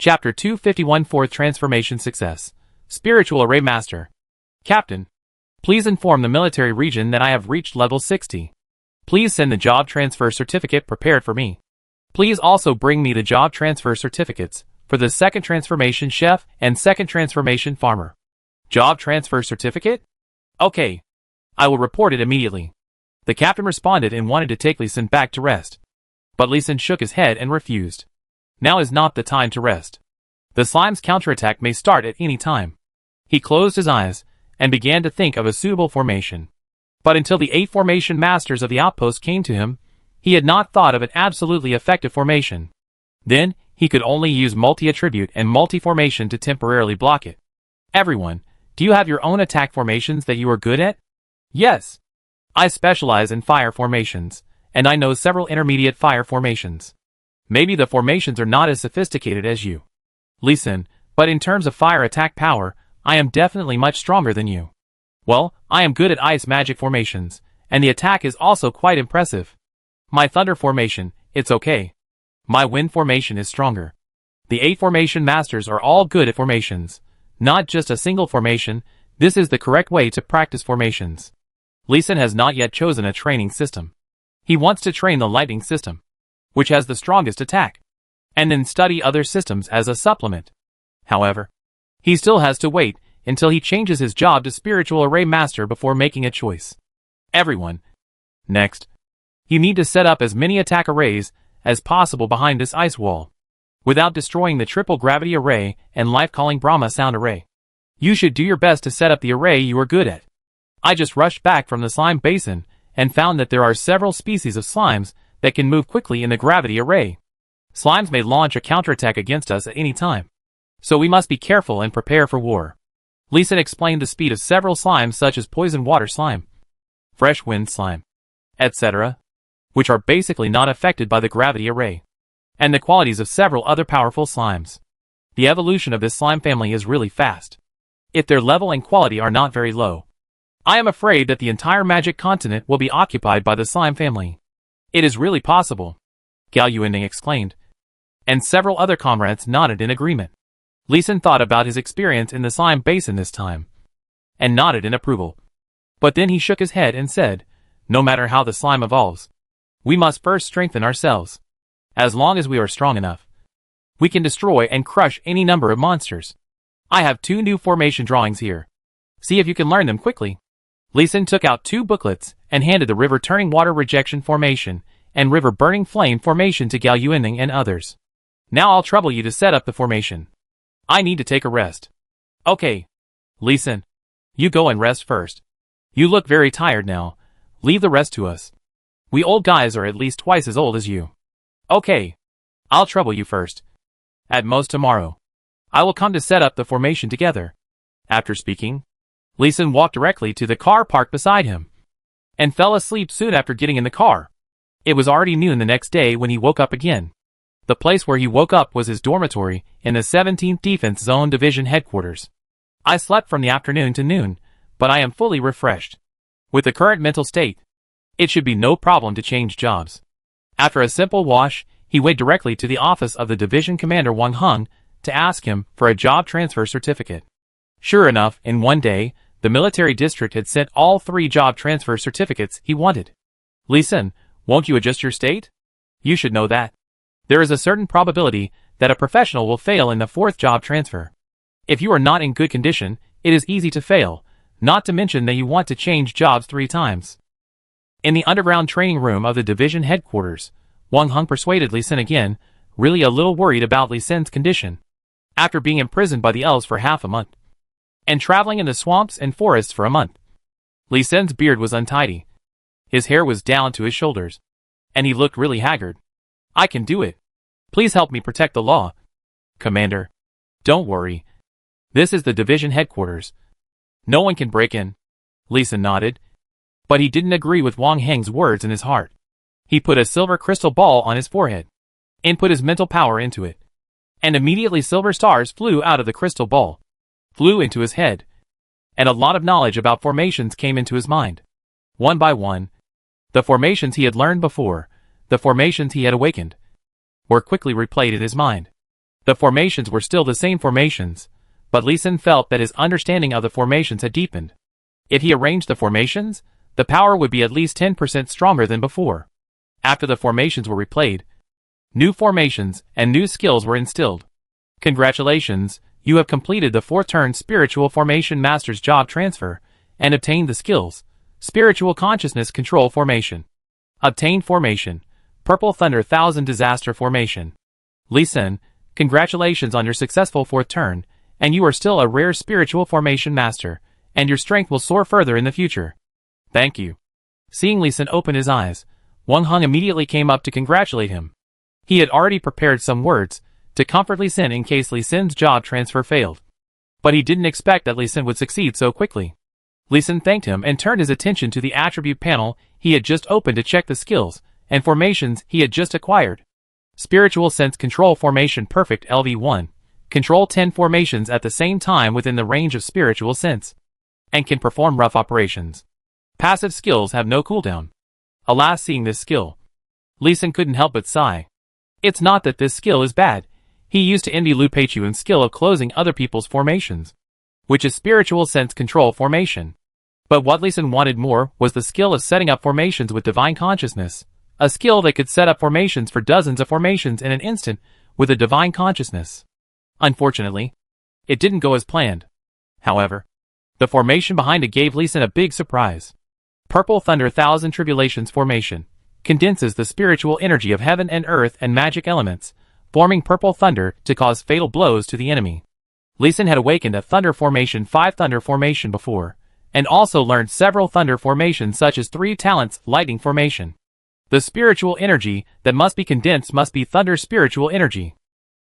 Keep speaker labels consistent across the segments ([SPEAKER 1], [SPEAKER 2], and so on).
[SPEAKER 1] Chapter 251 Fourth Transformation Success. Spiritual Array Master. Captain, please inform the military region that I have reached level 60. Please send the job transfer certificate prepared for me. Please also bring me the job transfer certificates for the second transformation chef and second transformation farmer. Job transfer certificate? Okay. I will report it immediately. The captain responded and wanted to take Lee Sin back to rest. But Lee Sin shook his head and refused. Now is not the time to rest. The slime's counterattack may start at any time. He closed his eyes and began to think of a suitable formation. But until the 8 formation masters of the outpost came to him, he had not thought of an absolutely effective formation. Then, he could only use multi-attribute and multi-formation to temporarily block it. Everyone, do you have your own attack formations that you are good at? Yes. I specialize in fire formations, and I know several intermediate fire formations. Maybe the formations are not as sophisticated as you, Lee Sin, but in terms of fire attack power, I am definitely much stronger than you. Well, I am good at ice magic formations, and the attack is also quite impressive. My thunder formation, it's okay. My wind formation is stronger. The 8 formation masters are all good at formations, not just a single formation. This is the correct way to practice formations. Lee Sin has not yet chosen a training system. He wants to train the lightning system, which has the strongest attack, and then study other systems as a supplement. However, he still has to wait until he changes his job to Spiritual Array Master before making a choice. Everyone. Next, you need to set up as many attack arrays as possible behind this ice wall, without destroying the triple gravity array and life-calling Brahma sound array. You should do your best to set up the array you are good at. I just rushed back from the slime basin and found that there are several species of slimes that can move quickly in the gravity array. Slimes may launch a counterattack against us at any time, so we must be careful and prepare for war. Lee Sin explained the speed of several slimes such as poison water slime, fresh wind slime, etc., which are basically not affected by the gravity array, and the qualities of several other powerful slimes. The evolution of this slime family is really fast, if their level and quality are not very low. I am afraid that the entire magic continent will be occupied by the slime family. It is really possible, Gal Yuending exclaimed, and several other comrades nodded in agreement. Lee Sin thought about his experience in the slime basin this time, and nodded in approval. But then he shook his head and said, no matter how the slime evolves, we must first strengthen ourselves. As long as we are strong enough, we can destroy and crush any number of monsters. I have 2 new formation drawings here. See if you can learn them quickly. Lee Sin took out 2 booklets and handed the River Turning Water Rejection formation and River Burning Flame formation to Gal Yuending and others. Now I'll trouble you to set up the formation. I need to take a rest. Okay. Lee Sin, you go and rest first. You look very tired now. Leave the rest to us. We old guys are at least twice as old as you. Okay. I'll trouble you first. At most tomorrow. I will come to set up the formation together. After speaking, Lee Sin walked directly to the car parked beside him, and fell asleep soon after getting in the car. It was already noon the next day when he woke up again. The place where he woke up was his dormitory in the 17th Defense Zone Division headquarters. I slept from the afternoon to noon, but I am fully refreshed. With the current mental state, it should be no problem to change jobs. After a simple wash, he went directly to the office of the division commander Wang Heng to ask him for a job transfer certificate. Sure enough, in one day, the military district had sent all 3 job transfer certificates he wanted. Lee Sin, won't you adjust your state? You should know that. There is a certain probability that a professional will fail in the 4th job transfer. If you are not in good condition, it is easy to fail, not to mention that you want to change jobs 3 times. In the underground training room of the division headquarters, Wang Heng persuaded Lee Sin again, really a little worried about Lee Sin's condition. After being imprisoned by the elves for half a month, and traveling in the swamps and forests for a month, Lee Sin's beard was untidy. His hair was down to his shoulders, and he looked really haggard. I can do it. Please help me protect the law. Commander. Don't worry. This is the division headquarters. No one can break in. Lee Sin nodded. But he didn't agree with Wang Heng's words in his heart. He put a silver crystal ball on his forehead, and put his mental power into it. And immediately silver stars flew out of the crystal ball, flew into his head, and a lot of knowledge about formations came into his mind. One by one, the formations he had learned before, the formations he had awakened, were quickly replayed in his mind. The formations were still the same formations, but Lee Sin felt that his understanding of the formations had deepened. If he arranged the formations, the power would be at least 10% stronger than before. After the formations were replayed, new formations and new skills were instilled. Congratulations, you have completed the 4th turn Spiritual Formation Master's job transfer and obtained the skills Spiritual Consciousness Control Formation. Obtained formation Purple Thunder 1000 Disaster Formation. Lee Sin, congratulations on your successful 4th turn, and you are still a rare Spiritual Formation Master, and your strength will soar further in the future. Thank you. Seeing Lee Sin open his eyes, Wang Heng immediately came up to congratulate him. He had already prepared some words to comfort Lee Sin in case Lee Sin's job transfer failed. But he didn't expect that Lee Sin would succeed so quickly. Lee Sin thanked him and turned his attention to the attribute panel he had just opened to check the skills and formations he had just acquired. Spiritual Sense Control Formation Perfect LV1. Control 10 formations at the same time within the range of spiritual sense, and can perform rough operations. Passive skills have no cooldown. Alas, seeing this skill, Lee Sin couldn't help but sigh. It's not that this skill is bad. He used to envy Lu Peichuan's skill of closing other people's formations, which is Spiritual Sense Control Formation. But what Lee Sin wanted more was the skill of setting up formations with divine consciousness, a skill that could set up formations for dozens of formations in an instant with a divine consciousness. Unfortunately, it didn't go as planned. However, the formation behind it gave Lee Sin a big surprise. Purple Thunder 1000 Tribulations Formation condenses the spiritual energy of heaven and earth and magic elements, forming purple thunder to cause fatal blows to the enemy. Lee Sin had awakened a Thunder Formation 5 Thunder Formation before, and also learned several Thunder Formations such as 3 Talents Lightning Formation. The spiritual energy that must be condensed must be Thunder Spiritual Energy.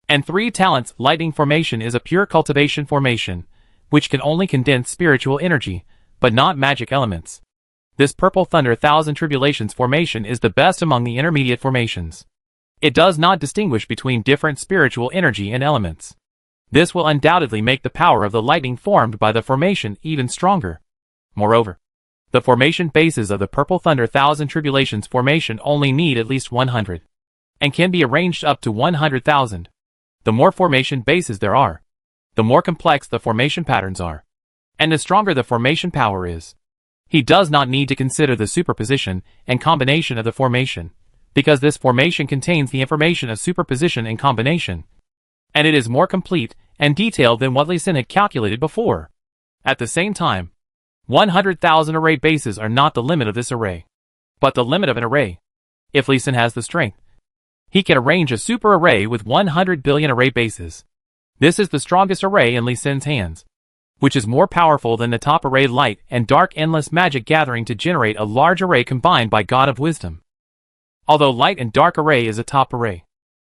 [SPEAKER 1] And 3 Talents Lightning Formation is a pure cultivation formation, which can only condense spiritual energy, but not magic elements. This Purple Thunder 1000 Tribulations Formation is the best among the intermediate formations. It does not distinguish between different spiritual energy and elements. This will undoubtedly make the power of the lightning formed by the formation even stronger. Moreover, the formation bases of the Purple Thunder 1000 Tribulations Formation only need at least 100, and can be arranged up to 100,000. The more formation bases there are, the more complex the formation patterns are, and the stronger the formation power is. He does not need to consider the superposition and combination of the formation, because this formation contains the information of superposition and combination, and it is more complete and detailed than what Lee Sin had calculated before. At the same time, 100,000 array bases are not the limit of this array, but the limit of an array. If Lee Sin has the strength, he can arrange a super array with 100 billion array bases. This is the strongest array in Lee Sin's hands, which is more powerful than the top array light and dark endless magic gathering to generate a large array combined by God of Wisdom. Although light and dark array is a top array,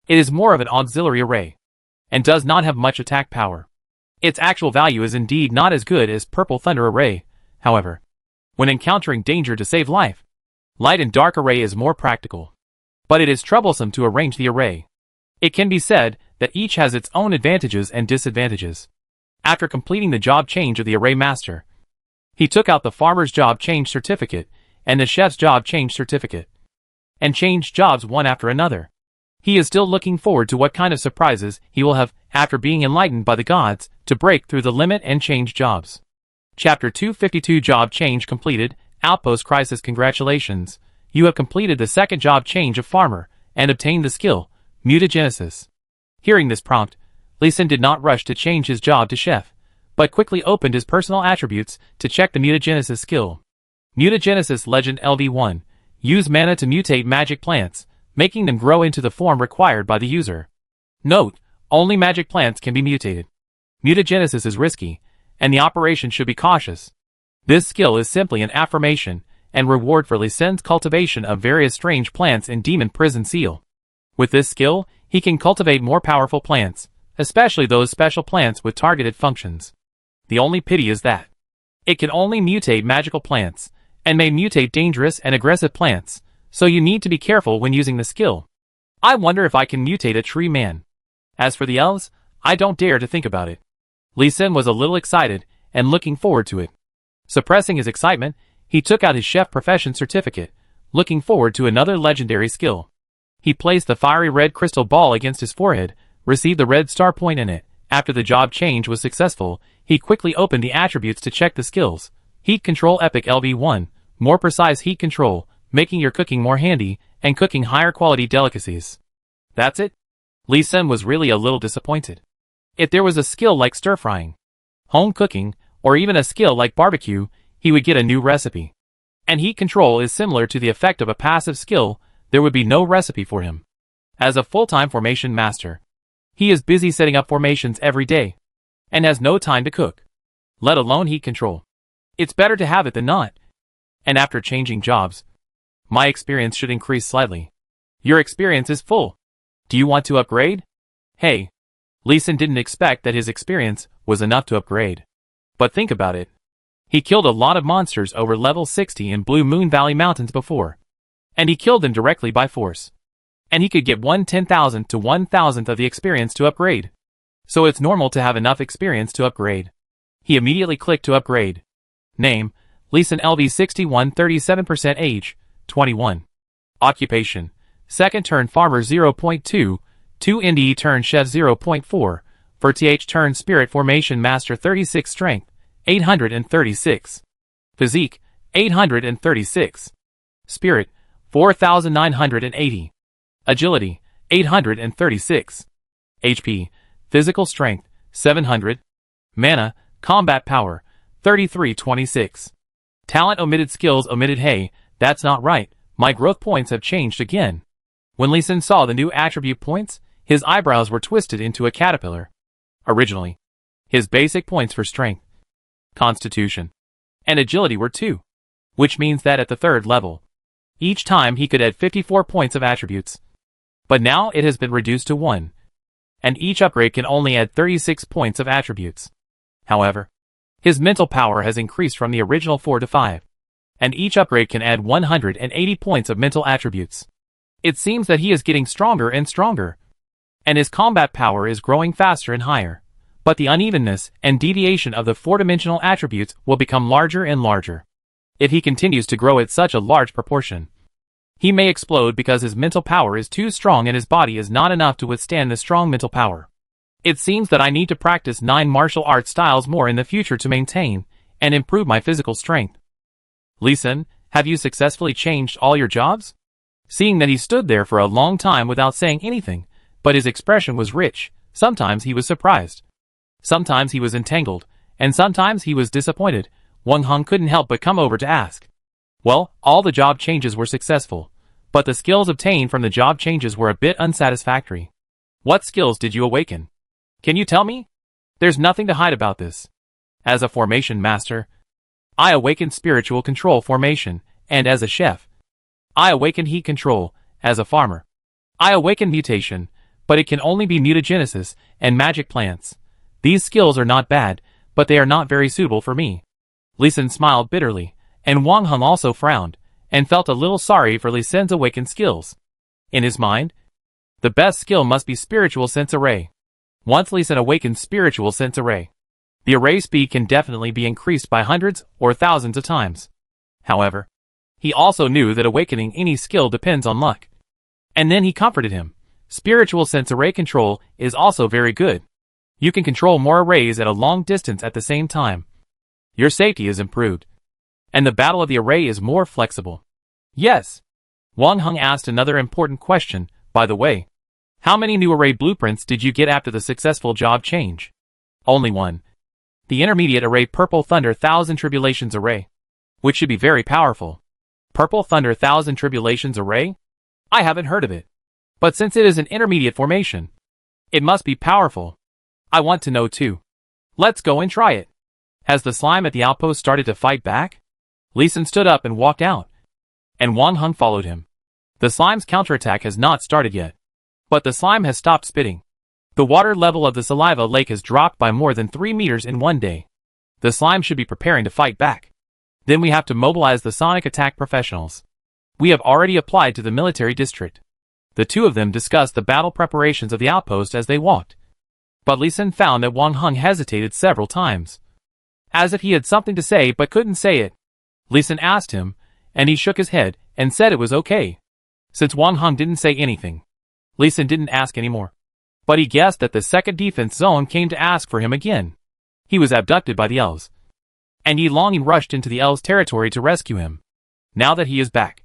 [SPEAKER 1] it is more of an auxiliary array, and does not have much attack power. Its actual value is indeed not as good as Purple Thunder array, however. When encountering danger to save life, light and dark array is more practical. But it is troublesome to arrange the array. It can be said that each has its own advantages and disadvantages. After completing the job change of the array master, he took out the farmer's job change certificate and the chef's job change certificate, and changed jobs one after another. He is still looking forward to what kind of surprises he will have after being enlightened by the gods to break through the limit and change jobs. Chapter 252 Job Change Completed, Outpost Crisis. Congratulations, you have completed the 2nd job change of farmer, and obtained the skill, Mutagenesis. Hearing this prompt, Lee Sin did not rush to change his job to chef, but quickly opened his personal attributes to check the Mutagenesis skill. Mutagenesis Legend LV1. Use mana to mutate magic plants, making them grow into the form required by the user. Note, only magic plants can be mutated. Mutagenesis is risky, and the operation should be cautious. This skill is simply an affirmation and reward for Lee Sin's cultivation of various strange plants in Demon Prison Seal. With this skill, he can cultivate more powerful plants, especially those special plants with targeted functions. The only pity is that it can only mutate magical plants, and may mutate dangerous and aggressive plants, so you need to be careful when using the skill. I wonder if I can mutate a tree man. As for the elves, I don't dare to think about it. Lee Sin was a little excited, and looking forward to it. Suppressing his excitement, he took out his chef profession certificate, looking forward to another legendary skill. He placed the fiery red crystal ball against his forehead, received the red star point in it. After the job change was successful, he quickly opened the attributes to check the skills. Heat Control Epic LV1, more precise heat control, making your cooking more handy, and cooking higher quality delicacies. That's it? Lee Sen was really a little disappointed. If there was a skill like stir-frying, home cooking, or even a skill like barbecue, he would get a new recipe. And heat control is similar to the effect of a passive skill, there would be no recipe for him. As a full-time formation master, he is busy setting up formations every day, and has no time to cook, let alone heat control. It's better to have it than not. And after changing jobs, my experience should increase slightly. Your experience is full. Do you want to upgrade? Hey. Lee Sen didn't expect that his experience was enough to upgrade. But think about it. He killed a lot of monsters over level 60 in Blue Moon Valley Mountains before. And he killed them directly by force. And he could get 1/10,000th to 1,000th of the experience to upgrade. So it's normal to have enough experience to upgrade. He immediately clicked to upgrade. Name, Lee Sen LV61 37% age, 21. Occupation, second turn farmer 0.2, 2 NDE turn chef 0.4, for TH turn spirit formation master 36 strength, 836. Physique, 836. Spirit, 4,980. Agility, 836. HP, physical strength, 700. Mana, combat power, 3326. Talent omitted skills omitted. Hey, that's not right, my growth points have changed again. When Lee Sen saw the new attribute points, his eyebrows were twisted into a caterpillar. Originally, his basic points for strength, constitution, and agility were 2, which means that at the 3rd level, each time he could add 54 points of attributes. But now it has been reduced to 1, and each upgrade can only add 36 points of attributes. However, his mental power has increased from the original 4 to 5, and each upgrade can add 180 points of mental attributes. It seems that he is getting stronger and stronger, and his combat power is growing faster and higher. But the unevenness and deviation of the 4-dimensional attributes will become larger and larger. If he continues to grow at such a large proportion, he may explode because his mental power is too strong and his body is not enough to withstand the strong mental power. It seems that I need to practice 9 martial arts styles more in the future to maintain and improve my physical strength. Lee Sen, have you successfully changed all your jobs? Seeing that he stood there for a long time without saying anything, but his expression was rich, sometimes he was surprised. Sometimes he was entangled, and sometimes he was disappointed. Wang Heng couldn't help but come over to ask. Well, all the job changes were successful, but the skills obtained from the job changes were a bit unsatisfactory. What skills did you awaken? Can you tell me? There's nothing to hide about this. As a formation master, I awakened spiritual control formation, and as a chef, I awakened heat control. As a farmer, I awakened mutation, but it can only be mutagenesis and magic plants. These skills are not bad, but they are not very suitable for me. Lee Sen smiled bitterly, and Wang Heng also frowned, and felt a little sorry for Lee Sen's awakened skills. In his mind, the best skill must be spiritual sense array. Once Lee Sen awakens spiritual sense array, the array speed can definitely be increased by hundreds or thousands of times. However, he also knew that awakening any skill depends on luck. And then he comforted him. Spiritual sense array control is also very good. You can control more arrays at a long distance at the same time. Your safety is improved, and the battle of the array is more flexible. Yes. Wang Heng asked another important question, by the way. How many new array blueprints did you get after the successful job change? Only 1. The intermediate array Purple Thunder Thousand Tribulations array, which should be very powerful. Purple Thunder Thousand Tribulations array? I haven't heard of it. But since it is an intermediate formation, it must be powerful. I want to know too. Let's go and try it. Has the slime at the outpost started to fight back? Lee Sen stood up and walked out, and Wang Heng followed him. The slime's counterattack has not started yet, but the slime has stopped spitting. The water level of the saliva lake has dropped by more than 3 meters in 1 day. The slime should be preparing to fight back. Then we have to mobilize the sonic attack professionals. We have already applied to the military district. The two of them discussed the battle preparations of the outpost as they walked. But Lee Sen found that Wang Heng hesitated several times, as if he had something to say but couldn't say it. Lee Sen asked him, and he shook his head and said it was okay. Since Wang Heng didn't say anything, Lee Sen didn't ask anymore. But he guessed that the second defense zone came to ask for him again. He was abducted by the elves. And Yi Longing rushed into the elves' territory to rescue him. Now that he is back,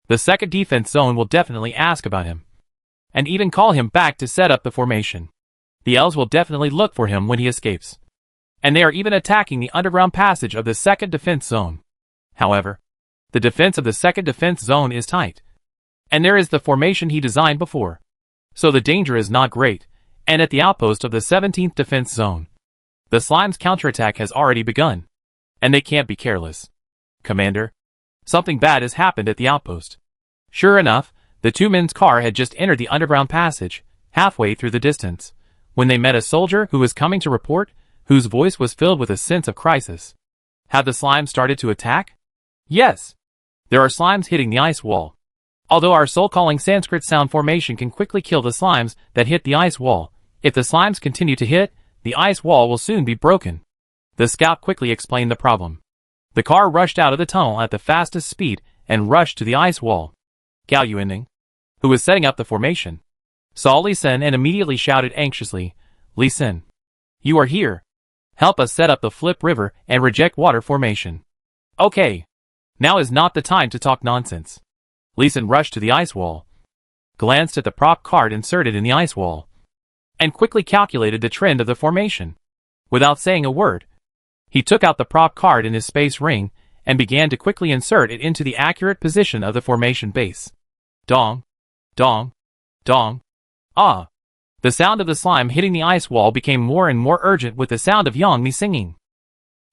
[SPEAKER 1] the second defense zone will definitely ask about him. And even call him back to set up the formation. The elves will definitely look for him when he escapes. And they are even attacking the underground passage of the second defense zone. However, the defense of the second defense zone is tight. And there is the formation he designed before. So the danger is not great, and at the outpost of the 17th defense zone, the slime's counterattack has already begun. And they can't be careless. Commander, something bad has happened at the outpost. Sure enough, the two men's car had just entered the underground passage, halfway through the distance, when they met a soldier who was coming to report, whose voice was filled with a sense of crisis. Had the slime started to attack? Yes. There are slimes hitting the ice wall. Although our soul-calling Sanskrit sound formation can quickly kill the slimes that hit the ice wall, if the slimes continue to hit, the ice wall will soon be broken. The scout quickly explained the problem. The car rushed out of the tunnel at the fastest speed and rushed to the ice wall. Gao Yuanding, who was setting up the formation, saw Li Sin and immediately shouted anxiously, "Li Sin, you are here. Help us set up the flip river and reject water formation." Okay. Now is not the time to talk nonsense. Li Sin rushed to the ice wall, glanced at the prop card inserted in the ice wall, and quickly calculated the trend of the formation. Without saying a word, he took out the prop card in his space ring and began to quickly insert it into the accurate position of the formation base. Dong, dong, dong. Ah! The sound of the slime hitting the ice wall became more and more urgent with the sound of Yang Mi singing.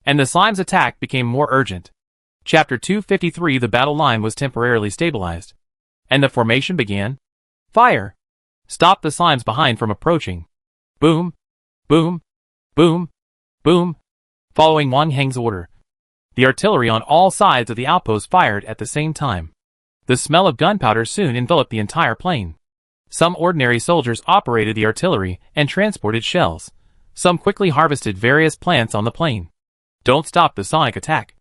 [SPEAKER 1] And the slime's attack became more urgent. Chapter 253. The battle line was temporarily stabilized. And the formation began. Fire! Stop the slimes behind from approaching. Boom! Boom! Boom! Boom! Following Wang Heng's order, the artillery on all sides of the outpost fired at the same time. The smell of gunpowder soon enveloped the entire plain. Some ordinary soldiers operated the artillery and transported shells. Some quickly harvested various plants on the plain. Don't stop the sonic attack.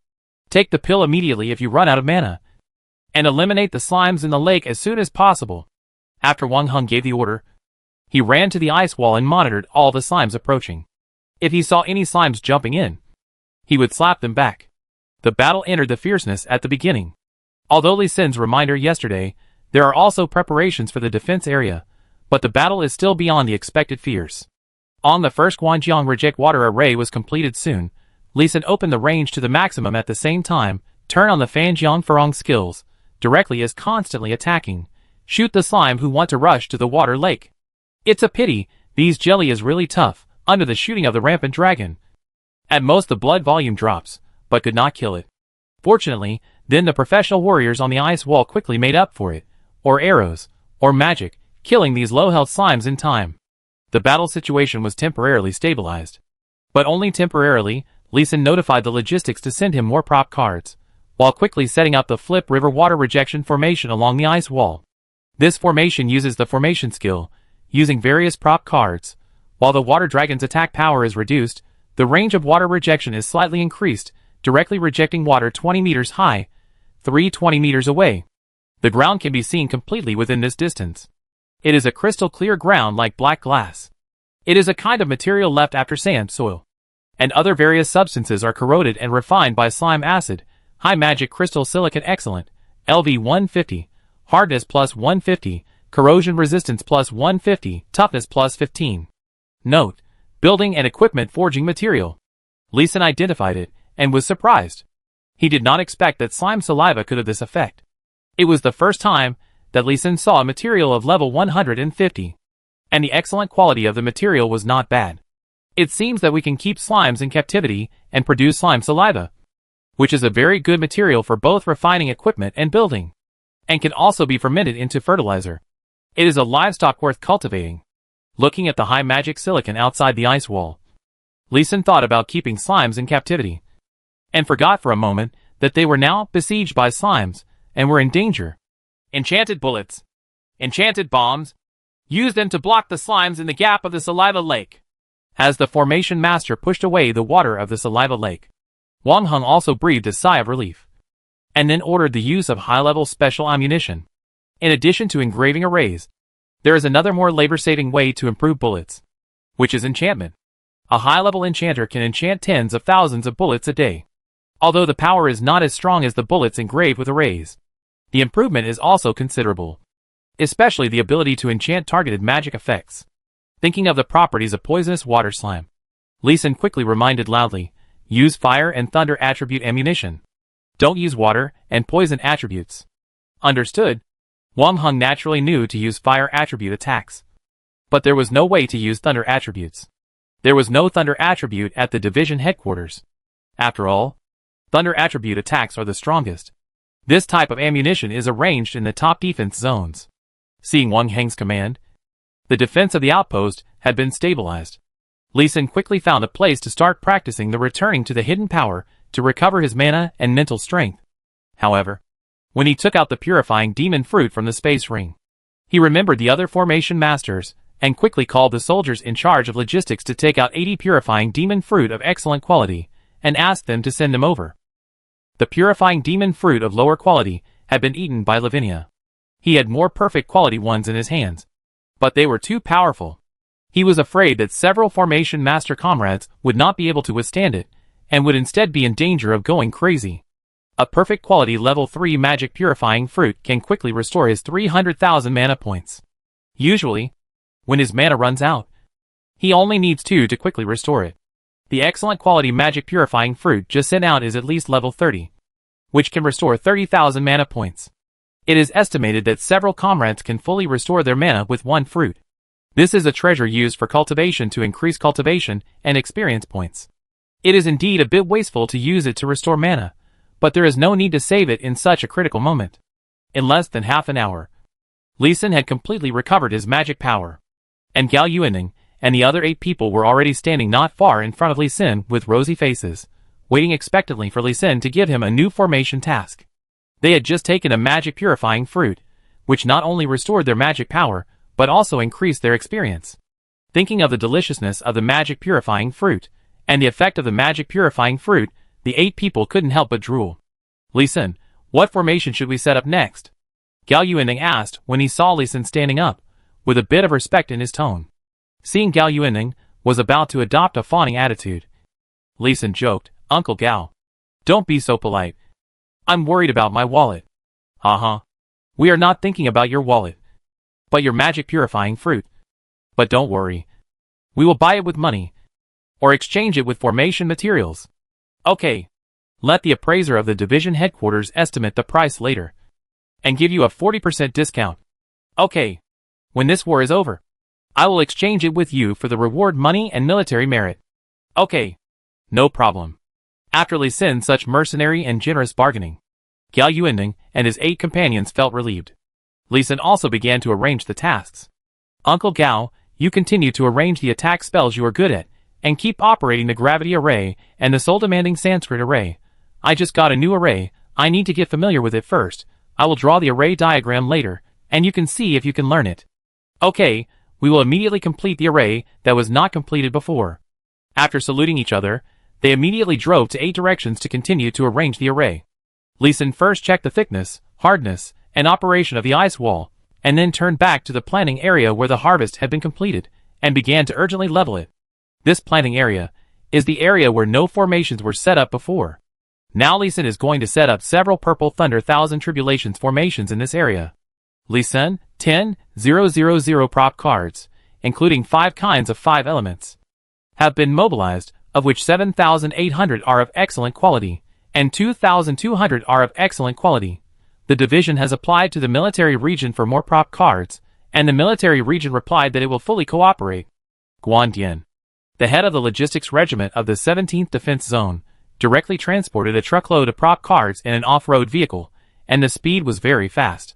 [SPEAKER 1] Take the pill immediately if you run out of mana. And eliminate the slimes in the lake as soon as possible. After Wang Heng gave the order, he ran to the ice wall and monitored all the slimes approaching. If he saw any slimes jumping in, he would slap them back. The battle entered the fierceness at the beginning. Although Li Sin's reminder yesterday, there are also preparations for the defense area, but the battle is still beyond the expected fears. On the first Guanjiang reject water array was completed soon, Li Sin opened the range to the maximum at the same time, turn on the Fanjiang Farong skills, directly as constantly attacking, shoot the slime who want to rush to the water lake. It's a pity, these jelly is really tough, under the shooting of the rampant dragon. At most the blood volume drops, but could not kill it. Fortunately, then the professional warriors on the ice wall quickly made up for it, or arrows, or magic, killing these low-health slimes in time. The battle situation was temporarily stabilized. But only temporarily. Li Sin notified the logistics to send him more prop cards, while quickly setting up the flip river water rejection formation along the ice wall. This formation uses the formation skill, using various prop cards. While the water dragon's attack power is reduced, the range of water rejection is slightly increased, directly rejecting water 20 meters high, 320 meters away. The ground can be seen completely within this distance. It is a crystal clear ground like black glass. It is a kind of material left after sand, soil, and other various substances are corroded and refined by slime acid. High magic crystal silicon excellent, LV 150, hardness plus 150, corrosion resistance plus 150, toughness plus 15. Note: building and equipment forging material. Li Sin identified it, and was surprised. He did not expect that slime saliva could have this effect. It was the first time that Li Sin saw a material of level 150. And the excellent quality of the material was not bad. It seems that we can keep slimes in captivity and produce slime saliva, which is a very good material for both refining equipment and building, and can also be fermented into fertilizer. It is a livestock worth cultivating. Looking at the high magic silicon outside the ice wall, Li Sin thought about keeping slimes in captivity, and forgot for a moment that they were now besieged by slimes and were in danger. Enchanted bullets. Enchanted bombs. Use them to block the slimes in the gap of the saliva lake. As the formation master pushed away the water of the saliva lake, Wang Heng also breathed a sigh of relief, and then ordered the use of high-level special ammunition. In addition to engraving arrays, There is another more labor-saving way to improve bullets, which is enchantment. A high-level enchanter can enchant tens of thousands of bullets a day. Although the power is not as strong as the bullets engraved with arrays, the improvement is also considerable, especially the ability to enchant targeted magic effects. Thinking of the properties of poisonous water slime, Lee Sin quickly reminded loudly, use fire and thunder attribute ammunition. Don't use water and poison attributes. Understood. Wang Heng naturally knew to use fire attribute attacks, but there was no way to use thunder attributes. There was no thunder attribute at the division headquarters. After all, thunder attribute attacks are the strongest. This type of ammunition is arranged in the top defense zones. Seeing Wang Heng's command, the defense of the outpost had been stabilized. Lee Sin quickly found a place to start practicing the returning to the hidden power to recover his mana and mental strength. However, when he took out the purifying demon fruit from the space ring, he remembered the other formation masters and quickly called the soldiers in charge of logistics to take out 80 purifying demon fruit of excellent quality and asked them to send them over. The purifying demon fruit of lower quality had been eaten by Lavinia. He had more perfect quality ones in his hands, but they were too powerful. He was afraid that several formation master comrades would not be able to withstand it and would instead be in danger of going crazy. A perfect quality level 3 magic purifying fruit can quickly restore his 300,000 mana points. Usually, when his mana runs out, he only needs 2 to quickly restore it. The excellent quality magic purifying fruit just sent out is at least level 30, which can restore 30,000 mana points. It is estimated that several comrades can fully restore their mana with one fruit. This is a treasure used for cultivation to increase cultivation and experience points. It is indeed a bit wasteful to use it to restore mana, but there is no need to save it in such a critical moment. In less than half an hour, Lee Sin had completely recovered his magic power, and Gao Yuening and the other 8 people were already standing not far in front of Lee Sin with rosy faces, waiting expectantly for Lee Sin to give him a new formation task. They had just taken a magic purifying fruit, which not only restored their magic power, but also increased their experience. Thinking of the deliciousness of the magic purifying fruit, and the effect of the magic purifying fruit, the 8 people couldn't help but drool. Lee Sin, what formation should we set up next? Gao Yuening asked when he saw Lee Sin standing up, with a bit of respect in his tone. Seeing Gao Yuening was about to adopt a fawning attitude, Lee Sin joked, Uncle Gao, don't be so polite. I'm worried about my wallet. We are not thinking about your wallet, but your magic purifying fruit. But don't worry. We will buy it with money, or exchange it with formation materials. Okay. Let the appraiser of the division headquarters estimate the price later, and give you a 40% discount. Okay. When this war is over, I will exchange it with you for the reward money and military merit. Okay. No problem. After Lee Sin's such mercenary and generous bargaining, Gao Yuening and his 8 companions felt relieved. Lee Sin also began to arrange the tasks. Uncle Gao, you continue to arrange the attack spells you are good at, and keep operating the gravity array and the soul-demanding Sanskrit array. I just got a new array, I need to get familiar with it first. I will draw the array diagram later, and you can see if you can learn it. Okay, we will immediately complete the array that was not completed before. After saluting each other, they immediately drove to 8 directions to continue to arrange the array. Lee Sin first checked the thickness, hardness, and operation of the ice wall, and then turned back to the planting area where the harvest had been completed, and began to urgently level it. This planting area is the area where no formations were set up before. Now Lee Sin is going to set up several Purple Thunder Thousand Tribulations formations in this area. Lee Sin, 10,000 prop cards, including 5 kinds of 5 elements, have been mobilized, of which 7,800 are of excellent quality, and 2,200 are of excellent quality. The division has applied to the military region for more prop cards, and the military region replied that it will fully cooperate. Guan Dian, the head of the logistics regiment of the 17th Defense Zone, directly transported a truckload of prop cards in an off-road vehicle, and the speed was very fast.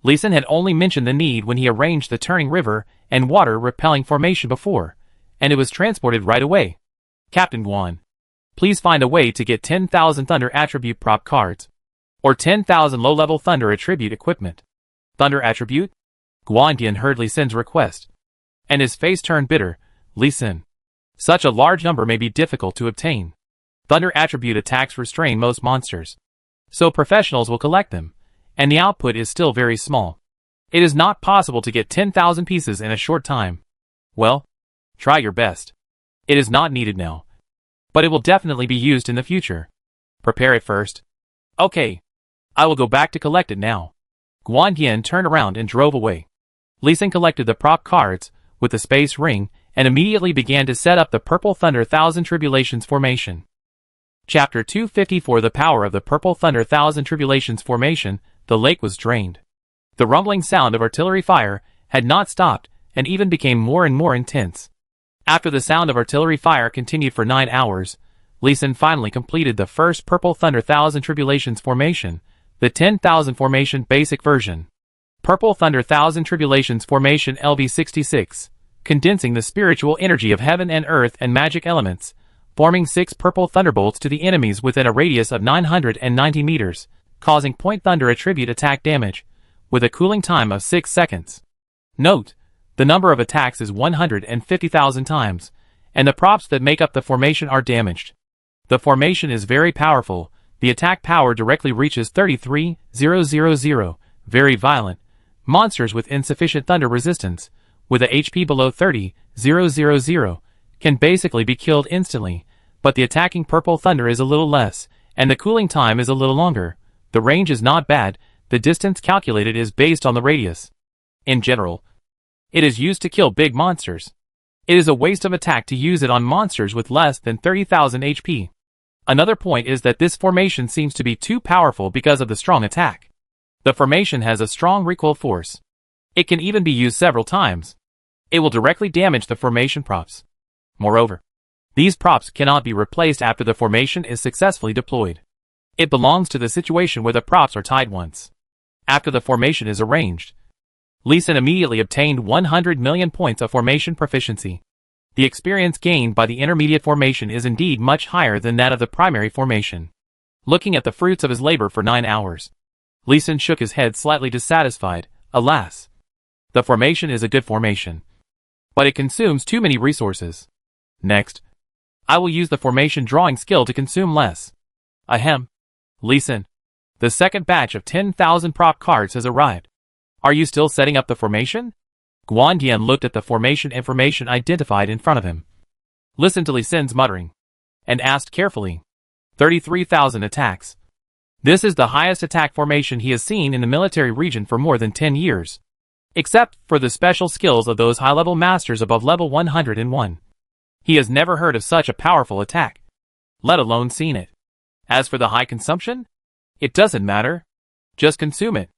[SPEAKER 1] Lee Sin had only mentioned the need when he arranged the turning river and water repelling formation before, and it was transported right away. Captain Guan, please find a way to get 10,000 Thunder Attribute prop cards, or 10,000 low-level Thunder Attribute equipment. Thunder Attribute? Guan Dian heard Lee Sin's request, and his face turned bitter. Lee Sin, such a large number may be difficult to obtain. Thunder Attribute attacks restrain most monsters, so professionals will collect them, and the output is still very small. It is not possible to get 10,000 pieces in a short time. Well, try your best. It is not needed now. But it will definitely be used in the future. Prepare it first. Okay. I will go back to collect it now. Guan Yin turned around and drove away. Lee Sin collected the prop cards with the space ring and immediately began to set up the Purple Thunder Thousand Tribulations formation. Chapter 254 The Power of the Purple Thunder Thousand Tribulations formation. The lake was drained. The rumbling sound of artillery fire had not stopped and even became more and more intense. After the sound of artillery fire continued for 9 hours, Lee Sin finally completed the first Purple Thunder Thousand Tribulations formation, the 10,000 formation basic version. Purple Thunder Thousand Tribulations formation LV66, condensing the spiritual energy of heaven and earth and magic elements, forming 6 purple thunderbolts to the enemies within a radius of 990 meters, causing point thunder attribute attack damage, with a cooling time of 6 seconds. Note, the number of attacks is 150,000 times, and the props that make up the formation are damaged. The formation is very powerful. The attack power directly reaches 33,000, very violent. Monsters with insufficient thunder resistance, with a HP below 30,000, can basically be killed instantly, but the attacking purple thunder is a little less, and the cooling time is a little longer. The range is not bad, the distance calculated is based on the radius. In general, it is used to kill big monsters. It is a waste of attack to use it on monsters with less than 30,000 HP. Another point is that this formation seems to be too powerful because of the strong attack. The formation has a strong recoil force. It can even be used several times. It will directly damage the formation props. Moreover, these props cannot be replaced after the formation is successfully deployed. It belongs to the situation where the props are tied once. After the formation is arranged, Lee Sin immediately obtained 100 million points of formation proficiency. The experience gained by the intermediate formation is indeed much higher than that of the primary formation. Looking at the fruits of his labor for 9 hours, Lee Sin shook his head slightly dissatisfied. Alas, the formation is a good formation, but it consumes too many resources. Next, I will use the formation drawing skill to consume less. Ahem. Lee Sin, the second batch of 10,000 prop cards has arrived. Are you still setting up the formation? Guan Dian looked at the formation information identified in front of him, listened to Lee Sin's muttering, and asked carefully. 33,000 attacks. This is the highest attack formation he has seen in the military region for more than 10 years. Except for the special skills of those high-level masters above level 101. He has never heard of such a powerful attack, let alone seen it. As for the high consumption, it doesn't matter. Just consume it.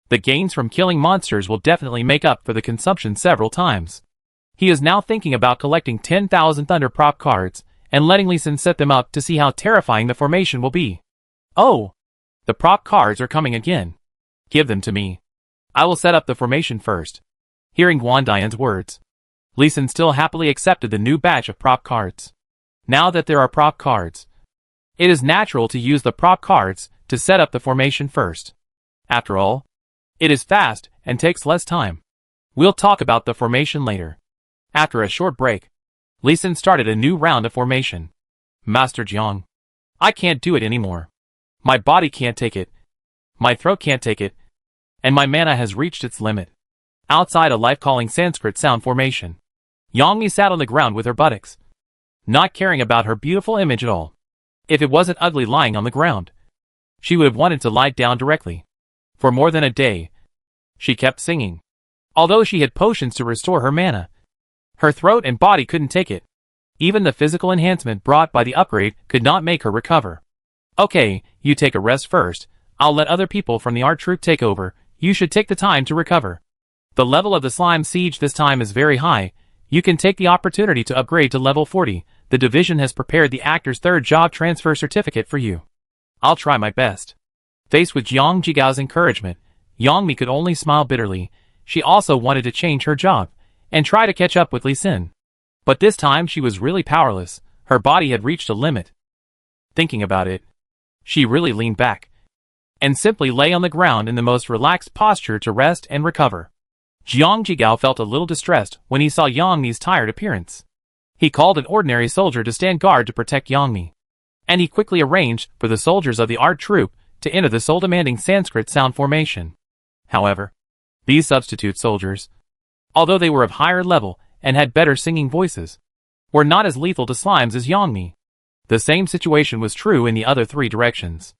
[SPEAKER 1] The gains from killing monsters will definitely make up for the consumption several times. He is now thinking about collecting 10,000 Thunder Prop cards and letting Lee Sin set them up to see how terrifying the formation will be. Oh! The prop cards are coming again. Give them to me. I will set up the formation first. Hearing Guan Dian's words, Lee Sin still happily accepted the new batch of prop cards. Now that there are prop cards, it is natural to use the prop cards to set up the formation first. After all, it is fast and takes less time. We'll talk about the formation later. After a short break, Lee Sin started a new round of formation. Master Jiang, I can't do it anymore. My body can't take it. My throat can't take it. And my mana has reached its limit. Outside a life-calling Sanskrit sound formation, Yangmi sat on the ground with her buttocks, not caring about her beautiful image at all. If it wasn't ugly lying on the ground, she would have wanted to lie down directly. For more than a day, she kept singing. Although she had potions to restore her mana, her throat and body couldn't take it. Even the physical enhancement brought by the upgrade could not make her recover. Okay, you take a rest first. I'll let other people from the art troupe take over. You should take the time to recover. The level of the slime siege this time is very high. You can take the opportunity to upgrade to level 40. The division has prepared the actor's third job transfer certificate for you. I'll try my best. Faced with Jiang Jigao's encouragement, Yangmi could only smile bitterly. She also wanted to change her job and try to catch up with Lee Sin. But this time she was really powerless. Her body had reached a limit. Thinking about it, she really leaned back and simply lay on the ground in the most relaxed posture to rest and recover. Jiang Jigao felt a little distressed when he saw Yangmi's tired appearance. He called an ordinary soldier to stand guard to protect Yangmi, and he quickly arranged for the soldiers of the art troupe to enter the soul-demanding Sanskrit sound formation. However, These substitute soldiers, although they were of higher level and had better singing voices, were not as lethal to slimes as Yongmi. The same situation was true in the other three directions.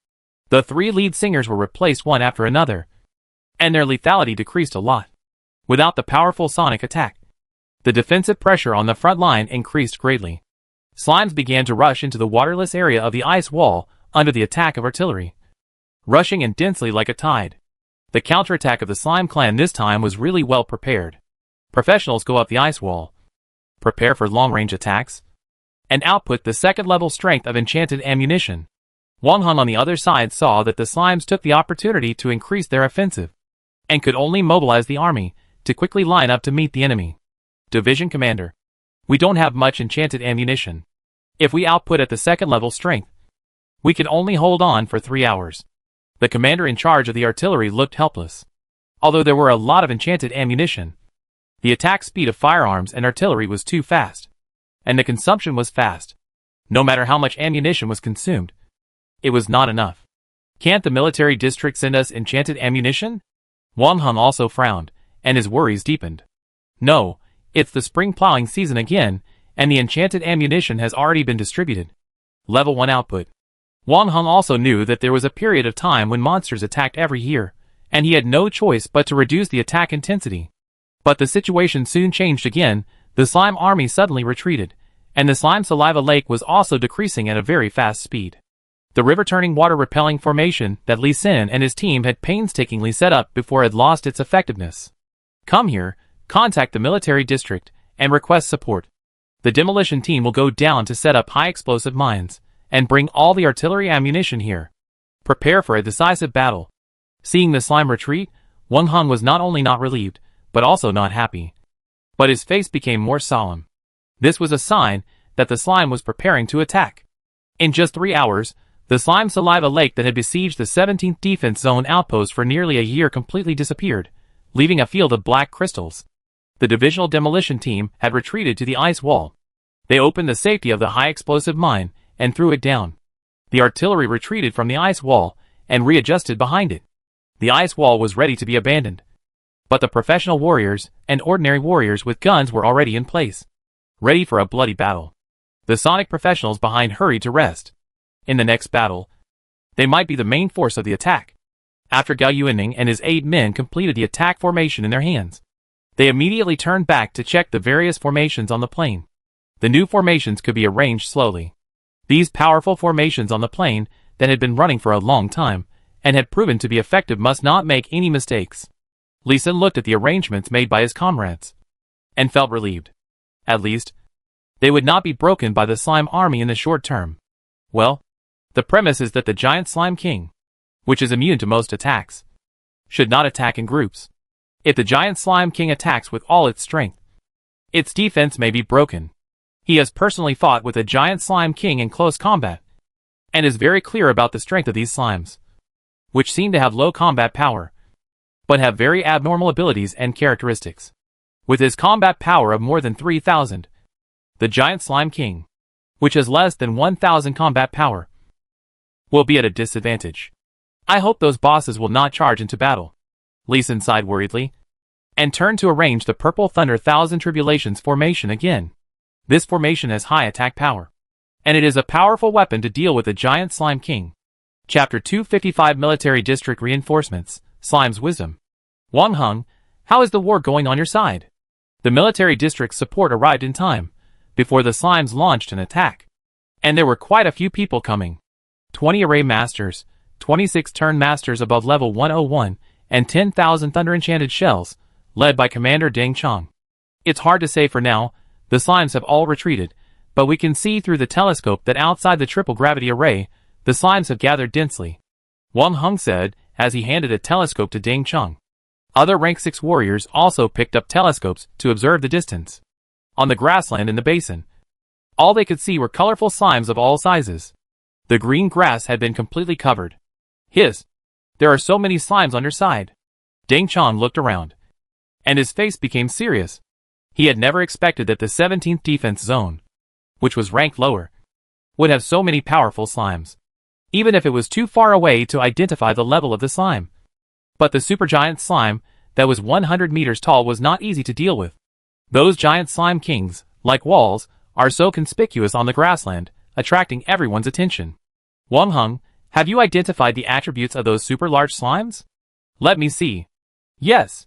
[SPEAKER 1] The three lead singers were replaced one after another, and their lethality decreased a lot. Without the powerful sonic attack, the defensive pressure on the front line increased greatly. Slimes began to rush into the waterless area of the ice wall under the attack of artillery, rushing in densely like a tide. The counterattack of the slime clan this time was really well prepared. Professionals go up the ice wall, prepare for long-range attacks, and output the second-level strength of enchanted ammunition. Wang Heng on the other side saw that the slimes took the opportunity to increase their offensive, and could only mobilize the army to quickly line up to meet the enemy. Division Commander, we don't have much enchanted ammunition. If we output at the second-level strength, we can only hold on for 3 hours. The commander in charge of the artillery looked helpless. Although there were a lot of enchanted ammunition, the attack speed of firearms and artillery was too fast, and the consumption was fast. No matter how much ammunition was consumed, it was not enough. Can't the military district send us enchanted ammunition? Wang Heng also frowned, and his worries deepened. No, it's the spring plowing season again, and the enchanted ammunition has already been distributed. Level 1 output. Wang Heng also knew that there was a period of time when monsters attacked every year, and he had no choice but to reduce the attack intensity. But the situation soon changed again. The slime army suddenly retreated, and the slime saliva lake was also decreasing at a very fast speed. The river-turning water-repelling formation that Li Xin and his team had painstakingly set up before had lost its effectiveness. Come here, contact the military district, and request support. The demolition team will go down to set up high-explosive mines, and bring all the artillery ammunition here. Prepare for a decisive battle. Seeing the slime retreat, Wang Heng was not only not relieved, but also not happy. But his face became more solemn. This was a sign that the slime was preparing to attack. In just 3 hours, the slime saliva lake that had besieged the 17th defense zone outpost for nearly a year completely disappeared, leaving a field of black crystals. The divisional demolition team had retreated to the ice wall. They opened the safety of the high-explosive mine and threw it down. The artillery retreated from the ice wall and readjusted behind it. The ice wall was ready to be abandoned. But the professional warriors and ordinary warriors with guns were already in place, ready for a bloody battle. The sonic professionals behind hurried to rest. In the next battle, they might be the main force of the attack. After Gao Yuaning and his 8 men completed the attack formation in their hands, they immediately turned back to check the various formations on the plain. The new formations could be arranged slowly. These powerful formations on the plain that had been running for a long time and had proven to be effective must not make any mistakes. Li Xin looked at the arrangements made by his comrades and felt relieved. At least, they would not be broken by the slime army in the short term. Well, the premise is that the giant slime king, which is immune to most attacks, should not attack in groups. If the giant slime king attacks with all its strength, its defense may be broken. He has personally fought with a giant slime king in close combat, and is very clear about the strength of these slimes, which seem to have low combat power, but have very abnormal abilities and characteristics. With his combat power of more than 3,000, the giant slime king, which has less than 1,000 combat power, will be at a disadvantage. I hope those bosses will not charge into battle. Li Xin sighed worriedly, and turned to arrange the Purple Thunder Thousand Tribulations formation again. This formation has high attack power, and it is a powerful weapon to deal with the giant slime king. Chapter 255 Military District Reinforcements, Slime's Wisdom. Wang Heng, how is the war going on your side? The military district's support arrived in time, before the slimes launched an attack. And there were quite a few people coming. 20 array masters, 26 turn masters above level 101, and 10,000 thunder enchanted shells, led by Commander Deng Chong. It's hard to say for now. The slimes have all retreated, but we can see through the telescope that outside the triple gravity array, the slimes have gathered densely. Wang Heng said, as he handed a telescope to Deng Chong. Other rank 6 warriors also picked up telescopes to observe the distance. On the grassland in the basin, all they could see were colorful slimes of all sizes. The green grass had been completely covered. There are so many slimes on your side. Deng Chong looked around, and his face became serious. He had never expected that the 17th defense zone, which was ranked lower, would have so many powerful slimes, even if it was too far away to identify the level of the slime. But the supergiant slime that was 100 meters tall was not easy to deal with. Those giant slime kings, like walls, are so conspicuous on the grassland, attracting everyone's attention. Wang Heng, have you identified the attributes of those super large slimes? Let me see. Yes.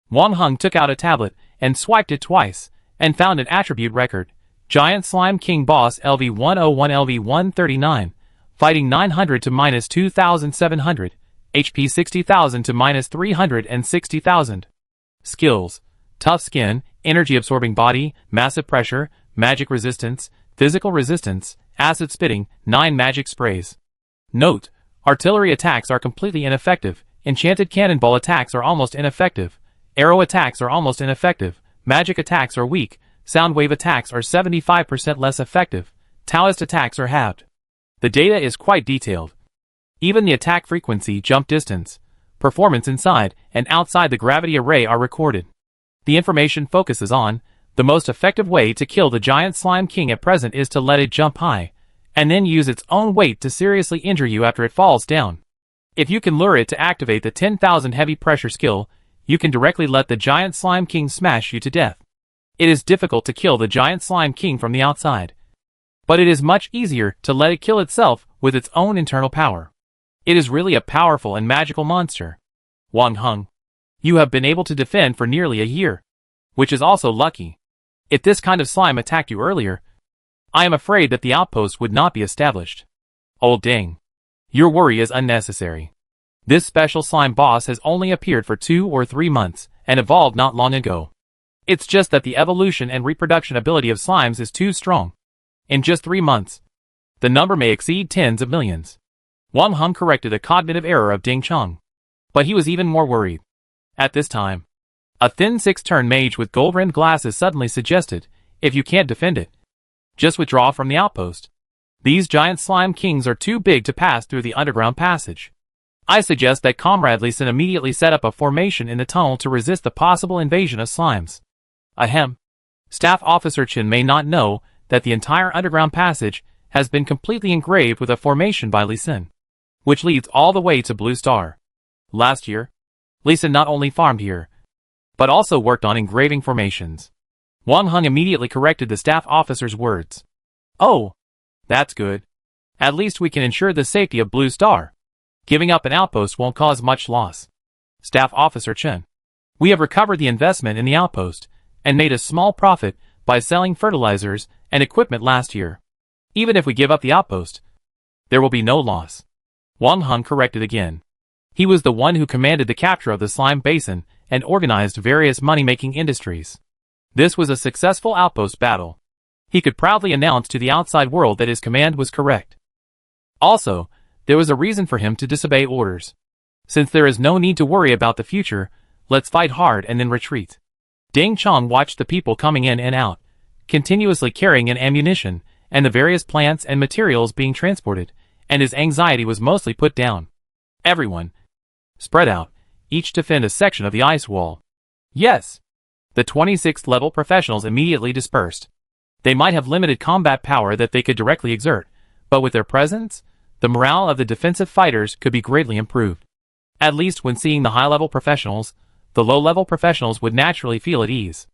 [SPEAKER 1] Wang Heng took out a tablet and swiped it twice, and found an attribute record. Giant Slime King Boss LV101 LV139, fighting 900 to minus 2700, HP 60,000 to minus 360,000. Skills: tough skin, energy absorbing body, massive pressure, magic resistance, physical resistance, acid spitting, 9 magic sprays. Note: artillery attacks are completely ineffective, enchanted cannonball attacks are almost ineffective, arrow attacks are almost ineffective, magic attacks are weak, sound wave attacks are 75% less effective, Taoist attacks are halved. The data is quite detailed. Even the attack frequency, jump distance, performance inside and outside the gravity array are recorded. The information focuses on the most effective way to kill the giant slime king at present is to let it jump high, and then use its own weight to seriously injure you after it falls down. If you can lure it to activate the 10,000 heavy pressure skill, you can directly let the giant slime king smash you to death. It is difficult to kill the giant slime king from the outside, but it is much easier to let it kill itself with its own internal power. It is really a powerful and magical monster. Wang Heng, you have been able to defend for nearly a year, which is also lucky. If this kind of slime attacked you earlier, I am afraid that the outpost would not be established. Old dang. Your worry is unnecessary. This special slime boss has only appeared for 2 or 3 months, and evolved not long ago. It's just that the evolution and reproduction ability of slimes is too strong. In just 3 months, the number may exceed tens of millions. Wang Heng corrected a cognitive error of Ding Chong. But he was even more worried. At this time, a thin 6-turn mage with gold-rimmed glasses suddenly suggested, if you can't defend it, just withdraw from the outpost. These giant slime kings are too big to pass through the underground passage. I suggest that Comrade Lee Sin immediately set up a formation in the tunnel to resist the possible invasion of slimes. Ahem. Staff Officer Chen may not know that the entire underground passage has been completely engraved with a formation by Lee Sin, which leads all the way to Blue Star. Last year, Lee Sin not only farmed here, but also worked on engraving formations. Wang Heng immediately corrected the staff officer's words. Oh, that's good. At least we can ensure the safety of Blue Star. Giving up an outpost won't cause much loss. Staff Officer Chen, we have recovered the investment in the outpost, and made a small profit by selling fertilizers and equipment last year. Even if we give up the outpost, there will be no loss. Wang Heng corrected again. He was the one who commanded the capture of the slime basin and organized various money-making industries. This was a successful outpost battle. He could proudly announce to the outside world that his command was correct. Also, there was a reason for him to disobey orders. Since there is no need to worry about the future, let's fight hard and then retreat. Ding Chong watched the people coming in and out, continuously carrying in ammunition, and the various plants and materials being transported, and his anxiety was mostly put down. Everyone, spread out, each defend a section of the ice wall. Yes! The 26th level professionals immediately dispersed. They might have limited combat power that they could directly exert, but with their presence, the morale of the defensive fighters could be greatly improved. At least when seeing the high-level professionals, the low-level professionals would naturally feel at ease.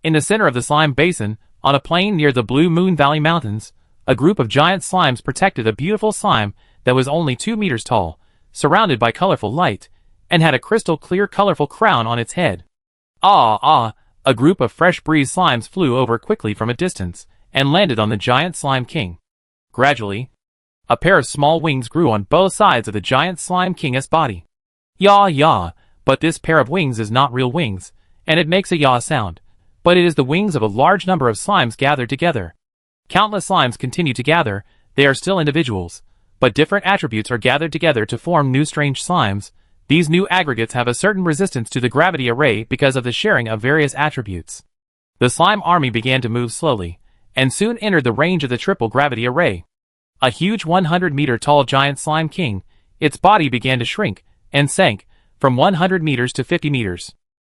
[SPEAKER 1] In the center of the slime basin, on a plain near the Blue Moon Valley Mountains, a group of giant slimes protected a beautiful slime that was only 2 meters tall, surrounded by colorful light, and had a crystal-clear colorful crown on its head. A group of fresh breeze slimes flew over quickly from a distance, and landed on the giant slime king. Gradually, a pair of small wings grew on both sides of the giant slime king's body. Yaw, but this pair of wings is not real wings, and it makes a yaw sound, but it is the wings of a large number of slimes gathered together. Countless slimes continue to gather, they are still individuals, but different attributes are gathered together to form new strange slimes. These new aggregates have a certain resistance to the gravity array because of the sharing of various attributes. The slime army began to move slowly, and soon entered the range of the triple gravity array. A huge 100-meter tall giant slime king, its body began to shrink, and sank, from 100 meters to 50 meters.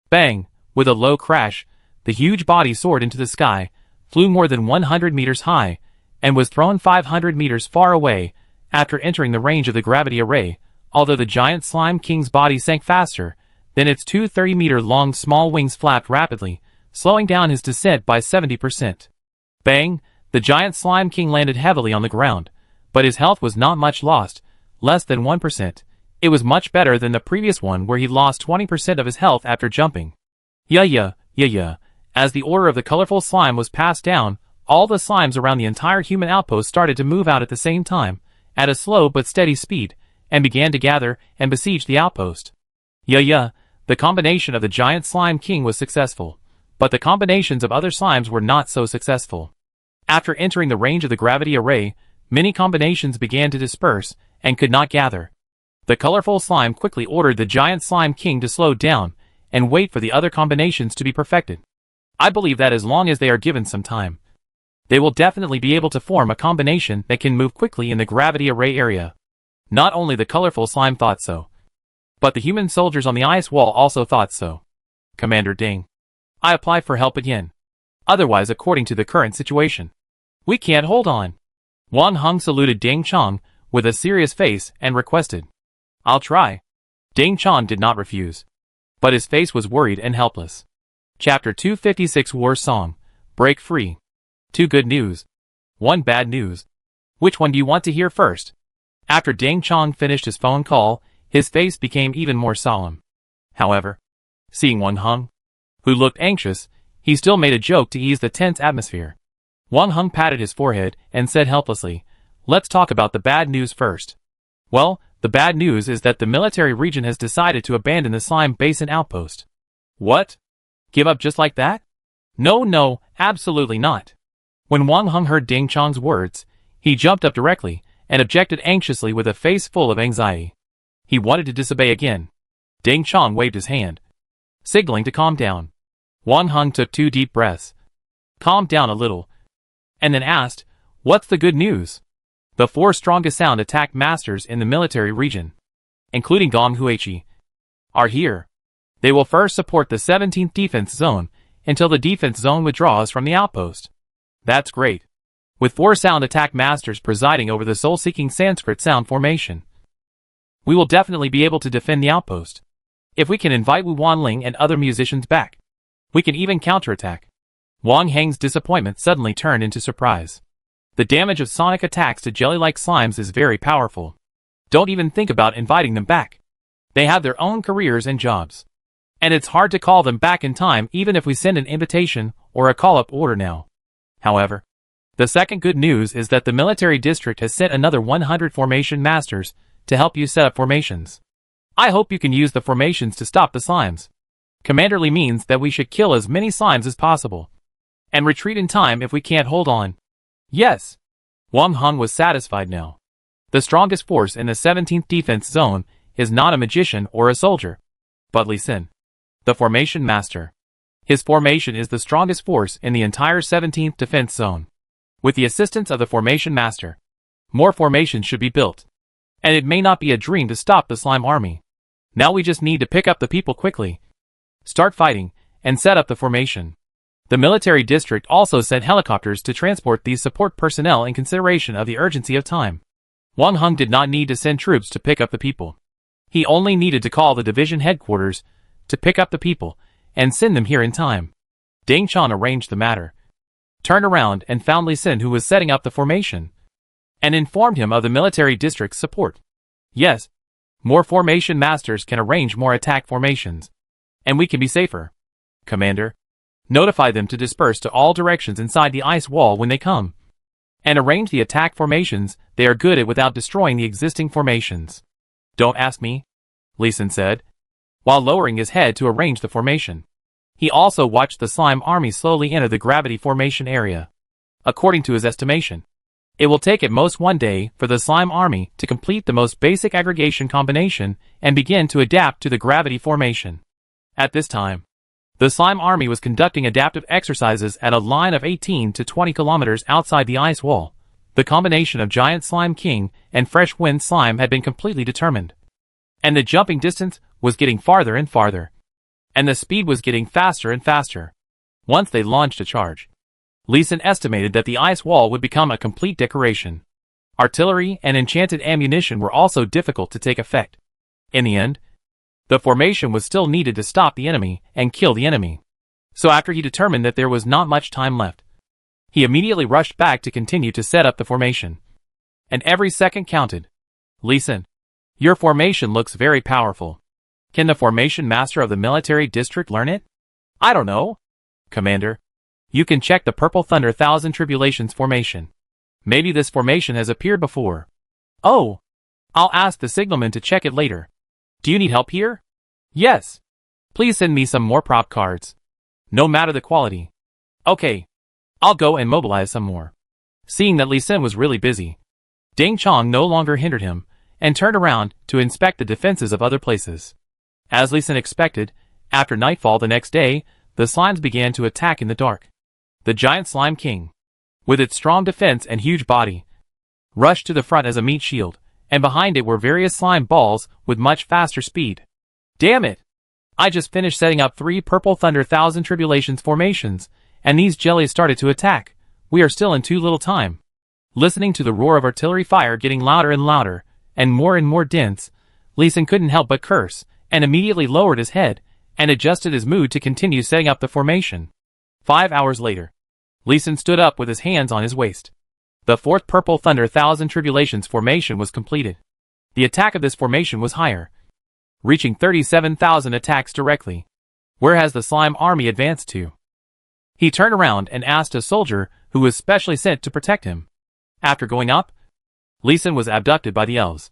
[SPEAKER 1] Bang! With a low crash, the huge body soared into the sky, flew more than 100 meters high, and was thrown 500 meters far away after entering the range of the gravity array. Although the giant slime king's body sank faster, Then its two 30-meter-long small wings flapped rapidly, slowing down his descent by 70%. Bang! The giant slime king landed heavily on the ground, but his health was not much lost, less than 1%. It was much better than the previous one where he lost 20% of his health after jumping. Yeah. As the order of the colorful slime was passed down, all the slimes around the entire human outpost started to move out at the same time, at a slow but steady speed, and began to gather and besiege the outpost. Yeah, the combination of the giant slime king was successful, but the combinations of other slimes were not so successful. After entering the range of the gravity array, many combinations began to disperse and could not gather. The colorful slime quickly ordered the giant slime king to slow down and wait for the other combinations to be perfected. I believe that as long as they are given some time, they will definitely be able to form a combination that can move quickly in the gravity array area. Not only the colorful slime thought so, but the human soldiers on the ice wall also thought so. Commander Ding, I apply for help again. Otherwise, according to the current situation, we can't hold on. Wang Heng saluted Ding Chong with a serious face and requested, I'll try. Ding Chong did not refuse, but his face was worried and helpless. Chapter 256 War Song, Break Free. 2 good news. 1 bad news. Which one do you want to hear first? After Ding Chong finished his phone call, his face became even more solemn. However, seeing Wang Heng, who looked anxious, he still made a joke to ease the tense atmosphere. Wang Heng patted his forehead and said helplessly, Let's talk about the bad news first. Well, the bad news is that the military region has decided to abandon the Slime Basin outpost. What? Give up just like that? No, absolutely not. When Wang Heng heard Ding Chong's words, he jumped up directly and objected anxiously with a face full of anxiety. He wanted to disobey again. Ding Chong waved his hand, signaling to calm down. Wang Heng took 2 deep breaths, calmed down a little, and then asked, What's the good news? The 4 strongest sound attack masters in the military region, including Gong Huichi, are here. They will first support the 17th defense zone until the defense zone withdraws from the outpost. That's great. With 4 sound attack masters presiding over the soul-seeking Sanskrit sound formation, we will definitely be able to defend the outpost. If we can invite Wu Wanling and other musicians back, we can even counterattack. Wang Heng's disappointment suddenly turned into surprise. The damage of sonic attacks to jelly-like slimes is very powerful. Don't even think about inviting them back. They have their own careers and jobs, and it's hard to call them back in time even if we send an invitation or a call-up order now. However, the second good news is that the military district has sent another 100 formation masters to help you set up formations. I hope you can use the formations to stop the slimes. Commander Li means that we should kill as many slimes as possible, and retreat in time if we can't hold on. Yes. Wang Heng was satisfied now. The strongest force in the 17th defense zone is not a magician or a soldier, but Li Xin, the formation master. His formation is the strongest force in the entire 17th defense zone. With the assistance of the formation master, more formations should be built, and it may not be a dream to stop the slime army. Now we just need to pick up the people quickly, start fighting, and set up the formation. The military district also sent helicopters to transport these support personnel in consideration of the urgency of time. Wang Heng did not need to send troops to pick up the people. He only needed to call the division headquarters to pick up the people and send them here in time. Ding Chong arranged the matter, turned around and found Li Xin, who was setting up the formation, and informed him of the military district's support. Yes, more formation masters can arrange more attack formations, and we can be safer. Commander, notify them to disperse to all directions inside the ice wall when they come, and arrange the attack formations they are good at without destroying the existing formations. Don't ask me, Li Xin said, while lowering his head to arrange the formation. He also watched the slime army slowly enter the gravity formation area. According to his estimation, it will take at most 1 day for the slime army to complete the most basic aggregation combination and begin to adapt to the gravity formation. At this time, the slime army was conducting adaptive exercises at a line of 18 to 20 kilometers outside the ice wall. The combination of giant slime king and fresh wind slime had been completely determined, and the jumping distance was getting farther and farther, and the speed was getting faster and faster. Once they launched a charge, Li Xin estimated that the ice wall would become a complete decoration. Artillery and enchanted ammunition were also difficult to take effect. In the end, The formation was still needed to stop the enemy and kill the enemy. So after he determined that there was not much time left, he immediately rushed back to continue to set up the formation. And every second counted. Lee Sin, your formation looks very powerful. Can the formation master of the military district learn it? I don't know. Commander, you can check the Purple Thunder Thousand Tribulations formation. Maybe this formation has appeared before. Oh, I'll ask the signalman to check it later. Do you need help here? Yes. Please send me some more prop cards. No matter the quality. Okay. I'll go and mobilize some more. Seeing that Lee Sin was really busy, Ding Chong no longer hindered him, and turned around to inspect the defenses of other places. As Lee Sin expected, after nightfall the next day, the slimes began to attack in the dark. The giant slime king, with its strong defense and huge body, rushed to the front as a meat shield, and behind it were various slime balls with much faster speed. Damn it! I just finished setting up 3 Purple Thunder Thousand Tribulations formations, and these jellies started to attack. We are still in too little time. Listening to the roar of artillery fire getting louder and more dense, Lee Sin couldn't help but curse, and immediately lowered his head, and adjusted his mood to continue setting up the formation. 5 hours later, Lee Sin stood up with his hands on his waist. The 4th Purple Thunder Thousand Tribulations formation was completed. The attack of this formation was higher, reaching 37,000 attacks directly. Where has the slime army advanced to? He turned around and asked a soldier who was specially sent to protect him. After going up, Lee Sin was abducted by the elves.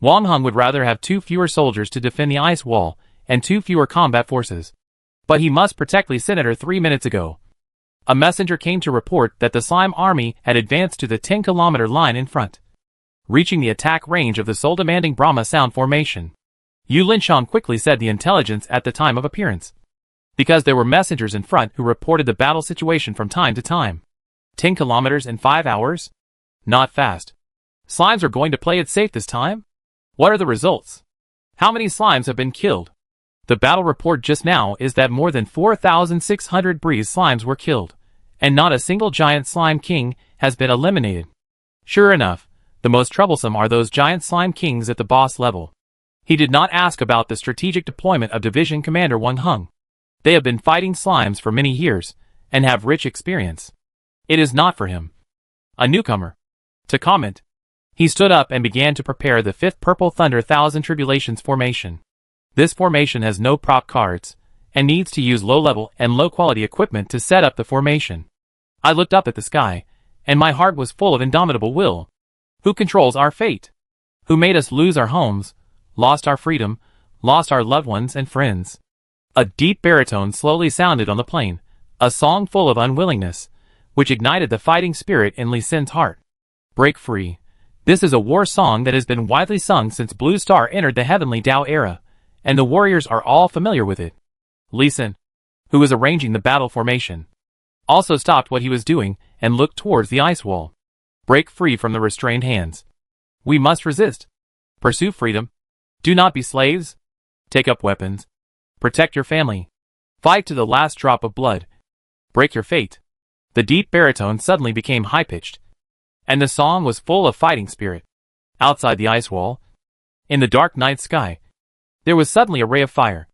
[SPEAKER 1] Wang Hung would rather have 2 fewer soldiers to defend the ice wall and 2 fewer combat forces. But he must protect Lee Sin. 3 minutes ago, a messenger came to report that the slime army had advanced to the 10-kilometer line in front, reaching the attack range of the soul-demanding Brahma sound formation. Yu Linshan quickly said the intelligence at the time of appearance, because there were messengers in front who reported the battle situation from time to time. 10 kilometers in 5 hours? Not fast. Slimes are going to play it safe this time? What are the results? How many slimes have been killed? The battle report just now is that more than 4,600 breeze slimes were killed, and not a single giant slime king has been eliminated. Sure enough, the most troublesome are those giant slime kings at the boss level. He did not ask about the strategic deployment of Division Commander Wang Hung. They have been fighting slimes for many years, and have rich experience. It is not for him, a newcomer, to comment. He stood up and began to prepare the 5th Purple Thunder Thousand Tribulations formation. This formation has no prop cards, and needs to use low-level and low-quality equipment to set up the formation. I looked up at the sky, and my heart was full of indomitable will. Who controls our fate? Who made us lose our homes, lost our freedom, lost our loved ones and friends? A deep baritone slowly sounded on the plain, a song full of unwillingness, which ignited the fighting spirit in Lee Sin's heart. Break free. This is a war song that has been widely sung since Blue Star entered the Heavenly Tao era, and the warriors are all familiar with it. Lee Sin, who was arranging the battle formation, also stopped what he was doing and looked towards the ice wall. Break free from the restrained hands. We must resist. Pursue freedom. Do not be slaves. Take up weapons. Protect your family. Fight to the last drop of blood. Break your fate. The deep baritone suddenly became high-pitched, and the song was full of fighting spirit. Outside the ice wall, in the dark night sky, there was suddenly a ray of fire,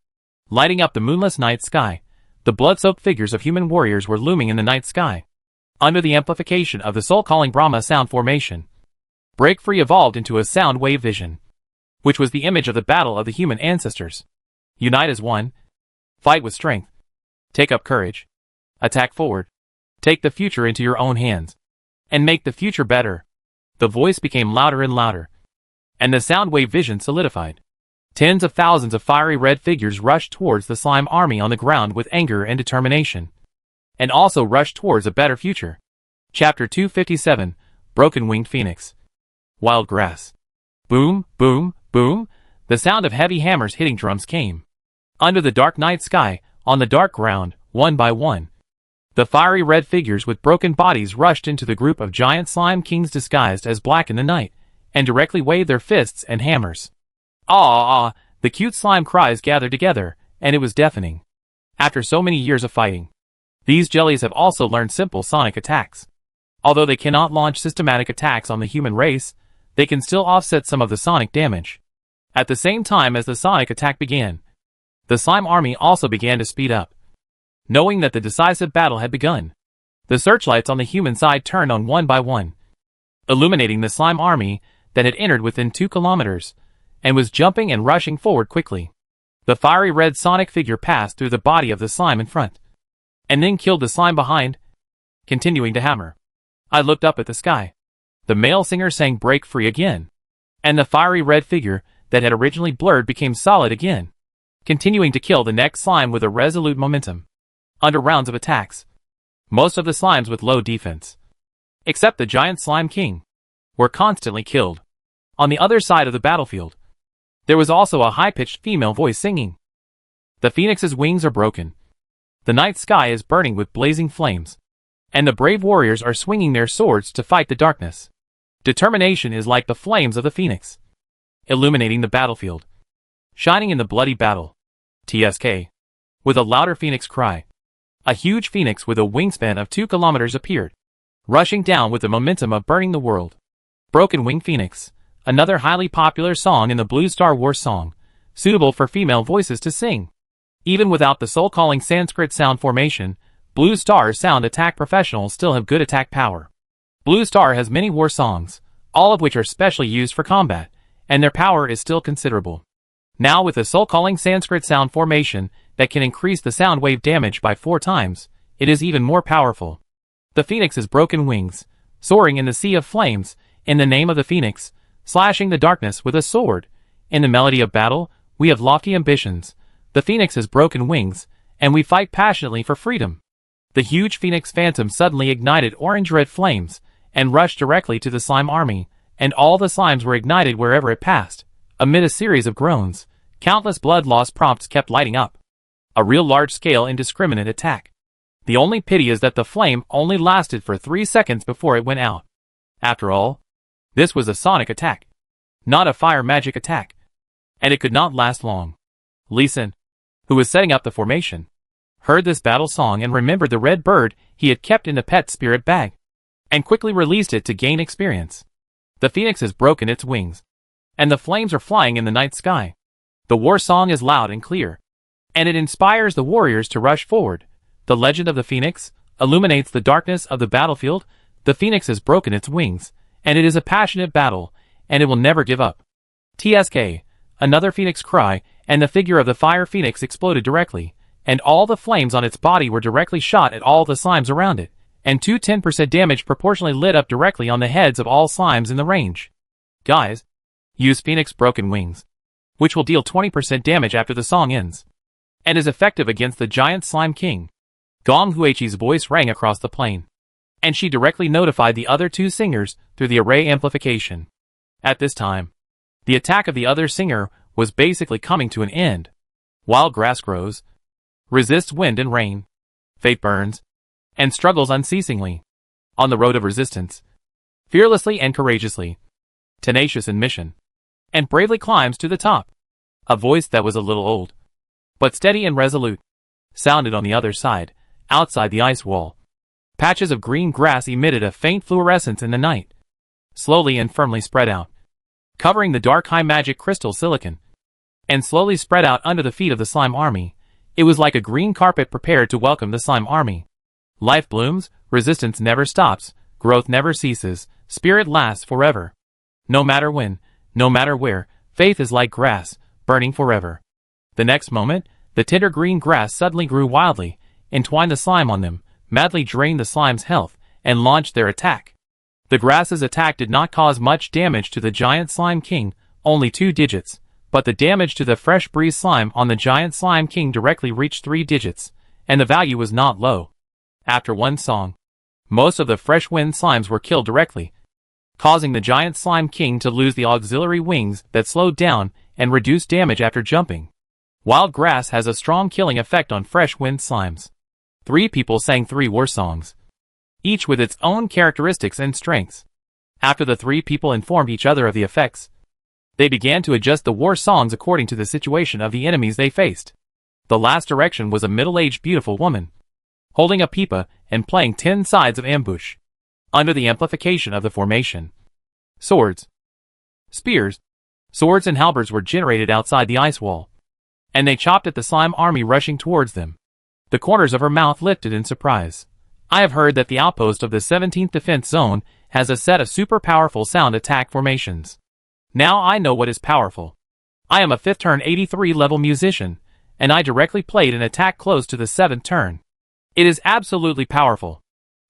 [SPEAKER 1] lighting up the moonless night sky. The blood-soaked figures of human warriors were looming in the night sky. Under the amplification of the soul-calling Brahma sound formation, Break Free evolved into a sound wave vision, which was the image of the battle of the human ancestors. Unite as one. Fight with strength. Take up courage. Attack forward. Take the future into your own hands, and make the future better. The voice became louder and louder, and the sound wave vision solidified. Tens of thousands of fiery red figures rushed towards the slime army on the ground with anger and determination, and also rushed towards a better future. Chapter 257, Broken Winged Phoenix. Wild Grass. Boom, boom, boom, the sound of heavy hammers hitting drums came. Under the dark night sky, on the dark ground, one by one, the fiery red figures with broken bodies rushed into the group of giant slime kings disguised as black in the night, and directly waved their fists and hammers. Ah! The cute slime cries gathered together, and it was deafening. After so many years of fighting, these jellies have also learned simple sonic attacks. Although they cannot launch systematic attacks on the human race, they can still offset some of the sonic damage. At the same time as the sonic attack began, the slime army also began to speed up. Knowing that the decisive battle had begun, the searchlights on the human side turned on one by one, illuminating the slime army that had entered within 2 kilometers, and was jumping and rushing forward quickly. The fiery red sonic figure passed through the body of the slime in front, and then killed the slime behind, continuing to hammer. I looked up at the sky. The male singer sang "Break Free" again, and the fiery red figure that had originally blurred became solid again, continuing to kill the next slime with a resolute momentum. Under rounds of attacks, most of the slimes with low defense, except the giant slime king, were constantly killed. On the other side of the battlefield, there was also a high-pitched female voice singing. The phoenix's wings are broken. The night sky is burning with blazing flames, and the brave warriors are swinging their swords to fight the darkness. Determination is like the flames of the phoenix, illuminating the battlefield, shining in the bloody battle. TSK. With a louder phoenix cry, a huge phoenix with a wingspan of 2 kilometers appeared, rushing down with the momentum of burning the world. Broken Wing Phoenix, another highly popular song in the Blue Star Wars song, suitable for female voices to sing. Even without the soul-calling Sanskrit sound formation, Blue Star's sound attack professionals still have good attack power. Blue Star has many war songs, all of which are specially used for combat, and their power is still considerable. Now with a soul-calling Sanskrit sound formation that can increase the sound wave damage by 4 times, it is even more powerful. The phoenix's broken wings, soaring in the sea of flames, in the name of the phoenix, slashing the darkness with a sword. In the melody of battle, we have lofty ambitions. The phoenix has broken wings, and we fight passionately for freedom. The huge phoenix phantom suddenly ignited orange-red flames, and rushed directly to the slime army, and all the slimes were ignited wherever it passed. Amid a series of groans, countless blood loss prompts kept lighting up. A real large-scale indiscriminate attack. The only pity is that the flame only lasted for 3 seconds before it went out. After all, this was a sonic attack, not a fire magic attack, and it could not last long. Lee Sin, who was setting up the formation, heard this battle song and remembered the red bird he had kept in the pet spirit bag, and quickly released it to gain experience. The phoenix has broken its wings, and the flames are flying in the night sky. The war song is loud and clear, and it inspires the warriors to rush forward. The legend of the phoenix illuminates the darkness of the battlefield. The phoenix has broken its wings, and it is a passionate battle, and it will never give up. TSK. Another phoenix cry, and the figure of the fire phoenix exploded directly, and all the flames on its body were directly shot at all the slimes around it, and 10% damage proportionally lit up directly on the heads of all slimes in the range. Guys, use Phoenix Broken Wings, which will deal 20% damage after the song ends, and is effective against the giant slime king. Gong Huichi's voice rang across the plain, and she directly notified the other 2 singers through the array amplification. At this time, the attack of the other singer was basically coming to an end. Wild grass grows, resists wind and rain, fate burns, and struggles unceasingly on the road of resistance, fearlessly and courageously, tenacious in mission, and bravely climbs to the top. A voice that was a little old, but steady and resolute, sounded on the other side, outside the ice wall. Patches of green grass emitted a faint fluorescence in the night, slowly and firmly spread out, covering the dark high magic crystal silicon, and slowly spread out under the feet of the slime army. It was like a green carpet prepared to welcome the slime army. Life blooms, resistance never stops, growth never ceases, spirit lasts forever. No matter when, no matter where, faith is like grass, burning forever. The next moment, the tender green grass suddenly grew wildly, entwined the slime on them, madly drained the slime's health, and launched their attack. The grass's attack did not cause much damage to the giant slime king, only 2 digits, but the damage to the fresh breeze slime on the giant slime king directly reached 3 digits, and the value was not low. After one song, most of the fresh wind slimes were killed directly, causing the giant slime king to lose the auxiliary wings that slowed down and reduced damage after jumping. Wild grass has a strong killing effect on fresh wind slimes. 3 people sang 3 war songs, each with its own characteristics and strengths. After the 3 people informed each other of the effects, they began to adjust the war songs according to the situation of the enemies they faced. The last direction was a middle-aged beautiful woman, holding a pipa and playing 10 sides of ambush, under the amplification of the formation. Swords, spears, Swords and halberds were generated outside the ice wall, and they chopped at the slime army rushing towards them. The corners of her mouth lifted in surprise. I have heard that the outpost of the 17th Defense Zone has a set of super powerful sound attack formations. Now I know what is powerful. I am a 5th turn 83 level musician, and I directly played an attack close to the 7th turn. It is absolutely powerful.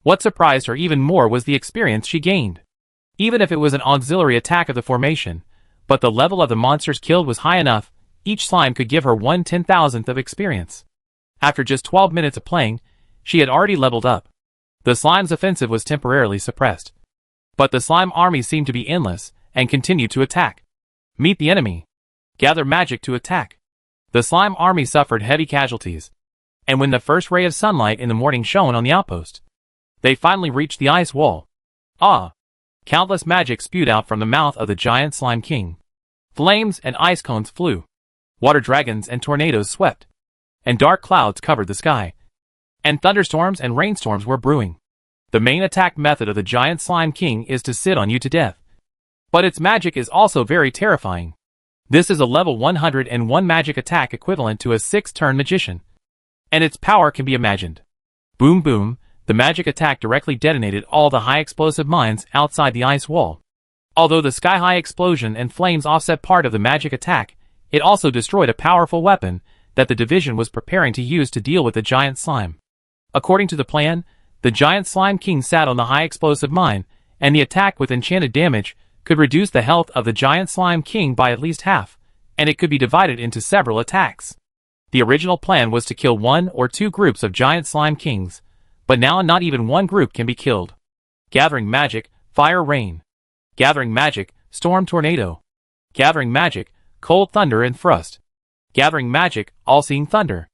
[SPEAKER 1] What surprised her even more was the experience she gained. Even if it was an auxiliary attack of the formation, but the level of the monsters killed was high enough, each slime could give her 1/10,000th of experience. After just 12 minutes of playing, she had already leveled up. The slime's offensive was temporarily suppressed, but the slime army seemed to be endless and continued to attack. Meet the enemy. Gather magic to attack. The slime army suffered heavy casualties, and when the first ray of sunlight in the morning shone on the outpost, they finally reached the ice wall. Ah! Countless magic spewed out from the mouth of the giant slime king. Flames and ice cones flew. Water dragons and tornadoes swept, and dark clouds covered the sky, and thunderstorms and rainstorms were brewing. The main attack method of the giant slime king is to sit on you to death. But its magic is also very terrifying. This is a level 101 magic attack equivalent to a 6th turn magician, and its power can be imagined. Boom boom, the magic attack directly detonated all the high explosive mines outside the ice wall. Although the sky-high explosion and flames offset part of the magic attack, it also destroyed a powerful weapon that the division was preparing to use to deal with the giant slime. According to the plan, the giant slime king sat on the high explosive mine, and the attack with enchanted damage could reduce the health of the giant slime king by at least half, and it could be divided into several attacks. The original plan was to kill 1 or 2 groups of giant slime kings, but now not even one group can be killed. Gathering magic, fire rain. Gathering magic, storm tornado. Gathering magic, cold thunder and frost. Gathering magic, all-seeing thunder.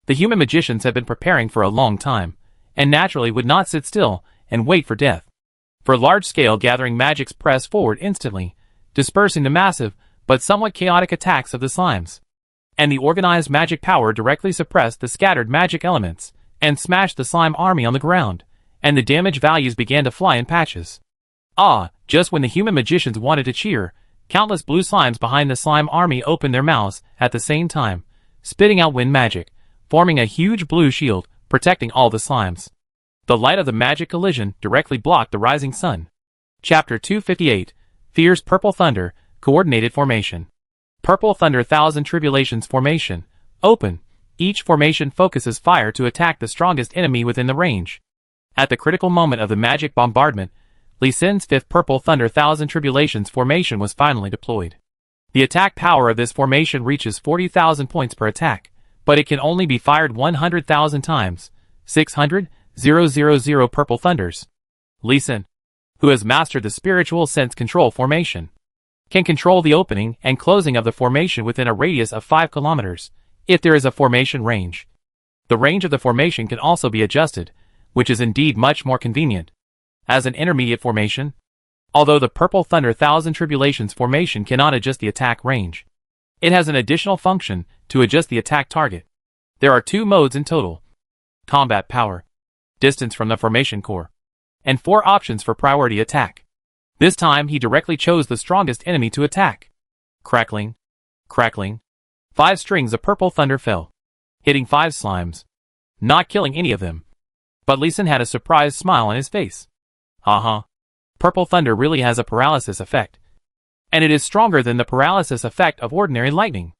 [SPEAKER 1] The human magicians had been preparing for a long time, and naturally would not sit still and wait for death. For large-scale gathering magics press forward instantly, dispersing the massive but somewhat chaotic attacks of the slimes. And the organized magic power directly suppressed the scattered magic elements, and smashed the slime army on the ground, and the damage values began to fly in patches. Ah, just when the human magicians wanted to cheer, countless blue slimes behind the slime army opened their mouths at the same time, spitting out wind magic, forming a huge blue shield, protecting all the slimes. The light of the magic collision directly blocked the rising sun. Chapter 258, Fierce Purple Thunder, Coordinated Formation. Purple Thunder Thousand Tribulations Formation. Open. Each formation focuses fire to attack the strongest enemy within the range. At the critical moment of the magic bombardment, Lee Sin's 5th Purple Thunder Thousand Tribulations formation was finally deployed. The attack power of this formation reaches 40,000 points per attack, but it can only be fired 100,000 times. 600,000 Purple Thunders. Lee Sin, who has mastered the Spiritual Sense Control formation, can control the opening and closing of the formation within a radius of 5 kilometers, if there is a formation range. The range of the formation can also be adjusted, which is indeed much more convenient. As an intermediate formation, although the Purple Thunder Thousand Tribulations formation cannot adjust the attack range, it has an additional function to adjust the attack target. There are 2 modes in total: combat power, distance from the formation core, and 4 options for priority attack. This time he directly chose the strongest enemy to attack. Crackling, crackling. 5 strings of purple thunder fell, hitting 5 slimes, not killing any of them. But Lee Sin had a surprised smile on his face. Haha. Purple thunder really has a paralysis effect, and it is stronger than the paralysis effect of ordinary lightning.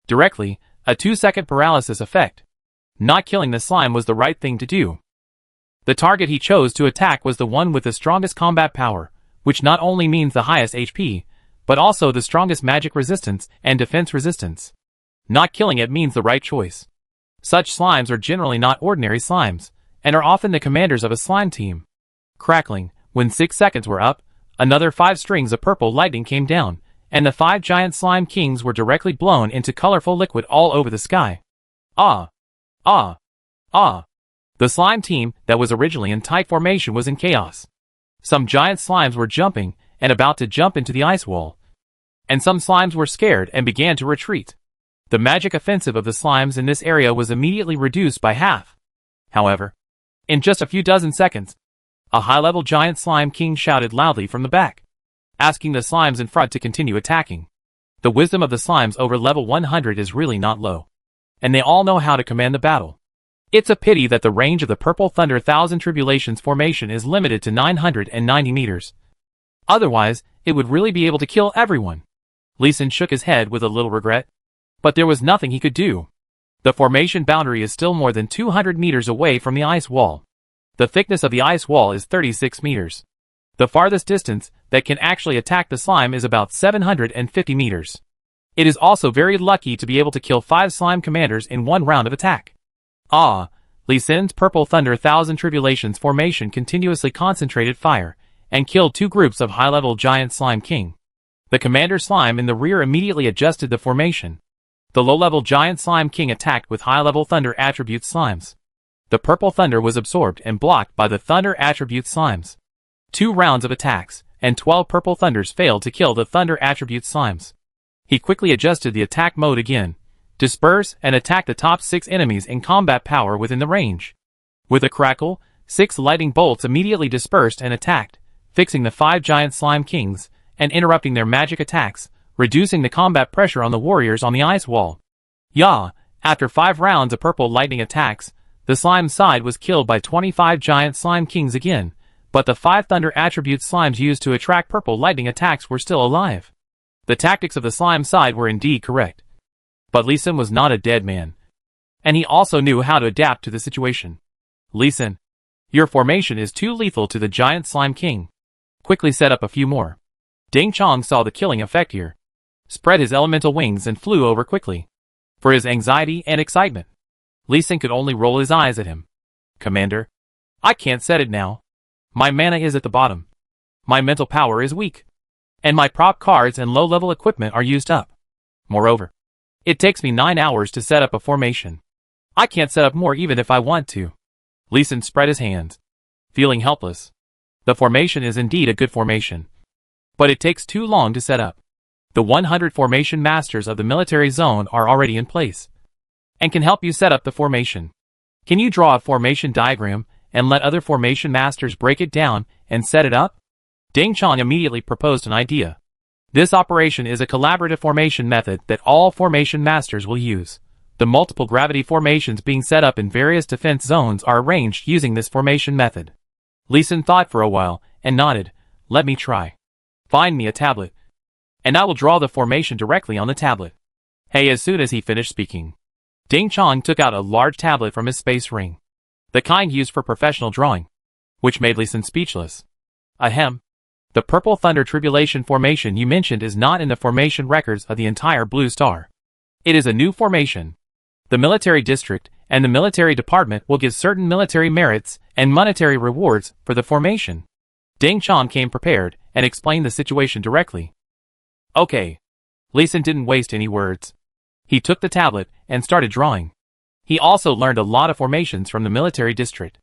[SPEAKER 1] Directly, a 2-second paralysis effect. Not killing the slime was the right thing to do. The target he chose to attack was the one with the strongest combat power, which not only means the highest HP, but also the strongest magic resistance and defense resistance. Not killing it means the right choice. Such slimes are generally not ordinary slimes, and are often the commanders of a slime team. Crackling, when 6 seconds were up, another 5 strings of purple lightning came down, and the 5 giant slime kings were directly blown into colorful liquid all over the sky. Ah! Ah! Ah! The slime team that was originally in tight formation was in chaos. Some giant slimes were jumping and about to jump into the ice wall, and some slimes were scared and began to retreat. The magic offensive of the slimes in this area was immediately reduced by half. However, in just a few dozen seconds, a high-level giant slime king shouted loudly from the back, asking the slimes in front to continue attacking. The wisdom of the slimes over level 100 is really not low. And they all know how to command the battle. It's a pity that the range of the Purple Thunder Thousand Tribulations formation is limited to 990 meters. Otherwise, it would really be able to kill everyone. Lee Sin shook his head with a little regret. But there was nothing he could do. The formation boundary is still more than 200 meters away from the ice wall. The thickness of the ice wall is 36 meters. The farthest distance that can actually attack the slime is about 750 meters. It is also very lucky to be able to kill 5 slime commanders in one round of attack. Lee Sin's Purple Thunder Thousand Tribulations formation continuously concentrated fire and killed 2 groups of high-level giant slime king. The commander slime in the rear immediately adjusted the formation. The low-level giant slime king attacked with high-level thunder attribute slimes. The purple thunder was absorbed and blocked by the thunder attribute slimes. 2 rounds of attacks, and 12 purple thunders failed to kill the thunder attribute slimes. He quickly adjusted the attack mode again, disperse and attack the top 6 enemies in combat power within the range. With a crackle, 6 lightning bolts immediately dispersed and attacked, fixing the 5 giant slime kings, and interrupting their magic attacks, reducing the combat pressure on the warriors on the ice wall. After 5 rounds of purple lightning attacks, the slime side was killed by 25 giant slime kings again, but the 5 thunder attribute slimes used to attract purple lightning attacks were still alive. The tactics of the slime side were indeed correct. But Lee Sin was not a dead man. And he also knew how to adapt to the situation. Lee Sin, your formation is too lethal to the giant slime king. Quickly set up a few more. Ding Chong saw the killing effect here. Spread his elemental wings and flew over quickly. For his anxiety and excitement, Lee Sin could only roll his eyes at him. Commander, I can't set it now. My mana is at the bottom. My mental power is weak. And my prop cards and low-level equipment are used up. Moreover, it takes me 9 hours to set up a formation. I can't set up more even if I want to. Lee Sin spread his hands, feeling helpless. The formation is indeed a good formation. But it takes too long to set up. The 100 formation masters of the military zone are already in place, and can help you set up the formation. Can you draw a formation diagram, and let other formation masters break it down and set it up? Ding Chong immediately proposed an idea. This operation is a collaborative formation method that all formation masters will use. The multiple gravity formations being set up in various defense zones are arranged using this formation method. Lee Sin thought for a while, and nodded. Let me try. Find me a tablet, and I will draw the formation directly on the tablet. As soon as he finished speaking, Ding Chong took out a large tablet from his space ring. The kind used for professional drawing, which made Lee Sin speechless. Ahem. The Purple Thunder Tribulation formation you mentioned is not in the formation records of the entire Blue Star. It is a new formation. The military district and the military department will give certain military merits and monetary rewards for the formation. Ding Chong came prepared and explained the situation directly. Okay. Lee Sin didn't waste any words. He took the tablet and started drawing. He also learned a lot of formations from the military district.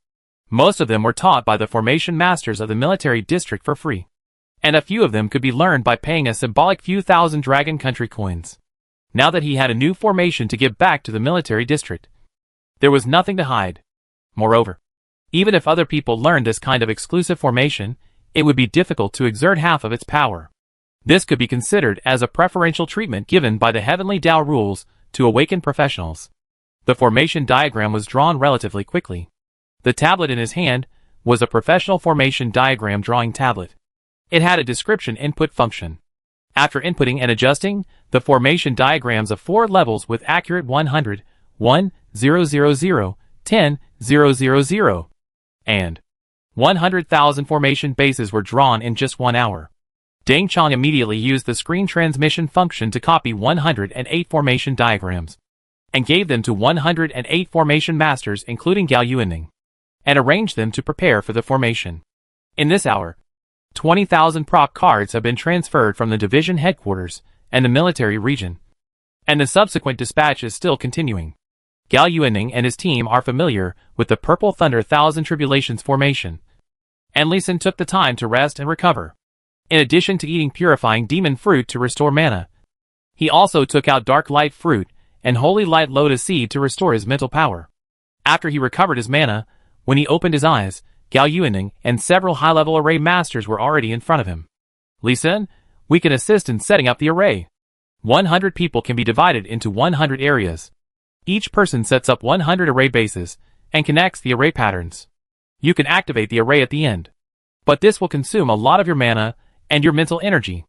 [SPEAKER 1] Most of them were taught by the formation masters of the military district for free. And a few of them could be learned by paying a symbolic few thousand Dragon Country coins. Now that he had a new formation to give back to the military district, there was nothing to hide. Moreover, even if other people learned this kind of exclusive formation, it would be difficult to exert half of its power. This could be considered as a preferential treatment given by the Heavenly Tao rules to awakened professionals. The formation diagram was drawn relatively quickly. The tablet in his hand was a professional formation diagram drawing tablet. It had a description input function. After inputting and adjusting, the formation diagrams of 4 levels with accurate 100, 1, 0, 0, 0, 10, 0, 0, 0, and 100,000 formation bases were drawn in just 1 hour. Ding Chong immediately used the screen transmission function to copy 108 formation diagrams, and gave them to 108 formation masters including Gao Yuaning, and arranged them to prepare for the formation. In this hour, 20,000 proc cards have been transferred from the division headquarters and the military region, and the subsequent dispatch is still continuing. Gao Yuaning and his team are familiar with the Purple Thunder Thousand Tribulations formation, and Lee Sin took the time to rest and recover. In addition to eating purifying demon fruit to restore mana, he also took out dark light fruit and holy light lotus seed to restore his mental power. After he recovered his mana, when he opened his eyes, Gao Yuaning and several high-level array masters were already in front of him. Lee Sin, we can assist in setting up the array. 100 people can be divided into 100 areas. Each person sets up 100 array bases and connects the array patterns. You can activate the array at the end. But this will consume a lot of your mana and your mental energy.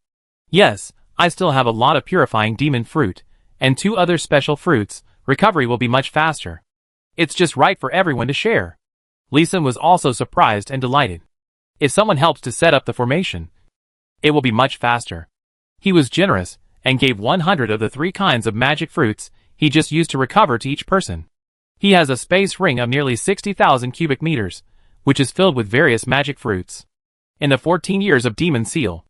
[SPEAKER 1] Yes, I still have a lot of purifying demon fruit and 2 other special fruits. Recovery will be much faster. It's just right for everyone to share. Lee Sin was also surprised and delighted. If someone helps to set up the formation, it will be much faster. He was generous and gave 100 of the 3 kinds of magic fruits he just used to recover to each person. He has a space ring of nearly 60,000 cubic meters, which is filled with various magic fruits. In the 14 years of Demon Seal,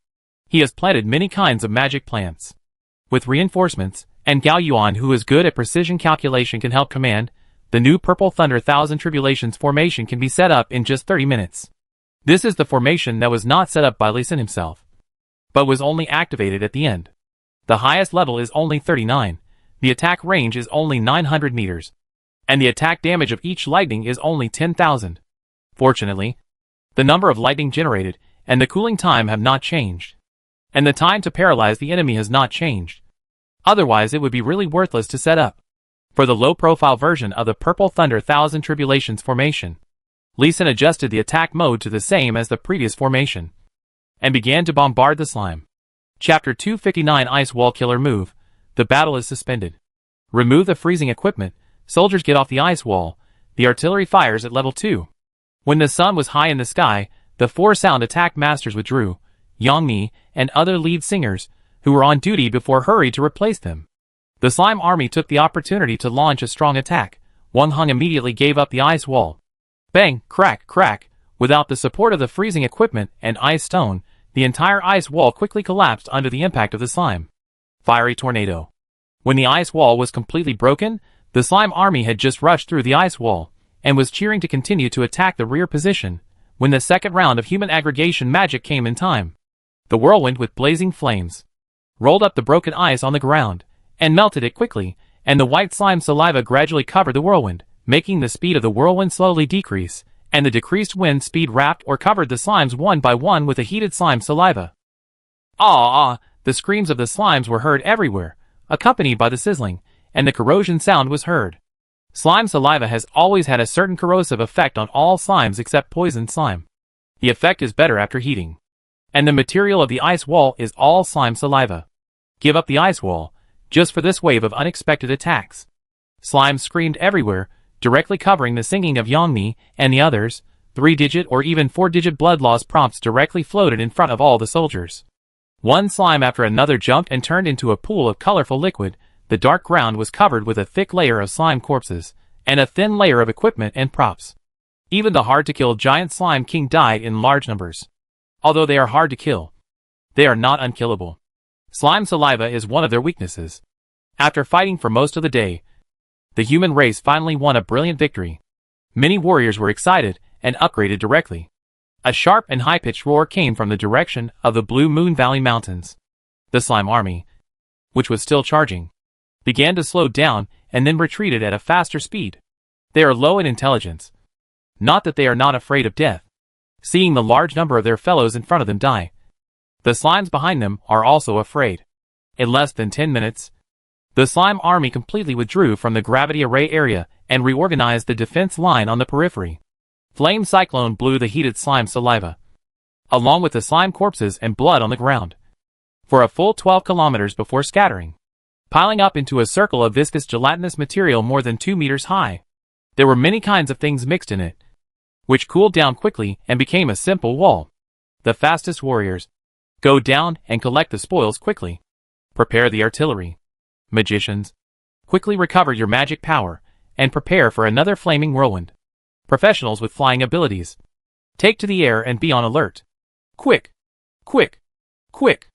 [SPEAKER 1] he has planted many kinds of magic plants. With reinforcements, and Gao Yuan, who is good at precision calculation, can help command, the new Purple Thunder Thousand Tribulations formation can be set up in just 30 minutes. This is the formation that was not set up by Lee Sin himself, but was only activated at the end. The highest level is only 39, the attack range is only 900 meters, and the attack damage of each lightning is only 10,000. Fortunately, the number of lightning generated and the cooling time have not changed, and the time to paralyze the enemy has not changed. Otherwise it would be really worthless to set up. For the low-profile version of the Purple Thunder Thousand Tribulations formation, Lee Sin adjusted the attack mode to the same as the previous formation, and began to bombard the slime. Chapter 259 Ice Wall Killer Move. The battle is suspended. Remove the freezing equipment. Soldiers get off the ice wall. The artillery fires at level 2. When the sun was high in the sky, the 4 sound attack masters withdrew. Yang Mi and other lead singers, who were on duty before, hurried to replace them. The slime army took the opportunity to launch a strong attack. Wang Heng immediately gave up the ice wall. Bang, crack, crack. Without the support of the freezing equipment and ice stone, the entire ice wall quickly collapsed under the impact of the slime. Fiery tornado. When the ice wall was completely broken, the slime army had just rushed through the ice wall, and was cheering to continue to attack the rear position, when the second round of human aggregation magic came in time. The whirlwind with blazing flames rolled up the broken ice on the ground, and melted it quickly, and the white slime saliva gradually covered the whirlwind, making the speed of the whirlwind slowly decrease, and the decreased wind speed wrapped or covered the slimes one by one with a heated slime saliva. The screams of the slimes were heard everywhere, accompanied by the sizzling, and the corrosion sound was heard. Slime saliva has always had a certain corrosive effect on all slimes except poison slime. The effect is better after heating. And the material of the ice wall is all slime saliva. Give up the ice wall, just for this wave of unexpected attacks. Slimes screamed everywhere, directly covering the singing of Yang Mi and the others. 3-digit or even 4-digit blood loss prompts directly floated in front of all the soldiers. One slime after another jumped and turned into a pool of colorful liquid. The dark ground was covered with a thick layer of slime corpses, and a thin layer of equipment and props. Even the hard-to-kill giant slime king died in large numbers. Although they are hard to kill, they are not unkillable. Slime saliva is one of their weaknesses. After fighting for most of the day, the human race finally won a brilliant victory. Many warriors were excited and upgraded directly. A sharp and high-pitched roar came from the direction of the Blue Moon Valley Mountains. The slime army, which was still charging, began to slow down and then retreated at a faster speed. They are low in intelligence. Not that they are not afraid of death, seeing the large number of their fellows in front of them die. The slimes behind them are also afraid. In less than 10 minutes, the slime army completely withdrew from the gravity array area and reorganized the defense line on the periphery. Flame cyclone blew the heated slime saliva, along with the slime corpses and blood on the ground, for a full 12 kilometers before scattering, piling up into a circle of viscous gelatinous material more than 2 meters high. There were many kinds of things mixed in it, which cooled down quickly and became a simple wall. The fastest warriors go down and collect the spoils quickly. Prepare the artillery. Magicians, quickly recover your magic power and prepare for another flaming whirlwind. Professionals with flying abilities, take to the air and be on alert. Quick! Quick! Quick!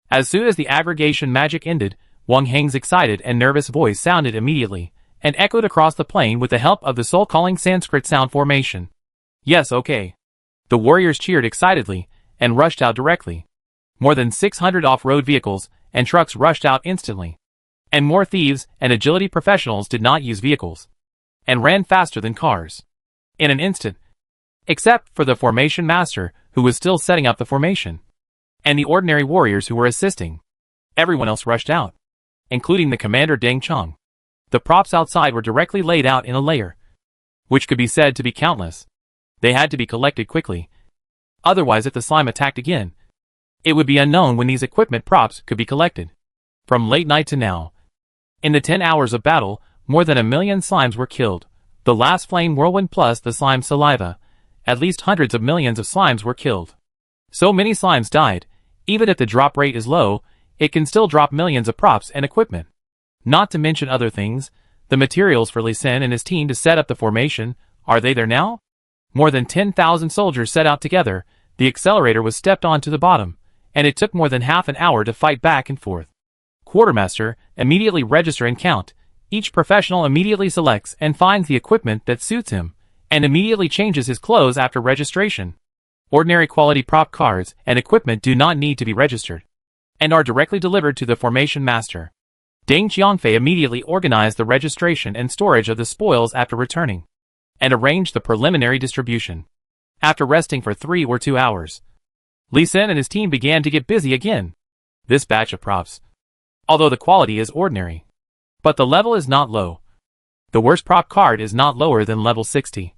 [SPEAKER 1] As soon as the aggregation magic ended, Wang Heng's excited and nervous voice sounded immediately, and echoed across the plain with the help of the soul-calling Sanskrit sound formation. Yes, okay. The warriors cheered excitedly, and rushed out directly. More than 600 off-road vehicles and trucks rushed out instantly. And more thieves and agility professionals did not use vehicles, and ran faster than cars. In an instant, except for the formation master, who was still setting up the formation, and the ordinary warriors who were assisting. Everyone else rushed out. including the commander Deng Chong. The props outside were directly laid out in a layer, which could be said to be countless. They had to be collected quickly. Otherwise, if the slime attacked again, it would be unknown when these equipment props could be collected. From late night to now, in the 10 hours of battle, more than 1 million slimes were killed. The last flame whirlwind plus the slime saliva, at least hundreds of millions of slimes were killed. So many slimes died. Even if the drop rate is low, it can still drop millions of props and equipment. Not to mention other things, the materials for Lee Sin and his team to set up the formation, are they there now? More than 10,000 soldiers set out together, the accelerator was stepped onto the bottom, and it took more than half an hour to fight back and forth. Quartermaster, immediately register and count. Each professional immediately selects and finds the equipment that suits him, and immediately changes his clothes after registration. Ordinary quality prop cards and equipment do not need to be registered, and are directly delivered to the formation master. Deng Qianfei immediately organized the registration and storage of the spoils after returning, and arranged the preliminary distribution. After resting for 3 or 2 hours, Lee Sin and his team began to get busy again. This batch of props, although the quality is ordinary, but the level is not low. The worst prop card is not lower than level 60.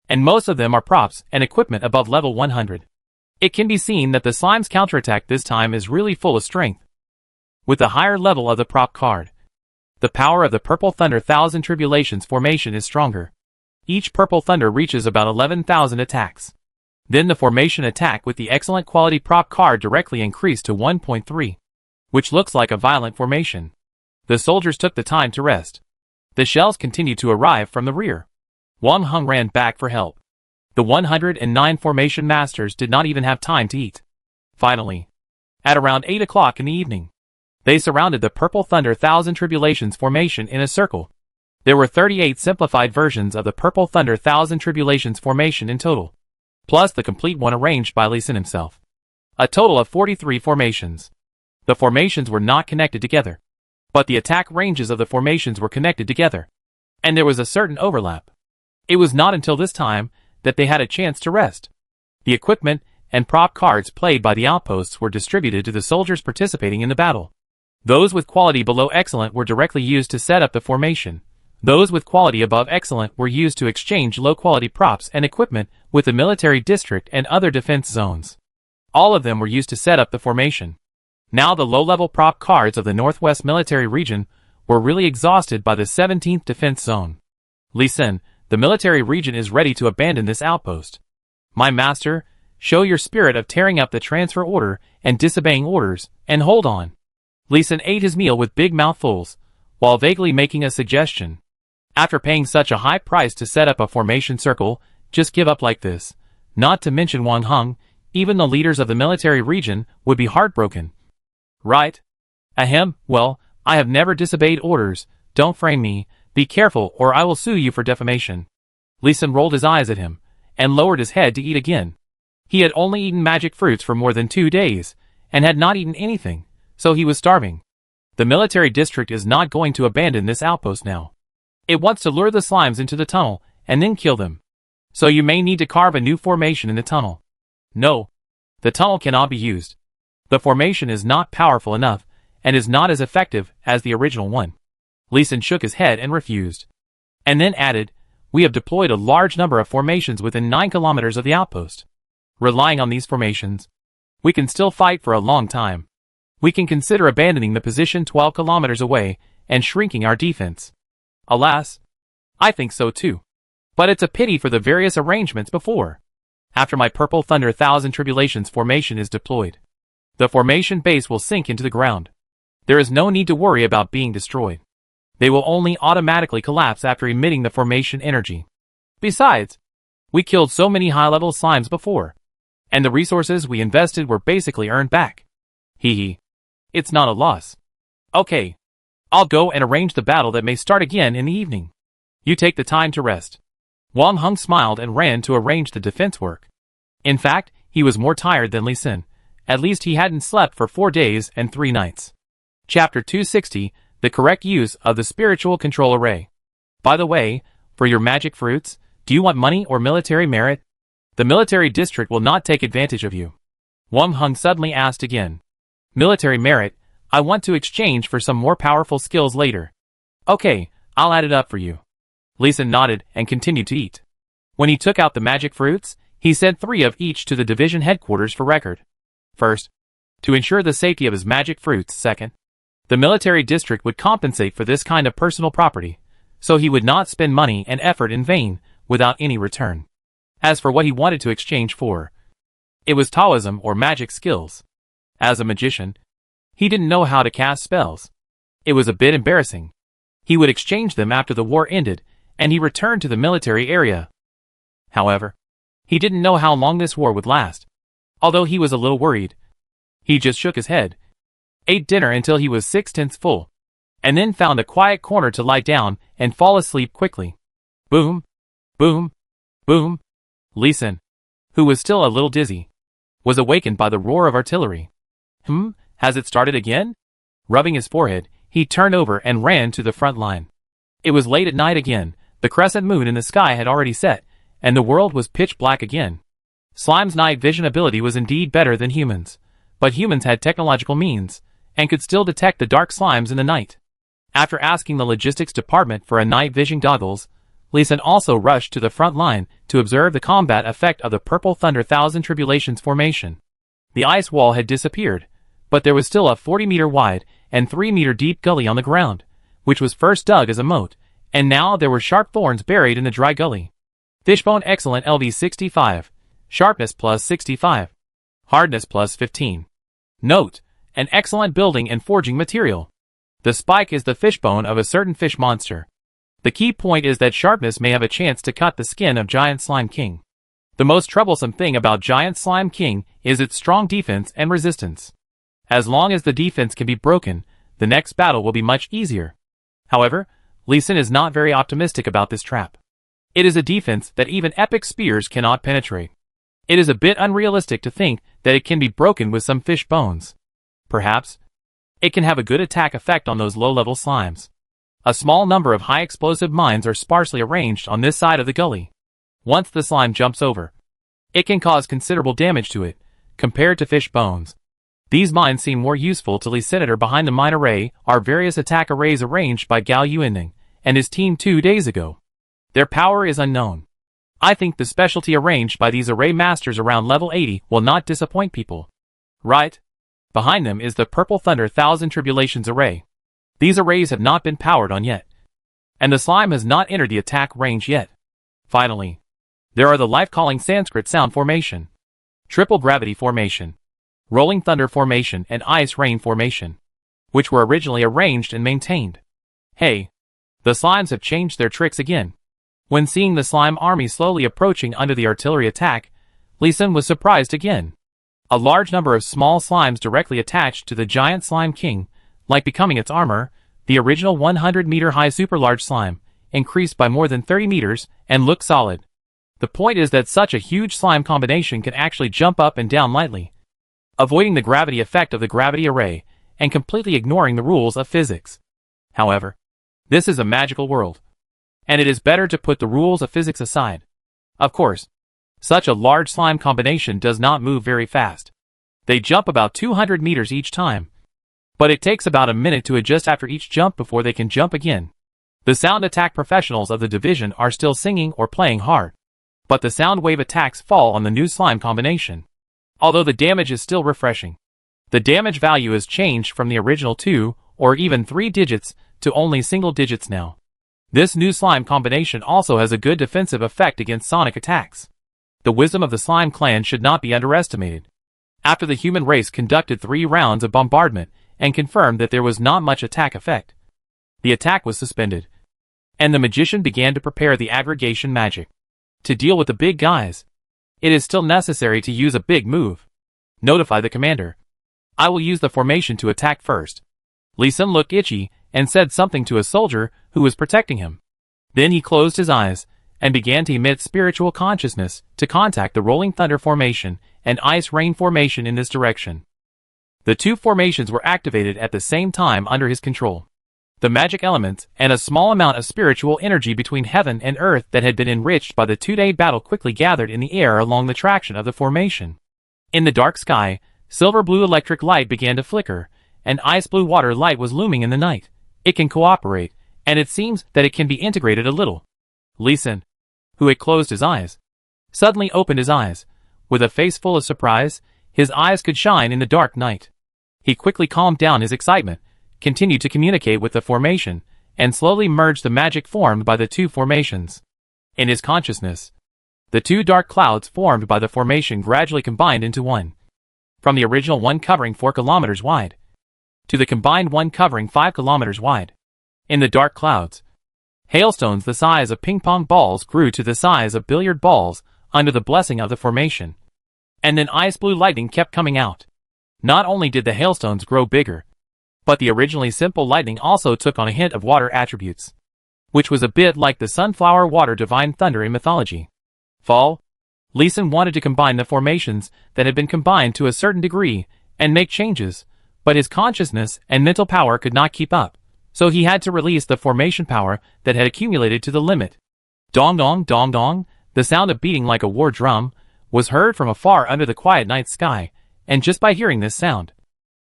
[SPEAKER 1] And most of them are props and equipment above level 100. It can be seen that the slime's counterattack this time is really full of strength. With the higher level of the prop card, the power of the Purple Thunder Thousand Tribulations formation is stronger. Each Purple Thunder reaches about 11,000 attacks. Then the formation attack with the excellent quality prop card directly increased to 1.3, which looks like a violent formation. The soldiers took the time to rest. The shells continued to arrive from the rear. Wang Heng ran back for help. The 109 formation masters did not even have time to eat. Finally, at around 8 o'clock in the evening, they surrounded the Purple Thunder Thousand Tribulations formation in a circle. There were 38 simplified versions of the Purple Thunder Thousand Tribulations formation in total, plus the complete one arranged by Lee Sin himself. A total of 43 formations. The formations were not connected together, but the attack ranges of the formations were connected together, and there was a certain overlap. It was not until this time that they had a chance to rest. The equipment and prop cards played by the outposts were distributed to the soldiers participating in the battle. Those with quality below excellent were directly used to set up the formation. Those with quality above excellent were used to exchange low-quality props and equipment with the military district and other defense zones. All of them were used to set up the formation. Now the low-level prop cards of the Northwest Military Region were really exhausted by the 17th Defense Zone. Lee Sin, the military region is ready to abandon this outpost. My master, show your spirit of tearing up the transfer order and disobeying orders, and hold on. Lee Sin ate his meal with big mouthfuls, while vaguely making a suggestion. After paying such a high price to set up a formation circle, just give up like this. Not to mention Wang Heng, even the leaders of the military region would be heartbroken. Right? Ahem, well, I have never disobeyed orders. Don't frame me. Be careful or I will sue you for defamation. Lee Sin rolled his eyes at him, and lowered his head to eat again. He had only eaten magic fruits for more than 2 days, and had not eaten anything, so he was starving. The military district is not going to abandon this outpost now. It wants to lure the slimes into the tunnel, and then kill them. So you may need to carve a new formation in the tunnel. No. The tunnel cannot be used. The formation is not powerful enough, and is not as effective as the original one. Lee Sin shook his head and refused. And then added, we have deployed a large number of formations within 9 kilometers of the outpost. Relying on these formations, we can still fight for a long time. We can consider abandoning the position 12 kilometers away and shrinking our defense. Alas, I think so too. But it's a pity for the various arrangements before. After my Purple Thunder Thousand Tribulations formation is deployed, the formation base will sink into the ground. There is no need to worry about being destroyed. They will only automatically collapse after emitting the formation energy. Besides, we killed so many high-level slimes before, and the resources we invested were basically earned back. Hee hee. It's not a loss. Okay. I'll go and arrange the battle that may start again in the evening. You take the time to rest. Wang Heng smiled and ran to arrange the defense work. In fact, he was more tired than Lee Sin. At least he hadn't slept for 4 days and 3 nights. Chapter 260, The Correct Use of the Spiritual Control Array. By the way, for your magic fruits, do you want money or military merit? The military district will not take advantage of you. Wang Heng suddenly asked again. Military merit, I want to exchange for some more powerful skills later. Okay, I'll add it up for you. Lee Sin nodded and continued to eat. When he took out the magic fruits, he sent 3 of each to the division headquarters for record. First, to ensure the safety of his magic fruits. Second, the military district would compensate for this kind of personal property, so he would not spend money and effort in vain without any return. As for what he wanted to exchange for, it was Taoism or magic skills. As a magician, he didn't know how to cast spells. It was a bit embarrassing. He would exchange them after the war ended, and he returned to the military area. However, he didn't know how long this war would last. Although he was a little worried, he just shook his head, ate dinner until he was 6/10 full, and then found a quiet corner to lie down and fall asleep quickly. Boom, boom, boom. Lee Sin, who was still a little dizzy, was awakened by the roar of artillery. Has it started again? Rubbing his forehead, he turned over and ran to the front line. It was late at night again, the crescent moon in the sky had already set, and the world was pitch black again. Slime's night vision ability was indeed better than humans, but humans had technological means, and could still detect the dark slimes in the night. After asking the logistics department for a night vision goggles, Lee Sin also rushed to the front line to observe the combat effect of the Purple Thunder Thousand Tribulations formation. The ice wall had disappeared, but there was still a 40-meter wide and 3-meter deep gully on the ground, which was first dug as a moat, and now there were sharp thorns buried in the dry gully. Fishbone excellent LV 65, sharpness plus 65, hardness plus 15. Note: an excellent building and forging material. The spike is the fishbone of a certain fish monster. The key point is that sharpness may have a chance to cut the skin of Giant Slime King. The most troublesome thing about Giant Slime King is its strong defense and resistance. As long as the defense can be broken, the next battle will be much easier. However, Lee Sin is not very optimistic about this trap. It is a defense that even epic spears cannot penetrate. It is a bit unrealistic to think that it can be broken with some fish bones. Perhaps, it can have a good attack effect on those low-level slimes. A small number of high-explosive mines are sparsely arranged on this side of the gully. Once the slime jumps over, it can cause considerable damage to it, compared to fish bones. These mines seem more useful to Lee Sin. Behind the mine array are various attack arrays arranged by Gao Yuening and his team 2 days ago. Their power is unknown. I think the specialty arranged by these array masters around level 80 will not disappoint people. Right? Behind them is the Purple Thunder Thousand Tribulations array. These arrays have not been powered on yet, and the slime has not entered the attack range yet. Finally, there are the life-calling Sanskrit Sound Formation, Triple Gravity Formation, Rolling Thunder Formation and Ice Rain Formation, which were originally arranged and maintained. Hey, the slimes have changed their tricks again. When seeing the slime army slowly approaching under the artillery attack, Lee Sin was surprised again. A large number of small slimes directly attached to the Giant Slime King, like becoming its armor. The original 100-meter-high super-large slime increased by more than 30 meters and looked solid. The point is that such a huge slime combination can actually jump up and down lightly, avoiding the gravity effect of the gravity array and completely ignoring the rules of physics. However, this is a magical world, and it is better to put the rules of physics aside. Of course, such a large slime combination does not move very fast. They jump about 200 meters each time, but it takes about a minute to adjust after each jump before they can jump again. The sound attack professionals of the division are still singing or playing hard, but the sound wave attacks fall on the new slime combination. Although the damage is still refreshing, the damage value has changed from the original 2 or even 3 digits to only single digits now. This new slime combination also has a good defensive effect against sonic attacks. The wisdom of the slime clan should not be underestimated. After the human race conducted 3 rounds of bombardment and confirmed that there was not much attack effect, the attack was suspended, and the magician began to prepare the aggregation magic. To deal with the big guys, it is still necessary to use a big move. Notify the commander. I will use the formation to attack first. Lee Sin looked itchy and said something to a soldier who was protecting him. Then he closed his eyes and began to emit spiritual consciousness to contact the Rolling Thunder Formation and Ice Rain Formation in this direction. The 2 formations were activated at the same time under his control. The magic elements and a small amount of spiritual energy between heaven and earth that had been enriched by the 2-day battle quickly gathered in the air along the traction of the formation. In the dark sky, silver-blue electric light began to flicker, an ice-blue water light was looming in the night. It can cooperate, and it seems that it can be integrated a little. Lee Sin, who had closed his eyes, suddenly opened his eyes. With a face full of surprise, his eyes could shine in the dark night. He quickly calmed down his excitement, continued to communicate with the formation, and slowly merged the magic formed by the two formations. In his consciousness, the two dark clouds formed by the formation gradually combined into one. From the original one covering 4 kilometers wide, to the combined one covering 5 kilometers wide. In the dark clouds, hailstones the size of ping-pong balls grew to the size of billiard balls under the blessing of the formation. And then ice-blue lightning kept coming out. Not only did the hailstones grow bigger, but the originally simple lightning also took on a hint of water attributes, which was a bit like the sunflower water divine thunder in mythology. Lee Sin wanted to combine the formations that had been combined to a certain degree and make changes, but his consciousness and mental power could not keep up, so he had to release the formation power that had accumulated to the limit. Dong dong dong dong, the sound of beating like a war drum, was heard from afar under the quiet night sky, and just by hearing this sound,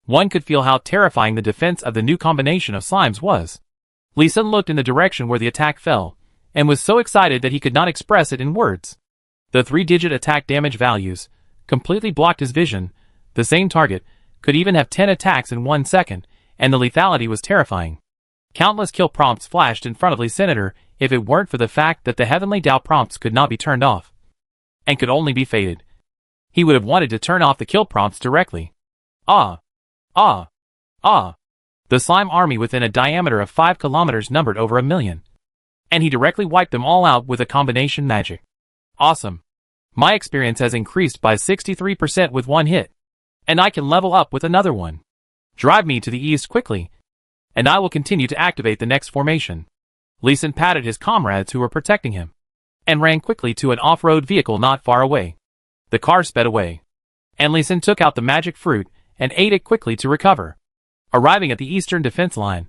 [SPEAKER 1] one could feel how terrifying the defense of the new combination of slimes was. Lee Sin looked in the direction where the attack fell, and was so excited that he could not express it in words. The 3-digit attack damage values completely blocked his vision. The same target could even have 10 attacks in 1 second, and the lethality was terrifying. Countless kill prompts flashed in front of Lee Sin if it weren't for the fact that the heavenly Tao prompts could not be turned off, and could only be faded. He would have wanted to turn off the kill prompts directly. The slime army within a diameter of 5 kilometers numbered over 1 million. And he directly wiped them all out with a combination magic. Awesome. My experience has increased by 63% with one hit, and I can level up with another one. Drive me to the east quickly, and I will continue to activate the next formation. Lee Sin patted his comrades who were protecting him, and ran quickly to an off-road vehicle not far away. The car sped away, and Lee Sin took out the magic fruit and ate it quickly to recover. Arriving at the eastern defense line,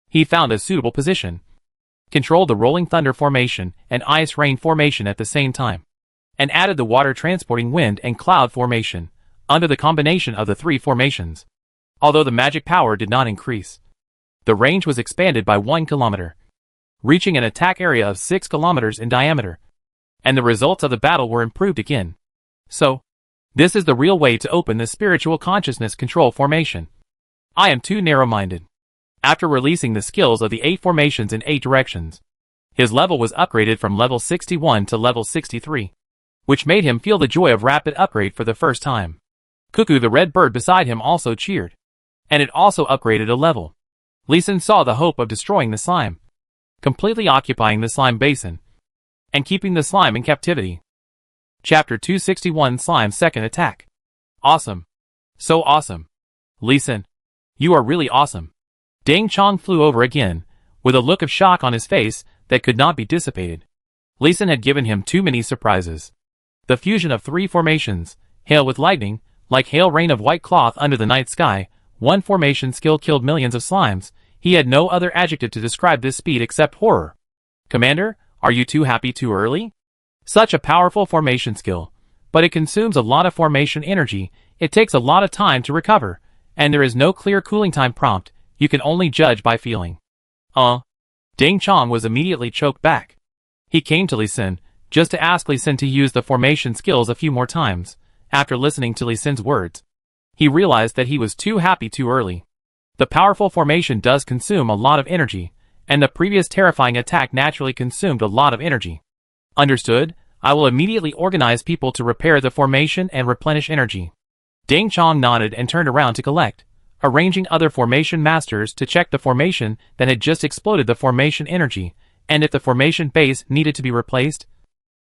[SPEAKER 1] he found a suitable position, controlled the rolling thunder formation and ice rain formation at the same time, and added the water transporting wind and cloud formation under the combination of the 3 formations. Although the magic power did not increase, the range was expanded by 1 kilometer, reaching an attack area of 6 kilometers in diameter, and the results of the battle were improved again. So, this is the real way to open the spiritual consciousness control formation. I am too narrow-minded. After releasing the skills of the 8 formations in 8 directions, his level was upgraded from level 61 to level 63, which made him feel the joy of rapid upgrade for the first time. Cuckoo the red bird beside him also cheered, and it also upgraded a level. Lee Sin saw the hope of destroying the slime, completely occupying the slime basin, and keeping the slime in captivity. Chapter 261 Slime's Second Attack. Awesome. So awesome. Lee Sin, you are really awesome. Deng Chong flew over again, with a look of shock on his face that could not be dissipated. Lee Sin had given him too many surprises. The fusion of 3 formations, hail with lightning, like hail rain of white cloth under the night sky, 1 formation skill killed millions of slimes. He had no other adjective to describe this speed except horror. Commander, are you too happy too early? Such a powerful formation skill, but it consumes a lot of formation energy, it takes a lot of time to recover, and there is no clear cooling time prompt. You can only judge by feeling. Deng Chong was immediately choked back. He came to Lee Sin, just to ask Lee Sin to use the formation skills a few more times. After listening to Lee Sin's words, he realized that he was too happy too early. The powerful formation does consume a lot of energy, and the previous terrifying attack naturally consumed a lot of energy. Understood, I will immediately organize people to repair the formation and replenish energy. Deng Chong nodded and turned around to collect, arranging other formation masters to check the formation that had just exploded the formation energy, and if the formation base needed to be replaced,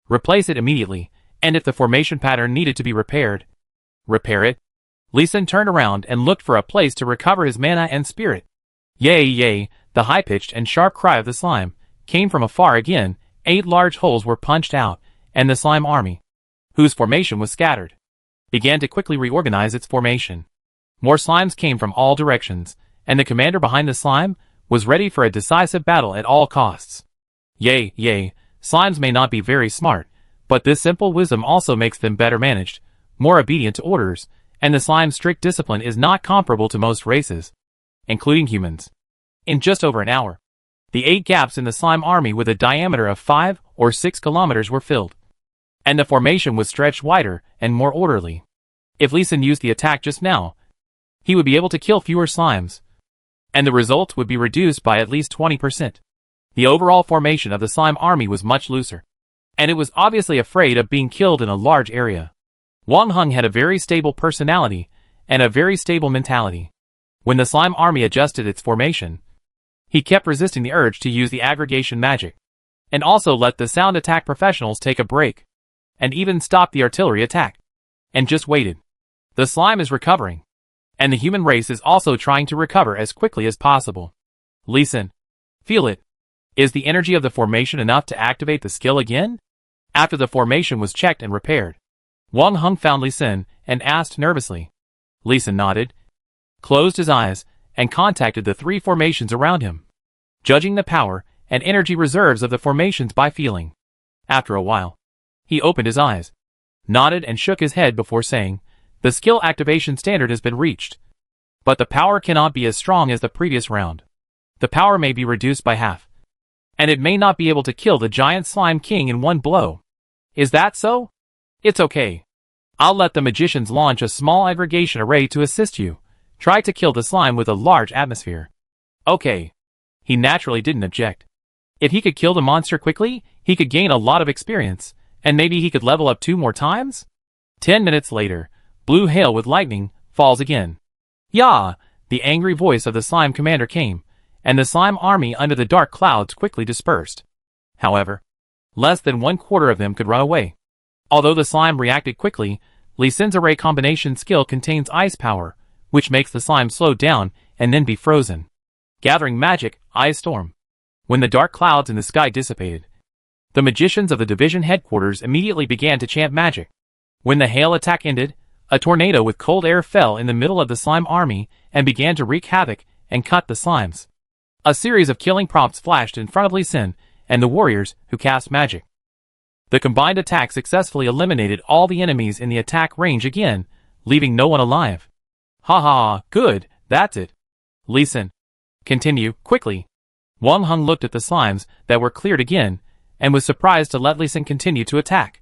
[SPEAKER 1] replace it immediately, and if the formation pattern needed to be repaired, repair it. Lee Sin turned around and looked for a place to recover his mana and spirit. Yay, yay, the high-pitched and sharp cry of the slime came from afar again. 8 large holes were punched out, and the slime army, whose formation was scattered, began to quickly reorganize its formation. More slimes came from all directions, and the commander behind the slime was ready for a decisive battle at all costs. Yay, yay, slimes may not be very smart, but this simple wisdom also makes them better managed, more obedient to orders, and the slime's strict discipline is not comparable to most races, including humans. In just over an hour, the 8 gaps in the slime army with a diameter of 5 or 6 kilometers were filled, and the formation was stretched wider and more orderly. If Lee Sin used the attack just now, he would be able to kill fewer slimes, and the results would be reduced by at least 20%. The overall formation of the slime army was much looser, and it was obviously afraid of being killed in a large area. Wang Heng had a very stable personality and a very stable mentality. When the slime army adjusted its formation, he kept resisting the urge to use the aggregation magic, and also let the sound attack professionals take a break, and even stop the artillery attack, and just waited. The slime is recovering, and the human race is also trying to recover as quickly as possible. Lee Sin, feel it. Is the energy of the formation enough to activate the skill again? After the formation was checked and repaired, Wang Heng found Lee Sin and asked nervously. Lee Sin nodded, closed his eyes, and contacted the 3 formations around him, judging the power and energy reserves of the formations by feeling. After a while, he opened his eyes, nodded and shook his head before saying, the skill activation standard has been reached, but the power cannot be as strong as the previous round. The power may be reduced by half, and it may not be able to kill the giant slime king in one blow. Is that so? It's okay. I'll let the magicians launch a small aggregation array to assist you. Try to kill the slime with a large atmosphere. Okay. He naturally didn't object. If he could kill the monster quickly, he could gain a lot of experience, and maybe he could level up 2 more times? 10 minutes later, blue hail with lightning falls again. Yah! The angry voice of the slime commander came, and the slime army under the dark clouds quickly dispersed. However, less than 1/4 of them could run away. Although the slime reacted quickly, Lee Sin's array combination skill contains ice power, which makes the slime slow down and then be frozen. Gathering magic, ice storm. When the dark clouds in the sky dissipated, the magicians of the division headquarters immediately began to chant magic. When the hail attack ended, a tornado with cold air fell in the middle of the slime army and began to wreak havoc and cut the slimes. A series of killing prompts flashed in front of Lee Sin and the warriors who cast magic. The combined attack successfully eliminated all the enemies in the attack range again, leaving no one alive. Ha ha, good, that's it. Lee Sin, continue, quickly. Wang Heng looked at the slimes that were cleared again, and was surprised to let Lee Sin continue to attack.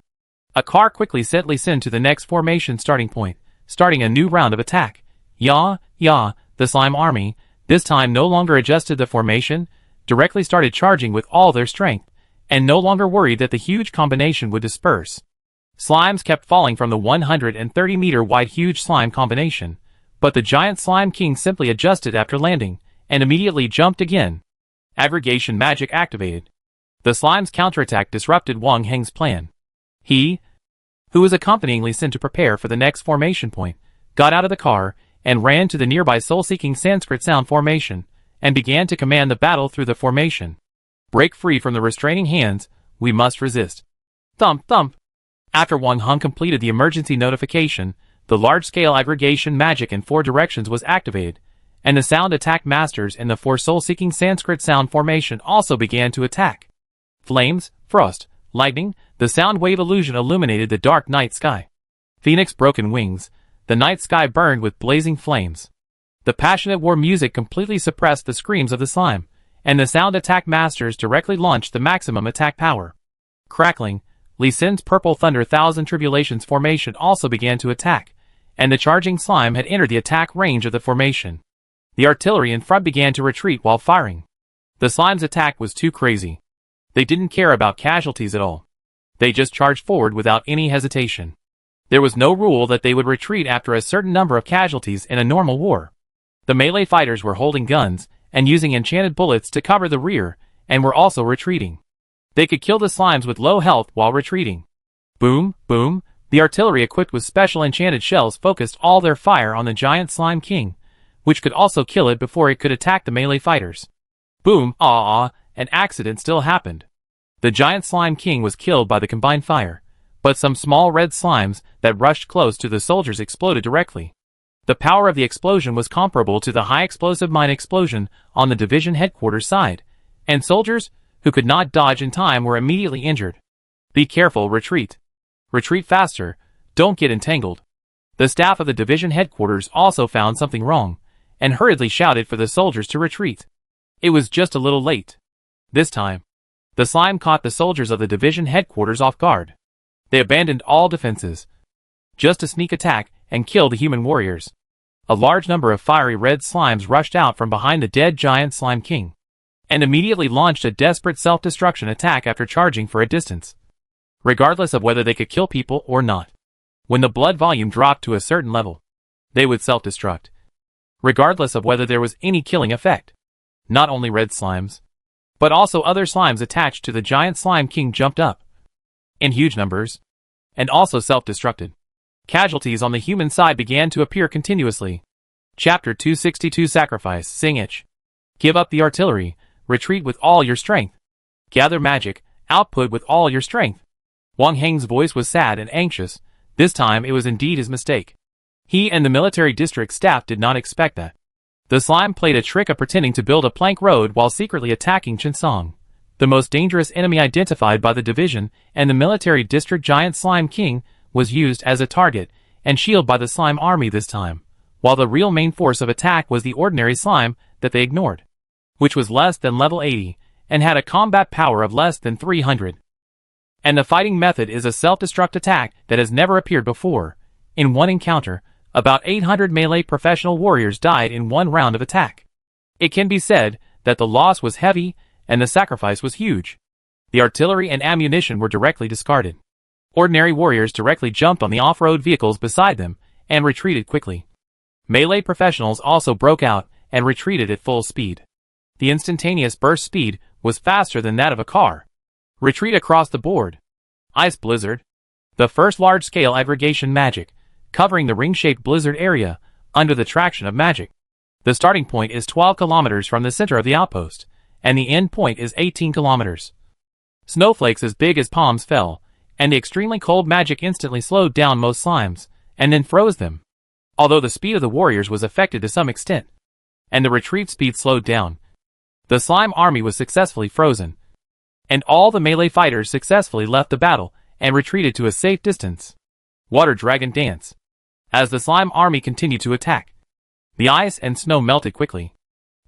[SPEAKER 1] A car quickly sent Lee Sin to the next formation starting point, starting a new round of attack. Yah, the slime army, this time no longer adjusted the formation, directly started charging with all their strength, and no longer worried that the huge combination would disperse. Slimes kept falling from the 130-meter wide huge slime combination, but the giant slime king simply adjusted after landing, and immediately jumped again. Aggregation magic activated. The slime's counterattack disrupted Wang Heng's plan. He, who was accompanying Lee Sin to prepare for the next formation point, got out of the car and ran to the nearby soul-seeking Sanskrit sound formation, and began to command the battle through the formation. Break free from the restraining hands, we must resist. Thump, thump. After Wang Heng completed the emergency notification, the large-scale aggregation magic in 4 directions was activated, and the sound attack masters in the 4 soul-seeking Sanskrit sound formation also began to attack. Flames, frost, lightning, the sound wave illusion illuminated the dark night sky. Phoenix broken wings, the night sky burned with blazing flames. The passionate war music completely suppressed the screams of the slime, and the sound attack masters directly launched the maximum attack power. Crackling, Lee Sin's purple thunder thousand tribulations formation also began to attack, and the charging slime had entered the attack range of the formation. The artillery in front began to retreat while firing. The slime's attack was too crazy. They didn't care about casualties at all. They just charged forward without any hesitation. There was no rule that they would retreat after a certain number of casualties in a normal war. The melee fighters were holding guns and using enchanted bullets to cover the rear, and were also retreating. They could kill the slimes with low health while retreating. Boom, boom, the artillery equipped with special enchanted shells focused all their fire on the giant slime king, which could also kill it before it could attack the melee fighters. Boom, an accident still happened. The giant slime king was killed by the combined fire, but some small red slimes that rushed close to the soldiers exploded directly. The power of the explosion was comparable to the high explosive mine explosion on the division headquarters side, and soldiers who could not dodge in time were immediately injured. Be careful, retreat. Retreat faster, don't get entangled. The staff of the division headquarters also found something wrong, and hurriedly shouted for the soldiers to retreat. It was just a little late. This time, the slime caught the soldiers of the division headquarters off guard. They abandoned all defenses, just to sneak attack and kill the human warriors. A large number of fiery red slimes rushed out from behind the dead giant slime king, and immediately launched a desperate self-destruction attack after charging for a distance, regardless of whether they could kill people or not. When the blood volume dropped to a certain level, they would self-destruct, regardless of whether there was any killing effect. Not only red slimes, but also other slimes attached to the giant slime king jumped up, in huge numbers, and also self-destructed. Casualties on the human side began to appear continuously. Chapter 262 Sacrifice. Sing itch. Give up the artillery, retreat with all your strength. Gather magic, output with all your strength. Wang Heng's voice was sad and anxious. This time it was indeed his mistake. He and the military district staff did not expect that. The slime played a trick of pretending to build a plank road while secretly attacking Chinsong, the most dangerous enemy identified by the division, and the military district giant slime king was used as a target and shield by the slime army this time, while the real main force of attack was the ordinary slime that they ignored, which was less than level 80 and had a combat power of less than 300. And the fighting method is a self-destruct attack that has never appeared before. In one encounter, about 800 melee professional warriors died in one round of attack. It can be said that the loss was heavy and the sacrifice was huge. The artillery and ammunition were directly discarded. Ordinary warriors directly jumped on the off-road vehicles beside them and retreated quickly. Melee professionals also broke out and retreated at full speed. The instantaneous burst speed was faster than that of a car. Retreat across the board. Ice Blizzard. The first large-scale aggregation magic, covering the ring-shaped blizzard area under the traction of magic. The starting point is 12 kilometers from the center of the outpost, and the end point is 18 kilometers. Snowflakes as big as palms fell, and the extremely cold magic instantly slowed down most slimes, and then froze them. Although the speed of the warriors was affected to some extent, and the retreat speed slowed down, the slime army was successfully frozen, and all the melee fighters successfully left the battle and retreated to a safe distance. Water Dragon Dance. As the slime army continued to attack, the ice and snow melted quickly,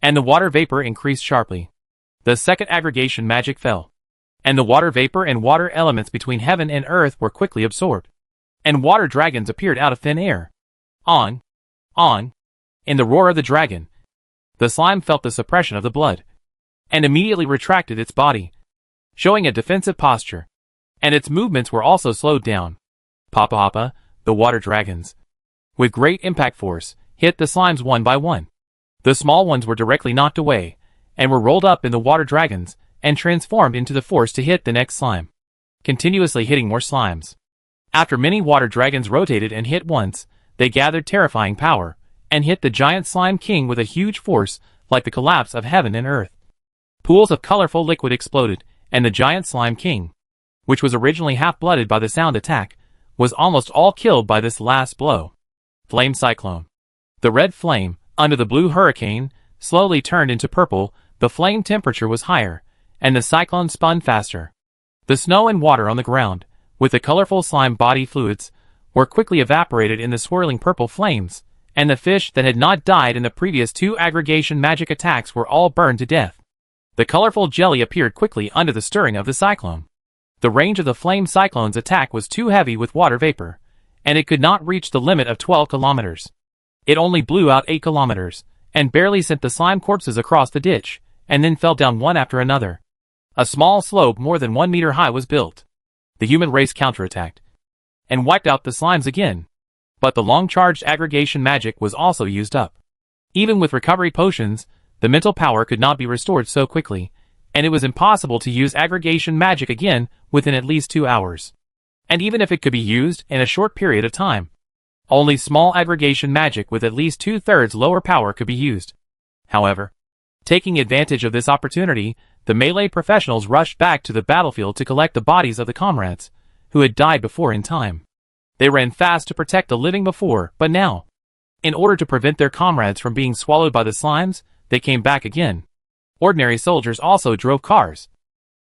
[SPEAKER 1] and the water vapor increased sharply. The second aggregation magic fell, and the water vapor and water elements between heaven and earth were quickly absorbed, and water dragons appeared out of thin air. On. In the roar of the dragon, the slime felt the suppression of the blood, and immediately retracted its body, showing a defensive posture, and its movements were also slowed down. Papa, the water dragons, with great impact force, hit the slimes one by one. The small ones were directly knocked away, and were rolled up in the water dragons, and transformed into the force to hit the next slime, continuously hitting more slimes. After many water dragons rotated and hit once, they gathered terrifying power, and hit the giant slime king with a huge force like the collapse of heaven and earth. Pools of colorful liquid exploded, and the giant slime king, which was originally half-blooded by the sound attack, was almost all killed by this last blow. Flame Cyclone. The red flame, under the blue hurricane, slowly turned into purple. The flame temperature was higher, and the cyclone spun faster. The snow and water on the ground, with the colorful slime body fluids, were quickly evaporated in the swirling purple flames, and the fish that had not died in the previous two aggregation magic attacks were all burned to death. The colorful jelly appeared quickly under the stirring of the cyclone. The range of the flame cyclone's attack was too heavy with water vapor, and it could not reach the limit of 12 kilometers. It only blew out 8 kilometers, and barely sent the slime corpses across the ditch, and then fell down one after another. A small slope more than 1 meter high was built. The human race counterattacked, and wiped out the slimes again. But the long-charged aggregation magic was also used up. Even with recovery potions, the mental power could not be restored so quickly, and it was impossible to use aggregation magic again within at least 2 hours. And even if it could be used in a short period of time, only small aggregation magic with at least 2/3 lower power could be used. However, taking advantage of this opportunity, the melee professionals rushed back to the battlefield to collect the bodies of the comrades who had died before in time. They ran fast to protect the living before, but now, in order to prevent their comrades from being swallowed by the slimes, they came back again. Ordinary soldiers also drove cars,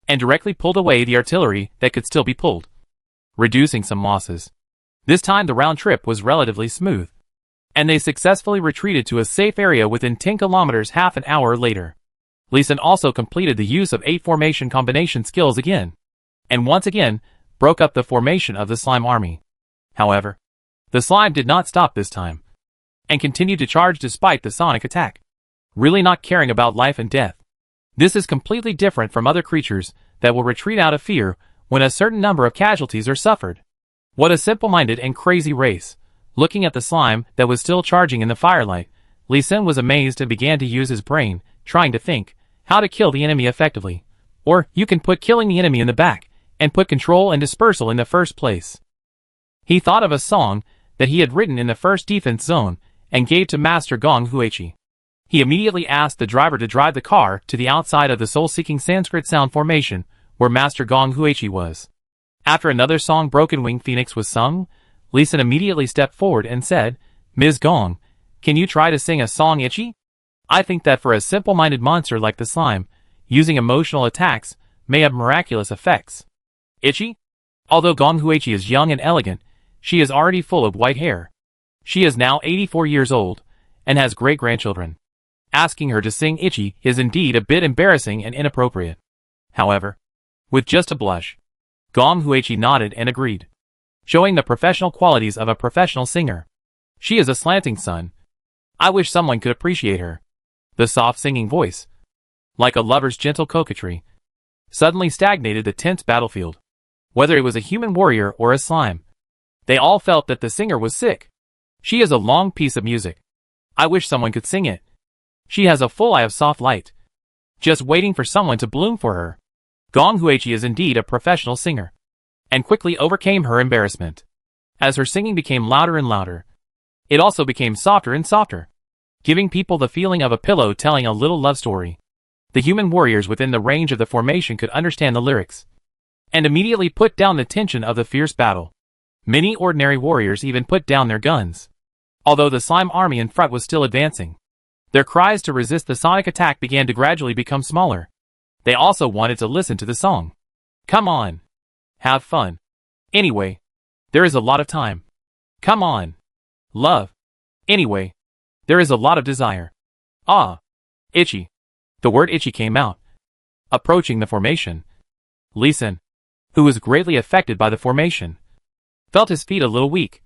[SPEAKER 1] and directly pulled away the artillery that could still be pulled, reducing some losses. This time the round trip was relatively smooth, and they successfully retreated to a safe area within 10 kilometers half an hour later. Lee Sin also completed the use of 8 formation combination skills again, and once again broke up the formation of the slime army. However, the slime did not stop this time, and continued to charge despite the sonic attack, really not caring about life and death. This is completely different from other creatures that will retreat out of fear when a certain number of casualties are suffered. What a simple-minded and crazy race. Looking at the slime that was still charging in the firelight, Lee Sin was amazed and began to use his brain, trying to think how to kill the enemy effectively. Or you can put killing the enemy in the back, and put control and dispersal in the first place. He thought of a song that he had written in the first defense zone and gave to Master Gong Huichi. He immediately asked the driver to drive the car to the outside of the soul-seeking Sanskrit sound formation where Master Gong Huichi was. After another song Broken Wing Phoenix was sung, Lee Sin immediately stepped forward and said, "Ms. Gong, can you try to sing a song Ichi? I think that for a simple-minded monster like the slime, using emotional attacks may have miraculous effects." Ichi? Although Gong Huichi is young and elegant, she is already full of white hair. She is now 84 years old, and has great-grandchildren. Asking her to sing Ichi is indeed a bit embarrassing and inappropriate. However, with just a blush, Gong Huichi nodded and agreed, showing the professional qualities of a professional singer. She is a slanting sun. I wish someone could appreciate her. The soft singing voice, like a lover's gentle coquetry, suddenly stagnated the tense battlefield. Whether it was a human warrior or a slime, they all felt that the singer was sick. She is a long piece of music. I wish someone could sing it. She has a full eye of soft light, just waiting for someone to bloom for her. Gong Huichi is indeed a professional singer, and quickly overcame her embarrassment. As her singing became louder and louder, it also became softer and softer, giving people the feeling of a pillow telling a little love story. The human warriors within the range of the formation could understand the lyrics, and immediately put down the tension of the fierce battle. Many ordinary warriors even put down their guns. Although the slime army in front was still advancing, their cries to resist the sonic attack began to gradually become smaller. They also wanted to listen to the song. Come on. Have fun. Anyway, there is a lot of time. Come on. Love. Anyway, there is a lot of desire. Ah. Ichi. The word Ichi came out. Approaching the formation, Lee Sin, who was greatly affected by the formation, felt his feet a little weak,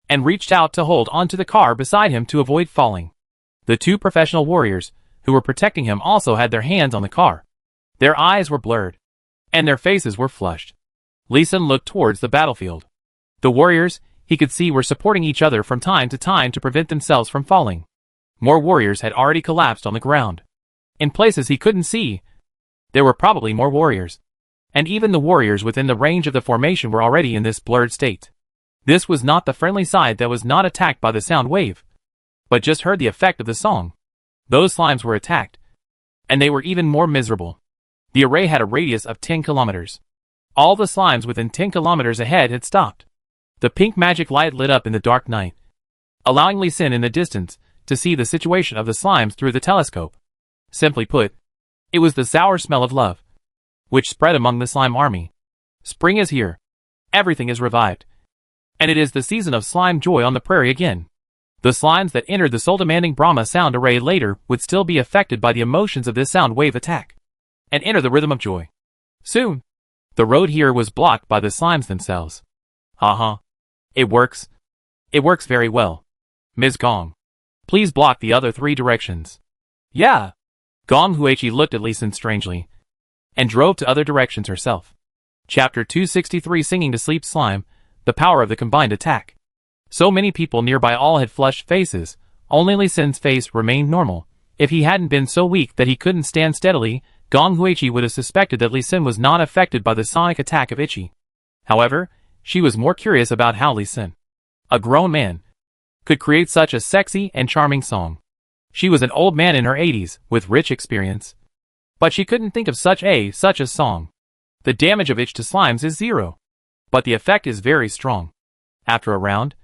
[SPEAKER 1] and reached out to hold onto the car beside him to avoid falling. The 2 professional warriors who were protecting him also had their hands on the car. Their eyes were blurred, and their faces were flushed. Lee Sin looked towards the battlefield. The warriors, he could see, were supporting each other from time to time to prevent themselves from falling. More warriors had already collapsed on the ground. In places he couldn't see, there were probably more warriors, and even the warriors within the range of the formation were already in this blurred state. This was not the friendly side that was not attacked by the sound wave, but just heard the effect of the song. Those slimes were attacked, and they were even more miserable. The array had a radius of 10 kilometers. All the slimes within 10 kilometers ahead had stopped. The pink magic light lit up in the dark night, allowing Lee Sin in the distance to see the situation of the slimes through the telescope. Simply put, it was the sour smell of love, which spread among the slime army. Spring is here. Everything is revived, and it is the season of slime joy on the prairie again. The slimes that entered the soul-demanding Brahma sound array later would still be affected by the emotions of this sound wave attack, and enter the rhythm of joy. Soon, the road here was blocked by the slimes themselves. Haha. It works. It works very well. Ms. Gong, please block the other 3 directions. Yeah. Gong Huichi looked at Lee Sin strangely, and drove to other directions herself. Chapter 263 Singing to Sleep Slime, the power of the combined attack. So many people nearby all had flushed faces, only Lee Sin's face remained normal. If he hadn't been so weak that he couldn't stand steadily, Gong Huichi would have suspected that Lee Sin was not affected by the sonic attack of Ichi. However, she was more curious about how Lee Sin, a grown man, could create such a sexy and charming song. She was an old man in her 80s, with rich experience, but she couldn't think of such a song. The damage of Itch to slimes is 0, but the effect is very strong. After a round,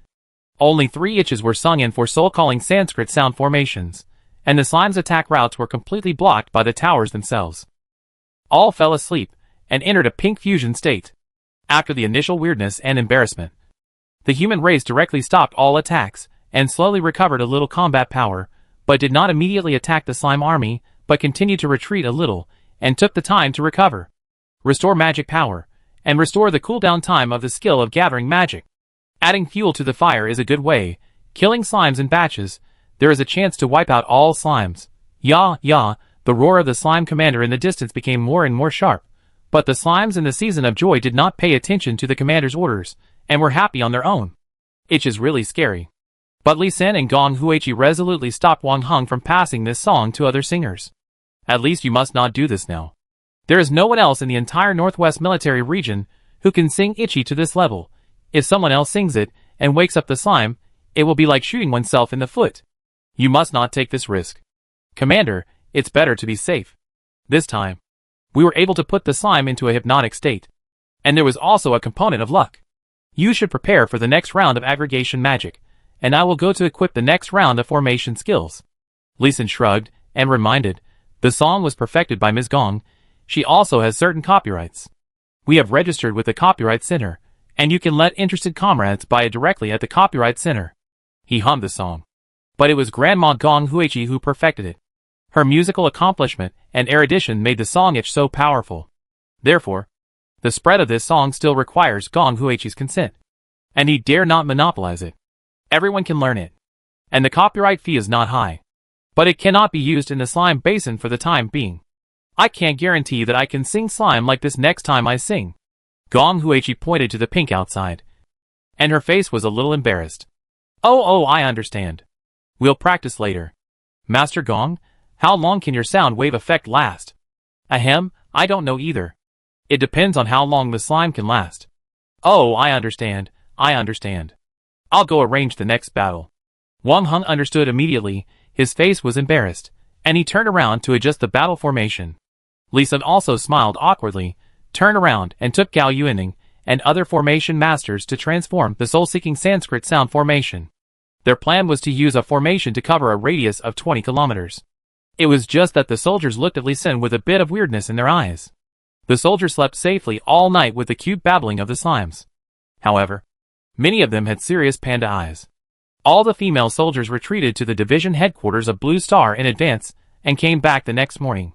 [SPEAKER 1] only 3 itches were sung in for soul-calling Sanskrit sound formations, and the slime's attack routes were completely blocked by the towers themselves. All fell asleep, and entered a pink fusion state. After the initial weirdness and embarrassment, The human race directly stopped all attacks, and slowly recovered a little combat power, but did not immediately attack the slime army, but continued to retreat a little, and took the time to recover, restore magic power, and restore the cooldown time of the skill of gathering magic. Adding fuel to the fire is a good way. Killing slimes in batches, there is a chance to wipe out all slimes. Yah, yah, the roar of the slime commander in the distance became more and more sharp, but the slimes in the Season of Joy did not pay attention to the commander's orders, and were happy on their own. It is really scary. But Li Sin and Gong Huichi resolutely stopped Wang Heng from passing this song to other singers. At least you must not do this now. There is no one else in the entire Northwest military region who can sing Ichi to this level. If someone else sings it, and wakes up the slime, it will be like shooting oneself in the foot. You must not take this risk. Commander, it's better to be safe. This time, we were able to put the slime into a hypnotic state. And there was also a component of luck. You should prepare for the next round of aggregation magic, and I will go to equip the next round of formation skills. Li Sin shrugged, and reminded, the song was perfected by Ms. Gong. She also has certain copyrights. We have registered with the Copyright Center, and you can let interested comrades buy it directly at the Copyright Center. He hummed the song. But it was Grandma Gong Huichi who perfected it. Her musical accomplishment and erudition made the song itch so powerful. Therefore, the spread of this song still requires Gong Huichi's consent. And he dare not monopolize it. Everyone can learn it. And the copyright fee is not high. But it cannot be used in the slime basin for the time being. I can't guarantee that I can sing slime like this next time I sing. Gong Huichi pointed to the pink outside. And her face was a little embarrassed. Oh, I understand. We'll practice later. Master Gong, how long can your sound wave effect last? Ahem, I don't know either. It depends on how long the slime can last. Oh, I understand. I'll go arrange the next battle. Wang Heng understood immediately. His face was embarrassed, and he turned around to adjust the battle formation. Li Sin also smiled awkwardly, turned around and took Gao Yuaning and other formation masters to transform the soul-seeking Sanskrit sound formation. Their plan was to use a formation to cover a radius of 20 kilometers. It was just that the soldiers looked at Li Sin with a bit of weirdness in their eyes. The soldiers slept safely all night with the cute babbling of the slimes. However, many of them had serious panda eyes. All the female soldiers retreated to the division headquarters of Blue Star in advance, and came back the next morning.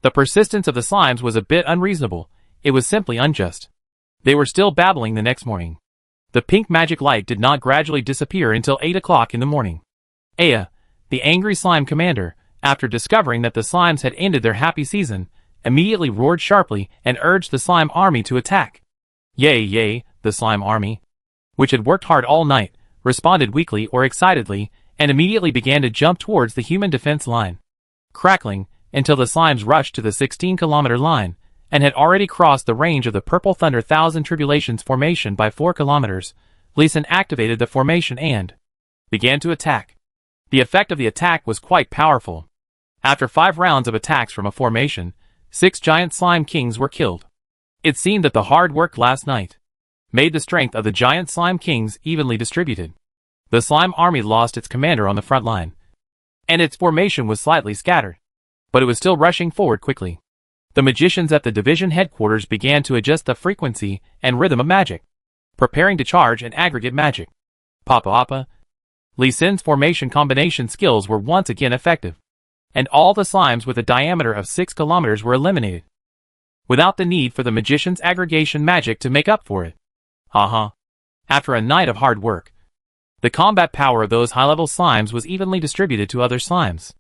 [SPEAKER 1] The persistence of the slimes was a bit unreasonable. It was simply unjust. They were still babbling the next morning. The pink magic light did not gradually disappear until 8 o'clock in the morning. Aya, the angry slime commander, after discovering that the slimes had ended their happy season, immediately roared sharply and urged the slime army to attack. Yay, the slime army, which had worked hard all night, responded weakly or excitedly, and immediately began to jump towards the human defense line. Crackling, until the slimes rushed to the 16-kilometer line, and had already crossed the range of the Purple Thunder Thousand Tribulations formation by 4 kilometers, Li Sin activated the formation and began to attack. The effect of the attack was quite powerful. After 5 rounds of attacks from a formation, 6 giant slime kings were killed. It seemed that the hard work last night made the strength of the giant slime kings evenly distributed. The slime army lost its commander on the front line, and its formation was slightly scattered, but it was still rushing forward quickly. The magicians at the division headquarters began to adjust the frequency and rhythm of magic, preparing to charge and aggregate magic. Papa. Li Sin's formation combination skills were once again effective, and all the slimes with a diameter of 6 kilometers were eliminated, without the need for the magician's aggregation magic to make up for it. After a night of hard work, the combat power of those high-level slimes was evenly distributed to other slimes.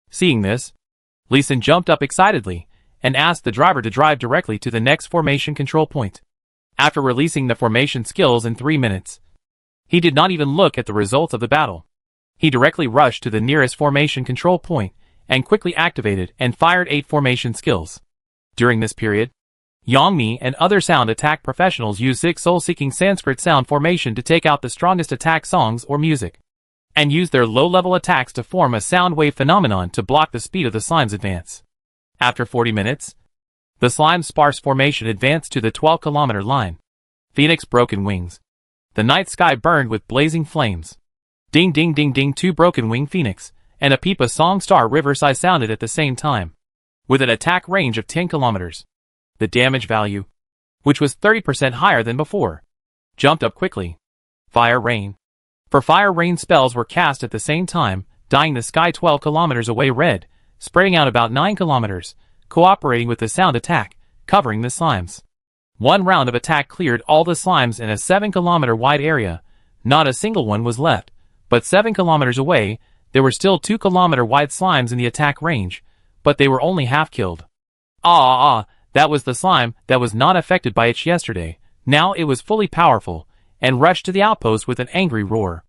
[SPEAKER 1] Seeing this, Li Sin jumped up excitedly, and asked the driver to drive directly to the next formation control point. After releasing the formation skills in 3 minutes, he did not even look at the results of the battle. He directly rushed to the nearest formation control point, and quickly activated and fired 8 formation skills. During this period, Yang Mi and other sound attack professionals used 6 soul-seeking Sanskrit sound formation to take out the strongest attack songs or music, and used their low-level attacks to form a sound wave phenomenon to block the speed of the slime's advance. After 40 minutes, the slime's sparse formation advanced to the 12-kilometer line. Phoenix broken wings. The night sky burned with blazing flames. Ding ding ding ding, 2 broken wing phoenix, and a Peepa song star riverside sounded at the same time, with an attack range of 10 kilometers. The damage value, which was 30% higher than before, jumped up quickly. Fire rain. For fire rain spells were cast at the same time, dyeing the sky 12 kilometers away red, spreading out about 9 kilometers, cooperating with the sound attack, covering the slimes. One round of attack cleared all the slimes in a 7-kilometer wide area. Not a single one was left, but 7 kilometers away, there were still 2-kilometer wide slimes in the attack range, but they were only half killed. That was the slime that was not affected by it yesterday. Now it was fully powerful, and rushed to the outpost with an angry roar.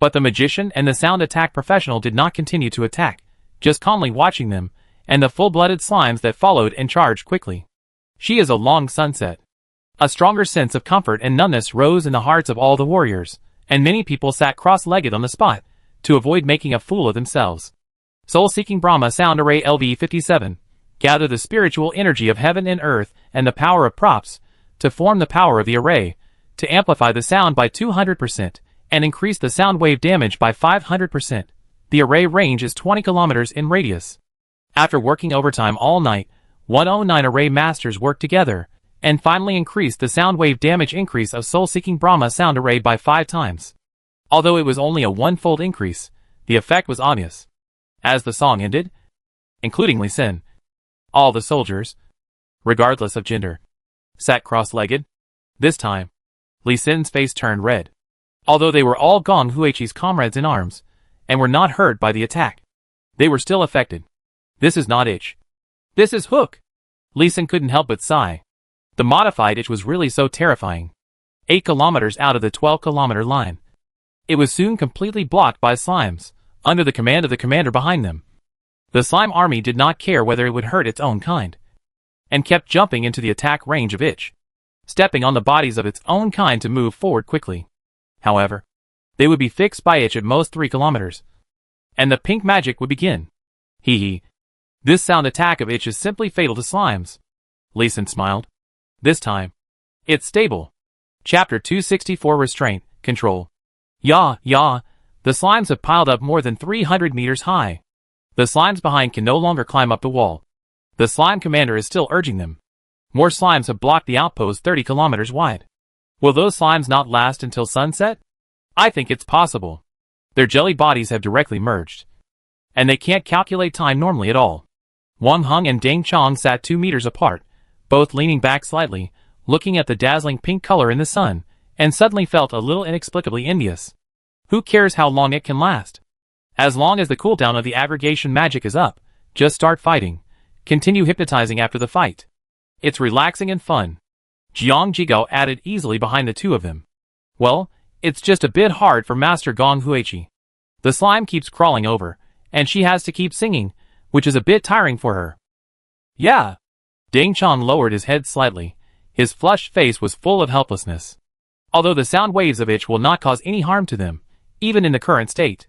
[SPEAKER 1] But the magician and the sound attack professional did not continue to attack, just calmly watching them, and the full-blooded slimes that followed and charged quickly. She is a long sunset. A stronger sense of comfort and numbness rose in the hearts of all the warriors, and many people sat cross-legged on the spot, to avoid making a fool of themselves. Soul-seeking Brahma Sound Array LV57. Gather the spiritual energy of heaven and earth and the power of props, to form the power of the array, to amplify the sound by 200%, and increase the sound wave damage by 500%. The array range is 20 kilometers in radius. After working overtime all night, 109 array masters worked together, and finally increased the sound wave damage increase of Soul-seeking Brahma Sound Array by 5 times. Although it was only a one-fold increase, the effect was obvious. As the song ended, including Lee Sin, all the soldiers, regardless of gender, sat cross-legged. This time, Lee Sin's face turned red. Although they were all Gong Huichi's comrades in arms, and were not hurt by the attack, they were still affected. This is not itch. This is hook. Lee Sin couldn't help but sigh. The modified itch was really so terrifying. 8 kilometers out of the 12-kilometer line. It was soon completely blocked by slimes, under the command of the commander behind them. The slime army did not care whether it would hurt its own kind, and kept jumping into the attack range of itch, stepping on the bodies of its own kind to move forward quickly. However, they would be fixed by itch at most 3 kilometers, and the pink magic would begin. Hee. This sound attack of itch is simply fatal to slimes. Lee Sin smiled. This time, it's stable. Chapter 264 Restraint, Control. The slimes have piled up more than 300 meters high. The slimes behind can no longer climb up the wall. The slime commander is still urging them. More slimes have blocked the outpost 30 kilometers wide. Will those slimes not last until sunset? I think it's possible. Their jelly bodies have directly merged, and they can't calculate time normally at all. Wang Heng and Deng Chong sat 2 meters apart, both leaning back slightly, looking at the dazzling pink color in the sun, and suddenly felt a little inexplicably envious. Who cares how long it can last? As long as the cooldown of the aggregation magic is up, just start fighting. Continue hypnotizing after the fight. It's relaxing and fun. Jiang Jigao added easily behind the two of them. Well, it's just a bit hard for Master Gong Huichi. The slime keeps crawling over, and she has to keep singing, which is a bit tiring for her. Yeah. Deng Chong lowered his head slightly. His flushed face was full of helplessness. Although the sound waves of itch will not cause any harm to them, even in the current state,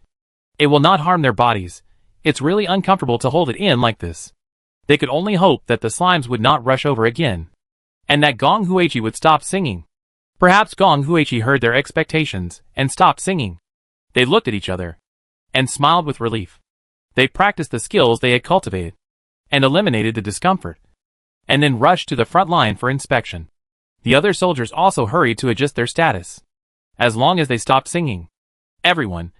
[SPEAKER 1] it will not harm their bodies. It's really uncomfortable to hold it in like this. They could only hope that the slimes would not rush over again, and that Gong Huichi would stop singing. Perhaps Gong Huichi heard their expectations and stopped singing. They looked at each other and smiled with relief. They practiced the skills they had cultivated and eliminated the discomfort, and then rushed to the front line for inspection. The other soldiers also hurried to adjust their status. As long as they stopped singing, everyone,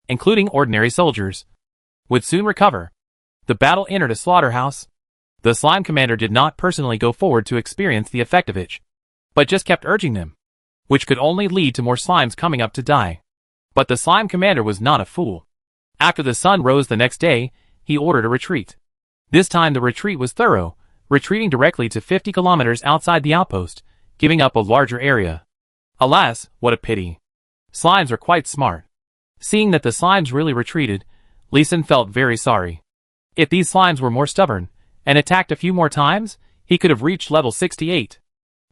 [SPEAKER 1] including ordinary soldiers, would soon recover. The battle entered a slaughterhouse. The slime commander did not personally go forward to experience the effect of itch, but just kept urging them, which could only lead to more slimes coming up to die. But the slime commander was not a fool. After the sun rose the next day, he ordered a retreat. This time the retreat was thorough, retreating directly to 50 kilometers outside the outpost, giving up a larger area. Alas, what a pity. Slimes are quite smart. Seeing that the slimes really retreated, Lee Sin felt very sorry. If these slimes were more stubborn, and attacked a few more times, he could have reached level 68.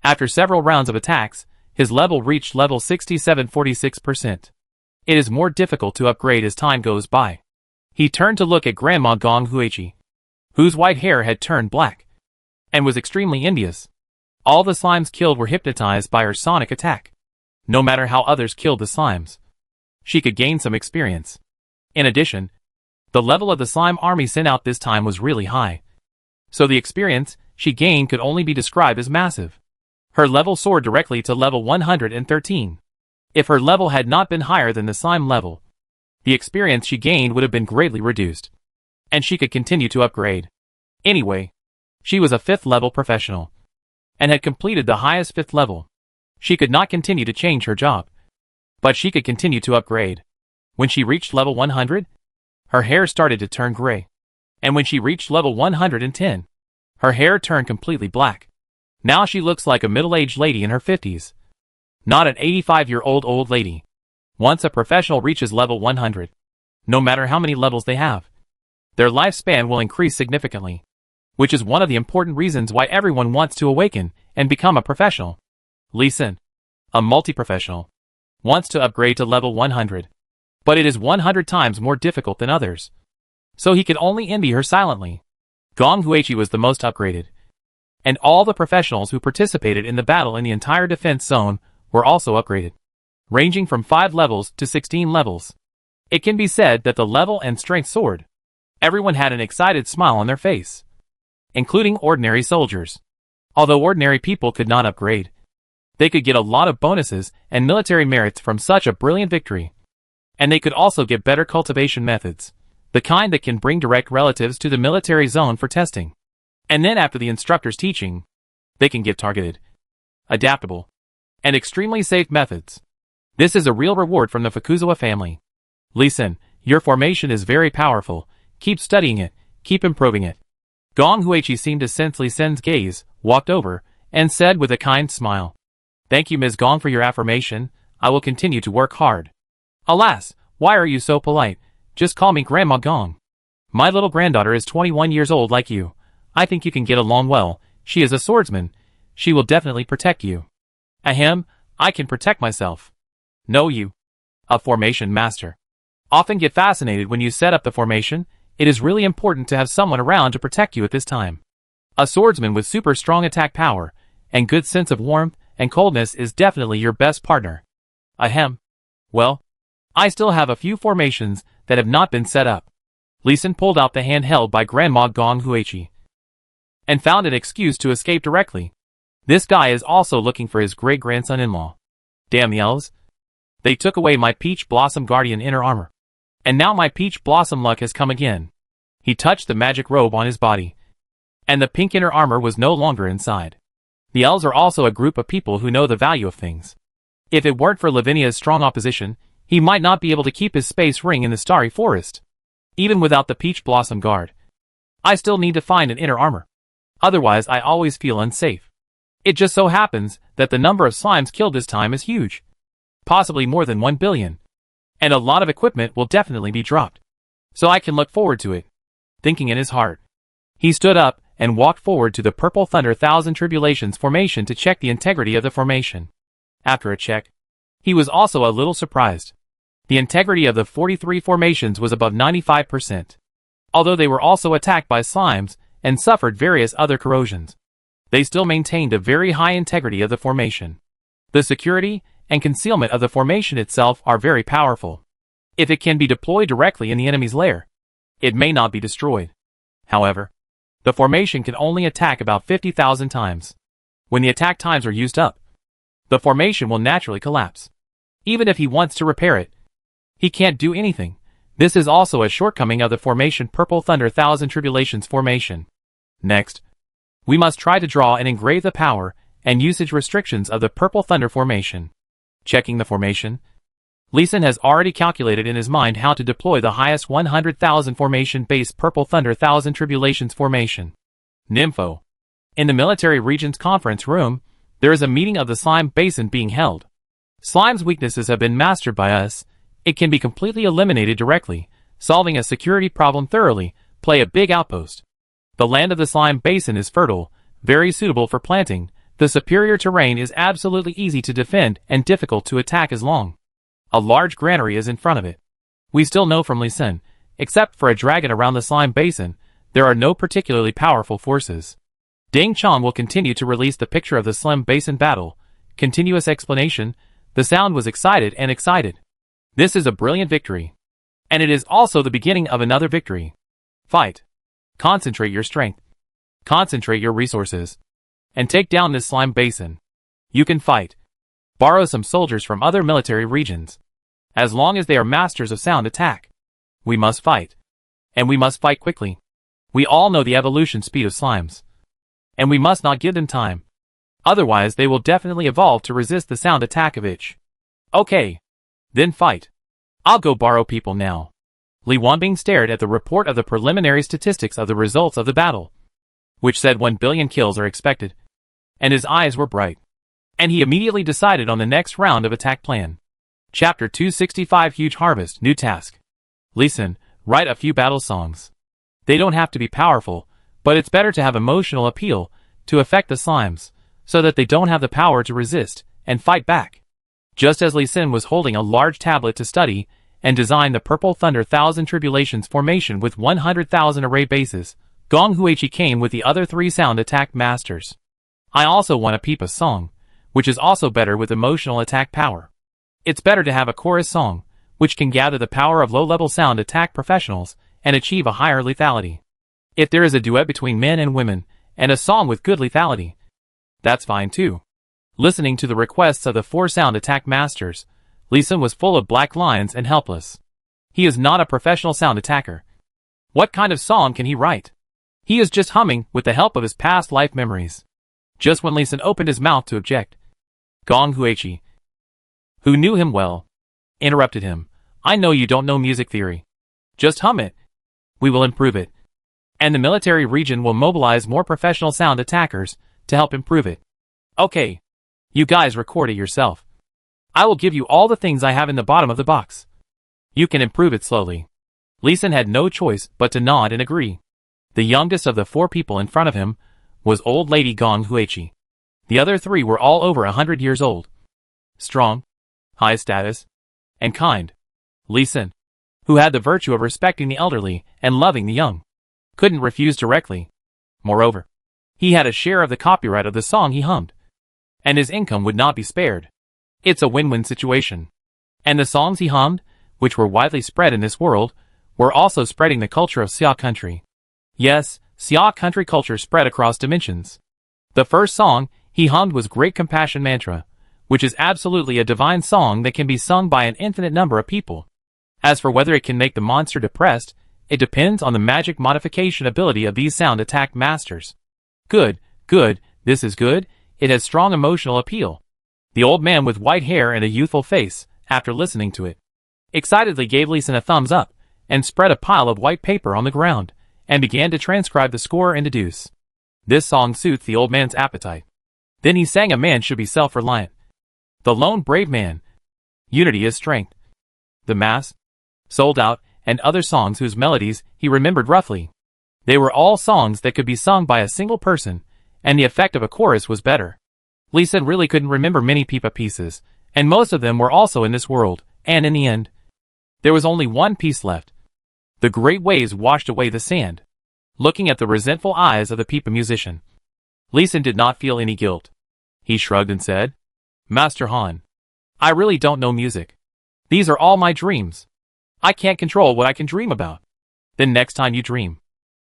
[SPEAKER 1] After several rounds of attacks, his level reached level 67.46%. It is more difficult to upgrade as time goes by. He turned to look at Grandma Gong Huichi, whose white hair had turned black, and was extremely envious. All the slimes killed were hypnotized by her sonic attack. No matter how others killed the slimes, she could gain some experience. In addition, the level of the slime army sent out this time was really high, so the experience she gained could only be described as massive. Her level soared directly to level 113. If her level had not been higher than the slime level, the experience she gained would have been greatly reduced, and she could continue to upgrade. Anyway, she was a 5th level professional, and had completed the highest 5th level. She could not continue to change her job, but she could continue to upgrade. When she reached level 100, her hair started to turn gray, and when she reached level 110, her hair turned completely black. Now she looks like a middle-aged lady in her 50s, not an 85-year-old old lady. Once a professional reaches level 100, no matter how many levels they have, their lifespan will increase significantly, which is one of the important reasons why everyone wants to awaken and become a professional. Lee Sin, a multi-professional, wants to upgrade to level 100, but it is 100 times more difficult than others, so he could only envy her silently. Gong Huichi was the most upgraded, and all the professionals who participated in the battle in the entire defense zone were also upgraded, ranging from 5 levels to 16 levels. It can be said that the level and strength soared. Everyone had an excited smile on their face, including ordinary soldiers. Although ordinary people could not upgrade, they could get a lot of bonuses and military merits from such a brilliant victory. And they could also get better cultivation methods, the kind that can bring direct relatives to the military zone for testing. And then after the instructor's teaching, they can get targeted, adaptable, and extremely safe methods. This is a real reward from the Fukuzawa family. Lee Sin, your formation is very powerful. Keep studying it, keep improving it. Gong Huichi seemed to sense Lee Sin's gaze, walked over, and said with a kind smile, "Thank you, Ms. Gong, for your affirmation. I will continue to work hard." "Alas, why are you so polite? Just call me Grandma Gong. My little granddaughter is 21 years old like you. I think you can get along well. She is a swordsman. She will definitely protect you." "Ahem, I can protect myself." "No, you, a formation master, often get fascinated when you set up the formation. It is really important to have someone around to protect you at this time. A swordsman with super strong attack power and good sense of warmth and coldness is definitely your best partner." "Ahem. Well, I still have a few formations that have not been set up." Lee Sin pulled out the hand held by Grandma Gong Huichi and found an excuse to escape directly. This guy is also looking for his great-grandson-in-law. Damn the elves. They took away my Peach Blossom Guardian inner armor, and now my Peach Blossom luck has come again. He touched the magic robe on his body, and the pink inner armor was no longer inside. The elves are also a group of people who know the value of things. If it weren't for Lavinia's strong opposition, he might not be able to keep his space ring in the starry forest. Even without the Peach Blossom Guard, I still need to find an inner armor. Otherwise I always feel unsafe. It just so happens that the number of slimes killed this time is huge. Possibly more than 1 billion. And a lot of equipment will definitely be dropped. So I can look forward to it. Thinking in his heart, he stood up and walked forward to the Purple Thunder Thousand Tribulations formation to check the integrity of the formation. After a check, he was also a little surprised. The integrity of the 43 formations was above 95%. Although they were also attacked by slimes and suffered various other corrosions, they still maintained a very high integrity of the formation. The security and concealment of the formation itself are very powerful. If it can be deployed directly in the enemy's lair, it may not be destroyed. However, the formation can only attack about 50,000 times. When the attack times are used up, the formation will naturally collapse. Even if he wants to repair it, he can't do anything. This is also a shortcoming of the formation Purple Thunder Thousand Tribulations formation. Next, we must try to draw and engrave the power and usage restrictions of the Purple Thunder formation. Checking the formation, Lee Sin has already calculated in his mind how to deploy the highest 100,000 formation-based Purple Thunder Thousand Tribulations formation. Nympho. In the military region's conference room, there is a meeting of the slime basin being held. Slime's weaknesses have been mastered by us. It can be completely eliminated directly, solving a security problem thoroughly, play a big outpost. The land of the slime basin is fertile, very suitable for planting. The superior terrain is absolutely easy to defend and difficult to attack as long. A large granary is in front of it. We still know from Lee Sin, except for a dragon around the slime basin, there are no particularly powerful forces. Ding Chong will continue to release the picture of the slime basin battle. Continuous explanation. The sound was excited and excited. This is a brilliant victory. And it is also the beginning of another victory. Fight. Concentrate your strength. Concentrate your resources. And take down this slime basin. You can fight. Borrow some soldiers from other military regions. As long as they are masters of sound attack. We must fight. And we must fight quickly. We all know the evolution speed of slimes. And we must not give them time. Otherwise they will definitely evolve to resist the sound attack of itch. Okay. Then fight. I'll go borrow people now. Li Wanbing stared at the report of the preliminary statistics of the results of the battle, which said 1 billion kills are expected. And his eyes were bright. And he immediately decided on the next round of attack plan. Chapter 265 Huge Harvest, New Task. Listen, write a few battle songs. They don't have to be powerful, but it's better to have emotional appeal to affect the slimes, so that they don't have the power to resist and fight back. Just as Li Xin was holding a large tablet to study and design the Purple Thunder Thousand Tribulations formation with 100,000 array bases, Gong Huichi came with the other 3 sound attack masters. I also want a Pipa song, which is also better with emotional attack power. It's better to have a chorus song, which can gather the power of low-level sound attack professionals and achieve a higher lethality. If there is a duet between men and women, and a song with good lethality, that's fine too. Listening to the requests of the 4 sound attack masters, Li Xin was full of black lines and helpless. He is not a professional sound attacker. What kind of song can he write? He is just humming with the help of his past life memories. Just when Li Xin opened his mouth to object, Gong Huichi, who knew him well, interrupted him. I know you don't know music theory. Just hum it. We will improve it. And the military region will mobilize more professional sound attackers to help improve it. Okay. You guys record it yourself. I will give you all the things I have in the bottom of the box. You can improve it slowly. Li Xin had no choice but to nod and agree. The youngest of the 4 people in front of him was old lady Gong Huichi. The other 3 were all over 100 years old. Strong, high status, and kind. Li Xin, who had the virtue of respecting the elderly and loving the young, couldn't refuse directly. Moreover, he had a share of the copyright of the song he hummed, and his income would not be spared. It's a win-win situation. And the songs he hummed, which were widely spread in this world, were also spreading the culture of Xia country. Yes, Xia country culture spread across dimensions. The first song he hummed was Great Compassion Mantra, which is absolutely a divine song that can be sung by an infinite number of people. As for whether it can make the monster depressed, it depends on the magic modification ability of these sound attack masters. Good, this is good, it has strong emotional appeal. The old man with white hair and a youthful face, after listening to it, excitedly gave Li Xin a thumbs up, and spread a pile of white paper on the ground, and began to transcribe the score and deduce. This song suits the old man's appetite. Then he sang A Man Should Be Self-Reliant. The Lone Brave Man. Unity is Strength. The Mass. Sold Out, and other songs whose melodies he remembered roughly. They were all songs that could be sung by a single person, and the effect of a chorus was better. Li Xin really couldn't remember many Pipa pieces, and most of them were also in this world, and in the end, there was only one piece left. The great waves washed away the sand. Looking at the resentful eyes of the Pipa musician, Li Xin did not feel any guilt. He shrugged and said, Master Han, I really don't know music. These are all my dreams. I can't control what I can dream about. Then next time you dream,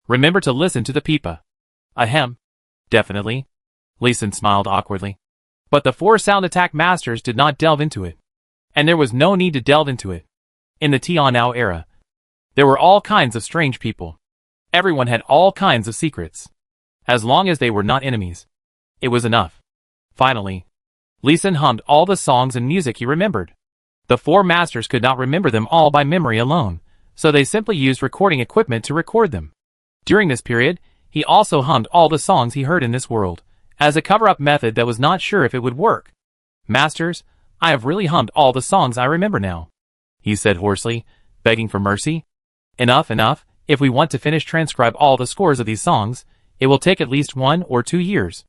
[SPEAKER 1] remember to listen to the Pipa. Ahem. Definitely. Li Xin smiled awkwardly. But the 4 sound attack masters did not delve into it. And there was no need to delve into it. In the Tianao era, there were all kinds of strange people. Everyone had all kinds of secrets. As long as they were not enemies, it was enough. Finally, Li Xin hummed all the songs and music he remembered. The 4 masters could not remember them all by memory alone, so they simply used recording equipment to record them. During this period, he also hummed all the songs he heard in this world, as a cover-up method that was not sure if it would work. Masters, I have really hummed all the songs I remember now, he said hoarsely, begging for mercy. Enough. If we want to finish transcribe all the scores of these songs, it will take at least 1 or 2 years.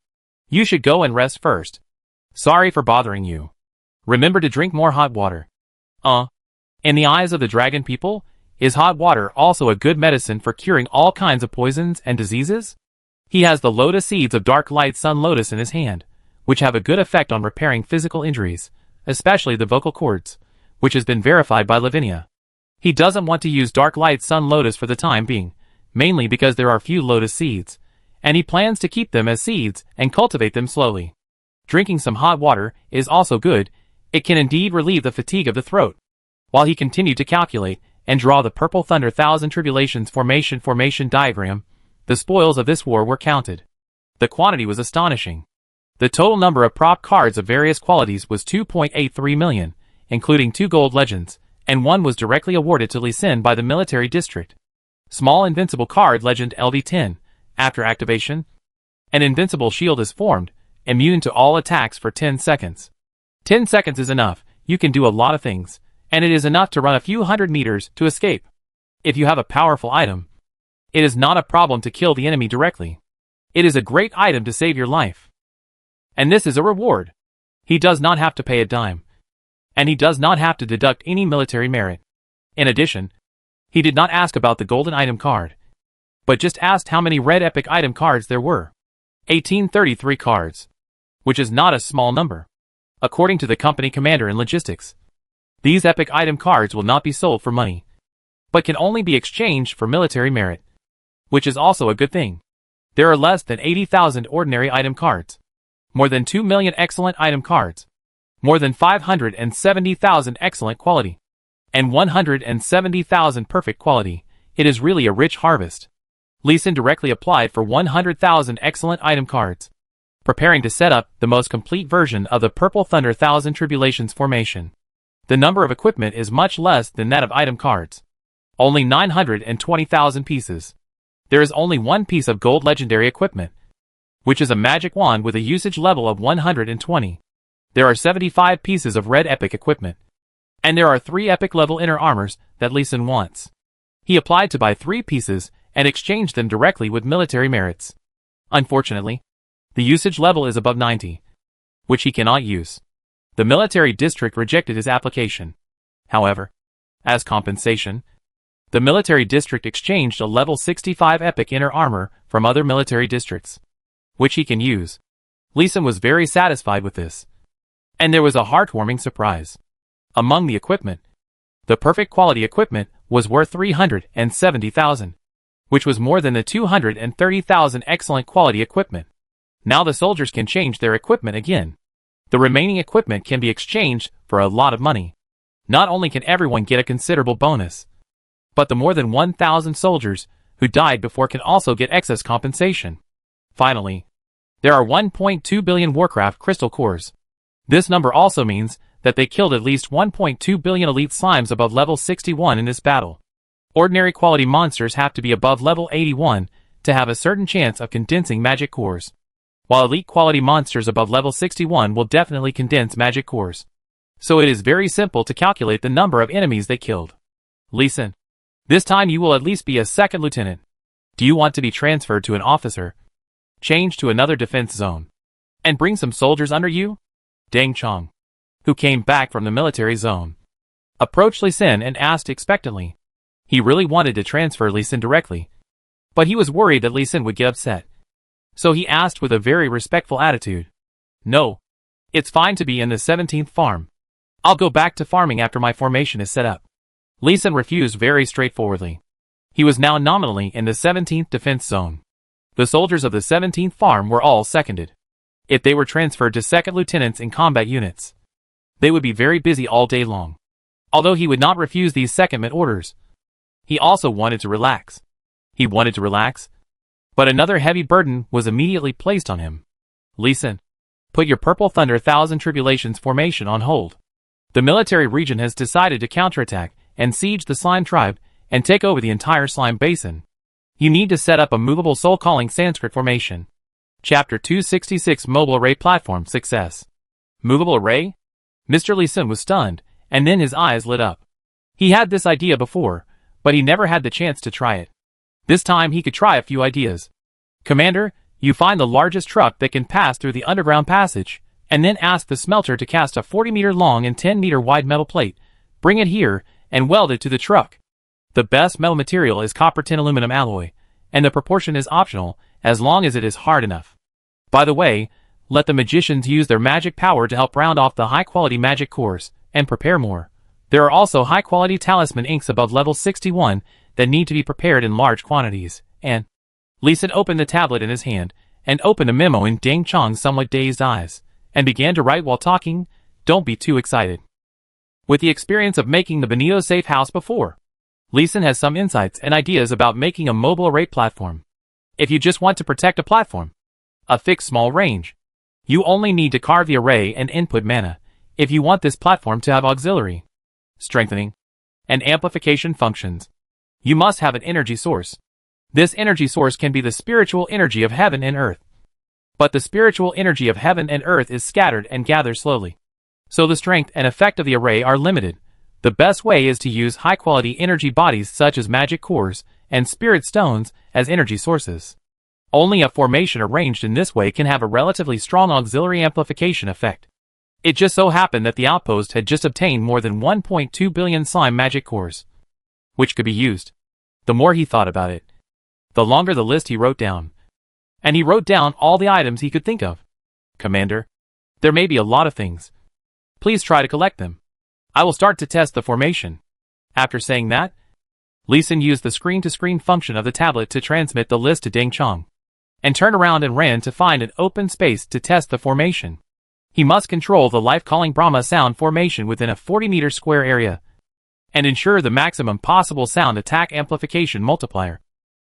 [SPEAKER 1] You should go and rest first. Sorry for bothering you. Remember to drink more hot water. In the eyes of the dragon people, is hot water also a good medicine for curing all kinds of poisons and diseases? He has the lotus seeds of dark light sun lotus in his hand, which have a good effect on repairing physical injuries, especially the vocal cords, which has been verified by Lavinia. He doesn't want to use dark light sun lotus for the time being, mainly because there are few lotus seeds, and he plans to keep them as seeds and cultivate them slowly. Drinking some hot water is also good. It can indeed relieve the fatigue of the throat. While he continued to calculate and draw the Purple Thunder Thousand Tribulations formation diagram, the spoils of this war were counted. The quantity was astonishing. The total number of prop cards of various qualities was 2.83 million, including 2 gold legends, and 1 was directly awarded to Lee Sin by the military district. Small invincible card legend LD10. After activation, an invincible shield is formed, immune to all attacks for 10 seconds. 10 seconds is enough. You can do a lot of things, and it is enough to run a few hundred meters to escape. If you have a powerful item, it is not a problem to kill the enemy directly. It is a great item to save your life. And this is a reward. He does not have to pay a dime. And he does not have to deduct any military merit. In addition, he did not ask about the golden item card, but just asked how many red epic item cards there were. 1833 cards, which is not a small number. According to the company commander in logistics, these epic item cards will not be sold for money, but can only be exchanged for military merit, which is also a good thing. There are less than 80,000 ordinary item cards, more than 2 million excellent item cards, more than 570,000 excellent quality, and 170,000 perfect quality. It is really a rich harvest. Lee Sin directly applied for 100,000 excellent item cards, preparing to set up the most complete version of the Purple Thunder Thousand Tribulations formation. The number of equipment is much less than that of item cards. Only 920,000 pieces. There is only 1 piece of gold legendary equipment, which is a magic wand with a usage level of 120. There are 75 pieces of red epic equipment, and there are 3 epic level inner armors that Lee Sin wants. He applied to buy 3 pieces and exchanged them directly with military merits. Unfortunately, the usage level is above 90, which he cannot use. The military district rejected his application. However, as compensation, the military district exchanged a level 65 epic inner armor from other military districts, which he can use. Lee Sin was very satisfied with this. And there was a heartwarming surprise. Among the equipment, the perfect quality equipment was worth 370,000, which was more than the 230,000 excellent quality equipment. Now the soldiers can change their equipment again. The remaining equipment can be exchanged for a lot of money. Not only can everyone get a considerable bonus, but the more than 1,000 soldiers who died before can also get excess compensation. Finally, there are 1.2 billion Warcraft crystal cores. This number also means that they killed at least 1.2 billion elite slimes above level 61 in this battle. Ordinary quality monsters have to be above level 81 to have a certain chance of condensing magic cores, while elite quality monsters above level 61 will definitely condense magic cores. So it is very simple to calculate the number of enemies they killed. Lee Sin, this time you will at least be a second lieutenant. Do you want to be transferred to an officer? Change to another defense zone, and bring some soldiers under you? Deng Chong, who came back from the military zone, approached Lee Sin and asked expectantly. He really wanted to transfer Lee Sin directly, but he was worried that Lee Sin would get upset. So he asked with a very respectful attitude. No, it's fine to be in the 17th farm. I'll go back to farming after my formation is set up. Lee Sin refused very straightforwardly. He was now nominally in the 17th defense zone. The soldiers of the 17th farm were all seconded. If they were transferred to second lieutenants in combat units, they would be very busy all day long. Although he would not refuse these secondment orders, he also wanted to relax. He wanted to relax, but another heavy burden was immediately placed on him. Lee Sin, put your Purple Thunder Thousand Tribulations formation on hold. The military region has decided to counterattack and siege the slime tribe and take over the entire slime basin. You need to set up a movable soul-calling Sanskrit formation. Chapter 266 Mobile Array Platform Success. Movable array? Mr. Lee Sin was stunned, and then his eyes lit up. He had this idea before, but he never had the chance to try it. This time he could try a few ideas. Commander, you find the largest truck that can pass through the underground passage, and then ask the smelter to cast a 40-meter long and 10-meter wide metal plate. Bring it here, and weld it to the truck. The best metal material is copper tin aluminum alloy, and the proportion is optional, as long as it is hard enough. By the way, let the magicians use their magic power to help round off the high-quality magic cores, and prepare more. There are also high-quality talisman inks above level 61 that need to be prepared in large quantities, and... Lee Sin opened the tablet in his hand, and opened a memo in Deng Chong's somewhat dazed eyes. and began to write while talking. Don't be too excited. With the experience of making the Benito safe house before, Lee Sin has some insights and ideas about making a mobile array platform. If you just want to protect a platform, a fixed small range, you only need to carve the array and input mana. If you want this platform to have auxiliary, strengthening, and amplification functions, you must have an energy source. This energy source can be the spiritual energy of heaven and earth. But the spiritual energy of heaven and earth is scattered and gathers slowly, so the strength and effect of the array are limited. The best way is to use high-quality energy bodies such as magic cores and spirit stones as energy sources. Only a formation arranged in this way can have a relatively strong auxiliary amplification effect. It just so happened that the outpost had just obtained more than 1.2 billion slime magic cores, which could be used. The more he thought about it, the longer the list he wrote down. And he wrote down all the items he could think of. Commander, there may be a lot of things. Please try to collect them. I will start to test the formation. After saying that, Lee Sin used the screen-to-screen function of the tablet to transmit the list to Ding Chong, and turned around and ran to find an open space to test the formation. He must control the life-calling Brahma sound formation within a 40-meter square area, and ensure the maximum possible sound attack amplification multiplier,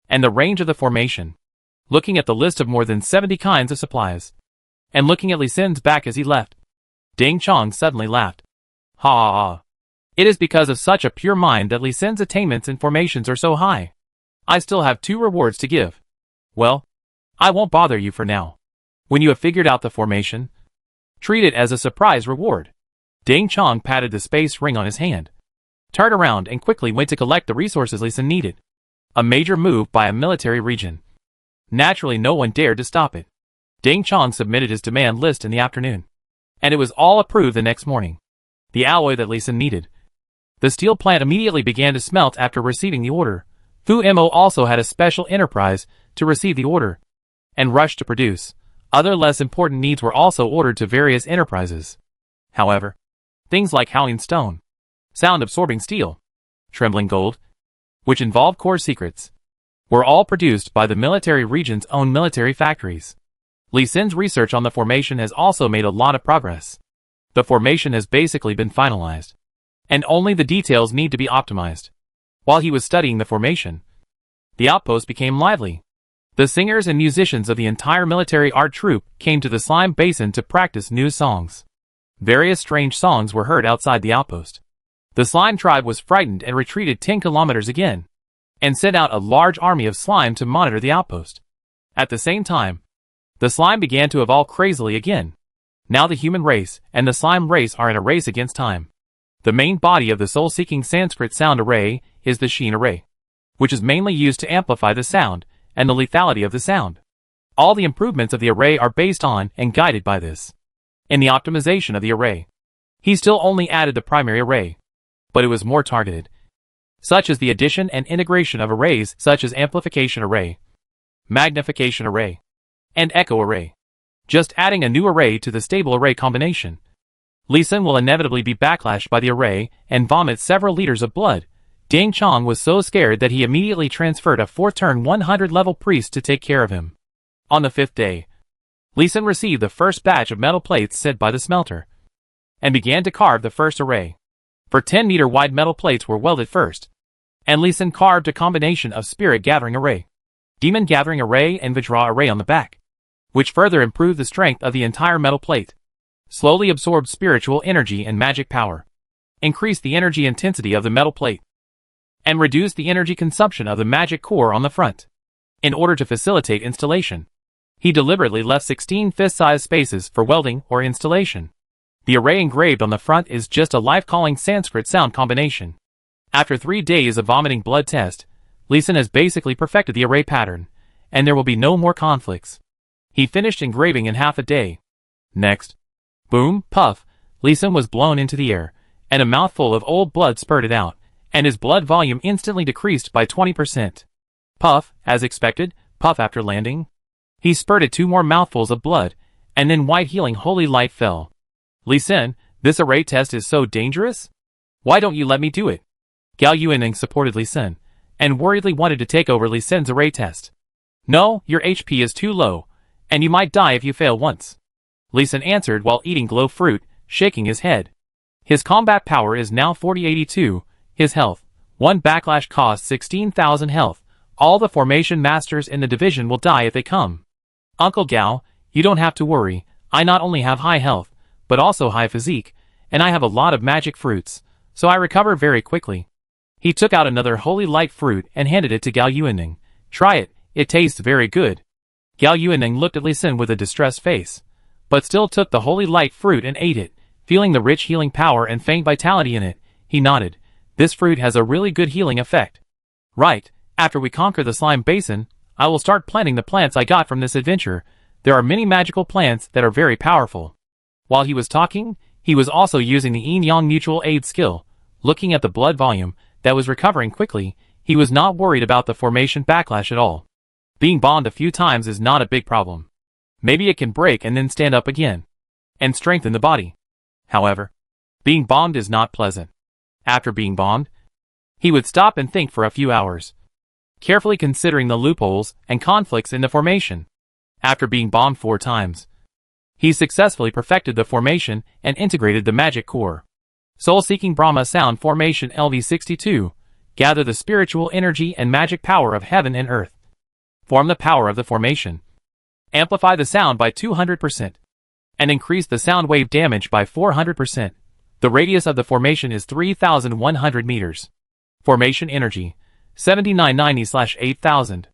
[SPEAKER 1] and the range of the formation. Looking at the list of more than 70 kinds of supplies, and looking at Lee Sin's back as he left, Ding Chong suddenly laughed. Ha ha ha. It is because of such a pure mind that Lee Sin's attainments and formations are so high. I still have 2 rewards to give. Well, I won't bother you for now. When you have figured out the formation, treat it as a surprise reward. Ding Chong patted the space ring on his hand, turned around and quickly went to collect the resources Lee Sin needed. A major move by a military region. Naturally, no one dared to stop it. Ding Chong submitted his demand list in the afternoon, and it was all approved the next morning. The alloy that Lee Sin needed. The steel plant immediately began to smelt after receiving the order. Fu Mo also had a special enterprise to receive the order, and rushed to produce. Other less important needs were also ordered to various enterprises. However, things like howling stone, sound-absorbing steel, trembling gold, which involved core secrets, were all produced by the military region's own military factories. Lee Sin's research on the formation has also made a lot of progress. The formation has basically been finalized, and only the details need to be optimized. While he was studying the formation, the outpost became lively. The singers and musicians of the entire military art troupe came to the slime basin to practice new songs. Various strange songs were heard outside the outpost. The slime tribe was frightened and retreated 10 kilometers again, and sent out a large army of slime to monitor the outpost. At the same time, the slime began to evolve crazily again. Now the human race and the slime race are in a race against time. The main body of the soul-seeking Sanskrit sound array is the Sheen array, which is mainly used to amplify the sound and the lethality of the sound. All the improvements of the array are based on and guided by this. In the optimization of the array, he still only added the primary array, but it was more targeted, such as the addition and integration of arrays such as amplification array, magnification array, and echo array. Just adding a new array to the stable array combination, Lee Sin will inevitably be backlashed by the array and vomit several liters of blood. Ding Chong was so scared that he immediately transferred a 4th-turn 100-level priest to take care of him. On the 5th day, Lee Sin received the first batch of metal plates sent by the smelter, and began to carve the first array. For 10-meter wide metal plates were welded first, and Lee Sin carved a combination of Spirit Gathering Array, Demon Gathering Array and Vajra Array on the back, which further improved the strength of the entire metal plate, slowly absorbed spiritual energy and magic power, increased the energy intensity of the metal plate, and reduced the energy consumption of the magic core on the front. In order to facilitate installation, he deliberately left 16 fist-sized spaces for welding or installation. The array engraved on the front is just a life-calling Sanskrit sound combination. After 3 days of vomiting blood test, Lee Sin has basically perfected the array pattern, and there will be no more conflicts. He finished engraving in half a day. Next, boom, puff, Lee Sin was blown into the air, and a mouthful of old blood spurted out, and his blood volume instantly decreased by 20%. Puff, as expected, puff after landing. He spurted 2 more mouthfuls of blood, and then white healing holy light fell. Lee Sin, this array test is so dangerous? Why don't you let me do it? Gao Yuaning supported Lee Sin, and worriedly wanted to take over Lee Sin's array test. No, your HP is too low, and you might die if you fail once. Lee Sin answered while eating glow fruit, shaking his head. His combat power is now 4082, his health. 1 backlash costs 16,000 health. All the formation masters in the division will die if they come. Uncle Gao, you don't have to worry, I not only have high health, but also high physique, and I have a lot of magic fruits, so I recover very quickly. He took out another holy light fruit and handed it to Gao Yuanning. Try it tastes very good. Gao Yuanning looked at Lee Sin with a distressed face, but still took the holy light fruit and ate it. Feeling the rich healing power and faint vitality in it, he nodded. This fruit has a really good healing effect. Right, after we conquer the slime basin, I will start planting the plants I got from this adventure. There are many magical plants that are very powerful. While he was talking, he was also using the yin-yang mutual aid skill. Looking at the blood volume that was recovering quickly, he was not worried about the formation backlash at all. Being bombed a few times is not a big problem. Maybe it can break and then stand up again and strengthen the body. However, being bombed is not pleasant. After being bombed, he would stop and think for a few hours, carefully considering the loopholes and conflicts in the formation. After being bombed 4 times, he successfully perfected the formation and integrated the magic core. Soul-seeking Brahma sound formation LV62. Gather the spiritual energy and magic power of heaven and earth. Form the power of the formation. Amplify the sound by 200%. And increase the sound wave damage by 400%. The radius of the formation is 3,100 meters. Formation energy, 7990/8000.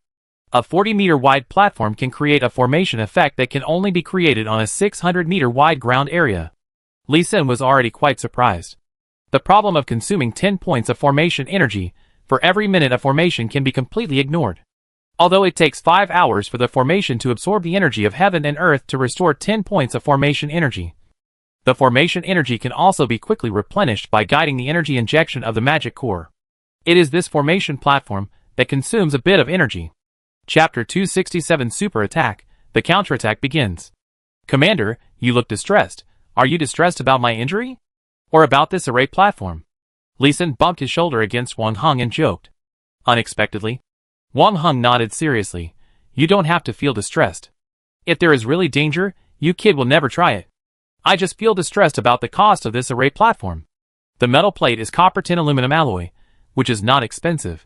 [SPEAKER 1] A 40-meter wide platform can create a formation effect that can only be created on a 600-meter wide ground area. Lee Sin was already quite surprised. The problem of consuming 10 points of formation energy for every minute of formation can be completely ignored. Although it takes 5 hours for the formation to absorb the energy of heaven and earth to restore 10 points of formation energy. The formation energy can also be quickly replenished by guiding the energy injection of the magic core. It is this formation platform that consumes a bit of energy. Chapter 267 Super Attack. The counterattack begins. Commander, you look distressed. Are you distressed about my injury? Or about this array platform? Lee Sin bumped his shoulder against Wang Heng and joked. Unexpectedly, Wang Heng nodded seriously. You don't have to feel distressed. If there is really danger, you kid will never try it. I just feel distressed about the cost of this array platform. The metal plate is copper tin aluminum alloy, which is not expensive.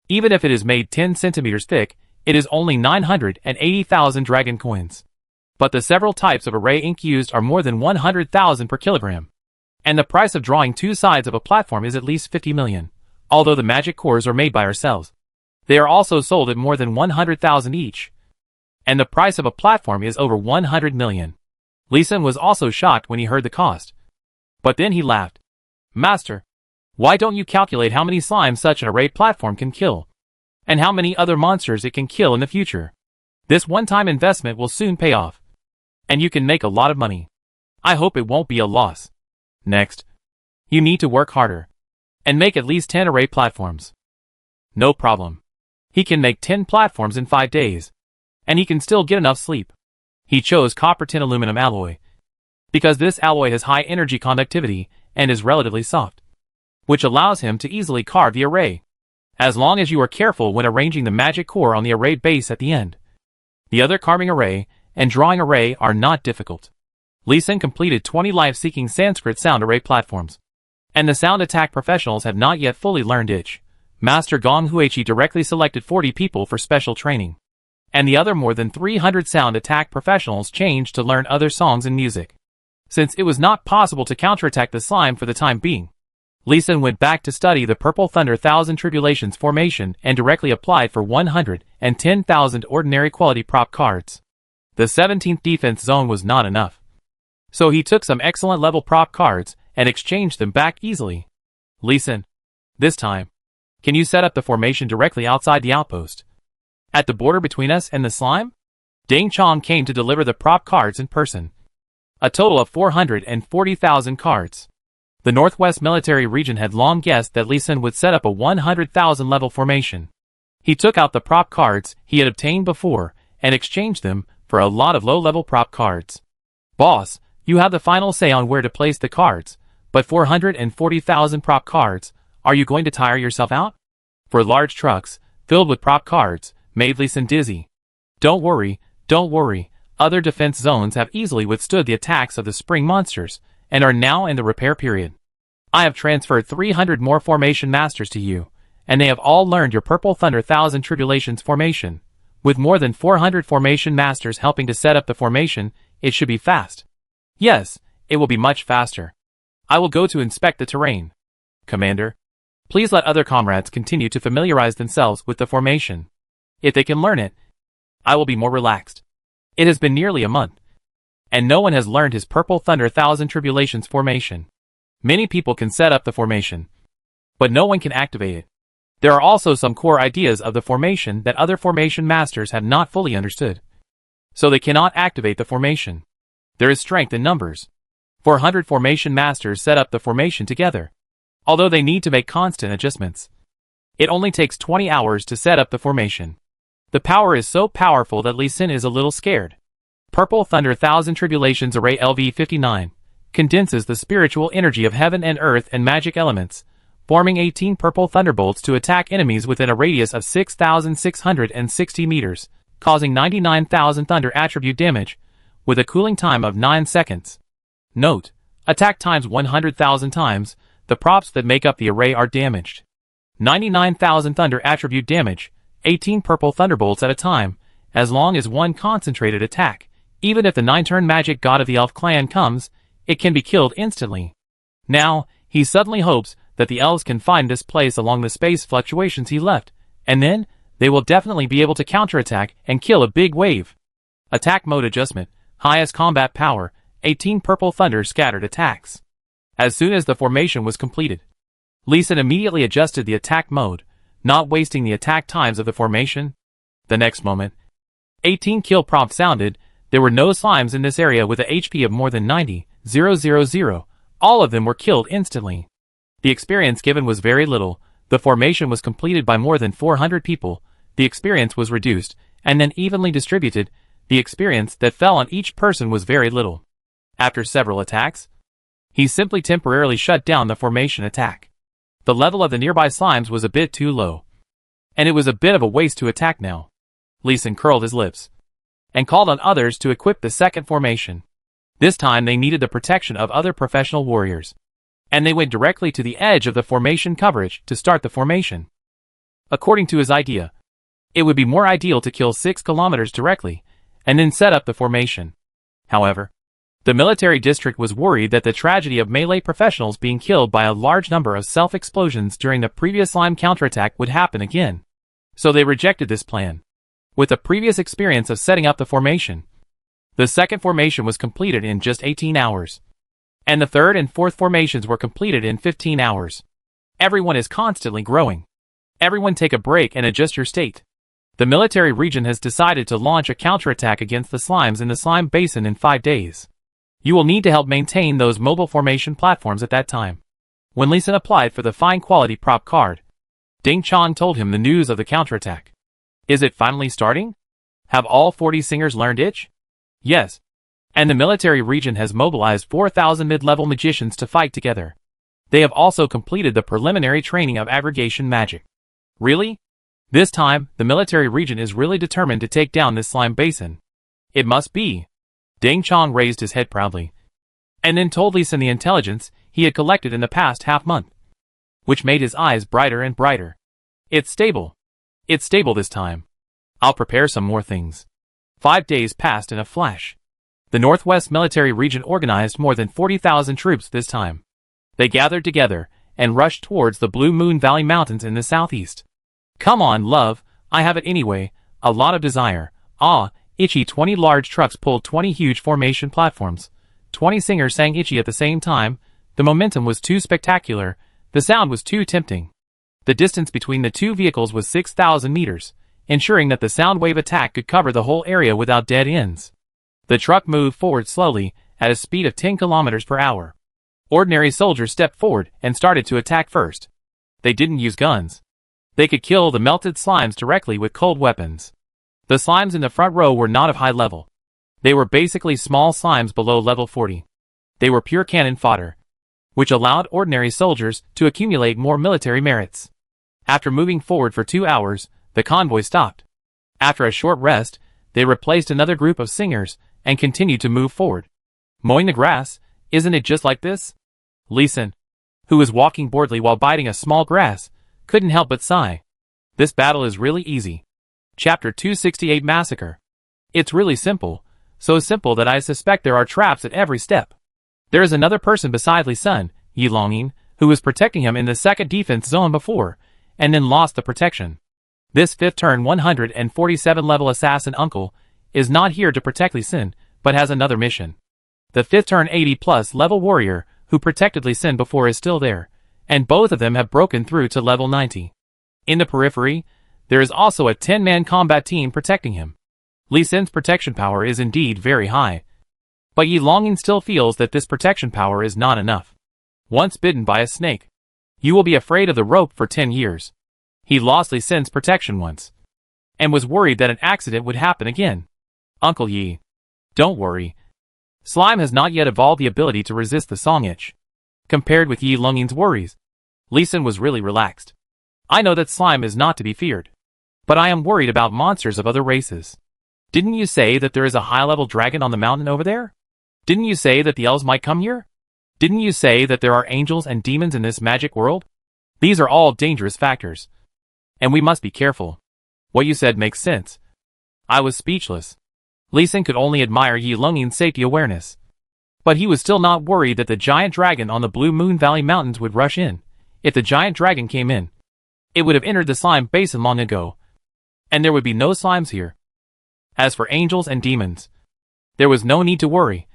[SPEAKER 1] Even if it is made 10 centimeters thick, it is only 980,000 dragon coins. But the several types of array ink used are more than 100,000 per kilogram. And the price of drawing 2 sides of a platform is at least 50 million, although the magic cores are made by ourselves. They are also sold at more than 100,000 each. And the price of a platform is over 100 million. Lee Sin was also shocked when he heard the cost. But then he laughed. Master, why don't you calculate how many slimes such an array platform can kill? And how many other monsters it can kill in the future? This one-time investment will soon pay off. And you can make a lot of money. I hope it won't be a loss. Next, you need to work harder. And make at least 10 array platforms. No problem. He can make 10 platforms in 5 days. And he can still get enough sleep. He chose copper tin aluminum alloy, because this alloy has high energy conductivity and is relatively soft, which allows him to easily carve the array, as long as you are careful when arranging the magic core on the array base at the end. The other carving array and drawing array are not difficult. Lee Sin completed 20 life-seeking Sanskrit sound array platforms, and the sound attack professionals have not yet fully learned it. Master Gong Huichi directly selected 40 people for special training, and the other more than 300 sound attack professionals changed to learn other songs and music. Since it was not possible to counterattack the slime for the time being, Lee Sin went back to study the Purple Thunder Thousand Tribulations formation and directly applied for 110,000 ordinary quality prop cards. The 17th defense zone was not enough, so he took some excellent level prop cards and exchanged them back easily. Lee Sin, this time, can you set up the formation directly outside the outpost, at the border between us and the slime? Deng Chong came to deliver the prop cards in person. A total of 440,000 cards. The Northwest Military Region had long guessed that Lee Sin would set up a 100,000 level formation. He took out the prop cards he had obtained before and exchanged them for a lot of low-level prop cards. Boss, you have the final say on where to place the cards, but 440,000 prop cards, are you going to tire yourself out? For large trucks, filled with prop cards, made Lee Sin dizzy. Don't worry, Other defense zones have easily withstood the attacks of the spring monsters, and are now in the repair period. I have transferred 300 more formation masters to you, and they have all learned your Purple Thunder Thousand Tribulations formation. With more than 400 formation masters helping to set up the formation, it should be fast. Yes, it will be much faster. I will go to inspect the terrain. Commander, please let other comrades continue to familiarize themselves with the formation. If they can learn it, I will be more relaxed. It has been nearly a month, and no one has learned his Purple Thunder Thousand Tribulations formation. Many people can set up the formation, but no one can activate it. There are also some core ideas of the formation that other formation masters have not fully understood, so they cannot activate the formation. There is strength in numbers. 400 formation masters set up the formation together, although they need to make constant adjustments. It only takes 20 hours to set up the formation. The power is so powerful that Lee Sin is a little scared. Purple Thunder Thousand Tribulations Array LV59 condenses the spiritual energy of heaven and earth and magic elements, forming 18 purple thunderbolts to attack enemies within a radius of 6,660 meters, causing 99,000 thunder attribute damage, with a cooling time of 9 seconds. Note: attack times 100,000 times, the props that make up the array are damaged. 99,000 thunder attribute damage, 18 purple thunderbolts at a time, as long as one concentrated attack. Even if the 9-turn magic god of the elf clan comes, it can be killed instantly. Now, he suddenly hopes that the elves can find this place along the space fluctuations he left, and then, they will definitely be able to counterattack and kill a big wave. Attack mode adjustment, highest combat power, 18 purple thunder scattered attacks. As soon as the formation was completed, Lee Sin immediately adjusted the attack mode, not wasting the attack times of the formation. The next moment, 18 kill prompt sounded. There were no slimes in this area with a HP of more than 90,000. All of them were killed instantly. The experience given was very little. The formation was completed by more than 400 people. The experience was reduced, and then evenly distributed. The experience that fell on each person was very little. After several attacks, he simply temporarily shut down the formation attack. The level of the nearby slimes was a bit too low, and it was a bit of a waste to attack now. Lee Sin curled his lips and called on others to equip the second formation. This time they needed the protection of other professional warriors, and they went directly to the edge of the formation coverage to start the formation. According to his idea, it would be more ideal to kill 6 kilometers directly, and then set up the formation. However, the military district was worried that the tragedy of melee professionals being killed by a large number of self-explosions during the previous slime counterattack would happen again. So they rejected this plan. With the previous experience of setting up the formation, the second formation was completed in just 18 hours. And the third and fourth formations were completed in 15 hours. Everyone is constantly growing. Everyone take a break and adjust your state. The military region has decided to launch a counterattack against the slimes in the slime basin in 5 days. You will need to help maintain those mobile formation platforms at that time. When Lee Sin applied for the fine quality prop card, Ding Chong told him the news of the counterattack. Is it finally starting? Have all 40 singers learned itch? Yes. And the military region has mobilized 4,000 mid-level magicians to fight together. They have also completed the preliminary training of aggregation magic. Really? This time, the military region is really determined to take down this slime basin. It must be. Ding Chong raised his head proudly, and then told Lee Sin the intelligence he had collected in the past half-month, which made his eyes brighter and brighter. It's stable. It's stable this time. I'll prepare some more things. 5 days passed in a flash. The Northwest Military Region organized more than 40,000 troops this time. They gathered together and rushed towards the Blue Moon Valley Mountains in the southeast. Come on, love, I have it anyway, a lot of desire. Itchy 20 large trucks pulled 20 huge formation platforms. 20 singers sang itchy at the same time. The momentum was too spectacular. The sound was too tempting. The distance between the two vehicles was 6,000 meters, ensuring that the sound wave attack could cover the whole area without dead ends. The truck moved forward slowly, at a speed of 10 kilometers per hour. Ordinary soldiers stepped forward and started to attack first. They didn't use guns. They could kill the melted slimes directly with cold weapons. The slimes in the front row were not of high level. They were basically small slimes below level 40. They were pure cannon fodder, which allowed ordinary soldiers to accumulate more military merits. After moving forward for 2 hours, the convoy stopped. After a short rest, They replaced another group of singers and continued to move forward. Mowing the grass, isn't it just like this? Lee Sin, who was walking boredly while biting a small grass, couldn't help but sigh. This battle is really easy. Chapter 268 Massacre. It's really simple, so simple that I suspect there are traps at every step. There is another person beside Lee Sin, Yi Longyin, who was protecting him in the second defense zone before, and then lost the protection. This 5th turn 147 level assassin uncle is not here to protect Lee Sin, but has another mission. The 5th turn 80 plus level warrior who protected Lee Sin before is still there, and both of them have broken through to level 90. In the periphery, there is also a 10-man combat team protecting him. Lee Sin's protection power is indeed very high, but Yi Longyin still feels that this protection power is not enough. Once bitten by a snake, you will be afraid of the rope for 10 years. He lost Lee Sin's protection once, and was worried that an accident would happen again. Uncle Yi, don't worry. Slime has not yet evolved the ability to resist the song itch. Compared with Yi Longyin's worries, Lee Sin was really relaxed. I know that slime is not to be feared, but I am worried about monsters of other races. Didn't you say that there is a high-level dragon on the mountain over there? Didn't you say that the elves might come here? Didn't you say that there are angels and demons in this magic world? These are all dangerous factors, and we must be careful. What you said makes sense. I was speechless. Lee Sin could only admire Yi Longyin's safety awareness. But he was still not worried that the giant dragon on the Blue Moon Valley Mountains would rush in. If the giant dragon came in, it would have entered the slime basin long ago, and there would be no slimes here. As for angels and demons, there was no need to worry.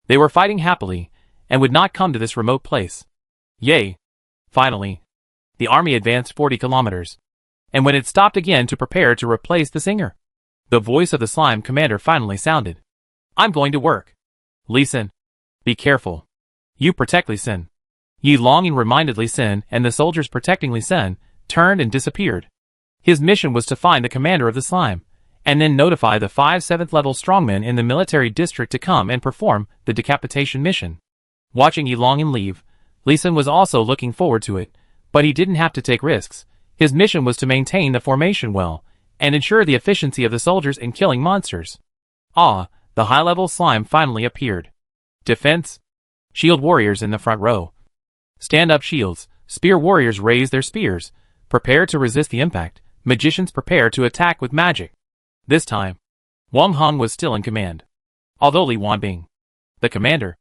[SPEAKER 1] They were fighting happily, and would not come to this remote place. Yay! Finally, the army advanced 40 kilometers, and when it stopped again to prepare to replace the singer, the voice of the slime commander finally sounded. I'm going to work. Lee Sin, be careful. You protect Lee Sin. Yi Longyin reminded Lee Sin, and the soldiers protecting Lee Sin turned and disappeared. His mission was to find the commander of the slime, and then notify the 5 7th level strongmen in the military district to come and perform the decapitation mission. Watching Yi Longyin leave, Lee Sin was also looking forward to it, but he didn't have to take risks. His mission was to maintain the formation well, and ensure the efficiency of the soldiers in killing monsters. Ah, the high-level slime finally appeared. Defense. Shield warriors in the front row. Stand-up shields. Spear warriors raise their spears. Prepare to resist the impact. Magicians prepare to attack with magic. This time, Wang Heng was still in command. Although Li Wanbing, the commander,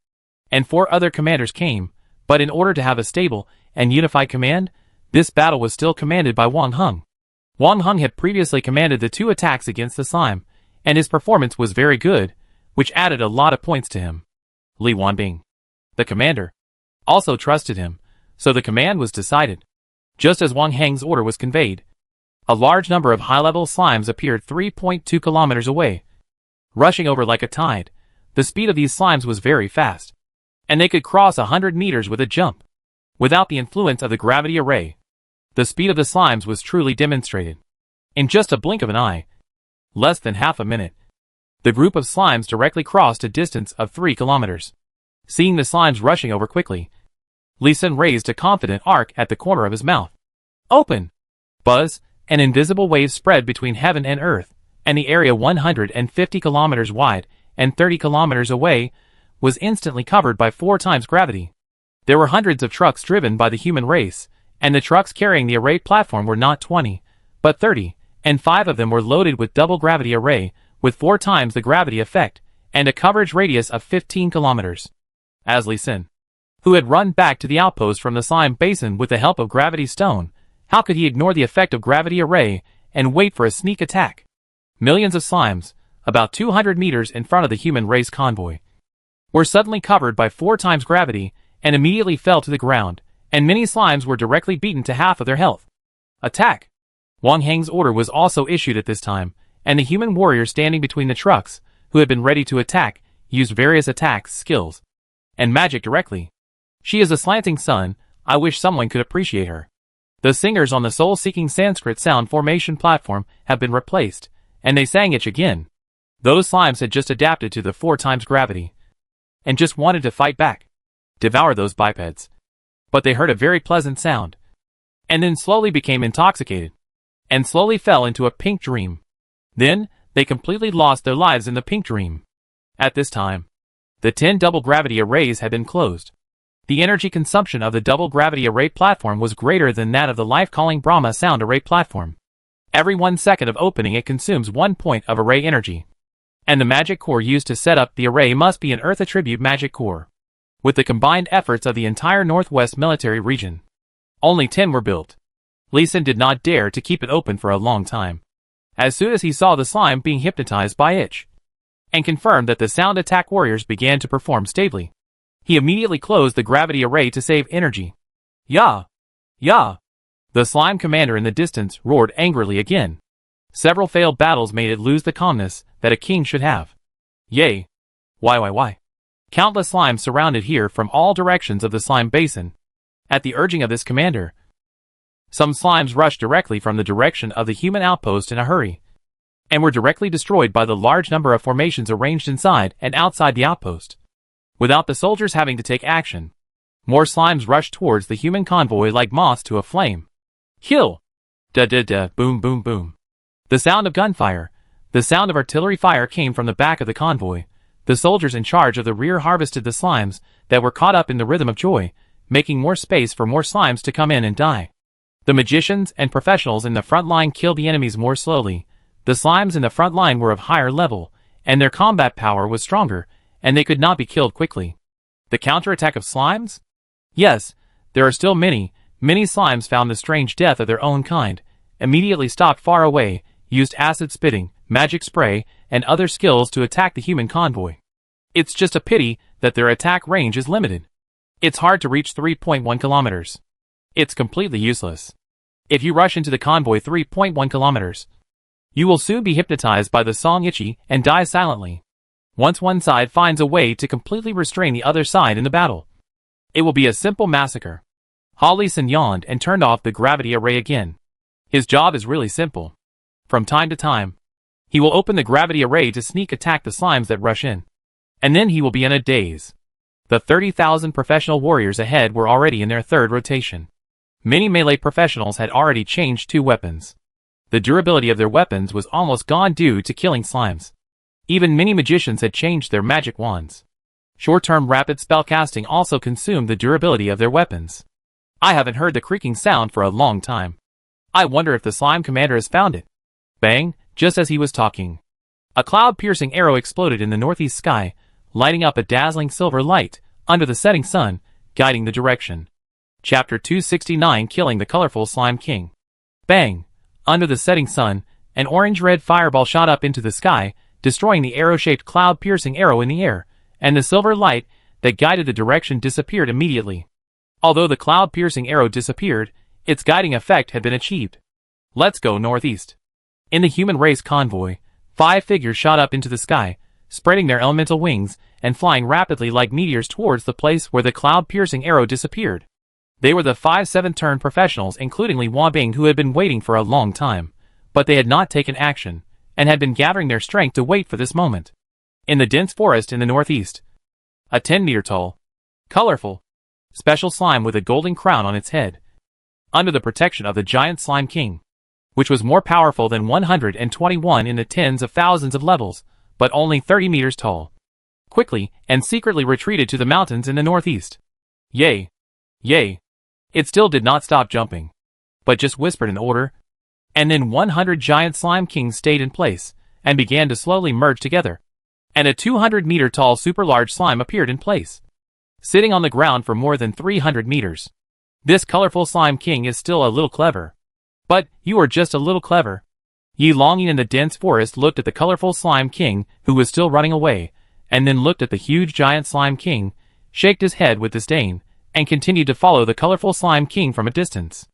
[SPEAKER 1] and 4 other commanders came, but in order to have a stable and unified command, this battle was still commanded by Wang Heng. Wang Heng had previously commanded the 2 attacks against the slime, and his performance was very good, which added a lot of points to him. Li Wanbing, the commander, also trusted him, so the command was decided. Just as Wang Heng's order was conveyed, a large number of high-level slimes appeared 3.2 kilometers away. Rushing over like a tide, the speed of these slimes was very fast, and they could cross 100 meters with a jump. Without the influence of the gravity array, the speed of the slimes was truly demonstrated. In just a blink of an eye, less than half a minute, the group of slimes directly crossed a distance of 3 kilometers. Seeing the slimes rushing over quickly, Lee Sin raised a confident arc at the corner of his mouth. Open! Buzz! An invisible wave spread between heaven and earth, and the area 150 kilometers wide and 30 kilometers away was instantly covered by 4 times gravity. There were hundreds of trucks driven by the human race, and the trucks carrying the array platform were not 20, but 30, and 5 of them were loaded with double gravity array, with 4 times the gravity effect, and a coverage radius of 15 kilometers. As Lee Sin, who had run back to the outpost from the slime basin with the help of gravity stone, how could he ignore the effect of gravity array and wait for a sneak attack? Millions of slimes, about 200 meters in front of the human race convoy, were suddenly covered by 4 times gravity and immediately fell to the ground, and many slimes were directly beaten to half of their health. Attack! Wang Heng's order was also issued at this time, and the human warrior standing between the trucks, who had been ready to attack, used various attacks, skills, and magic directly. She is a slanting sun. I wish someone could appreciate her. The singers on the soul-seeking Sanskrit sound formation platform have been replaced, and they sang it again. Those slimes had just adapted to the 4 times gravity, and just wanted to fight back, devour those bipeds. But they heard a very pleasant sound, and then slowly became intoxicated, and slowly fell into a pink dream. Then, They completely lost their lives in the pink dream. At this time, the 10 double gravity arrays had been closed. The energy consumption of the double gravity array platform was greater than that of the life-calling Brahma sound array platform. Every 1 second of opening it consumes 1 point of array energy. And the magic core used to set up the array must be an Earth attribute magic core. With the combined efforts of the entire Northwest military region, only 10 were built. Lee Sin did not dare to keep it open for a long time. As soon as he saw the slime being hypnotized by itch, and confirmed that the sound attack warriors began to perform stably, he immediately closed the gravity array to save energy. "Yeah! Yeah!" The slime commander in the distance roared angrily again. Several failed battles made it lose the calmness that a king should have. Yay! Why? Countless slimes surrounded here from all directions of the slime basin. At the urging of this commander, some slimes rushed directly from the direction of the human outpost in a hurry, and were directly destroyed by the large number of formations arranged inside and outside the outpost. Without the soldiers having to take action, more slimes rushed towards the human convoy like moths to a flame. Kill! Da-da-da, boom boom boom. The sound of gunfire, the sound of artillery fire came from the back of the convoy. The soldiers in charge of the rear harvested the slimes that were caught up in the rhythm of joy, making more space for more slimes to come in and die. The magicians and professionals in the front line killed the enemies more slowly. The slimes in the front line were of higher level, and their combat power was stronger, and they could not be killed quickly. The counterattack of slimes? Yes, there are still many slimes found the strange death of their own kind, immediately stopped far away, used acid spitting, magic spray, and other skills to attack the human convoy. It's just a pity that their attack range is limited. It's hard to reach 3.1 kilometers. It's completely useless. If you rush into the convoy 3.1 kilometers, you will soon be hypnotized by the song Itchy and die silently. Once one side finds a way to completely restrain the other side in the battle, it will be a simple massacre. Lee Sin yawned and turned off the gravity array again. His job is really simple. From time to time, he will open the gravity array to sneak attack the slimes that rush in. And then he will be in a daze. The 30,000 professional warriors ahead were already in their third rotation. Many melee professionals had already changed 2 weapons. The durability of their weapons was almost gone due to killing slimes. Even many magicians had changed their magic wands. Short-term rapid spellcasting also consumed the durability of their weapons. I haven't heard the creaking sound for a long time. I wonder if the slime commander has found it. Bang, just as he was talking, a cloud-piercing arrow exploded in the northeast sky, lighting up a dazzling silver light under the setting sun, guiding the direction. Chapter 269, Killing the Colorful Slime King. Bang! Under the setting sun, an orange-red fireball shot up into the sky, destroying the arrow-shaped cloud-piercing arrow in the air, and the silver light that guided the direction disappeared immediately. Although the cloud-piercing arrow disappeared, its guiding effect had been achieved. Let's go northeast. In the human race convoy, 5 figures shot up into the sky, spreading their elemental wings and flying rapidly like meteors towards the place where the cloud-piercing arrow disappeared. They were the 5 7-turn professionals, including Li Wanbing, who had been waiting for a long time, but they had not taken action, and had been gathering their strength to wait for this moment. In the dense forest in the northeast, a 10-meter-tall, colorful, special slime with a golden crown on its head, under the protection of the giant slime king, which was more powerful than 121 in the tens of thousands of levels, but only 30 meters tall, quickly and secretly retreated to the mountains in the northeast. Yay! Yay! It still did not stop jumping, but just whispered an order, and then 100 giant slime kings stayed in place, and began to slowly merge together, and a 200-meter-tall super-large slime appeared in place, sitting on the ground for more than 300 meters. This colorful slime king is still a little clever. But you are just a little clever. Yi Longyin in the dense forest looked at the colorful slime king, who was still running away, and then looked at the huge giant slime king, shook his head with disdain, and continued to follow the colorful slime king from a distance.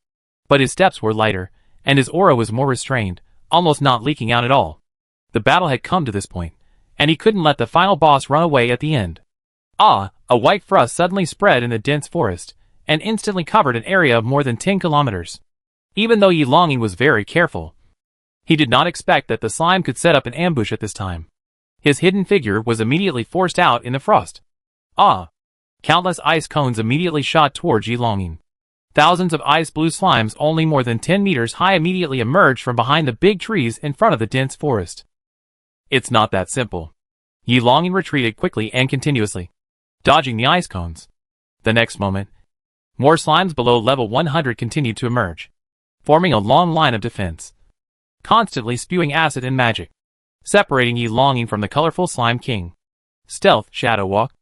[SPEAKER 1] But his steps were lighter, and his aura was more restrained, almost not leaking out at all. The battle had come to this point, and he couldn't let the final boss run away at the end. A white frost suddenly spread in the dense forest, and instantly covered an area of more than 10 kilometers. Even though Yi Longyin was very careful, he did not expect that the slime could set up an ambush at this time. His hidden figure was immediately forced out in the frost. Countless ice cones immediately shot towards Yi Longyin. Thousands of ice-blue slimes only more than 10 meters high immediately emerged from behind the big trees in front of the dense forest. It's not that simple. Yi Longing retreated quickly and continuously, dodging the ice cones. The next moment, more slimes below level 100 continued to emerge, forming a long line of defense, constantly spewing acid and magic, separating Yi Longing from the colorful Slime King. Stealth, Shadow Walk.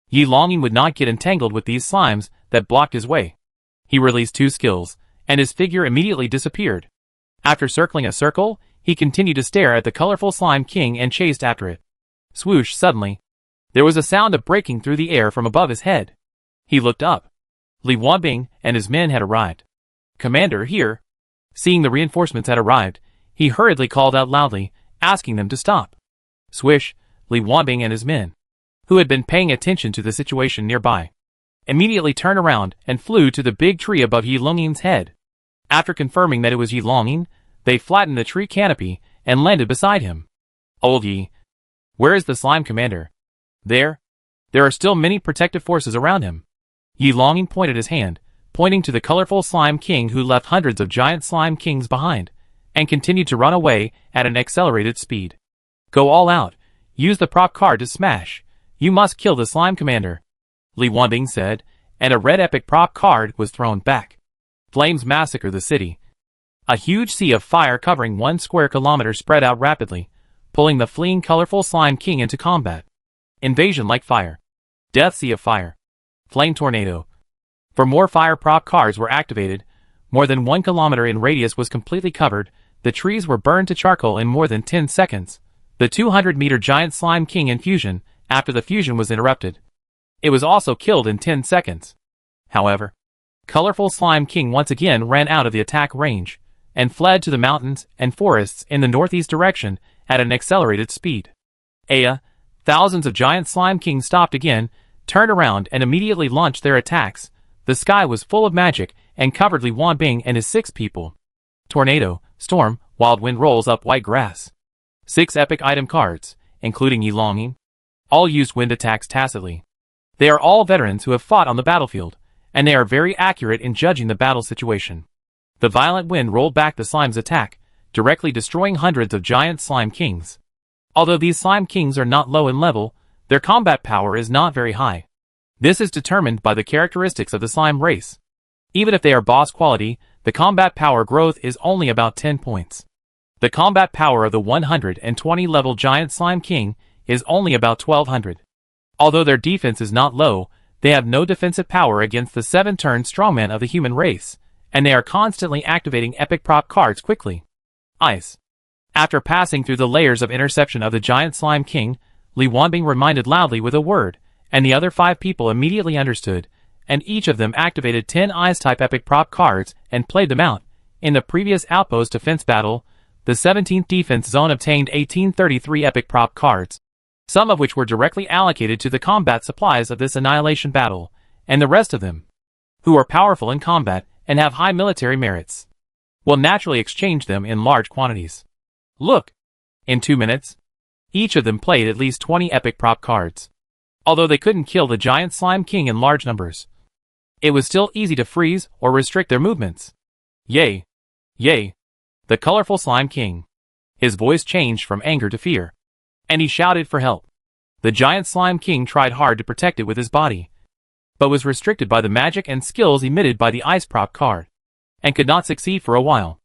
[SPEAKER 1] Yi Longing would not get entangled with these slimes that blocked his way. He released 2 skills, and his figure immediately disappeared. After circling a circle, he continued to stare at the colorful Slime King and chased after it. Swoosh! Suddenly, there was a sound of breaking through the air from above his head. He looked up. Li Wanbing and his men had arrived. Commander, here. Seeing the reinforcements had arrived, he hurriedly called out loudly, asking them to stop. Swish! Li Wanbing and his men, who had been paying attention to the situation nearby, immediately turned around and flew to the big tree above Yi Longing's head. After confirming that it was Yi Longing, they flattened the tree canopy and landed beside him. Old Yi, where is the slime commander? There. There are still many protective forces around him. Yi Longing pointed his hand, pointing to the colorful Slime King who left hundreds of giant Slime Kings behind, and continued to run away at an accelerated speed. Go all out. Use the prop card to smash. You must kill the slime commander, Li Wanbing said, and a red epic prop card was thrown back. Flames massacre the city. A huge sea of fire covering 1 square kilometer spread out rapidly, pulling the fleeing colorful Slime King into combat. Invasion like fire. Death sea of fire. Flame tornado. For more fire prop cards were activated, more than 1 kilometer in radius was completely covered, the trees were burned to charcoal in more than 10 seconds. The 200-meter giant Slime King in fusion, after the fusion was interrupted. It was also killed in 10 seconds. However, colorful Slime King once again ran out of the attack range, and fled to the mountains and forests in the northeast direction at an accelerated speed. Thousands of giant Slime Kings stopped again, turned around and immediately launched their attacks. The sky was full of magic and covered Li Wanbing and his 6 people. Tornado, storm, wild wind rolls up white grass. 6 epic item cards, including Yi Longing, all used wind attacks tacitly. They are all veterans who have fought on the battlefield, and they are very accurate in judging the battle situation. The violent wind rolled back the slime's attack, directly destroying hundreds of giant Slime Kings. Although these Slime Kings are not low in level, their combat power is not very high. This is determined by the characteristics of the slime race. Even if they are boss quality, the combat power growth is only about 10 points. The combat power of the 120 level giant Slime King is only about 1200. Although their defense is not low, they have no defensive power against the 7-turn strongman of the human race, and they are constantly activating epic prop cards quickly. Ice. After passing through the layers of interception of the giant Slime King, Li Wanbing reminded loudly with a word, and the other 5 people immediately understood, and each of them activated 10 Ice-type epic prop cards and played them out. In the previous Outpost defense battle, the 17th defense zone obtained 1833 epic prop cards, some of which were directly allocated to the combat supplies of this annihilation battle, and the rest of them, who are powerful in combat and have high military merits, will naturally exchange them in large quantities. Look! In 2 minutes, each of them played at least 20 epic prop cards. Although they couldn't kill the giant Slime King in large numbers, it was still easy to freeze or restrict their movements. Yay! Yay! The colorful Slime King. His voice changed from anger to fear, and he shouted for help. The giant Slime King tried hard to protect it with his body, but was restricted by the magic and skills emitted by the ice prop card, and could not succeed for a while.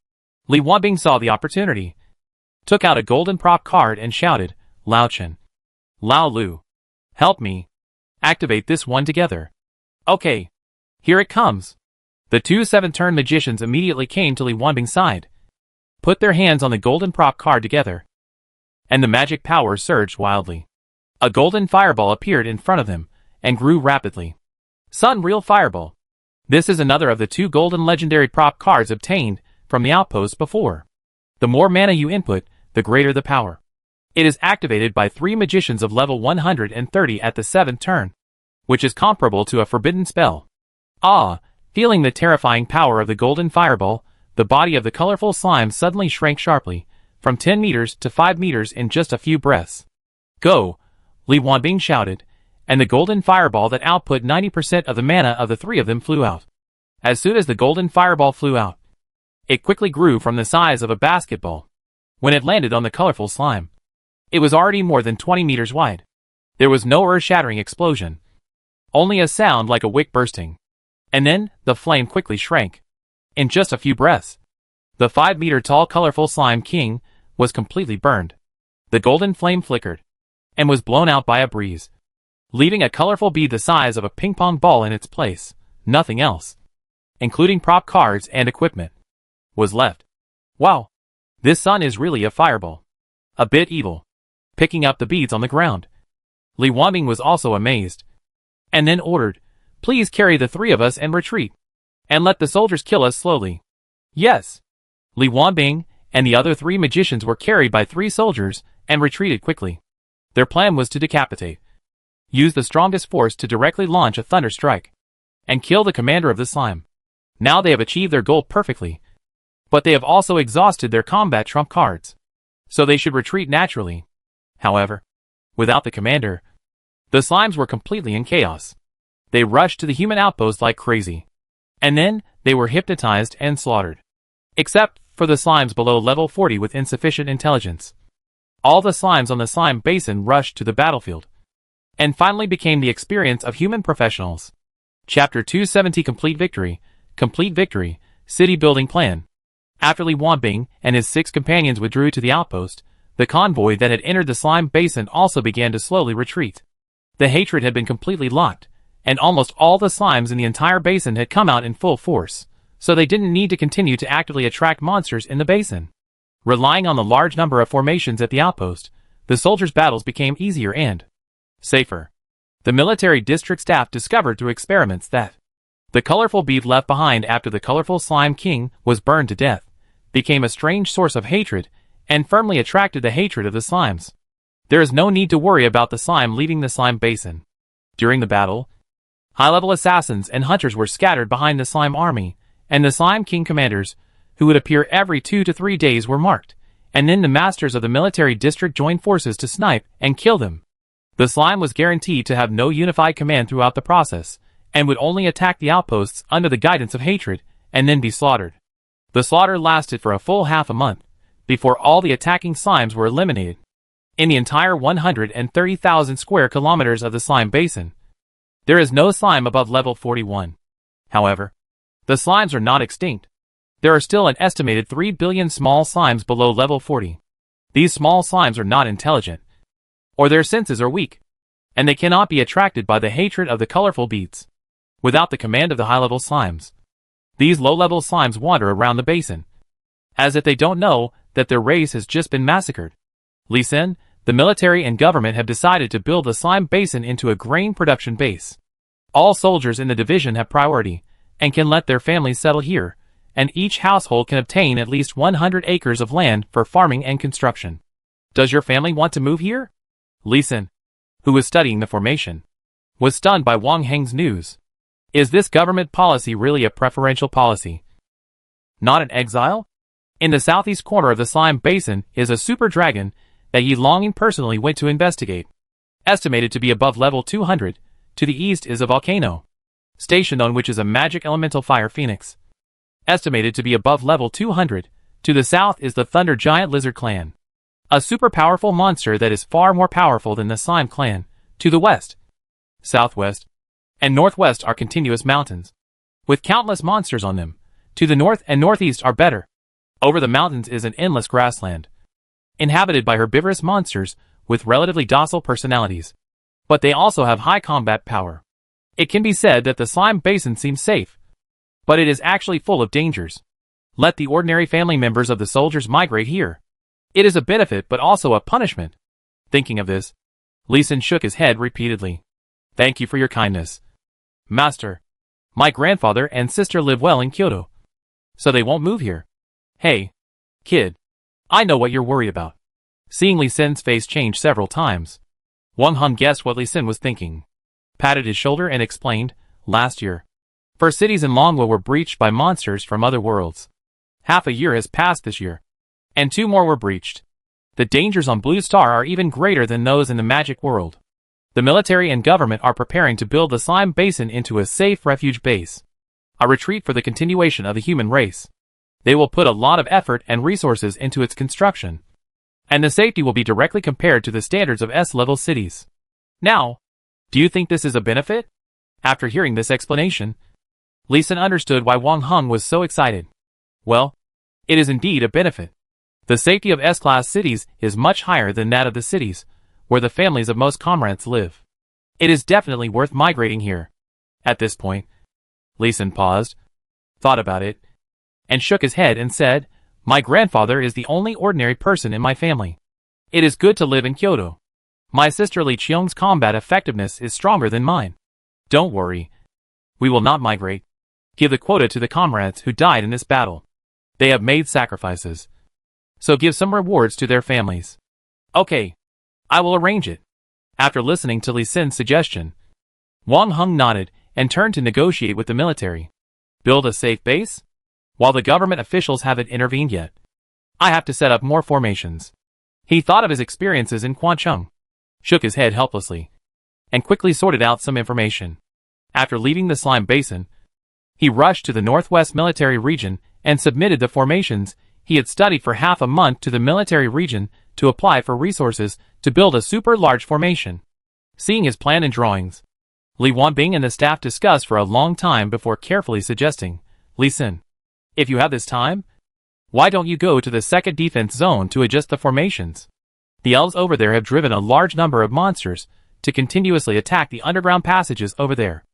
[SPEAKER 1] Li Wanbing saw the opportunity, took out a golden prop card and shouted, Lao Chen. Lao Lu. Help me. Activate this one together. Okay. Here it comes. The 2 7-turn magicians immediately came to Li Wanbing's side, put their hands on the golden prop card together, and the magic power surged wildly. A golden fireball appeared in front of them, and grew rapidly. Sun Real Fireball. This is another of the 2 golden legendary prop cards obtained from the outpost before. The more mana you input, the greater the power. It is activated by 3 magicians of level 130 at the 7th turn, which is comparable to a forbidden spell. Feeling the terrifying power of the golden fireball, the body of the colorful slime suddenly shrank sharply, from 10 meters to 5 meters in just a few breaths. Go! Li Wanbing shouted, and the golden fireball that output 90% of the mana of the 3 of them flew out. As soon as the golden fireball flew out, it quickly grew from the size of a basketball. When it landed on the colorful slime, It was already more than 20 meters wide. There was no earth-shattering explosion. Only a sound like a wick bursting. And then, the flame quickly shrank. In just a few breaths, the 5-meter-tall colorful slime king was completely burned. The golden flame flickered and was blown out by a breeze, leaving a colorful bead the size of a ping-pong ball in its place. Nothing else, including prop cards and equipment, was left. Wow, this sun is really a fireball. A bit evil. Picking up the beads on the ground, Li Wanbing was also amazed, and then ordered, "Please carry the 3 of us and retreat, and let the soldiers kill us slowly." Yes. Li Wanbing and the other 3 magicians were carried by 3 soldiers and retreated quickly. Their plan was to decapitate, use the strongest force to directly launch a thunder strike, and kill the commander of the slime. Now they have achieved their goal perfectly, but they have also exhausted their combat trump cards, so they should retreat naturally. However, without the commander, the slimes were completely in chaos. They rushed to the human outpost like crazy, and then they were hypnotized and slaughtered. Except for the slimes below level 40 with insufficient intelligence. All the slimes on the slime basin rushed to the battlefield, and finally became the experience of human professionals. Chapter 270 Complete Victory, City Building Plan. After Li Wanbing and his 6 companions withdrew to the outpost, the convoy that had entered the slime basin also began to slowly retreat. The hatred had been completely locked, and almost all the slimes in the entire basin had come out in full force, so they didn't need to continue to actively attract monsters in the basin. Relying on the large number of formations at the outpost, the soldiers' battles became easier and safer. The military district staff discovered through experiments that the colorful bead left behind after the colorful slime king was burned to death became a strange source of hatred and firmly attracted the hatred of the slimes. There is no need to worry about the slime leaving the slime basin. During the battle, high-level assassins and hunters were scattered behind the slime army, and the slime king commanders, who would appear every 2 to 3 days, were marked, and then the masters of the military district joined forces to snipe and kill them. The slime was guaranteed to have no unified command throughout the process, and would only attack the outposts under the guidance of hatred, and then be slaughtered. The slaughter lasted for a full half a month, before all the attacking slimes were eliminated. In the entire 130,000 square kilometers of the slime basin, there is no slime above level 41. However, the slimes are not extinct. There are still an estimated 3 billion small slimes below level 40. These small slimes are not intelligent, or their senses are weak, and they cannot be attracted by the hatred of the colorful beads. Without the command of the high-level slimes, these low-level slimes wander around the basin, as if they don't know that their race has just been massacred. Li Sen, the military and government have decided to build the slime basin into a grain production base. All soldiers in the division have priority, and can let their families settle here, and each household can obtain at least 100 acres of land for farming and construction. Does your family want to move here? Li Sen, who was studying the formation, was stunned by Wang Heng's news. Is this government policy really a preferential policy? Not an exile? In the southeast corner of the slime basin is a super dragon that Yi Longing personally went to investigate. Estimated to be above level 200, to the east is a volcano, stationed on which is a magic elemental fire phoenix. Estimated to be above level 200, to the south is the thunder giant lizard clan, a super powerful monster that is far more powerful than the slime clan. To the west, southwest, and northwest are continuous mountains, with countless monsters on them. To the north and northeast are better. Over the mountains is an endless grassland, inhabited by herbivorous monsters with relatively docile personalities, but they also have high combat power. It can be said that the slime basin seems safe, but it is actually full of dangers. Let the ordinary family members of the soldiers migrate here. It is a benefit but also a punishment. Thinking of this, Li Sen shook his head repeatedly. Thank you for your kindness, Master. My grandfather and sister live well in Kyoto, so they won't move here. Hey, kid, I know what you're worried about. Seeing Li Sen's face change several times, Wang Hun guessed what Li Sen was thinking, patted his shoulder and explained, last year, 4 cities in Longwa were breached by monsters from other worlds. Half a year has passed this year, and 2 more were breached. The dangers on Blue Star are even greater than those in the magic world. The military and government are preparing to build the slime basin into a safe refuge base, a retreat for the continuation of the human race. They will put a lot of effort and resources into its construction. and the safety will be directly compared to the standards of S-level cities. Now, do you think this is a benefit? After hearing this explanation, Lee Sin understood why Wang Heng was so excited. Well, it is indeed a benefit. The safety of S-class cities is much higher than that of the cities where the families of most comrades live. It is definitely worth migrating here. At this point, Lee Sin paused, thought about it, and shook his head and said, "My grandfather is the only ordinary person in my family. It is good to live in Kyoto. My sister Li Qiong's combat effectiveness is stronger than mine. Don't worry. We will not migrate. Give the quota to the comrades who died in this battle. They have made sacrifices. So give some rewards to their families." "Okay. I will arrange it." After listening to Lee Sin's suggestion, Wang Heng nodded and turned to negotiate with the military. Build a safe base? While the government officials haven't intervened yet, I have to set up more formations. He thought of his experiences in Kwancheng, shook his head helplessly, and quickly sorted out some information. After leaving the slime basin, he rushed to the northwest military region and submitted the formations he had studied for half a month to the military region to apply for resources to build a super large formation. Seeing his plan and drawings, Li Wanbing and the staff discussed for a long time before carefully suggesting, "Lee Sin, if you have this time, why don't you go to the second defense zone to adjust the formations? The elves over there have driven a large number of monsters to continuously attack the underground passages over there.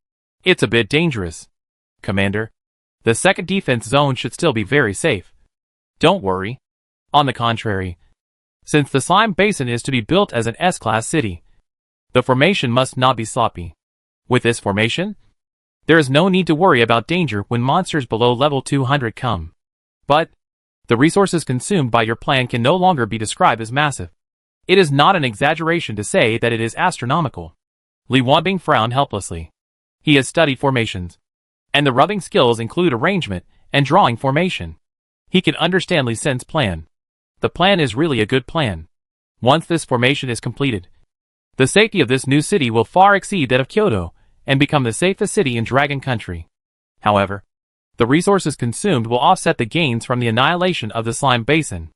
[SPEAKER 1] It's a bit dangerous. Commander, the second defense zone should still be very safe. Don't worry. On the contrary, since the slime basin is to be built as an S-class city, the formation must not be sloppy. With this formation, there is no need to worry about danger when monsters below level 200 come. But the resources consumed by your plan can no longer be described as massive. It is not an exaggeration to say that it is astronomical." Li Wanbing frowned helplessly. He has studied formations, and the rubbing skills include arrangement and drawing formation. He can understand Lee Sin's plan. The plan is really a good plan. Once this formation is completed, the safety of this new city will far exceed that of Kyoto and become the safest city in Dragon Country. However, the resources consumed will offset the gains from the annihilation of the slime basin.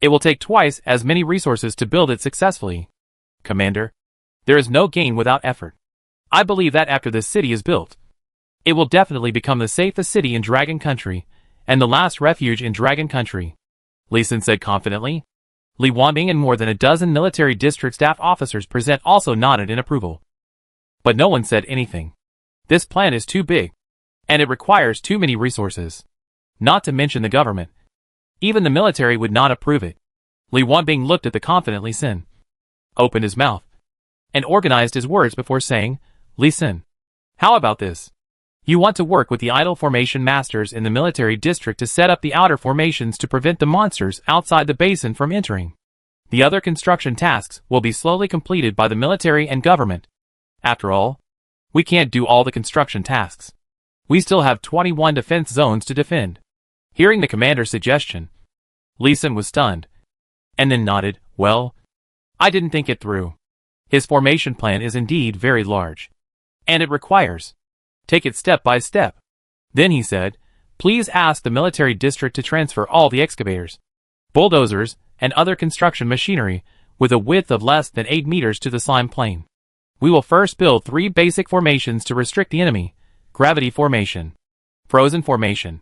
[SPEAKER 1] It will take twice as many resources to build it successfully. Commander, there is no gain without effort. I believe that after this city is built, it will definitely become the safest city in Dragon Country and the last refuge in Dragon Country," Lee Sin said confidently. Li Wanbing and more than a dozen military district staff officers present also nodded in approval. But no one said anything. This plan is too big, and it requires too many resources. Not to mention the government. Even the military would not approve it. Li Wanbing looked at the confident Lee Sin, opened his mouth, and organized his words before saying, "Lee Sin, how about this? You want to work with the idle formation masters in the military district to set up the outer formations to prevent the monsters outside the basin from entering. The other construction tasks will be slowly completed by the military and government. After all, we can't do all the construction tasks. We still have 21 defense zones to defend." Hearing the commander's suggestion, Lee Sin was stunned, and then nodded. "Well, I didn't think it through. His formation plan is indeed very large, and it requires take it step by step." Then he said, "Please ask the military district to transfer all the excavators, bulldozers, and other construction machinery with a width of less than 8 meters to the slime plain. We will first build 3 basic formations to restrict the enemy: gravity formation, frozen formation,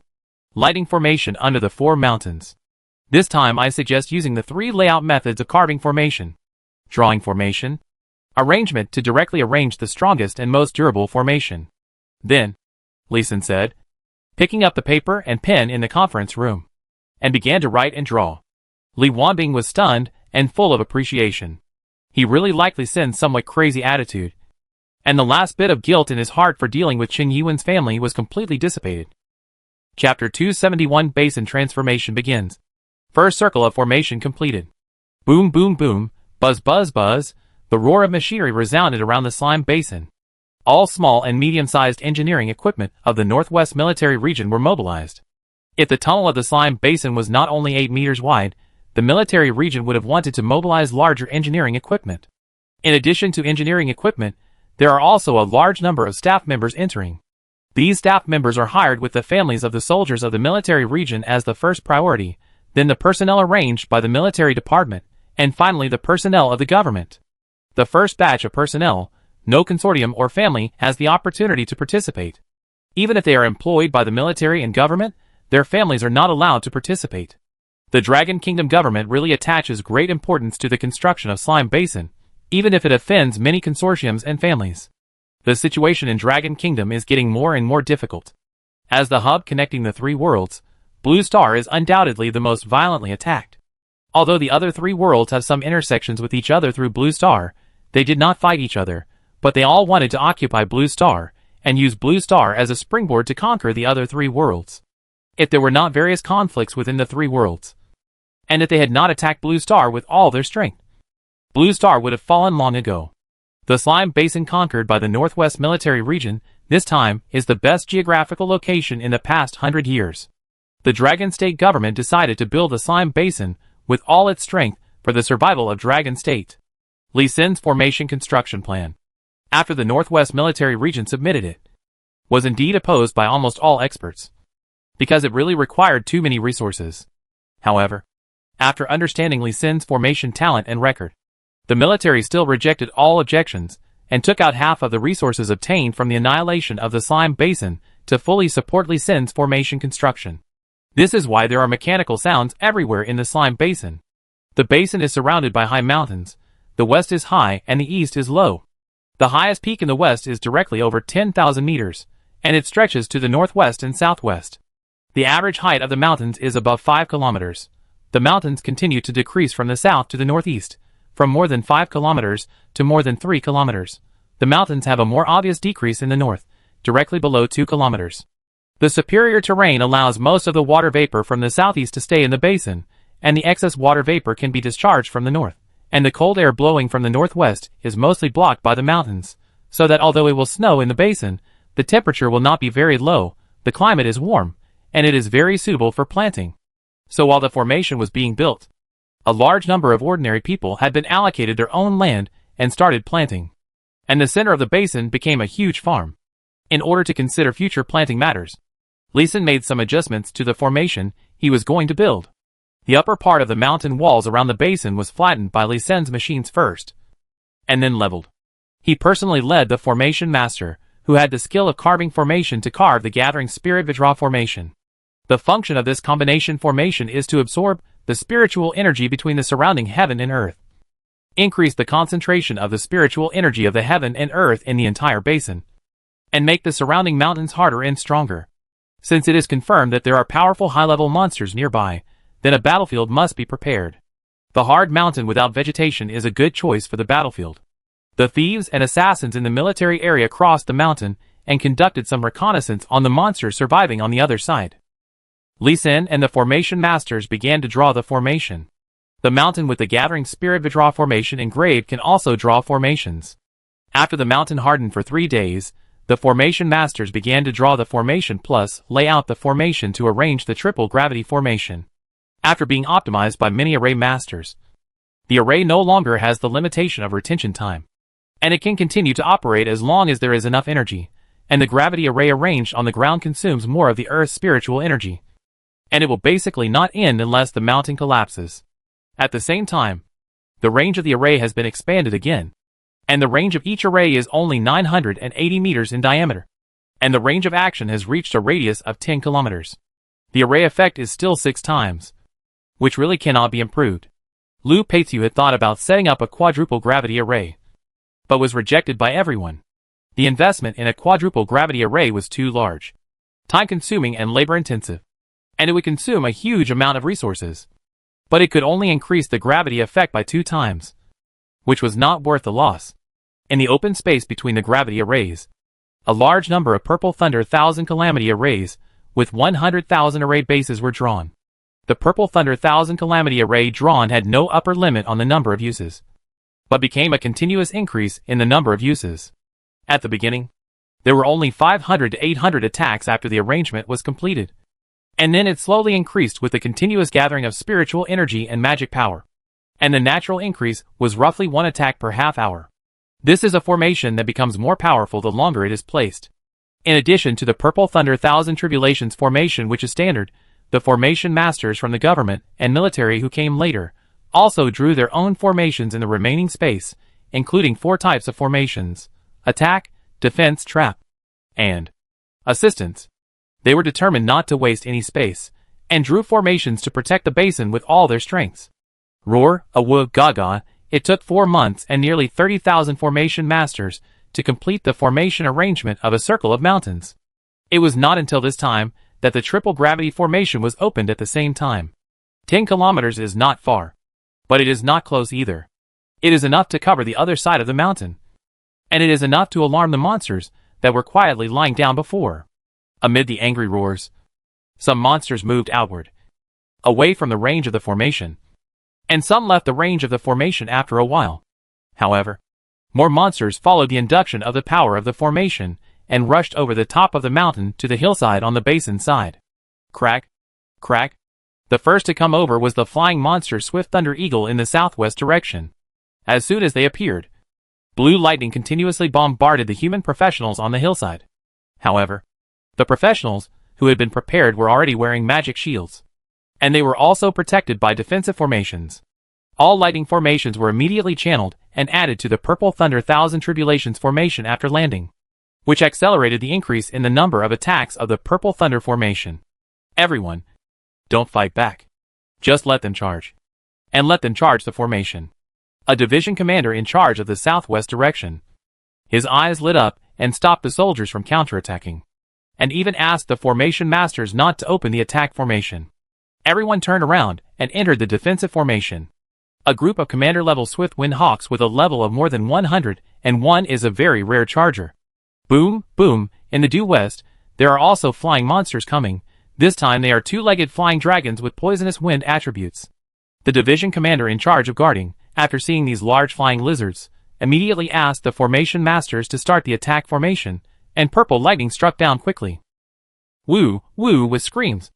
[SPEAKER 1] lighting formation under the 4 mountains. This time I suggest using the 3 layout methods of carving formation, drawing formation, arrangement to directly arrange the strongest and most durable formation." Then, Lee Sin said, picking up the paper and pen in the conference room, and began to write and draw. Li Wanbing was stunned and full of appreciation. He really liked Lee Sin's somewhat crazy attitude, and the last bit of guilt in his heart for dealing with Qing Yuan's family was completely dissipated. Chapter 271 Basin Transformation begins. First circle of formation completed. Boom boom boom, buzz buzz buzz, the roar of machinery resounded around the slime basin. All small and medium-sized engineering equipment of the Northwest Military Region were mobilized. If the tunnel of the slime basin was not only 8 meters wide, the military region would have wanted to mobilize larger engineering equipment. In addition to engineering equipment, there are also a large number of staff members entering. These staff members are hired with the families of the soldiers of the military region as the first priority, then the personnel arranged by the military department, and finally the personnel of the government. The first batch of personnel, no consortium or family has the opportunity to participate. Even if they are employed by the military and government, their families are not allowed to participate. The Dragon Kingdom government really attaches great importance to the construction of Slime Basin, even if it offends many consortiums and families. The situation in Dragon Kingdom is getting more and more difficult. As the hub connecting the three worlds, Blue Star is undoubtedly the most violently attacked. Although the other three worlds have some intersections with each other through Blue Star, they did not fight each other, but they all wanted to occupy Blue Star, and use Blue Star as a springboard to conquer the other three worlds. If there were not various conflicts within the three worlds, and if they had not attacked Blue Star with all their strength, Blue Star would have fallen long ago. The Slime Basin conquered by the Northwest Military Region, this time, is the best geographical location in the past 100 years. The Dragon State government decided to build the Slime Basin with all its strength for the survival of Dragon State. Lee Sin's formation construction plan, after the Northwest Military Region submitted it, was indeed opposed by almost all experts, because it really required too many resources. However, after understanding Lee Sin's formation talent and record, the military still rejected all objections and took out half of the resources obtained from the annihilation of the Slime Basin to fully support Lee Sin's formation construction. This is why there are mechanical sounds everywhere in the Slime Basin. The basin is surrounded by high mountains. The west is high and the east is low. The highest peak in the west is directly over 10,000 meters, and it stretches to the northwest and southwest. The average height of the mountains is above 5 kilometers. The mountains continue to decrease from the south to the northeast, from more than 5 kilometers to more than 3 kilometers. The mountains have a more obvious decrease in the north, directly below 2 kilometers. The superior terrain allows most of the water vapor from the southeast to stay in the basin, and the excess water vapor can be discharged from the north, and the cold air blowing from the northwest is mostly blocked by the mountains, so that although it will snow in the basin, the temperature will not be very low, the climate is warm, and it is very suitable for planting. So while the formation was being built, a large number of ordinary people had been allocated their own land and started planting. And the center of the basin became a huge farm. In order to consider future planting matters, Lee Sin made some adjustments to the formation he was going to build. The upper part of the mountain walls around the basin was flattened by Lee Sin's machines first, and then leveled. He personally led the formation master, who had the skill of carving formation to carve the gathering spirit Vajra formation. The function of this combination formation is to absorb the spiritual energy between the surrounding heaven and earth, increase the concentration of the spiritual energy of the heaven and earth in the entire basin, and make the surrounding mountains harder and stronger. Since it is confirmed that there are powerful high-level monsters nearby, then a battlefield must be prepared. The hard mountain without vegetation is a good choice for the battlefield. The thieves and assassins in the military area crossed the mountain and conducted some reconnaissance on the monsters surviving on the other side. Lee Sin and the formation masters began to draw the formation. The mountain with the gathering spirit Vajra formation engraved can also draw formations. After the mountain hardened for 3 days, the formation masters began to draw the formation plus lay out the formation to arrange the triple gravity formation. After being optimized by many array masters, the array no longer has the limitation of retention time, and it can continue to operate as long as there is enough energy, and the gravity array arranged on the ground consumes more of the Earth's spiritual energy, and it will basically not end unless the mountain collapses. At the same time, the range of the array has been expanded again, and the range of each array is only 980 meters in diameter, and the range of action has reached a radius of 10 kilometers. The array effect is still 6 times, which really cannot be improved. Lu Peitu had thought about setting up a quadruple gravity array, but was rejected by everyone. The investment in a quadruple gravity array was too large, time-consuming and labor-intensive, and it would consume a huge amount of resources. But it could only increase the gravity effect by 2 times, which was not worth the loss. In the open space between the gravity arrays, a large number of Purple Thunder 1000 Calamity arrays with 100,000 array bases were drawn. The Purple Thunder 1000 Calamity array drawn had no upper limit on the number of uses, but became a continuous increase in the number of uses. At the beginning, there were only 500 to 800 attacks after the arrangement was completed, and then it slowly increased with the continuous gathering of spiritual energy and magic power, and the natural increase was roughly 1 attack per half hour. This is a formation that becomes more powerful the longer it is placed. In addition to the Purple Thunder 1000 Tribulations formation, which is standard, the formation masters from the government and military who came later also drew their own formations in the remaining space, including 4 types of formations: attack, defense, trap, and assistance. They were determined not to waste any space, and drew formations to protect the basin with all their strengths. Roar, awu, gaga, it took 4 months and nearly 30,000 formation masters to complete the formation arrangement of a circle of mountains. It was not until this time that the triple gravity formation was opened at the same time. 10 kilometers is not far, but it is not close either. It is enough to cover the other side of the mountain, and it is enough to alarm the monsters that were quietly lying down before. Amid the angry roars, some monsters moved outward, away from the range of the formation, and some left the range of the formation after a while. However, more monsters followed the induction of the power of the formation and rushed over the top of the mountain to the hillside on the basin side. Crack, crack. The first to come over was the flying monster Swift Thunder Eagle in the southwest direction. As soon as they appeared, blue lightning continuously bombarded the human professionals on the hillside. However, the professionals who had been prepared were already wearing magic shields, and they were also protected by defensive formations. All lightning formations were immediately channeled and added to the Purple Thunder Thousand Tribulations formation after landing, which accelerated the increase in the number of attacks of the Purple Thunder formation. Everyone, don't fight back. Just let them charge. And let them charge the formation. A division commander in charge of the southwest direction. His eyes lit up and stopped the soldiers from counterattacking, and even asked the formation masters not to open the attack formation. Everyone turned around and entered the defensive formation. A group of commander-level Swiftwind Hawks with a level of more than 101 is a very rare charger. Boom, boom, in the due west, there are also flying monsters coming. This time they are 2-legged flying dragons with poisonous wind attributes. The division commander in charge of guarding, after seeing these large flying lizards, immediately asked the formation masters to start the attack formation, and purple lightning struck down quickly. Woo, woo with screams.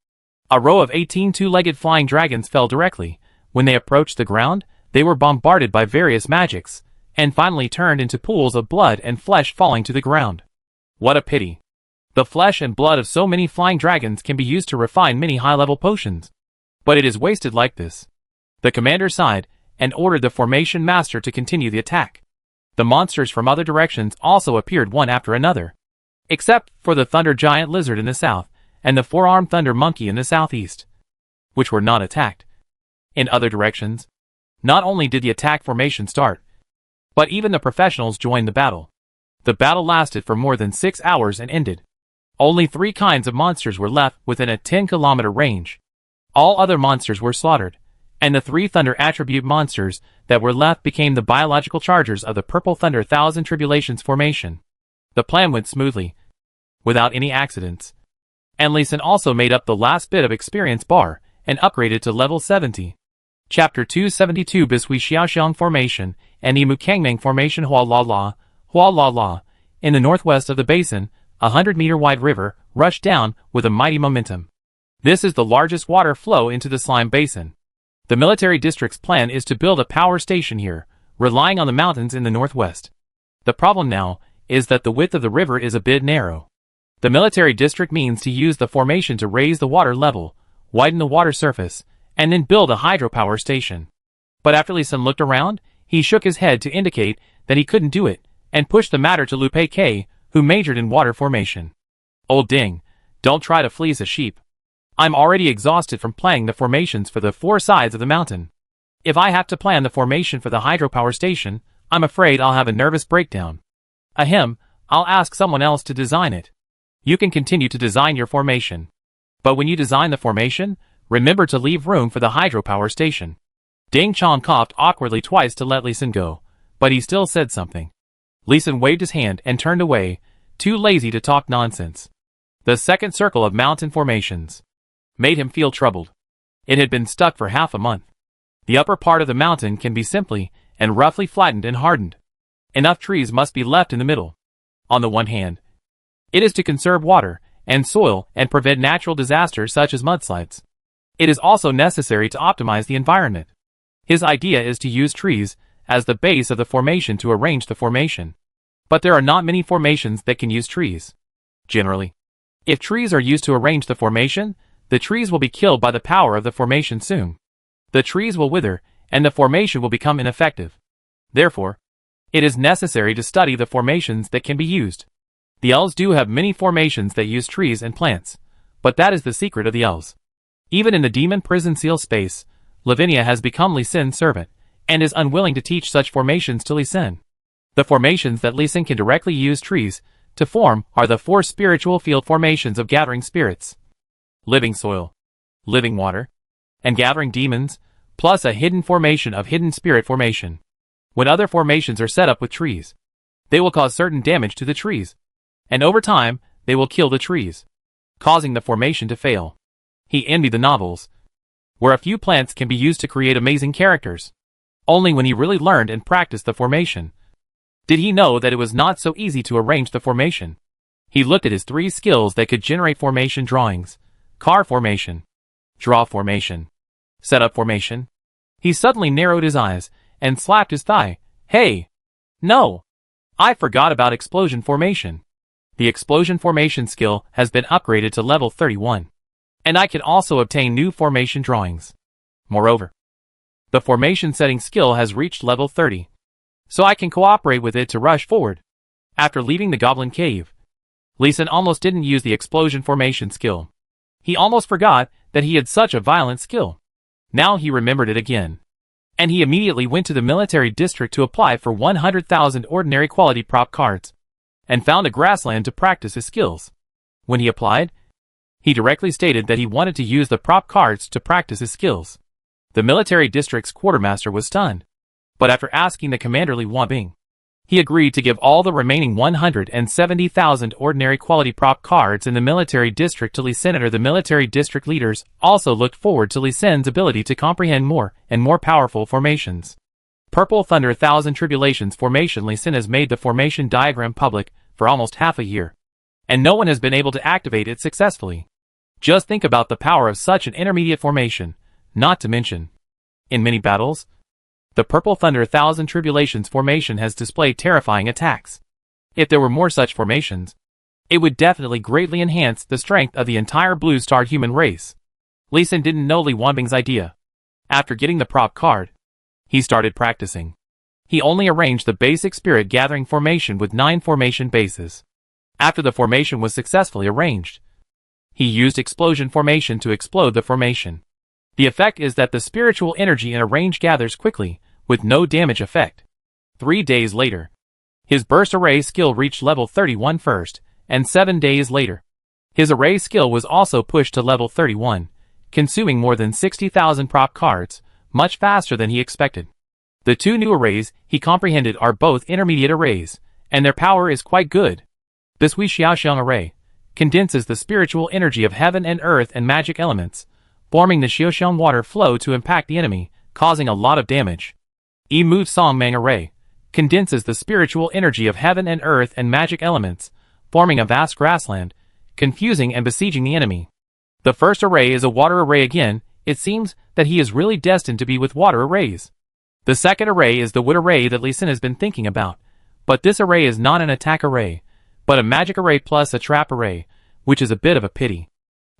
[SPEAKER 1] A row of 18 2-legged flying dragons fell directly. When they approached the ground, they were bombarded by various magics, and finally turned into pools of blood and flesh falling to the ground. What a pity. The flesh and blood of so many flying dragons can be used to refine many high-level potions, but it is wasted like this. The commander sighed and ordered the formation master to continue the attack. The monsters from other directions also appeared one after another, except for the thunder giant lizard in the south and the 4-armed thunder monkey in the southeast, which were not attacked. In other directions, not only did the attack formation start, but even the professionals joined the battle. The battle lasted for more than 6 hours and ended. Only 3 kinds of monsters were left within a 10-kilometer range. All other monsters were slaughtered, and the 3 thunder attribute monsters that were left became the biological chargers of the Purple Thunder Thousand Tribulations formation. The plan went smoothly, without any accidents, and Lee Sin also made up the last bit of experience bar and upgraded to level 70. Chapter 272 Bishui Xiaoxiang Formation and Imu Kangming Formation. Hua La La. In the northwest of the basin, a 100-meter-wide river rushed down with a mighty momentum. This is the largest water flow into the slime basin. The military district's plan is to build a power station here, relying on the mountains in the northwest. The problem now is that the width of the river is a bit narrow. The military district means to use the formation to raise the water level, widen the water surface, and then build a hydropower station. But after Lee Sin looked around, he shook his head to indicate that he couldn't do it, and pushed the matter to Lu Pei K, who majored in water formation. Old Ding, don't try to fleece a sheep. I'm already exhausted from planning the formations for the 4 sides of the mountain. If I have to plan the formation for the hydropower station, I'm afraid I'll have a nervous breakdown. Ahem, I'll ask someone else to design it. You can continue to design your formation. But when you design the formation, remember to leave room for the hydropower station. Ding Chong coughed awkwardly twice to let Lee Sin go, but he still said something. Lee Sin waved his hand and turned away, too lazy to talk nonsense. The second circle of mountain formations made him feel troubled. It had been stuck for half a month. The upper part of the mountain can be simply and roughly flattened and hardened. Enough trees must be left in the middle. On the one hand, it is to conserve water and soil and prevent natural disasters such as mudslides. It is also necessary to optimize the environment. His idea is to use trees as the base of the formation to arrange the formation. But there are not many formations that can use trees. Generally, if trees are used to arrange the formation, the trees will be killed by the power of the formation soon. The trees will wither, and the formation will become ineffective. Therefore, it is necessary to study the formations that can be used. The elves do have many formations that use trees and plants, but that is the secret of the elves. Even in the demon prison seal space, Lavinia has become Lee Sin's servant, and is unwilling to teach such formations to Lee Sin. The formations that Lee Sin can directly use trees to form are the 4 spiritual field formations of gathering spirits: living soil, living water, and gathering demons, plus a hidden formation of hidden spirit formation. When other formations are set up with trees, they will cause certain damage to the trees, and over time, they will kill the trees, causing the formation to fail. He envied the novels, where a few plants can be used to create amazing characters. Only when he really learned and practiced the formation did he know that it was not so easy to arrange the formation. He looked at his 3 skills that could generate formation drawings: carve formation, draw formation, set up formation. He suddenly narrowed his eyes and slapped his thigh. Hey! No! I forgot about explosion formation. The explosion formation skill has been upgraded to level 31, and I can also obtain new formation drawings. Moreover, the formation setting skill has reached level 30, so I can cooperate with it to rush forward. After leaving the goblin cave, Lee Sin almost didn't use the explosion formation skill. He almost forgot that he had such a violent skill. Now he remembered it again, and he immediately went to the military district to apply for 100,000 ordinary quality prop cards, and found a grassland to practice his skills. When he applied, he directly stated that he wanted to use the prop cards to practice his skills. The military district's quartermaster was stunned, but after asking the commander Li Wanbing, he agreed to give all the remaining 170,000 ordinary quality prop cards in the military district to Lee Sin. The military district leaders also looked forward to Lee Sin's ability to comprehend more and more powerful formations. Purple Thunder Thousand Tribulations formation. Lee Sin has made the formation diagram public for almost half a year, and no one has been able to activate it successfully. Just think about the power of such an intermediate formation, not to mention, in many battles, the Purple Thunder Thousand Tribulations formation has displayed terrifying attacks. If there were more such formations, it would definitely greatly enhance the strength of the entire blue-starred human race. Lee Sin didn't know Li Wanbing's idea. After getting the prop card, he started practicing. He only arranged the basic spirit gathering formation with 9 formation bases. After the formation was successfully arranged, he used explosion formation to explode the formation. The effect is that the spiritual energy in a range gathers quickly, with no damage effect. 3 days later, his burst array skill reached level 31 first, and 7 days later, his array skill was also pushed to level 31, consuming more than 60,000 prop cards, much faster than he expected. The 2 new arrays he comprehended are both intermediate arrays, and their power is quite good. This Hui Xiaoxiang array condenses the spiritual energy of heaven and earth and magic elements, forming the Xiaoxiang water flow to impact the enemy, causing a lot of damage. Mu Song Mang array condenses the spiritual energy of heaven and earth and magic elements, forming a vast grassland, confusing and besieging the enemy. The first array is a water array again. It seems that he is really destined to be with water arrays. The second array is the wood array that Lee Sin has been thinking about, but this array is not an attack array, but a magic array plus a trap array, which is a bit of a pity.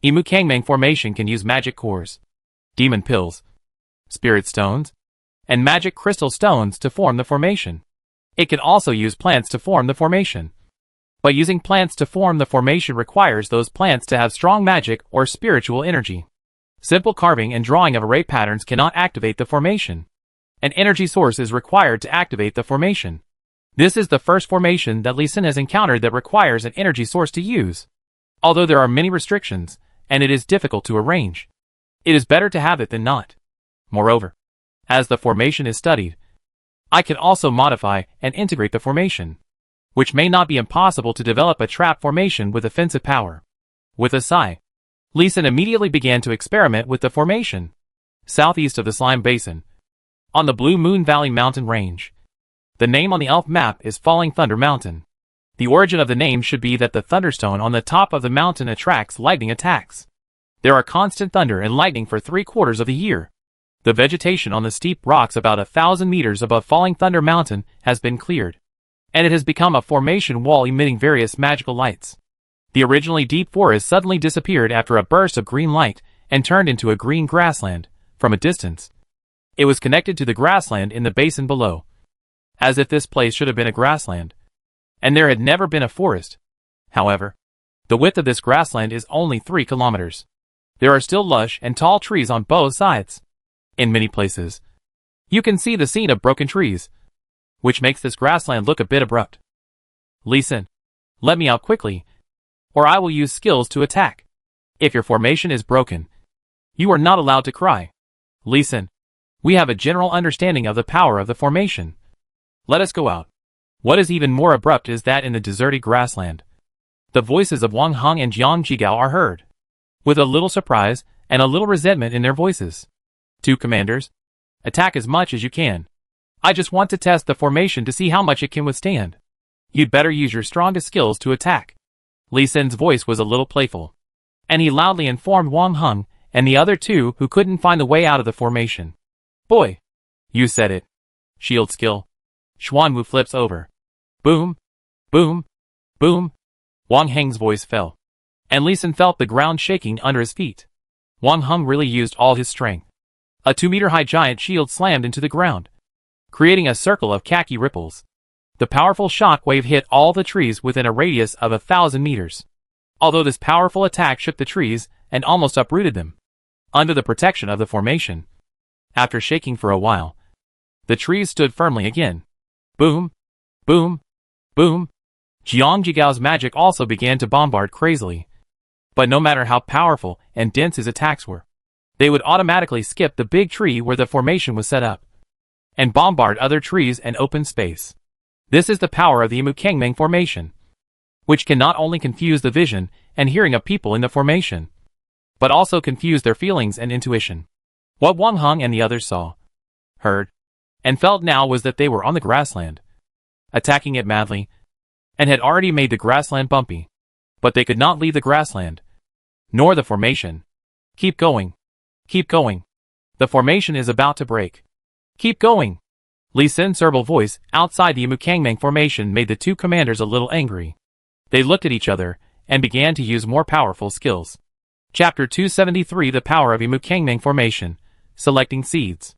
[SPEAKER 1] Imu Kangmang formation can use magic cores, demon pills, spirit stones, and magic crystal stones to form the formation. It can also use plants to form the formation. But using plants to form the formation requires those plants to have strong magic or spiritual energy. Simple carving and drawing of array patterns cannot activate the formation. An energy source is required to activate the formation. This is the first formation that Lee Sin has encountered that requires an energy source to use. Although there are many restrictions, and it is difficult to arrange, it is better to have it than not. Moreover, as the formation is studied, I can also modify and integrate the formation, which may not be impossible to develop a trap formation with offensive power. With a sigh, Lee Sin immediately began to experiment with the formation. Southeast of the Slime Basin, on the Blue Moon Valley mountain range. The name on the elf map is Falling Thunder Mountain. The origin of the name should be that the thunderstone on the top of the mountain attracts lightning attacks. There are constant thunder and lightning for 3/4 of the year. The vegetation on the steep rocks about 1,000 meters above Falling Thunder Mountain has been cleared, and it has become a formation wall emitting various magical lights. The originally deep forest suddenly disappeared after a burst of green light and turned into a green grassland. From a distance, It was connected to the grassland in the basin below, as if this place should have been a grassland, and there had never been a forest. However, the width of this grassland is only 3 kilometers. There are still lush and tall trees on both sides. In many places, you can see the scene of broken trees, which makes this grassland look a bit abrupt. Lee Sin, let me out quickly, or I will use skills to attack. If your formation is broken, you are not allowed to cry. Lee Sin, we have a general understanding of the power of the formation. Let us go out. What is even more abrupt is that in the deserted grassland, the voices of Wang Heng and Jiang Jigao are heard, with a little surprise and a little resentment in their voices. 2 commanders, attack as much as you can. I just want to test the formation to see how much it can withstand. You'd better use your strongest skills to attack. Lee Sin's voice was a little playful, and he loudly informed Wang Heng and the other 2 who couldn't find the way out of the formation. Boy, you said it. Shield skill. Xuanwu flips over. Boom, boom, boom. Wang Heng's voice fell, and Lee Sin felt the ground shaking under his feet. Wang Heng really used all his strength. A 2-meter-high giant shield slammed into the ground, creating a circle of khaki ripples. The powerful shock wave hit all the trees within a radius of 1,000 meters. Although this powerful attack shook the trees and almost uprooted them, under the protection of the formation, after shaking for a while, the trees stood firmly again. Boom, boom, boom. Jiang Jigao's magic also began to bombard crazily. But no matter how powerful and dense his attacks were, they would automatically skip the big tree where the formation was set up, and bombard other trees and open space. This is the power of the Imukangmeng formation, which can not only confuse the vision and hearing of people in the formation, but also confuse their feelings and intuition. What Wang Heng and the others saw, heard, and felt now was that they were on the grassland, attacking it madly, and had already made the grassland bumpy. But they could not leave the grassland, nor the formation. Keep going. Keep going. The formation is about to break. Keep going. Lee Sin's cerebral voice outside the Imukangmeng formation made the 2 commanders a little angry. They looked at each other and began to use more powerful skills. Chapter 273, The Power of Imukangmeng Formation. Selecting Seeds.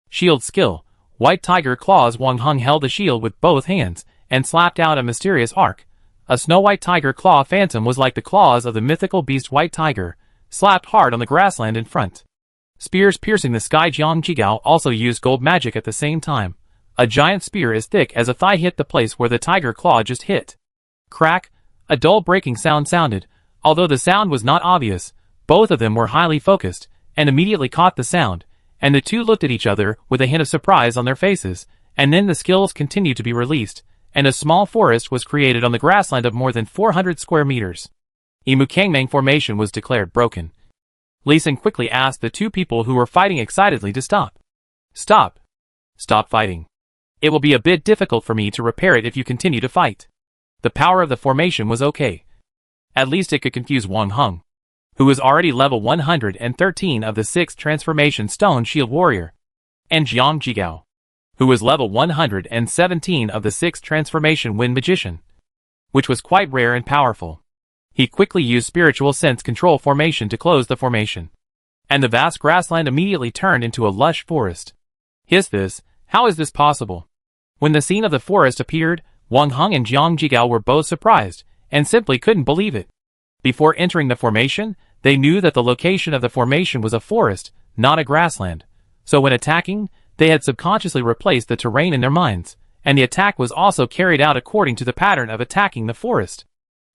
[SPEAKER 1] Shield skill. White Tiger Claws. Wang Heng held the shield with both hands and slapped out a mysterious arc. A snow-white tiger claw phantom was like the claws of the mythical beast White Tiger, slapped hard on the grassland in front. Spears piercing the sky. Jiang Jigao also used gold magic at the same time. A giant spear as thick as a thigh hit the place where the tiger claw just hit. Crack! A dull breaking sound sounded. Although the sound was not obvious, both of them were highly focused, and immediately caught the sound, and the 2 looked at each other with a hint of surprise on their faces, and then the skills continued to be released, and a small forest was created on the grassland of more than 400 square meters. Imukangmeng formation was declared broken. Lee Sin quickly asked the 2 people who were fighting excitedly to stop. Stop. Stop fighting. It will be a bit difficult for me to repair it if you continue to fight. The power of the formation was okay. At least it could confuse Wang Heng, who was already level 113 of the 6th Transformation Stone Shield Warrior, and Jiang Jigao, who was level 117 of the 6th Transformation Wind Magician, which was quite rare and powerful. He quickly used Spiritual Sense Control Formation to close the formation, and the vast grassland immediately turned into a lush forest. How is this possible? When the scene of the forest appeared, Wang Heng and Jiang Jigao were both surprised, and simply couldn't believe it. Before entering the formation, they knew that the location of the formation was a forest, not a grassland. So when attacking, they had subconsciously replaced the terrain in their minds, and the attack was also carried out according to the pattern of attacking the forest.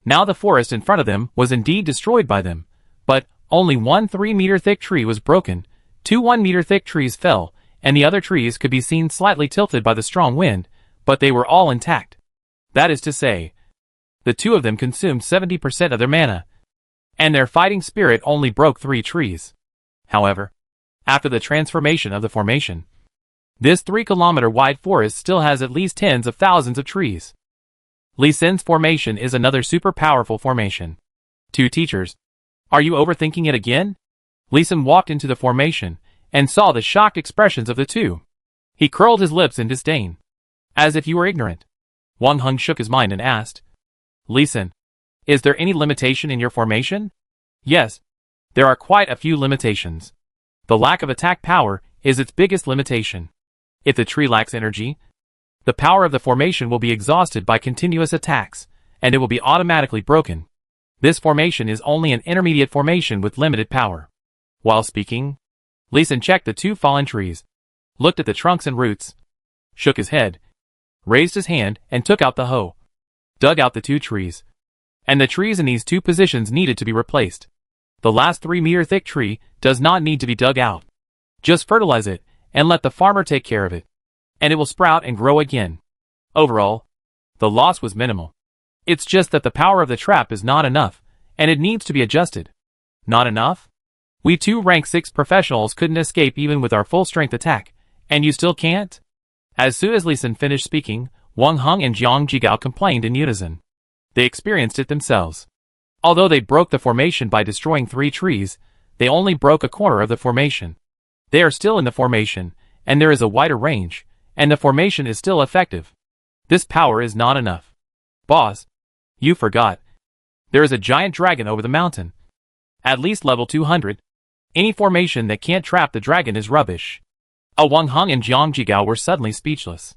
[SPEAKER 1] Now the forest in front of them was indeed destroyed by them, but only one 3-meter-thick tree was broken, 2 1-meter-thick trees fell, and the other trees could be seen slightly tilted by the strong wind, but they were all intact. That is to say, the 2 of them consumed 70% of their mana, and their fighting spirit only broke 3 trees. However, after the transformation of the formation, this 3-kilometer-wide forest still has at least tens of thousands of trees. Lee Sin's formation is another super powerful formation. 2 teachers. Are you overthinking it again? Lee Sin walked into the formation and saw the shocked expressions of the 2. He curled his lips in disdain. As if you were ignorant. Wang Heng shook his mind and asked, Lee Sin, is there any limitation in your formation? Yes, there are quite a few limitations. The lack of attack power is its biggest limitation. If the tree lacks energy, the power of the formation will be exhausted by continuous attacks, and it will be automatically broken. This formation is only an intermediate formation with limited power. While speaking, Lee Sin checked the two fallen trees, looked at the trunks and roots, shook his head, raised his hand and took out the hoe, dug out the two trees, and the trees in these two positions needed to be replaced. The last 3-meter thick tree does not need to be dug out. Just fertilize it and let the farmer take care of it, and it will sprout and grow again. Overall, the loss was minimal. It's just that the power of the trap is not enough, and it needs to be adjusted. Not enough? We two rank 6 professionals couldn't escape even with our full strength attack, and you still can't? As soon as Lee Sin finished speaking, Wang Heng and Jiang Jigao complained in unison. They experienced it themselves. Although they broke the formation by destroying 3 trees, they only broke a corner of the formation. They are still in the formation, and there is a wider range, and the formation is still effective. This power is not enough. Boss, you forgot. There is a giant dragon over the mountain. At least level 200. Any formation that can't trap the dragon is rubbish. Wang Heng and Jiang Jigao were suddenly speechless.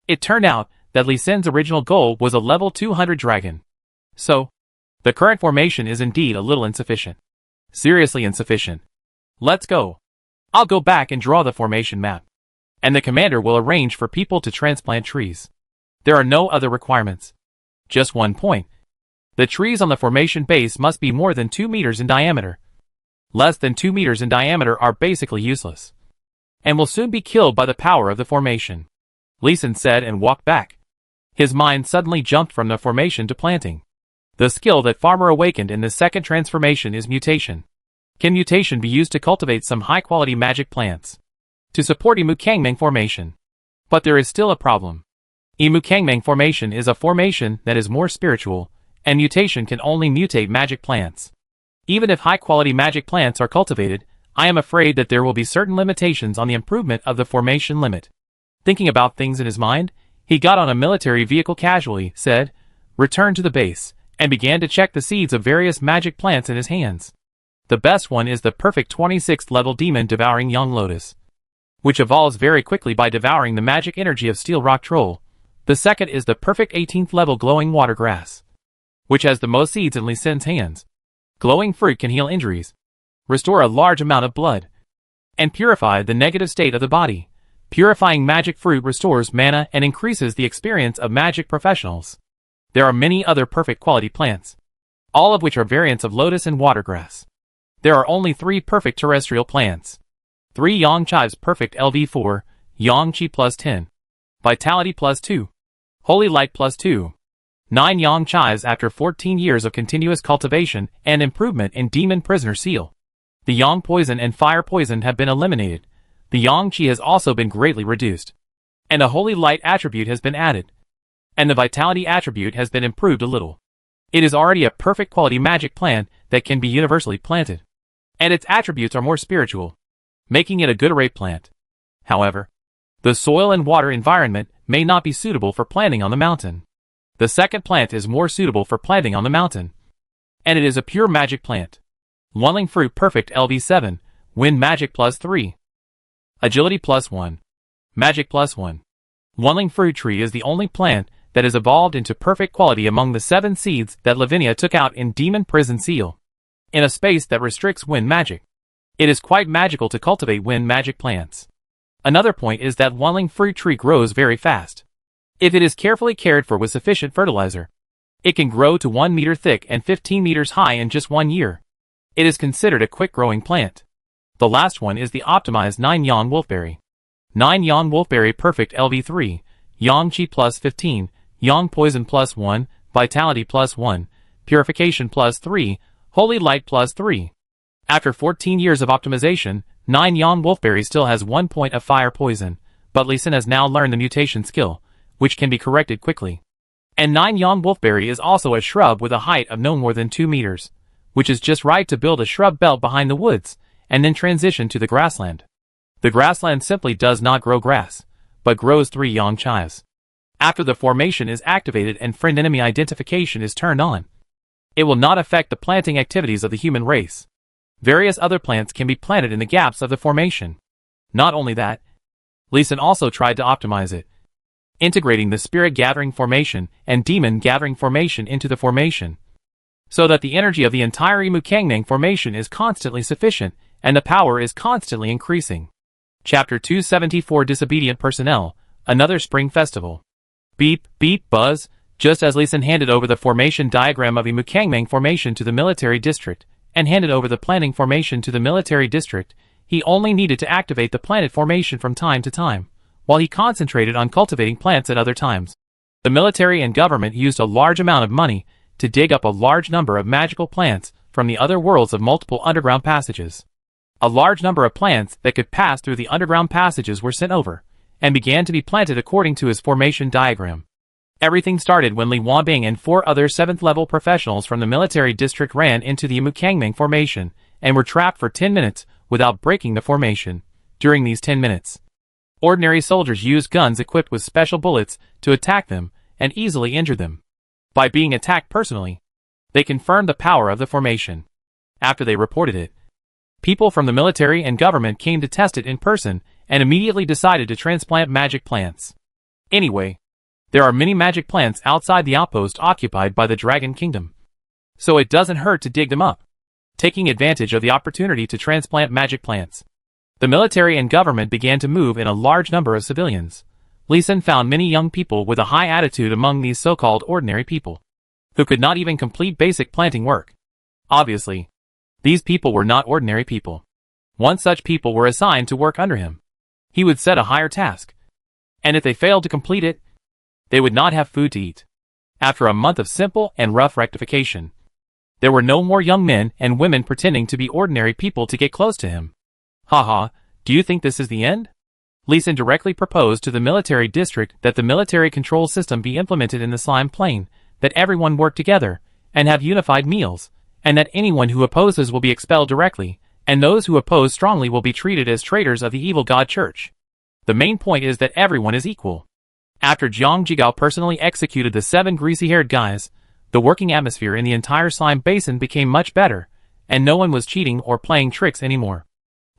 [SPEAKER 1] It turned out that Lee Sin's original goal was a level 200 dragon. So, the current formation is indeed a little insufficient. Seriously insufficient. Let's go. I'll go back and draw the formation map. And the commander will arrange for people to transplant trees. There are no other requirements. Just one point. The trees on the formation base must be more than 2 meters in diameter. Less than 2 meters in diameter are basically useless, and will soon be killed by the power of the formation. Lee Sin said and walked back. His mind suddenly jumped from the formation to planting. The skill that Farmer awakened in the second transformation is mutation. Can mutation be used to cultivate some high-quality magic plants to support Imu Kangmeng formation? But there is still a problem. Imu Kangmeng formation is a formation that is more spiritual, and mutation can only mutate magic plants. Even if high-quality magic plants are cultivated, I am afraid that there will be certain limitations on the improvement of the formation limit. Thinking about things in his mind, he got on a military vehicle casually, said, returned to the base, and began to check the seeds of various magic plants in his hands. The best one is the perfect 26th level demon devouring young lotus, which evolves very quickly by devouring the magic energy of steel rock troll. The second is the perfect 18th level glowing water grass, which has the most seeds in Lee Sin's hands. Glowing fruit can heal injuries, restore a large amount of blood, and purify the negative state of the body. Purifying magic fruit restores mana and increases the experience of magic professionals. There are many other perfect quality plants, all of which are variants of lotus and watergrass. There are only 3 perfect terrestrial plants. 3 Yang Chives perfect LV4, Yang Chi plus 10, Vitality plus 2, Holy Light plus 2. 9 Yang Chives after 14 years of continuous cultivation and improvement in Demon Prisoner Seal. The Yang Poison and Fire Poison have been eliminated. The Yang Chi has also been greatly reduced, and a Holy Light attribute has been added, and the Vitality attribute has been improved a little. It is already a perfect quality magic plant that can be universally planted, and its attributes are more spiritual, making it a good array plant. However, the soil and water environment may not be suitable for planting on the mountain. The second plant is more suitable for planting on the mountain, and it is a pure magic plant. Lunling Fruit Perfect LV7, Wind Magic plus 3. Agility plus 1. Magic plus 1. Lunling Fruit Tree is the only plant that has evolved into perfect quality among the 7 seeds that Lavinia took out in Demon Prison Seal, in a space that restricts wind magic. It is quite magical to cultivate wind magic plants. Another point is that Lunling Fruit Tree grows very fast. If it is carefully cared for with sufficient fertilizer, it can grow to 1 meter thick and 15 meters high in just 1 year. It is considered a quick-growing plant. The last one is the optimized 9 Yang Wolfberry. 9 Yang Wolfberry Perfect LV3, Yang Chi plus 15, Yang Poison plus 1, Vitality plus 1, Purification plus 3, Holy Light plus 3. After 14 years of optimization, 9 Yang Wolfberry still has 1 point of Fire Poison, but Lee Sin has now learned the mutation skill, which can be corrected quickly. And 9 Yang Wolfberry is also a shrub with a height of no more than 2 meters, which is just right to build a shrub belt behind the woods, and then transition to the grassland. The grassland simply does not grow grass, but grows 3 Yang Chives. After the formation is activated and friend-enemy identification is turned on, it will not affect the planting activities of the human race. Various other plants can be planted in the gaps of the formation. Not only that, Lee Sin also tried to optimize it, integrating the spirit gathering formation and demon gathering formation into the formation, so that the energy of the entire Imukangmang formation is constantly sufficient and the power is constantly increasing. Chapter 274 Disobedient Personnel, Another Spring Festival. Beep, beep, buzz. Just as Lee Sin handed over the formation diagram of Imukangmang formation to the military district, and handed over the planning formation to the military district, he only needed to activate the planet formation from time to time, while he concentrated on cultivating plants at other times. The military and government used a large amount of money to dig up a large number of magical plants from the other worlds of multiple underground passages. A large number of plants that could pass through the underground passages were sent over, and began to be planted according to his formation diagram. Everything started when Li Wanbing and 4 other 7th-level professionals from the military district ran into the Imukangmang formation and were trapped for 10 minutes without breaking the formation. During these 10 minutes, ordinary soldiers used guns equipped with special bullets to attack them and easily injure them. By being attacked personally, they confirmed the power of the formation. After they reported it, people from the military and government came to test it in person and immediately decided to transplant magic plants. Anyway, there are many magic plants outside the outpost occupied by the Dragon Kingdom, so it doesn't hurt to dig them up. Taking advantage of the opportunity to transplant magic plants, the military and government began to move in a large number of civilians. Lee Sin found many young people with a high attitude among these so-called ordinary people, who could not even complete basic planting work. Obviously, these people were not ordinary people. Once such people were assigned to work under him, he would set a higher task, and if they failed to complete it, they would not have food to eat. After a month of simple and rough rectification, there were no more young men and women pretending to be ordinary people to get close to him. Haha, do you think this is the end? Lee Sin directly proposed to the military district that the military control system be implemented in the slime plane, that everyone work together, and have unified meals, and that anyone who opposes will be expelled directly, and those who oppose strongly will be treated as traitors of the evil god church. The main point is that everyone is equal. After Jiang Jigao personally executed the 7 greasy-haired guys, the working atmosphere in the entire slime basin became much better, and no one was cheating or playing tricks anymore.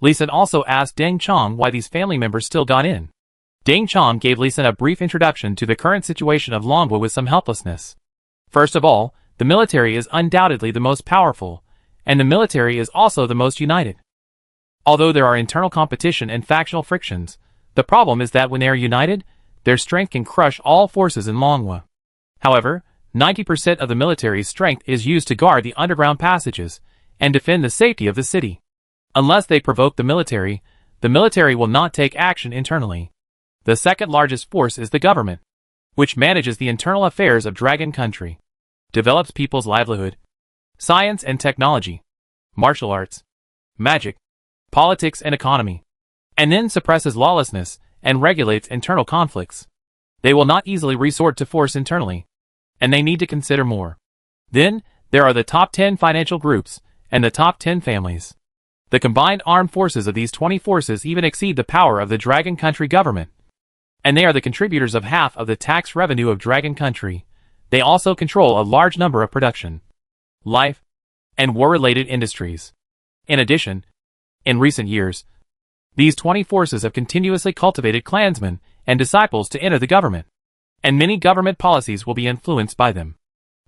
[SPEAKER 1] Lee Sin also asked Deng Chong why these family members still got in. Deng Chong gave Lee Sin a brief introduction to the current situation of Longwa with some helplessness. First of all, the military is undoubtedly the most powerful, and the military is also the most united. Although there are internal competition and factional frictions, the problem is that when they are united, their strength can crush all forces in Longwa. However, 90% of the military's strength is used to guard the underground passages and defend the safety of the city. Unless they provoke the military will not take action internally. The second largest force is the government, which manages the internal affairs of Dragon Country, develops people's livelihood, science and technology, martial arts, magic, politics and economy, and then suppresses lawlessness and regulates internal conflicts. They will not easily resort to force internally, and they need to consider more. Then, there are the top 10 financial groups, and the top 10 families. The combined armed forces of these 20 forces even exceed the power of the Dragon Country government, and they are the contributors of half of the tax revenue of Dragon Country. They also control a large number of production, life, and war-related industries. In addition, in recent years, these 20 forces have continuously cultivated clansmen and disciples to enter the government, and many government policies will be influenced by them.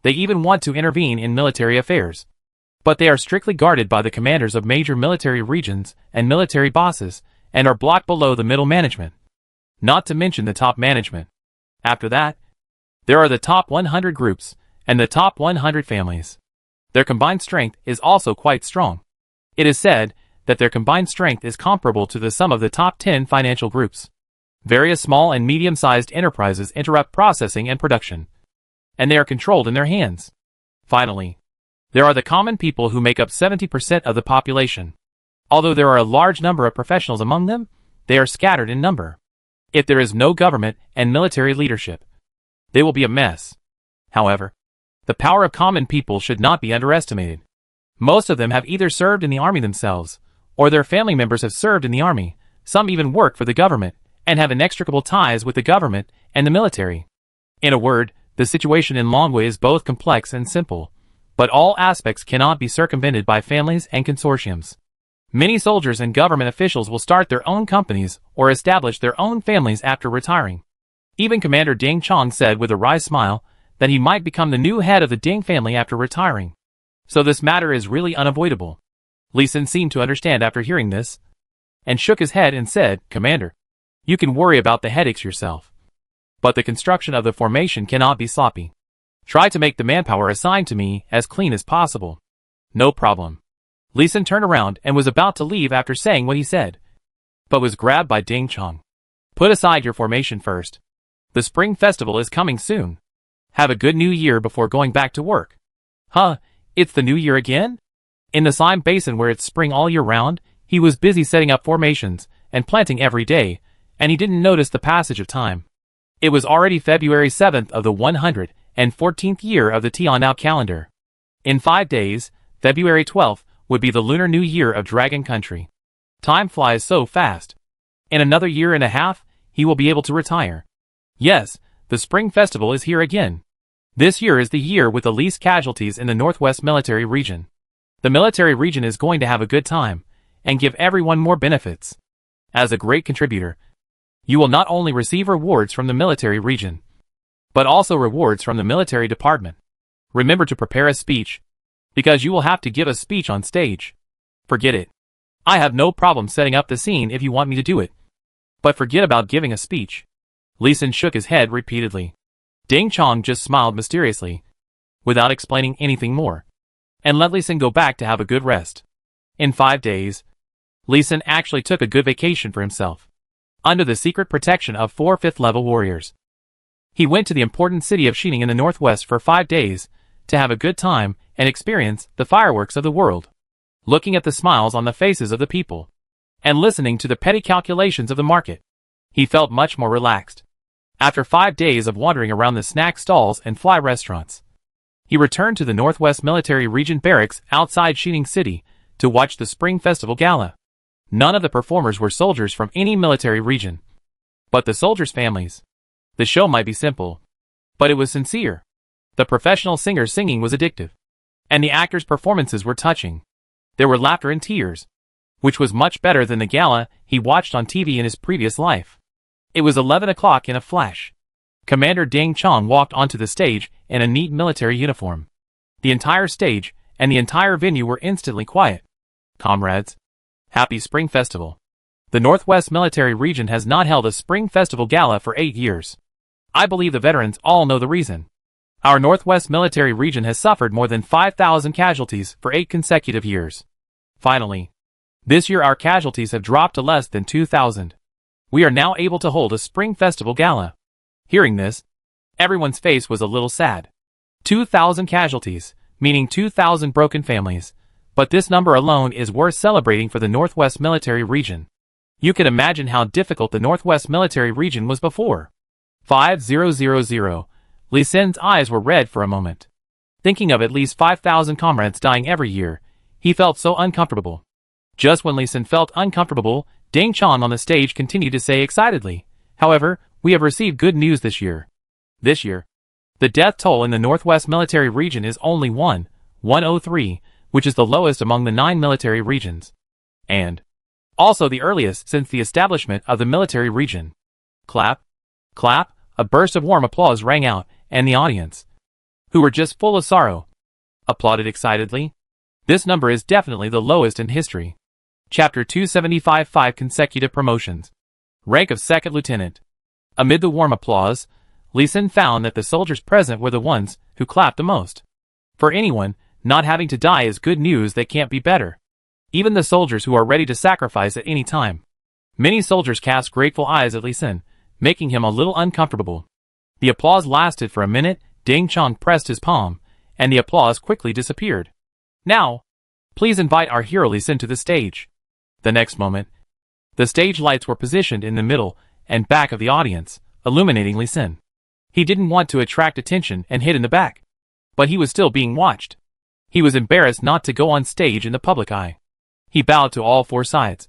[SPEAKER 1] They even want to intervene in military affairs, but they are strictly guarded by the commanders of major military regions and military bosses, and are blocked below the middle management, not to mention the top management. After that, there are the top 100 groups, and the top 100 families. Their combined strength is also quite strong. It is said that their combined strength is comparable to the sum of the top 10 financial groups. Various small and medium-sized enterprises interrupt processing and production, and they are controlled in their hands. Finally, there are the common people who make up 70% of the population. Although there are a large number of professionals among them, they are scattered in number. If there is no government and military leadership, they will be a mess. However, the power of common people should not be underestimated. Most of them have either served in the army themselves, or their family members have served in the army. Some even work for the government, and have inextricable ties with the government and the military. In a word, the situation in Longwa is both complex and simple, but all aspects cannot be circumvented by families and consortiums. Many soldiers and government officials will start their own companies or establish their own families after retiring. Even Commander Ding Chong said with a wry smile that he might become the new head of the Ding family after retiring. So this matter is really unavoidable. Li Sin seemed to understand after hearing this, and shook his head and said, "Commander, you can worry about the headaches yourself. But the construction of the formation cannot be sloppy. Try to make the manpower assigned to me as clean as possible." "No problem." Li Sin turned around and was about to leave after saying what he said, but was grabbed by Ding Chong. "Put aside your formation first. The Spring Festival is coming soon. Have a good new year before going back to work." "Huh, it's the new year again?" In the slime basin where it's spring all year round, he was busy setting up formations and planting every day, and he didn't notice the passage of time. It was already February 7th of the 114th year of the Tianao calendar. In 5 days, February 12th, would be the Lunar New Year of Dragon Country. Time flies so fast. In another year and a half, he will be able to retire. Yes, the Spring Festival is here again. This year is the year with the least casualties in the Northwest Military Region. The military region is going to have a good time, and give everyone more benefits. As a great contributor, you will not only receive rewards from the military region, but also rewards from the military department. Remember to prepare a speech, because you will have to give a speech on stage. Forget it. I have no problem setting up the scene if you want me to do it. But forget about giving a speech. Li Sin shook his head repeatedly. Ding Chong just smiled mysteriously, without explaining anything more, and let Li Sin go back to have a good rest. In 5 days, Li Sin actually took a good vacation for himself, under the secret protection of 4 5th-level warriors. He went to the important city of Xining in the northwest for 5 days, to have a good time and experience the fireworks of the world, looking at the smiles on the faces of the people, and listening to the petty calculations of the market. He felt much more relaxed. After 5 days of wandering around the snack stalls and fly restaurants, he returned to the Northwest Military Region barracks outside Xining City to watch the Spring Festival Gala. None of the performers were soldiers from any military region, but the soldiers' families. The show might be simple, but it was sincere. The professional singer's singing was addictive, and the actors' performances were touching. There were laughter and tears, which was much better than the gala he watched on TV in his previous life. It was 11 o'clock in a flash. Commander Ding Chong walked onto the stage in a neat military uniform. The entire stage and the entire venue were instantly quiet. "Comrades, happy Spring Festival. The Northwest Military Region has not held a Spring Festival Gala for 8 years. I believe the veterans all know the reason. Our Northwest Military Region has suffered more than 5,000 casualties for 8 consecutive years. Finally, this year our casualties have dropped to less than 2,000. We are now able to hold a Spring Festival Gala." Hearing this, everyone's face was a little sad. 2,000 casualties, meaning 2,000 broken families. But this number alone is worth celebrating for the Northwest Military Region. You can imagine how difficult the Northwest Military Region was before. 5000. Li Sin's eyes were red for a moment. Thinking of at least 5,000 comrades dying every year, he felt so uncomfortable. Just when Li Sin felt uncomfortable, Ding Chong on the stage continued to say excitedly, "However, we have received good news this year. This year, the death toll in the Northwest Military Region is only 103, which is the lowest among the 9 military regions. And also the earliest since the establishment of the military region." Clap, clap, a burst of warm applause rang out, and the audience, who were just full of sorrow, applauded excitedly. This number is definitely the lowest in history. Chapter 275 5 consecutive promotions. Rank of Second Lieutenant. Amid the warm applause, Li Sin found that the soldiers present were the ones who clapped the most. For anyone, not having to die is good news that can't be better. Even the soldiers who are ready to sacrifice at any time. Many soldiers cast grateful eyes at Li Sin, making him a little uncomfortable. The applause lasted for a minute. Ding Chong pressed his palm, and the applause quickly disappeared. "Now, please invite our hero Li Sin to the stage." The next moment, the stage lights were positioned in the middle and back of the audience, illuminating Li Sin. He didn't want to attract attention and hid in the back, but he was still being watched. He was embarrassed not to go on stage in the public eye. He bowed to all 4 sides,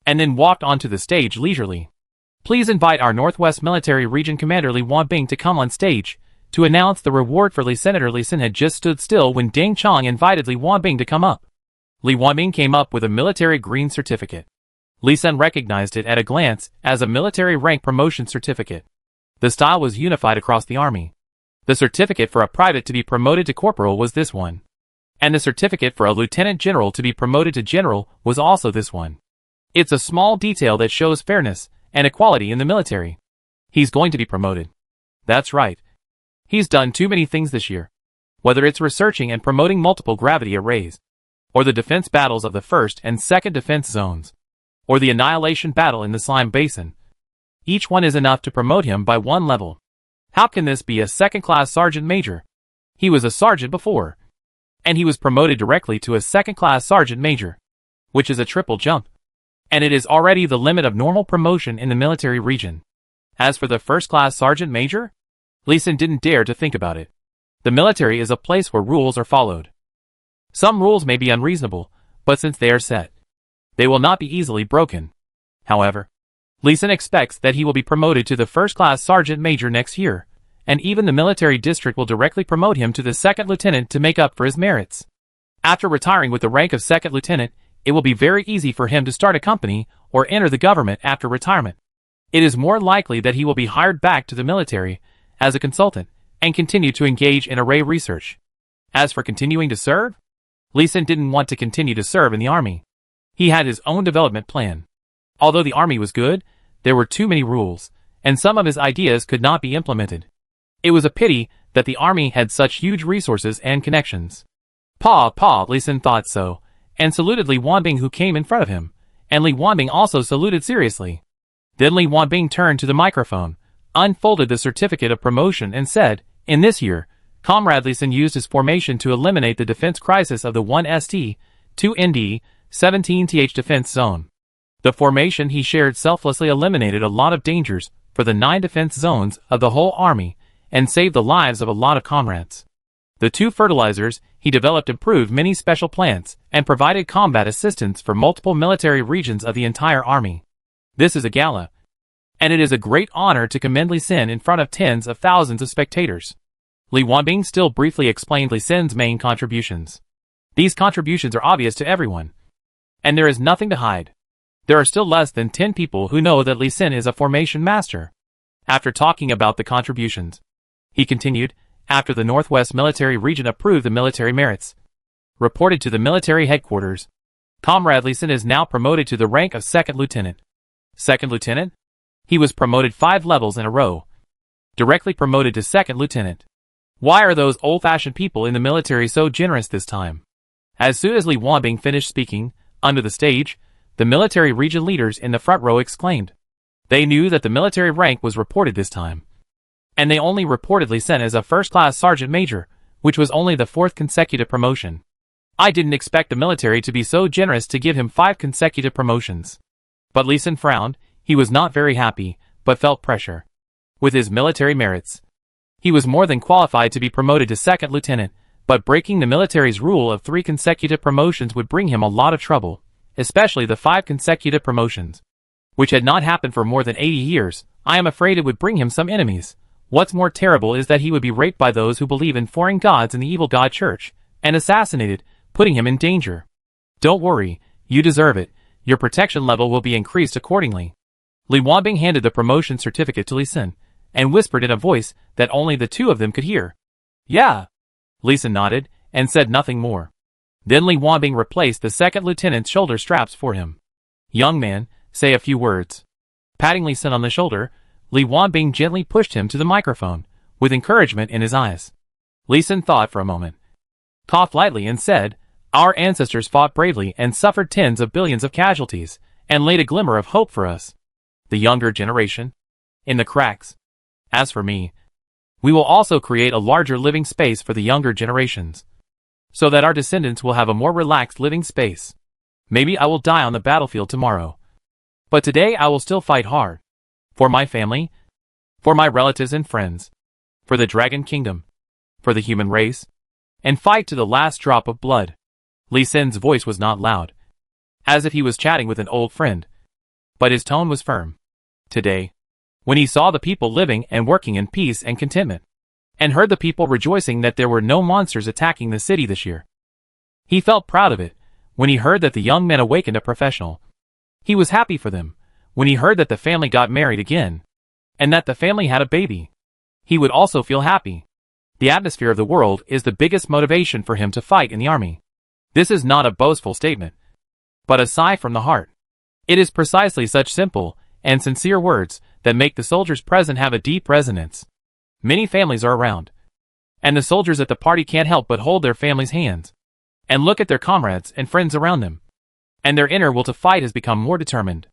[SPEAKER 1] and then walked onto the stage leisurely. "Please invite our Northwest Military Region Commander Li Wanbing to come on stage to announce the reward for Li." Senator Li Sin had just stood still when Ding Chong invited Li Wanbing to come up. Li Wanbing came up with a military green certificate. Li Sen recognized it at a glance as a military rank promotion certificate. The style was unified across the army. The certificate for a private to be promoted to corporal was this one. And the certificate for a lieutenant general to be promoted to general was also this one. It's a small detail that shows fairness and equality in the military. He's going to be promoted. That's right. He's done too many things this year. Whether it's researching and promoting multiple gravity arrays, or the defense battles of the first and second defense zones, or the annihilation battle in the slime basin. Each one is enough to promote him by one level. How can this be a second-class sergeant major? He was a sergeant before. And he was promoted directly to a second-class sergeant major, which is a triple jump. And it is already the limit of normal promotion in the military region. As for the first-class sergeant major, Li Sen didn't dare to think about it. The military is a place where rules are followed. Some rules may be unreasonable, but since they are set, they will not be easily broken. However, Li Sen expects that he will be promoted to the first-class sergeant major next year, and even the military district will directly promote him to the second lieutenant to make up for his merits. After retiring with the rank of second lieutenant, it will be very easy for him to start a company or enter the government after retirement. It is more likely that he will be hired back to the military as a consultant and continue to engage in array research. As for continuing to serve, Li Sen didn't want to continue to serve in the army. He had his own development plan. Although the army was good, there were too many rules, and some of his ideas could not be implemented. It was a pity that the army had such huge resources and connections. Li Sen thought so, and saluted Li Wanbing, who came in front of him, and Li Wanbing also saluted seriously. Then Li Wanbing turned to the microphone, unfolded the certificate of promotion and said, "In this year, Comrade Li Sen used his formation to eliminate the defense crisis of the 1ST, 2ND, 17th defense zone. The formation he shared selflessly eliminated a lot of dangers for the 9 defense zones of the whole army and saved the lives of a lot of comrades. The 2 fertilizers he developed improved many special plants and provided combat assistance for multiple military regions of the entire army. This is a gala, and it is a great honor to commend Li Sen in front of tens of thousands of spectators." Li Wanbing still briefly explained Li Sen's main contributions. These contributions are obvious to everyone, and there is nothing to hide. There are still less than 10 people who know that Li Sen is a formation master. After talking about the contributions, he continued, after the Northwest Military Region approved the military merits, reported to the military headquarters, Comrade Li Sen is now promoted to the rank of second lieutenant. Second lieutenant? He was promoted 5 levels in a row. Directly promoted to second lieutenant. Why are those old-fashioned people in the military so generous this time? As soon as Li Wanbing finished speaking, under the stage, the military region leaders in the front row exclaimed. They knew that the military rank was reported this time. And they only reported Li Sen as a first-class sergeant major, which was only the 4th consecutive promotion. I didn't expect the military to be so generous to give him 5 consecutive promotions. But Li Sen frowned. He was not very happy, but felt pressure. With his military merits, he was more than qualified to be promoted to second lieutenant, but breaking the military's rule of 3 consecutive promotions would bring him a lot of trouble, especially the 5 consecutive promotions, which had not happened for more than 80 years. I am afraid it would bring him some enemies. What's more terrible is that he would be raped by those who believe in foreign gods in the evil god church, and assassinated, putting him in danger. Don't worry, you deserve it. Your protection level will be increased accordingly. Li Wanbing handed the promotion certificate to Li Sen, and whispered in a voice that only the 2 of them could hear. Yeah. Li Sen nodded, and said nothing more. Then Li Wanbing replaced the second lieutenant's shoulder straps for him. Young man, say a few words. Patting Li Sen on the shoulder, Li Wanbing gently pushed him to the microphone, with encouragement in his eyes. Li Sen thought for a moment, coughed lightly and said, Our ancestors fought bravely and suffered tens of billions of casualties, and laid a glimmer of hope for us, the younger generation, in the cracks. As for me, we will also create a larger living space for the younger generations, so that our descendants will have a more relaxed living space. Maybe I will die on the battlefield tomorrow, but today I will still fight hard. For my family, for my relatives and friends, for the Dragon Kingdom, for the human race, and fight to the last drop of blood. Li Sen's voice was not loud, as if he was chatting with an old friend, but his tone was firm. Today, when he saw the people living and working in peace and contentment, and heard the people rejoicing that there were no monsters attacking the city this year, he felt proud of it. when he heard that the young men awakened a professional. He was happy for them, when he heard that the family got married again, and that the family had a baby. He would also feel happy. The atmosphere of the world is the biggest motivation for him to fight in the army. This is not a boastful statement, but a sigh from the heart. It is precisely such simple and sincere words that make the soldiers present have a deep resonance. Many families are around, and the soldiers at the party can't help but hold their families' hands and look at their comrades and friends around them, and their inner will to fight has become more determined.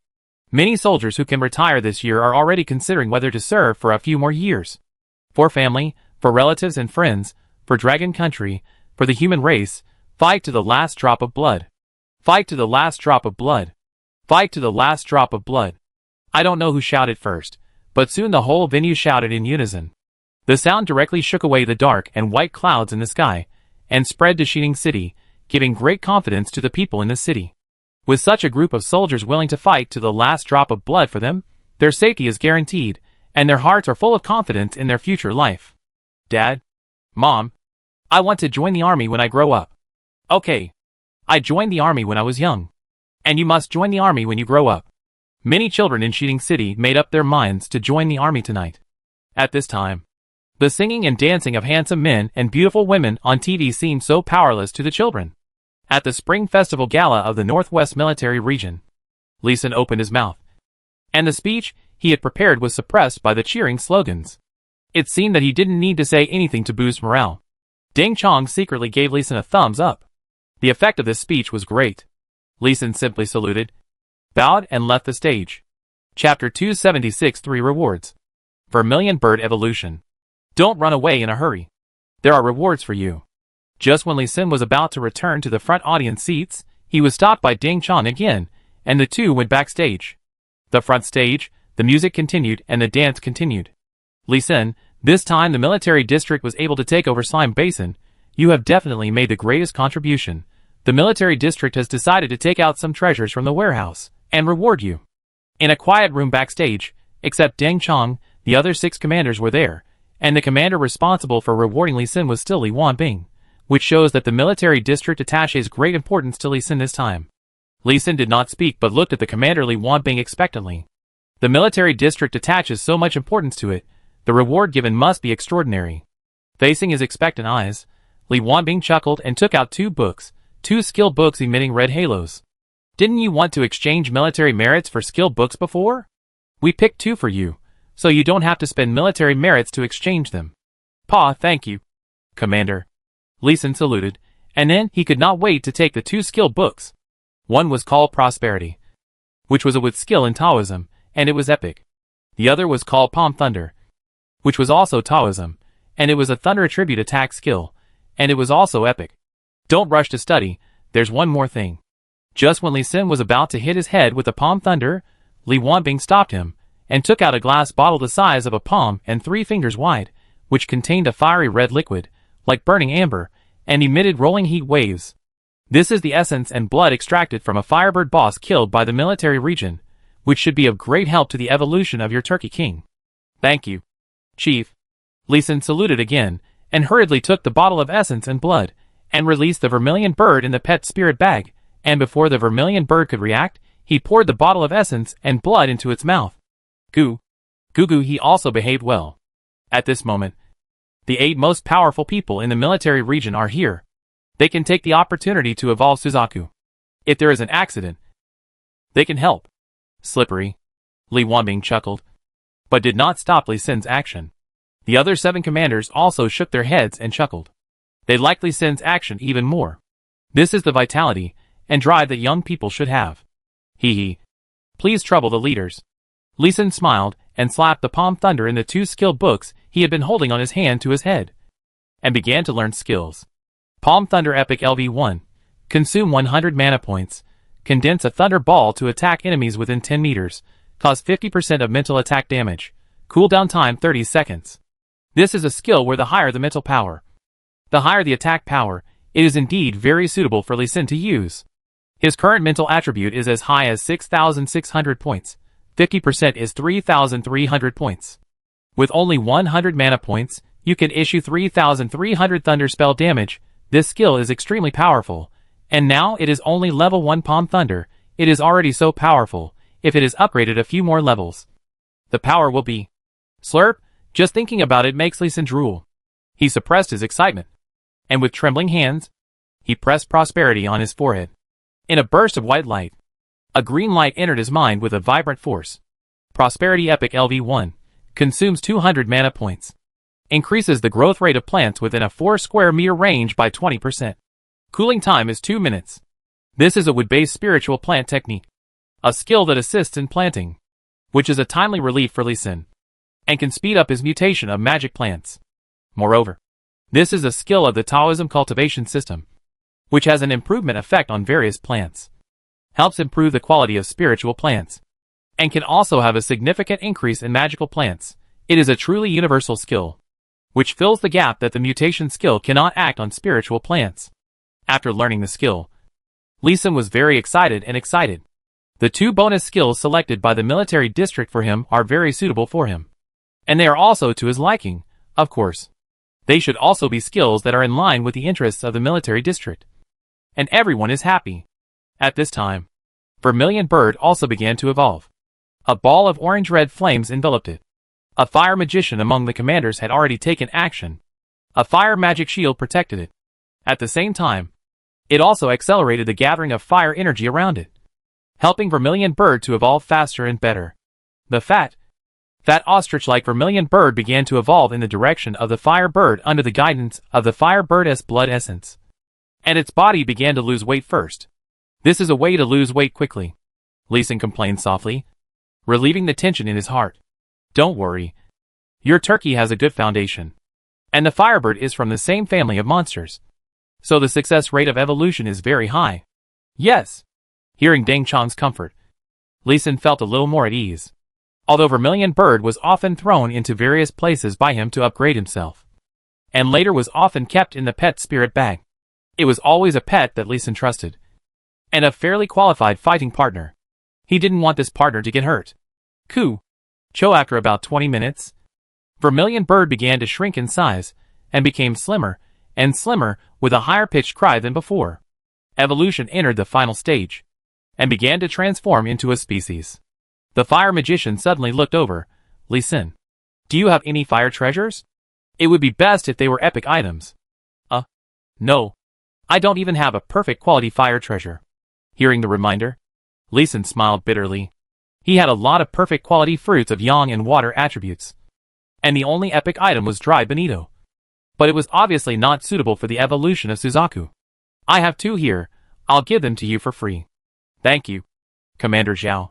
[SPEAKER 1] Many soldiers who can retire this year are already considering whether to serve for a few more years. For family, for relatives and friends, for Dragon Country, for the human race, fight to the last drop of blood. Fight to the last drop of blood. Fight to the last drop of blood. I don't know who shouted first, but soon the whole venue shouted in unison. The sound directly shook away the dark and white clouds in the sky, and spread to Shining City, giving great confidence to the people in the city. With such a group of soldiers willing to fight to the last drop of blood for them, their safety is guaranteed, and their hearts are full of confidence in their future life. Dad? Mom? I want to join the army when I grow up. Okay. I joined the army when I was young. And you must join the army when you grow up. Many children in Shining City made up their minds to join the army tonight. At this time, the singing and dancing of handsome men and beautiful women on TV seemed so powerless to the children. At the Spring Festival Gala of the Northwest Military Region, Lee Sin opened his mouth, and the speech he had prepared was suppressed by the cheering slogans. It seemed that he didn't need to say anything to boost morale. Ding Chong secretly gave Lee Sin a thumbs up. The effect of this speech was great. Lee Sin simply saluted, bowed and left the stage. Chapter 276 3 Rewards. Vermilion Bird Evolution. Don't run away in a hurry. There are rewards for you. Just when Lee Sin was about to return to the front audience seats, he was stopped by Ding Chong again, and the two went backstage. The front stage, the music continued and the dance continued. Lee Sin, this time the military district was able to take over Slime Basin. You have definitely made the greatest contribution. The military district has decided to take out some treasures from the warehouse and reward you. In a quiet room backstage, except Ding Chong, the other 6 commanders were there, and the commander responsible for rewarding Lee Sin was still Li Wanbing, which shows that the military district attaches great importance to Lee Sin this time. Lee Sin did not speak but looked at the commander Li Wanbing expectantly. The military district attaches so much importance to it, the reward given must be extraordinary. Facing his expectant eyes, Li Wanbing chuckled and took out 2 books, 2 skill books emitting red halos. Didn't you want to exchange military merits for skill books before? We picked 2 for you, so you don't have to spend military merits to exchange them. Pa, thank you, Commander. Lee Sin saluted, and then he could not wait to take the 2 skill books. One was called Prosperity, which was a with skill in Taoism, and it was epic. The other was called Palm Thunder, which was also Taoism, and it was a thunder attribute attack skill, and it was also epic. Don't rush to study, there's one more thing. Just when Lee Sin was about to hit his head with the Palm Thunder, Li Wanbing stopped him, and took out a glass bottle the size of a palm and 3 fingers wide, which contained a fiery red liquid, like burning amber, and emitted rolling heat waves. This is the essence and blood extracted from a firebird boss killed by the military region, which should be of great help to the evolution of your Turkey King. Thank you, Chief. Lee Sin saluted again, and hurriedly took the bottle of essence and blood, and released the vermilion bird in the pet spirit bag, and before the vermilion bird could react, he poured the bottle of essence and blood into its mouth. Goo. Goo, he also behaved well. At this moment, the 8 most powerful people in the military region are here. They can take the opportunity to evolve Suzaku. If there is an accident, they can help. Slippery. Li Wanbing chuckled, but did not stop Lee Sin's action. The other 7 commanders also shook their heads and chuckled. They liked Lee Sin's action even more. This is the vitality and drive that young people should have. Hee hee. Please trouble the leaders. Lee Sin smiled and slapped the Palm Thunder in the 2 skill books he had been holding on his hand to his head, and began to learn skills. Palm Thunder Epic LV1. Consume 100 mana points. Condense a thunder ball to attack enemies within 10 meters. Cause 50% of mental attack damage. Cooldown time 30 seconds. This is a skill where the higher the mental power, the higher the attack power. It is indeed very suitable for Lee Sin to use. His current mental attribute is as high as 6,600 points. 50% is 3,300 points. With only 100 mana points, you can issue 3,300 thunder spell damage. This skill is extremely powerful, And now it is only level 1 Palm Thunder. It is already so powerful. If it is upgraded a few more levels, the power will be... Slurp, just thinking about it makes Lee Sin drool. He suppressed his excitement, and with trembling hands, he pressed prosperity on his forehead. In a burst of white light, a green light entered his mind with a vibrant force. Prosperity Epic LV1 consumes 200 mana points. Increases the growth rate of plants within a 4 square meter range by 20%. Cooling time is 2 minutes. This is a wood-based spiritual plant technique, a skill that assists in planting, which is a timely relief for Lee Sin, and can speed up his mutation of magic plants. Moreover, this is a skill of the Taoism cultivation system, which has an improvement effect on various plants, helps improve the quality of spiritual plants, and can also have a significant increase in magical plants. It is a truly universal skill, which fills the gap that the mutation skill cannot act on spiritual plants. After learning the skill, Lee Sin was very excited. The 2 bonus skills selected by the military district for him are very suitable for him, and they are also to his liking, of course. They should also be skills that are in line with the interests of the military district. And everyone is happy. At this time, Vermilion Bird also began to evolve. A ball of orange-red flames enveloped it. A fire magician among the commanders had already taken action. A fire magic shield protected it. At the same time, it also accelerated the gathering of fire energy around it, helping Vermilion Bird to evolve faster and better. The fat ostrich-like Vermilion Bird began to evolve in the direction of the Fire Bird under the guidance of the Fire Bird's blood essence. And its body began to lose weight first. This is a way to lose weight quickly, Lee Sin complained softly, relieving the tension in his heart. Don't worry. Your turkey has a good foundation. And the Firebird is from the same family of monsters, so the success rate of evolution is very high. Yes. Hearing Deng Chang's comfort, Lee Sin felt a little more at ease. Although Vermilion Bird was often thrown into various places by him to upgrade himself, and later was often kept in the pet spirit bag, it was always a pet that Lee Sin trusted, and a fairly qualified fighting partner. He didn't want this partner to get hurt. After about 20 minutes, Vermilion Bird began to shrink in size, and became slimmer, and slimmer, with a higher-pitched cry than before. Evolution entered the final stage, and began to transform into a species. The fire magician suddenly looked over. Lee Sin, do you have any fire treasures? It would be best if they were epic items. No. I don't even have a perfect quality fire treasure. Hearing the reminder, Lee Sin smiled bitterly. He had a lot of perfect quality fruits of yang and water attributes, and the only epic item was dry bonito. But it was obviously not suitable for the evolution of Suzaku. I have 2 here. I'll give them to you for free. Thank you, Commander Zhao.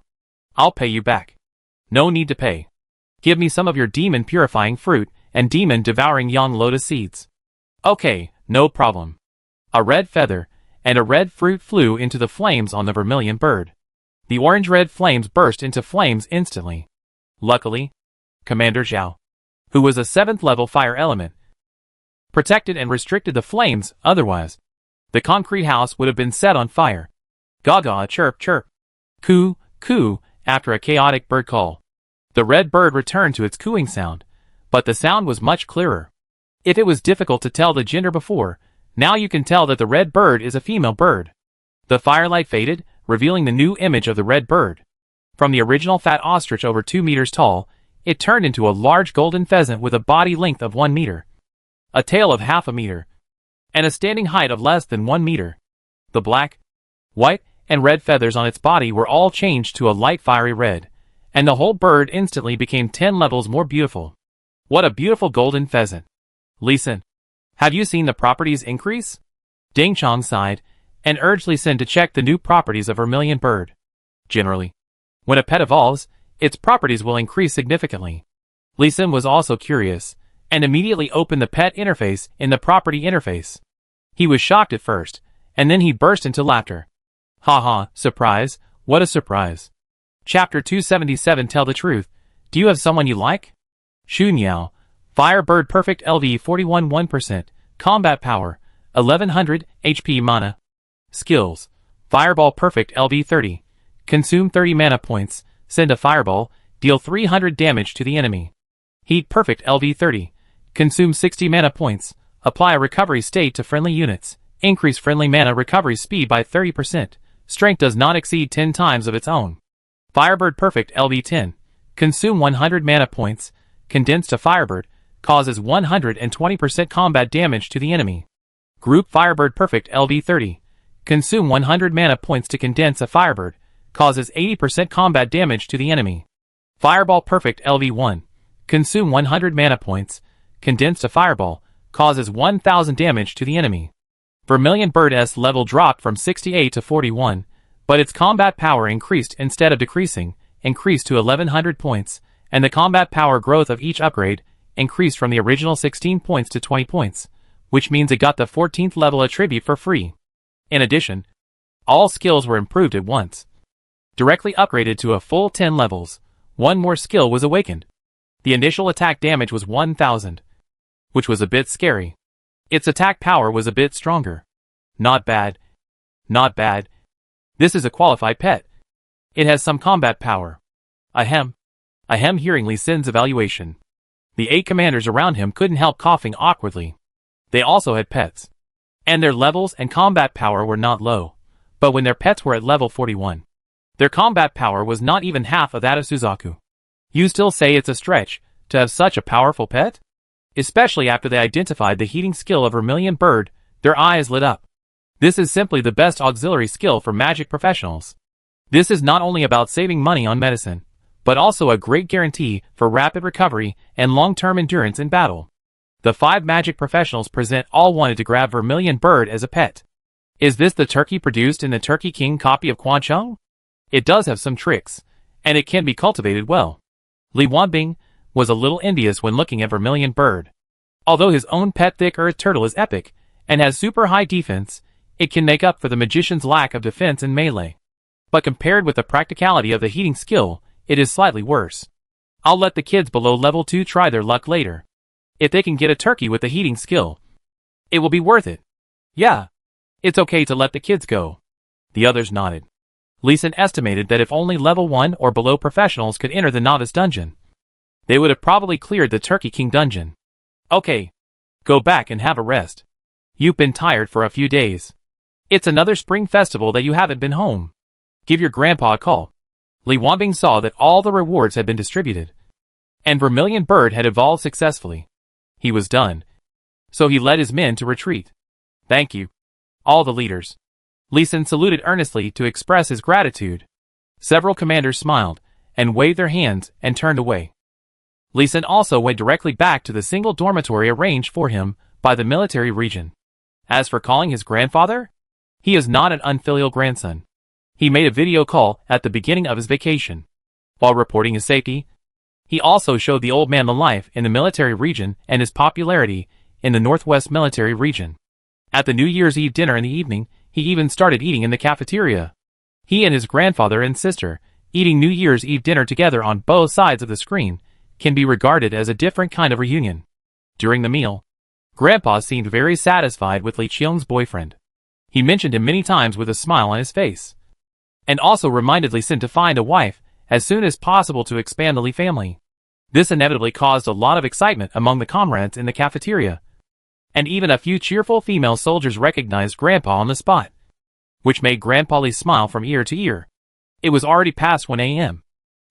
[SPEAKER 1] I'll pay you back. No need to pay. Give me some of your demon purifying fruit and demon devouring yang lotus seeds. Okay, no problem. A red feather and a red fruit flew into the flames on the Vermilion Bird. The orange-red flames burst into flames instantly. Luckily, Commander Zhao, who was a 7th level fire element, protected and restricted the flames. Otherwise, the concrete house would have been set on fire. Gaga, chirp, chirp. Coo, coo, after a chaotic bird call. The red bird returned to its cooing sound, but the sound was much clearer. If it was difficult to tell the gender before, now you can tell that the red bird is a female bird. The firelight faded, revealing the new image of the red bird. From the original fat ostrich over 2 meters tall, it turned into a large golden pheasant with a body length of 1 meter, a tail of half a meter, and a standing height of less than 1 meter. The black, white, and red feathers on its body were all changed to a light fiery red, and the whole bird instantly became 10 levels more beautiful. What a beautiful golden pheasant. Lee Sin, have you seen the properties increase? Deng Chang sighed, and urged Lee Sin to check the new properties of Vermilion Bird. Generally, when a pet evolves, its properties will increase significantly. Lee Sin was also curious, and immediately opened the pet interface in the property interface. He was shocked at first, and then he burst into laughter. Ha, surprise, what a surprise. Chapter 277. Tell the truth. Do you have someone you like? Shunyao, Firebird Perfect LV 41 1%, Combat Power, 1100, HP Mana. Skills, Fireball Perfect LV 30, Consume 30 mana points, send a fireball, deal 300 damage to the enemy. Heat Perfect LV 30, Consume 60 mana points, apply a recovery state to friendly units, Increase friendly mana recovery speed by 30%. Strength does not exceed 10 times of its own. Firebird Perfect LV10. Consume 100 mana points. Condensed to Firebird. Causes 120% combat damage to the enemy. Group Firebird Perfect LV30. Consume 100 mana points to condense a Firebird. Causes 80% combat damage to the enemy. Fireball Perfect LV1. Consume 100 mana points. Condensed a Fireball. Causes 1000 damage to the enemy. Vermilion Bird's level dropped from 68 to 41, but its combat power increased instead of decreasing, increased to 1100 points, and the combat power growth of each upgrade increased from the original 16 points to 20 points, which means it got the 14th level attribute for free. In addition, all skills were improved at once. Directly upgraded to a full 10 levels, one more skill was awakened. The initial attack damage was 1000, which was a bit scary. Its attack power was a bit stronger. Not bad. Not bad. This is a qualified pet. It has some combat power. Ahem. Hearing Lee Sin's evaluation. The 8 commanders around him couldn't help coughing awkwardly. They also had pets. And their levels and combat power were not low. But when their pets were at level 41, their combat power was not even half of that of Suzaku. You still say it's a stretch to have such a powerful pet? Especially after they identified the heating skill of Vermilion Bird, their eyes lit up. This is simply the best auxiliary skill for magic professionals. This is not only about saving money on medicine, but also a great guarantee for rapid recovery and long-term endurance in battle. The 5 magic professionals present all wanted to grab Vermilion Bird as a pet. Is this the turkey produced in the Turkey King copy of Quan Chung? It does have some tricks, and it can be cultivated well. Li Wanbing was a little envious when looking at Vermilion Bird. Although his own pet thick earth turtle is epic, and has super high defense, it can make up for the magician's lack of defense in melee. But compared with the practicality of the heating skill, it is slightly worse. I'll let the kids below level 2 try their luck later. If they can get a turkey with the heating skill, it will be worth it. Yeah. It's okay to let the kids go. The others nodded. Lee Sin estimated that if only level 1 or below professionals could enter the novice dungeon, they would have probably cleared the Turkey King dungeon. Okay. Go back and have a rest. You've been tired for a few days. It's another spring festival that you haven't been home. Give your grandpa a call. Li Wanbing saw that all the rewards had been distributed, and Vermilion Bird had evolved successfully. He was done. So he led his men to retreat. Thank you. All the leaders. Lee Sin saluted earnestly to express his gratitude. Several commanders smiled, and waved their hands, and turned away. Lee Sin also went directly back to the single dormitory arranged for him by the military region. As for calling his grandfather, he is not an unfilial grandson. He made a video call at the beginning of his vacation. While reporting his safety, he also showed the old man the life in the military region and his popularity in the Northwest military region. At the New Year's Eve dinner in the evening, he even started eating in the cafeteria. He and his grandfather and sister, eating New Year's Eve dinner together on both sides of the screen, can be regarded as a different kind of reunion. During the meal, Grandpa seemed very satisfied with Li Qiong's boyfriend. He mentioned him many times with a smile on his face, and also reminded Li Sin to find a wife as soon as possible to expand the Li family. This inevitably caused a lot of excitement among the comrades in the cafeteria, and even a few cheerful female soldiers recognized Grandpa on the spot, which made Grandpa Li smile from ear to ear. It was already past 1 a.m.,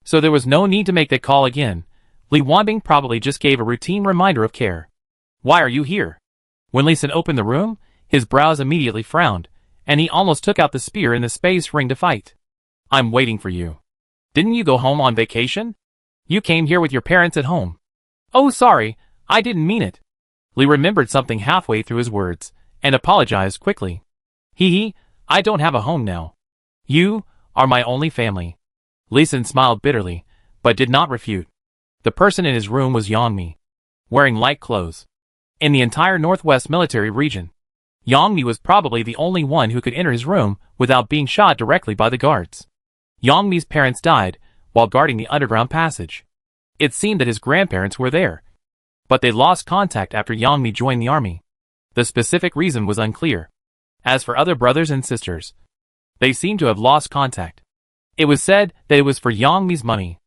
[SPEAKER 1] so there was no need to make that call again. Li Wanbing probably just gave a routine reminder of care. Why are you here? When Li Sin opened the room, his brows immediately frowned, and he almost took out the spear in the space ring to fight. I'm waiting for you. Didn't you go home on vacation? You came here with your parents at home. Oh, sorry, I didn't mean it. Li remembered something halfway through his words, and apologized quickly. I don't have a home now. You are my only family. Li Sin smiled bitterly, but did not refute. The person in his room was Yangmi, wearing light clothes. In the entire Northwest military region, Yangmi was probably the only one who could enter his room without being shot directly by the guards. Yangmi's parents died while guarding the underground passage. It seemed that his grandparents were there, but they lost contact after Yangmi joined the army. The specific reason was unclear. As for other brothers and sisters, they seemed to have lost contact. It was said that it was for Yangmi's money.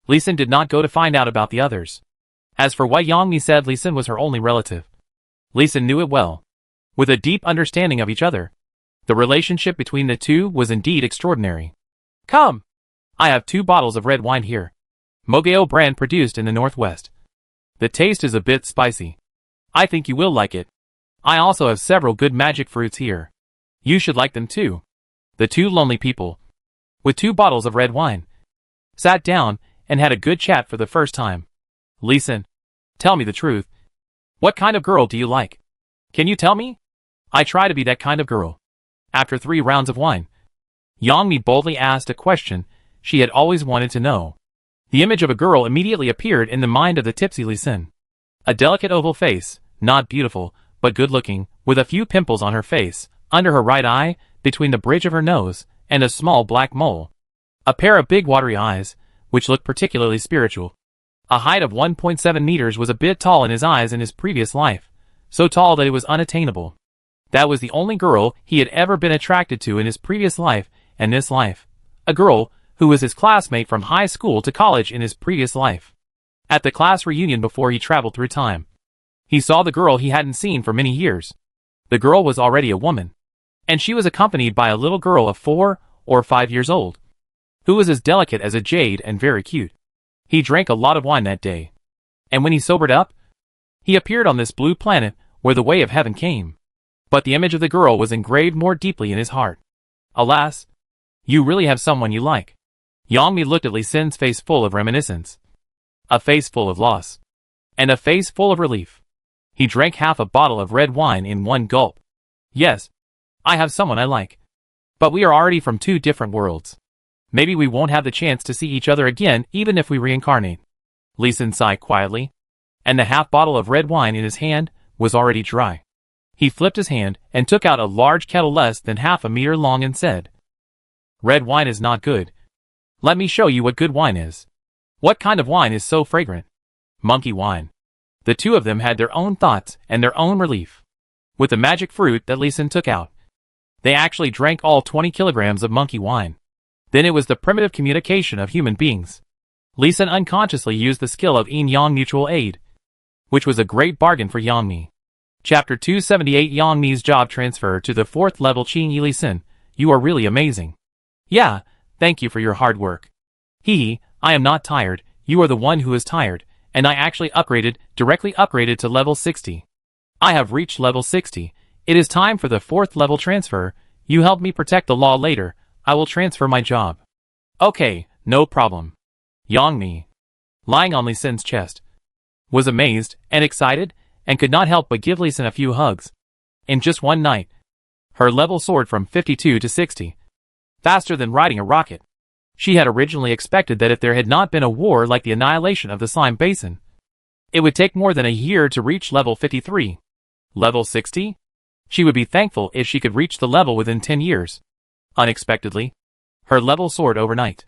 [SPEAKER 1] Li Sin did not go to find out about the others. As for what Yangmi said, Li Sin was her only relative. Li Sin knew it well. with a deep understanding of each other. The relationship between the two was indeed extraordinary. Come! I have 2 bottles of red wine here. Mogeo brand produced in the Northwest. The taste is a bit spicy. I think you will like it. I also have several good magic fruits here. You should like them too. The 2 lonely people, with 2 bottles of red wine, sat down and had a good chat for the first time. Listen, tell me the truth. What kind of girl do you like? Can you tell me? I try to be that kind of girl. After 3 rounds of wine, Yangmi boldly asked a question she had always wanted to know. The image of a girl immediately appeared in the mind of the tipsy Li Xin. A delicate oval face, not beautiful, but good-looking, with a few pimples on her face, under her right eye, between the bridge of her nose, and a small black mole. A pair of big watery eyes, which looked particularly spiritual. A height of 1.7 meters was a bit tall in his eyes in his previous life, so tall that it was unattainable. That was the only girl he had ever been attracted to in his previous life and this life. A girl who was his classmate from high school to college in his previous life. At the class reunion before he traveled through time, he saw the girl he hadn't seen for many years. The girl was already a woman, and she was accompanied by a little girl of 4 or 5 years old, who was as delicate as a jade and very cute. He drank a lot of wine that day, and when he sobered up, he appeared on this blue planet where the way of heaven came. But the image of the girl was engraved more deeply in his heart. Alas, you really have someone you like. Yangmi looked at Li Xin's face full of reminiscence, a face full of loss, and a face full of relief. He drank half a bottle of red wine in one gulp. Yes, I have someone I like. But we are already from 2 different worlds. Maybe we won't have the chance to see each other again even if we reincarnate. Li Xin sighed quietly, and the half bottle of red wine in his hand was already dry. He flipped his hand and took out a large kettle less than half a meter long and said, "Red wine is not good. Let me show you what good wine is." "What kind of wine is so fragrant?" "Monkey wine." The 2 of them had their own thoughts and their own relief. With the magic fruit that Li Xin took out, they actually drank all 20 kilograms of monkey wine. Then it was the primitive communication of human beings. Li Xin unconsciously used the skill of yin-yang mutual aid, which was a great bargain for Yangmi. Chapter 278 Yangmi's job transfer to the 4th level. Qing Li Xin, you are really amazing. Yeah, thank you for your hard work. I am not tired, you are the one who is tired, and I actually directly upgraded to level 60. I have reached level 60. It is time for the 4th level transfer. You help me protect the law later. I will transfer my job. Okay, no problem. Yangmi, lying on Li Xin's chest, was amazed and excited and could not help but give Li Xin a few hugs. In just one night, her level soared from 52 to 60. Faster than riding a rocket. She had originally expected that if there had not been a war like the annihilation of the slime basin, it would take more than a year to reach level 53. Level 60? She would be thankful if she could reach the level within 10 years. Unexpectedly, her level soared overnight.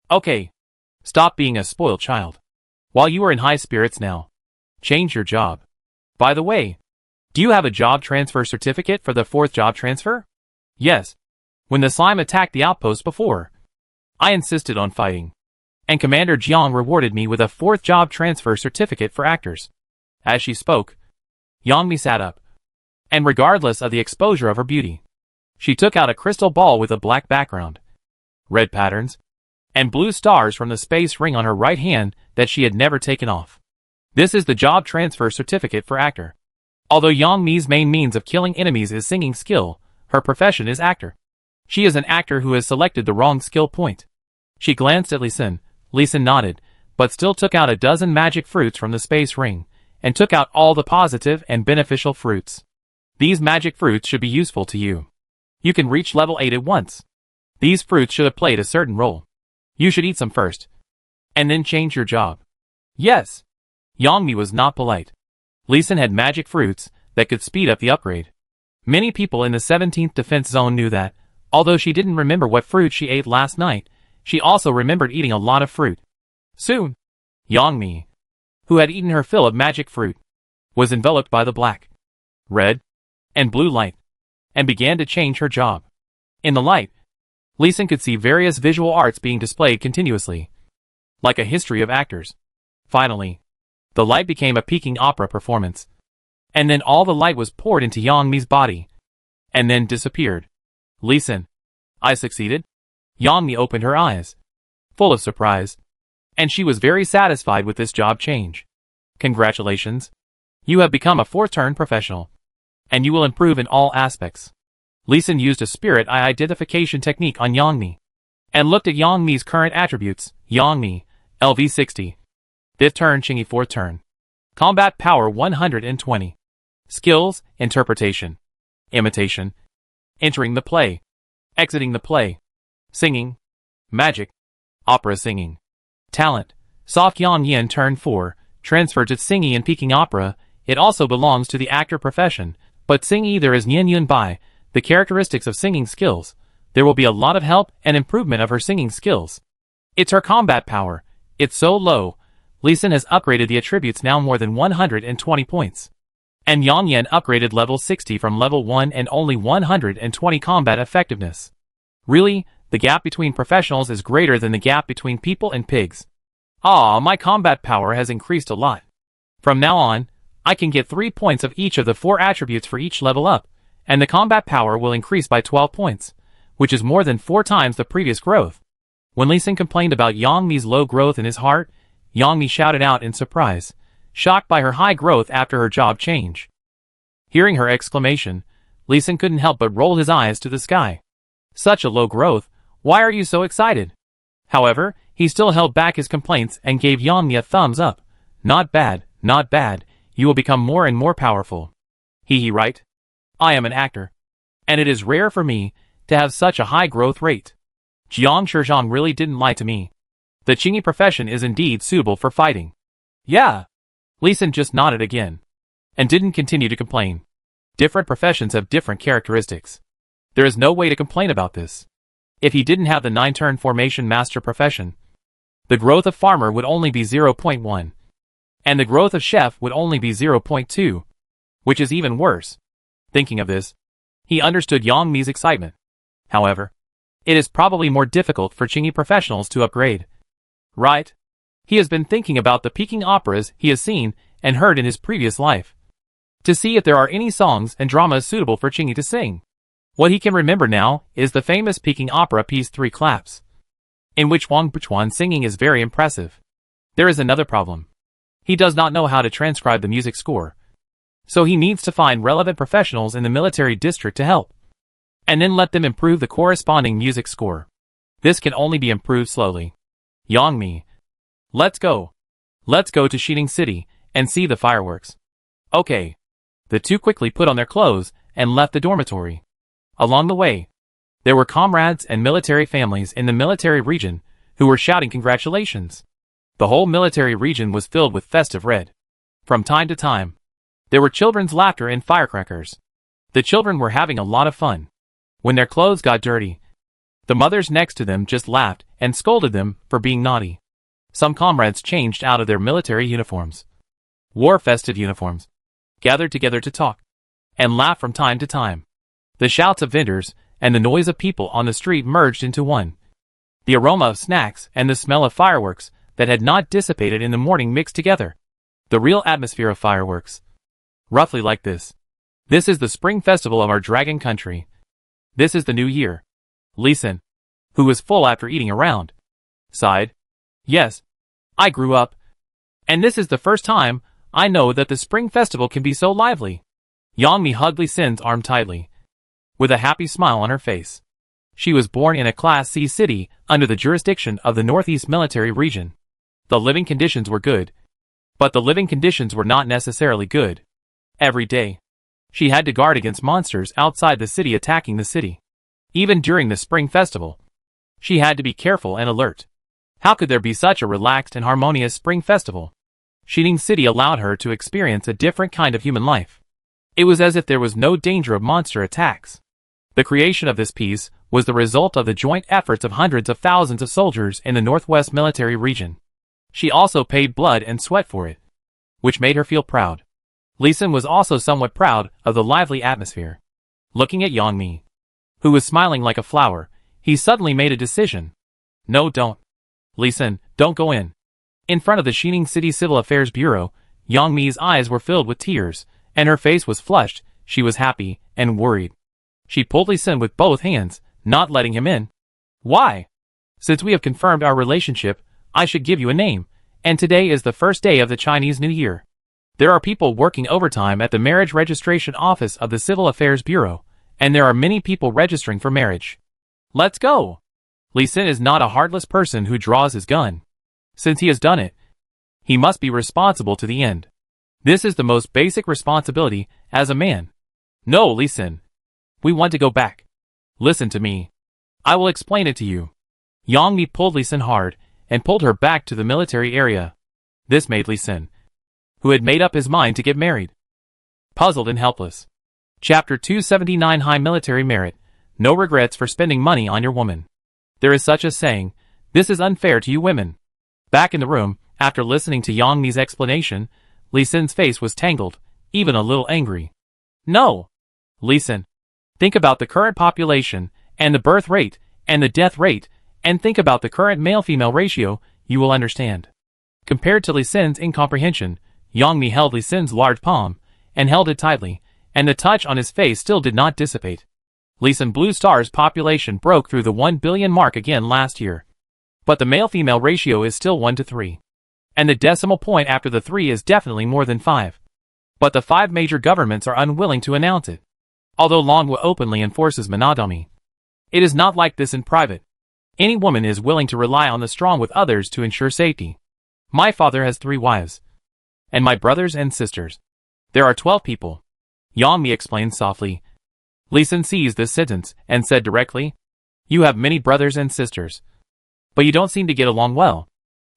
[SPEAKER 1] Okay, stop being a spoiled child. While you are in high spirits now, change your job. By the way, do you have a job transfer certificate for the 4th job transfer? Yes. When the slime attacked the outpost before, I insisted on fighting, and Commander Jiang rewarded me with a 4th job transfer certificate for actors. As she spoke, Yangmi sat up, and regardless of the exposure of her beauty, she took out a crystal ball with a black background, red patterns, and blue stars from the space ring on her right hand that she had never taken off. This is the job transfer certificate for actor. Although Yangmi's main means of killing enemies is singing skill, her profession is actor. She is an actor who has selected the wrong skill point. She glanced at Li Xin. Li Xin nodded, but still took out a dozen magic fruits from the space ring, and took out all the positive and beneficial fruits. These magic fruits should be useful to you. You can reach level 8 at once. These fruits should have played a certain role. You should eat some first, and then change your job. Yes. Yangmi was not polite. Li Xin had magic fruits that could speed up the upgrade. Many people in the 17th defense zone knew that, although she didn't remember what fruit she ate last night, she also remembered eating a lot of fruit. Soon, Yangmi, who had eaten her fill of magic fruit, was enveloped by the black, red, and blue light, and began to change her job. In the light, Li Xin could see various visual arts being displayed continuously, like a history of actors. Finally, the light became a peaking opera performance. And then all the light was poured into Yang Mi's body. And then disappeared. Listen. I succeeded? Yang Mi opened her eyes, full of surprise. And she was very satisfied with this job change. Congratulations. You have become a 4-turn professional. And you will improve in all aspects. Lee Sin used a spirit eye identification technique on Yang Mi. And looked at Yang Mi's current attributes. Yang Mi, LV 60. 5th turn Qingyi 4th turn. Combat power 120. Skills, interpretation. Imitation. Entering the play. Exiting the play. Singing. Magic. Opera singing. Talent. Soft Yang Yin turn 4. Transferred to singing and Peking opera. It also belongs to the actor profession, but singing there is Yin Yun Bai. The characteristics of singing skills. There will be a lot of help and improvement of her singing skills. It's her combat power. It's so low. Lee Sin has upgraded the attributes now more than 120 points. And Yang Yan upgraded level 60 from level 1 and only 120 combat effectiveness. Really, the gap between professionals is greater than the gap between people and pigs. Ah, my combat power has increased a lot. From now on, I can get 3 points of each of the 4 attributes for each level up, and the combat power will increase by 12 points, which is more than 4 times the previous growth. When Lee Sin complained about Yang Mi's low growth in his heart, Yang Mi shouted out in surprise, shocked by her high growth after her job change. Hearing her exclamation, Lee Sin couldn't help but roll his eyes to the sky. Such a low growth, why are you so excited? However, he still held back his complaints and gave Yang Mi a thumbs up. Not bad, not bad, you will become more and more powerful. He right? I am an actor. And it is rare for me to have such a high growth rate. Jiang Shizhong really didn't lie to me. The Qingyi profession is indeed suitable for fighting. Yeah. Lee Sin just nodded again. And didn't continue to complain. Different professions have different characteristics. There is no way to complain about this. If he didn't have the 9-turn formation master profession, the growth of farmer would only be 0.1. And the growth of chef would only be 0.2. Which is even worse. Thinking of this, he understood Yang Mi's excitement. However, it is probably more difficult for Qingyi professionals to upgrade. Right? He has been thinking about the Peking operas he has seen and heard in his previous life, to see if there are any songs and dramas suitable for Qingyi to sing. What he can remember now is the famous Peking opera piece 3 Claps, in which Wang Buchuan singing is very impressive. There is another problem. He does not know how to transcribe the music score, so he needs to find relevant professionals in the military district to help, and then let them improve the corresponding music score. This can only be improved slowly. Yang Mi. Let's go. Let's go to Xining City and see the fireworks. Okay. The two quickly put on their clothes and left the dormitory. Along the way, there were comrades and military families in the military region who were shouting congratulations. The whole military region was filled with festive red. From time to time, there were children's laughter and firecrackers. The children were having a lot of fun. When their clothes got dirty, the mothers next to them just laughed and scolded them for being naughty. Some comrades changed out of their military uniforms, wore festive uniforms, gathered together to talk, and laugh from time to time. The shouts of vendors and the noise of people on the street merged into one. The aroma of snacks and the smell of fireworks that had not dissipated in the morning mixed together. The real atmosphere of fireworks. Roughly like this. This is the spring festival of our dragon country. This is the new year. Lee Sin, who was full after eating around, sighed. Yes, I grew up. And this is the first time I know that the spring festival can be so lively. Yang Mi hugged Lee Sin's arm tightly, with a happy smile on her face. She was born in a Class C city under the jurisdiction of the Northeast Military Region. The living conditions were good, but the living conditions were not necessarily good. Every day, she had to guard against monsters outside the city attacking the city. Even during the spring festival, she had to be careful and alert. How could there be such a relaxed and harmonious spring festival? Xining City allowed her to experience a different kind of human life. It was as if there was no danger of monster attacks. The creation of this piece was the result of the joint efforts of hundreds of thousands of soldiers in the Northwest Military Region. She also paid blood and sweat for it, which made her feel proud. Lee Sin was also somewhat proud of the lively atmosphere. Looking at Yang Mi, who was smiling like a flower, he suddenly made a decision. No, don't. Lee Sin, don't go in. In front of the Xining City Civil Affairs Bureau, Yang Mi's eyes were filled with tears, and her face was flushed. She was happy and worried. She pulled Li Xin with both hands, not letting him in. Why? Since we have confirmed our relationship, I should give you a name, and today is the first day of the Chinese New Year. There are people working overtime at the marriage registration office of the Civil Affairs Bureau, and there are many people registering for marriage. Let's go! Li Xin is not a heartless person who draws his gun. Since he has done it, he must be responsible to the end. This is the most basic responsibility as a man. No, Li Xin. We want to go back. Listen to me. I will explain it to you. Yang Mi pulled Li Xin hard and pulled her back to the military area. This made Li Xin, who had made up his mind to get married, puzzled and helpless. Chapter 279 High Military Merit. No regrets for spending money on your woman. There is such a saying, this is unfair to you women. Back in the room, after listening to Yang Mi's explanation, Li Xin's face was tangled, even a little angry. No! Li Xin. Think about the current population, and the birth rate, and the death rate, and think about the current male-female ratio, you will understand. Compared to Li Xin's incomprehension, Yang Mi held Li Xin's large palm, and held it tightly, and the touch on his face still did not dissipate. Li Xin Blue Star's population broke through the 1 billion mark again last year. But the male-female ratio is still 1 to 3. And the decimal point after the 3 is definitely more than 5. But the 5 major governments are unwilling to announce it. Although Longwu openly enforces monogamy, it is not like this in private. Any woman is willing to rely on the strong with others to ensure safety. My father has 3 wives. And my brothers and sisters. There are 12 people. Yang Mi explained softly. Li Xin seized this sentence and said directly, you have many brothers and sisters. But you don't seem to get along well.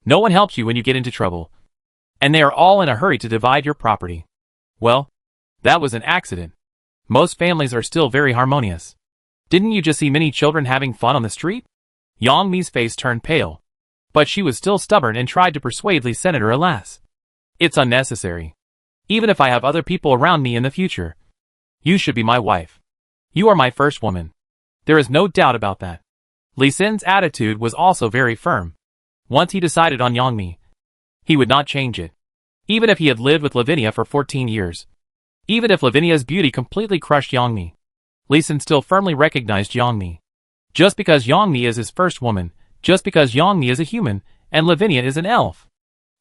[SPEAKER 1] No one helps you when you get into trouble. And they are all in a hurry to divide your property. Well, that was an accident. Most families are still very harmonious. Didn't you just see many children having fun on the street? Yang Mi's face turned pale. But she was still stubborn and tried to persuade Li Senator alas. It's unnecessary. Even if I have other people around me in the future. You should be my wife. You are my first woman. There is no doubt about that. Li Xin's attitude was also very firm. Once he decided on Yang Mi, he would not change it. Even if he had lived with Lavinia for 14 years. Even if Lavinia's beauty completely crushed Yang Mi, Li Xin still firmly recognized Yang Mi. Just because Yang Mi is his first woman, just because Yang Mi is a human, and Lavinia is an elf.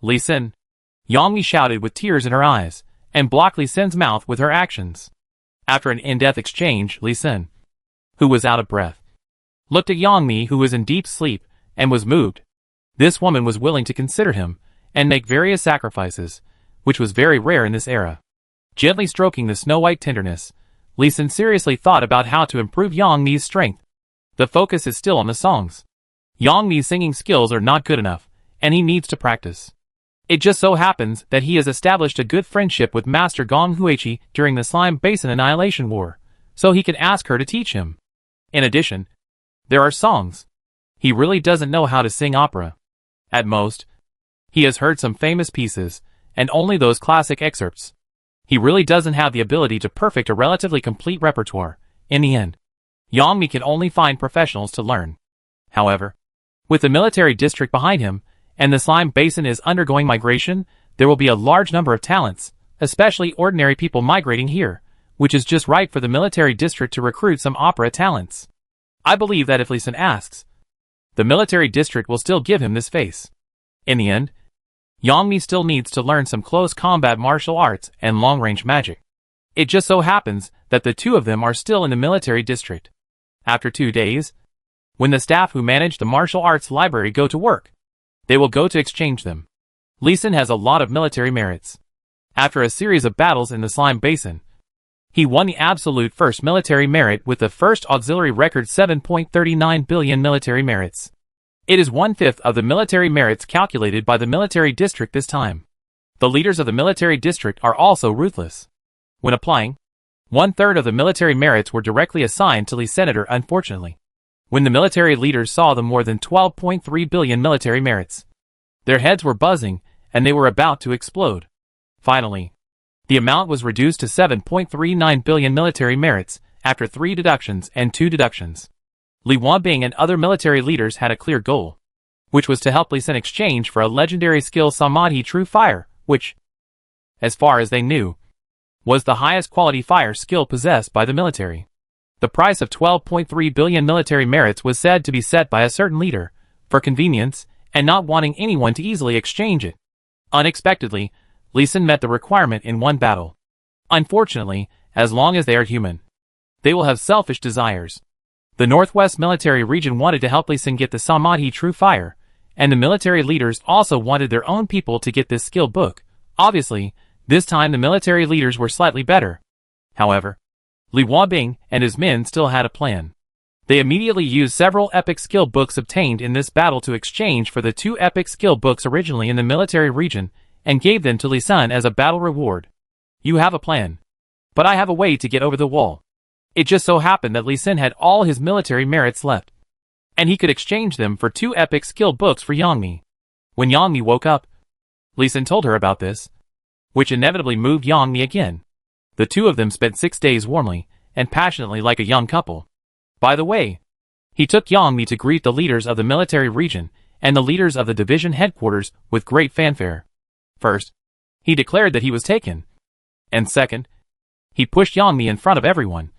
[SPEAKER 1] Li Xin. Yang Mi shouted with tears in her eyes, and blocked Li Xin's mouth with her actions. After an in-depth exchange, Li Xin, who was out of breath, looked at Yang Mi who was in deep sleep, and was moved. This woman was willing to consider him, and make various sacrifices, which was very rare in this era. Gently stroking the snow-white tenderness, Li Xin seriously thought about how to improve Yang Mi's strength. The focus is still on the songs. Yang Mi's singing skills are not good enough, and he needs to practice. It just so happens that he has established a good friendship with Master Gong Huichi during the Slime Basin Annihilation War, so he can ask her to teach him. In addition, there are songs. He really doesn't know how to sing opera. At most, he has heard some famous pieces, and only those classic excerpts. He really doesn't have the ability to perfect a relatively complete repertoire. In the end, Yang Mi can only find professionals to learn. However, with the military district behind him, and the Slime Basin is undergoing migration, there will be a large number of talents, especially ordinary people migrating here, which is just right for the military district to recruit some opera talents. I believe that if Li Xin asks, the military district will still give him this face. In the end, Yang Mi still needs to learn some close combat martial arts and long-range magic. It just so happens that the 2 of them are still in the military district. After 2 days, when the staff who manage the martial arts library go to work, they will go to exchange them. Li Xin has a lot of military merits. After a series of battles in the Slime Basin, he won the absolute first military merit with the first auxiliary record 7.39 billion military merits. It is 1/5 of the military merits calculated by the military district this time. The leaders of the military district are also ruthless. When applying, 1/3 of the military merits were directly assigned to Li Senator unfortunately. When the military leaders saw the more than 12.3 billion military merits, their heads were buzzing, and they were about to explode. Finally, the amount was reduced to 7.39 billion military merits, after 3 deductions and 2 deductions. Li Wanbing and other military leaders had a clear goal, which was to help Li Xin exchange for a legendary skill Samadhi True Fire, which, as far as they knew, was the highest quality fire skill possessed by the military. The price of 12.3 billion military merits was said to be set by a certain leader, for convenience, and not wanting anyone to easily exchange it. Unexpectedly, Lee Sin met the requirement in one battle. Unfortunately, as long as they are human, they will have selfish desires. The Northwest Military Region wanted to help Lee Sin get the Samadhi True Fire, and the military leaders also wanted their own people to get this skill book. Obviously, this time the military leaders were slightly better. However, Li Huabing and his men still had a plan. They immediately used several epic skill books obtained in this battle to exchange for the 2 epic skill books originally in the military region, and gave them to Li Sin as a battle reward. You have a plan. But I have a way to get over the wall. It just so happened that Li Sin had all his military merits left, and he could exchange them for 2 epic skill books for Yang. When Yang woke up, Li Sin told her about this, which inevitably moved Yang again. The two of them spent 6 days warmly and passionately like a young couple. By the way, he took Yang to greet the leaders of the military region and the leaders of the division headquarters with great fanfare. First, he declared that he was taken. And second, he pushed Yang in front of everyone,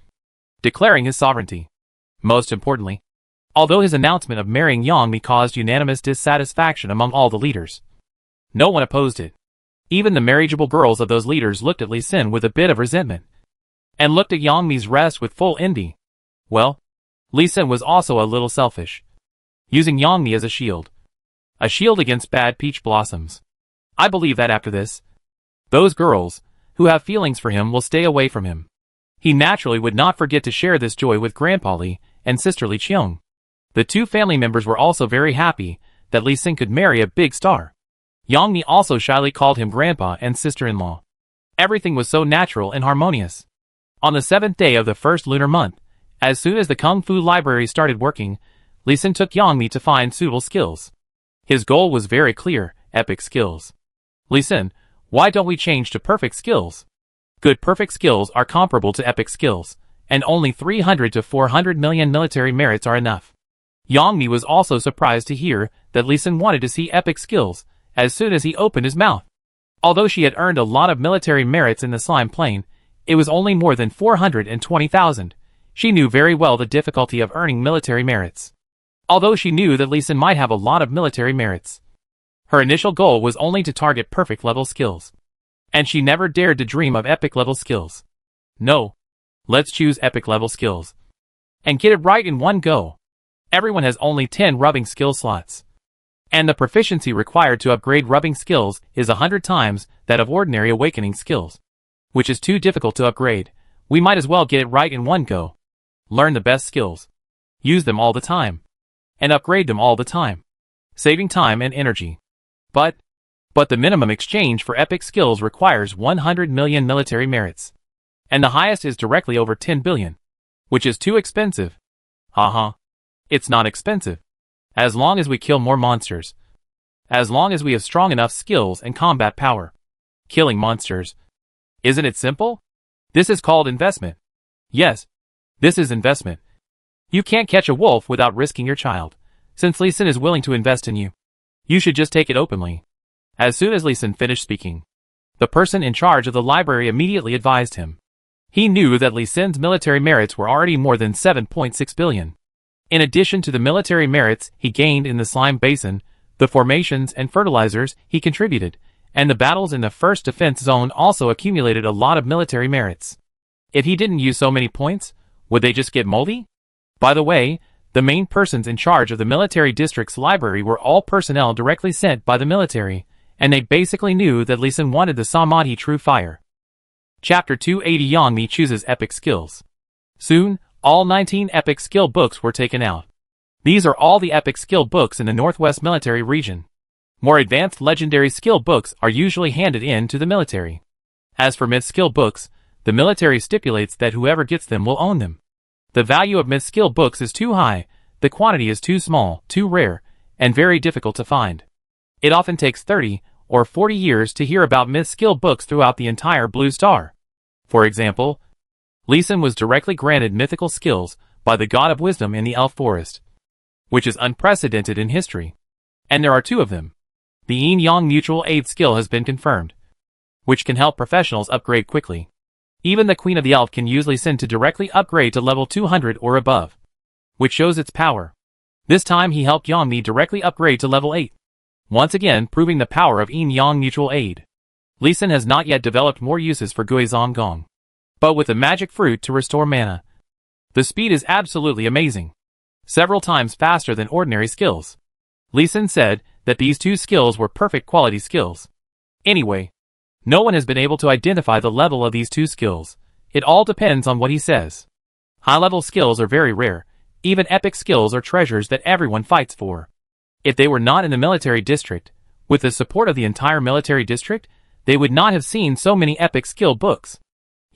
[SPEAKER 1] declaring his sovereignty. Most importantly, although his announcement of marrying Yang caused unanimous dissatisfaction among all the leaders, no one opposed it. Even the marriageable girls of those leaders looked at Li Sin with a bit of resentment, and looked at Yangmi's rest with full envy. Well, Li Sin was also a little selfish, using Yangmi as a shield against bad peach blossoms. I believe that after this, those girls, who have feelings for him, will stay away from him. He naturally would not forget to share this joy with Grandpa Li and Sister Li Qiong. The 2 family members were also very happy that Li Sin could marry a big star. Yang Mi also shyly called him grandpa and sister-in-law. Everything was so natural and harmonious. On the 7th day of the first lunar month, as soon as the Kung Fu library started working, Li Sin took Yang Mi to find suitable skills. His goal was very clear: epic skills. Li Sin, why don't we change to perfect skills? Good perfect skills are comparable to epic skills, and only 300 to 400 million military merits are enough. Yang Mi was also surprised to hear that Li Sin wanted to see epic skills as soon as he opened his mouth. Although she had earned a lot of military merits in the slime plane, it was only more than 420,000. She knew very well the difficulty of earning military merits. Although she knew that Li Sin might have a lot of military merits, her initial goal was only to target perfect level skills. And she never dared to dream of epic level skills. No. Let's choose epic level skills. And get it right in one go. Everyone has only 10 rubbing skill slots. And the proficiency required to upgrade rubbing skills is 100 times that of ordinary awakening skills, which is too difficult to upgrade. We might as well get it right in one go. Learn the best skills. Use them all the time. And upgrade them all the time, saving time and energy. But the minimum exchange for epic skills requires 100 million military merits. And the highest is directly over 10 billion, which is too expensive. Haha. It's not expensive. As long as we kill more monsters. As long as we have strong enough skills and combat power. Killing monsters. Isn't it simple? This is called investment. Yes, this is investment. You can't catch a wolf without risking your child. Since Li Sin is willing to invest in you, you should just take it openly. As soon as Li Sin finished speaking, the person in charge of the library immediately advised him. He knew that Li Sin's military merits were already more than 7.6 billion. In addition to the military merits he gained in the slime basin, the formations and fertilizers he contributed, and the battles in the first defense zone also accumulated a lot of military merits. If he didn't use so many points, would they just get moldy? By the way, the main persons in charge of the military district's library were all personnel directly sent by the military, and they basically knew that Li Sin wanted the Samadhi True Fire. Chapter 280 Yang Mi chooses epic skills. Soon, all 19 epic skill books were taken out. These are all the epic skill books in the Northwest Military Region. More advanced legendary skill books are usually handed in to the military. As for myth-skill books, the military stipulates that whoever gets them will own them. The value of myth-skill books is too high, the quantity is too small, too rare, and very difficult to find. It often takes 30 or 40 years to hear about myth-skill books throughout the entire Blue Star. For example, Li Sin was directly granted mythical skills by the God of Wisdom in the Elf Forest, which is unprecedented in history. And there are 2 of them. The Yin Yang Mutual Aid skill has been confirmed, which can help professionals upgrade quickly. Even the Queen of the Elf can use Lee Sin to directly upgrade to level 200 or above, which shows its power. This time he helped Yangmi directly upgrade to level 8, once again proving the power of yin-yang mutual aid. Lee Sin has not yet developed more uses for Guizhong Gong, but with the magic fruit to restore mana, the speed is absolutely amazing, several times faster than ordinary skills. Lee Sin said that these two skills were perfect quality skills. Anyway, no one has been able to identify the level of these two skills. It all depends on what he says. High-level skills are very rare. Even epic skills are treasures that everyone fights for. If they were not in the military district, with the support of the entire military district, they would not have seen so many epic skill books.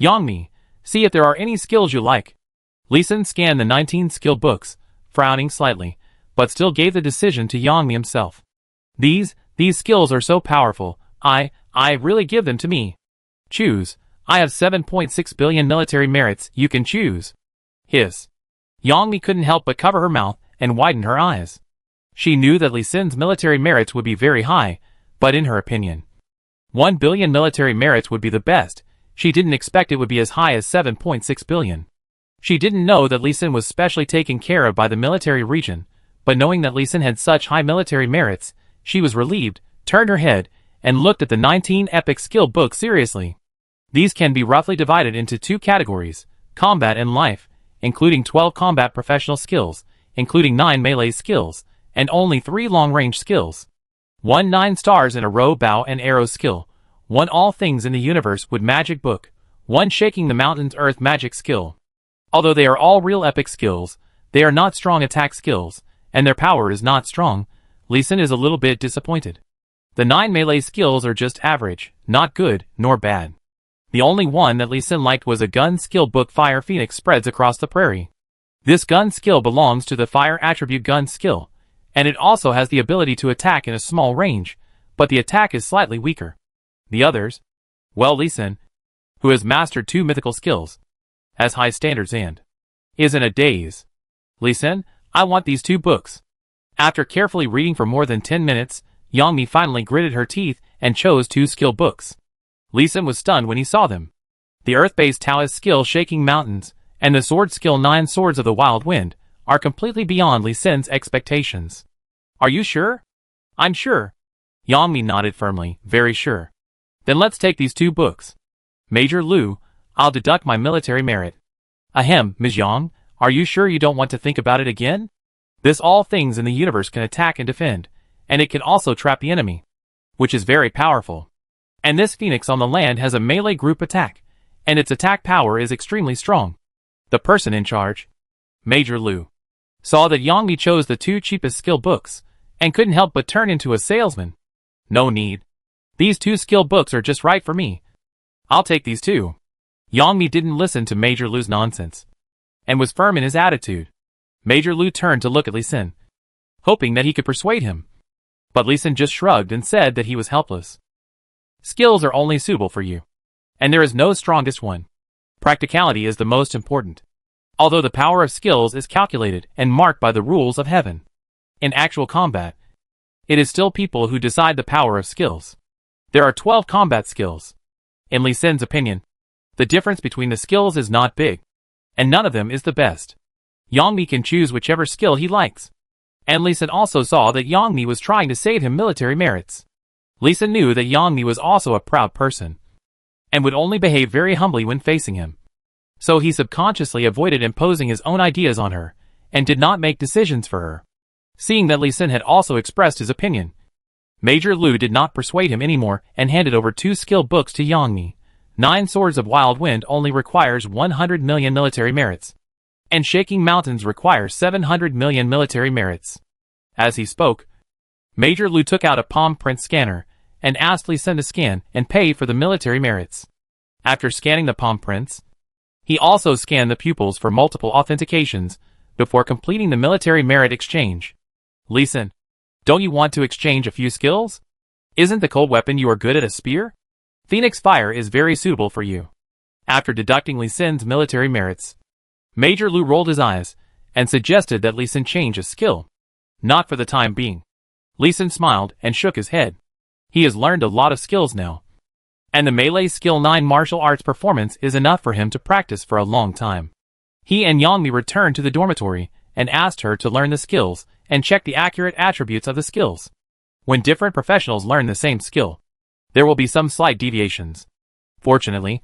[SPEAKER 1] Yangmi, see if there are any skills you like. Lee Sin scanned the 19 skill books, frowning slightly, but still gave the decision to Yangmi himself. These skills are so powerful, I really give them to me. Choose. I have 7.6 billion military merits, you can choose. Hiss. Yangmi couldn't help but cover her mouth and widen her eyes. She knew that Lee Sin's military merits would be very high, but in her opinion, 1 billion military merits would be the best. She didn't expect it would be as high as 7.6 billion. She didn't know that Lee Sin was specially taken care of by the military region, but knowing that Lee Sin had such high military merits, she was relieved, turned her head, and looked at the 19 epic skill books seriously. These can be roughly divided into two categories, combat and life, including 12 combat professional skills, including 9 melee skills, and only 3 long-range skills. 1 9 stars in a row bow and arrow skill, 1 all things in the universe with magic book, 1 shaking the mountains earth magic skill. Although they are all real epic skills, they are not strong attack skills, and their power is not strong. Lee Sin is a little bit disappointed. The 9 melee skills are just average, not good, nor bad. The only one that Lee Sin liked was a gun skill book Fire Phoenix spreads across the prairie. This gun skill belongs to the fire attribute gun skill, and it also has the ability to attack in a small range, but the attack is slightly weaker. The others? Well, Lee Sin, who has mastered 2 mythical skills, has high standards and is in a daze. Lee Sin, I want these 2 books. After carefully reading for more than 10 minutes, Yangmi finally gritted her teeth and chose 2 skill books. Lee Sin was stunned when he saw them. The Earth-based Taoist skill Shaking Mountains and the sword skill 9 Swords of the Wild Wind are completely beyond Lee Sin's expectations. Are you sure? I'm sure. Yangmi nodded firmly, very sure. Then let's take these 2 books. Major Lu, I'll deduct my military merit. Ahem, Ms. Yang, are you sure you don't want to think about it again? This all things in the universe can attack and defend, and it can also trap the enemy, which is very powerful. And this phoenix on the land has a melee group attack, and its attack power is extremely strong. The person in charge, Major Lu, saw that Yangmi chose the 2 cheapest skill books, and couldn't help but turn into a salesman. No need. These 2 skill books are just right for me. I'll take these 2. Yangmi didn't listen to Major Lu's nonsense, and was firm in his attitude. Major Lu turned to look at Lee Sin, hoping that he could persuade him. But Lee Sin just shrugged and said that he was helpless. Skills are only suitable for you, and there is no strongest one. Practicality is the most important. Although the power of skills is calculated and marked by the rules of heaven, in actual combat, it is still people who decide the power of skills. There are 12 combat skills. In Lee Sin's opinion, the difference between the skills is not big, and none of them is the best. Yangmi can choose whichever skill he likes. And Lee Sin also saw that Yangmi was trying to save him military merits. Lee Sin knew that Yangmi was also a proud person, and would only behave very humbly when facing him. So he subconsciously avoided imposing his own ideas on her, and did not make decisions for her. Seeing that Lee Sin had also expressed his opinion, Major Lu did not persuade him anymore and handed over 2 skill books to Yangmi. 9 Swords of Wild Wind only requires 100 million military merits, and Shaking Mountains requires 700 million military merits. As he spoke, Major Lu took out a palm print scanner and asked Lee Sin to scan and pay for the military merits. After scanning the palm prints, he also scanned the pupils for multiple authentications before completing the military merit exchange. Lee Sin, don't you want to exchange a few skills? Isn't the cold weapon you are good at a spear? Phoenix Fire is very suitable for you. After deducting Lee Sin's military merits, Major Lu rolled his eyes and suggested that Lee Sin change his skill. Not for the time being. Lee Sin smiled and shook his head. He has learned a lot of skills now. And the Melee Skill 9 martial arts performance is enough for him to practice for a long time. He and Yangmi returned to the dormitory and asked her to learn the skills and check the accurate attributes of the skills. When different professionals learn the same skill, there will be some slight deviations. Fortunately,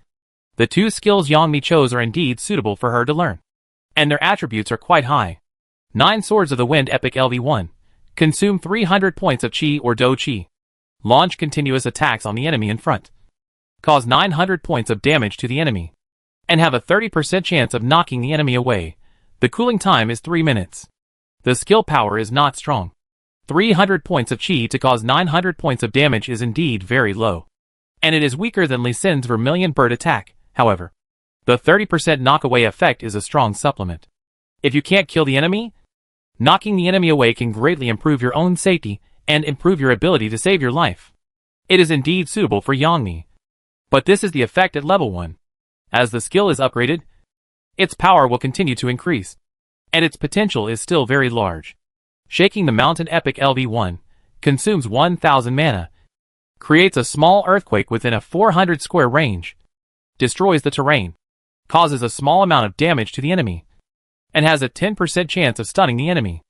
[SPEAKER 1] the two skills Yangmi chose are indeed suitable for her to learn, and their attributes are quite high. 9 Swords of the Wind Epic LV1. Consume 300 points of Qi or Do Qi. Launch continuous attacks on the enemy in front. Cause 900 points of damage to the enemy, and have a 30% chance of knocking the enemy away. The cooling time is 3 minutes. The skill power is not strong. 300 points of Qi to cause 900 points of damage is indeed very low, and it is weaker than Lee Sin's Vermilion Bird attack. However, the 30% knockaway effect is a strong supplement. If you can't kill the enemy, knocking the enemy away can greatly improve your own safety and improve your ability to save your life. It is indeed suitable for Yangmi. But this is the effect at level 1. As the skill is upgraded, its power will continue to increase, and its potential is still very large. Shaking the Mountain Epic LV1 consumes 1000 mana, creates a small earthquake within a 400 square range, destroys the terrain, causes a small amount of damage to the enemy, and has a 10% chance of stunning the enemy.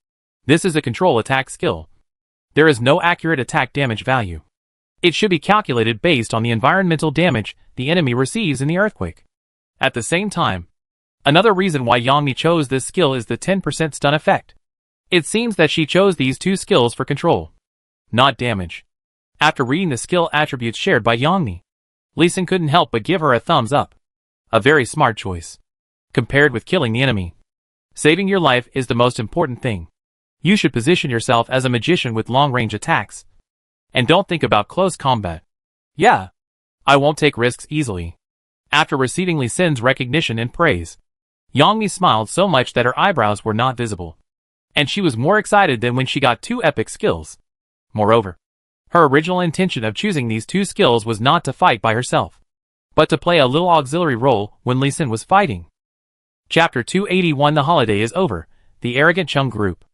[SPEAKER 1] This is a control attack skill. There is no accurate attack damage value. It should be calculated based on the environmental damage the enemy receives in the earthquake. At the same time, another reason why Yangmi chose this skill is the 10% stun effect. It seems that she chose these two skills for control, not damage. After reading the skill attributes shared by Yangmi, Lee Sin couldn't help but give her a thumbs up. A very smart choice. Compared with killing the enemy, saving your life is the most important thing. You should position yourself as a magician with long-range attacks, and don't think about close combat. Yeah, I won't take risks easily. After receiving Lee Sin's recognition and praise, Yangmi smiled so much that her eyebrows were not visible, and she was more excited than when she got 2 epic skills. Moreover, her original intention of choosing these 2 skills was not to fight by herself, but to play a little auxiliary role when Lee Sin was fighting. Chapter 281. The holiday is over. The Arrogant Chung Group.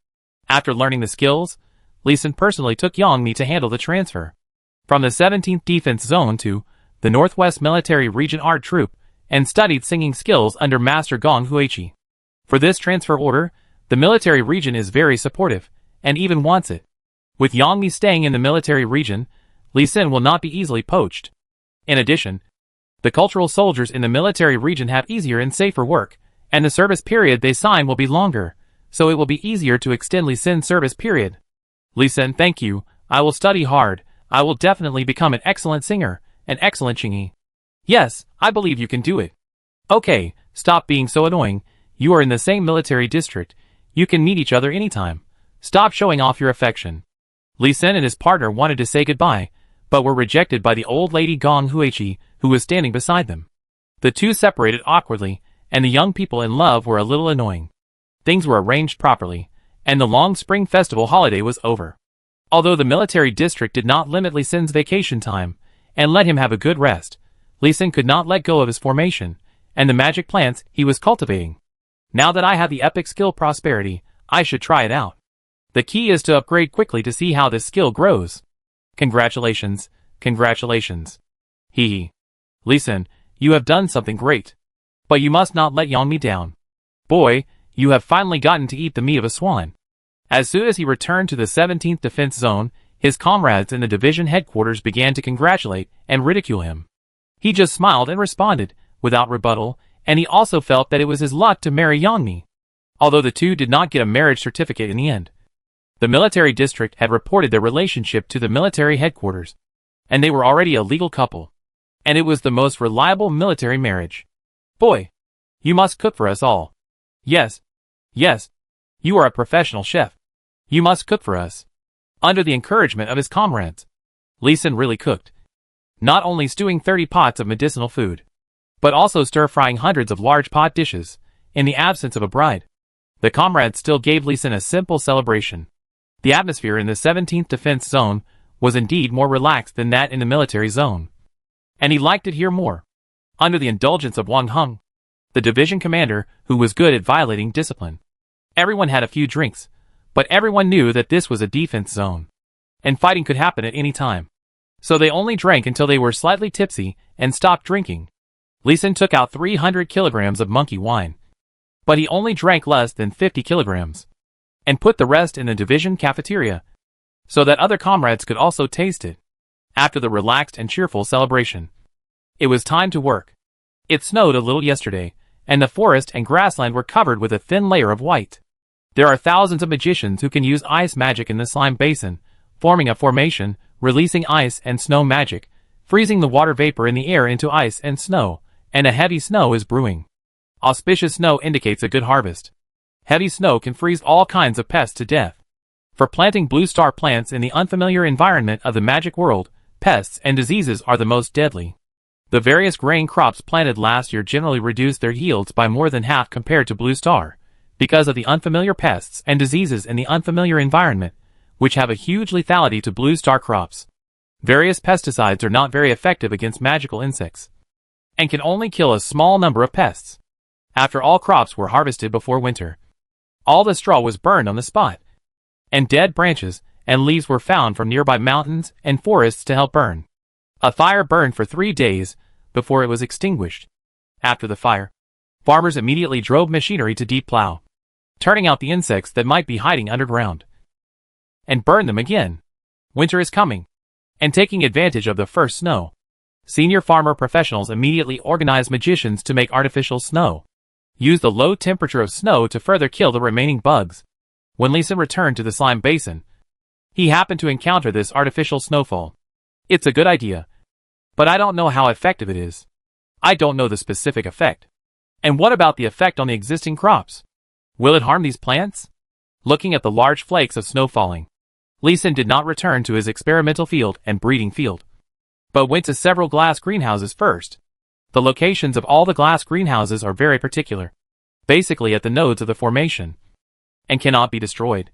[SPEAKER 1] After learning the skills, Lee Sin personally took Yangmi to handle the transfer from the 17th Defense Zone to the Northwest Military Region Art Troop, and studied singing skills under Master Gong Huichi. For this transfer order, the military region is very supportive, and even wants it. With Yangmi staying in the military region, Lee Sin will not be easily poached. In addition, the cultural soldiers in the military region have easier and safer work, and the service period they sign will be longer, so it will be easier to extend Lee Sin's service period. Lee Sin, thank you. I will study hard. I will definitely become an excellent singer, an excellent Chingy. Yes, I believe you can do it. Okay, stop being so annoying. You are in the same military district. You can meet each other anytime. Stop showing off your affection. Lee Sin and his partner wanted to say goodbye, but were rejected by the old lady Gong Huichi, who was standing beside them. The two separated awkwardly, and the young people in love were a little annoying. Things were arranged properly, and the long spring festival holiday was over. Although the military district did not limit Lee Sin's vacation time, and let him have a good rest, Lee Sin could not let go of his formation, and the magic plants he was cultivating. Now that I have the epic skill Prosperity, I should try it out. The key is to upgrade quickly to see how this skill grows. Congratulations, congratulations. Hee hee. Lee Sin, you have done something great. But you must not let Yangmi down. Boy, you have finally gotten to eat the meat of a swan. As soon as he returned to the 17th Defense Zone, his comrades in the division headquarters began to congratulate and ridicule him. He just smiled and responded, without rebuttal, and he also felt that it was his luck to marry Yangmi. Although the two did not get a marriage certificate in the end. The military district had reported their relationship to the military headquarters, and they were already a legal couple. And it was the most reliable military marriage. Boy, you must cook for us all. Yes, yes, you are a professional chef. You must cook for us. Under the encouragement of his comrades, Lee Sin really cooked. Not only stewing 30 pots of medicinal food, but also stir-frying hundreds of large pot dishes, in the absence of a bride. The comrades still gave Lee Sin a simple celebration. The atmosphere in the 17th Defense Zone was indeed more relaxed than that in the military zone. And he liked it here more. Under the indulgence of Wang Heng, the division commander who was good at violating discipline. Everyone had a few drinks, but everyone knew that this was a defense zone, and fighting could happen at any time. So they only drank until they were slightly tipsy and stopped drinking. Lee Sin took out 300 kilograms of monkey wine. But he only drank less than 50 kilograms. And put the rest in the division cafeteria, so that other comrades could also taste it. After the relaxed and cheerful celebration, it was time to work. It snowed a little yesterday, and the forest and grassland were covered with a thin layer of white. There are thousands of magicians who can use ice magic in the slime basin, forming a formation, releasing ice and snow magic, freezing the water vapor in the air into ice and snow, and a heavy snow is brewing. Auspicious snow indicates a good harvest. Heavy snow can freeze all kinds of pests to death. For planting blue star plants in the unfamiliar environment of the magic world, pests and diseases are the most deadly. The various grain crops planted last year generally reduced their yields by more than half compared to blue star, because of the unfamiliar pests and diseases in the unfamiliar environment, which have a huge lethality to blue star crops. Various pesticides are not very effective against magical insects, and can only kill a small number of pests. After all crops were harvested before winter, all the straw was burned on the spot, and dead branches and leaves were found from nearby mountains and forests to help burn. A fire burned for 3 days before it was extinguished. After the fire, farmers immediately drove machinery to deep plow, turning out the insects that might be hiding underground, and burn them again. Winter is coming, and taking advantage of the first snow, senior farmer professionals immediately organized magicians to make artificial snow. Use the low temperature of snow to further kill the remaining bugs. When Lee Sin returned to the slime basin, he happened to encounter this artificial snowfall. It's a good idea, but I don't know how effective it is. I don't know the specific effect. And what about the effect on the existing crops? Will it harm these plants? Looking at the large flakes of snow falling, Lee Sin did not return to his experimental field and breeding field, but went to several glass greenhouses first. The locations of all the glass greenhouses are very particular, basically at the nodes of the formation, and cannot be destroyed.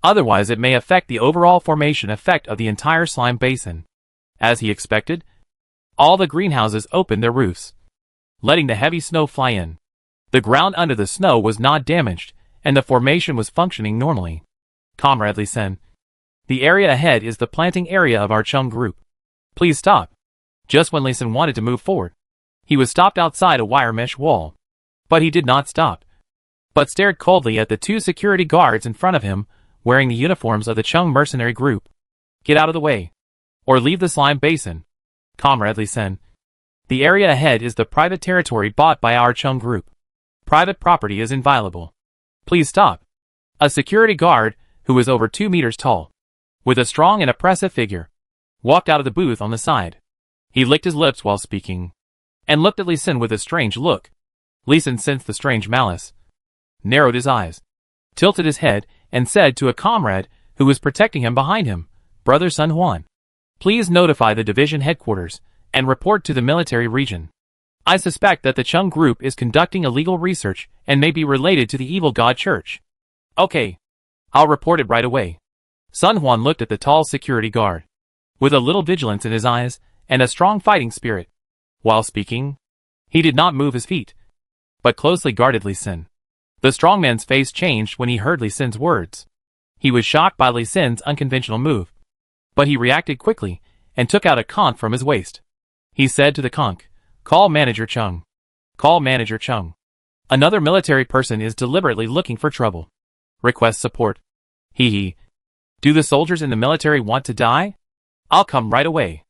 [SPEAKER 1] Otherwise it may affect the overall formation effect of the entire slime basin. As he expected, all the greenhouses opened their roofs, letting the heavy snow fly in. The ground under the snow was not damaged, and the formation was functioning normally. Comrade Lee Sin, the area ahead is the planting area of our Chung group. Please stop. Just when Lee Sin wanted to move forward, he was stopped outside a wire mesh wall. But he did not stop, but stared coldly at the 2 security guards in front of him, wearing the uniforms of the Chung mercenary group. Get out of the way, or leave the slime basin. Comrade Lee Sin, the area ahead is the private territory bought by our Chung group. Private property is inviolable. Please stop. A security guard, who was over 2 meters tall, with a strong and oppressive figure, walked out of the booth on the side. He licked his lips while speaking, and looked at Lee Sin with a strange look. Lee Sin sensed the strange malice, narrowed his eyes, tilted his head, and said to a comrade who was protecting him behind him, Brother Sun Huan, please notify the division headquarters and report to the military region. I suspect that the Chung group is conducting illegal research and may be related to the evil god church. Okay, I'll report it right away. Sun Huan looked at the tall security guard, with a little vigilance in his eyes and a strong fighting spirit. While speaking, he did not move his feet, but closely guarded Lee Sin. The strong man's face changed when he heard Lee Sin's words. He was shocked by Lee Sin's unconventional move, but he reacted quickly and took out a conch from his waist. He said to the conch, Call Manager Chung. Call Manager Chung. Another military person is deliberately looking for trouble. Request support. Hee. Do the soldiers in the military want to die? I'll come right away.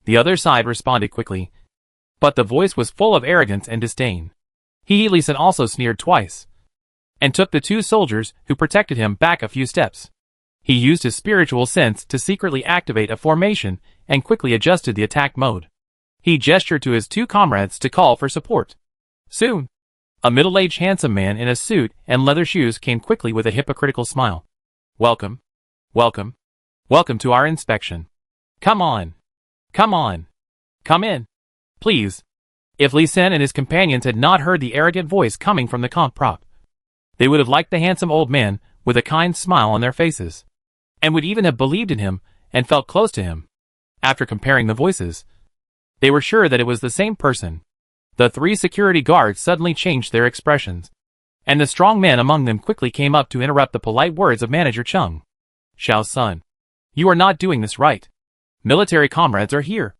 [SPEAKER 1] The other side responded quickly, but the voice was full of arrogance and disdain. Lee Sin also sneered twice, and took the 2 soldiers who protected him back a few steps. He used his spiritual sense to secretly activate a formation and quickly adjusted the attack mode. He gestured to his 2 comrades to call for support. Soon, a middle-aged handsome man in a suit and leather shoes came quickly with a hypocritical smile. Welcome. Welcome. Welcome to our inspection. Come on. Come on. Come in. Please. If Lee Sin and his companions had not heard the arrogant voice coming from the conch prop, they would have liked the handsome old man with a kind smile on their faces, and would even have believed in him and felt close to him. After comparing the voices, they were sure that it was the same person. The 3 security guards suddenly changed their expressions, and the strong man among them quickly came up to interrupt the polite words of Manager Chung. Xiao Sun, you are not doing this right. Military comrades are here.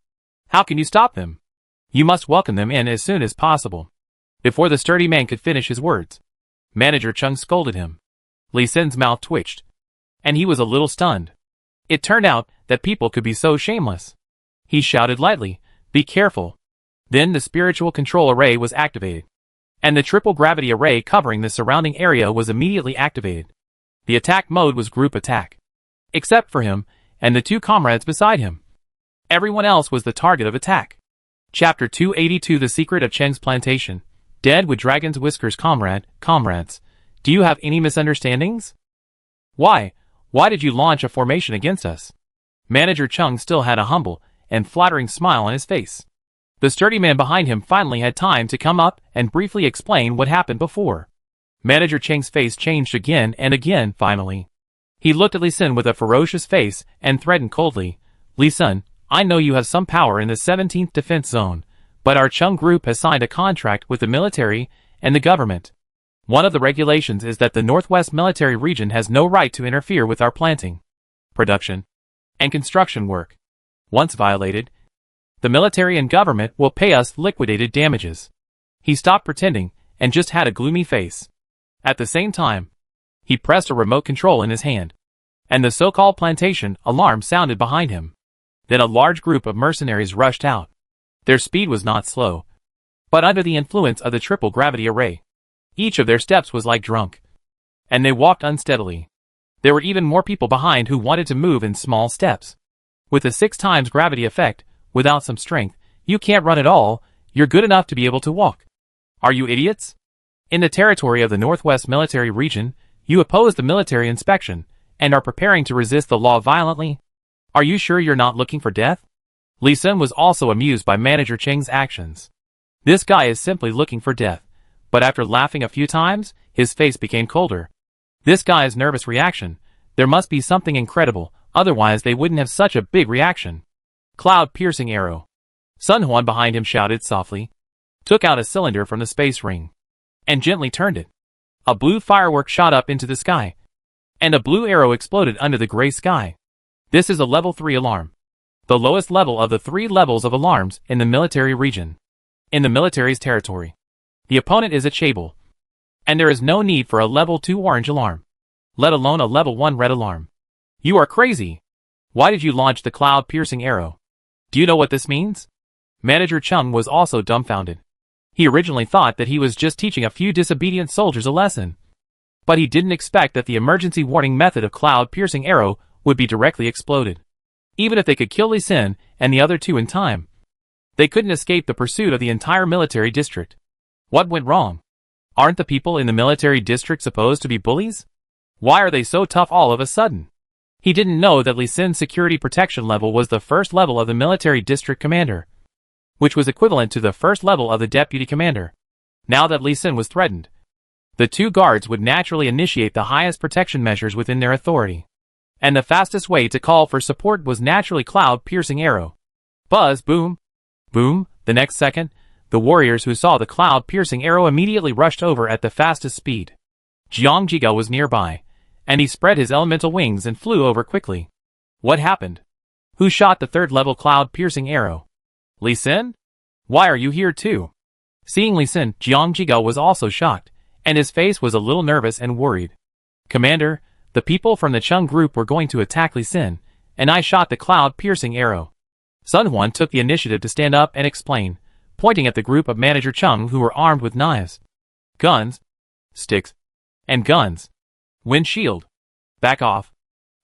[SPEAKER 1] How can you stop them? You must welcome them in as soon as possible. Before the sturdy man could finish his words, Manager Chung scolded him. Li Sin's mouth twitched, and he was a little stunned. It turned out that people could be so shameless. He shouted lightly, "Be careful." Then the spiritual control array was activated, and the triple gravity array covering the surrounding area was immediately activated. The attack mode was group attack, except for him and the two comrades beside him. Everyone else was the target of attack. Chapter 282 The Secret of Cheng's Plantation. Dead with Dragon's Whiskers comrades, do you have any misunderstandings? Why did you launch a formation against us? Manager Chung still had a humble and flattering smile on his face. The sturdy man behind him finally had time to come up and briefly explain what happened before. Manager Cheng's face changed again and again finally. He looked at Li Sin with a ferocious face and threatened coldly, "Li Sin, I know you have some power in the 17th Defense Zone, but our Chung group has signed a contract with the military and the government. One of the regulations is that the Northwest Military Region has no right to interfere with our planting, production, and construction work. Once violated, the military and government will pay us liquidated damages." He stopped pretending and just had a gloomy face. At the same time, he pressed a remote control in his hand, and the so-called plantation alarm sounded behind him. Then a large group of mercenaries rushed out. Their speed was not slow, but under the influence of the triple gravity array, each of their steps was like drunk, and they walked unsteadily. There were even more people behind who wanted to move in small steps. With a 6 times gravity effect, without some strength, you can't run at all, you're good enough to be able to walk. Are you idiots? In the territory of the Northwest Military Region, you oppose the military inspection, and are preparing to resist the law violently? Are you sure you're not looking for death? Li Sin was also amused by Manager Cheng's actions. This guy is simply looking for death, but after laughing a few times, his face became colder. This guy's nervous reaction, there must be something incredible, otherwise they wouldn't have such a big reaction. Cloud-piercing arrow. Sun Huan behind him shouted softly, took out a cylinder from the space ring, and gently turned it. A blue firework shot up into the sky, and a blue arrow exploded under the gray sky. This is a level 3 alarm, the lowest level of the 3 levels of alarms in the military region. In the military's territory, the opponent is a chaebol, and there is no need for a level 2 orange alarm, let alone a level 1 red alarm. You are crazy. Why did you launch the cloud-piercing arrow? Do you know what this means? Manager Chung was also dumbfounded. He originally thought that he was just teaching a few disobedient soldiers a lesson, but he didn't expect that the emergency warning method of cloud-piercing arrow would be directly exploded. Even if they could kill Li Sin and the other 2 in time, they couldn't escape the pursuit of the entire military district. What went wrong? Aren't the people in the military district supposed to be bullies? Why are they so tough all of a sudden? He didn't know that Li Sin's security protection level was the first level of the military district commander, which was equivalent to the first level of the deputy commander. Now that Li Sin was threatened, the 2 guards would naturally initiate the highest protection measures within their authority. And the fastest way to call for support was naturally cloud-piercing arrow. Buzz, boom, boom. The next second, the warriors who saw the cloud-piercing arrow immediately rushed over at the fastest speed. Jiang Jigao was nearby, and he spread his elemental wings and flew over quickly. What happened? Who shot the 3rd level cloud-piercing arrow? Li Sin? Why are you here too? Seeing Li Sin, Jiang Jigao was also shocked, and his face was a little nervous and worried. Commander, the people from the Chung group were going to attack Li Sin, and I shot the cloud-piercing arrow. Sun Huan took the initiative to stand up and explain, pointing at the group of Manager Chung who were armed with knives, guns, sticks, and guns. Wind shield. Back off.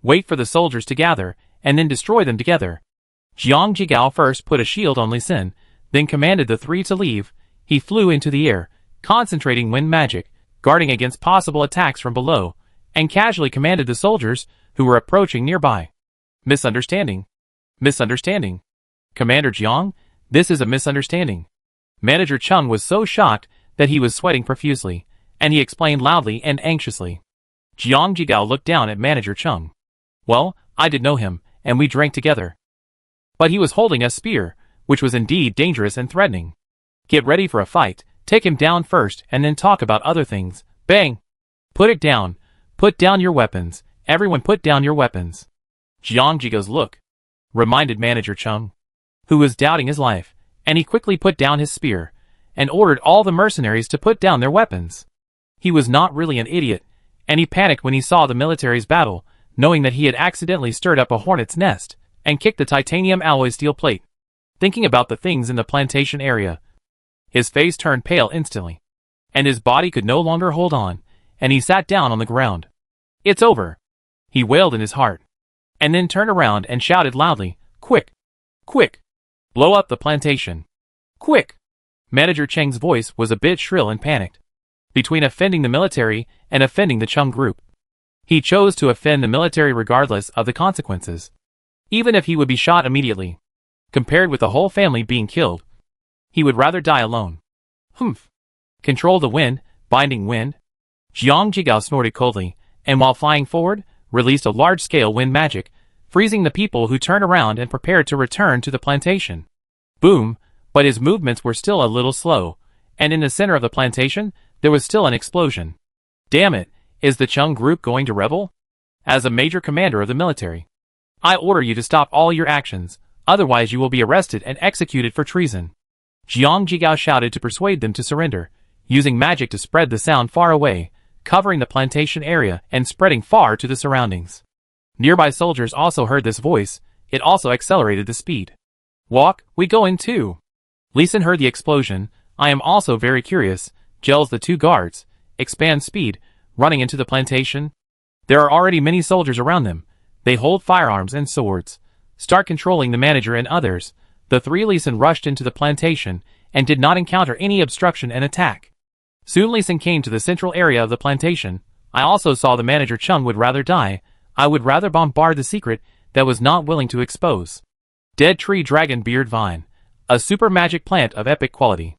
[SPEAKER 1] Wait for the soldiers to gather, and then destroy them together. Jiang Jigao first put a shield on Li Sin, then commanded the 3 to leave. He flew into the air, concentrating wind magic, guarding against possible attacks from below, and casually commanded the soldiers who were approaching nearby. Misunderstanding. Misunderstanding. Commander Jiang, this is a misunderstanding. Manager Chung was so shocked that he was sweating profusely, and he explained loudly and anxiously. Jiang Jigao looked down at Manager Chung. Well, I did know him, and we drank together. But he was holding a spear, which was indeed dangerous and threatening. Get ready for a fight, take him down first, and then talk about other things. Bang! Put it down. Put down your weapons. Everyone put down your weapons. Jiang Jigao's look reminded Manager Chung, who was doubting his life, and he quickly put down his spear, and ordered all the mercenaries to put down their weapons. He was not really an idiot, and he panicked when he saw the military's battle, knowing that he had accidentally stirred up a hornet's nest, and kicked the titanium alloy steel plate. Thinking about the things in the plantation area, his face turned pale instantly, and his body could no longer hold on, and he sat down on the ground. "It's over," he wailed in his heart, and then turned around and shouted loudly, "Quick! Quick! Blow up the plantation! Quick!" Manager Cheng's voice was a bit shrill and panicked. Between offending the military and offending the Chung group, he chose to offend the military regardless of the consequences, even if he would be shot immediately. Compared with the whole family being killed, he would rather die alone. Humph! Control the wind, binding wind. Jiang Jigao snorted coldly, and while flying forward, released a large-scale wind magic, freezing the people who turned around and prepared to return to the plantation. Boom! But his movements were still a little slow, and in the center of the plantation, there was still an explosion. Damn it, is the Chung group going to rebel? As a major commander of the military, I order you to stop all your actions, otherwise you will be arrested and executed for treason. Jiang Jigao shouted to persuade them to surrender, using magic to spread the sound far away, covering the plantation area and spreading far to the surroundings. Nearby soldiers also heard this voice. It also accelerated the speed. "Walk, we go in too." Lee Sin heard the explosion. "I am also very curious," gels the two guards, expand speed, running into the plantation. There are already many soldiers around them. They hold firearms and swords. Start controlling the manager and others. The three Lee Sin rushed into the plantation and did not encounter any obstruction and attack. Soon Lee Sin came to the central area of the plantation. "I also saw the manager Chung would rather die. I would rather bombard the secret that was not willing to expose." Dead Tree Dragon Beard Vine. A super magic plant of epic quality.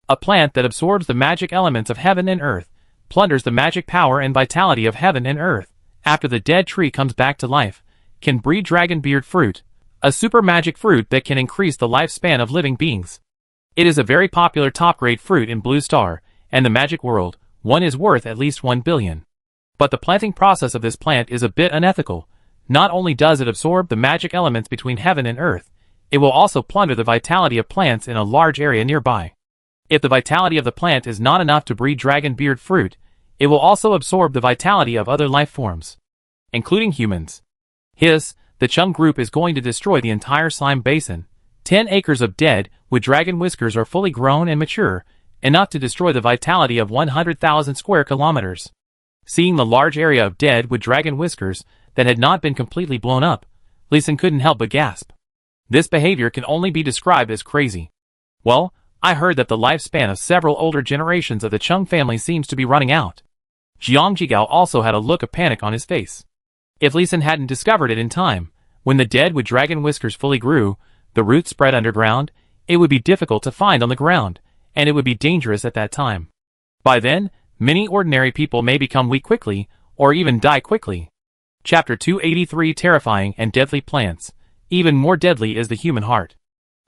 [SPEAKER 1] A plant that absorbs the magic elements of heaven and earth, plunders the magic power and vitality of heaven and earth. After the dead tree comes back to life, can breed dragon beard fruit, a super magic fruit that can increase the lifespan of living beings. It is a very popular top-grade fruit in Blue Star, and the magic world. One is worth at least 1 billion. But the planting process of this plant is a bit unethical. Not only does it absorb the magic elements between heaven and earth, it will also plunder the vitality of plants in a large area nearby. If the vitality of the plant is not enough to breed dragon beard fruit, it will also absorb the vitality of other life forms, including humans. The Chung group is going to destroy the entire slime basin. 10 acres of dead with dragon whiskers are fully grown and mature, enough to destroy the vitality of 100,000 square kilometers. Seeing the large area of dead with dragon whiskers that had not been completely blown up, Lee Sin couldn't help but gasp. This behavior can only be described as crazy. Well, I heard that the lifespan of several older generations of the Chung family seems to be running out. Jiang Jigao also had a look of panic on his face. If Lee Sin hadn't discovered it in time, when the dead with dragon whiskers fully grew, the roots spread underground, it would be difficult to find on the ground, and it would be dangerous at that time. By then, many ordinary people may become weak quickly, or even die quickly. Chapter 283 Terrifying and Deadly Plants. Even more deadly is the human heart.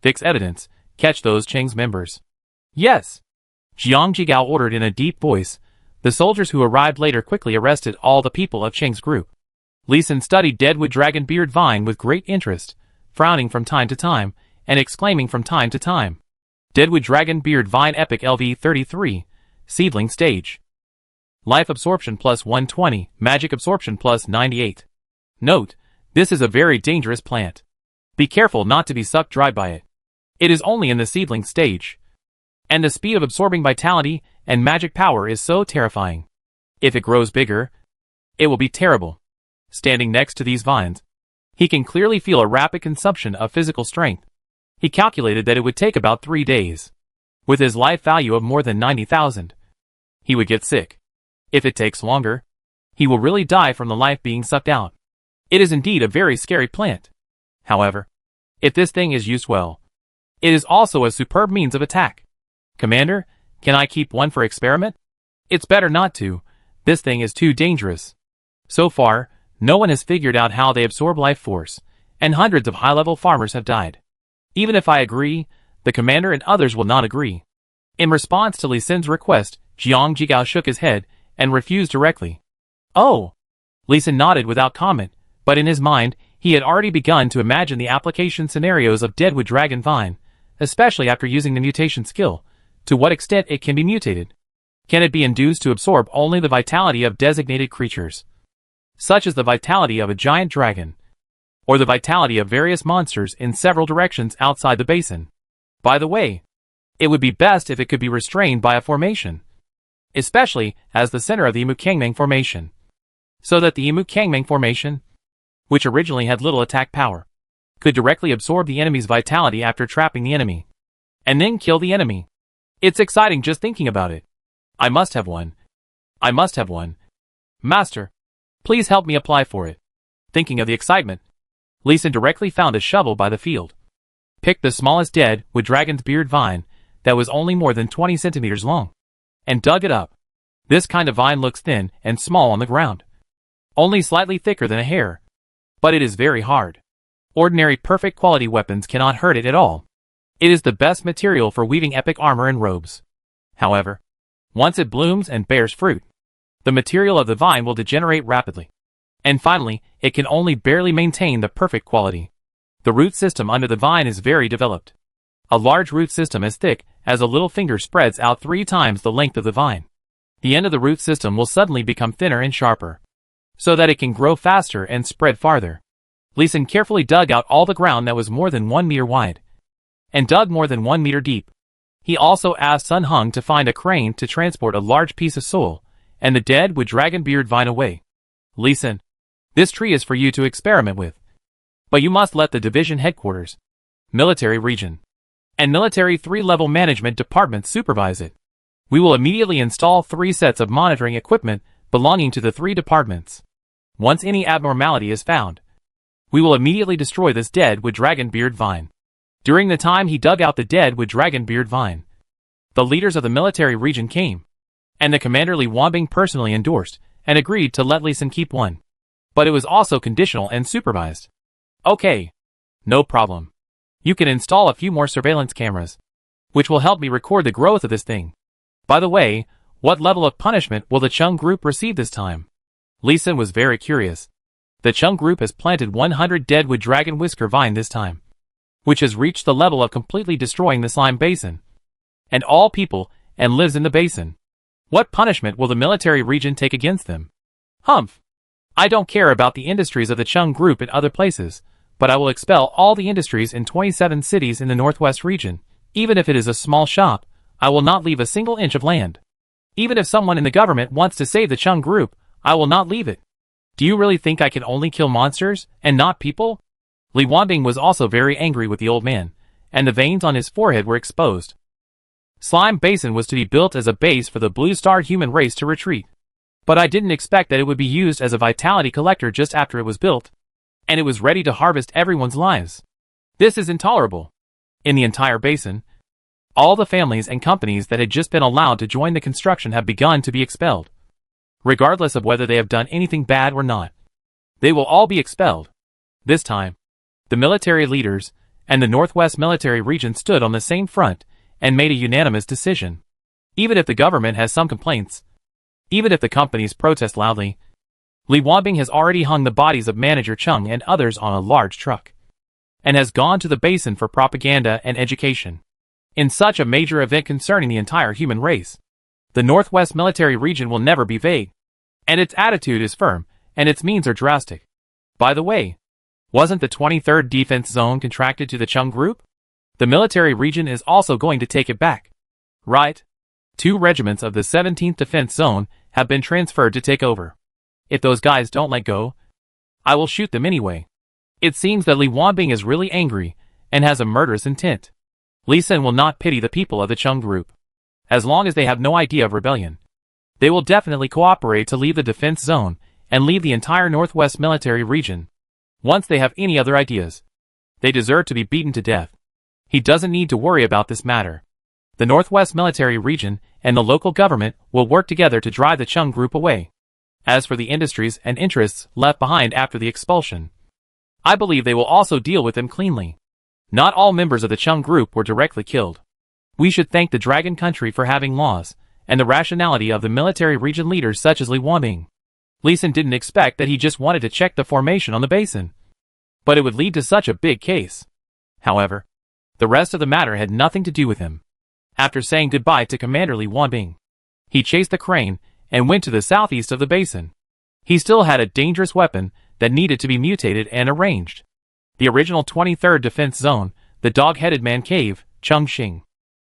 [SPEAKER 1] Fix evidence. Catch those Cheng's members. Yes! Jiang Jigao ordered in a deep voice. The soldiers who arrived later quickly arrested all the people of Cheng's group. Lee Sin studied Deadwood Dragon Beard Vine with great interest, frowning from time to time, and exclaiming from time to time. Deadwood Dragon Beard Vine Epic LV33, Seedling Stage. Life Absorption plus 120, Magic Absorption plus 98. Note, this is a very dangerous plant. Be careful not to be sucked dry by it. It is only in the seedling stage. And the speed of absorbing vitality and magic power is so terrifying. If it grows bigger, it will be terrible. Standing next to these vines, he can clearly feel a rapid consumption of physical strength. He calculated that it would take about 3 days. With his life value of more than 90,000, he would get sick. If it takes longer, he will really die from the life being sucked out. It is indeed a very scary plant. However, if this thing is used well, it is also a superb means of attack. Commander, can I keep one for experiment? It's better not to. This thing is too dangerous. So far, no one has figured out how they absorb life force, and hundreds of high-level farmers have died. Even if I agree, the commander and others will not agree. In response to Lee Sin's request, Jiang Jigao shook his head and refused directly. Oh! Lee Sin nodded without comment, but in his mind, He had already begun to imagine the application scenarios of Deadwood Dragon Vine, especially after using the mutation skill. To what extent it can be mutated? Can it be induced to absorb only the vitality of designated creatures, such as the vitality of a giant dragon, or the vitality of various monsters in several directions outside the basin? By the way, it would be best if it could be restrained by a formation, especially as the center of the Imukangmang formation, so that the Imukangmang formation, which originally had little attack power, could directly absorb the enemy's vitality after trapping the enemy, and then kill the enemy. It's exciting just thinking about it. I must have one. I must have one. Master, please help me apply for it. Thinking of the excitement, Lee Sin directly found a shovel by the field, picked the smallest Deadwood Dragon's beard vine that was only more than 20 centimeters long, and dug it up. This kind of vine looks thin and small on the ground, only slightly thicker than a hair, but it is very hard. Ordinary perfect quality weapons cannot hurt it at all. It is the best material for weaving epic armor and robes. However, once it blooms and bears fruit, the material of the vine will degenerate rapidly, and finally, it can only barely maintain the perfect quality. The root system under the vine is very developed. A large root system as thick as a little finger spreads out 3 times the length of the vine. The end of the root system will suddenly become thinner and sharper, so that it can grow faster and spread farther. Lee Sin carefully dug out all the ground that was more than 1 meter wide, and dug more than 1 meter deep. He also asked Sun Hung to find a crane to transport a large piece of soil and the Deadwood Dragon beard vine away. Lee Sin, this tree is for you to experiment with, but you must let the division headquarters, military region, and military 3-level management departments supervise it. We will immediately install 3 sets of monitoring equipment belonging to the 3 departments. Once any abnormality is found, we will immediately destroy this Deadwood Dragon beard vine. During the time he dug out the Deadwood Dragon beard vine, the leaders of the military region came, and the commander Li Wanbing personally endorsed and agreed to let Lee Sin keep one. But it was also conditional and supervised. Okay, no problem. You can install a few more surveillance cameras, which will help me record the growth of this thing. By the way, what level of punishment will the Chung group receive this time? Lee Sin was very curious. The Chung group has planted 100 Deadwood Dragon Whisker Vine this time, which has reached the level of completely destroying the slime basin, and all people, and lives in the basin. What punishment will the military region take against them? Humph! I don't care about the industries of the Chung group in other places, but I will expel all the industries in 27 cities in the Northwest region. Even if it is a small shop, I will not leave a single inch of land. Even if someone in the government wants to save the Chung group, I will not leave it. Do you really think I can only kill monsters, and not people? Li Wanbing was also very angry with the old man, and the veins on his forehead were exposed. Slime Basin was to be built as a base for the Blue Star human race to retreat. But I didn't expect that it would be used as a vitality collector just after it was built, and it was ready to harvest everyone's lives. This is intolerable. In the entire basin, all the families and companies that had just been allowed to join the construction have begun to be expelled. Regardless of whether they have done anything bad or not, they will all be expelled. This time, the military leaders and the Northwest military region stood on the same front and made a unanimous decision. Even if the government has some complaints, even if the companies protest loudly, Li Wanbing has already hung the bodies of Manager Chung and others on a large truck, and has gone to the basin for propaganda and education. In such a major event concerning the entire human race, the Northwest military region will never be vague, and its attitude is firm, and its means are drastic. By the way, wasn't the 23rd Defense Zone contracted to the Chung Group? The military region is also going to take it back. Right? 2 regiments of the 17th Defense Zone have been transferred to take over. If those guys don't let go, I will shoot them anyway. It seems that Li Wanbing is really angry and has a murderous intent. Lee Sin will not pity the people of the Chung Group. As long as they have no idea of rebellion, they will definitely cooperate to leave the defense zone and leave the entire Northwest military region. Once they have any other ideas, they deserve to be beaten to death. He doesn't need to worry about this matter. The Northwest military region and the local government will work together to drive the Chung Group away. As for the industries and interests left behind after the expulsion, I believe they will also deal with them cleanly. Not all members of the Chung Group were directly killed. We should thank the Dragon Country for having laws, and the rationality of the military region leaders such as Li Wanbing. Lee Sin didn't expect that. He just wanted to check the formation on the basin. but it would lead to such a big case. However, the rest of the matter had nothing to do with him. After saying goodbye to Commander Li Wanbing, he chased the crane and went to the southeast of the basin. He still had a dangerous weapon that needed to be mutated and arranged. The original 23rd Defense Zone, the dog-headed man cave, Chung Xing.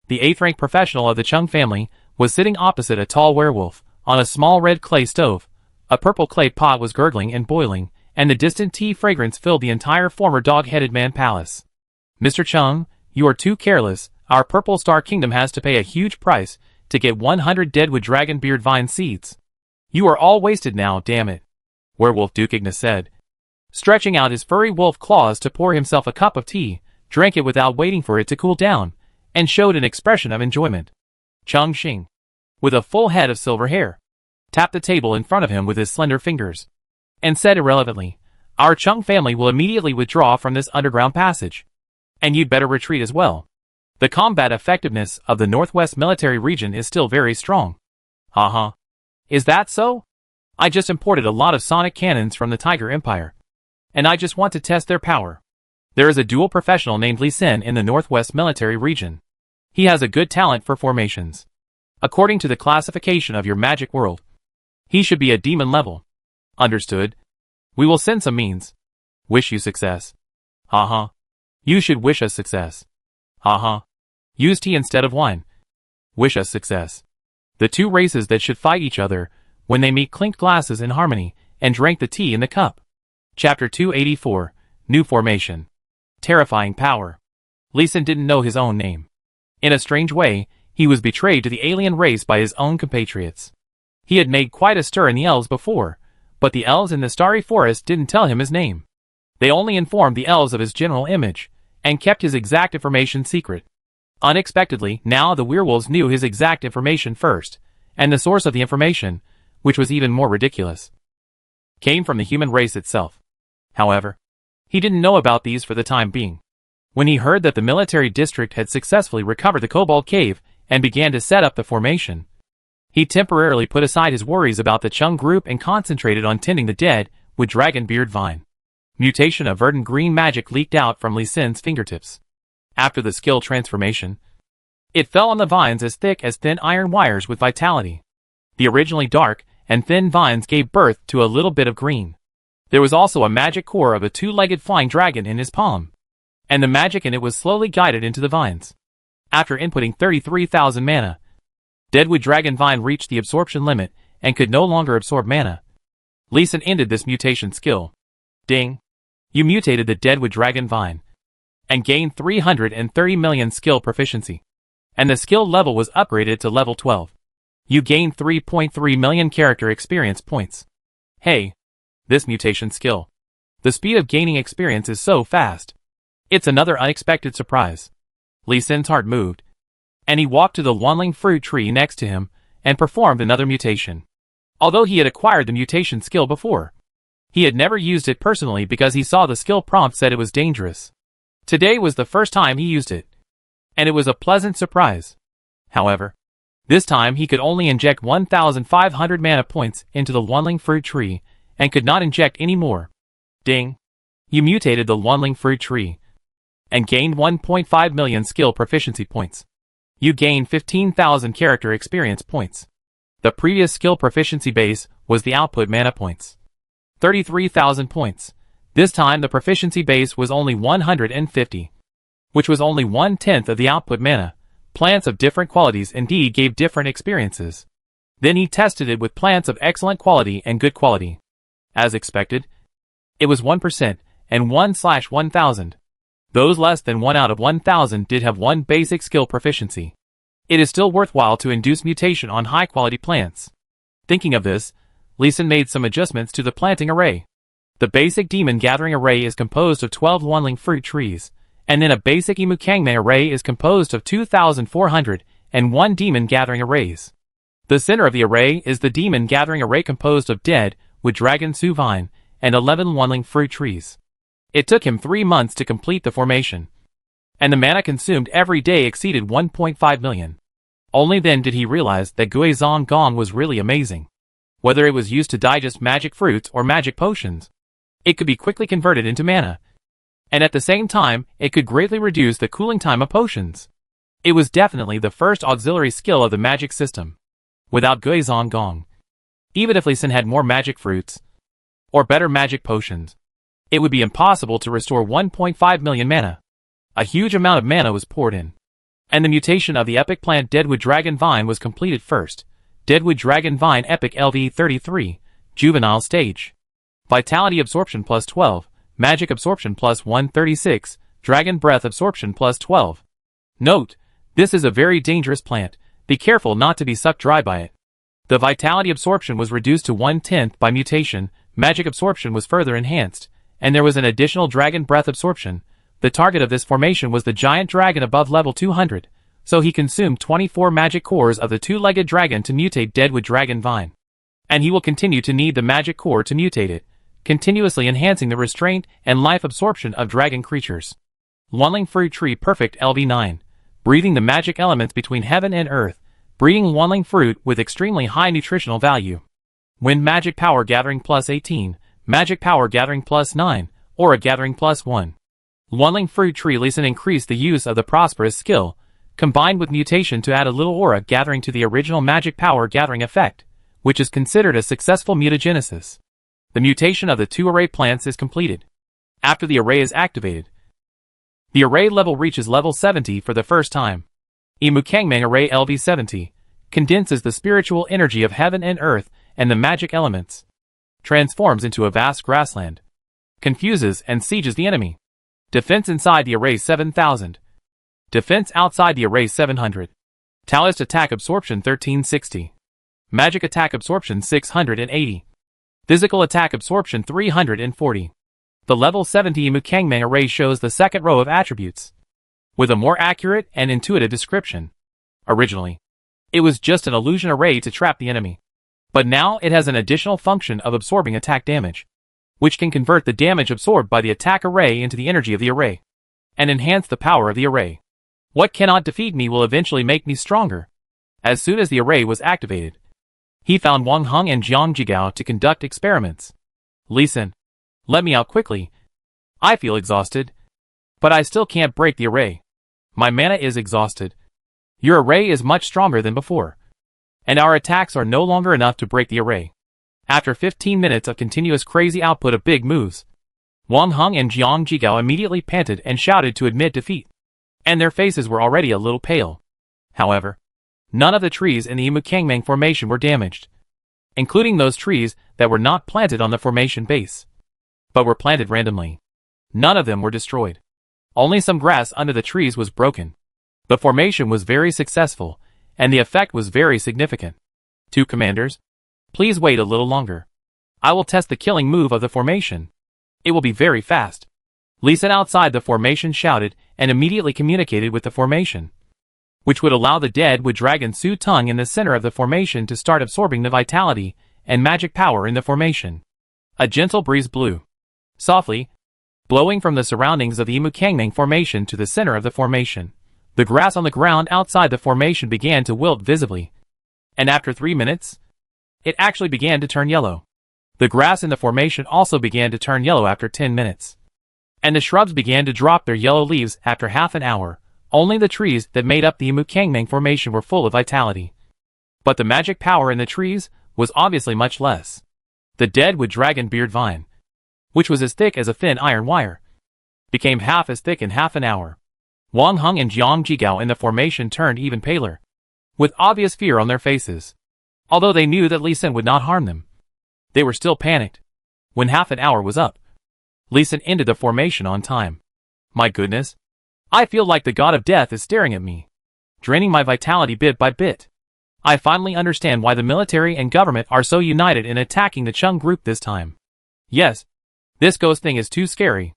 [SPEAKER 1] The 8th-rank professional of the Chung family was sitting opposite a tall werewolf, on a small red clay stove. A purple clay pot was gurgling and boiling, and the distant tea fragrance filled the entire former dog-headed man palace. Mr. Chung, you are too careless. Our Purple Star Kingdom has to pay a huge price to get 100 deadwood dragon beard vine seeds. You are all wasted now, damn it. Werewolf Duke Ignis said, stretching out his furry wolf claws to pour himself a cup of tea, drank it without waiting for it to cool down, and showed an expression of enjoyment. Chung Xing, with a full head of silver hair, tapped the table in front of him with his slender fingers, and said irrelevantly, our Chung family will immediately withdraw from this underground passage. And you'd better retreat as well. The combat effectiveness of the Northwest military region is still very strong. Is that so? I just imported a lot of sonic cannons from the Tiger Empire, and I just want to test their power. There is a dual professional named Li Sin in the Northwest military region. He has a good talent for formations. According to the classification of your magic world, he should be a demon level. Understood. We will send some means. Wish you success. You should wish us success. Use tea instead of wine. Wish us success. The two races that should fight each other, when they meet clinked glasses in harmony, and drank the tea in the cup. Chapter 284, New Formation. Terrifying Power. Li Sin didn't know his own name. In a strange way, he was betrayed to the alien race by his own compatriots. He had made quite a stir in the elves before, but the elves in the starry forest didn't tell him his name. They only informed the elves of his general image, and kept his exact information secret. Unexpectedly, now the werewolves knew his exact information first, and the source of the information, which was even more ridiculous, came from the human race itself. However, he didn't know about these for the time being. When he heard that the military district had successfully recovered the Kobold Cave and began to set up the formation, he temporarily put aside his worries about the Chung group and concentrated on tending the dead with Dragon Beard Vine. Mutation of verdant green magic leaked out from Li Sin's fingertips. After the skill transformation, it fell on the vines as thick as thin iron wires with vitality. The originally dark and thin vines gave birth to a little bit of green. There was also a magic core of a two-legged flying dragon in his palm, and the magic in it was slowly guided into the vines. After inputting 33,000 mana, Deadwood Dragon Vine reached the absorption limit and could no longer absorb mana. Li Sin ended this mutation skill. Ding! You mutated the Deadwood Dragon Vine and gained 330 million skill proficiency. And the skill level was upgraded to level 12. You gained 3.3 million character experience points. Hey! This mutation skill. The speed of gaining experience is so fast. It's another unexpected surprise. Li Sin's heart moved, and he walked to the Wanling fruit tree next to him and performed another mutation. Although he had acquired the mutation skill before, he had never used it personally because he saw the skill prompt said it was dangerous. Today was the first time he used it, and it was a pleasant surprise. However, this time he could only inject 1,500 mana points into the Wanling fruit tree and could not inject any more. Ding! You mutated the Wanling fruit tree and gained 1.5 million skill proficiency points. You gained 15,000 character experience points. The previous skill proficiency base was the output mana points. 33,000 points. This time the proficiency base was only 150, which was only 1/10 of the output mana. Plants of different qualities indeed gave different experiences. Then he tested it with plants of excellent quality and good quality. As expected, it was 1% and 1/1000. Those less than 1 out of 1,000 did have 1 basic skill proficiency. It is still worthwhile to induce mutation on high-quality plants. Thinking of this, Li Sin made some adjustments to the planting array. The basic demon gathering array is composed of 12 Wanling fruit trees, and then a basic Imu Kangmei array is composed of 2,401 demon gathering arrays. The center of the array is the demon gathering array composed of dead with Dragon Su Vine and 11 Wanling fruit trees. It took him 3 months to complete the formation, and the mana consumed every day exceeded 1.5 million. Only then did he realize that Guizhong Gong was really amazing. Whether it was used to digest magic fruits or magic potions, it could be quickly converted into mana, and at the same time, it could greatly reduce the cooling time of potions. It was definitely the first auxiliary skill of the magic system. Without Guizhong Gong, even if Lee Sin had more magic fruits, or better magic potions, it would be impossible to restore 1.5 million mana. A huge amount of mana was poured in. And the mutation of the epic plant Deadwood Dragon Vine was completed first. Deadwood Dragon Vine Epic LV33, Juvenile Stage. Vitality Absorption plus 12, Magic Absorption plus 136, Dragon Breath Absorption plus 12. Note, this is a very dangerous plant, be careful not to be sucked dry by it. The Vitality Absorption was reduced to 1/10 by mutation, Magic Absorption was further enhanced, and there was an additional Dragon Breath Absorption. The target of this formation was the giant dragon above level 200, so he consumed 24 magic cores of the two-legged dragon to mutate Deadwood Dragon Vine. And he will continue to need the magic core to mutate it, continuously enhancing the restraint and life absorption of dragon creatures. Wanling Fruit Tree Perfect LV9, breathing the magic elements between heaven and earth, breeding Wanling Fruit with extremely high nutritional value. Wind Magic Power Gathering plus 18, Magic Power Gathering plus 9, Aura Gathering plus 1. Wanling Fruit Tree Lee Sin increased the use of the Prosperous skill, combined with mutation to add a little aura gathering to the original magic power gathering effect, which is considered a successful mutagenesis. The mutation of the two array plants is completed. After the array is activated, the array level reaches level 70 for the first time. Imukangmang Array LV70 condenses the spiritual energy of heaven and earth and the magic elements, transforms into a vast grassland, confuses and sieges the enemy. Defense inside the array 7000. Defense outside the array 700. Taoist Attack Absorption 1360. Magic Attack Absorption 680. Physical Attack Absorption 340. The level 70 Imukangmang Array shows the second row of attributes, with a more accurate and intuitive description. Originally, it was just an illusion array to trap the enemy, but now it has an additional function of absorbing attack damage, which can convert the damage absorbed by the attack array into the energy of the array, and enhance the power of the array. What cannot defeat me will eventually make me stronger. As soon as the array was activated, he found Wang Heng and Jiang Jigao to conduct experiments. Lee Sin, let me out quickly. I feel exhausted, but I still can't break the array. My mana is exhausted. Your array is much stronger than before, and our attacks are no longer enough to break the array. After 15 minutes of continuous crazy output of big moves, Wang Heng and Jiang Jigao immediately panted and shouted to admit defeat, and their faces were already a little pale. However, none of the trees in the Imukangmang formation were damaged, including those trees that were not planted on the formation base, but were planted randomly. None of them were destroyed. Only some grass under the trees was broken. The formation was very successful, and the effect was very significant. Two commanders, please wait a little longer. I will test the killing move of the formation. It will be very fast. Lee Sin outside the formation shouted and immediately communicated with the formation, which would allow the Deadwood Dragon Su Tongue in the center of the formation to start absorbing the vitality and magic power in the formation. A gentle breeze blew, softly, blowing from the surroundings of the Imukangmang formation to the center of the formation. The grass on the ground outside the formation began to wilt visibly, and after 3 minutes, it actually began to turn yellow. The grass in the formation also began to turn yellow after 10 minutes. And the shrubs began to drop their yellow leaves after half an hour. Only the trees that made up the Imukangmang formation were full of vitality. But the magic power in the trees was obviously much less. The Deadwood Dragon Beard Vine, which was as thick as a thin iron wire, became half as thick in half an hour. Wang Heng and Jiang Jigao in the formation turned even paler, with obvious fear on their faces. Although they knew that Lee Sin would not harm them, they were still panicked. When half an hour was up, Lee Sin ended the formation on time. My goodness, I feel like the god of death is staring at me, draining my vitality bit by bit. I finally understand why the military and government are so united in attacking the Chung group this time. Yes, this ghost thing is too scary.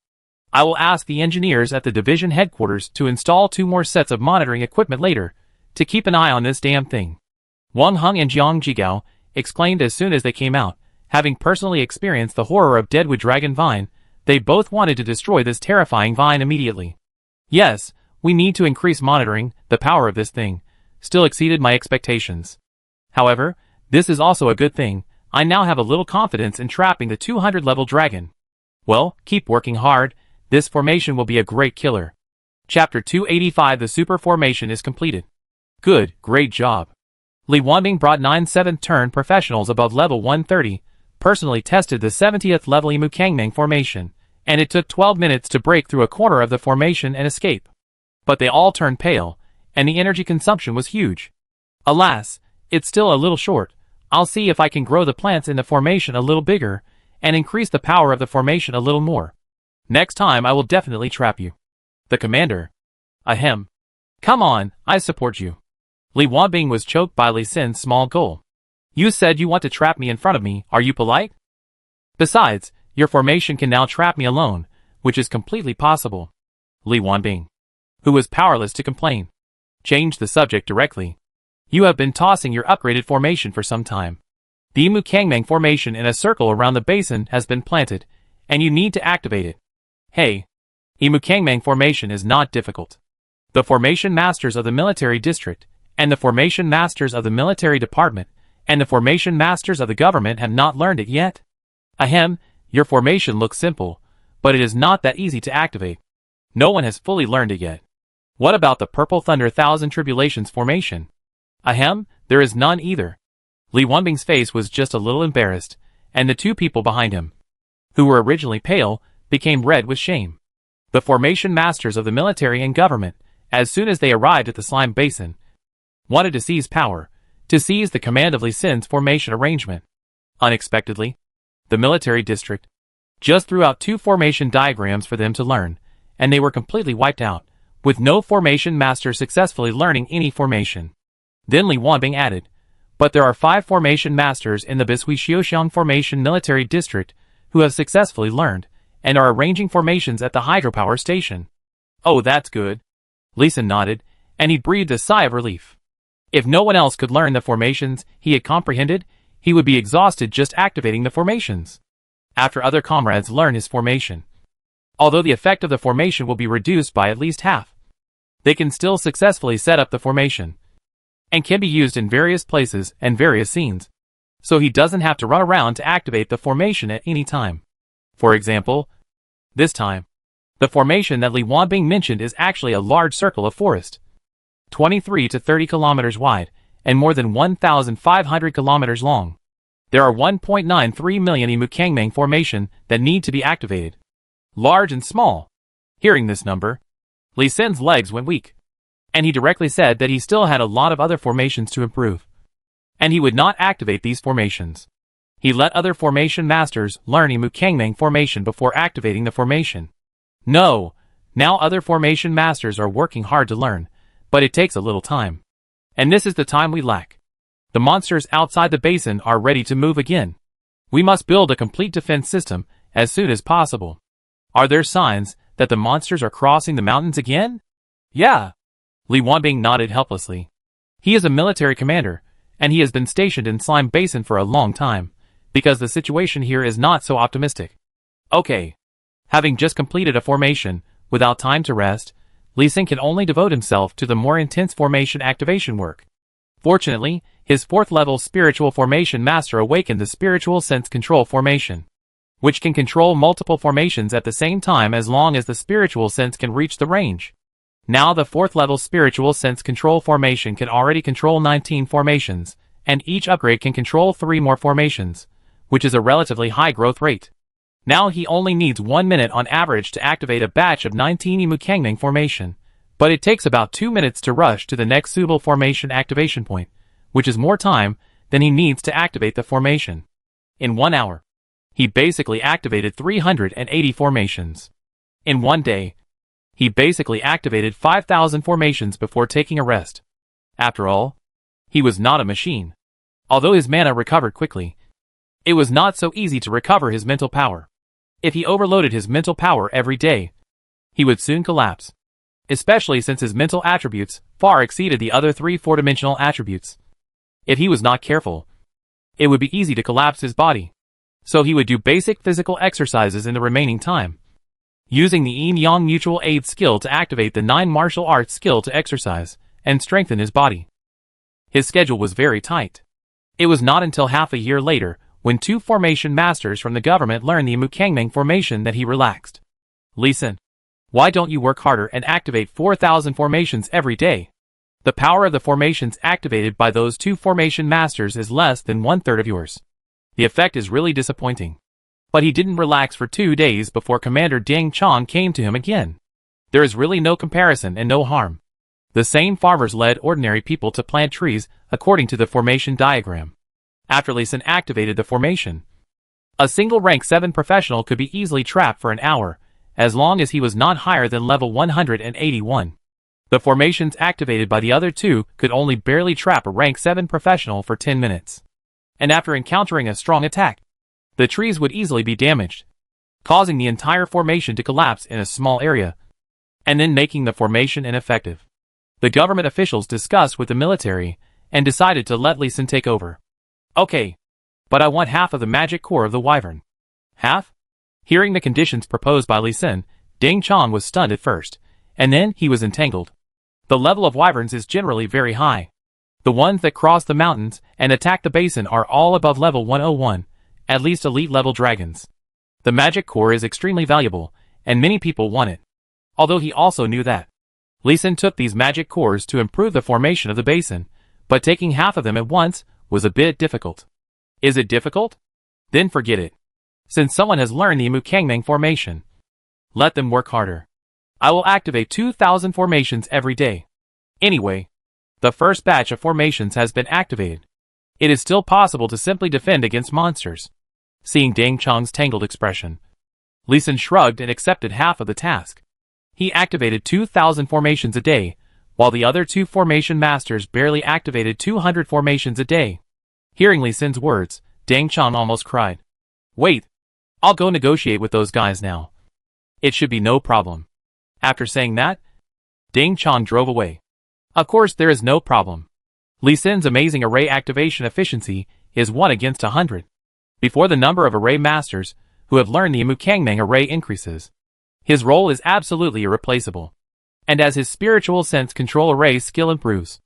[SPEAKER 1] I will ask the engineers at the division headquarters to install 2 more sets of monitoring equipment later, to keep an eye on this damn thing. Wang Heng and Jiang Jigao exclaimed as soon as they came out. Having personally experienced the horror of Deadwood Dragon Vine, they both wanted to destroy this terrifying vine immediately. Yes, we need to increase monitoring. The power of this thing still exceeded my expectations. However, this is also a good thing. I now have a little confidence in trapping the 200-level dragon. Well, keep working hard. This formation will be a great killer. Chapter 285. The super formation is completed. Good, great job. Li Wanbing brought 9 7th turn professionals above level 130, personally tested the 70th level Imu Kangming formation, and it took 12 minutes to break through a corner of the formation and escape. But they all turned pale, and the energy consumption was huge. Alas, it's still a little short. I'll see if I can grow the plants in the formation a little bigger, and increase the power of the formation a little more. Next time I will definitely trap you. The commander. Ahem. Come on, I support you. Li Wanbing was choked by Li Sin's small goal. You said you want to trap me in front of me, are you polite? Besides, your formation can now trap me alone, which is completely possible. Li Wanbing, who was powerless to complain, changed the subject directly. You have been tossing your upgraded formation for some time. The Imu Kangming formation in a circle around the basin has been planted, and you need to activate it. Hey, Imu Kangming formation is not difficult. The formation masters of the military district, and the formation masters of the military department, and the formation masters of the government have not learned it yet. Ahem, your formation looks simple, but it is not that easy to activate. No one has fully learned it yet. What about the Purple Thunder Thousand Tribulations formation? Ahem, there is none either. Li Wanbing's face was just a little embarrassed, and the two people behind him, who were originally pale, became red with shame. The formation masters of the military and government, as soon as they arrived at the slime basin, wanted to seize power, to seize the command of Li Sin's formation arrangement. Unexpectedly, the military district just threw out 2 formation diagrams for them to learn, and they were completely wiped out, with no formation master successfully learning any formation. Then Li Wanbing added, but there are 5 formation masters in the Bishui Xiuxiang formation military district who have successfully learned, and are arranging formations at the hydropower station. Oh, that's good. Li Sin nodded, and he breathed a sigh of relief. If no one else could learn the formations he had comprehended, he would be exhausted just activating the formations. After other comrades learn his formation, although the effect of the formation will be reduced by at least half, they can still successfully set up the formation, and can be used in various places and various scenes, so he doesn't have to run around to activate the formation at any time. For example, this time, the formation that Li Wanbing mentioned is actually a large circle of forest, 23 to 30 kilometers wide, and more than 1,500 kilometers long. There are 1.93 million Imu Kangming formation that need to be activated, large and small. Hearing this number, Li Sin's legs went weak, and he directly said that he still had a lot of other formations to improve, and he would not activate these formations. He let other formation masters learn Imu Kangming formation before activating the formation. No, now other formation masters are working hard to learn, but it takes a little time. And this is the time we lack. The monsters outside the basin are ready to move again. We must build a complete defense system as soon as possible. Are there signs that the monsters are crossing the mountains again? Yeah. Li Wanbing nodded helplessly. He is a military commander, and he has been stationed in Slime Basin for a long time, because the situation here is not so optimistic. Okay. Having just completed a formation, without time to rest, Li Sin can only devote himself to the more intense formation activation work. Fortunately, his 4th level spiritual formation master awakened the spiritual sense control formation, which can control multiple formations at the same time as long as the spiritual sense can reach the range. Now the 4th level spiritual sense control formation can already control 19 formations, and each upgrade can control 3 more formations, which is a relatively high growth rate. Now he only needs 1 minute on average to activate a batch of 19 Imu Kangming formation, but it takes about 2 minutes to rush to the next suitable formation activation point, which is more time than he needs to activate the formation. In 1 hour, he basically activated 380 formations. In 1 day, he basically activated 5,000 formations before taking a rest. After all, he was not a machine. Although his mana recovered quickly, it was not so easy to recover his mental power. If he overloaded his mental power every day, he would soon collapse, especially since his mental attributes far exceeded the other 3 4-dimensional attributes. If he was not careful, it would be easy to collapse his body. So he would do basic physical exercises in the remaining time, using the Yin-Yang Mutual Aid skill to activate the 9 martial arts skill to exercise and strengthen his body. His schedule was very tight. It was not until half a year later, when 2 formation masters from the government learned the Imu Kangming formation, that he relaxed. Lee Sin, why don't you work harder and activate 4,000 formations every day? The power of the formations activated by those 2 formation masters is less than 1/3 of yours. The effect is really disappointing. But he didn't relax for 2 days before Commander Ding Chong came to him again. There is really no comparison and no harm. The same farmers led ordinary people to plant trees according to the formation diagram. After Lee Sin activated the formation, a single rank 7 professional could be easily trapped for an hour, as long as he was not higher than level 181. The formations activated by the other 2 could only barely trap a rank 7 professional for 10 minutes. And after encountering a strong attack, the trees would easily be damaged, causing the entire formation to collapse in a small area, and then making the formation ineffective. The government officials discussed with the military and decided to let Lee Sin take over. Okay, but I want half of the magic core of the wyvern. Half? Hearing the conditions proposed by Lee Sin, Ding Chong was stunned at first, and then he was entangled. The level of wyverns is generally very high. The ones that cross the mountains and attack the basin are all above level 101, at least elite level dragons. The magic core is extremely valuable, and many people want it. Although he also knew that Lee Sin took these magic cores to improve the formation of the basin, but taking half of them at once was a bit difficult. Is it difficult? Then forget it. Since someone has learned the Mukangmang formation, let them work harder. I will activate 2,000 formations every day. Anyway, the first batch of formations has been activated. It is still possible to simply defend against monsters. Seeing Ding Chong's tangled expression, Lee Sin shrugged and accepted half of the task. He activated 2,000 formations a day, while the other 2 formation masters barely activated 200 formations a day. Hearing Lee Sin's words, Ding Chong almost cried. Wait, I'll go negotiate with those guys now. It should be no problem. After saying that, Ding Chong drove away. Of course there is no problem. Lee Sin's amazing array activation efficiency is 1 against 100. Before the number of array masters who have learned the Mukangmang array increases, his role is absolutely irreplaceable. And as his spiritual sense control array skill improves,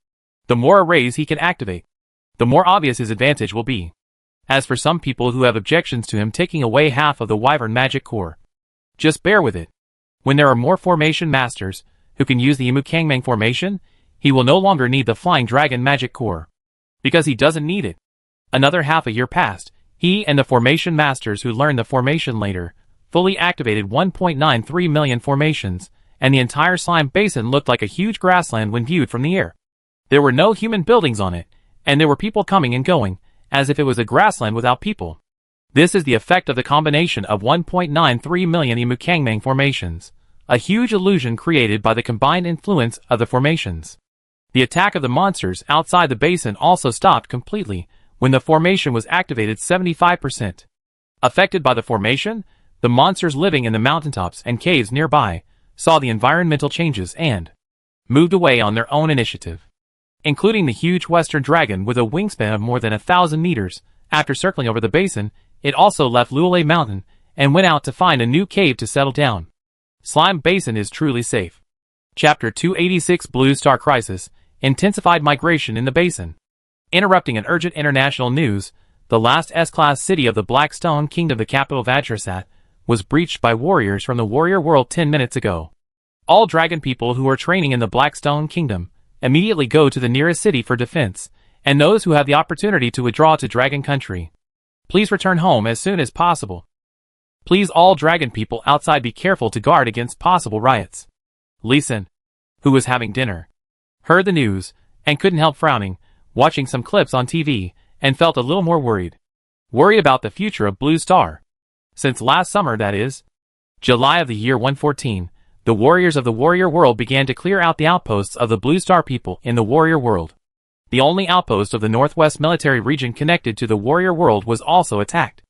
[SPEAKER 1] the more arrays he can activate, the more obvious his advantage will be. As for some people who have objections to him taking away half of the wyvern magic core, just bear with it. When there are more formation masters who can use the Mukangmang formation, he will no longer need the flying dragon magic core, because he doesn't need it. Another half a year passed. He and the formation masters who learned the formation later fully activated 1.93 million formations, and the entire slime basin looked like a huge grassland when viewed from the air. There were no human buildings on it, and there were people coming and going, as if it was a grassland without people. This is the effect of the combination of 1.93 million Mukangmang formations, a huge illusion created by the combined influence of the formations. The attack of the monsters outside the basin also stopped completely when the formation was activated 75%. Affected by the formation, the monsters living in the mountaintops and caves nearby saw the environmental changes and moved away on their own initiative, including the huge western dragon with a wingspan of more than 1,000 meters. After circling over the basin, it also left Luolei Mountain and went out to find a new cave to settle down. Slime Basin is truly safe. Chapter 286 Blue Star Crisis, Intensified Migration in the Basin. Interrupting an urgent international news, the last S-class city of the Blackstone Kingdom, the capital Vajrasat, was breached by warriors from the warrior world 10 minutes ago. All dragon people who are training in the Blackstone Kingdom immediately go to the nearest city for defense, and those who have the opportunity to withdraw to Dragon Country, please return home as soon as possible. Please all dragon people outside be careful to guard against possible riots. Lee Sin, who was having dinner, heard the news and couldn't help frowning, watching some clips on TV, and felt a little more worried. Worry about the future of Blue Star. Since last summer, that is, July of the year 114, the warriors of the warrior world began to clear out the outposts of the Blue Star people in the warrior world. The only outpost of the Northwest military region connected to the warrior world was also attacked.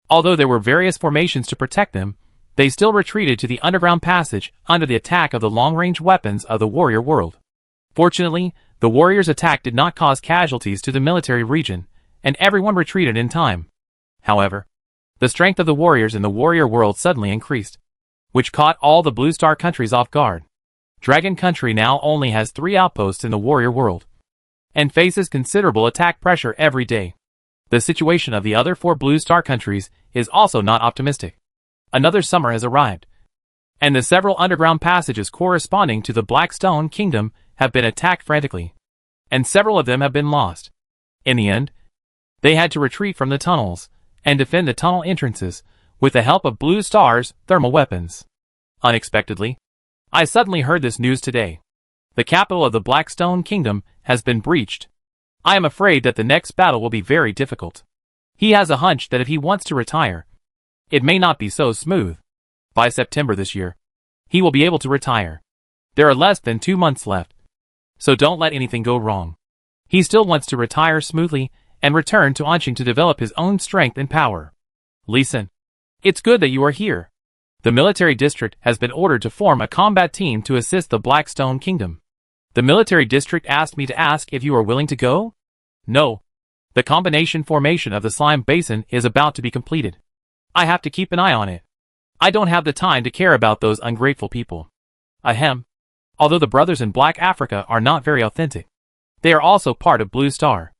[SPEAKER 1] Although there were various formations to protect them, they still retreated to the underground passage under the attack of the long-range weapons of the warrior world. Fortunately, the warriors' attack did not cause casualties to the military region, and everyone retreated in time. However, the strength of the warriors in the warrior world suddenly increased, which caught all the Blue Star countries off guard. Dragon Country now only has 3 outposts in the warrior world, and faces considerable attack pressure every day. The situation of the other 4 Blue Star countries is also not optimistic. Another summer has arrived, and the several underground passages corresponding to the Black Stone Kingdom have been attacked frantically, and several of them have been lost. In the end, they had to retreat from the tunnels and defend the tunnel entrances with the help of Blue Star's thermal weapons. Unexpectedly, I suddenly heard this news today. The capital of the Blackstone Kingdom has been breached. I am afraid that the next battle will be very difficult. He has a hunch that if he wants to retire, it may not be so smooth. By September this year, he will be able to retire. There are less than 2 months left, so don't let anything go wrong. He still wants to retire smoothly and return to Anqing to develop his own strength and power. Lee Sin, it's good that you are here. The military district has been ordered to form a combat team to assist the Blackstone Kingdom. The military district asked me to ask if you are willing to go? No. The combination formation of the slime basin is about to be completed. I have to keep an eye on it. I don't have the time to care about those ungrateful people. Ahem. Although the brothers in Black Africa are not very authentic, they are also part of Blue Star.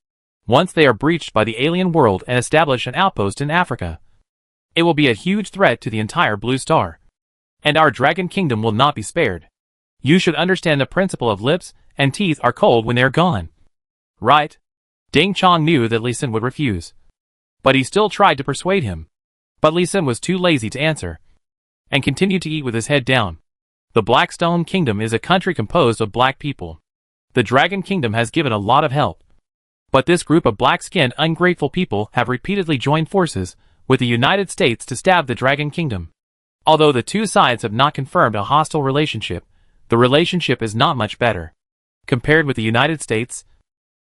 [SPEAKER 1] Once they are breached by the alien world and establish an outpost in Africa, it will be a huge threat to the entire Blue Star. And our Dragon Kingdom will not be spared. You should understand the principle of lips and teeth are cold when they are gone. Right? Ding Chong knew that Lee Sin would refuse, but he still tried to persuade him. But Lee Sin was too lazy to answer, and continued to eat with his head down. The Blackstone Kingdom is a country composed of black people. The Dragon Kingdom has given a lot of help. But this group of black-skinned, ungrateful people have repeatedly joined forces with the United States to stab the Dragon Kingdom. Although the two sides have not confirmed a hostile relationship, the relationship is not much better. Compared with the United States,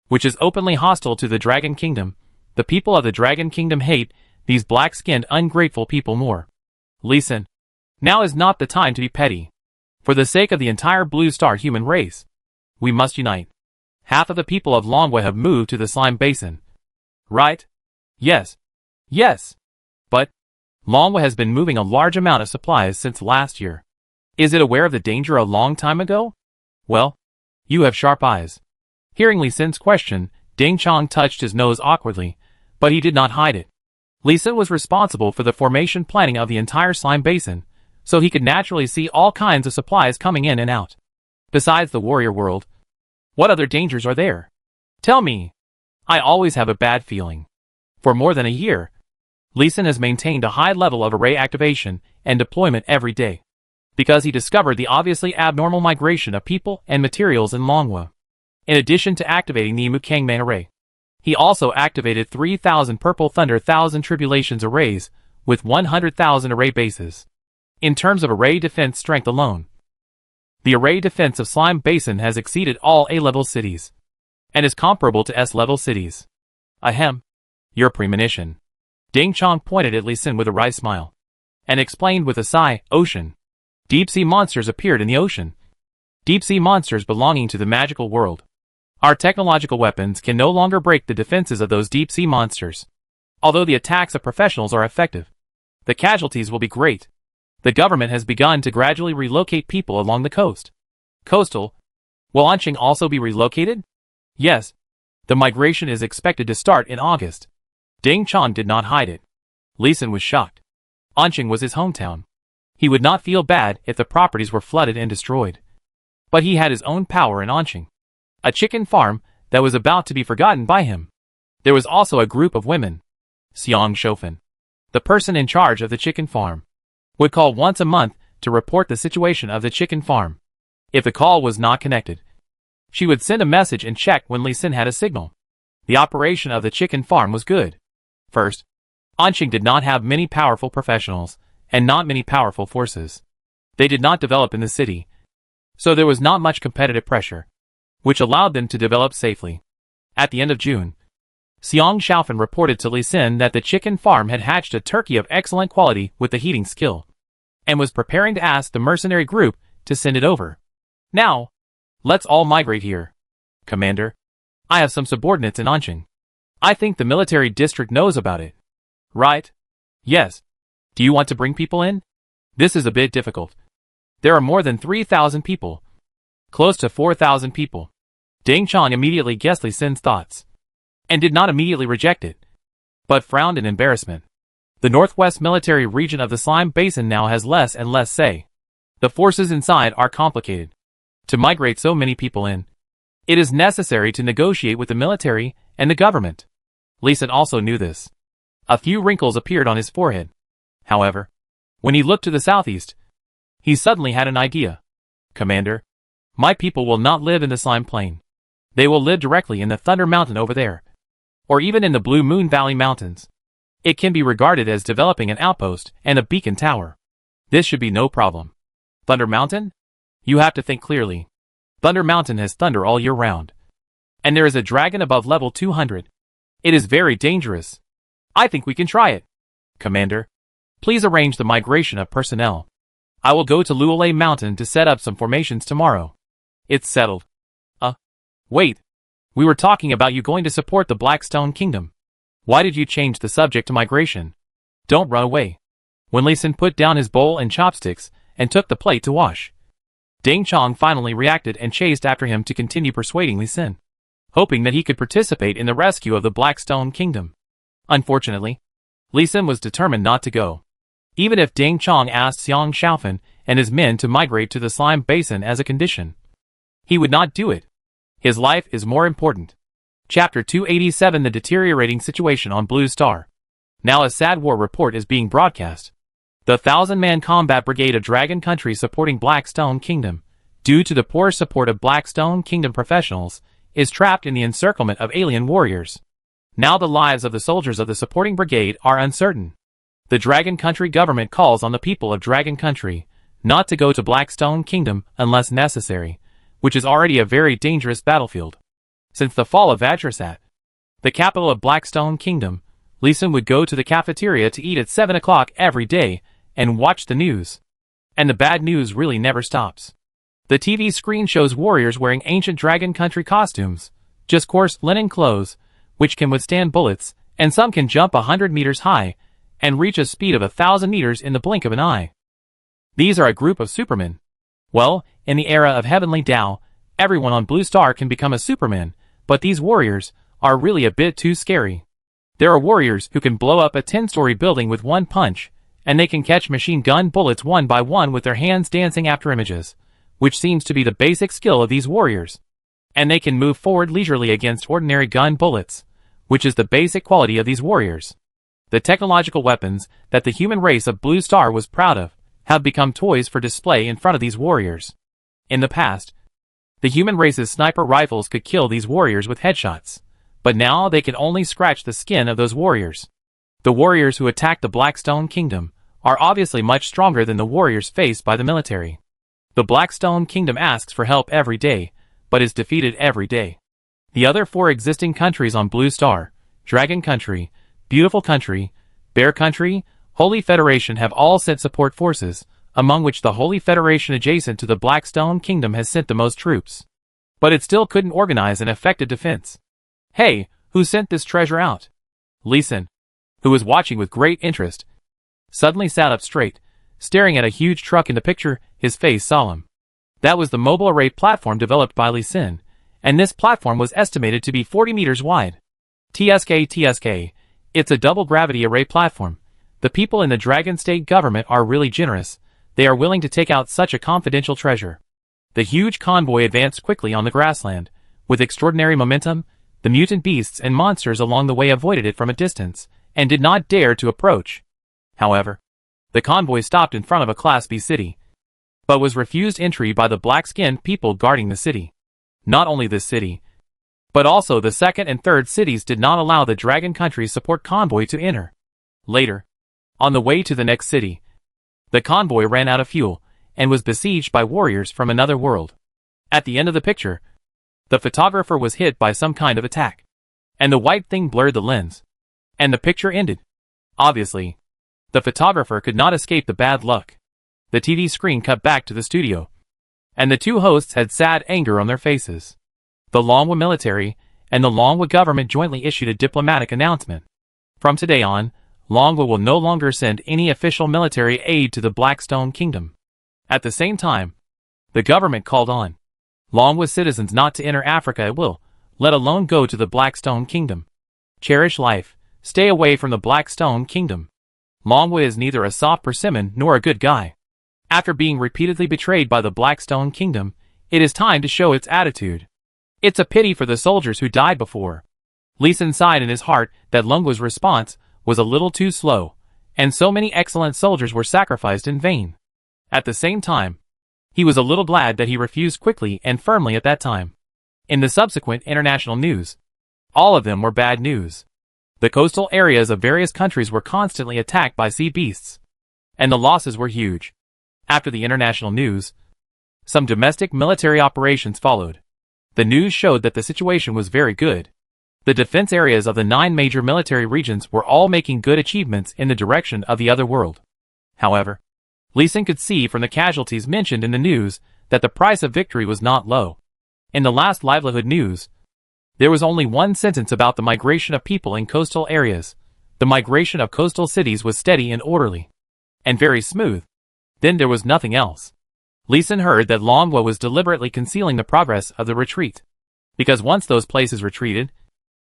[SPEAKER 1] which is openly hostile to the Dragon Kingdom, the people of the Dragon Kingdom hate these black-skinned, ungrateful people more. Lee Sin, now is not the time to be petty. For the sake of the entire Blue Star human race, we must unite. Half of the people of Longwa have moved to the slime basin. Right? Yes. Yes. But Longwa has been moving a large amount of supplies since last year. Is it aware of the danger a long time ago? Well, you have sharp eyes. Hearing Lee Sin's question, Ding Chong touched his nose awkwardly, but he did not hide it. Lee Sin was responsible for the formation planning of the entire slime basin, so he could naturally see all kinds of supplies coming in and out. Besides the warrior world, what other dangers are there? Tell me. I always have a bad feeling. For more than a year, Lee Sin has maintained a high level of array activation and deployment every day, because he discovered the obviously abnormal migration of people and materials in Longwa. In addition to activating the Mukangman array, he also activated 3,000 Purple Thunder 1000 Tribulations arrays with 100,000 array bases. In terms of array defense strength alone, the array defense of Slime Basin has exceeded all A-level cities, and is comparable to S-level cities. Ahem. Your premonition. Ding Chong pointed at Lee Sin with a wry smile, and explained with a sigh, ocean. Deep-sea monsters appeared in the ocean. Deep-sea monsters belonging to the magical world. Our technological weapons can no longer break the defenses of those deep-sea monsters. Although the attacks of professionals are effective, the casualties will be great. The government has begun to gradually relocate people along the coast. Coastal. Will Anqing also be relocated? Yes. The migration is expected to start in August. Ding Chong did not hide it. Lee Sin was shocked. Anqing was his hometown. He would not feel bad if the properties were flooded and destroyed. But he had his own power in Anqing. A chicken farm that was about to be forgotten by him. There was also a group of women. Xiang Shofan, the person in charge of the chicken farm, would call once a month to report the situation of the chicken farm. If the call was not connected, she would send a message and check when Lee Sin had a signal. The operation of the chicken farm was good. First, Anqing did not have many powerful professionals, and not many powerful forces. They did not develop in the city, so there was not much competitive pressure, which allowed them to develop safely. At the end of June, Xiang Shaofan reported to Lee Sin that the chicken farm had hatched a turkey of excellent quality with the heating skill, and was preparing to ask the mercenary group to send it over. Now, let's all migrate here. Commander, I have some subordinates in Anqing. I think the military district knows about it. Right? Yes. Do you want to bring people in? This is a bit difficult. There are more than 3,000 people. Close to 4,000 people. Ding Chong immediately guessed Lee Sin's thoughts, and did not immediately reject it, but frowned in embarrassment. The northwest military region of the slime basin now has less and less say. The forces inside are complicated. To migrate so many people in, it is necessary to negotiate with the military and the government. Lee Sin also knew this. A few wrinkles appeared on his forehead. However, when he looked to the southeast, he suddenly had an idea. Commander, my people will not live in the Slime Plain. They will live directly in the Thunder Mountain over there, or even in the Blue Moon Valley Mountains. It can be regarded as developing an outpost and a beacon tower. This should be no problem. Thunder Mountain? You have to think clearly. Thunder Mountain has thunder all year round. And there is a dragon above level 200. It is very dangerous. I think we can try it. Commander, please arrange the migration of personnel. I will go to Luolei Mountain to set up some formations tomorrow. It's settled. Wait. We were talking about you going to support the Blackstone Kingdom. Why did you change the subject to migration? Don't run away. When Lee Sin put down his bowl and chopsticks and took the plate to wash, Ding Chong finally reacted and chased after him to continue persuading Lee Sin, hoping that he could participate in the rescue of the Blackstone Kingdom. Unfortunately, Lee Sin was determined not to go. Even if Ding Chong asked Xiang Shaofan and his men to migrate to the Slime Basin as a condition, he would not do it. His life is more important. Chapter 287: The Deteriorating Situation on Blue Star. Now a sad war report is being broadcast. The 1,000-man combat brigade of Dragon Country supporting Blackstone Kingdom, due to the poor support of Blackstone Kingdom professionals, is trapped in the encirclement of alien warriors. Now the lives of the soldiers of the supporting brigade are uncertain. The Dragon Country government calls on the people of Dragon Country not to go to Blackstone Kingdom unless necessary, which is already a very dangerous battlefield. Since the fall of Vajrasat, the capital of Blackstone Kingdom, Lee Sin would go to the cafeteria to eat at 7 o'clock every day and watch the news. And the bad news really never stops. The TV screen shows warriors wearing ancient Dragon Country costumes, just coarse linen clothes, which can withstand bullets, and some can jump 100 meters high and reach a speed of 1,000 meters in the blink of an eye. These are a group of supermen. Well, in the era of Heavenly Tao, everyone on Blue Star can become a Superman, but these warriors are really a bit too scary. There are warriors who can blow up a 10-story building with one punch, and they can catch machine gun bullets one by one with their hands dancing after images, which seems to be the basic skill of these warriors. And they can move forward leisurely against ordinary gun bullets, which is the basic quality of these warriors. The technological weapons that the human race of Blue Star was proud of have become toys for display in front of these warriors. In the past, the human race's sniper rifles could kill these warriors with headshots, but now they can only scratch the skin of those warriors. The warriors who attack the Blackstone Kingdom are obviously much stronger than the warriors faced by the military. The Blackstone Kingdom asks for help every day, but is defeated every day. The other 4 existing countries on Blue Star, Dragon Country, Beautiful Country, Bear Country, Holy Federation have all sent support forces, among which the Holy Federation adjacent to the Blackstone Kingdom has sent the most troops. But it still couldn't organize an effective defense. Hey, who sent this treasure out? Lee Sin, who was watching with great interest, suddenly sat up straight, staring at a huge truck in the picture, his face solemn. That was the mobile array platform developed by Lee Sin, and this platform was estimated to be 40 meters wide. TSK, it's a double gravity array platform. The people in the Dragon State government are really generous. They are willing to take out such a confidential treasure. The huge convoy advanced quickly on the grassland. With extraordinary momentum, the mutant beasts and monsters along the way avoided it from a distance, and did not dare to approach. However, the convoy stopped in front of a Class B city, but was refused entry by the black-skinned people guarding the city. Not only this city, but also the second and third cities did not allow the Dragon Country support convoy to enter. Later, on the way to the next city, the convoy ran out of fuel, and was besieged by warriors from another world. At the end of the picture, the photographer was hit by some kind of attack, and the white thing blurred the lens, and the picture ended. Obviously, the photographer could not escape the bad luck. The TV screen cut back to the studio, and the 2 hosts had sad anger on their faces. The Longwa military and the Longwa government jointly issued a diplomatic announcement. From today on, Longwa will no longer send any official military aid to the Blackstone Kingdom. At the same time, the government called on Longwa citizens not to enter Africa at will, let alone go to the Blackstone Kingdom. Cherish life, stay away from the Blackstone Kingdom. Longwa is neither a soft persimmon nor a good guy. After being repeatedly betrayed by the Blackstone Kingdom, it is time to show its attitude. It's a pity for the soldiers who died before. Lee Sin sighed in his heart that Lungwa's response was a little too slow, and so many excellent soldiers were sacrificed in vain. At the same time, he was a little glad that he refused quickly and firmly at that time. In the subsequent international news, all of them were bad news. The coastal areas of various countries were constantly attacked by sea beasts, and the losses were huge. After the international news, some domestic military operations followed. The news showed that the situation was very good. The defense areas of the 9 major military regions were all making good achievements in the direction of the other world. However, Lee Sin could see from the casualties mentioned in the news that the price of victory was not low. In the last livelihood news, there was only one sentence about the migration of people in coastal areas. The migration of coastal cities was steady and orderly, and very smooth. Then there was nothing else. Lee Sin heard that Longwa was deliberately concealing the progress of the retreat, because once those places retreated,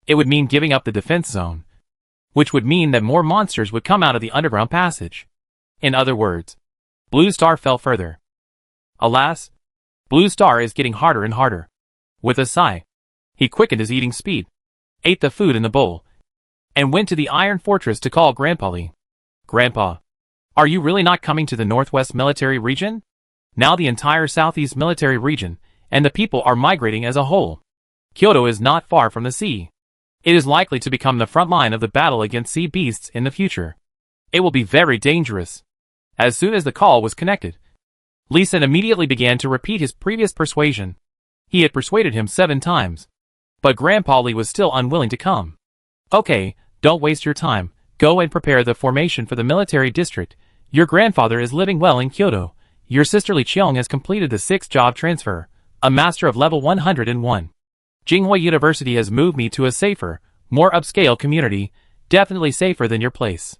[SPEAKER 1] it would mean giving up the defense zone, which would mean that more monsters would come out of the underground passage. In other words, Blue Star fell further. Alas, Blue Star is getting harder and harder. With a sigh, he quickened his eating speed, ate the food in the bowl, and went to the Iron Fortress to call Grandpa Lee. Grandpa, are you really not coming to the Northwest Military Region? Now the entire Southeast Military Region, and the people are migrating as a whole. Kyoto is not far from the sea. It is likely to become the front line of the battle against sea beasts in the future. It will be very dangerous. As soon as the call was connected, Lee Sin immediately began to repeat his previous persuasion. He had persuaded him 7 times. But Grandpa Lee was still unwilling to come. Okay, don't waste your time. Go and prepare the formation for the military district. Your grandfather is living well in Kyoto. Your sister Li Qiong has completed the 6th job transfer, a master of level 101. Jinghua University has moved me to a safer, more upscale community, definitely safer than your place.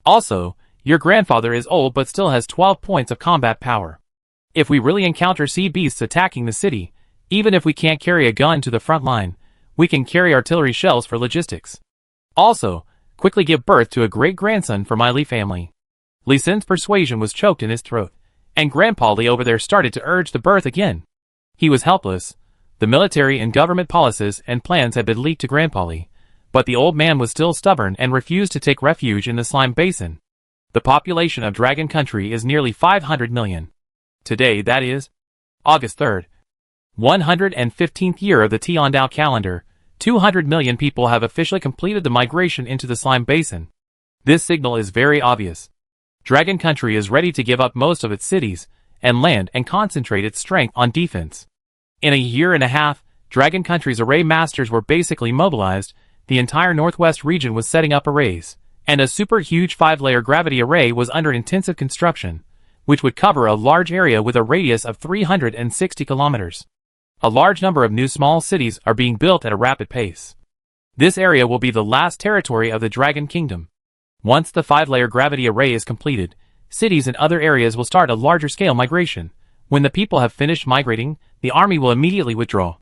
[SPEAKER 1] Also, your grandfather is old but still has 12 points of combat power. If we really encounter sea beasts attacking the city, even if we can't carry a gun to the front line, we can carry artillery shells for logistics. Also, quickly give birth to a great-grandson for my Lee family. Lee Sin's persuasion was choked in his throat, and Grandpa Lee over there started to urge the birth again. He was helpless. The military and government policies and plans had been leaked to Grandpa Lee, but the old man was still stubborn and refused to take refuge in the slime basin. The population of Dragon Country is nearly 500 million. Today, that is August 3rd, 115th year of the Tiandao calendar, 200 million people have officially completed the migration into the slime basin. This signal is very obvious. Dragon Country is ready to give up most of its cities and land and concentrate its strength on defense. In a year and a half, Dragon Country's array masters were basically mobilized. The entire northwest region was setting up arrays, and a super huge 5-layer gravity array was under intensive construction, which would cover a large area with a radius of 360 kilometers. A large number of new small cities are being built at a rapid pace. This area will be the last territory of the Dragon Kingdom. Once the 5-layer gravity array is completed, cities in other areas will start a larger-scale migration. When the people have finished migrating, the army will immediately withdraw.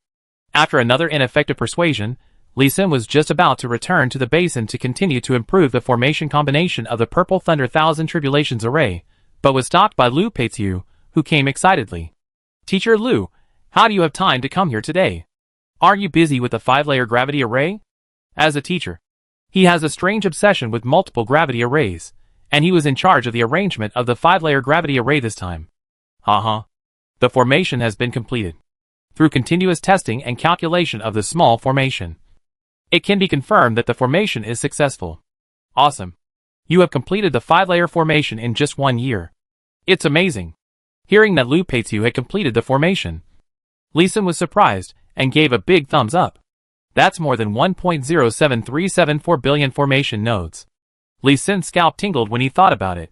[SPEAKER 1] After another ineffective persuasion, Lee Sin was just about to return to the basin to continue to improve the formation combination of the Purple Thunder Thousand Tribulations array, but was stopped by Lu Peitiu, who came excitedly. Teacher Lu, how do you have time to come here today? Aren't you busy with the 5-layer gravity array? As a teacher, he has a strange obsession with multiple gravity arrays, and he was in charge of the arrangement of the 5-layer gravity array this time. The formation has been completed. Through continuous testing and calculation of the small formation, it can be confirmed that the formation is successful. Awesome. You have completed the 5-layer formation in just 1 year. It's amazing. Hearing that Lu Peitiu had completed the formation, Lee Sin was surprised and gave a big thumbs up. That's more than 1.07374 billion formation nodes. Lee Sin's scalp tingled when he thought about it.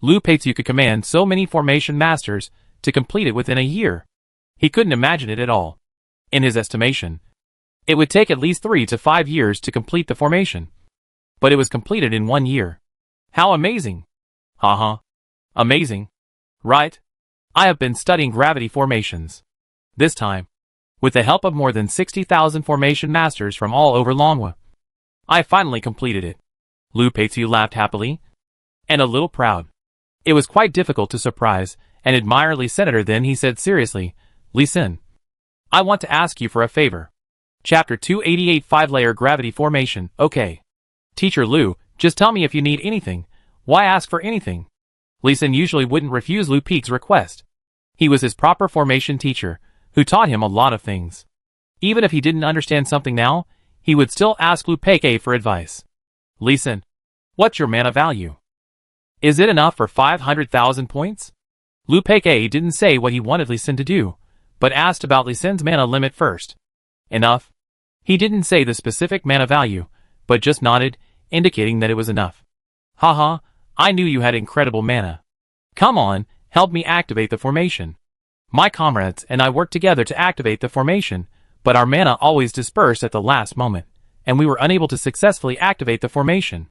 [SPEAKER 1] Lu Peitiu could command so many formation masters to complete it within a year. He couldn't imagine it at all. In his estimation, it would take at least 3 to 5 years to complete the formation. But it was completed in 1 year. How amazing! Amazing. Right? I have been studying gravity formations. This time, with the help of more than 60,000 formation masters from all over Longwa, I finally completed it. Lu Peitiu laughed happily, and a little proud. It was quite difficult to surprise and admire Lee Senator. Then he said seriously, Lee Sin, I want to ask you for a favor. Chapter 288 5-Layer Gravity Formation. Okay. Teacher Lu, just tell me if you need anything. Why ask for anything? Lee Sin usually wouldn't refuse Lu Peik's request. He was his proper formation teacher, who taught him a lot of things. Even if he didn't understand something now, he would still ask Lu Peik for advice. Lee Sin, what's your mana value? Is it enough for 500,000 points? Lu Peik didn't say what he wanted Lee Sin to do, but asked about Lee Sin's mana limit first. Enough? He didn't say the specific mana value, but just nodded, indicating that it was enough. Haha, I knew you had incredible mana. Come on, help me activate the formation. My comrades and I worked together to activate the formation, but our mana always dispersed at the last moment, and we were unable to successfully activate the formation.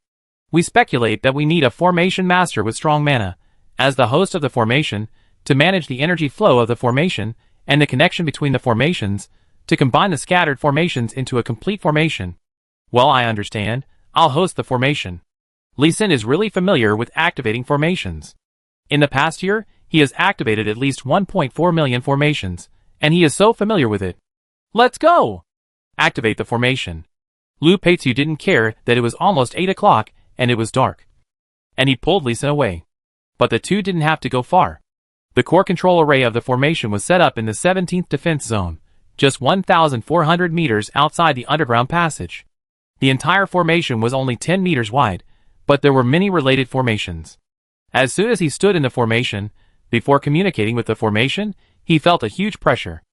[SPEAKER 1] We speculate that we need a formation master with strong mana, as the host of the formation, to manage the energy flow of the formation and the connection between the formations, to combine the scattered formations into a complete formation. Well, I understand. I'll host the formation. Lee Sin is really familiar with activating formations. In the past year, he has activated at least 1.4 million formations, and he is so familiar with it. Let's go! Activate the formation. Lu Peik didn't care that it was almost 8 o'clock and it was dark. And he pulled Lee Sin away. But the two didn't have to go far. The core control array of the formation was set up in the 17th defense zone, just 1,400 meters outside the underground passage. The entire formation was only 10 meters wide, but there were many related formations. As soon as he stood in the formation, before communicating with the formation, he felt a huge pressure.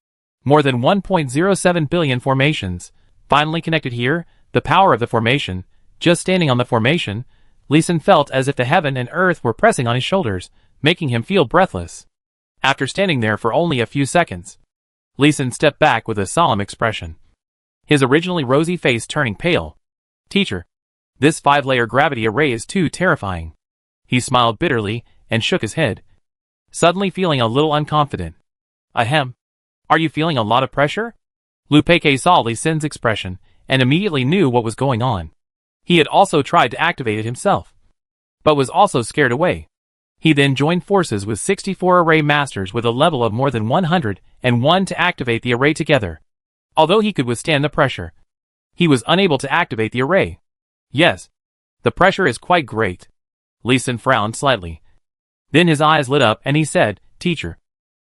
[SPEAKER 1] More than 1.07 billion formations, finally connected here, the power of the formation. Just standing on the formation, Lee Sin felt as if the heaven and earth were pressing on his shoulders, making him feel breathless. After standing there for only a few seconds, Lee Sin stepped back with a solemn expression, his originally rosy face turning pale. Teacher, this 5-layer gravity array is too terrifying. He smiled bitterly and shook his head, suddenly feeling a little unconfident. Ahem. Are you feeling a lot of pressure? Lu Peik saw Lee Sin's expression and immediately knew what was going on. He had also tried to activate it himself, but was also scared away. He then joined forces with 64 array masters with a level of more than 101 to activate the array together. Although he could withstand the pressure, he was unable to activate the array. Yes, the pressure is quite great. Lee Sin frowned slightly. Then his eyes lit up and he said, Teacher,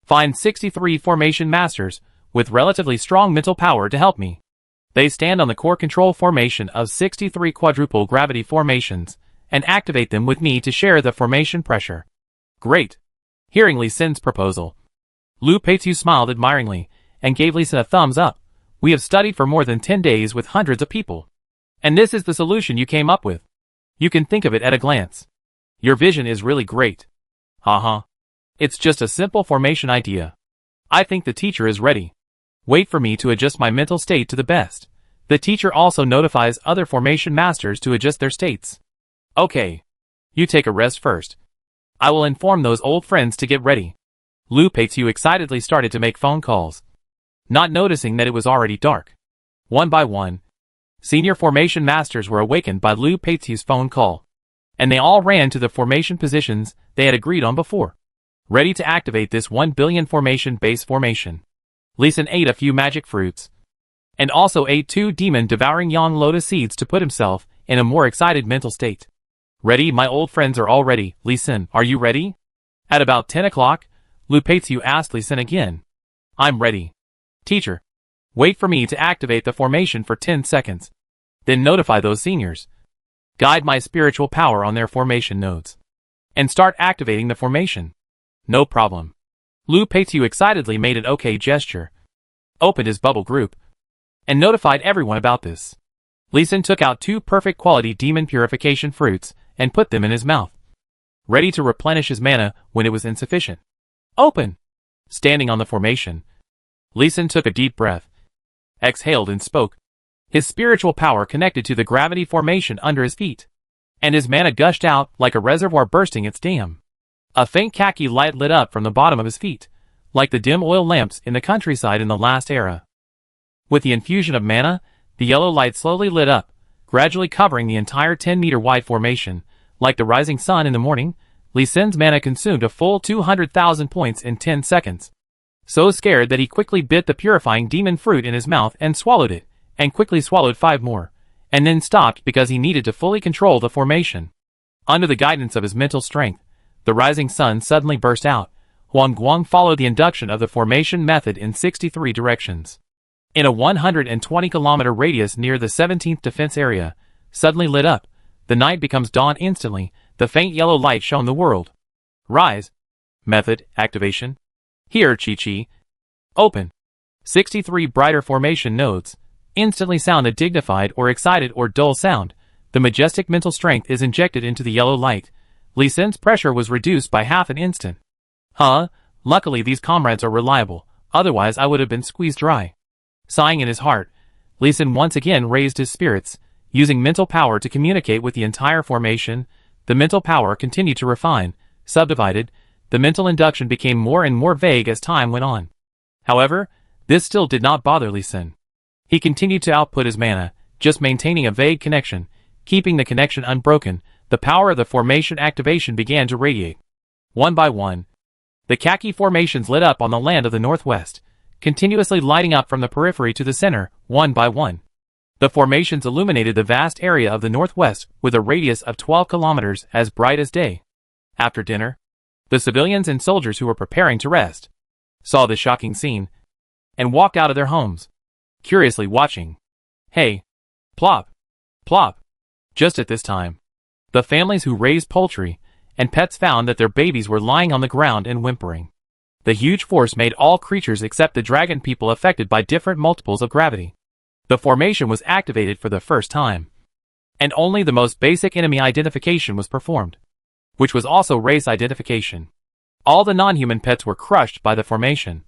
[SPEAKER 1] find 63 formation masters with relatively strong mental power to help me. They stand on the core control formation of 63 quadruple gravity formations, and activate them with me to share the formation pressure. Great. Hearing Lee Sin's proposal, Lu Peik smiled admiringly, and gave Lee Sin a thumbs up. We have studied for more than 10 days with hundreds of people. And this is the solution you came up with. You can think of it at a glance. Your vision is really great. Haha. It's just a simple formation idea. I think the teacher is ready. Wait for me to adjust my mental state to the best. The teacher also notifies other formation masters to adjust their states. Okay. You take a rest first. I will inform those old friends to get ready. Lu Peik excitedly started to make phone calls, not noticing that it was already dark. One by one, senior formation masters were awakened by Lu Peik's phone call, and they all ran to the formation positions they had agreed on before, ready to activate this 1 billion formation base formation. Lee Sin ate a few magic fruits, and also ate 2 demon-devouring yang lotus seeds to put himself in a more excited mental state. Ready? My old friends are all ready. Lee Sin, are you ready? At about 10 o'clock, Lu Peik asked Lee Sin again. I'm ready. Teacher, wait for me to activate the formation for 10 seconds. Then notify those seniors. Guide my spiritual power on their formation nodes, and start activating the formation. No problem. Lu Peik excitedly made an OK gesture, opened his bubble group, and notified everyone about this. Lee Sin took out 2 perfect quality demon purification fruits and put them in his mouth, ready to replenish his mana when it was insufficient. Open! Standing on the formation, Lee Sin took a deep breath, exhaled and spoke. His spiritual power connected to the gravity formation under his feet, and his mana gushed out like a reservoir bursting its dam. A faint khaki light lit up from the bottom of his feet, like the dim oil lamps in the countryside in the last era. With the infusion of mana, the yellow light slowly lit up, gradually covering the entire 10-meter wide formation, like the rising sun in the morning. Li Sin's mana consumed a full 200,000 points in 10 seconds. So scared that he quickly bit the purifying demon fruit in his mouth and swallowed it, and quickly swallowed 5 more, and then stopped because he needed to fully control the formation. Under the guidance of his mental strength, the rising sun suddenly burst out. Huang Guang followed the induction of the formation method in 63 directions. In a 120-kilometer radius near the 17th defense area, suddenly lit up, the night becomes dawn instantly, the faint yellow light shone the world. Rise. Method, activation. Here, Chi-Chi. Open. 63 brighter formation nodes. Instantly sound a dignified or excited or dull sound. The majestic mental strength is injected into the yellow light. Li Sin's pressure was reduced by half an instant. Luckily these comrades are reliable, otherwise I would have been squeezed dry. Sighing in his heart, Li Sin once again raised his spirits, using mental power to communicate with the entire formation. The mental power continued to refine, subdivided. The mental induction became more and more vague as time went on. However, this still did not bother Li Sin. He continued to output his mana, just maintaining a vague connection, keeping the connection unbroken. The power of the formation activation began to radiate. One by one, the khaki formations lit up on the land of the northwest, continuously lighting up from the periphery to the center, one by one. The formations illuminated the vast area of the northwest with a radius of 12 kilometers as bright as day. After dinner, the civilians and soldiers who were preparing to rest saw this shocking scene and walked out of their homes, curiously watching. Hey! Plop! Plop! Just at this time, the families who raised poultry and pets found that their babies were lying on the ground and whimpering. The huge force made all creatures except the dragon people affected by different multiples of gravity. The formation was activated for the first time, and only the most basic enemy identification was performed, which was also race identification. All the non-human pets were crushed by the formation,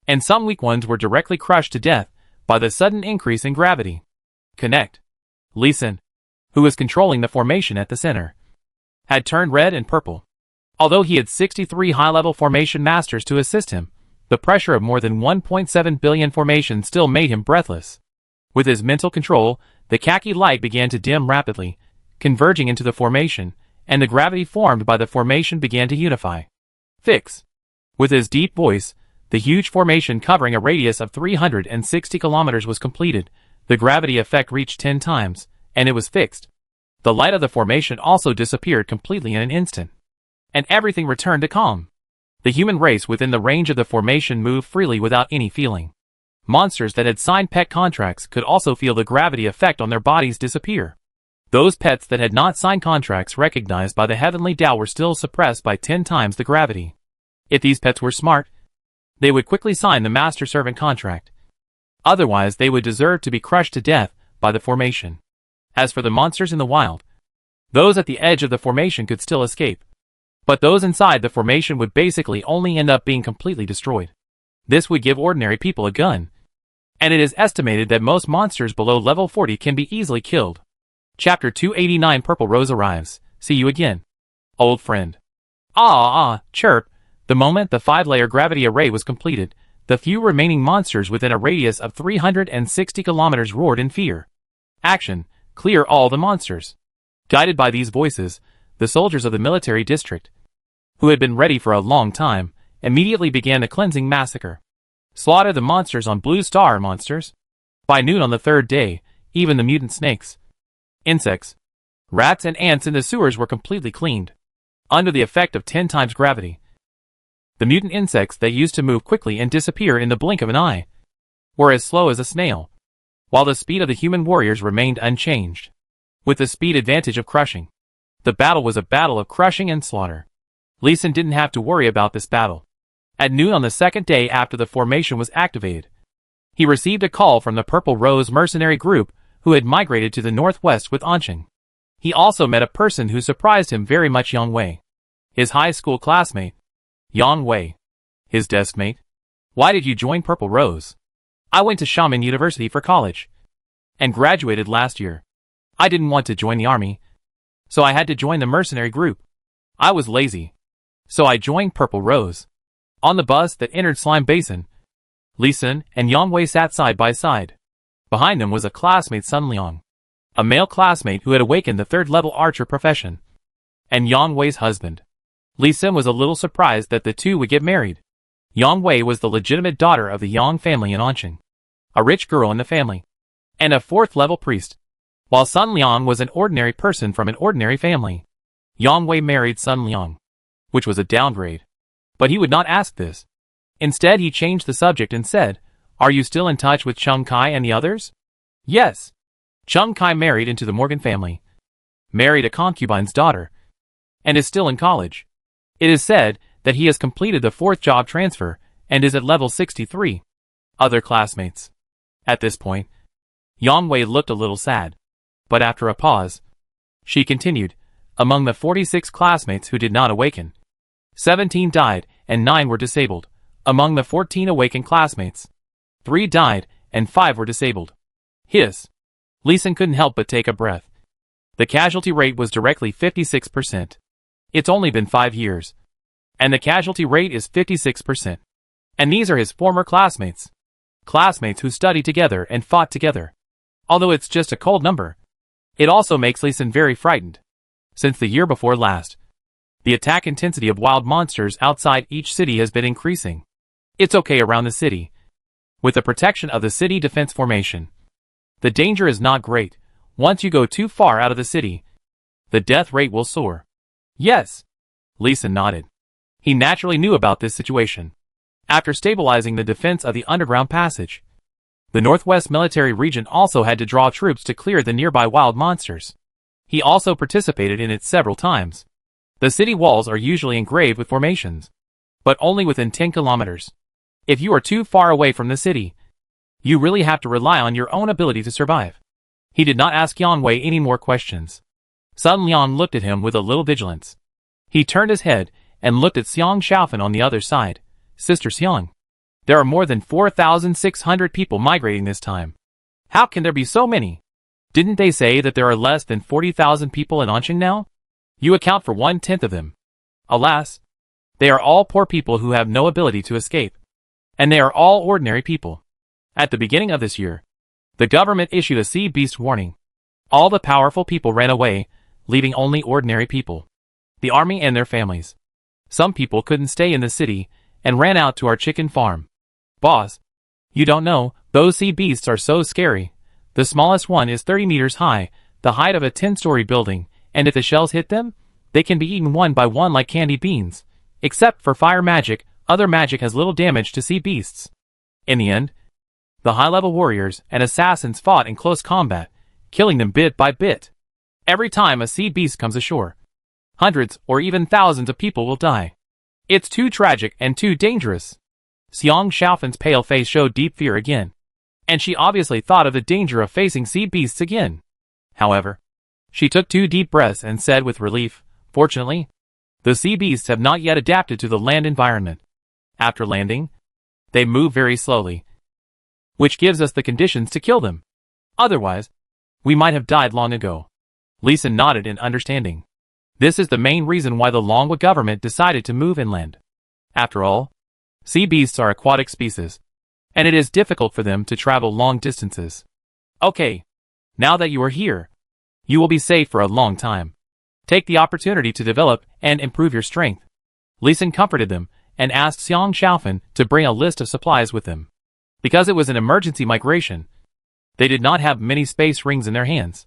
[SPEAKER 1] and some weak ones were directly crushed to death by the sudden increase in gravity. Connect. Li Sin, who was controlling the formation at the center, had turned red and purple. Although he had 63 high-level formation masters to assist him, the pressure of more than 1.7 billion formations still made him breathless. With his mental control, the khaki light began to dim rapidly, converging into the formation, and the gravity formed by the formation began to unify. Fix. With his deep voice, the huge formation covering a radius of 360 kilometers was completed. The gravity effect reached 10 times, and it was fixed. The light of the formation also disappeared completely in an instant, and everything returned to calm. The human race within the range of the formation moved freely without any feeling. Monsters that had signed pet contracts could also feel the gravity effect on their bodies disappear. Those pets that had not signed contracts recognized by the heavenly Tao were still suppressed by 10 times the gravity. If these pets were smart, they would quickly sign the master-servant contract. Otherwise, they would deserve to be crushed to death by the formation. As for the monsters in the wild, those at the edge of the formation could still escape, but those inside the formation would basically only end up being completely destroyed. This would give ordinary people a gun, and it is estimated that most monsters below level 40 can be easily killed. Chapter 289 Purple Rose arrives. See you again, old friend. Chirp. The moment the 5-layer gravity array was completed, the few remaining monsters within a radius of 360 kilometers roared in fear. Action. Clear all the monsters. Guided by these voices, the soldiers of the military district, who had been ready for a long time, immediately began the cleansing massacre. Slaughter the monsters on Blue Star monsters. By noon on the 3rd day, even the mutant snakes, insects, rats and ants in the sewers were completely cleaned. Under the effect of 10 times gravity, the mutant insects that used to move quickly and disappear in the blink of an eye were as slow as a snail, while the speed of the human warriors remained unchanged, with the speed advantage of crushing. The battle was a battle of crushing and slaughter. Li Sin didn't have to worry about this battle. At noon on the 2nd day after the formation was activated, he received a call from the Purple Rose mercenary group who had migrated to the northwest with Anqing. He also met a person who surprised him very much, Yang Wei, his high school classmate. Yang Wei, his deskmate. Why did you join Purple Rose? I went to Shaman University for college and graduated last year. I didn't want to join the army, so I had to join the mercenary group. I was lazy, so I joined Purple Rose. On the bus that entered Slime Basin, Li Sin and Yang Wei sat side by side. Behind them was a classmate, Sun Liang, a male classmate who had awakened the 3rd level archer profession, and Yang Wei's husband. Li Sim was a little surprised that the two would get married. Yang Wei was the legitimate daughter of the Yang family in Anqing, a rich girl in the family, and a fourth-level priest, while Sun Liang was an ordinary person from an ordinary family. Yang Wei married Sun Liang, which was a downgrade. But he would not ask this. Instead, he changed the subject and said, "Are you still in touch with Cheng Kai and the others?" "Yes." Cheng Kai married into the Morgan family, married a concubine's daughter, and is still in college. It is said that he has completed the 4th job transfer and is at level 63. Other classmates. At this point, Yang Wei looked a little sad. But after a pause, she continued, "Among the 46 classmates who did not awaken, 17 died and 9 were disabled. Among the 14 awakened classmates, 3 died and 5 were disabled." Hiss. Li Sim couldn't help but take a breath. The casualty rate was directly 56%. It's only been 5 years. And the casualty rate is 56%. And these are his former classmates. Classmates who studied together and fought together. Although it's just a cold number, it also makes Li Sim very frightened. Since the year before last, the attack intensity of wild monsters outside each city has been increasing. It's okay around the city, with the protection of the city defense formation. The danger is not great. Once you go too far out of the city, the death rate will soar. Yes. Li Sim nodded. He naturally knew about this situation. After stabilizing the defense of the underground passage, the Northwest Military Region also had to draw troops to clear the nearby wild monsters. He also participated in it several times. The city walls are usually engraved with formations, but only within 10 kilometers. If you are too far away from the city, you really have to rely on your own ability to survive. He did not ask Yang Wei any more questions. Sun Liang looked at him with a little vigilance. He turned his head and looked at Xiang Xiaofan on the other side. "Sister Xiang, there are more than 4,600 people migrating this time. How can there be so many? Didn't they say that there are less than 40,000 people in Anqing now? You account for 1/10 of them. Alas, they are all poor people who have no ability to escape. And they are all ordinary people." At the beginning of this year, the government issued a sea beast warning. All the powerful people ran away, leaving only ordinary people, the army and their families. Some people couldn't stay in the city and ran out to our chicken farm. "Boss, you don't know, those sea beasts are so scary. The smallest one is 30 meters high, the height of a 10-story building, and if the shells hit them, they can be eaten one by one like candy beans. Except for fire magic, other magic has little damage to sea beasts." In the end, the high-level warriors and assassins fought in close combat, killing them bit by bit. Every time a sea beast comes ashore, hundreds or even thousands of people will die. It's too tragic and too dangerous. Xiang Xiaofan's pale face showed deep fear again, and she obviously thought of the danger of facing sea beasts again. However, she took 2 deep breaths and said with relief, "Fortunately, the sea beasts have not yet adapted to the land environment. After landing, they move very slowly, which gives us the conditions to kill them. Otherwise, we might have died long ago." Li Sim nodded in understanding. This is the main reason why the Longwa government decided to move inland. After all, sea beasts are aquatic species, and it is difficult for them to travel long distances. "Okay, now that you are here, you will be safe for a long time. Take the opportunity to develop and improve your strength." Li Sim comforted them and asked Xiang Xiaofan to bring a list of supplies with them. Because it was an emergency migration, they did not have many space rings in their hands,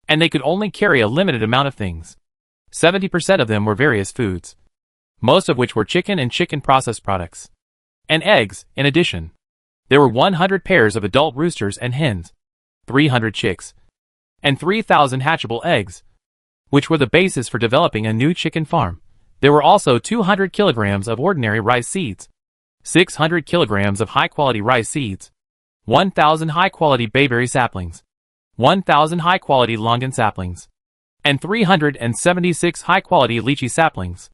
[SPEAKER 1] and they could only carry a limited amount of things. 70% of them were various foods, most of which were chicken and chicken processed products, and eggs. In addition, there were 100 pairs of adult roosters and hens, 300 chicks, and 3,000 hatchable eggs, which were the basis for developing a new chicken farm. There were also 200 kilograms of ordinary rice seeds, 600 kilograms of high-quality rice seeds, 1,000 high-quality bayberry saplings, 1,000 high-quality longan saplings, and 376 high-quality lychee saplings.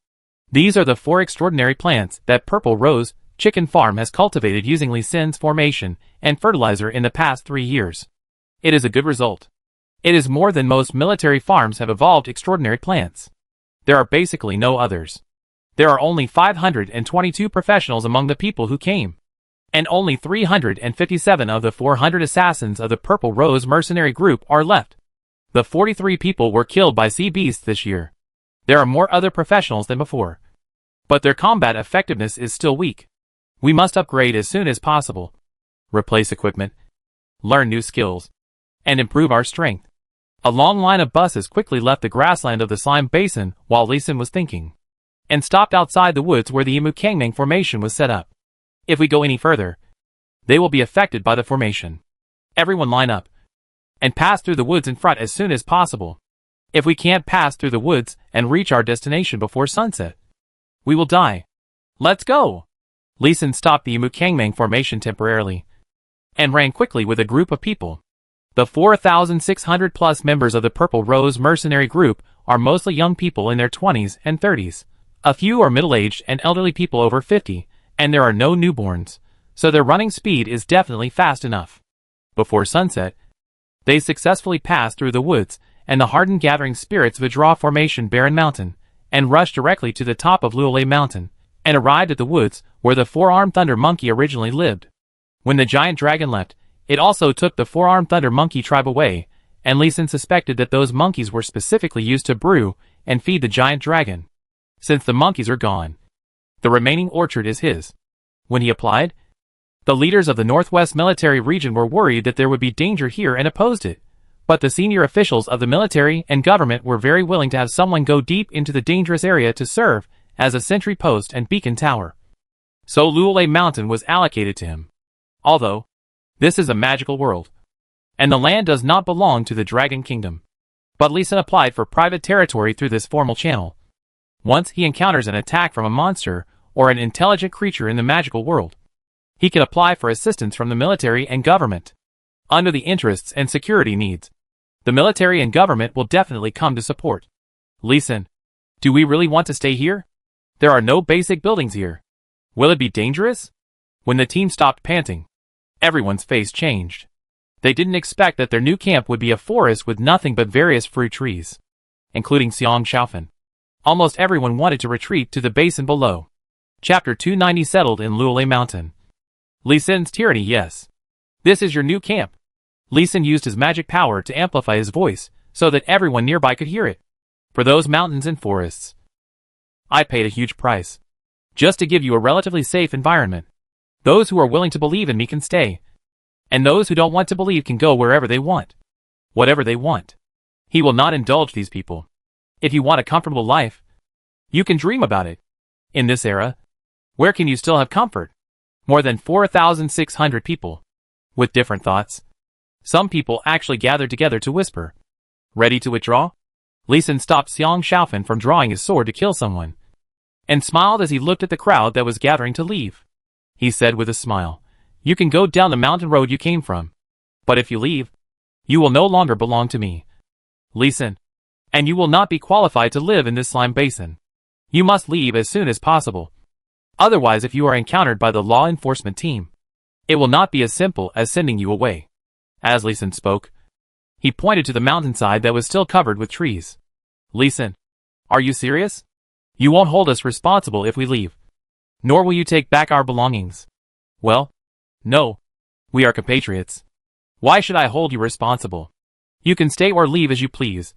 [SPEAKER 1] These are the 4 extraordinary plants that Purple Rose Chicken Farm has cultivated using Li Sim's formation and fertilizer in the past 3 years. It is a good result. It is more than most military farms have evolved extraordinary plants. There are basically no others. There are only 522 professionals among the people who came, and only 357 of the 400 assassins of the Purple Rose mercenary group are left. The 43 people were killed by sea beasts this year. There are more other professionals than before. but their combat effectiveness is still weak. We must upgrade as soon as possible. Replace equipment, learn new skills, and improve our strength. A long line of buses quickly left the grassland of the slime basin while Lee Sin was thinking, and stopped outside the woods where the Imukangmang formation was set up. If we go any further, they will be affected by the formation. Everyone line up, and pass through the woods in front as soon as possible. If we can't pass through the woods and reach our destination before sunset, we will die. Let's go! Lee Sin stopped the Imukangmang formation temporarily, and ran quickly with a group of people. The 4,600 plus members of the Purple Rose mercenary group are mostly young people in their 20s and 30s. A few are middle-aged and elderly people over 50, and there are no newborns, so their running speed is definitely fast enough. Before sunset, they successfully passed through the woods and the hardened gathering spirits Vajra formation Barren Mountain, and rushed directly to the top of Luolei Mountain, and arrived at the woods where the four-armed thunder monkey originally lived. When the giant dragon left, it also took the four-armed thunder monkey tribe away, and Lee Sin suspected that those monkeys were specifically used to brew and feed the giant dragon. Since the monkeys are gone, the remaining orchard is his. When he applied, the leaders of the Northwest military region were worried that there would be danger here and opposed it, but the senior officials of the military and government were very willing to have someone go deep into the dangerous area to serve as a sentry post and beacon tower. So Luolei Mountain was allocated to him. Although, this is a magical world, and the land does not belong to the Dragon Kingdom. But Lee Sin applied for private territory through this formal channel. Once he encounters an attack from a monster or an intelligent creature in the magical world, he can apply for assistance from the military and government. Under the interests and security needs, the military and government will definitely come to support. Lee Sin, do we really want to stay here? There are no basic buildings here. Will it be dangerous? When the team stopped panting, everyone's face changed. They didn't expect that their new camp would be a forest with nothing but various fruit trees, including Xiong Shaofan. Almost everyone wanted to retreat to the basin below. Chapter 290 settled in Luolei Mountain. Lee Sin's tyranny, yes. This is your new camp. Lee Sin used his magic power to amplify his voice so that everyone nearby could hear it. For those mountains and forests, I paid a huge price, just to give you a relatively safe environment. Those who are willing to believe in me can stay, and those who don't want to believe can go wherever they want. Whatever they want. He will not indulge these people. If you want a comfortable life, you can dream about it. In this era, where can you still have comfort? More than 4,600 people, with different thoughts. Some people actually gathered together to whisper. Ready to withdraw? Lee Sin stopped Xiong Shaofan from drawing his sword to kill someone, and smiled as he looked at the crowd that was gathering to leave. He said with a smile, "You can go down the mountain road you came from. But if you leave, you will no longer belong to me, Lee Sin, and you will not be qualified to live in this slime basin. You must leave as soon as possible. Otherwise, if you are encountered by the law enforcement team, it will not be as simple as sending you away." As Lee Sin spoke, he pointed to the mountainside that was still covered with trees. "Lee Sin, are you serious? You won't hold us responsible if we leave, nor will you take back our belongings." "Well, no. We are compatriots. Why should I hold you responsible? You can stay or leave as you please,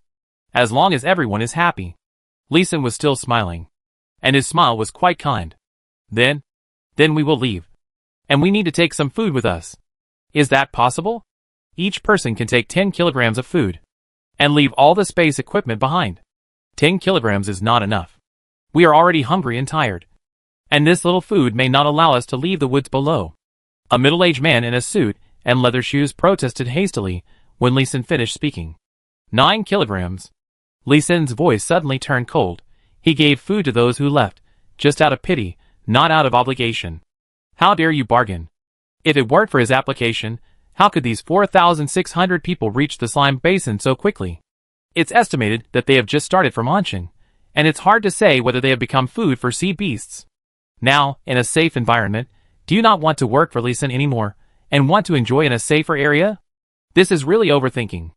[SPEAKER 1] as long as everyone is happy." Lee Sin was still smiling, and his smile was quite kind. Then we will leave. And we need to take some food with us. Is that possible? Each person can take 10 kilograms of food, and leave all the space equipment behind. 10 kilograms is not enough. We are already hungry and tired, and this little food may not allow us to leave the woods below. A middle-aged man in a suit and leather shoes protested hastily when Lee Sin finished speaking. 9 kilograms. Lee Sin's voice suddenly turned cold. He gave food to those who left, just out of pity, not out of obligation. How dare you bargain? If it weren't for his application, how could these 4,600 people reach the slime basin so quickly? It's estimated that they have just started from launching, and it's hard to say whether they have become food for sea beasts. Now, in a safe environment, do you not want to work for Lee Sin anymore, and want to enjoy in a safer area? This is really overthinking.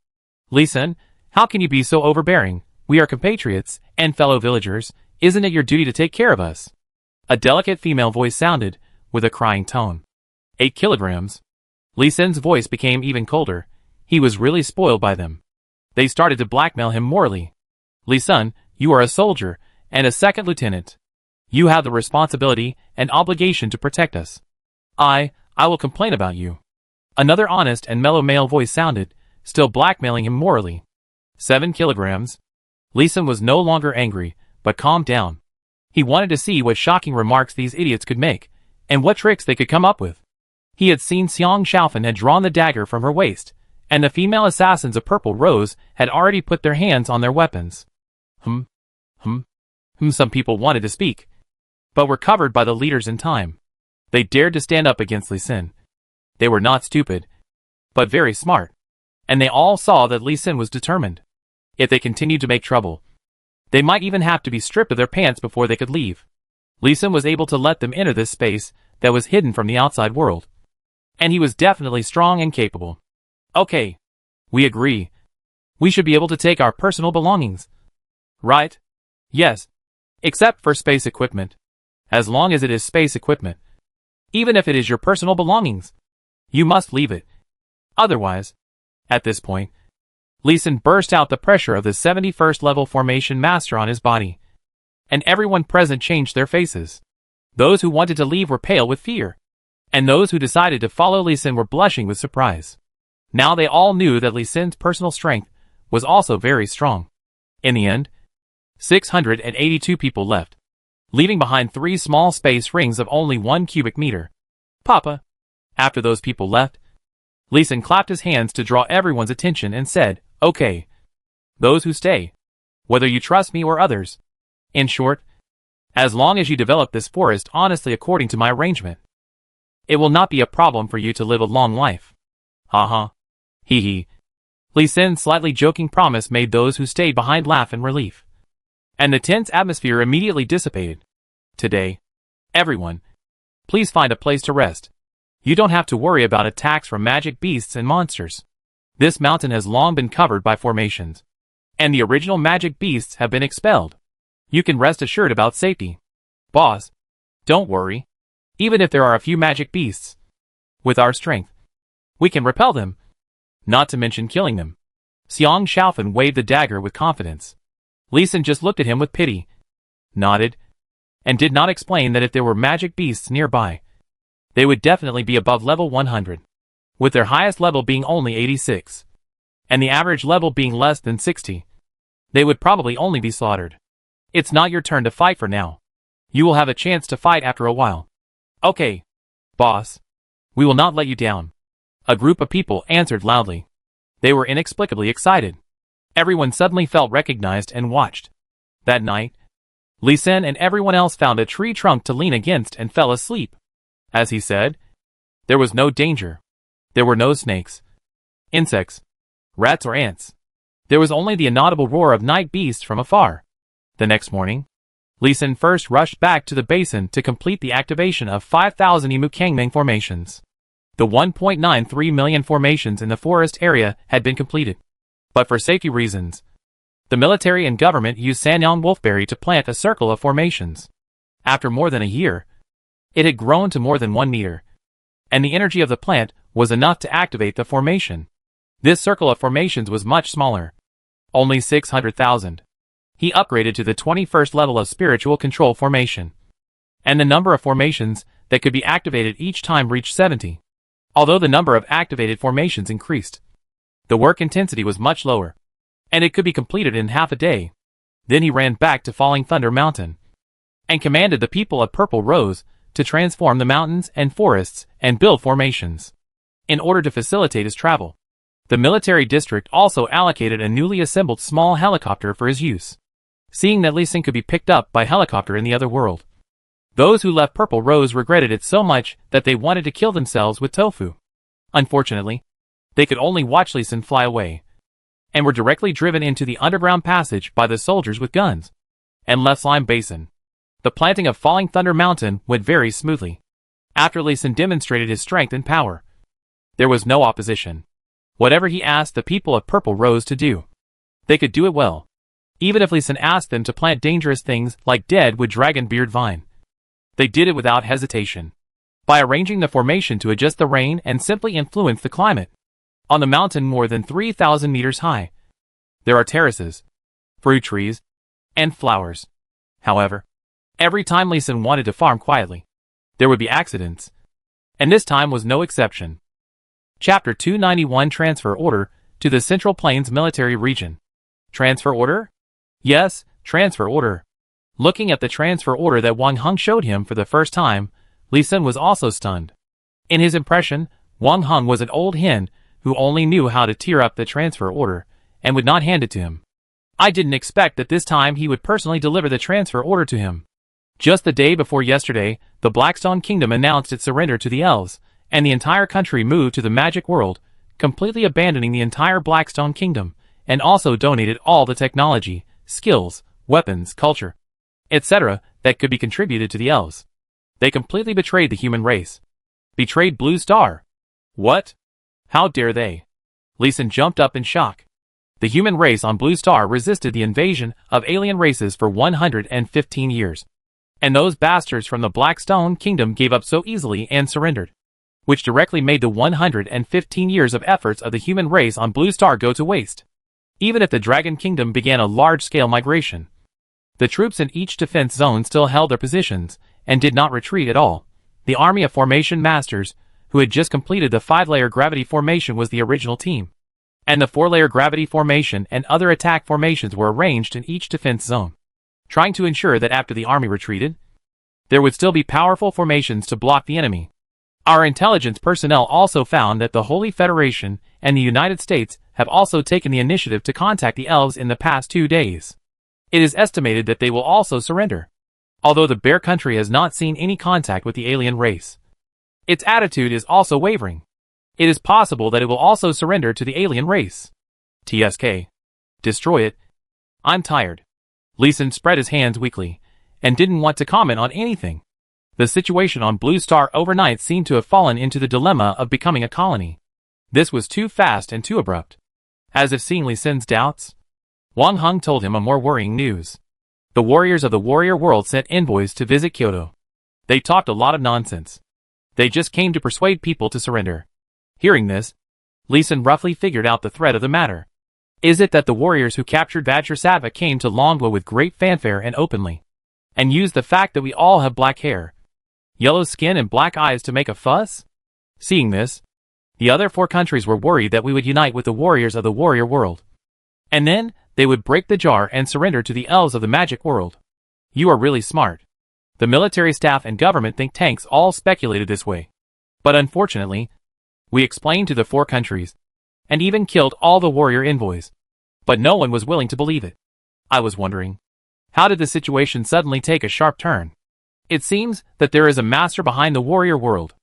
[SPEAKER 1] Lee Sin, how can you be so overbearing? We are compatriots and fellow villagers. Isn't it your duty to take care of us? A delicate female voice sounded, with a crying tone. 8 kilograms. Lee Sin's voice became even colder. He was really spoiled by them. They started to blackmail him morally. Lee Sin, you are a soldier, and a second lieutenant. You have the responsibility and obligation to protect us. I will complain about you. Another honest and mellow male voice sounded, still blackmailing him morally. 7 kilograms. Lee Sin was no longer angry, but calmed down. He wanted to see what shocking remarks these idiots could make, and what tricks they could come up with. He had seen Xiang Xiaofan had drawn the dagger from her waist, and the female assassins of Purple Rose had already put their hands on their weapons. Some people wanted to speak, but were covered by the leaders in time. They dared to stand up against Lee Sin. They were not stupid, but very smart, and they all saw that Lee Sin was determined. If they continued to make trouble, they might even have to be stripped of their pants before they could leave. Lee Sin was able to let them enter this space that was hidden from the outside world. And he was definitely strong and capable. Okay. We agree. We should be able to take our personal belongings. Right? Yes. Except for space equipment. As long as it is space equipment. Even if it is your personal belongings. You must leave it. Otherwise. At this point, Lee Sin burst out the pressure of the 71st level formation master on his body. And everyone present changed their faces. Those who wanted to leave were pale with fear. And those who decided to follow Lee Sin were blushing with surprise. Now they all knew that Lee Sin's personal strength was also very strong. In the end, 682 people left, leaving behind 3 small space rings of only 1 cubic meter. Papa. After those people left, Lee Sin clapped his hands to draw everyone's attention and said, "Okay. Those who stay, whether you trust me or others. In short, as long as you develop this forest honestly according to my arrangement, it will not be a problem for you to live a long life." Ha. Hee hee. Lee Sin's slightly joking promise made those who stayed behind laugh in relief. And the tense atmosphere immediately dissipated. Today, everyone, please find a place to rest. You don't have to worry about attacks from magic beasts and monsters. This mountain has long been covered by formations, and the original magic beasts have been expelled. You can rest assured about safety. Boss, don't worry. Even if there are a few magic beasts, with our strength, we can repel them. Not to mention killing them. Xiang Xiaofan waved the dagger with confidence. Lee Sin just looked at him with pity, nodded, and did not explain that if there were magic beasts nearby, they would definitely be above level 100, with their highest level being only 86, and the average level being less than 60. They would probably only be slaughtered. It's not your turn to fight for now. You will have a chance to fight after a while. Okay, boss. We will not let you down. A group of people answered loudly. They were inexplicably excited. Everyone suddenly felt recognized and watched. That night, Lee Sin and everyone else found a tree trunk to lean against and fell asleep. As he said, there was no danger. There were no snakes, insects, rats or ants. There was only the inaudible roar of night beasts from afar. The next morning, Lee Sin first rushed back to the basin to complete the activation of 5,000 Imu Kangming formations. The 1.93 million formations in the forest area had been completed. But for safety reasons, the military and government used Sanyang Wolfberry to plant a circle of formations. After more than a year, it had grown to more than 1 meter, and the energy of the plant was enough to activate the formation. This circle of formations was much smaller, only 600,000. He upgraded to the 21st level of spiritual control formation, and the number of formations that could be activated each time reached 70. Although the number of activated formations increased, the work intensity was much lower, and it could be completed in half a day. Then he ran back to Falling Thunder Mountain, and commanded the people of Purple Rose to transform the mountains and forests and build formations. In order to facilitate his travel, the military district also allocated a newly assembled small helicopter for his use. Seeing that Lee Sin could be picked up by helicopter in the other world, those who left Purple Rose regretted it so much that they wanted to kill themselves with tofu. Unfortunately, they could only watch Lee Sin fly away, and were directly driven into the underground passage by the soldiers with guns, and left Slime Basin. The planting of Falling Thunder Mountain went very smoothly. After Lee Sin demonstrated his strength and power, there was no opposition. Whatever he asked the people of Purple Rose to do, they could do it well. Even if Lee Sin asked them to plant dangerous things like deadwood dragonbeard vine, they did it without hesitation. By arranging the formation to adjust the rain and simply influence the climate. On the mountain more than 3,000 meters high, there are terraces, fruit trees, and flowers. However, Every time Lee Sin wanted to farm quietly, there would be accidents. And this time was no exception. Chapter 291 Transfer Order to the Central Plains Military Region. Transfer order? Yes, transfer order. Looking at the transfer order that Wang Heng showed him for the first time, Lee Sin was also stunned. In his impression, Wang Heng was an old hen who only knew how to tear up the transfer order and would not hand it to him. I didn't expect that this time he would personally deliver the transfer order to him. Just the day before yesterday, the Blackstone Kingdom announced its surrender to the elves, and the entire country moved to the magic world, completely abandoning the entire Blackstone Kingdom, and also donated all the technology, skills, weapons, culture, etc. that could be contributed to the elves. They completely betrayed the human race. Betrayed Blue Star. What? How dare they? Lee Sin jumped up in shock. The human race on Blue Star resisted the invasion of alien races for 115 years. And those bastards from the Blackstone Kingdom gave up so easily and surrendered, which directly made the 115 years of efforts of the human race on Blue Star go to waste. Even if the Dragon Kingdom began a large-scale migration, the troops in each defense zone still held their positions and did not retreat at all. The army of formation masters, who had just completed the 5-layer gravity formation, was the original team, and the 4-layer gravity formation and other attack formations were arranged in each defense zone, trying to ensure that after the army retreated, there would still be powerful formations to block the enemy. Our intelligence personnel also found that the Holy Federation and the United States have also taken the initiative to contact the elves in the past 2 days. It is estimated that they will also surrender, although the Bear Country has not seen any contact with the alien race. Its attitude is also wavering. It is possible that it will also surrender to the alien race. TSK. Destroy it. I'm tired. Lee Sin spread his hands weakly, and didn't want to comment on anything. The situation on Blue Star overnight seemed to have fallen into the dilemma of becoming a colony. This was too fast and too abrupt. As if seeing Lee Sin's doubts, Wang Heng told him a more worrying news. The warriors of the warrior world sent envoys to visit Kyoto. They talked a lot of nonsense. They just came to persuade people to surrender. Hearing this, Lee Sin roughly figured out the thread of the matter. Is it that the warriors who captured Vajrasattva came to Longbow with great fanfare and openly, and used the fact that we all have black hair, yellow skin and black eyes to make a fuss? Seeing this, the other 4 countries were worried that we would unite with the warriors of the warrior world, and then they would break the jar and surrender to the elves of the magic world. You are really smart. The military staff and government think tanks all speculated this way. But unfortunately, we explained to the 4 countries, and even killed all the warrior envoys. But no one was willing to believe it. I was wondering, how did the situation suddenly take a sharp turn? It seems that there is a master behind the warrior world.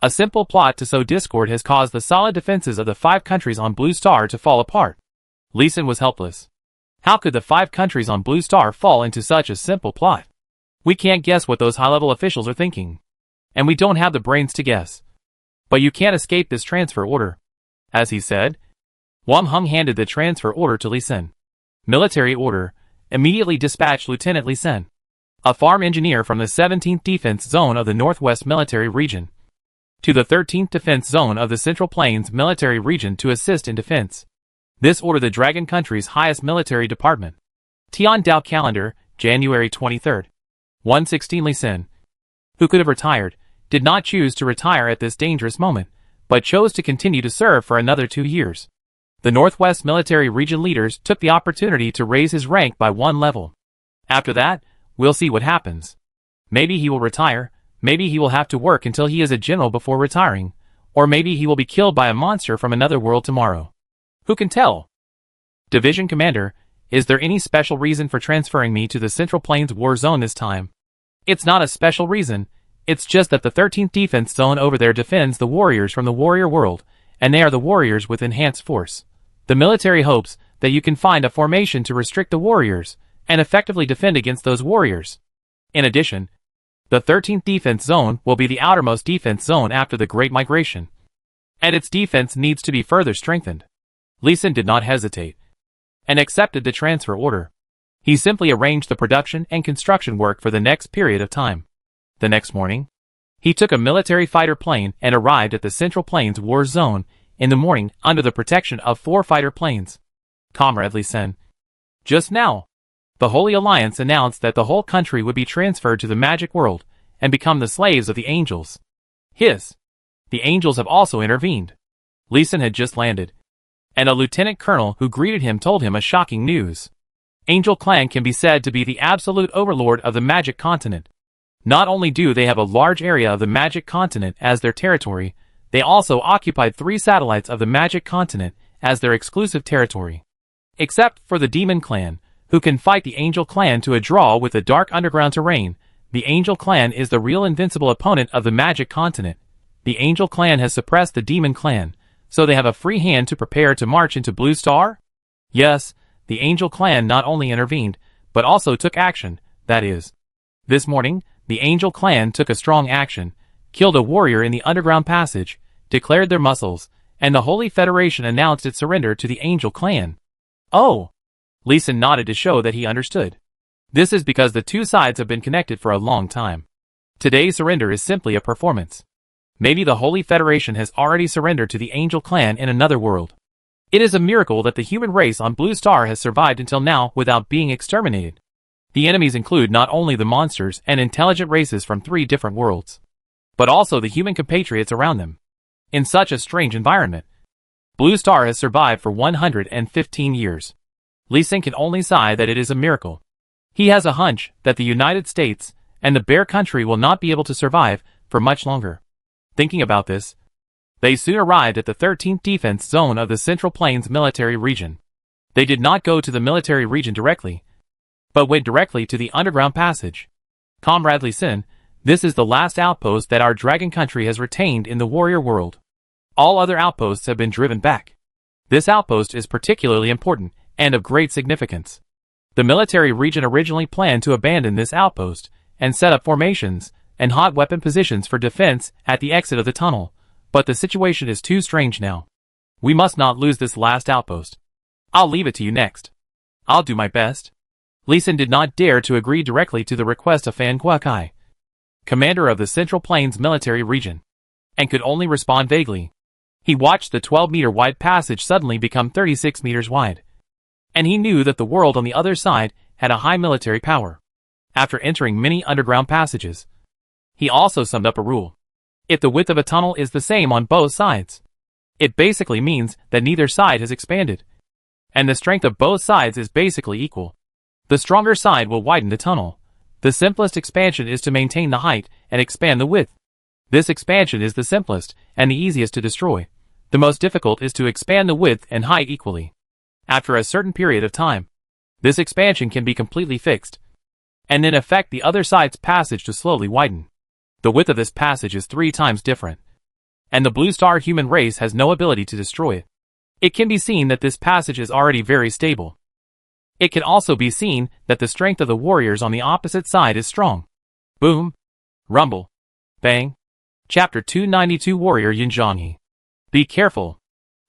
[SPEAKER 1] A simple plot to sow discord has caused the solid defenses of the 5 countries on Blue Star to fall apart. Lee Sin was helpless. How could the 5 countries on Blue Star fall into such a simple plot? We can't guess what those high-level officials are thinking. And we don't have the brains to guess. But you can't escape this transfer order. As he said, Wang Heng handed the transfer order to Lee Sin. Military order. Immediately dispatch Lieutenant Lee Sin, a farm engineer from the 17th Defense Zone of the Northwest Military Region, to the 13th Defense Zone of the Central Plains Military Region to assist in defense. This order the Dragon Country's highest military department. Tian Dao Calendar, January 23rd. 116 Lee Sin, who could have retired, did not choose to retire at this dangerous moment, but chose to continue to serve for another 2 years. The Northwest Military Region leaders took the opportunity to raise his rank by 1 level. After that, we'll see what happens. Maybe he will retire, maybe he will have to work until he is a general before retiring, or maybe he will be killed by a monster from another world tomorrow. Who can tell? Division Commander, is there any special reason for transferring me to the Central Plains War Zone this time? It's not a special reason, it's just that the 13th Defense Zone over there defends the warriors from the warrior world, and they are the warriors with enhanced force. The military hopes that you can find a formation to restrict the warriors, and effectively defend against those warriors. In addition, the 13th Defense Zone will be the outermost defense zone after the Great Migration, and its defense needs to be further strengthened. Lee Sin did not hesitate, and accepted the transfer order. He simply arranged the production and construction work for the next period of time. The next morning, he took a military fighter plane and arrived at the Central Plains War Zone in the morning under the protection of 4 fighter planes. Comrade Lee Sin. Just now, The Holy Alliance announced that the whole country would be transferred to the magic world and become the slaves of the angels. The angels have also intervened. Lee Sin had just landed, and a lieutenant colonel who greeted him told him a shocking news. Angel Clan can be said to be the absolute overlord of the magic continent. Not only do they have a large area of the magic continent as their territory, they also occupied 3 satellites of the magic continent as their exclusive territory. Except for the Demon Clan, who can fight the Angel Clan to a draw with the dark underground terrain, the Angel Clan is the real invincible opponent of the magic continent. The Angel Clan has suppressed the Demon Clan, so they have a free hand to prepare to march into Blue Star? Yes, the Angel Clan not only intervened, but also took action, that is. This morning, the Angel Clan took a strong action, killed a warrior in the underground passage, declared their muscles, and the Holy Federation announced its surrender to the Angel Clan. Oh! Lee Sin nodded to show that he understood. This is because the 2 sides have been connected for a long time. Today's surrender is simply a performance. Maybe the Holy Federation has already surrendered to the Angel Clan in another world. It is a miracle that the human race on Blue Star has survived until now without being exterminated. The enemies include not only the monsters and intelligent races from 3 different worlds, but also the human compatriots around them. In such a strange environment, Blue Star has survived for 115 years. Lee Sin can only sigh that it is a miracle. He has a hunch that the United States and the Bear Country will not be able to survive for much longer. Thinking about this, they soon arrived at the 13th defense zone of the Central Plains military region. They did not go to the military region directly, but went directly to the underground passage. Comrade Lee Sin, this is the last outpost that our dragon country has retained in the warrior world. All other outposts have been driven back. This outpost is particularly important and of great significance. The military region originally planned to abandon this outpost and set up formations and hot weapon positions for defense at the exit of the tunnel, but the situation is too strange now. We must not lose this last outpost. I'll leave it to you next. I'll do my best. Lee Sin did not dare to agree directly to the request of Fan Kuai, commander of the Central Plains military region, and could only respond vaguely. He watched the 12-meter wide passage suddenly become 36 meters wide, and he knew that the world on the other side had a high military power. After entering many underground passages, he also summed up a rule. If the width of a tunnel is the same on both sides, it basically means that neither side has expanded, and the strength of both sides is basically equal. The stronger side will widen the tunnel. The simplest expansion is to maintain the height and expand the width. This expansion is the simplest and the easiest to destroy. The most difficult is to expand the width and height equally. After a certain period of time, this expansion can be completely fixed, and then affect the other side's passage to slowly widen. The width of this passage is 3 times different, and the Blue Star human race has no ability to destroy it. It can be seen that this passage is already very stable. It can also be seen that the strength of the warriors on the opposite side is strong. Boom. Rumble. Bang. Chapter 292 Warrior Yinzhangyi. Be careful.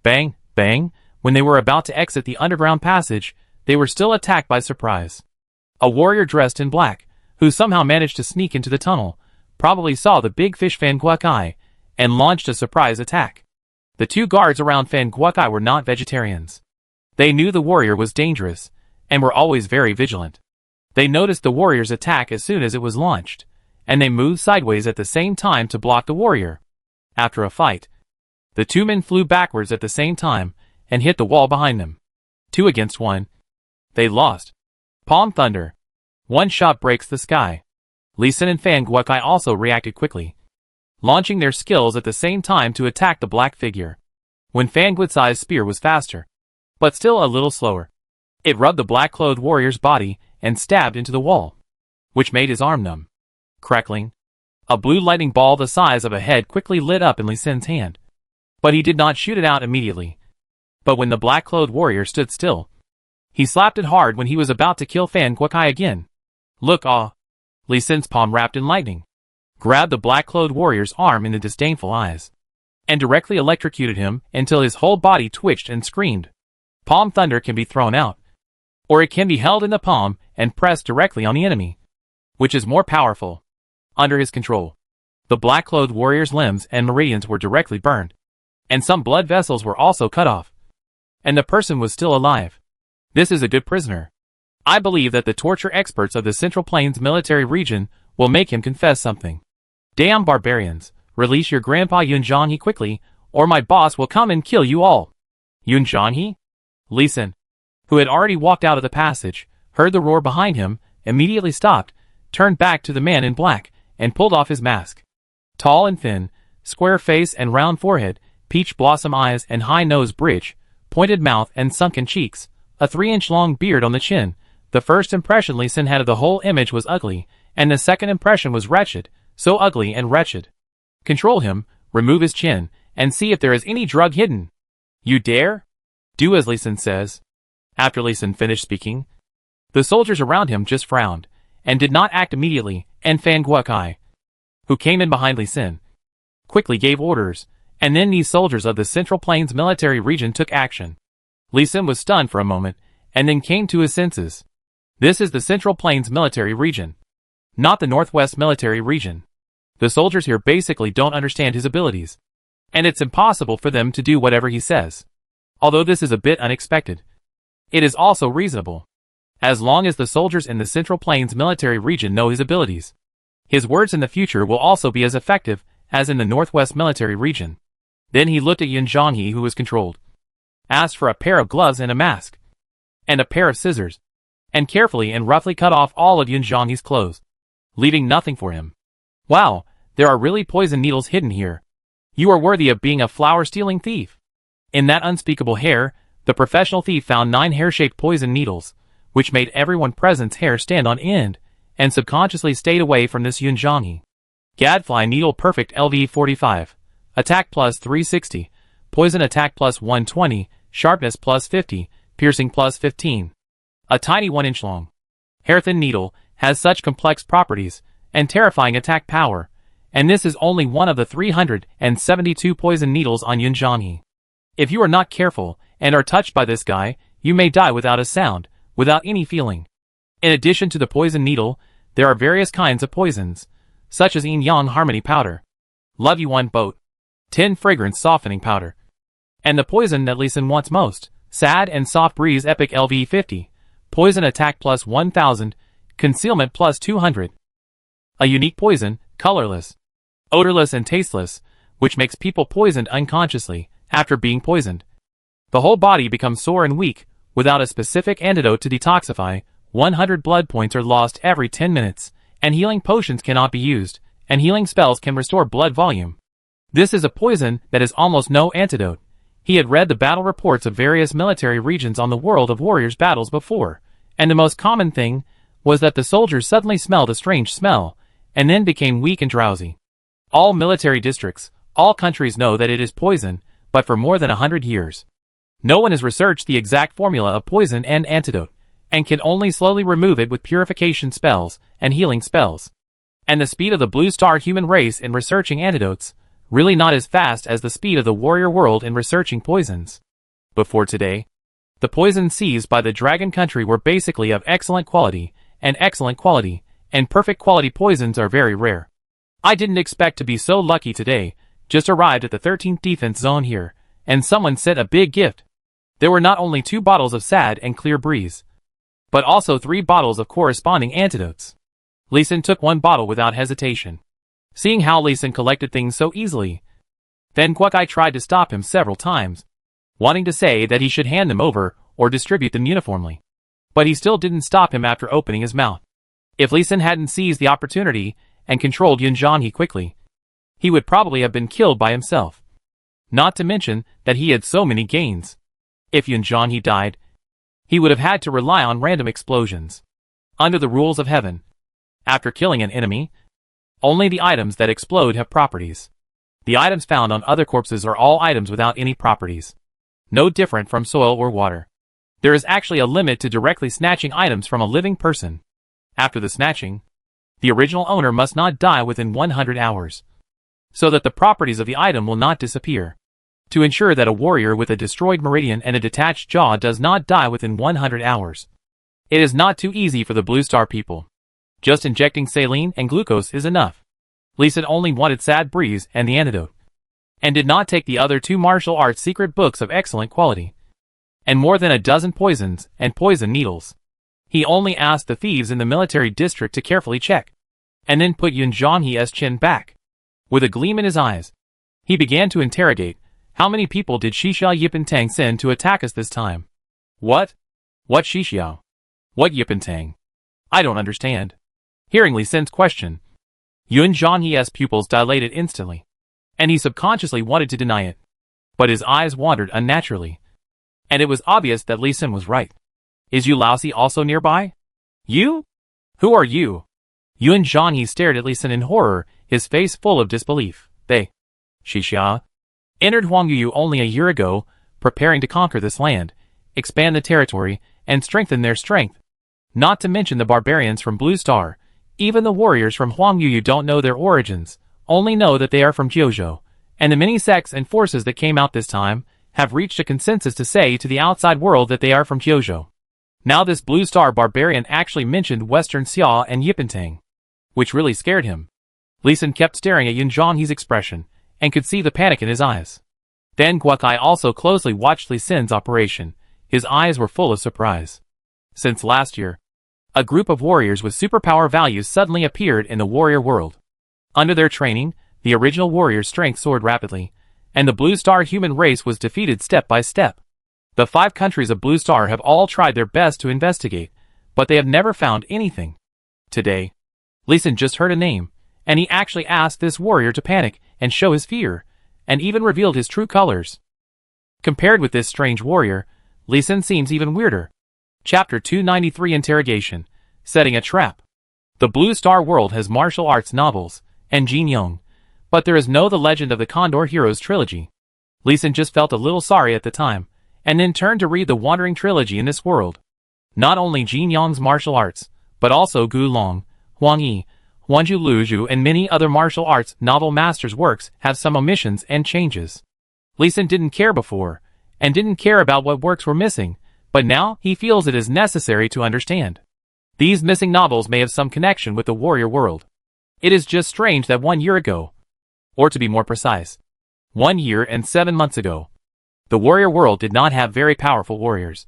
[SPEAKER 1] Bang. Bang. When they were about to exit the underground passage, they were still attacked by surprise. A warrior dressed in black, who somehow managed to sneak into the tunnel, probably saw the big fish Fan Kuai and launched a surprise attack. The 2 guards around Fan Kuai were not vegetarians. They knew the warrior was dangerous, and were always very vigilant. They noticed the warrior's attack as soon as it was launched, and they moved sideways at the same time to block the warrior. After a fight, the 2 men flew backwards at the same time and hit the wall behind them. 2 against 1. They lost. Palm Thunder. One shot breaks the sky. Lee Sin and Fan Kuai also reacted quickly, launching their skills at the same time to attack the black figure. When Fan Kuai's spear was faster, but still a little slower, it rubbed the black-clothed warrior's body and stabbed into the wall, which made his arm numb. Crackling, a blue lightning ball the size of a head quickly lit up in Lee Sin's hand, but he did not shoot it out immediately. But when the black-clothed warrior stood still, he slapped it hard when he was about to kill Fan Kuai again. Look, Lee Sin's palm wrapped in lightning, grabbed the black-clothed warrior's arm in the disdainful eyes, and directly electrocuted him until his whole body twitched and screamed. Palm Thunder can be thrown out, or it can be held in the palm and pressed directly on the enemy. Which is more powerful? Under his control, the black-clothed warrior's limbs and meridians were directly burned, and some blood vessels were also cut off, and the person was still alive. This is a good prisoner. I believe that the torture experts of the Central Plains military region will make him confess something. Damn barbarians, release your grandpa Yun Zhanghe quickly, or my boss will come and kill you all. Yun Zhanghe? Li Sin, who had already walked out of the passage, heard the roar behind him, immediately stopped, turned back to the man in black, and pulled off his mask. Tall and thin, square face and round forehead, peach blossom eyes and high nose bridge, pointed mouth and sunken cheeks, a 3-inch long beard on the chin. The first impression Li Sin had of the whole image was ugly, and the second impression was wretched, so ugly and wretched. Control him, remove his chin, and see if there is any drug hidden. You dare? Do as Li Sin says. After Li Sin finished speaking, the soldiers around him just frowned, and did not act immediately, and Fan Guokai, who came in behind Li Sin, quickly gave orders, and then these soldiers of the Central Plains military region took action. Li Sin was stunned for a moment, and then came to his senses. This is the Central Plains military region, not the Northwest military region. The soldiers here basically don't understand his abilities, and it's impossible for them to do whatever he says. Although this is a bit unexpected, it is also reasonable. As long as the soldiers in the Central Plains military region know his abilities, his words in the future will also be as effective as in the Northwest military region. Then he looked at Yun Zhanghe, who was controlled, asked for a pair of gloves and a mask, and a pair of scissors, and carefully and roughly cut off all of Yun Zhanghe's clothes, leaving nothing for him. Wow, there are really poison needles hidden here. You are worthy of being a flower-stealing thief. In that unspeakable hair, the professional thief found 9 hair-shaped poison needles, which made everyone present's hair stand on end, and subconsciously stayed away from this Yun Zhanghe. Gadfly Needle Perfect LV45. Attack plus 360. Poison attack plus 120. Sharpness plus 50. Piercing plus 15. A tiny 1-inch long, hair-thin needle has such complex properties and terrifying attack power, and this is only one of the 372 poison needles on Yun Zhanghe. If you are not careful and are touched by this guy, you may die without a sound, without any feeling. In addition to the poison needle, there are various kinds of poisons, such as Yin Yang Harmony Powder, Love You One Boat, 10 Fragrance Softening Powder, and the poison that Li Sin wants most, Sad and Soft Breeze Epic LV50, Poison Attack plus 1000, Concealment plus 200. A unique poison, colorless, odorless and tasteless, which makes people poisoned unconsciously after being poisoned. The whole body becomes sore and weak, without a specific antidote to detoxify. 100 blood points are lost every 10 minutes, and healing potions cannot be used, and healing spells can restore blood volume. This is a poison that has almost no antidote. He had read the battle reports of various military regions on the World of Warriors battles before, and the most common thing was that the soldiers suddenly smelled a strange smell, and then became weak and drowsy. All military districts, all countries know that it is poison, but for more than 100 years, no one has researched the exact formula of poison and antidote, and can only slowly remove it with purification spells and healing spells. And the speed of the Blue Star human race in researching antidotes, really not as fast as the speed of the warrior world in researching poisons. Before today, the poisons seized by the Dragon Country were basically of excellent quality, and perfect quality poisons are very rare. I didn't expect to be so lucky today, just arrived at the 13th defense zone here, and someone sent a big gift. There were not only 2 bottles of Sad and Clear Breeze, but also 3 bottles of corresponding antidotes. Li Sin took 1 bottle without hesitation. Seeing how Li Sin collected things so easily, Fan Guokai tried to stop him several times, wanting to say that he should hand them over or distribute them uniformly. But he still didn't stop him after opening his mouth. If Li Sin hadn't seized the opportunity and controlled Yun Zhanghe quickly, he would probably have been killed by himself. Not to mention that he had so many gains. If Yun Zhanghe died, he would have had to rely on random explosions. Under the rules of heaven, after killing an enemy, only the items that explode have properties. The items found on other corpses are all items without any properties. No different from soil or water. There is actually a limit to directly snatching items from a living person. After the snatching, the original owner must not die within 100 hours, so that the properties of the item will not disappear. To ensure that a warrior with a destroyed meridian and a detached jaw does not die within 100 hours. It is not too easy for the Blue Star people. Just injecting saline and glucose is enough. Li Sin only wanted Sad Breeze and the antidote, and did not take the other 2 martial arts secret books of excellent quality, and more than a dozen poisons and poison needles. He only asked the thieves in the military district to carefully check, and then put Yun Zhanghe's chin back. With a gleam in his eyes, he began to interrogate, how many people did Xixia Yipentang send to attack us this time? What? What Xixia? What Yipentang? I don't understand. Hearing Li Sin's question, Yun Zhanghe's pupils dilated instantly, and he subconsciously wanted to deny it. But his eyes wandered unnaturally, and it was obvious that Li Sin was right. Is Yu Laosi also nearby? You? Who are you? Yun Zhanghe stared at Li Sin in horror, his face full of disbelief. They, Xixia, entered Huangyu only a year ago, preparing to conquer this land, expand the territory, and strengthen their strength. Not to mention the barbarians from Blue Star. Even the warriors from Huangyu don't know their origins, only know that they are from Jiuzhou, and the many sects and forces that came out this time have reached a consensus to say to the outside world that they are from Jiuzhou. Now this Blue Star barbarian actually mentioned Western Xia and Yipentang, which really scared him. Li Sin kept staring at Yun Zhanghe's expression, and could see the panic in his eyes. Then Guokai also closely watched Li Sin's operation. His eyes were full of surprise. Since last year, a group of warriors with superpower values suddenly appeared in the warrior world. Under their training, the original warrior's strength soared rapidly, and the Blue Star human race was defeated step by step. The 5 countries of Blue Star have all tried their best to investigate, but they have never found anything. Today, Li Sin just heard a name, and he actually asked this warrior to panic and show his fear, and even revealed his true colors. Compared with this strange warrior, Li Sin seems even weirder. Chapter 293 Interrogation. Setting a Trap. The Blue Star world has martial arts novels, and Jin Yong, but there is no The Legend of the Condor Heroes trilogy. Li Sin just felt a little sorry at the time, and then turned to read the Wandering trilogy in this world. Not only Jin Yong's martial arts, but also Gu Long, Huang Yi, Huanju Luzhu and many other martial arts novel masters' works have some omissions and changes. Li Sin didn't care before, and didn't care about what works were missing, but now he feels it is necessary to understand. These missing novels may have some connection with the warrior world. It is just strange that 1 year ago, or to be more precise, 1 year and 7 months ago, the warrior world did not have very powerful warriors,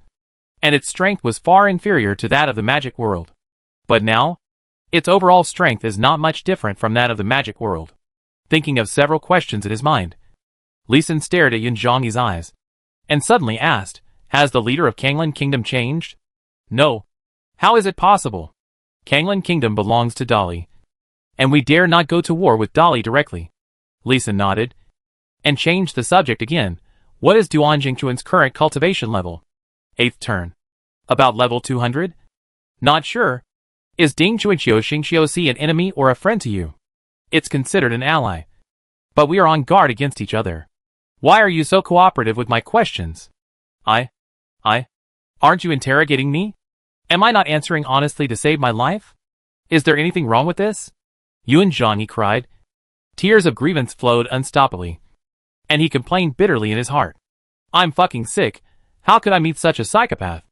[SPEAKER 1] and its strength was far inferior to that of the magic world. But now, its overall strength is not much different from that of the magic world. Thinking of several questions in his mind, Li Sin stared at Yun Zhanghe's eyes, and suddenly asked, has the leader of Kanglan Kingdom changed? No. How is it possible? Kanglan Kingdom belongs to Dali, and we dare not go to war with Dali directly. Li Sin nodded, and changed the subject again. What is Duan Jingchuan's current cultivation level? 8th turn. About level 200? Not sure. Is Ding Chuanqiu Xingxiu an enemy or a friend to you? It's considered an ally. But we are on guard against each other. Why are you so cooperative with my questions? Aren't you interrogating me? Am I not answering honestly to save my life? Is there anything wrong with this? Yun Zhanghe cried. Tears of grievance flowed unstoppably, and he complained bitterly in his heart. I'm fucking sick. How could I meet such a psychopath?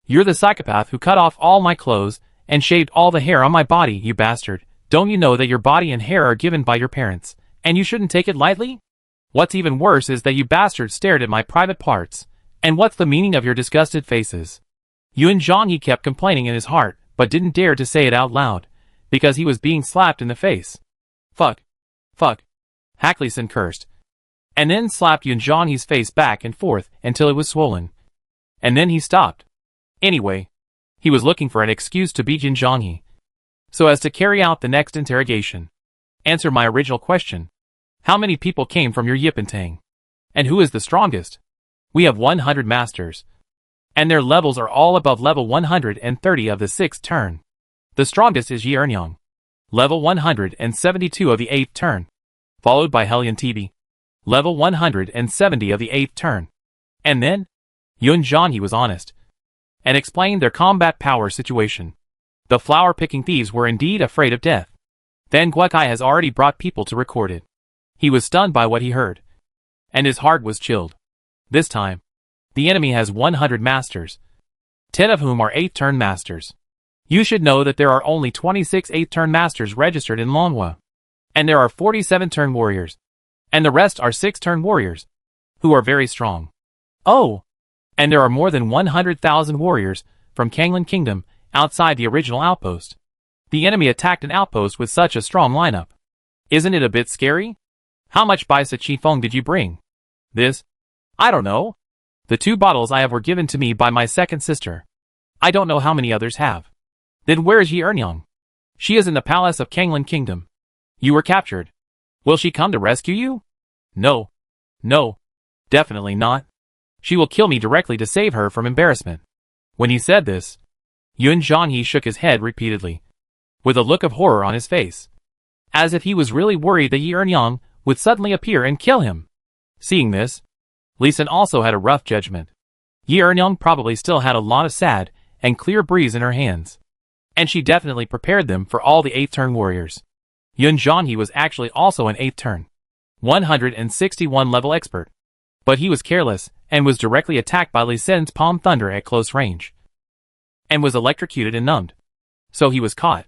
[SPEAKER 1] You're the psychopath who cut off all my clothes and shaved all the hair on my body, you bastard. Don't you know that your body and hair are given by your parents, and you shouldn't take it lightly? What's even worse is that you bastards stared at my private parts. And what's the meaning of your disgusted faces? Yun Zhanghe kept complaining in his heart, but didn't dare to say it out loud, because he was being slapped in the face. Fuck. Li Sin cursed, and then slapped Yun Zhanghe's face back and forth until it was swollen. And then he stopped. Anyway, he was looking for an excuse to beat Yun Zhanghe, so as to carry out the next interrogation. Answer my original question. How many people came from your Yipentang? And who is the strongest? We have 100 masters, and their levels are all above level 130 of the 6th turn. The strongest is Yi Ernyang, level 172 of the 8th turn, followed by Helian Tibi, level 170 of the 8th turn. And then, Yun Zhanghe was honest, and explained their combat power situation. The flower-picking thieves were indeed afraid of death. Then Guokai has already brought people to record it. He was stunned by what he heard, and his heart was chilled. This time, the enemy has 100 masters, 10 of whom are 8th-turn masters. You should know that there are only 26 8th-turn masters registered in Longhua, and there are 47 turn warriors, and the rest are 6th-turn warriors, who are very strong. Oh! And there are more than 100,000 warriors from Kanglan Kingdom outside the original outpost. The enemy attacked an outpost with such a strong lineup. Isn't it a bit scary? How much Bisa Qifeng did you bring? This? I don't know. The 2 bottles I have were given to me by my second sister. I don't know how many others have. Then where is Yi Ernyang? She is in the palace of Kanglin Kingdom. You were captured. Will she come to rescue you? No. No. Definitely not. She will kill me directly to save her from embarrassment. When he said this, Yun Zhanghe shook his head repeatedly, with a look of horror on his face, as if he was really worried that Yi Ernyang would suddenly appear and kill him. Seeing this, Li Sun also had a rough judgment. Yi Ernyang probably still had a lot of sad and clear breeze in her hands, and she definitely prepared them for all the 8th turn warriors. Yun Zhanghe was actually also an 8th turn, 161 level expert, but he was careless and was directly attacked by Li Sun's Palm Thunder at close range, and was electrocuted and numbed. So he was caught.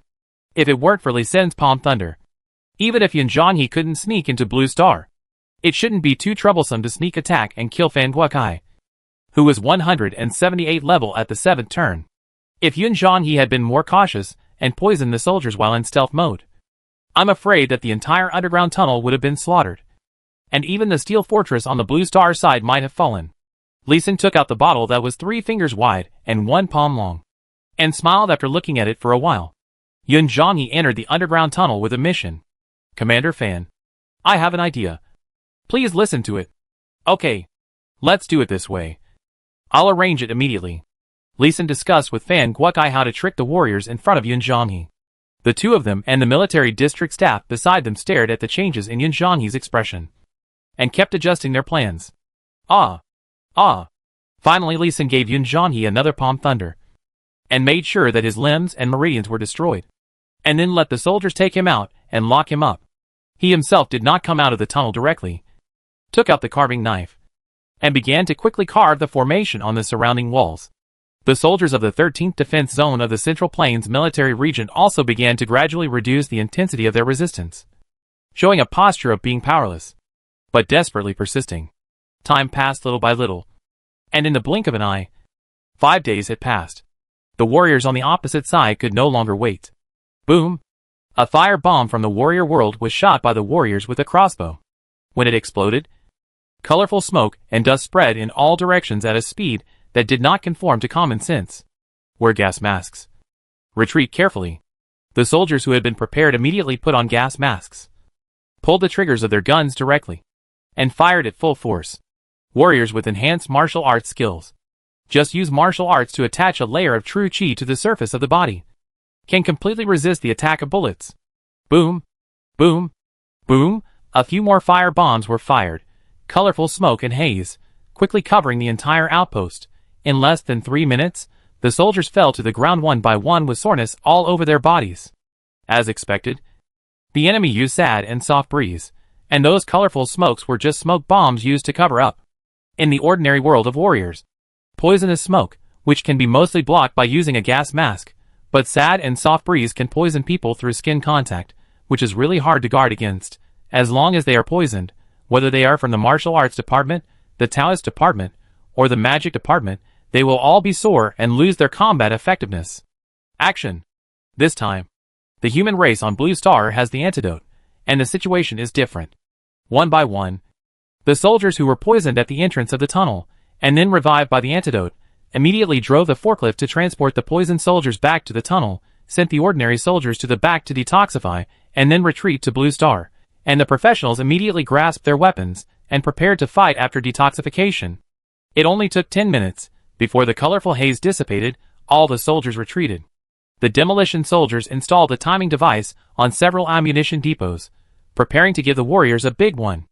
[SPEAKER 1] If it weren't for Li Sun's Palm Thunder, even if Yun Zhanghe couldn't sneak into Blue Star, it shouldn't be too troublesome to sneak attack and kill Fan Guokai, who was 178 level at the 7th turn. If Yun Zhanghe had been more cautious and poisoned the soldiers while in stealth mode, I'm afraid that the entire underground tunnel would have been slaughtered, and even the steel fortress on the Blue Star side might have fallen. Li Sun took out the bottle that was 3 fingers wide and 1 palm long, and smiled after looking at it for a while. Yun Zhanghe entered the underground tunnel with a mission. Commander Fan, I have an idea. Please listen to it. Okay. Let's do it this way. I'll arrange it immediately. Li Sun discussed with Fan Guokai how to trick the warriors in front of Yun Zhanghe. The 2 of them and the military district staff beside them stared at the changes in Yun Zhanghe's expression, and kept adjusting their plans. Finally Li Sun gave Yun Zhanghe another Palm Thunder, and made sure that his limbs and meridians were destroyed, and then let the soldiers take him out and lock him up. He himself did not come out of the tunnel directly, took out the carving knife, and began to quickly carve the formation on the surrounding walls. The soldiers of the 13th Defense Zone of the Central Plains military region also began to gradually reduce the intensity of their resistance, showing a posture of being powerless, but desperately persisting. Time passed little by little, and in the blink of an eye, 5 days had passed. The warriors on the opposite side could no longer wait. Boom! A fire bomb from the warrior world was shot by the warriors with a crossbow. When it exploded, colorful smoke and dust spread in all directions at a speed that did not conform to common sense. Wear gas masks. Retreat carefully. The soldiers who had been prepared immediately put on gas masks, pulled the triggers of their guns directly, and fired at full force. Warriors with enhanced martial arts skills just use martial arts to attach a layer of true chi to the surface of the body, can completely resist the attack of bullets. Boom! Boom! Boom! A few more fire bombs were fired, colorful smoke and haze, quickly covering the entire outpost. In less than 3 minutes, the soldiers fell to the ground one by one with soreness all over their bodies. As expected, the enemy used sad and soft breeze, and those colorful smokes were just smoke bombs used to cover up. In the ordinary world of warriors, poisonous smoke, which can be mostly blocked by using a gas mask, but sad and soft breeze can poison people through skin contact, which is really hard to guard against. As long as they are poisoned, whether they are from the martial arts department, the Taoist department, or the magic department, they will all be sore and lose their combat effectiveness. Action! This time, the human race on Blue Star has the antidote, and the situation is different. One by one, the soldiers who were poisoned at the entrance of the tunnel, and then revived by the antidote, immediately drove the forklift to transport the poisoned soldiers back to the tunnel, sent the ordinary soldiers to the back to detoxify, and then retreat to Blue Star, and the professionals immediately grasped their weapons and prepared to fight after detoxification. It only took 10 minutes. Before the colorful haze dissipated, all the soldiers retreated. The demolition soldiers installed a timing device on several ammunition depots, preparing to give the warriors a big one.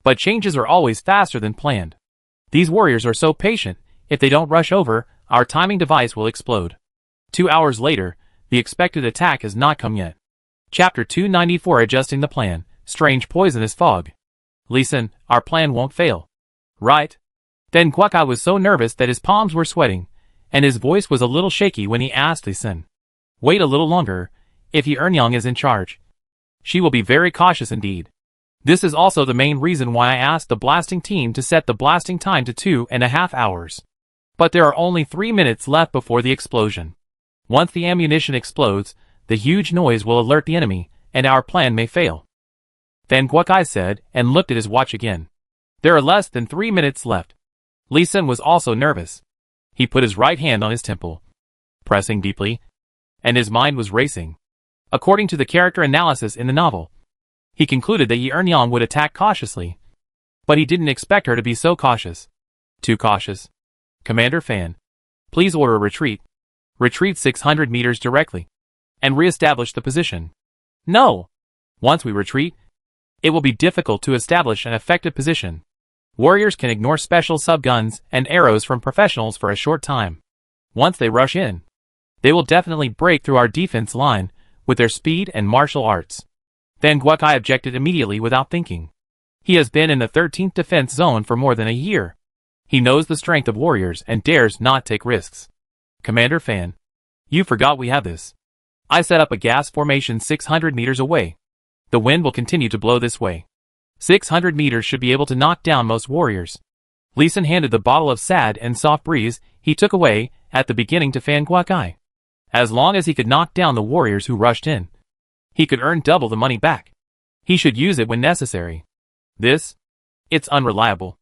[SPEAKER 1] But changes are always faster than planned. These warriors are so patient, if they don't rush over, our timing device will explode. 2 hours later, the expected attack has not come yet. Chapter 294 Adjusting the Plan, Strange Poisonous Fog. Li Sun, our plan won't fail. Right? Then Guokai was so nervous that his palms were sweating, and his voice was a little shaky when he asked Li Sun, "Wait a little longer. If Yi Ernyang is in charge, she will be very cautious indeed. This is also the main reason why I asked the blasting team to set the blasting time to 2.5 hours. But there are only 3 minutes left before the explosion. Once the ammunition explodes, the huge noise will alert the enemy, and our plan may fail. Fan Guokai said, and looked at his watch again. There are less than 3 minutes left. Li Xin was also nervous. He put his right hand on his temple, pressing deeply, and his mind was racing. According to the character analysis in the novel, he concluded that Yi Ernyang would attack cautiously. But he didn't expect her to be so cautious. Too cautious. Commander Fan, please order a retreat. Retreat 600 meters directly. And re-establish the position. No! Once we retreat, it will be difficult to establish an effective position. Warriors can ignore special subguns and arrows from professionals for a short time. Once they rush in, they will definitely break through our defense line with their speed and martial arts. Fan Guokai objected immediately without thinking. He has been in the 13th defense zone for more than a year. He knows the strength of warriors and dares not take risks. Commander Fan, you forgot we have this. I set up a gas formation 600 meters away. The wind will continue to blow this way. 600 meters should be able to knock down most warriors. Li Xin handed the bottle of sad and soft breeze he took away at the beginning to Fan Guokai. As long as he could knock down the warriors who rushed in, he could earn double the money back. He should use it when necessary. It's unreliable.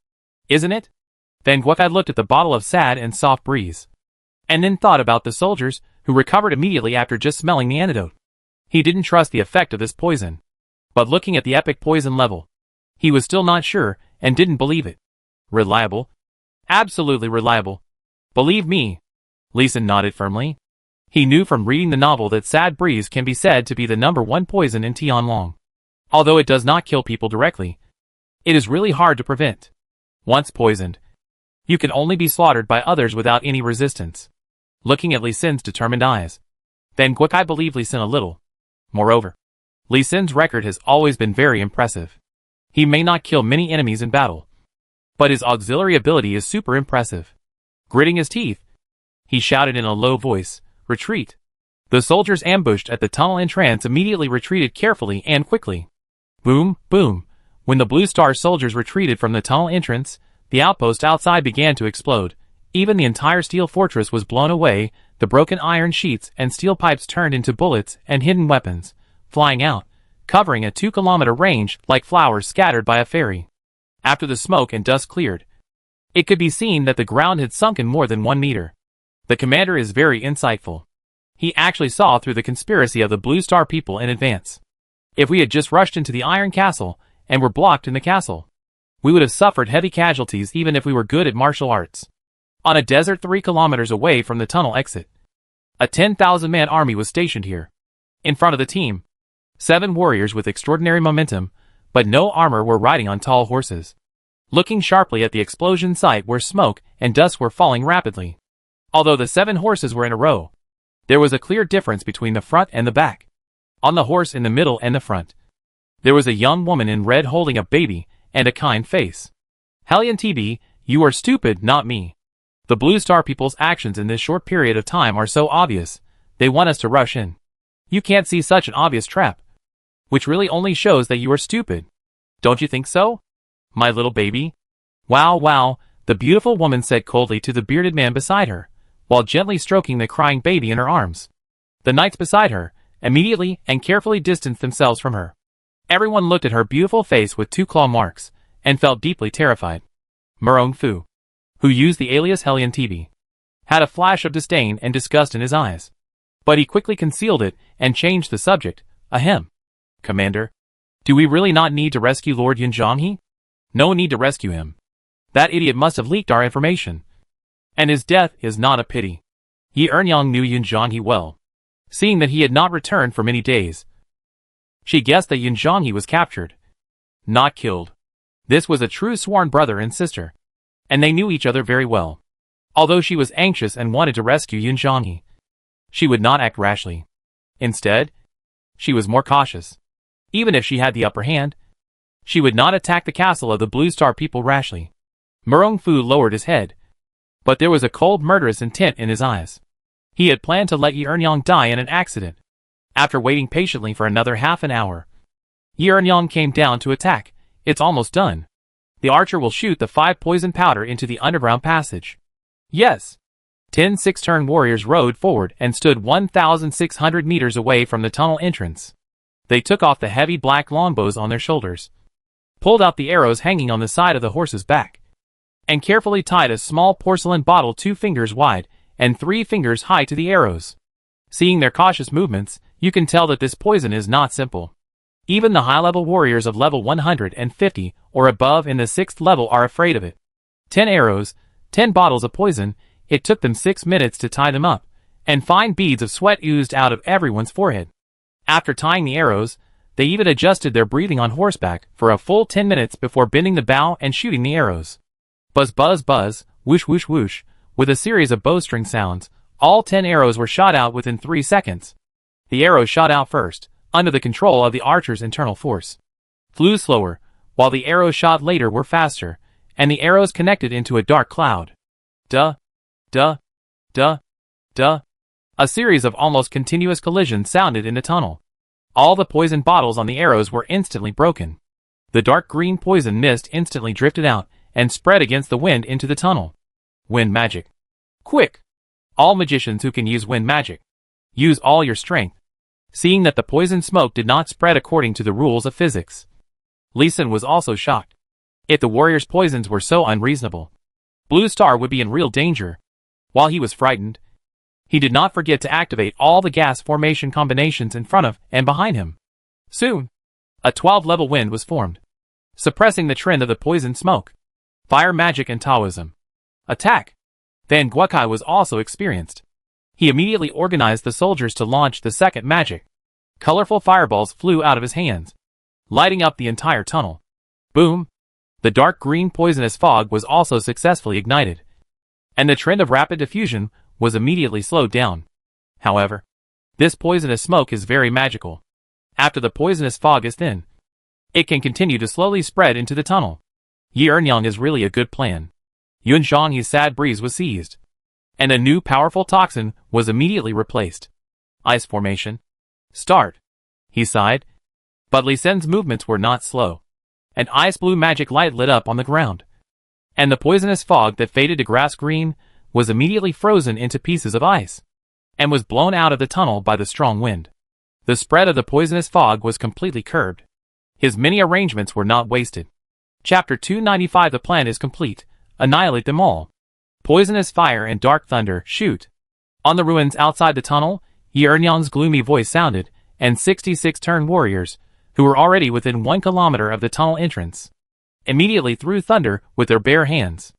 [SPEAKER 1] Isn't it? Fan Guokai looked at the bottle of sad and soft breeze, and then thought about the soldiers who recovered immediately after just smelling the antidote. He didn't trust the effect of this poison. But looking at the epic poison level, he was still not sure and didn't believe it. Reliable? Absolutely reliable. Believe me. Li Xin nodded firmly. He knew from reading the novel that sad breeze can be said to be the #1 poison in Tianlong. Although it does not kill people directly, it is really hard to prevent. Once poisoned, you can only be slaughtered by others without any resistance. Looking at Li Xin's determined eyes, Fan Guokai believed Li Xin a little. Moreover, Li Xin's record has always been very impressive. He may not kill many enemies in battle, but his auxiliary ability is super impressive. Gritting his teeth, he shouted in a low voice, "Retreat!" The soldiers ambushed at the tunnel entrance immediately retreated carefully and quickly. Boom, boom. When the Blue Star soldiers retreated from the tunnel entrance, the outpost outside began to explode. Even the entire steel fortress was blown away, the broken iron sheets and steel pipes turned into bullets and hidden weapons, flying out, covering a 2-kilometer range like flowers scattered by a fairy. After the smoke and dust cleared, it could be seen that the ground had sunken more than 1 meter. The commander is very insightful. He actually saw through the conspiracy of the Blue Star people in advance. If we had just rushed into the Iron Castle and were blocked in the castle, we would have suffered heavy casualties even if we were good at martial arts. On a desert 3 kilometers away from the tunnel exit, a 10,000-man army was stationed here. In front of the team, 7 warriors with extraordinary momentum, but no armor were riding on tall horses, looking sharply at the explosion site where smoke and dust were falling rapidly. Although the 7 horses were in a row, there was a clear difference between the front and the back. On the horse in the middle and the front, there was a young woman in red holding a baby and a kind face. Hellion TB, you are stupid, not me. The Blue Star people's actions in this short period of time are so obvious, they want us to rush in. You can't see such an obvious trap, which really only shows that you are stupid. Don't you think so? My little baby? Wow, wow, the beautiful woman said coldly to the bearded man beside her, while gently stroking the crying baby in her arms. The knights beside her immediately and carefully distanced themselves from her. Everyone looked at her beautiful face with 2 claw marks, and felt deeply terrified. Murong Fu, who used the alias Hellion TV, had a flash of disdain and disgust in his eyes. But he quickly concealed it and changed the subject. Ahem. Commander, do we really not need to rescue Lord Yunjianghe? No need to rescue him. That idiot must have leaked our information. And his death is not a pity. Yi Ernyang knew Yunjianghe well, seeing that he had not returned for many days. She guessed that Yunjianghe was captured, not killed. This was a true sworn brother and sister, and they knew each other very well. Although she was anxious and wanted to rescue Yunjianghe, she would not act rashly. Instead, she was more cautious. Even if she had the upper hand, she would not attack the castle of the Blue Star people rashly. Murong Fu lowered his head, but there was a cold murderous intent in his eyes. He had planned to let Yi Ernyang die in an accident. After waiting patiently for another half an hour, Yi Ernyang came down to attack. It's almost done. The archer will shoot the 5 poison powder into the underground passage. Yes. 10 six-turn warriors rode forward and stood 1,600 meters away from the tunnel entrance. They took off the heavy black longbows on their shoulders, pulled out the arrows hanging on the side of the horse's back, and carefully tied a small porcelain bottle 2 fingers wide and 3 fingers high to the arrows. Seeing their cautious movements, you can tell that this poison is not simple. Even the high-level warriors of level 150 or above in the 6th level are afraid of it. 10 arrows, 10 bottles of poison. It took them 6 minutes to tie them up, and fine beads of sweat oozed out of everyone's forehead. After tying the arrows, they even adjusted their breathing on horseback for a full 10 minutes before bending the bow and shooting the arrows. Buzz buzz buzz, whoosh whoosh whoosh, with a series of bowstring sounds, all 10 arrows were shot out within 3 seconds. The arrows shot out first, under the control of the archer's internal force, flew slower, while the arrows shot later were faster, and the arrows connected into a dark cloud. Duh, duh, duh, duh. A series of almost continuous collisions sounded in the tunnel. All the poison bottles on the arrows were instantly broken. The dark green poison mist instantly drifted out and spread against the wind into the tunnel. Wind magic. Quick! All magicians who can use wind magic, use all your strength. Seeing that the poison smoke did not spread according to the rules of physics, Lee Sin was also shocked. If the warrior's poisons were so unreasonable, Blue Star would be in real danger. While he was frightened, he did not forget to activate all the gas formation combinations in front of and behind him. Soon, a 12-level wind was formed, suppressing the trend of the poison smoke. Fire magic and Taoism. Attack! Van Guokai was also experienced. He immediately organized the soldiers to launch the second magic. Colorful fireballs flew out of his hands, lighting up the entire tunnel. Boom! The dark green poisonous fog was also successfully ignited, and the trend of rapid diffusion was immediately slowed down. However, this poisonous smoke is very magical. After the poisonous fog is thin, it can continue to slowly spread into the tunnel. Yi Ernyang is really a good plan. Yun Zhongyi's sad breeze was seized, and a new powerful toxin was immediately replaced. Ice formation. Start. He sighed. But Lee Sin's movements were not slow. An ice blue magic light lit up on the ground, and the poisonous fog that faded to grass green was immediately frozen into pieces of ice, and was blown out of the tunnel by the strong wind. The spread of the poisonous fog was completely curbed. His many arrangements were not wasted. Chapter 295. The plan is complete. Annihilate them all. Poisonous fire and dark thunder, shoot. On the ruins outside the tunnel, Yi Ernyang's gloomy voice sounded, and 66 turn warriors, who were already within 1 kilometer of the tunnel entrance, immediately threw thunder with their bare hands.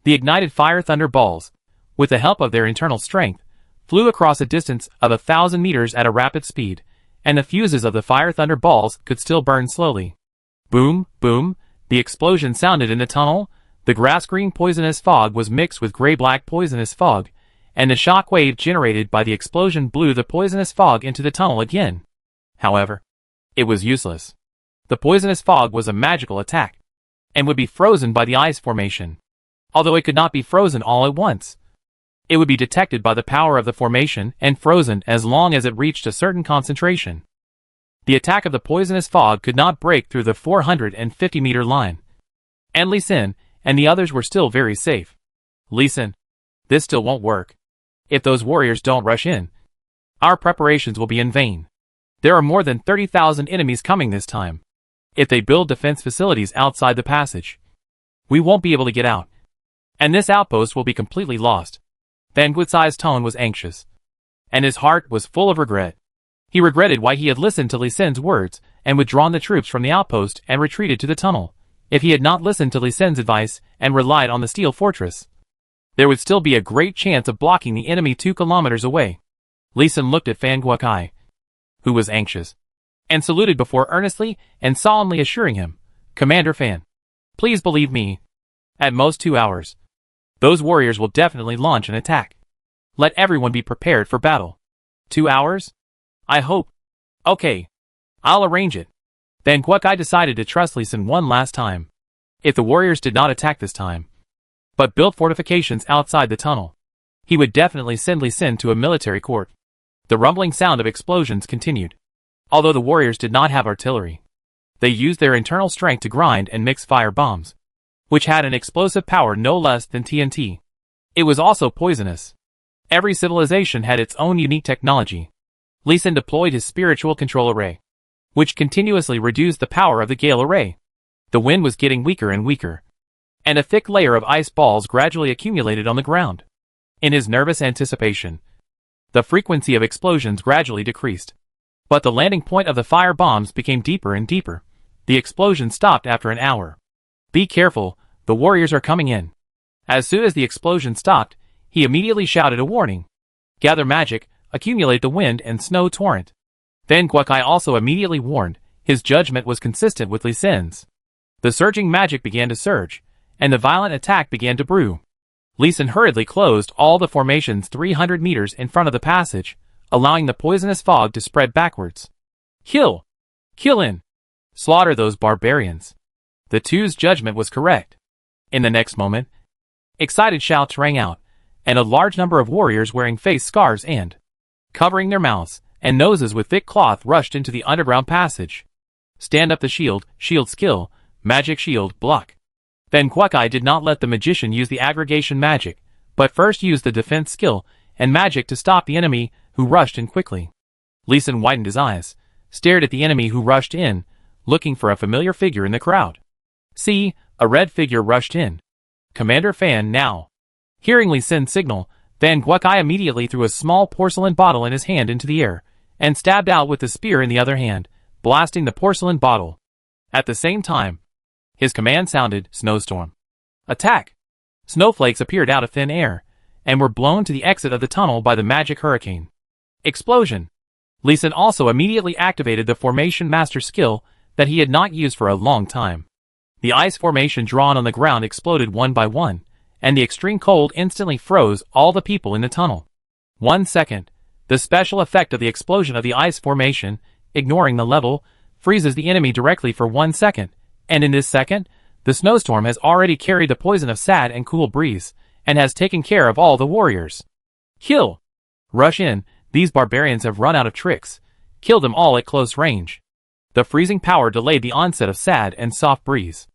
[SPEAKER 1] The ignited fire thunder balls, with the help of their internal strength, flew across a distance of 1,000 meters at a rapid speed, and the fuses of the fire thunder balls could still burn slowly. Boom, boom, the explosion sounded in the tunnel. The grass-green poisonous fog was mixed with gray-black poisonous fog, and the shock wave generated by the explosion blew the poisonous fog into the tunnel again. However, it was useless. The poisonous fog was a magical attack, and would be frozen by the ice formation. Although it could not be frozen all at once, it would be detected by the power of the formation and frozen as long as it reached a certain concentration. The attack of the poisonous fog could not break through the 450-meter line, and Lee Sin and the others were still very safe. Lee Sin, this still won't work. If those warriors don't rush in, our preparations will be in vain. There are more than 30,000 enemies coming this time. If they build defense facilities outside the passage, we won't be able to get out, and this outpost will be completely lost. Van Guotsai's tone was anxious, and his heart was full of regret. He regretted why he had listened to Lee Sin's words and withdrawn the troops from the outpost and retreated to the tunnel. If he had not listened to Lee Sin's advice and relied on the steel fortress, there would still be a great chance of blocking the enemy 2 kilometers away. Lee Sin looked at Fan Guokai, who was anxious, and saluted before earnestly and solemnly assuring him, "Commander Fan, please believe me. At most 2 hours, those warriors will definitely launch an attack. Let everyone be prepared for battle." 2 hours? I hope. Okay. I'll arrange it. Van Guokai decided to trust Lee Sin one last time. If the warriors did not attack this time, but built fortifications outside the tunnel, he would definitely send Lee Sin to a military court. The rumbling sound of explosions continued. Although the warriors did not have artillery, they used their internal strength to grind and mix fire bombs, which had an explosive power no less than TNT. It was also poisonous. Every civilization had its own unique technology. Lee Sin deployed his spiritual control array, which continuously reduced the power of the gale array. The wind was getting weaker and weaker, and a thick layer of ice balls gradually accumulated on the ground. In his nervous anticipation, the frequency of explosions gradually decreased. But the landing point of the fire bombs became deeper and deeper. The explosion stopped after an hour. "Be careful, the warriors are coming in." As soon as the explosion stopped, he immediately shouted a warning. "Gather magic, accumulate the wind and snow torrent." Then Guokai also immediately warned. His judgment was consistent with Lee Sin's. The surging magic began to surge, and the violent attack began to brew. Lee Sin hurriedly closed all the formations 300 meters in front of the passage, allowing the poisonous fog to spread backwards. "Kill! Kill in! Slaughter those barbarians!" The two's judgment was correct. In the next moment, excited shouts rang out, and a large number of warriors wearing face scarves and covering their mouths and noses with thick cloth rushed into the underground passage. "Stand up the shield, shield skill, magic shield, block." Then Guokai did not let the magician use the aggregation magic, but first used the defense skill and magic to stop the enemy who rushed in quickly. Lee Sin widened his eyes, stared at the enemy who rushed in, looking for a familiar figure in the crowd. See, a red figure rushed in. "Commander Fan now." Hearing Lee Sin's signal, Van Guokai immediately threw a small porcelain bottle in his hand into the air, and stabbed out with the spear in the other hand, blasting the porcelain bottle. At the same time, his command sounded, "Snowstorm. Attack!" Snowflakes appeared out of thin air, and were blown to the exit of the tunnel by the magic hurricane. Explosion! Lee Sin also immediately activated the Formation Master skill that he had not used for a long time. The ice formation drawn on the ground exploded one by one, and the extreme cold instantly froze all the people in the tunnel. 1 second. The special effect of the explosion of the ice formation, ignoring the level, freezes the enemy directly for 1 second, and in this second, the snowstorm has already carried the poison of sad and cool breeze, and has taken care of all the warriors. Kill! Rush in, these barbarians have run out of tricks. Kill them all at close range. The freezing power delayed the onset of sad and soft breeze.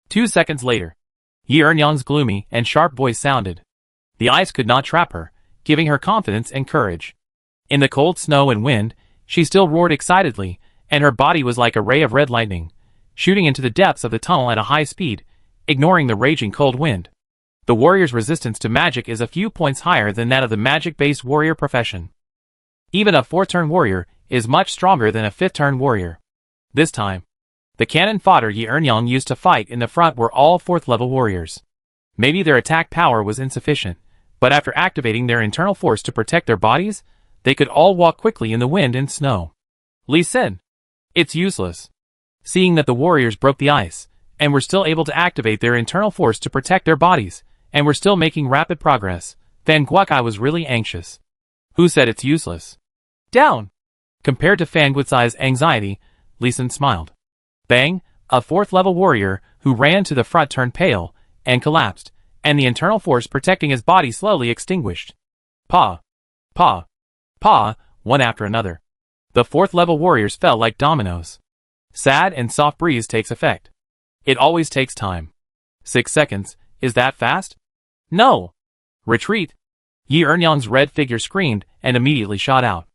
[SPEAKER 1] 2 seconds later, Yi Ernyang's gloomy and sharp voice sounded. The ice could not trap her, giving her confidence and courage. In the cold snow and wind, she still roared excitedly, and her body was like a ray of red lightning, shooting into the depths of the tunnel at a high speed, ignoring the raging cold wind. The warrior's resistance to magic is a few points higher than that of the magic-based warrior profession. Even a 4th-turn warrior is much stronger than a 5th-turn warrior. This time, the cannon fodder Yi Ernyang used to fight in the front were all 4th-level warriors. Maybe their attack power was insufficient, but after activating their internal force to protect their bodies, they could all walk quickly in the wind and snow. Lee Sin. It's useless. Seeing that the warriors broke the ice, and were still able to activate their internal force to protect their bodies, and were still making rapid progress, Fan Guokai was really anxious. Who said it's useless? Down! Compared to Fan Guocai's anxiety, Lee Sin smiled. Bang! A 4th-level warrior who ran to the front turned pale, and collapsed, and the internal force protecting his body slowly extinguished. Pa! Pa! Pa! One after another. The 4th-level warriors fell like dominoes. Sad and soft breeze takes effect. It always takes time. 6 seconds, is that fast? No! Retreat! Yi Ernyang's red figure screamed and immediately shot out.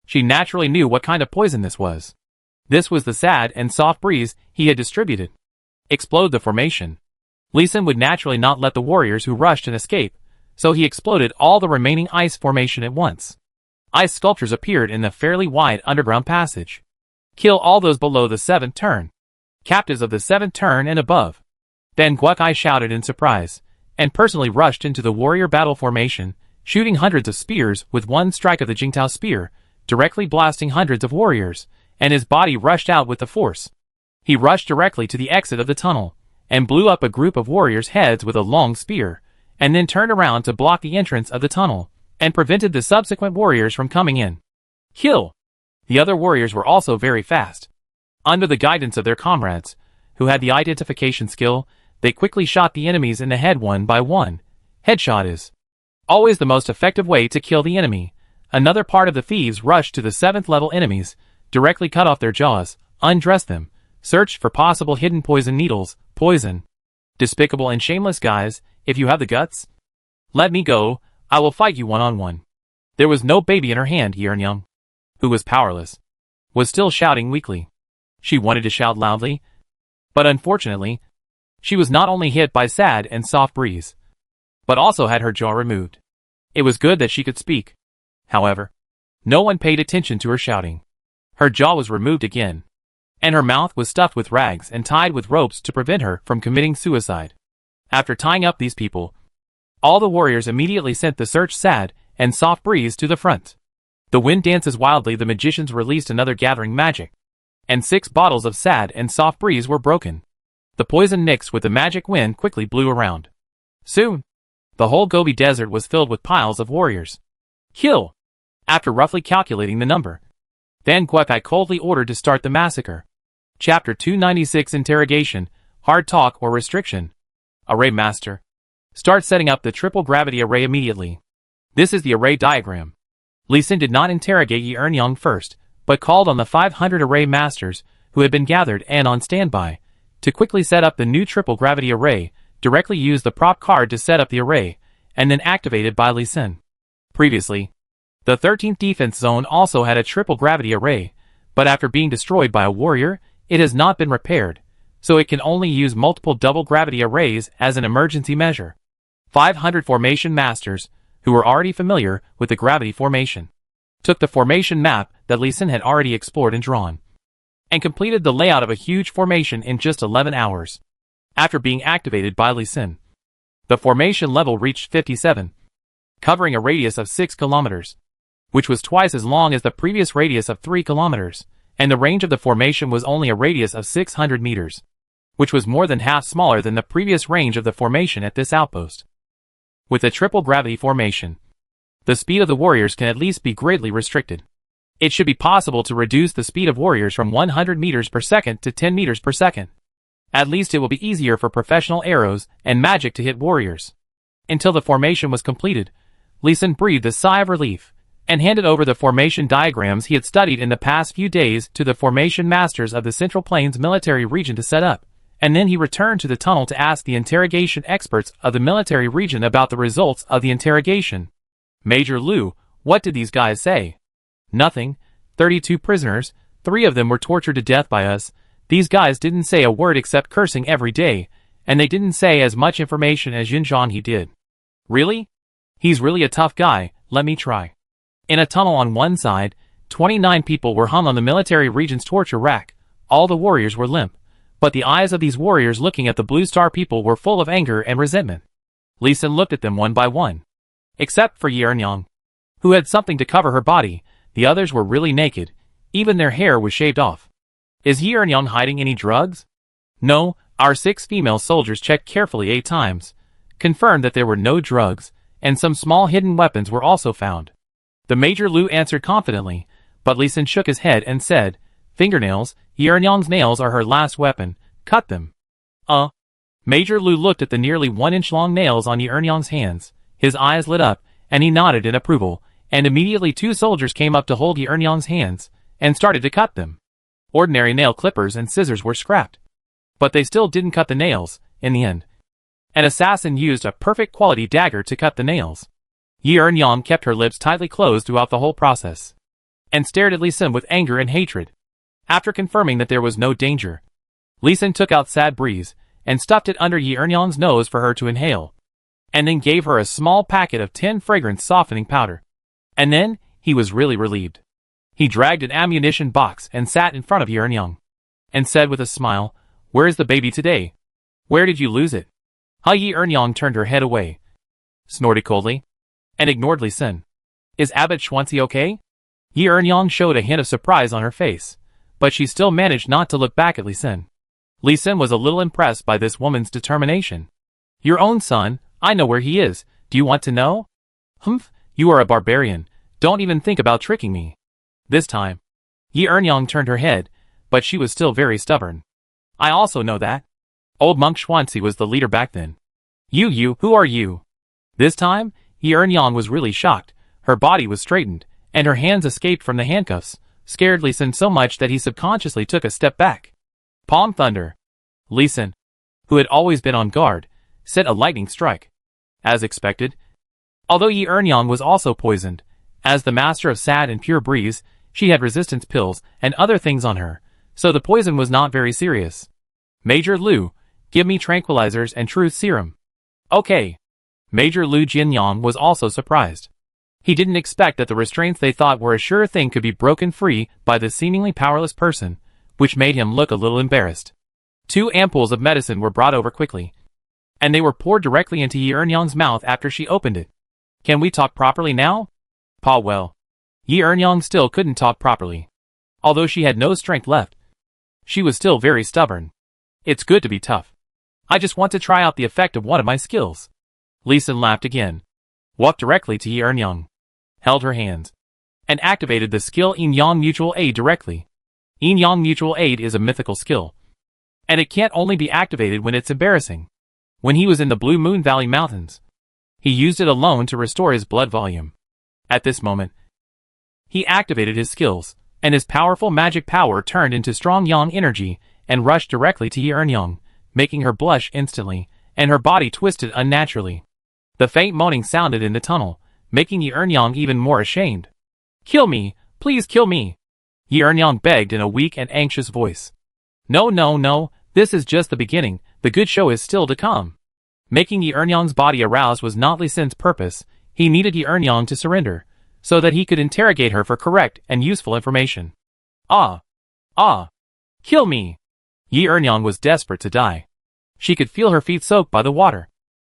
[SPEAKER 1] She naturally knew what kind of poison this was. This was the sad and soft breeze he had distributed. Explode the formation. Lee Sin would naturally not let the warriors who rushed and escape, so he exploded all the remaining ice formation at once. Ice sculptures appeared in the fairly wide underground passage. Kill all those below the 7th turn. Captives of the 7th turn and above. Then Guokai shouted in surprise, and personally rushed into the warrior battle formation, shooting hundreds of spears with one strike of the Jingtao spear, directly blasting hundreds of warriors, and his body rushed out with the force. He rushed directly to the exit of the tunnel, and blew up a group of warriors' heads with a long spear, and then turned around to block the entrance of the tunnel, and prevented the subsequent warriors from coming in. Kill! The other warriors were also very fast. Under the guidance of their comrades, who had the identification skill, they quickly shot the enemies in the head one by one. Headshot is always the most effective way to kill the enemy. Another part of the thieves rushed to the 7th-level enemies, directly cut off their jaws, undressed them, searched for possible hidden poison needles, poison. Despicable and shameless guys, if you have the guts, let me go, I will fight you one-on-one. There was no baby in her hand. Yi Eun-young, who was powerless, was still shouting weakly. She wanted to shout loudly, but unfortunately, she was not only hit by sad and soft breeze, but also had her jaw removed. It was good that she could speak. However, no one paid attention to her shouting. Her jaw was removed again, and her mouth was stuffed with rags and tied with ropes to prevent her from committing suicide. After tying up these people, all the warriors immediately sent the search sad and soft breeze to the front. The wind dances wildly. The magicians released another gathering magic, and 6 bottles of sad and soft breeze were broken. The poison mixed with the magic wind quickly blew around. Soon, the whole Gobi Desert was filled with piles of warriors. Kill! After roughly calculating the number, Van Guepak coldly ordered to start the massacre. Chapter 296 Interrogation, Hard Talk or Restriction. Array Master. Start setting up the triple gravity array immediately. This is the array diagram. Lee Sin did not interrogate Yi Eun-young first, but called on the 500 array masters, who had been gathered and on standby, to quickly set up the new triple gravity array, directly use the prop card to set up the array, and then activated by Lee Sin. Previously, the 13th defense zone also had a triple gravity array, but after being destroyed by a warrior, it has not been repaired, so it can only use multiple double gravity arrays as an emergency measure. 500 formation masters, who were already familiar with the gravity formation, took the formation map that Lee Sin had already explored and drawn, and completed the layout of a huge formation in just 11 hours. After being activated by Lee Sin, the formation level reached 57, covering a radius of 6 kilometers, which was twice as long as the previous radius of 3 kilometers, and the range of the formation was only a radius of 600 meters, which was more than half smaller than the previous range of the formation at this outpost. With the triple gravity formation, the speed of the warriors can at least be greatly restricted. It should be possible to reduce the speed of warriors from 100 meters per second to 10 meters per second. At least it will be easier for professional arrows and magic to hit warriors. Until the formation was completed, Lee Sin breathed a sigh of relief, and handed over the formation diagrams he had studied in the past few days to the formation masters of the Central Plains military region to set up, and then he returned to the tunnel to ask the interrogation experts of the military region about the results of the interrogation. Major Liu, what did these guys say? Nothing. 32 prisoners, 3 of them were tortured to death by us. These guys didn't say a word except cursing every day, and they didn't say as much information as Yunzhan he did. Really? He's really a tough guy. Let me try. In a tunnel on one side, 29 people were hung on the military region's torture rack. All the warriors were limp, but the eyes of these warriors looking at the Blue Star people were full of anger and resentment. Lee Sin looked at them one by one. Except for Yi Eun-young, who had something to cover her body, the others were really naked. Even their hair was shaved off. Is Yi Eun-young hiding any drugs? No, our 6 female soldiers checked carefully 8 times, confirmed that there were no drugs, and some small hidden weapons were also found. The Major Liu answered confidently, but Lee Sin shook his head and said, fingernails, Yi Eun-young's nails are her last weapon, cut them. Major Liu looked at the nearly 1-inch long nails on Yi Eun-young's hands. His eyes lit up, and he nodded in approval, and immediately 2 soldiers came up to hold Yi Eun-young's hands, and started to cut them. Ordinary nail clippers and scissors were scrapped, but they still didn't cut the nails. In the end, an assassin used a perfect quality dagger to cut the nails. Yi Eun-young kept her lips tightly closed throughout the whole process, and stared at Lee Sin with anger and hatred. After confirming that there was no danger, Lee Sin took out Sad Breeze, and stuffed it under Yi Eun-young's nose for her to inhale, and then gave her a small packet of 10 fragrance softening powder. And then, he was really relieved. He dragged an ammunition box and sat in front of Yi Eun-young, and said with a smile, "Where is the baby today? Where did you lose it?" Yi Eun-young turned her head away, snorted coldly, and ignored Lee Sin. "Is Abbot Schwanzi okay?" Yi Eun-young showed a hint of surprise on her face, but she still managed not to look back at Lee Sin. Lee Sin was a little impressed by this woman's determination. "Your own son, I know where he is. Do you want to know?" "Humph, you are a barbarian. Don't even think about tricking me." This time, Yi Eun-young turned her head, but she was still very stubborn. "I also know that. Old Monk Schwanzi was the leader back then." Who are you?" This time, Yi Eun-young was really shocked. Her body was straightened, and her hands escaped from the handcuffs, scared Lee Sin so much that he subconsciously took a step back. Palm Thunder. Lee Sin, who had always been on guard, set a lightning strike. As expected, although Yi Eun-young was also poisoned, As the master of sad and pure breeze, she had resistance pills and other things on her, so the poison was not very serious. Major Lu, give me tranquilizers and truth serum. Okay. Major Lu Jianyang was also surprised. He didn't expect that the restraints they thought were a sure thing could be broken free by this seemingly powerless person, which made him look a little embarrassed. 2 ampoules of medicine were brought over quickly, and they were poured directly into Yi Ernyang's mouth after she opened it. Can we talk properly now? Pa well. Yi Ernyang still couldn't talk properly. Although she had no strength left, she was still very stubborn. It's good to be tough. I just want to try out the effect of one of my skills. Lee Sin laughed again, walked directly to Yi Ernyang, held her hands, and activated the skill Yin Yang Mutual Aid directly. Yin Yang Mutual Aid is a mythical skill, and it can't only be activated when it's embarrassing. When he was in the Blue Moon Valley Mountains, he used it alone to restore his blood volume. At this moment, he activated his skills, and his powerful magic power turned into strong yang energy and rushed directly to Yi Ernyang, making her blush instantly, and her body twisted unnaturally. The faint moaning sounded in the tunnel, making Yi Ernyang even more ashamed. Kill me, please kill me. Yi Ernyang begged in a weak and anxious voice. No, no, no, this is just the beginning, the good show is still to come. Making Yi Ernyang's body aroused was not Lee Sin's purpose. He needed Yi Ernyang to surrender, so that he could interrogate her for correct and useful information. Kill me. Yi Ernyang was desperate to die. She could feel her feet soaked by the water.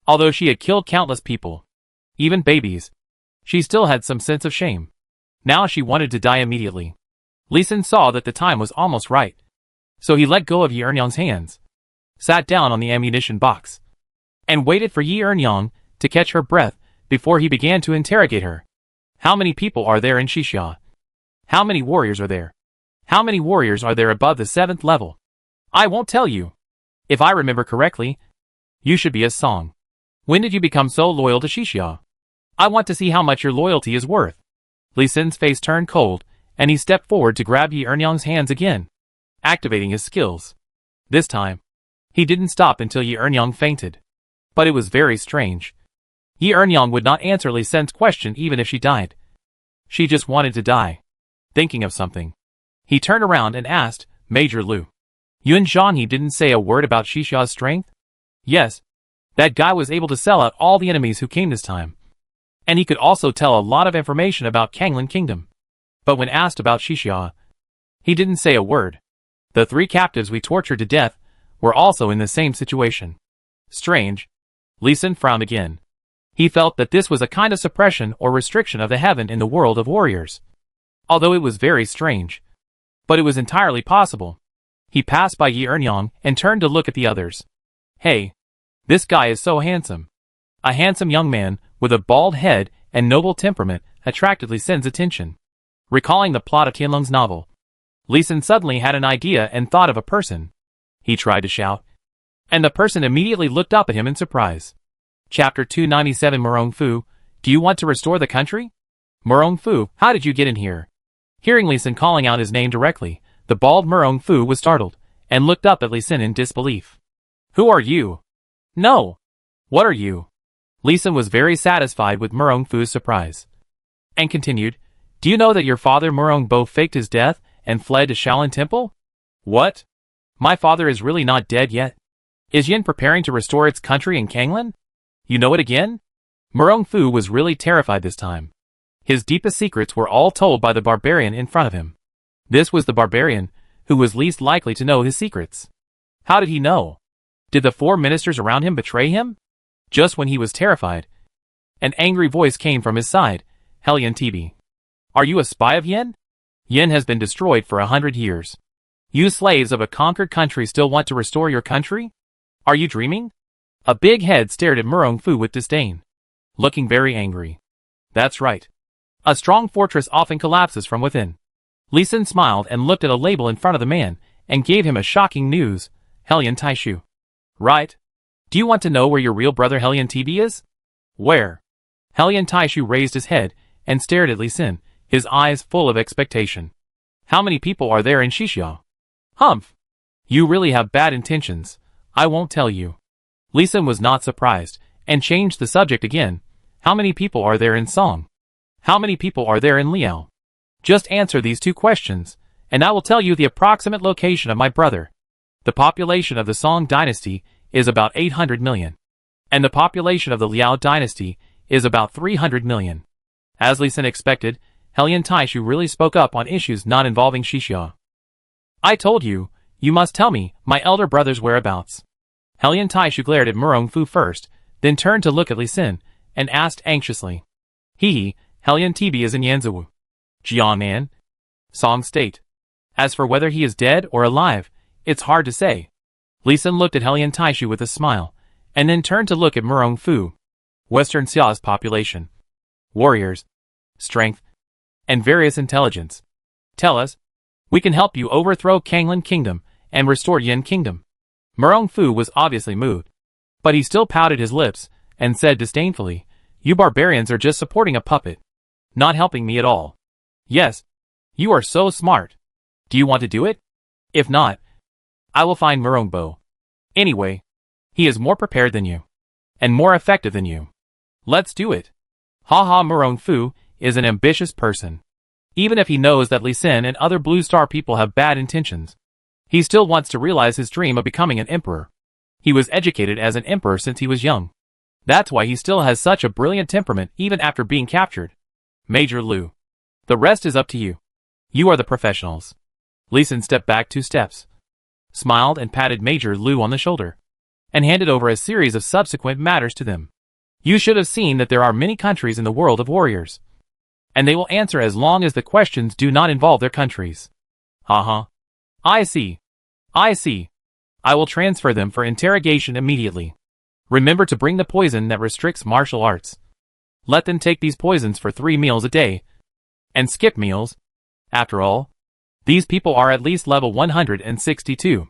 [SPEAKER 1] Although she had killed countless people, even babies, she still had some sense of shame. Now she wanted to die immediately. Lee Sin saw that the time was almost right, so he let go of Yi Ernyang's hands, sat down on the ammunition box, and waited for Yi Ernyang to catch her breath before he began to interrogate her. How many people are there in Xixia? How many warriors are there? How many warriors are there above the 7th level? I won't tell you. If I remember correctly, you should be a Song. When did you become so loyal to Xixia? I want to see how much your loyalty is worth. Lee Sin's face turned cold, and he stepped forward to grab Yi Ernyang's hands again, activating his skills. This time, he didn't stop until Yi Ernyang fainted. But it was very strange. Yi Ernyang would not answer Lee Sin's question even if she died. She just wanted to die. Thinking of something, he turned around and asked, Major Lu, Yun Zhanghe didn't say a word about Xixia's strength? Yes. That guy was able to sell out all the enemies who came this time. And he could also tell a lot of information about Kanglin Kingdom. But when asked about Xixia, he didn't say a word. The 3 captives we tortured to death were also in the same situation. Strange. Lee Sin frowned again. He felt that this was a kind of suppression or restriction of the heaven in the world of warriors. Although it was very strange. But it was entirely possible. He passed by Yi Ernyang and turned to look at the others. Hey. This guy is so handsome. A handsome young man, with a bald head and noble temperament, attracted Lee Sin's attention. Recalling the plot of Qianlong's novel, Lee Sin suddenly had an idea and thought of a person. He tried to shout, and the person immediately looked up at him in surprise. Chapter 297 Murong Fu, do you want to restore the country? Murong Fu, how did you get in here? Hearing Lee Sin calling out his name directly, the bald Murong Fu was startled, and looked up at Lee Sin in disbelief. Who are you? No. What are you? Lee Sin was very satisfied with Murong Fu's surprise, and continued, do you know that your father Murong Bo faked his death and fled to Shaolin Temple? What? My father is really not dead yet? Is Yin preparing to restore its country in Kanglin? You know it again? Murong Fu was really terrified this time. His deepest secrets were all told by the barbarian in front of him. This was the barbarian who was least likely to know his secrets. How did he know? Did the 4 ministers around him betray him? Just when he was terrified, an angry voice came from his side. Hellion TV. Are you a spy of Yin? Yin has been destroyed for 100 years. You slaves of a conquered country still want to restore your country? Are you dreaming? A big head stared at Murong Fu with disdain, looking very angry. That's right. A strong fortress often collapses from within. Lee Sin smiled and looked at a label in front of the man, and gave him a shocking news. Hellion Taishu. Right. Do you want to know where your real brother Hellion TB is? Where? Hellion Taishu raised his head, and stared at Lee Sin, his eyes full of expectation. How many people are there in Xixia? Humph. You really have bad intentions. I won't tell you. Lee Sin was not surprised, and changed the subject again. How many people are there in Song? How many people are there in Liao? Just answer these two questions, and I will tell you the approximate location of my brother. The population of the Song dynasty is about 800 million. And the population of the Liao dynasty is about 300 million. As Li Xin expected, Helian Taishu really spoke up on issues not involving Xixia. I told you, you must tell me my elder brother's whereabouts. Helian Taishu glared at Murong Fu first, then turned to look at Li Xin, and asked anxiously. Helian TB is in Yanzhou. Jiangnan? Song State. As for whether he is dead or alive, it's hard to say. Li Xin looked at Helian Taishu with a smile, and then turned to look at Murong Fu. Western Xia's population. Warriors. Strength. And various intelligence. Tell us. We can help you overthrow Kanglan Kingdom and restore Yin Kingdom. Murong Fu was obviously moved. But he still pouted his lips, and said disdainfully, You barbarians are just supporting a puppet. Not helping me at all. Yes. You are so smart. Do you want to do it? If not, I will find Murong Bo. Anyway, he is more prepared than you. And more effective than you. Let's do it. Haha, Murong Fu is an ambitious person. Even if he knows that Li Xin and other Blue Star people have bad intentions, he still wants to realize his dream of becoming an emperor. He was educated as an emperor since he was young. That's why he still has such a brilliant temperament even after being captured. Major Lu. The rest is up to you. You are the professionals. Li Xin stepped back 2 steps, smiled and patted Major Lu on the shoulder, and handed over a series of subsequent matters to them. You should have seen that there are many countries in the world of warriors. And they will answer as long as the questions do not involve their countries. Haha. I see. I see. I will transfer them for interrogation immediately. Remember to bring the poison that restricts martial arts. Let them take these poisons for 3 meals a day. And skip meals. After all, these people are at least level 162.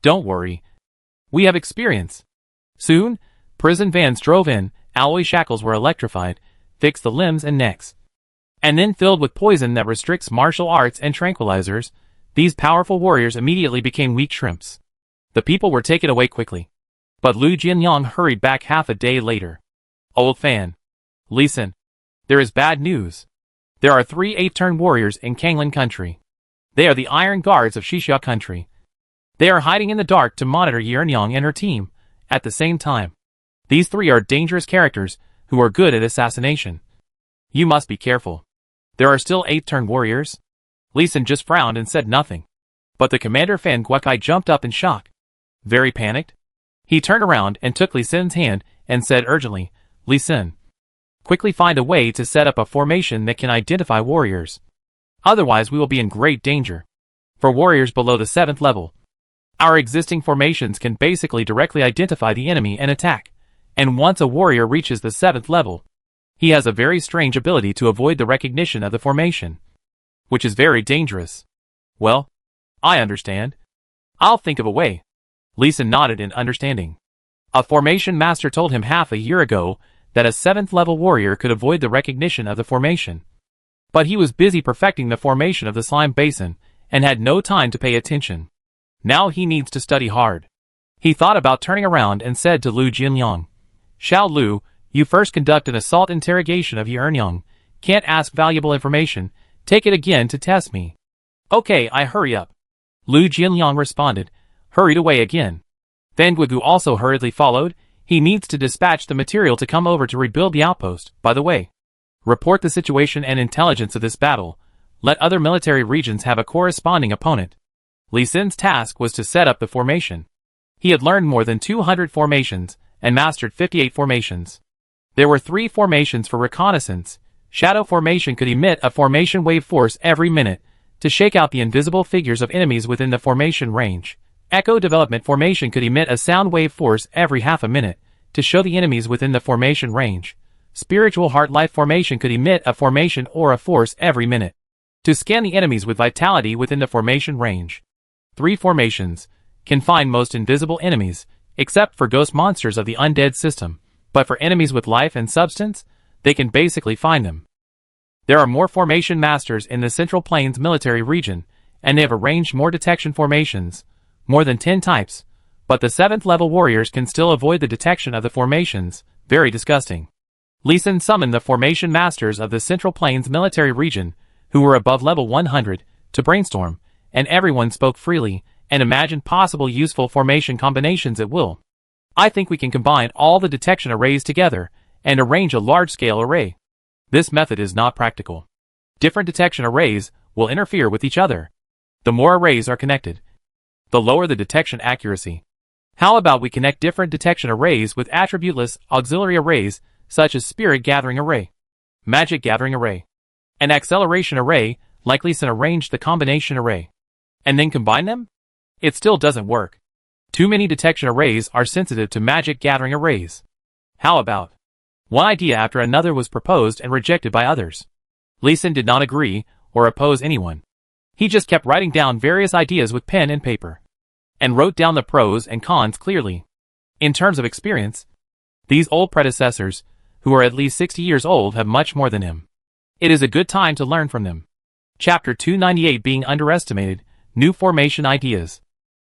[SPEAKER 1] Don't worry. We have experience. Soon, prison vans drove in, alloy shackles were electrified, fixed the limbs and necks. And then filled with poison that restricts martial arts and tranquilizers, these powerful warriors immediately became weak shrimps. The people were taken away quickly. But Lu Jianyang hurried back half a day later. Old fan. Li Xin. There is bad news. There are 3 8-turn warriors in Kanglan country. They are the Iron Guards of Xixia country. They are hiding in the dark to monitor Yernyang and her team, at the same time. These 3 are dangerous characters, who are good at assassination. You must be careful. There are still 8-turn warriors? Li Xin just frowned and said nothing. But the commander Fan Guokai jumped up in shock. Very panicked. He turned around and took Li Xin's hand and said urgently, Li Xin, quickly find a way to set up a formation that can identify warriors. Otherwise we will be in great danger. For warriors below the 7th level, our existing formations can basically directly identify the enemy and attack. And once a warrior reaches the 7th level, he has a very strange ability to avoid the recognition of the formation, which is very dangerous. Well, I understand. I'll think of a way. Li Xin nodded in understanding. A formation master told him half a year ago that a 7th level warrior could avoid the recognition of the formation. But he was busy perfecting the formation of the slime basin and had no time to pay attention. Now he needs to study hard. He thought about turning around and said to Lu Jianyang, Xiao Lu, you first conduct an assault interrogation of Yernyang. Can't ask valuable information. Take it again to test me. Okay, I hurry up. Lu Jianyang responded, hurried away again. Fan Guigu also hurriedly followed. He needs to dispatch the material to come over to rebuild the outpost. By the way, report the situation and intelligence of this battle. Let other military regions have a corresponding opponent. Li Xin's task was to set up the formation. He had learned more than 200 formations and mastered 58 formations. There were 3 formations for reconnaissance. Shadow formation could emit a formation wave force every minute to shake out the invisible figures of enemies within the formation range. Echo development formation could emit a sound wave force every half a minute to show the enemies within the formation range. Spiritual heart life formation could emit a formation or a force every minute to scan the enemies with vitality within the formation range. 3 formations can find most invisible enemies, except for ghost monsters of the undead system, but for enemies with life and substance, they can basically find them. There are more formation masters in the Central Plains military region, and they have arranged more detection formations, more than 10 types, but the 7th level warriors can still avoid the detection of the formations. Very disgusting. Li Sin summoned the formation masters of the Central Plains military region, who were above level 100, to brainstorm, and everyone spoke freely and imagined possible useful formation combinations at will. I think we can combine all the detection arrays together and arrange a large-scale array. This method is not practical. Different detection arrays will interfere with each other. The more arrays are connected, the lower the detection accuracy. How about we connect different detection arrays with attributeless auxiliary arrays such as Spirit Gathering Array, Magic Gathering Array, and Acceleration Array, like Li Sin arranged the combination array, and then combine them? It still doesn't work. Too many detection arrays are sensitive to Magic Gathering Arrays. How about? One idea after another was proposed and rejected by others. Li Sin did not agree or oppose anyone. He just kept writing down various ideas with pen and paper, and wrote down the pros and cons clearly. In terms of experience, these old predecessors, who are at least 60 years old, have much more than him. It is a good time to learn from them. Chapter 298, Being Underestimated, New Formation Ideas.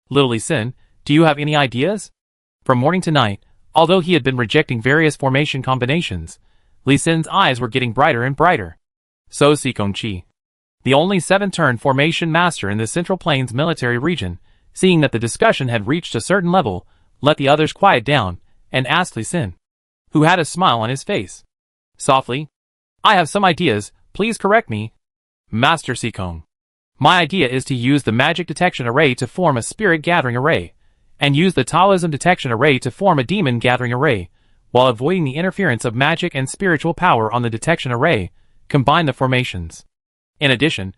[SPEAKER 1] Little Li Sin, do you have any ideas? From morning to night, although he had been rejecting various formation combinations, Li Sin's eyes were getting brighter and brighter. So Sikong Chi, the only 7-turn formation master in the Central Plains military region, seeing that the discussion had reached a certain level, let the others quiet down, and asked Li Sin, who had a smile on his face, softly, I have some ideas, please correct me. Master Sikong, my idea is to use the Magic Detection Array to form a Spirit Gathering Array, and use the Taoism Detection Array to form a Demon Gathering Array, while avoiding the interference of magic and spiritual power on the Detection Array. Combine the formations. In addition,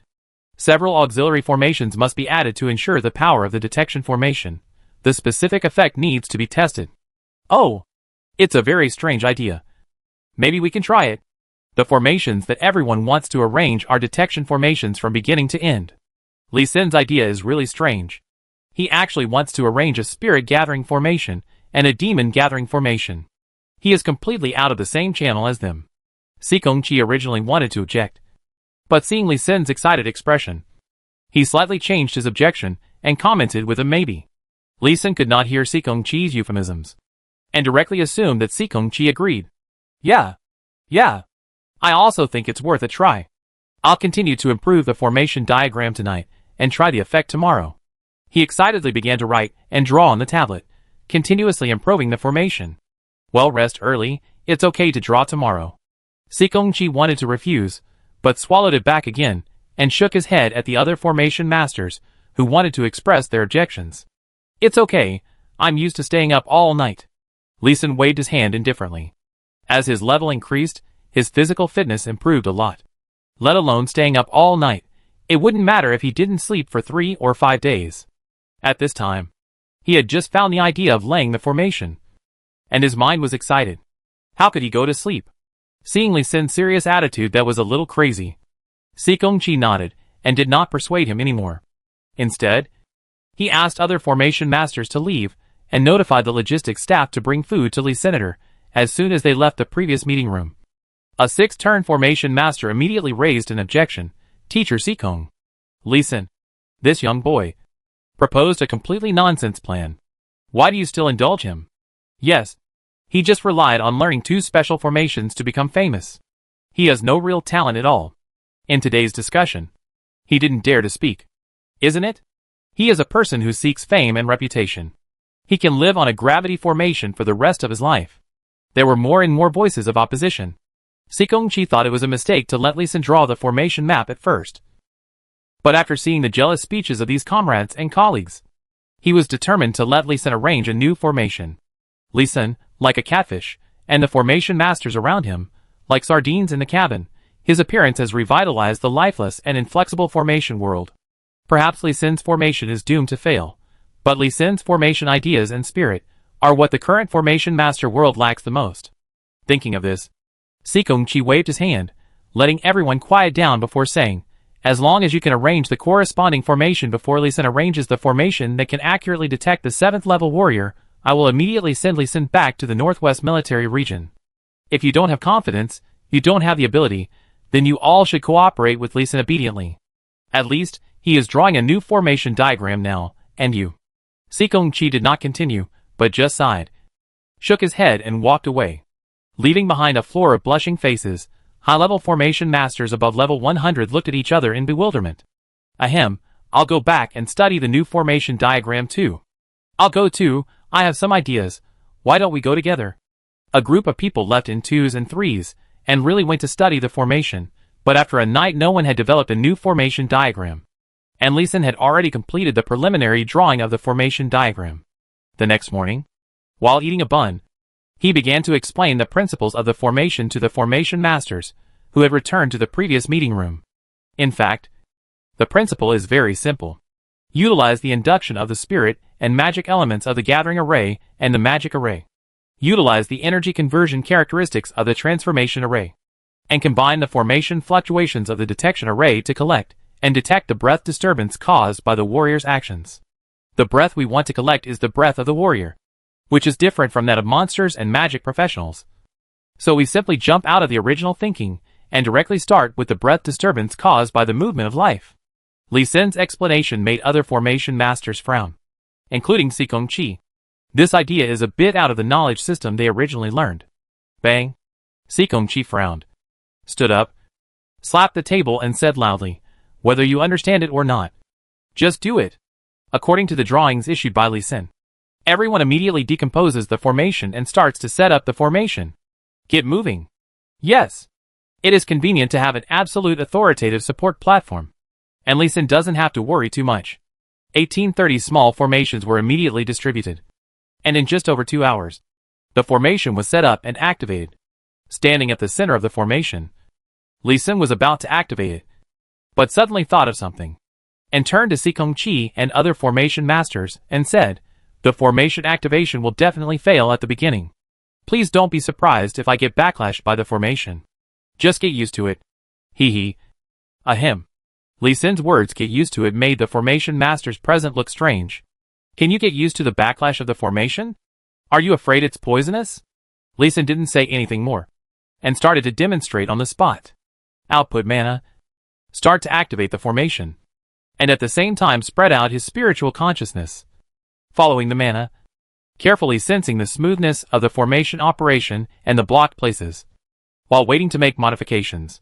[SPEAKER 1] several auxiliary formations must be added to ensure the power of the detection formation. The specific effect needs to be tested. Oh, it's a very strange idea. Maybe we can try it. The formations that everyone wants to arrange are detection formations from beginning to end. Li Sin's idea is really strange. He actually wants to arrange a Spirit Gathering formation and a Demon Gathering formation. He is completely out of the same channel as them. Sikong Chi originally wanted to object, but seeing Li Sin's excited expression, he slightly changed his objection and commented with a maybe. Li Sin could not hear Sikong Chi's euphemisms, and directly assumed that Sikong Chi agreed. Yeah. I also think it's worth a try. I'll continue to improve the formation diagram tonight and try the effect tomorrow. He excitedly began to write and draw on the tablet, continuously improving the formation. Well, rest early, it's okay to draw tomorrow. Sikong Chi wanted to refuse, but swallowed it back again, and shook his head at the other formation masters, who wanted to express their objections. It's okay, I'm used to staying up all night. Li Sin waved his hand indifferently. As his level increased, his physical fitness improved a lot. Let alone staying up all night, it wouldn't matter if he didn't sleep for 3 or 5 days. At this time, he had just found the idea of laying the formation, and his mind was excited. How could he go to sleep? Seeing Li Sin's serious attitude that was a little crazy, Sikong Chi nodded and did not persuade him anymore. Instead, he asked other formation masters to leave and notified the logistics staff to bring food to Li Senator as soon as they left the previous meeting room. A 6-turn formation master immediately raised an objection. Teacher Sikong, Li Sin, this young boy, proposed a completely nonsense plan. Why do you still indulge him? Yes, he just relied on learning 2 special formations to become famous. He has no real talent at all. In today's discussion, he didn't dare to speak. Isn't it? He is a person who seeks fame and reputation. He can live on a gravity formation for the rest of his life. There were more and more voices of opposition. Sikong Chi thought it was a mistake to let Li Sin draw the formation map at first. But after seeing the jealous speeches of these comrades and colleagues, he was determined to let Li Sin arrange a new formation. Li Sin, like a catfish, and the formation masters around him, like sardines in the cabin, his appearance has revitalized the lifeless and inflexible formation world. Perhaps Li Sin's formation is doomed to fail, but Li Sin's formation ideas and spirit are what the current formation master world lacks the most. Thinking of this, Sikong Chi waved his hand, letting everyone quiet down before saying, as long as you can arrange the corresponding formation before Li Sin arranges the formation that can accurately detect the 7th level warrior, I will immediately send Li Sin back to the Northwest Military Region. If you don't have confidence, you don't have the ability, then you all should cooperate with Li Sin obediently. At least, he is drawing a new formation diagram now, and you. Sikong Chi did not continue, but just sighed, shook his head and walked away. Leaving behind a floor of blushing faces, high-level formation masters above level 100 looked at each other in bewilderment. Ahem, I'll go back and study the new formation diagram too. I'll go too, I have some ideas. Why don't we go together? A group of people left in 2s and 3s, and really went to study the formation, but after a night no one had developed a new formation diagram. And Lee Sin had already completed the preliminary drawing of the formation diagram. The next morning, while eating a bun, he began to explain the principles of the formation to the formation masters, who had returned to the previous meeting room. In fact, the principle is very simple. Utilize the induction of the spirit and magic elements of the gathering array and the magic array. Utilize the energy conversion characteristics of the transformation array. And combine the formation fluctuations of the detection array to collect and detect the breath disturbance caused by the warrior's actions. The breath we want to collect is the breath of the warrior, which is different from that of monsters and magic professionals. So we simply jump out of the original thinking and directly start with the breath disturbance caused by the movement of life. Lee Sin's explanation made other formation masters frown, including Sikong Chi. This idea is a bit out of the knowledge system they originally learned. Bang! Sikong Chi frowned, stood up, slapped the table and said loudly, whether you understand it or not, just do it. According to the drawings issued by Lee Sin, everyone immediately decomposes the formation and starts to set up the formation. Get moving. Yes. It is convenient to have an absolute authoritative support platform. And Lee Sin doesn't have to worry too much. 1830 small formations were immediately distributed. And in just over 2 hours, the formation was set up and activated. Standing at the center of the formation, Lee Sin was about to activate it, but suddenly thought of something, and turned to Sikong Chi and other formation masters and said, the formation activation will definitely fail at the beginning. Please don't be surprised if I get backlashed by the formation. Just get used to it. Hee hee. Ahem. Lee Sin's words "get used to it" made the formation masters present look strange. Can you get used to the backlash of the formation? Are you afraid it's poisonous? Lee Sin didn't say anything more, and started to demonstrate on the spot. Output mana. Start to activate the formation, and at the same time spread out his spiritual consciousness. Following the mana, carefully sensing the smoothness of the formation operation and the blocked places, while waiting to make modifications.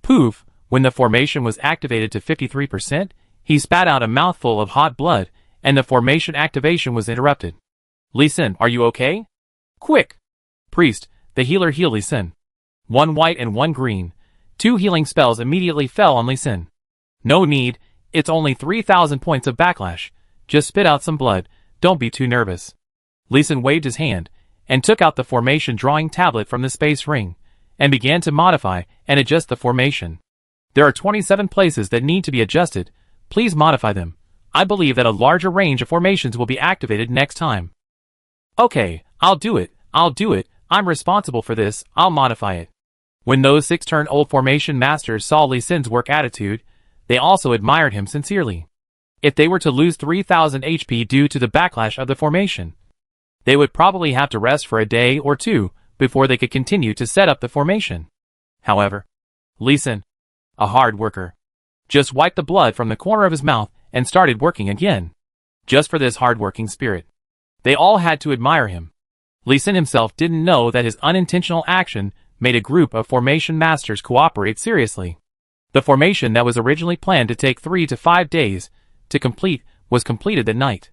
[SPEAKER 1] Poof! When the formation was activated to 53%, he spat out a mouthful of hot blood, and the formation activation was interrupted. Lee Sin, are you okay? Quick! Priest, the healer, heal Lee Sin. 1 white and 1 green. 2 healing spells immediately fell on Lee Sin. No need, it's only 3,000 points of backlash. Just spit out some blood, don't be too nervous. Lee Sin waved his hand, and took out the formation drawing tablet from the space ring, and began to modify and adjust the formation. There are 27 places that need to be adjusted. Please modify them. I believe that a larger range of formations will be activated next time. Okay, I'll do it. I'm responsible for this. I'll modify it. When those 6-turn-old formation masters saw Lee Sin's work attitude, they also admired him sincerely. If they were to lose 3,000 HP due to the backlash of the formation, they would probably have to rest for a day or two before they could continue to set up the formation. However, Lee Sin, a hard worker, just wiped the blood from the corner of his mouth and started working again. Just for this hard-working spirit, they all had to admire him. Lee Sin himself didn't know that his unintentional action made a group of formation masters cooperate seriously. The formation that was originally planned to take 3 to 5 days to complete was completed that night.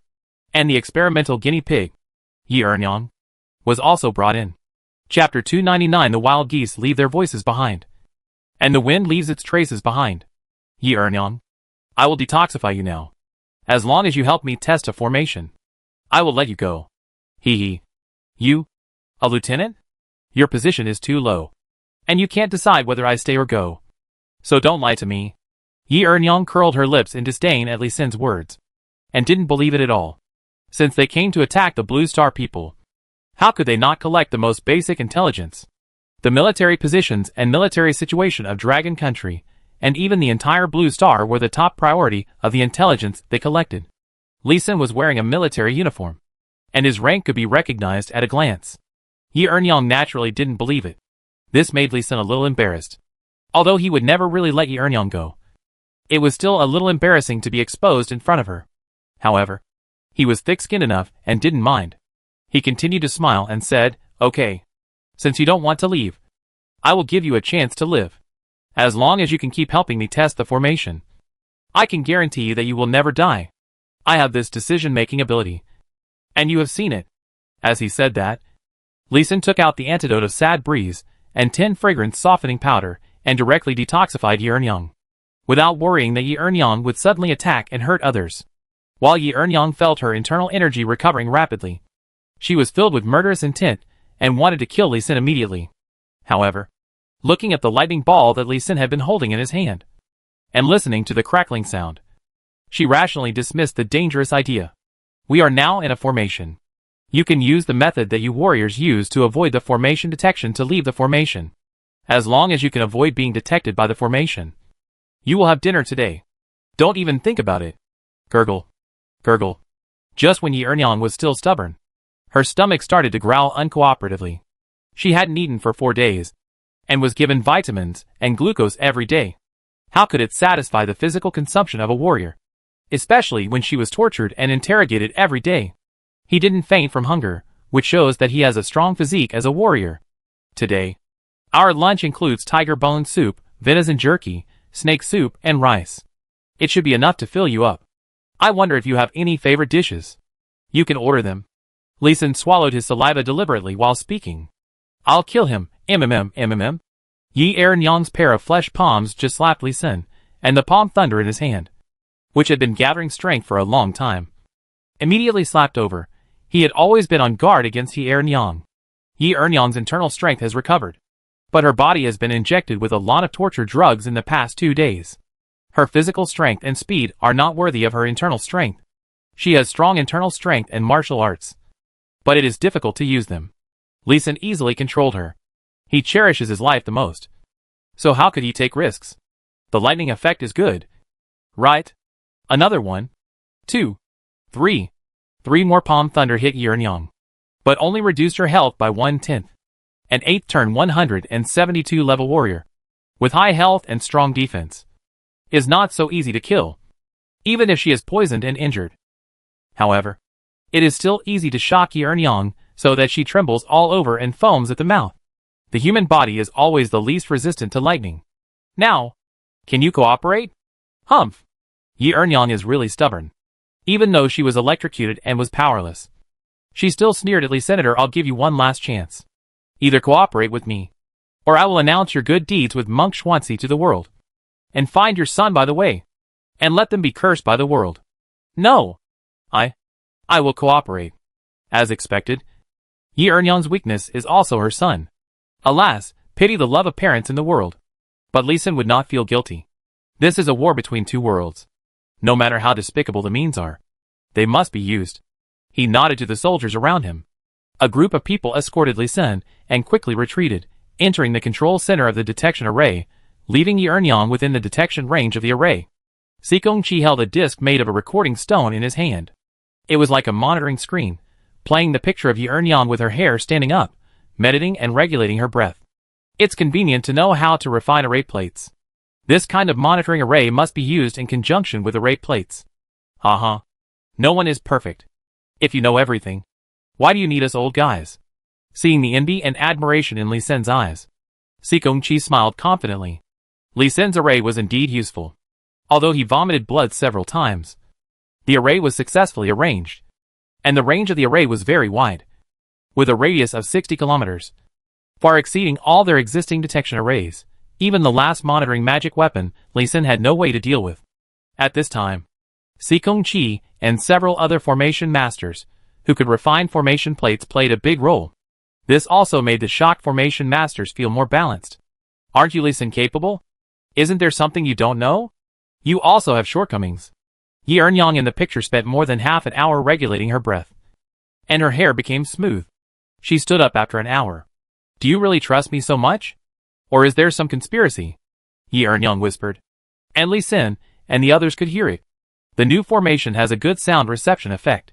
[SPEAKER 1] And the experimental guinea pig, Yi Ernyang, was also brought in. Chapter 299. The wild geese leave their voices behind, and the wind leaves its traces behind. Yi Ernyang, I will detoxify you now. As long as you help me test a formation, I will let you go. Hee hee. You? A lieutenant? Your position is too low, and you can't decide whether I stay or go. So don't lie to me. Yi Ernyang curled her lips in disdain at Lee Sin's words, and didn't believe it at all. Since they came to attack the Blue Star people, how could they not collect the most basic intelligence? The military positions and military situation of Dragon Country, and even the entire Blue Star, were the top priority of the intelligence they collected. Lee Sin was wearing a military uniform, and his rank could be recognized at a glance. Yi Ernyang naturally didn't believe it. This made Lee Sin a little embarrassed. Although he would never really let Yi Ernyang go, it was still a little embarrassing to be exposed in front of her. However, he was thick-skinned enough and didn't mind. He continued to smile and said, okay. Since you don't want to leave, I will give you a chance to live. As long as you can keep helping me test the formation, I can guarantee you that you will never die. I have this decision-making ability. And you have seen it. As he said that, Lee Sin took out the antidote of Sad Breeze and 10 fragrance softening powder and directly detoxified Yi Earnyang, without worrying that Yi Earnyang would suddenly attack and hurt others. While Yi Earnyang felt her internal energy recovering rapidly, she was filled with murderous intent and wanted to kill Lee Sin immediately. However, looking at the lightning ball that Lee Sin had been holding in his hand, and listening to the crackling sound, she rationally dismissed the dangerous idea. We are now in a formation. You can use the method that you warriors use to avoid the formation detection to leave the formation. As long as you can avoid being detected by the formation, you will have dinner today. Don't even think about it. Gurgle. Gurgle. Just when Yi Earnyang was still stubborn, her stomach started to growl uncooperatively. She hadn't eaten for 4 days, and was given vitamins and glucose every day. How could it satisfy the physical consumption of a warrior? Especially when she was tortured and interrogated every day. He didn't faint from hunger, which shows that he has a strong physique as a warrior. Today, our lunch includes tiger bone soup, venison jerky, snake soup, and rice. It should be enough to fill you up. I wonder if you have any favorite dishes. You can order them. Lee Sin swallowed his saliva deliberately while speaking. I'll kill him, mmm. Yi Earnyang's pair of flesh palms just slapped Lee Sin, and the palm thunder in his hand, which had been gathering strength for a long time, immediately slapped over. He had always been on guard against Yi Earnyang. Yi Earnyang's internal strength has recovered, but her body has been injected with a lot of torture drugs in the past 2 days. Her physical strength and speed are not worthy of her internal strength. She has strong internal strength and martial arts, but it is difficult to use them. Lee Sin easily controlled her. He cherishes his life the most. So how could he take risks? The lightning effect is good, right? Another 1, 2, 3. 3 more palm thunder hit Yi Earnyang, but only reduced her health by 1/10. An 8th turn 172 level warrior, with high health and strong defense, is not so easy to kill, even if she is poisoned and injured. However, it is still easy to shock Yi Earnyang so that she trembles all over and foams at the mouth. The human body is always the least resistant to lightning. Now, can you cooperate? Humph. Yi Earnyang is really stubborn. Even though she was electrocuted and was powerless, she still sneered at Lee Senator. I'll give you one last chance. Either cooperate with me, or I will announce your good deeds with Monk Schwanzi to the world, and find your son by the way, and let them be cursed by the world. No. I will cooperate. As expected, Yi Earnyang's weakness is also her son. Alas, pity the love of parents in the world. But Lee Sin would not feel guilty. This is a war between 2 worlds. No matter how despicable the means are, they must be used. He nodded to the soldiers around him. A group of people escorted Lee Sin and quickly retreated, entering the control center of the detection array, leaving Yi Earnyang within the detection range of the array. Sikong Chi held a disc made of a recording stone in his hand. It was like a monitoring screen, playing the picture of Yi Earnyang with her hair standing up, meditating and regulating her breath. It's convenient to know how to refine array plates. This kind of monitoring array must be used in conjunction with array plates. Haha. No one is perfect. If you know everything, why do you need us old guys? Seeing the envy and admiration in Lee Sin's eyes, Sikong Chi smiled confidently. Lee Sin's array was indeed useful. Although he vomited blood several times, the array was successfully arranged, and the range of the array was very wide, with a radius of 60 kilometers, far exceeding all their existing detection arrays. Even the last monitoring magic weapon, Lee Sin had no way to deal with. At this time, Sikong Chi and several other formation masters, who could refine formation plates, played a big role. This also made the shocked formation masters feel more balanced. Aren't you Lee Sin capable? Isn't there something you don't know? You also have shortcomings. Yi Earnyang in the picture spent more than half an hour regulating her breath, and her hair became smooth. She stood up after an hour. Do you really trust me so much? Or is there some conspiracy? Yi Earnyang whispered. And Lee Sin and the others could hear it. The new formation has a good sound reception effect.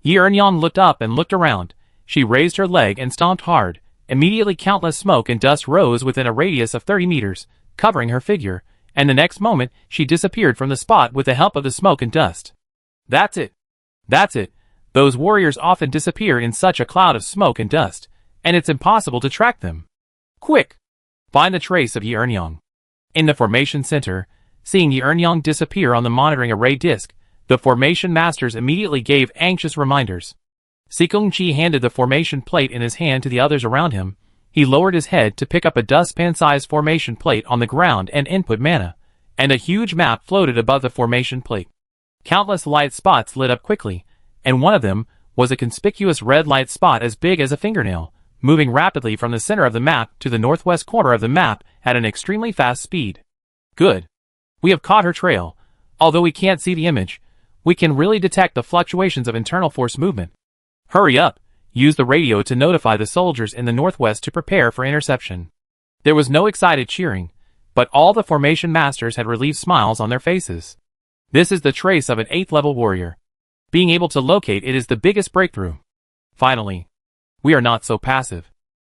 [SPEAKER 1] Yi Earnyang looked up and looked around. She raised her leg and stomped hard. Immediately countless smoke and dust rose within a radius of 30 meters, covering her figure, and the next moment she disappeared from the spot with the help of the smoke and dust. That's it. That's it. Those warriors often disappear in such a cloud of smoke and dust. and it's impossible to track them. Quick! Find the trace of Yi Ernyang. In the formation center, seeing Yi Ernyang disappear on the monitoring array disk, the formation masters immediately gave anxious reminders. Sikongqi handed the formation plate in his hand to the others around him. He lowered his head to pick up a dustpan-sized formation plate on the ground and input mana, and a huge map floated above the formation plate. Countless light spots lit up quickly, and one of them was a conspicuous red light spot as big as a fingernail, moving rapidly from the center of the map to the northwest corner of the map at an extremely fast speed. Good. We have caught her trail. Although we can't see the image, we can really detect the fluctuations of internal force movement. Hurry up! Use the radio to notify the soldiers in the northwest to prepare for interception. There was no excited cheering, but all the formation masters had relieved smiles on their faces. This is the trace of an 8th level warrior. Being able to locate it is the biggest breakthrough. Finally, we are not so passive.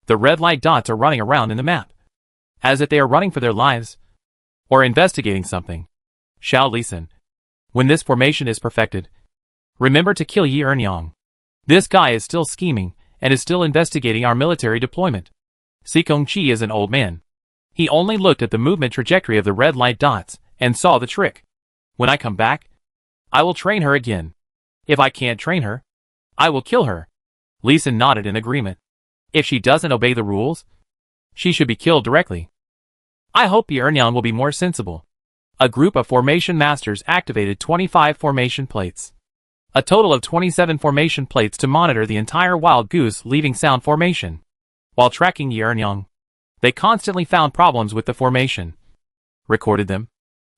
[SPEAKER 1] The red light dots are running around in the map, as if they are running for their lives, or investigating something. Xiao Lisan. When this formation is perfected, remember to kill Yi Ernyang. This guy is still scheming, and is still investigating our military deployment. Sikongqi is an old man. He only looked at the movement trajectory of the red light dots, and saw the trick. When I come back, I will train her again. If I can't train her, I will kill her. Lisan nodded in agreement. If she doesn't obey the rules, she should be killed directly. I hope Yi Ernyang will be more sensible. A group of formation masters activated 25 formation plates. A total of 27 formation plates to monitor the entire wild goose leaving sound formation. While tracking Yi Ernyang, they constantly found problems with the formation, recorded them,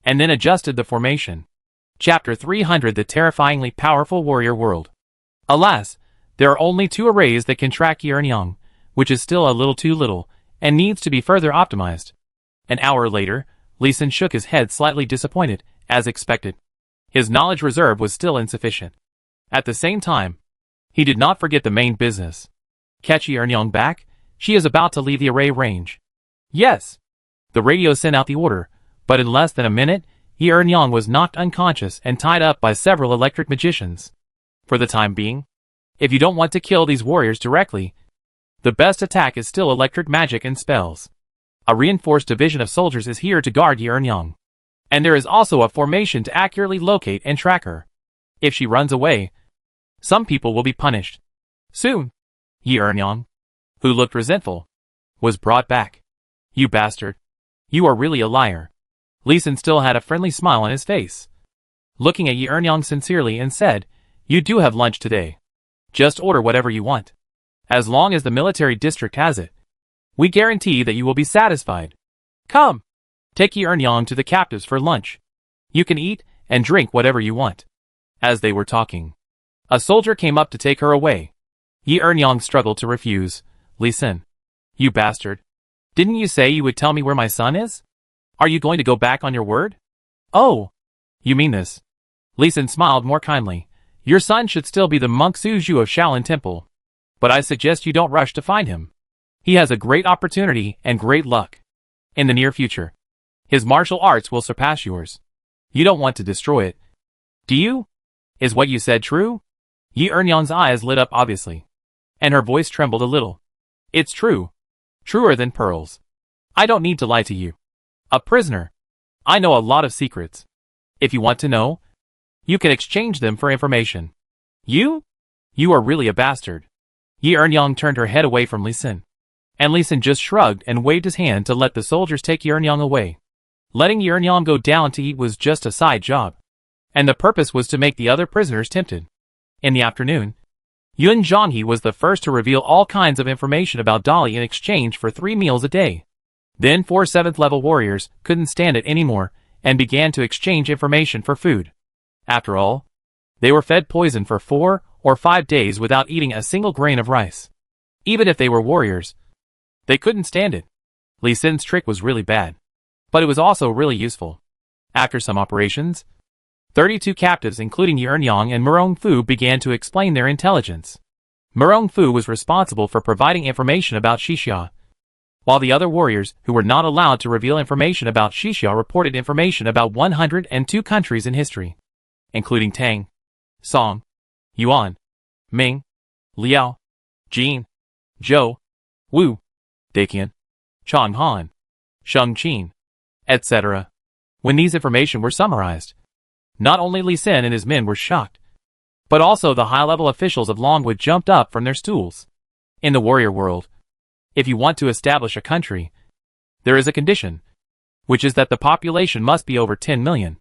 [SPEAKER 1] and then adjusted the formation. Chapter 300: The Terrifyingly Powerful Warrior World. Alas, there are only 2 arrays that can track Yi Ernyang, which is still a little too little, and needs to be further optimized. An hour later, Lisan shook his head, slightly disappointed, as expected. His knowledge reserve was still insufficient. At the same time, he did not forget the main business. Catch Yi Ernyang back? She is about to leave the array range. Yes! The radio sent out the order, but in less than a minute, Yi Ernyang was knocked unconscious and tied up by several electric magicians. For the time being, if you don't want to kill these warriors directly, the best attack is still electric magic and spells. A reinforced division of soldiers is here to guard Yi Ernyang. And there is also a formation to accurately locate and track her. If she runs away, some people will be punished. Soon, Yi Ernyang, who looked resentful, was brought back. You bastard. You are really a liar. Lisan still had a friendly smile on his face, looking at Yi Ernyang sincerely, and said, You do have lunch today. Just order whatever you want. As long as the military district has it, we guarantee that you will be satisfied. Come, take Yi Ernyang to the captives for lunch. You can eat and drink whatever you want. As they were talking, a soldier came up to take her away. Yi Ernyang struggled to refuse. Lisan, you bastard. Didn't you say you would tell me where my son is? Are you going to go back on your word? Oh, you mean this. Lisan smiled more kindly. Your son should still be the monk Suzhu of Shaolin Temple. But I suggest you don't rush to find him. He has a great opportunity and great luck. In the near future, his martial arts will surpass yours. You don't want to destroy it, do you? Is what you said true? Yi Ernyang's eyes lit up obviously, and her voice trembled a little. It's true. Truer than pearls. I don't need to lie to you. A prisoner. I know a lot of secrets. If you want to know, you can exchange them for information. You? You are really a bastard. Yi Ernyang turned her head away from Lisan, and Lisan just shrugged and waved his hand to let the soldiers take Yi Ernyang away. Letting Yi Ernyang go down to eat was just a side job, and the purpose was to make the other prisoners tempted. In the afternoon, Yun Zhonghe was the first to reveal all kinds of information about Dali in exchange for 3 meals a day. Then 4 7th level warriors couldn't stand it anymore and began to exchange information for food. After all, they were fed poison for 4 or 5 days without eating a single grain of rice. Even if they were warriors, they couldn't stand it. Lisan's trick was really bad, but it was also really useful. After some operations, 32 captives including Yi Ernyang and Murong Fu began to explain their intelligence. Murong Fu was responsible for providing information about Xixia, while the other warriors who were not allowed to reveal information about Xixia reported information about 102 countries in history, including Tang, Song, Yuan, Ming, Liao, Jin, Zhou, Wu, Daqian, Chang Han, Sheng Qin, etc. When these information were summarized, not only Li Sin and his men were shocked, but also the high-level officials of Longwood jumped up from their stools. In the warrior world, if you want to establish a country, there is a condition, which is that the population must be over 10 million.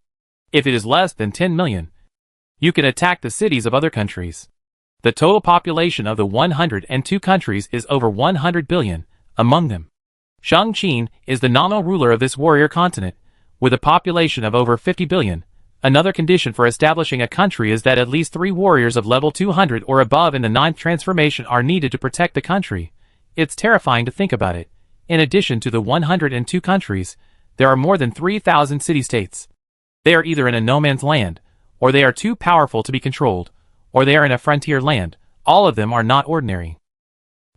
[SPEAKER 1] If it is less than 10 million, you can attack the cities of other countries. The total population of the 102 countries is over 100 billion, among them. Sheng Qin is the nominal ruler of this warrior continent, with a population of over 50 billion. Another condition for establishing a country is that at least 3 warriors of level 200 or above in the 9th transformation are needed to protect the country. It's terrifying to think about it. In addition to the 102 countries, there are more than 3,000 city-states. They are either in a no-man's land, or they are too powerful to be controlled, or they are in a frontier land. All of them are not ordinary.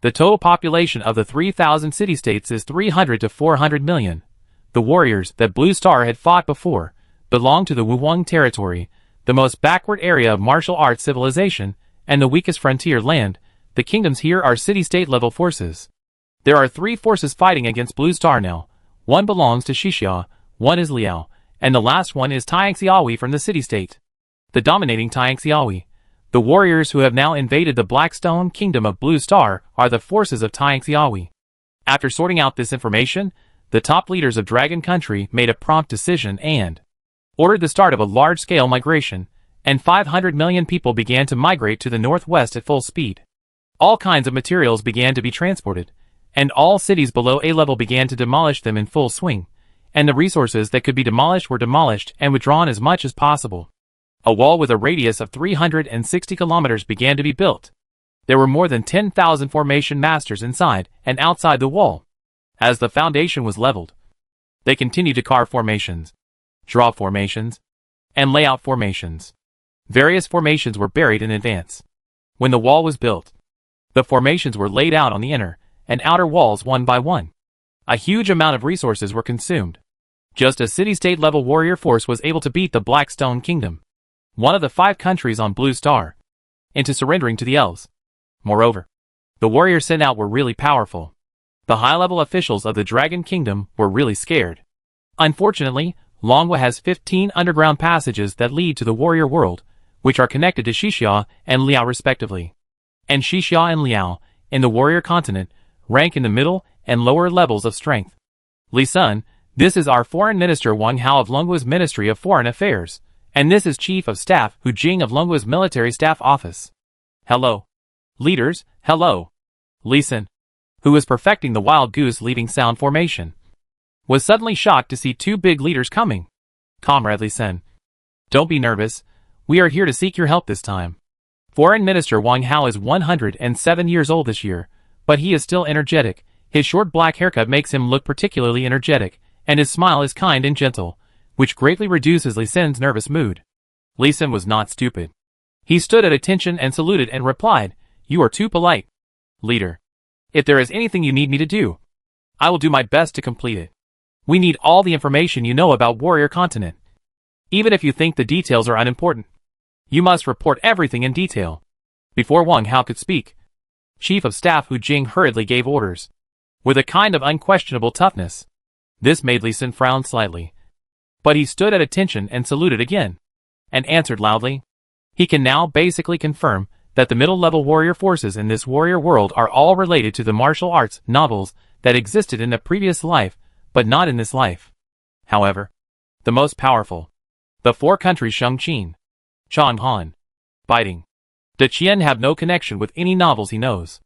[SPEAKER 1] The total population of the 3,000 city-states is 300 to 400 million. The warriors that Blue Star had fought before belong to the Wuwang territory, the most backward area of martial arts civilization, and the weakest frontier land. The kingdoms here are city-state level forces. There are 3 forces fighting against Blue Star now. One belongs to Xixia, one is Liao, and the last one is Tianxiaohui from the city-state. The dominating Tianxiaohui, the warriors who have now invaded the Blackstone Kingdom of Blue Star, are the forces of Tianxiaohui. After sorting out this information, the top leaders of Dragon Country made a prompt decision and ordered the start of a large-scale migration, and 500 million people began to migrate to the northwest at full speed. All kinds of materials began to be transported, and all cities below A-level began to demolish them in full swing, and the resources that could be demolished were demolished and withdrawn as much as possible. A wall with a radius of 360 kilometers began to be built. There were more than 10,000 formation masters inside and outside the wall. As the foundation was leveled, they continued to carve formations, draw formations, and lay out formations. Various formations were buried in advance. When the wall was built, the formations were laid out on the inner and outer walls one by one. A huge amount of resources were consumed. Just a city-state level warrior force was able to beat the Blackstone Kingdom, one of the 5 countries on Blue Star, into surrendering to the elves. Moreover, the warriors sent out were really powerful. The high-level officials of the Dragon Kingdom were really scared. Unfortunately, Longwa has 15 underground passages that lead to the warrior world, which are connected to Xixia and Liao respectively. And Xixia and Liao, in the warrior continent, rank in the middle and lower levels of strength. Li Sun, this is our Foreign Minister Wang Hao of Longwa's Ministry of Foreign Affairs, and this is Chief of Staff Hu Jing of Longwa's Military Staff Office. Hello. Leaders, hello. Li Sun, who was perfecting the wild goose leading sound formation, was suddenly shocked to see 2 big leaders coming. Comrade Li Sun, don't be nervous. We are here to seek your help this time. Foreign Minister Wang Hao is 107 years old this year, but he is still energetic. His short black haircut makes him look particularly energetic, and his smile is kind and gentle, which greatly reduces Li Sun's nervous mood. Li Sun was not stupid. He stood at attention and saluted and replied, "You are too polite. Leader, if there is anything you need me to do, I will do my best to complete it. We need all the information you know about Warrior Continent. Even if you think the details are unimportant, you must report everything in detail." Before Wang Hao could speak, Chief of Staff Hu Jing hurriedly gave orders, with a kind of unquestionable toughness. This made Li Sun frown slightly, but he stood at attention and saluted again, and answered loudly. He can now basically confirm that the middle-level warrior forces in this warrior world are all related to the martial arts novels that existed in the previous life, but not in this life. However, the most powerful, the 4 countries Sheng Qin, Chang Han, Biting, De Qian have no connection with any novels he knows.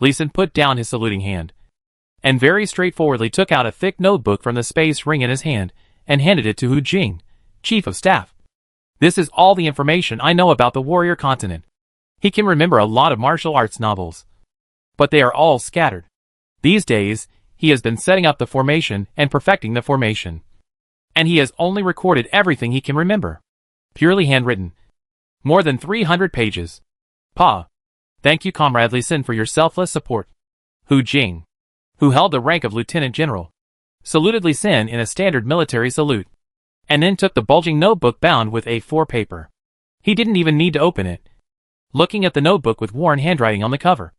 [SPEAKER 1] Li Sun put down his saluting hand, and very straightforwardly took out a thick notebook from the space ring in his hand, and handed it to Hu Jing, Chief of Staff. This is all the information I know about the warrior continent. He can remember a lot of martial arts novels, but they are all scattered. These days, he has been setting up the formation and perfecting the formation, and he has only recorded everything he can remember. Purely handwritten. More than 300 pages. Pa. Thank you, Comrade Li Sun, for your selfless support. Hu Jing, who held the rank of Lieutenant General, saluted Li Sun in a standard military salute, and then took the bulging notebook bound with A4 paper. He didn't even need to open it. Looking at the notebook with worn handwriting on the cover,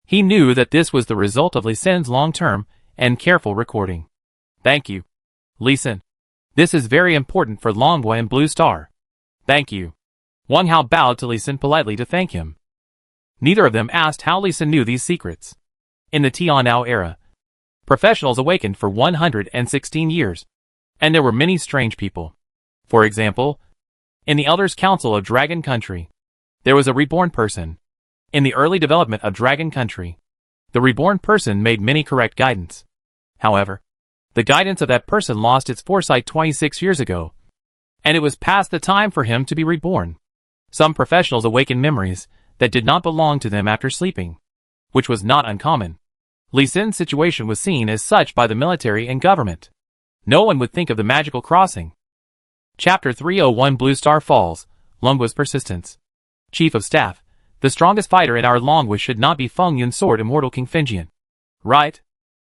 [SPEAKER 1] He knew that this was the result of Li Sin's long-term and careful recording. Thank you, Li Sin. This is very important for Longhua and Blue Star. Thank you. Wang Hao bowed to Li Sin politely to thank him. Neither of them asked how Li Sin knew these secrets. In the Tianao era, professionals awakened for 116 years, and there were many strange people. For example, in the Elders' Council of Dragon Country, there was a reborn person. In the early development of Dragon Country, the reborn person made many correct guidance. However, the guidance of that person lost its foresight 26 years ago, and it was past the time for him to be reborn. Some professionals awakened memories that did not belong to them after sleeping, which was not uncommon. Li Sin's situation was seen as such by the military and government. No one would think of the magical crossing. Chapter 301 Blue Star Falls, Longhua's Persistence. Chief of Staff, the strongest fighter in our Longhua should not be Feng Yun's sword immortal King Fengjian. Right?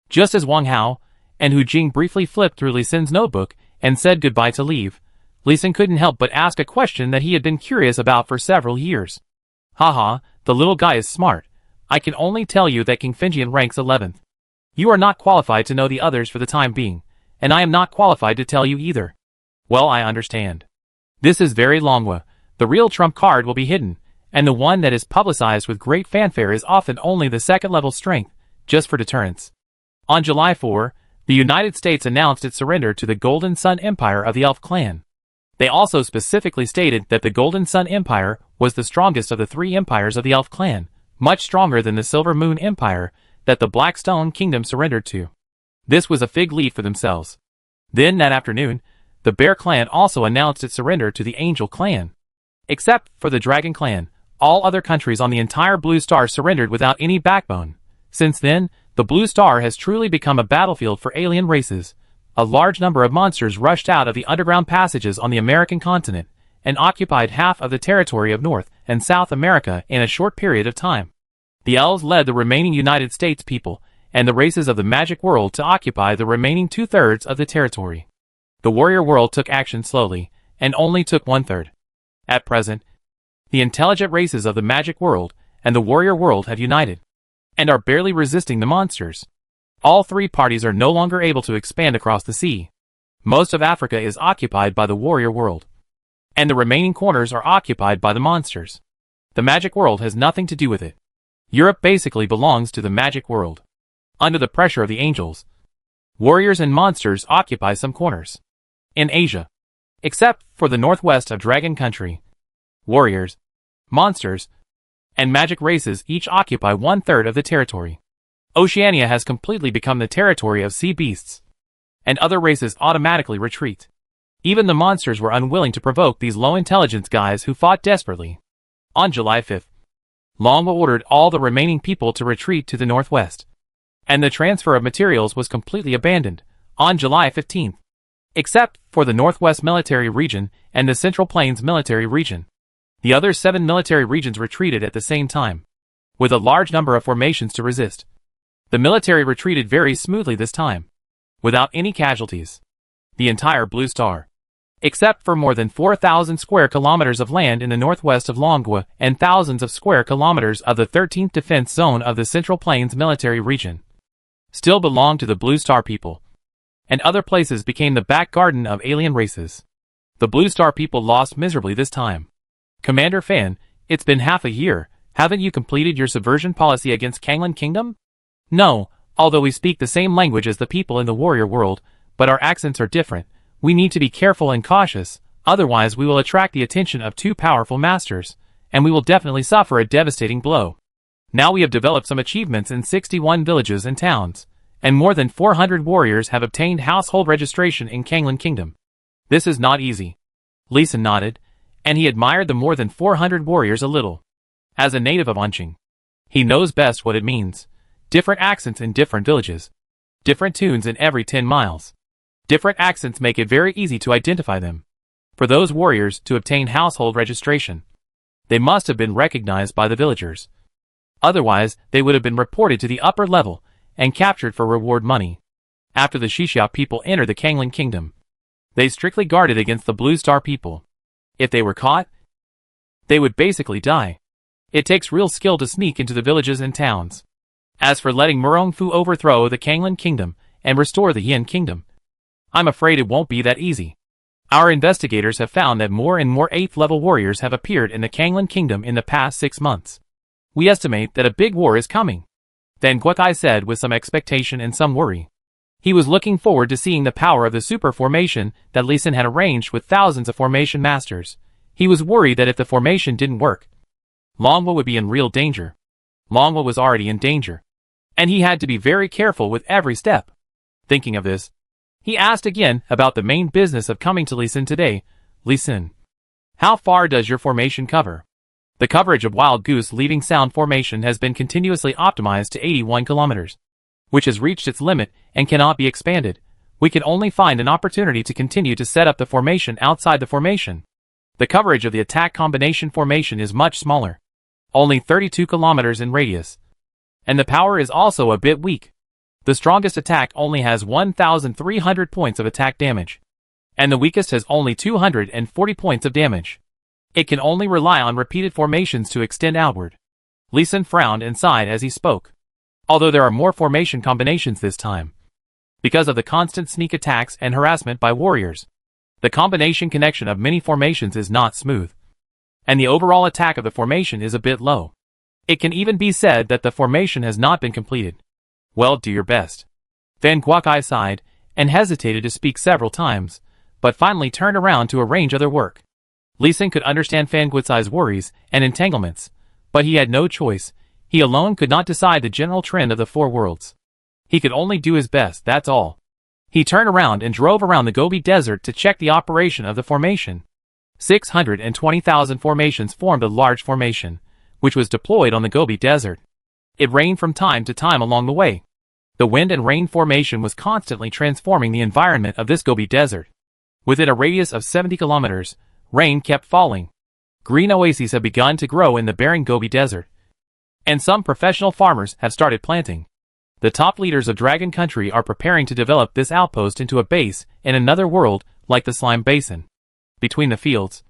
[SPEAKER 1] Just as Wang Hao and Hu Jing briefly flipped through Li Sin's notebook and said goodbye to leave, Li Sin couldn't help but ask a question that he had been curious about for several years. Haha, the little guy is smart. I can only tell you that King Fengjian ranks 11th. You are not qualified to know the others for the time being, and I am not qualified to tell you either. Well, I understand. This is very Longhua. The real trump card will be hidden, and the one that is publicized with great fanfare is often only the second-level strength, just for deterrence. On July 4, the United States announced its surrender to the Golden Sun Empire of the Elf Clan. They also specifically stated that the Golden Sun Empire was the strongest of the three empires of the Elf Clan, much stronger than the Silver Moon Empire that the Blackstone Kingdom surrendered to. This was a fig leaf for themselves. Then that afternoon, the Bear Clan also announced its surrender to the Angel Clan. Except for the Dragon Clan, all other countries on the entire Blue Star surrendered without any backbone. Since then, the Blue Star has truly become a battlefield for alien races. A large number of monsters rushed out of the underground passages on the American continent and occupied half of the territory of North and South America in a short period of time. The elves led the remaining United States people and the races of the magic world to occupy the remaining two-thirds of the territory. The warrior world took action slowly and only took one-third. At present, the intelligent races of the magic world and the warrior world have united and are barely resisting the monsters. All three parties are no longer able to expand across the sea. Most of Africa is occupied by the warrior world, and the remaining corners are occupied by the monsters. The magic world has nothing to do with it. Europe basically belongs to the magic world. Under the pressure of the angels, warriors and monsters occupy some corners. In Asia, except for the northwest of Dragon Country, warriors, monsters, and magic races each occupy one-third of the territory. Oceania has completely become the territory of sea beasts, and other races automatically retreat. Even the monsters were unwilling to provoke these low-intelligence guys who fought desperately. On July 5th, Longhua ordered all the remaining people to retreat to the northwest, and the transfer of materials was completely abandoned on July 15th, except for the Northwest Military Region and the Central Plains Military Region. The other 7 military regions retreated at the same time, with a large number of formations to resist. The military retreated very smoothly this time, without any casualties. The entire Blue Star, except for more than 4,000 square kilometers of land in the northwest of Longhua and thousands of square kilometers of the 13th Defense Zone of the Central Plains Military Region, still belonged to the Blue Star people, and other places became the back garden of alien races. The Blue Star people lost miserably this time. Commander Fan, it's been half a year. Haven't you completed your subversion policy against Kanglan Kingdom? No, although we speak the same language as the people in the warrior world, but our accents are different. We need to be careful and cautious, otherwise we will attract the attention of two powerful masters, and we will definitely suffer a devastating blow. Now we have developed some achievements in 61 villages and towns, and more than 400 warriors have obtained household registration in Kanglan Kingdom. This is not easy. Li Sin nodded, and he admired the more than 400 warriors a little. As a native of Anqing, he knows best what it means. Different accents in different villages. Different tunes in every 10 miles. Different accents make it very easy to identify them. For those warriors to obtain household registration, they must have been recognized by the villagers. Otherwise, they would have been reported to the upper level and captured for reward money. After the Xixia people entered the Kanglan Kingdom, they strictly guarded against the Blue Star people. If they were caught, they would basically die. It takes real skill to sneak into the villages and towns. As for letting Murongfu overthrow the Kanglan Kingdom and restore the Yin Kingdom, I'm afraid it won't be that easy. Our investigators have found that more and more 8th level warriors have appeared in the Kanglan Kingdom in the past 6 months. We estimate that a big war is coming. Then Guokai said with some expectation and some worry. He was looking forward to seeing the power of the super formation that Lee Sin had arranged with thousands of formation masters. He was worried that if the formation didn't work, Longwa would be in real danger. Longwa was already in danger, and he had to be very careful with every step. Thinking of this, he asked again about the main business of coming to Lee Sin today. Lee Sin, how far does your formation cover? The coverage of Wild Goose leaving Sound formation has been continuously optimized to 81 kilometers, which has reached its limit and cannot be expanded. We can only find an opportunity to continue to set up the formation outside the formation. The coverage of the attack combination formation is much smaller, only 32 kilometers in radius, and the power is also a bit weak. The strongest attack only has 1,300 points of attack damage, and the weakest has only 240 points of damage. It can only rely on repeated formations to extend outward. Lee Sin frowned and sighed as he spoke. Although there are more formation combinations this time, because of the constant sneak attacks and harassment by warriors, the combination connection of many formations is not smooth, and the overall attack of the formation is a bit low. It can even be said that the formation has not been completed. Well, do your best. Then Guokai sighed and hesitated to speak several times, but finally turned around to arrange other work. Lee Sin could understand Fan Guotsai's worries and entanglements, but he had no choice. He alone could not decide the general trend of the 4 worlds. He could only do his best, that's all. He turned around and drove around the Gobi Desert to check the operation of the formation. 620,000 formations formed a large formation, which was deployed on the Gobi Desert. It rained from time to time along the way. The wind and rain formation was constantly transforming the environment of this Gobi Desert. Within a radius of 70 kilometers, rain kept falling. Green oases have begun to grow in the barren Gobi Desert, and some professional farmers have started planting. The top leaders of Dragon Country are preparing to develop this outpost into a base in another world like the Slime Basin. Between the fields,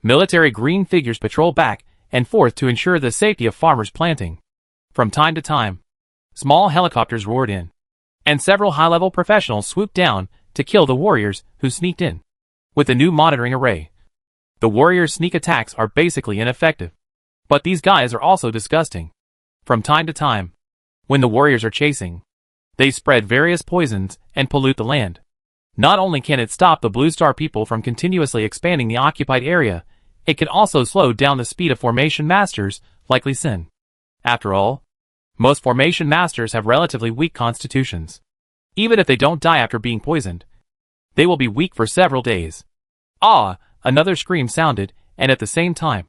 [SPEAKER 1] military green figures patrol back and forth to ensure the safety of farmers planting. From time to time, small helicopters roared in, and several high-level professionals swooped down to kill the warriors who sneaked in. With the new monitoring array, the warriors' sneak attacks are basically ineffective. But these guys are also disgusting. From time to time, when the warriors are chasing, they spread various poisons and pollute the land. Not only can it stop the Blue Star people from continuously expanding the occupied area, it can also slow down the speed of formation masters like Lee Sin. After all, most formation masters have relatively weak constitutions. Even if they don't die after being poisoned, they will be weak for several days. Ah! Another scream sounded, and at the same time,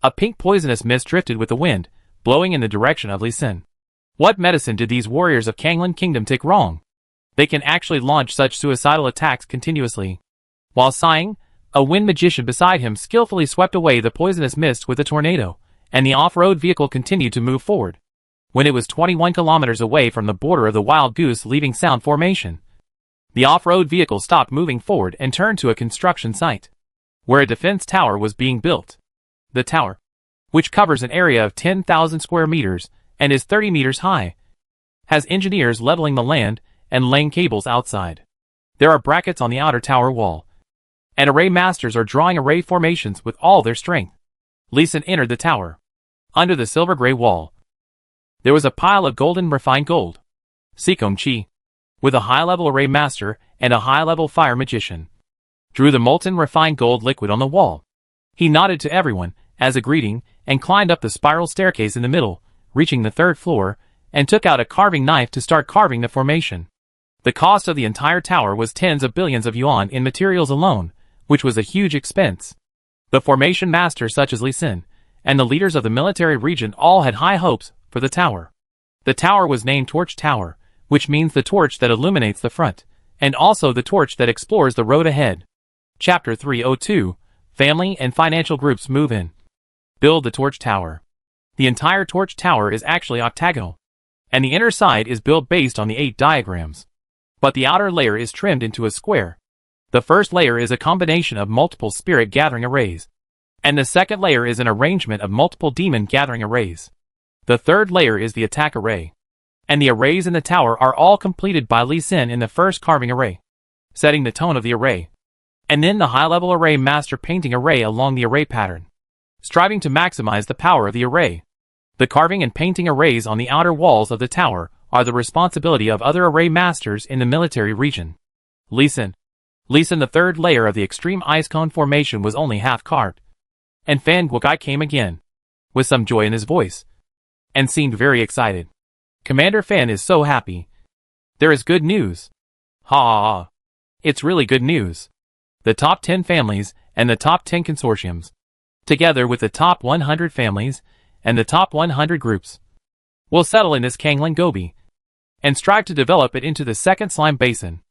[SPEAKER 1] a pink poisonous mist drifted with the wind, blowing in the direction of Lee Sin. What medicine did these warriors of Kanglan Kingdom take wrong? They can actually launch such suicidal attacks continuously. While sighing, a wind magician beside him skillfully swept away the poisonous mist with a tornado, and the off-road vehicle continued to move forward. When it was 21 kilometers away from the border of the Wild Goose leaving Sound formation, the off-road vehicle stopped moving forward and turned to a construction site, where a defense tower was being built. The tower, which covers an area of 10,000 square meters and is 30 meters high, has engineers leveling the land and laying cables outside. There are brackets on the outer tower wall, and array masters are drawing array formations with all their strength. Lee Sin entered the tower. Under the silver-gray wall, there was a pile of golden refined gold. Sekom Chi, with a high-level array master and a high-level fire magician, drew the molten refined gold liquid on the wall. He nodded to everyone as a greeting and climbed up the spiral staircase in the middle, reaching the 3rd floor, and took out a carving knife to start carving the formation. The cost of the entire tower was tens of billions of yuan in materials alone, which was a huge expense. The formation masters such as Lee Sin and the leaders of the military region all had high hopes for the tower. The tower was named Torch Tower, which means the torch that illuminates the front, and also the torch that explores the road ahead. Chapter 302, Family and Financial Groups Move In. Build the Torch Tower. The entire Torch Tower is actually octagonal, and the inner side is built based on the 8 diagrams. But the outer layer is trimmed into a square. The first layer is a combination of multiple spirit gathering arrays, and the second layer is an arrangement of multiple demon gathering arrays. The third layer is the attack array. and the arrays in the tower are all completed by Li Xin in the first carving array, setting the tone of the array, and then the high-level array master painting array along the array pattern, striving to maximize the power of the array. The carving and painting arrays on the outer walls of the tower are the responsibility of other array masters in the military region. Li Xin, the third layer of the extreme ice cone formation was only half carved, and Fan Guokai came again, with some joy in his voice, and seemed very excited. Commander Fan is so happy. There is good news. Ha ha ha. It's really good news. The top 10 families and the top 10 consortiums, together with the top 100 families and the top 100 groups, will settle in this Kanglan Gobi and strive to develop it into the second slime basin.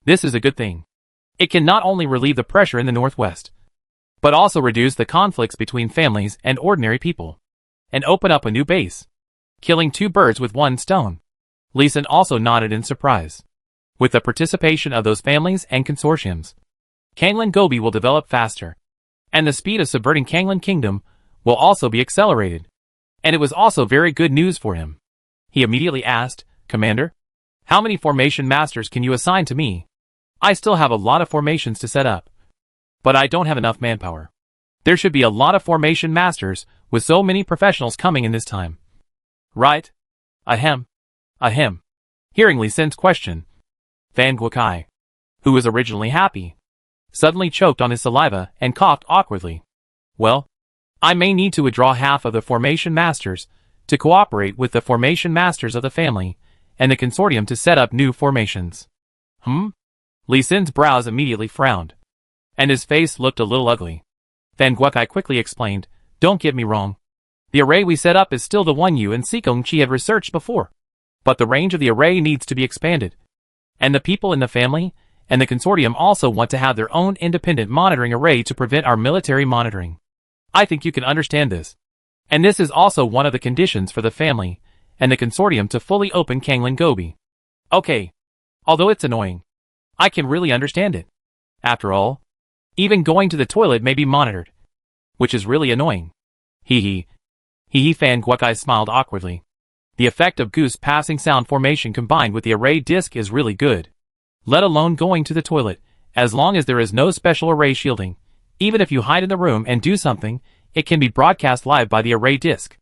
[SPEAKER 1] This is a good thing. It can not only relieve the pressure in the northwest, but also reduce the conflicts between families and ordinary people, and open up a new base, killing two birds with one stone. Li Xin also nodded in surprise. With the participation of those families and consortiums, Kanglan Gobi will develop faster, and the speed of subverting Kanglan Kingdom will also be accelerated. And it was also very good news for him. He immediately asked, "Commander, how many formation masters can you assign to me? I still have a lot of formations to set up, but I don't have enough manpower. There should be a lot of formation masters with so many professionals coming in this time." "Right. Ahem. Ahem." Hearing Li Xin's question, Fan Guokai, who was originally happy, suddenly choked on his saliva and coughed awkwardly. "Well, I may need to withdraw half of the formation masters to cooperate with the formation masters of the family and the consortium to set up new formations." Li Xin's brows immediately frowned, and his face looked a little ugly. Fan Guokai quickly explained, "Don't get me wrong. The array we set up is still the one you and Sikong Chi had researched before, but the range of the array needs to be expanded, and the people in the family and the consortium also want to have their own independent monitoring array to prevent our military monitoring. I think you can understand this. And this is also one of the conditions for the family and the consortium to fully open Kanglan Gobi. Okay. Although it's annoying, I can really understand it. After all, even going to the toilet may be monitored, which is really annoying." Hee hee. Fan Guokai smiled awkwardly. The effect of goose passing sound formation combined with the array disc is really good. Let alone going to the toilet, as long as there is no special array shielding. Even if you hide in the room and do something, it can be broadcast live by the array disc.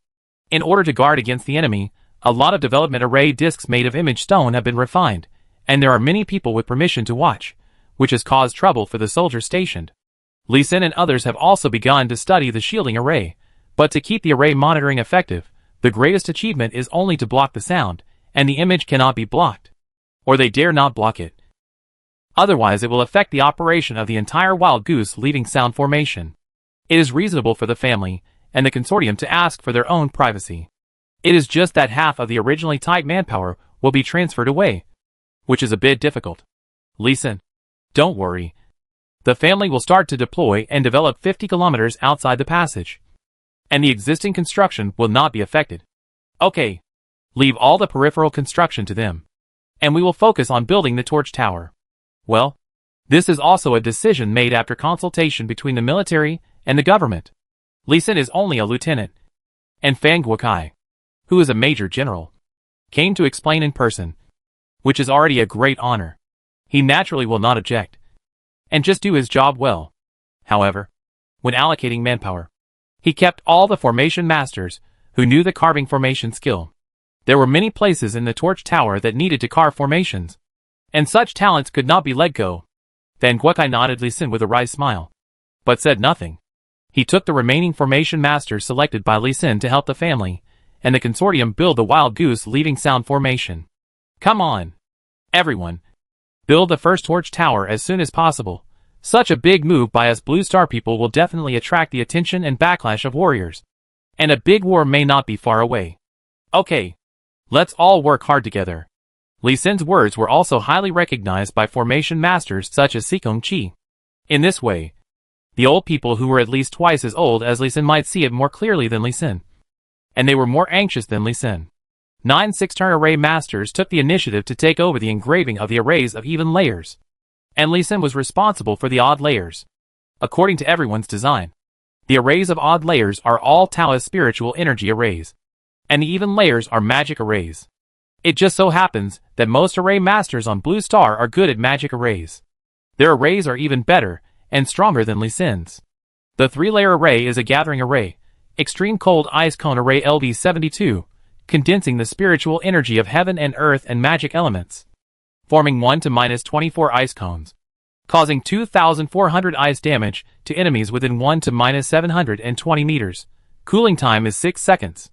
[SPEAKER 1] In order to guard against the enemy, a lot of development array discs made of image stone have been refined, and there are many people with permission to watch, which has caused trouble for the soldiers stationed. Li Xin and others have also begun to study the shielding array, but to keep the array monitoring effective, the greatest achievement is only to block the sound, and the image cannot be blocked, or they dare not block it. Otherwise it will affect the operation of the entire wild goose leaving sound formation. It is reasonable for the family and the consortium to ask for their own privacy. It is just that half of the originally tight manpower will be transferred away, which is a bit difficult. Li Xin, don't worry. The family will start to deploy and develop 50 kilometers outside the passage, and the existing construction will not be affected. Okay. Leave all the peripheral construction to them, and we will focus on building the torch tower. Well, this is also a decision made after consultation between the military and the government. Li Xin is only a lieutenant, and Fan Guokai, who is a major general, came to explain in person, which is already a great honor. He naturally will not object, and just do his job well. However, when allocating manpower, he kept all the formation masters who knew the carving formation skill. There were many places in the torch tower that needed to carve formations, and such talents could not be let go. Fan Guokai nodded Li Xin with a wry smile, but said nothing. He took the remaining formation masters selected by Li Xin to help the family and the consortium build the wild goose leaving sound formation. Come on, everyone. Build the first torch tower as soon as possible. Such a big move by us Blue Star people will definitely attract the attention and backlash of warriors, and a big war may not be far away. Okay. Let's all work hard together. Li Xin's words were also highly recognized by formation masters such as Sikong Chi. In this way, the old people who were at least twice as old as Li Xin might see it more clearly than Li Xin, and they were more anxious than Li Xin. 9 6-turn array masters took the initiative to take over the engraving of the arrays of even layers, and Li Xin was responsible for the odd layers. According to everyone's design, the arrays of odd layers are all Taoist spiritual energy arrays, and the even layers are magic arrays. It just so happens that most array masters on Blue Star are good at magic arrays. Their arrays are even better and stronger than Lee Sin's. The 3-layer array is a gathering array, extreme cold ice cone array LV72, condensing the spiritual energy of heaven and earth and magic elements, forming 1 to -24 ice cones, causing 2,400 ice damage to enemies within 1 to -720 meters. Cooling time is 6 seconds.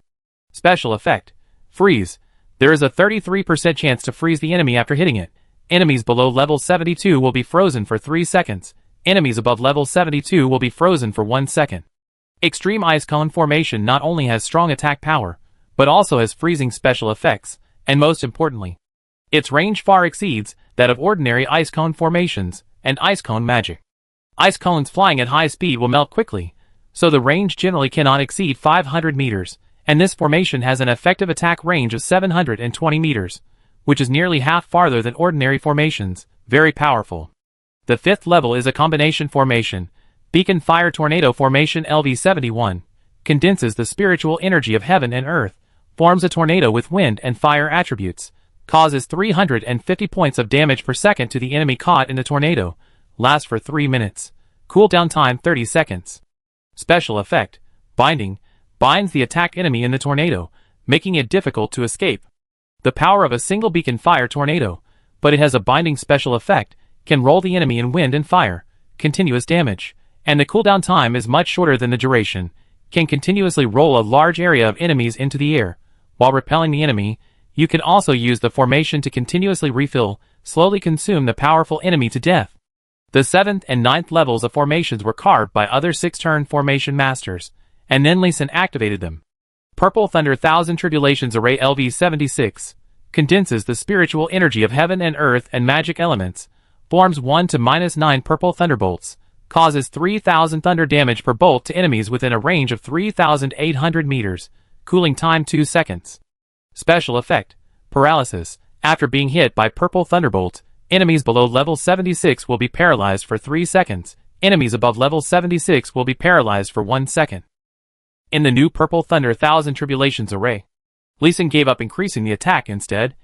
[SPEAKER 1] Special effect: freeze. There is a 33% chance to freeze the enemy after hitting it. Enemies below level 72 will be frozen for 3 seconds. Enemies above level 72 will be frozen for 1 second. Extreme Ice Cone Formation not only has strong attack power, but also has freezing special effects, and most importantly, its range far exceeds that of ordinary ice cone formations and ice cone magic. Ice cones flying at high speed will melt quickly, so the range generally cannot exceed 500 meters, and this formation has an effective attack range of 720 meters, which is nearly half farther than ordinary formations. Very powerful. The 5th level is a combination formation, Beacon Fire Tornado Formation LV71, condenses the spiritual energy of heaven and earth, forms a tornado with wind and fire attributes, causes 350 points of damage per second to the enemy caught in the tornado, lasts for 3 minutes, cooldown time 30 seconds. Special effect: binding, binds the attack enemy in the tornado, making it difficult to escape. The power of a single beacon fire tornado, but it has a binding special effect, can roll the enemy in wind and fire, continuous damage, and the cooldown time is much shorter than the duration, can continuously roll a large area of enemies into the air. While repelling the enemy, you can also use the formation to continuously refill, slowly consume the powerful enemy to death. The 7th and 9th levels of formations were carved by other 6-turn formation masters, and then Lee Sin activated them. Purple Thunder Thousand Tribulations Array LV76 condenses the spiritual energy of heaven and earth and magic elements, forms 1 to -9 purple thunderbolts, causes 3,000 thunder damage per bolt to enemies within a range of 3,800 meters, cooling time 2 seconds. Special effect: paralysis. After being hit by purple thunderbolt, enemies below level 76 will be paralyzed for 3 seconds. Enemies above level 76 will be paralyzed for 1 second. In the new Purple Thunder Thousand Tribulations array, Lee Sin gave up increasing the attack instead.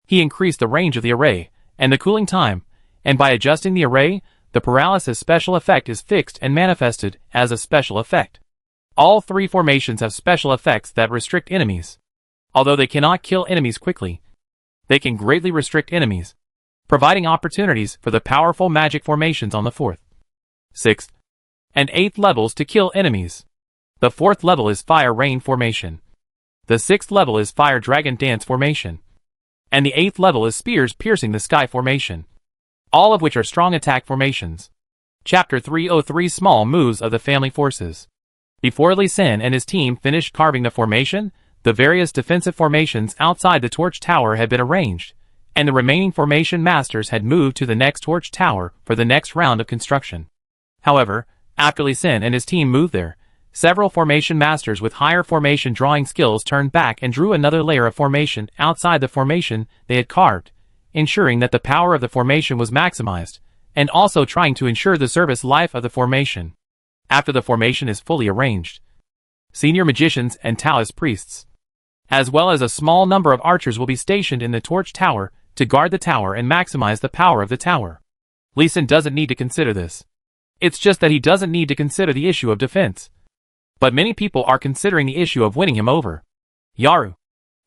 [SPEAKER 1] He increased the range of the array, and the cooling time, and by adjusting the array, the paralysis special effect is fixed and manifested as a special effect. All 3 formations have special effects that restrict enemies. Although they cannot kill enemies quickly, they can greatly restrict enemies, providing opportunities for the powerful magic formations on the 4th, 6th, and 8th levels to kill enemies. The 4th level is Fire Rain Formation. The 6th level is Fire Dragon Dance Formation. And the 8th level is Spears Piercing the Sky Formation. All of which are strong attack formations. Chapter 303: Small Moves of the Family Forces. Before Lee Sin and his team finished carving the formation, the various defensive formations outside the Torch Tower had been arranged, and the remaining formation masters had moved to the next Torch Tower for the next round of construction. However, after Lee Sin and his team moved there, several formation masters with higher formation drawing skills turned back and drew another layer of formation outside the formation they had carved, ensuring that the power of the formation was maximized, and also trying to ensure the service life of the formation. After the formation is fully arranged, senior magicians and Taoist priests, as well as a small number of archers, will be stationed in the Torch Tower to guard the tower and maximize the power of the tower. Lee Sin doesn't need to consider this. It's just that he doesn't need to consider the issue of defense. But many people are considering the issue of winning him over. Yaru.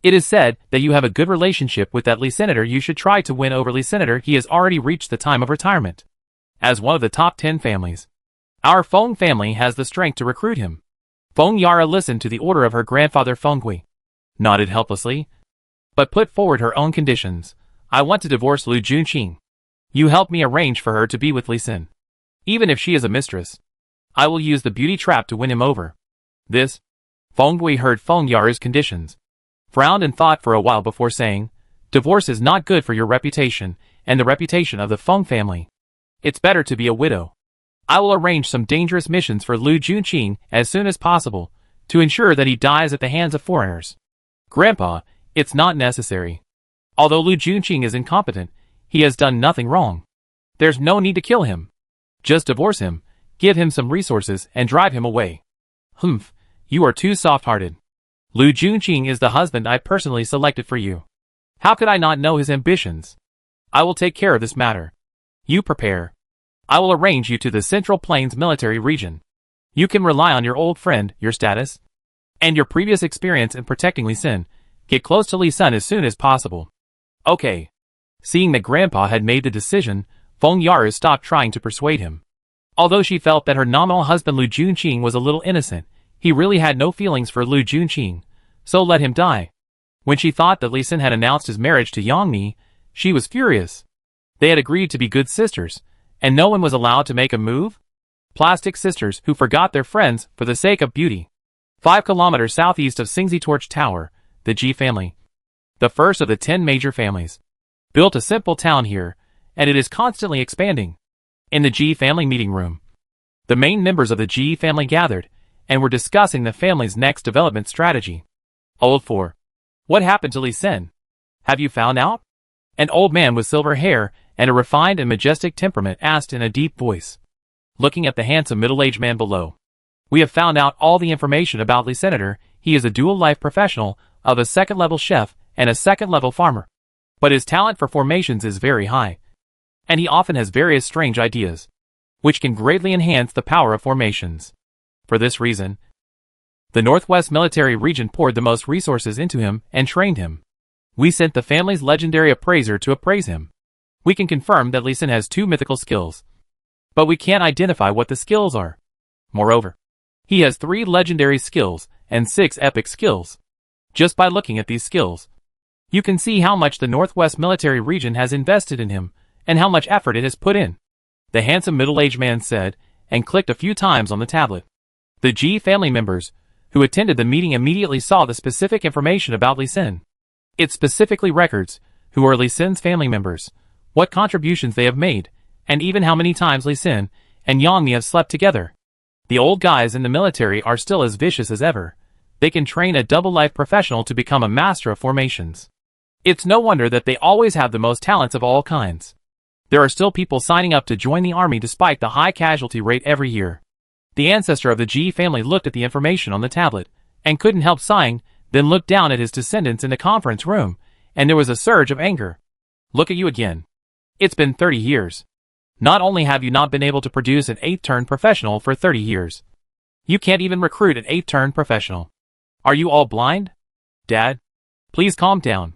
[SPEAKER 1] It is said that you have a good relationship with that Lee Senator. You should try to win over Lee Senator. He has already reached the time of retirement. As one of the top 10 families, our Feng family has the strength to recruit him. Feng Yara listened to the order of her grandfather Feng Gui, nodded helplessly, but put forward her own conditions. I want to divorce Lu Junqing. You help me arrange for her to be with Lee Sin. Even if she is a mistress, I will use the beauty trap to win him over. This. Feng Gui heard Feng Yara's conditions, frowned and thought for a while before saying, divorce is not good for your reputation and the reputation of the Feng family. It's better to be a widow. I will arrange some dangerous missions for Lu Junqing as soon as possible, to ensure that he dies at the hands of foreigners. Grandpa, it's not necessary. Although Lu Junqing is incompetent, he has done nothing wrong. There's no need to kill him. Just divorce him, give him some resources, and drive him away. Humph, you are too soft-hearted. Lu Junqing is the husband I personally selected for you. How could I not know his ambitions? I will take care of this matter. You prepare. I will arrange you to the Central Plains military region. You can rely on your old friend, your status, and your previous experience in protecting Li Xin. Get close to Li Sun as soon as possible. Okay. Seeing that Grandpa had made the decision, Feng Yaru stopped trying to persuade him. Although she felt that her nominal husband Lu Junqing was a little innocent, he really had no feelings for Lu Junqing, so let him die. When she thought that Li Xin had announced his marriage to Yang Mi, she was furious. They had agreed to be good sisters, and no one was allowed to make a move? Plastic sisters who forgot their friends for the sake of beauty. 5 kilometers southeast of Xingzi Torch Tower, the Ji family, the first of the 10 major families, built a simple town here, and it is constantly expanding. In the Ji family meeting room, the main members of the Ji family gathered, and were discussing the family's next development strategy. Old 4. What happened to Li Xin? Have you found out? An old man with silver hair and a refined and majestic temperament asked in a deep voice, looking at the handsome middle-aged man below. We have found out all the information about Li Senator. He is a dual-life professional of a second-level chef and a second-level farmer. But his talent for formations is very high, and he often has various strange ideas, which can greatly enhance the power of formations. For this reason, the Northwest Military Region poured the most resources into him and trained him. We sent the family's legendary appraiser to appraise him. We can confirm that Li Xin has 2 mythical skills, but we can't identify what the skills are. Moreover, he has 3 legendary skills and 6 epic skills. Just by looking at these skills, you can see how much the Northwest Military Region has invested in him, and how much effort it has put in. The handsome middle-aged man said, and clicked a few times on the tablet. The Ji family members, who attended the meeting immediately saw the specific information about Li Xin. It specifically records who are Li Xin's family members, what contributions they have made, and even how many times Li Xin and Yang Mi have slept together. The old guys in the military are still as vicious as ever. They can train a double-life professional to become a master of formations. It's no wonder that they always have the most talents of all kinds. There are still people signing up to join the army despite the high casualty rate every year. The ancestor of the Ji family looked at the information on the tablet, and couldn't help sighing, then looked down at his descendants in the conference room, and there was a surge of anger. Look at you again. It's been 30 years. Not only have you not been able to produce an 8th-turn professional for 30 years, you can't even recruit an 8th-turn professional. Are you all blind? Dad? Please calm down.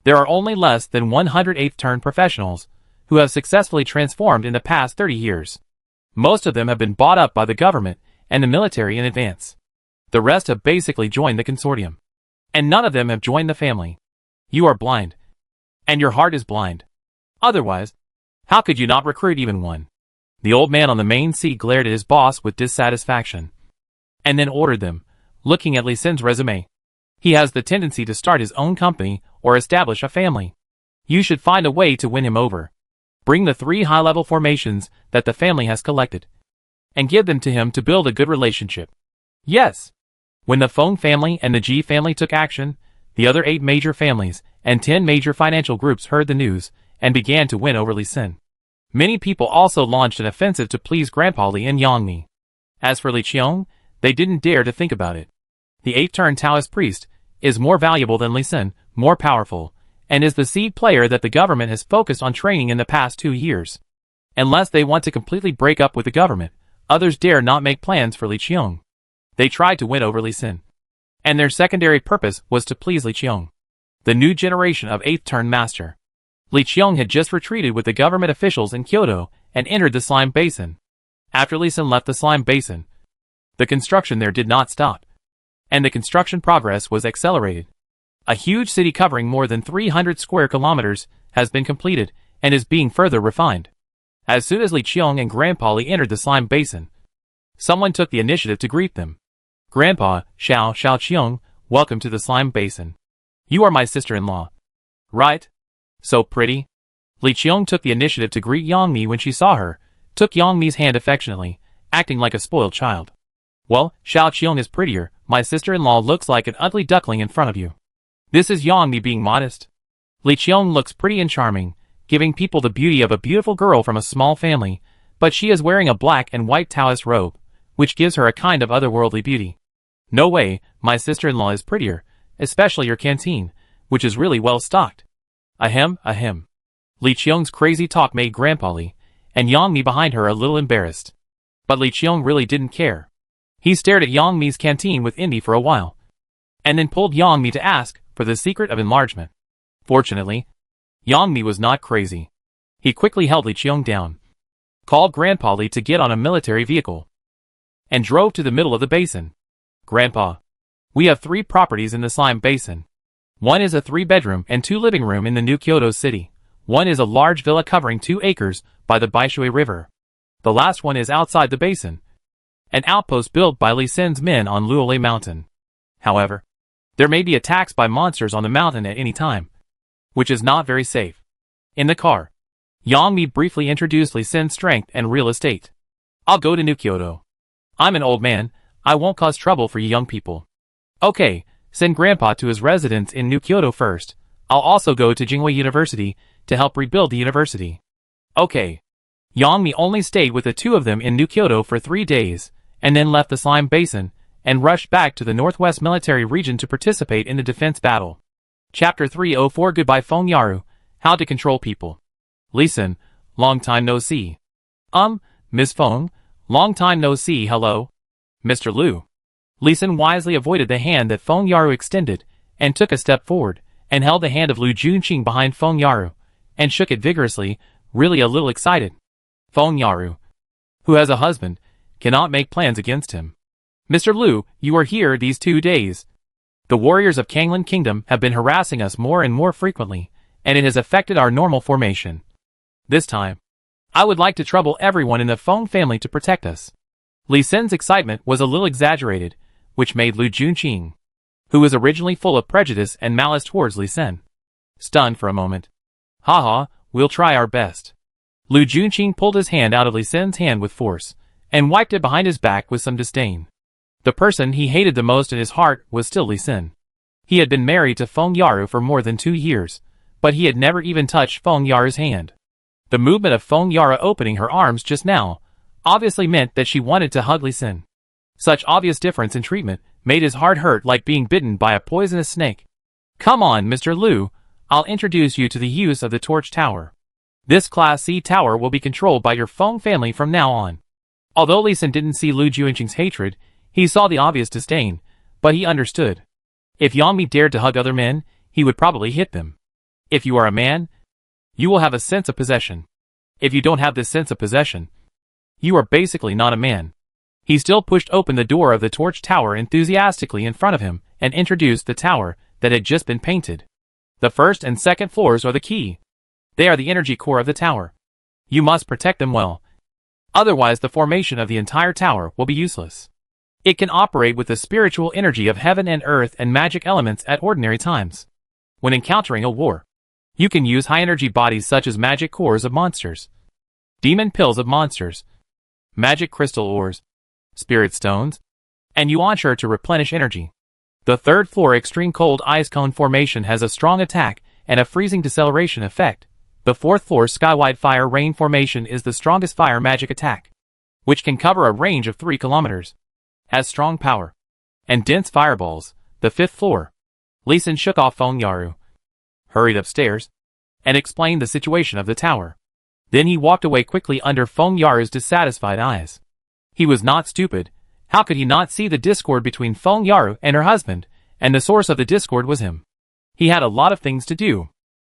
[SPEAKER 1] There are only less than 100 8th-turn professionals who have successfully transformed in the past 30 years. Most of them have been bought up by the government and the military in advance. The rest have basically joined the consortium. And none of them have joined the family. You are blind. And your heart is blind. Otherwise, how could you not recruit even one? The old man on the main seat glared at his boss with dissatisfaction, and then ordered them, looking at Li Xin's resume. He has the tendency to start his own company or establish a family. You should find a way to win him over. Bring the 3 high-level formations that the family has collected, and give them to him to build a good relationship. Yes. When the Feng family and the Ji family took action, the other 8 major families and 10 major financial groups heard the news and began to win over Li Xin. Many people also launched an offensive to please Grandpa Li and Yang Mi. As for Li Qiong, they didn't dare to think about it. The 8th-turn Taoist priest is more valuable than Li Xin, more powerful, and is the seed player that the government has focused on training in the past 2 years. Unless they want to completely break up with the government, others dare not make plans for Li Qiong. They tried to win over Li Xin, and their secondary purpose was to please Li Qiong, the new generation of 8th-turn master. Li Qiong had just retreated with the government officials in Kyoto and entered the slime basin. After Li Xin left the slime basin, the construction there did not stop, and the construction progress was accelerated. A huge city covering more than 300 square kilometers has been completed and is being further refined. As soon as Li Qiong and Grandpa Li entered the slime basin, someone took the initiative to greet them. Grandpa, Xiao Qiong, welcome to the slime basin. You are my sister-in-law, right? So pretty. Li Qiong took the initiative to greet Yang Mi when she saw her, took Yang Mi's hand affectionately, acting like a spoiled child. Well, Xiao Qiong is prettier. My sister-in-law looks like an ugly duckling in front of you. This is Yang Mi being modest. Li Qiong looks pretty and charming, giving people the beauty of a beautiful girl from a small family, but she is wearing a black and white Taoist robe, which gives her a kind of otherworldly beauty. No way, my sister-in-law is prettier, especially your canteen, which is really well stocked. Ahem, ahem. Li Qiong's crazy talk made Grandpa Li and Yang Mi behind her a little embarrassed. But Li Qiong really didn't care. He stared at Yang Mi's canteen with Indy for a while, and then pulled Yang Mi to ask for the secret of enlargement. Fortunately, Yang Mi was not crazy. He quickly held Li Qiong down, called Grandpa Li to get on a military vehicle, and drove to the middle of the basin. Grandpa, we have 3 properties in the slime basin. One is a 3-bedroom and 2 living room in the new Kyoto city. One is a large villa covering 2 acres by the Baishui River. The last one is outside the basin, an outpost built by Li Sen's men on Luolei Mountain. However, there may be attacks by monsters on the mountain at any time, which is not very safe. In the car, Yang Mi briefly introduced Li Sen's strength and real estate. I'll go to New Kyoto. I'm an old man, I won't cause trouble for you young people. Okay, send Grandpa to his residence in New Kyoto first. I'll also go to Jingwei University to help rebuild the university. Okay. Yang Mi only stayed with the 2 of them in New Kyoto for 3 days, and then left the slime basin, and rushed back to the Northwest Military Region to participate in the defense battle. Chapter 304 Goodbye Feng Yaru, How to Control People. Li Sen, long time no see. Miss Feng, long time no see. Hello. Mr. Liu. Li Sen wisely avoided the hand that Feng Yaru extended, and took a step forward, and held the hand of Lu Junqing behind Feng Yaru, and shook it vigorously, really a little excited. Feng Yaru, who has a husband, cannot make plans against him. Mr. Liu, you are here these 2 days. The warriors of Kanglan Kingdom have been harassing us more and more frequently, and it has affected our normal formation. This time, I would like to trouble everyone in the Feng family to protect us. Li Sen's excitement was a little exaggerated, which made Lu Junqing, who was originally full of prejudice and malice towards Li Sen, stunned for a moment. Haha, we'll try our best. Lu Junqing pulled his hand out of Li Sen's hand with force, and wiped it behind his back with some disdain. The person he hated the most in his heart was still Li Sen. He had been married to Feng Yaru for more than 2 years, but he had never even touched Feng Yaru's hand. The movement of Feng Yaru opening her arms just now obviously meant that she wanted to hug Li Sen. Such obvious difference in treatment made his heart hurt like being bitten by a poisonous snake. Come on, Mr. Liu, I'll introduce you to the use of the Torch Tower. This Class C tower will be controlled by your Feng family from now on. Although Li Sen didn't see Lu Junqing's hatred, he saw the obvious disdain, but he understood. If Yang Mi dared to hug other men, he would probably hit them. If you are a man, you will have a sense of possession. If you don't have this sense of possession, you are basically not a man. He still pushed open the door of the Torch Tower enthusiastically in front of him and introduced the tower that had just been painted. The 1st and 2nd floors are the key. They are the energy core of the tower. You must protect them well. Otherwise the formation of the entire tower will be useless. It can operate with the spiritual energy of heaven and earth and magic elements at ordinary times. When encountering a war, you can use high-energy bodies such as magic cores of monsters, demon pills of monsters, magic crystal ores, spirit stones, and yuan-shur to replenish energy. The 3rd floor extreme cold ice cone formation has a strong attack and a freezing deceleration effect. The 4th floor skywide fire rain formation is the strongest fire magic attack, which can cover a range of 3 kilometers. Has strong power and dense fireballs. The 5th floor. Li Sen shook off Feng Yaru, hurried upstairs, and explained the situation of the tower. Then he walked away quickly under Feng Yaru's dissatisfied eyes. He was not stupid. How could he not see the discord between Feng Yaru and her husband, and the source of the discord was him? He had a lot of things to do.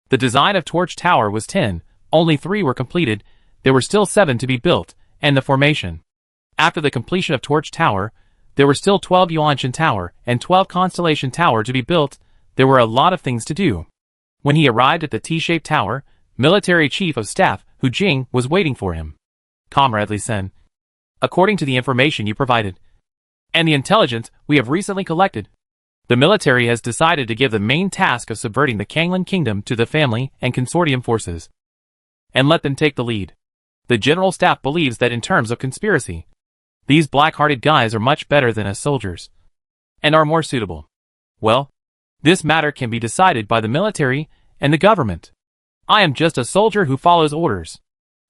[SPEAKER 1] The design of Torch Tower was 10, only 3 were completed, there were still 7 to be built, and the formation. After the completion of Torch Tower, there were still 12 Yuanshan Tower and 12 Constellation Tower to be built. There were a lot of things to do. When he arrived at the T-shaped tower, Military Chief of Staff Hu Jing was waiting for him. Comrade Li Sen, according to the information you provided, and the intelligence we have recently collected, the military has decided to give the main task of subverting the Kanglan Kingdom to the family and consortium forces, and let them take the lead. The General Staff believes that in terms of conspiracy, these black-hearted guys are much better than us soldiers, and are more suitable. Well, this matter can be decided by the military and the government. I am just a soldier who follows orders.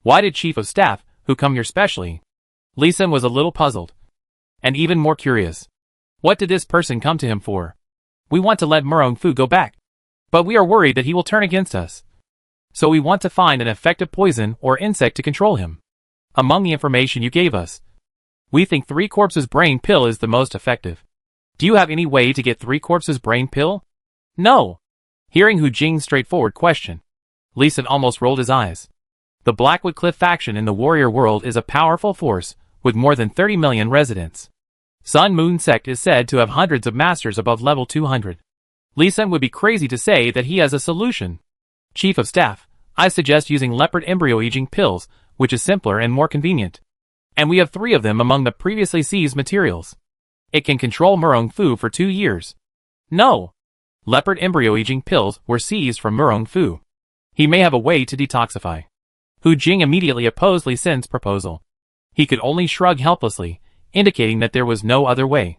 [SPEAKER 1] Why did Chief of Staff Hu come here specially? Li Sen was a little puzzled, and even more curious. What did this person come to him for? We want to let Murong Fu go back. But we are worried that he will turn against us. So we want to find an effective poison or insect to control him. Among the information you gave us, we think 3 corpses brain pill is the most effective. Do you have any way to get 3 corpses brain pill? No. Hearing Hu Jing's straightforward question, Lee Sin almost rolled his eyes. The Blackwood Cliff faction in the warrior world is a powerful force with more than 30 million residents. Sun Moon Sect is said to have hundreds of masters above level 200. Lee Sin would be crazy to say that he has a solution. Chief of Staff, I suggest using leopard embryo aging pills, which is simpler and more convenient. And we have 3 of them among the previously seized materials. It can control Murong Fu for 2 years. No. Leopard embryo aging pills were seized from Murong Fu. He may have a way to detoxify. Hu Jing immediately opposed Lee Sin's proposal. He could only shrug helplessly, indicating that there was no other way.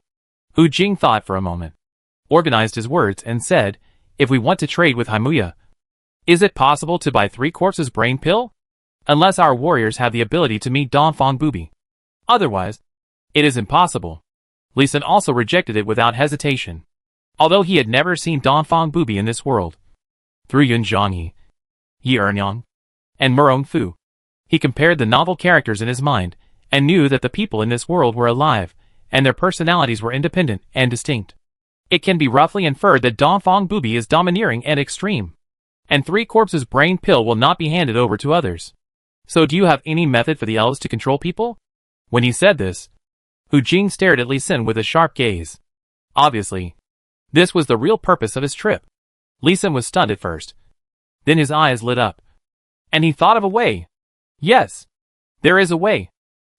[SPEAKER 1] Hu Jing thought for a moment, organized his words, and said, if we want to trade with Haimuya, is it possible to buy 3 corpses brain pill? Unless our warriors have the ability to meet Dongfang Bubi. Otherwise, it is impossible. Lee Sin also rejected it without hesitation. Although he had never seen Dongfang Bubi in this world. Through Yun Zhangyi, Yi Ernyang, and Murong Fu, he compared the novel characters in his mind, and knew that the people in this world were alive, and their personalities were independent and distinct. It can be roughly inferred that Dongfang Bubi is domineering and extreme. And 3 corpses brain pill will not be handed over to others. So do you have any method for the elves to control people? When he said this, Hu Jing stared at Lee Sin with a sharp gaze. Obviously, this was the real purpose of his trip. Lee Sin was stunned at first. Then his eyes lit up. And he thought of a way. Yes, there is a way.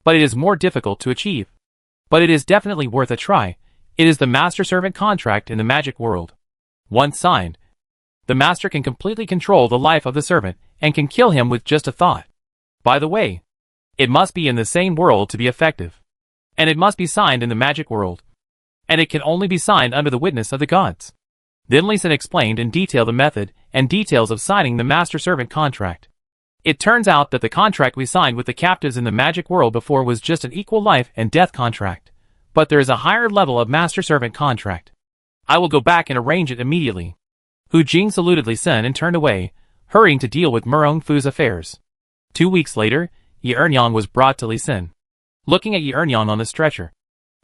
[SPEAKER 1] But it is more difficult to achieve. But it is definitely worth a try. It is the master-servant contract in the magic world. Once signed, the master can completely control the life of the servant and can kill him with just a thought. By the way, it must be in the same world to be effective. And it must be signed in the magic world. And it can only be signed under the witness of the gods. Then Lee Sin explained in detail the method and details of signing the master-servant contract. It turns out that the contract we signed with the captives in the magic world before was just an equal life and death contract. But there is a higher level of master-servant contract. I will go back and arrange it immediately. Hu Jing saluted Lee Sin and turned away, hurrying to deal with Murong Fu's affairs. 2 weeks later, Yi Ernyang was brought to Lee Sin. Looking at Yi Ernyang on the stretcher,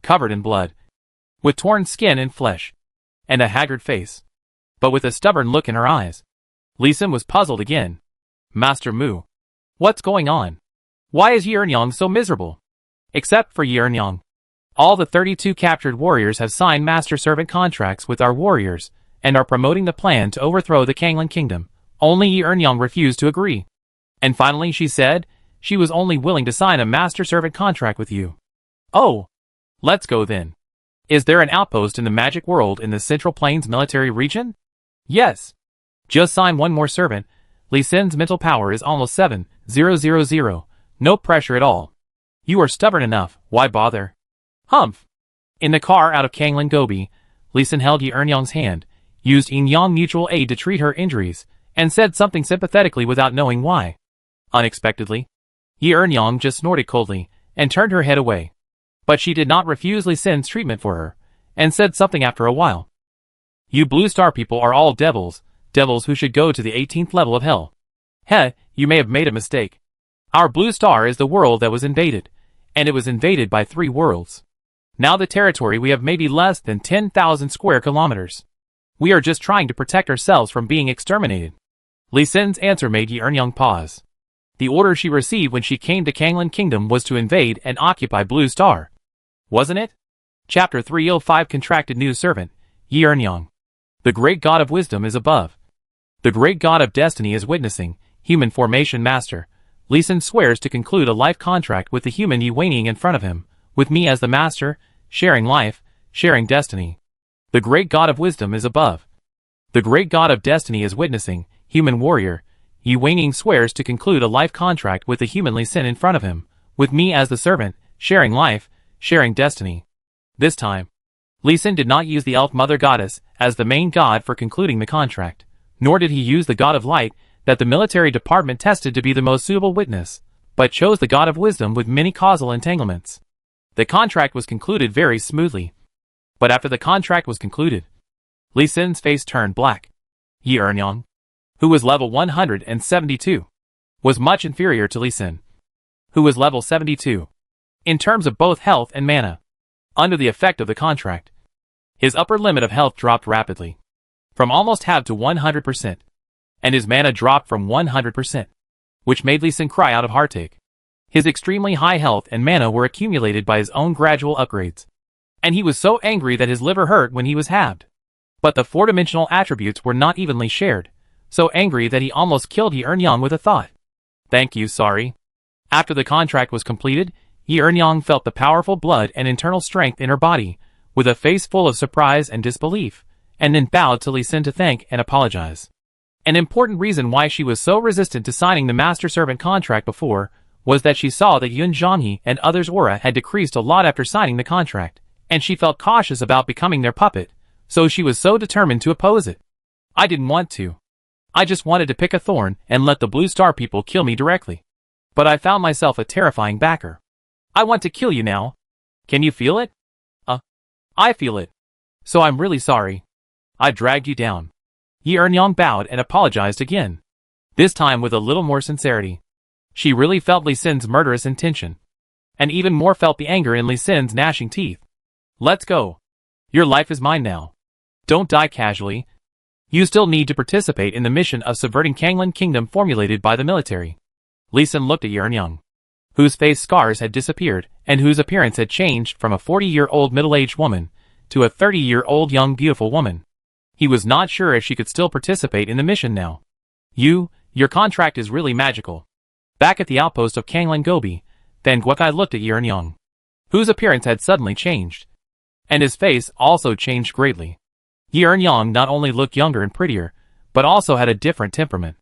[SPEAKER 1] covered in blood, with torn skin and flesh, and a haggard face, but with a stubborn look in her eyes, Lee Sin was puzzled again. Master Mu, what's going on? Why is Yi Ernyang so miserable? Except for Yi Ernyang, all the 32 captured warriors have signed master-servant contracts with our warriors, and are promoting the plan to overthrow the Kanglan Kingdom. Only Yi Ernyang refused to agree. And finally she said, she was only willing to sign a master-servant contract with you. Oh, let's go then. Is there an outpost in the magic world in the Central Plains military region? Yes. Just sign one more servant. Lee Sin's mental power is almost 7,000. No pressure at all. You are stubborn enough, why bother? Humph. In the car out of Kanglan Gobi, Lee Sin held Yi Ernyang's hand, used Yin Yang mutual aid to treat her injuries, and said something sympathetically without knowing why. Unexpectedly, Yi Ernyang just snorted coldly, and turned her head away. But she did not refuse Lee Sin's treatment for her, and said something after a while. You Blue Star people are all devils who should go to the 18th level of hell. Heh, you may have made a mistake. Our Blue Star is the world that was invaded, and it was invaded by 3 worlds. Now the territory we have may be less than 10,000 square kilometers. We are just trying to protect ourselves from being exterminated. Lee Sin's answer made Yi Ernyang pause. The order she received when she came to Kanglan Kingdom was to invade and occupy Blue Star. Wasn't it? Chapter 305 Contracted New Servant, Yi Ernyang. The great god of wisdom is above. The great god of destiny is witnessing. Human formation master. Lee Sin swears to conclude a life contract with the human Yi Weining in front of him, with me as the master, sharing life, sharing destiny. The great god of wisdom is above. The great god of destiny is witnessing. Human warrior. Yi Weining swears to conclude a life contract with the human Lee Sin in front of him, with me as the servant, sharing life, sharing destiny. This time, Lee Sin did not use the elf mother goddess as the main god for concluding the contract, nor did he use the god of light that the military department tested to be the most suitable witness, but chose the god of wisdom with many causal entanglements. The contract was concluded very smoothly. But after the contract was concluded, Lee Sin's face turned black. Yi Ernyang, who was level 172, was much inferior to Li Xin, who was level 72, in terms of both health and mana. Under the effect of the contract, his upper limit of health dropped rapidly, from almost half to 100%, and his mana dropped from 100%, which made Li Xin cry out of heartache. His extremely high health and mana were accumulated by his own gradual upgrades, and he was so angry that his liver hurt when he was halved. But the four-dimensional attributes were not evenly shared, so angry that he almost killed Yi Ernyang with a thought. Thank you, sorry. After the contract was completed, Yi Ernyang felt the powerful blood and internal strength in her body, with a face full of surprise and disbelief, and then bowed to Li Xin to thank and apologize. An important reason why she was so resistant to signing the master-servant contract before was that she saw that Yun Zhanghe and others' aura had decreased a lot after signing the contract, and she felt cautious about becoming their puppet, so she was so determined to oppose it. I didn't want to. I just wanted to pick a thorn and let the Blue Star people kill me directly. But I found myself a terrifying backer. I want to kill you now. Can you feel it? I feel it. So I'm really sorry. I dragged you down. Yi Ernyang bowed and apologized again, this time with a little more sincerity. She really felt Li Xin's murderous intention, and even more felt the anger in Li Xin's gnashing teeth. Let's go. Your life is mine now. Don't die casually. You still need to participate in the mission of subverting Kanglan Kingdom formulated by the military. Li Xin looked at Yi Ernyang, whose face scars had disappeared and whose appearance had changed from a 40-year-old middle-aged woman to a 30-year-old young beautiful woman. He was not sure if she could still participate in the mission now. Your contract is really magical. Back at the outpost of Kanglan Gobi, then Guokai looked at Yi Ernyang, whose appearance had suddenly changed, and his face also changed greatly. Yi Ernyang not only looked younger and prettier, but also had a different temperament.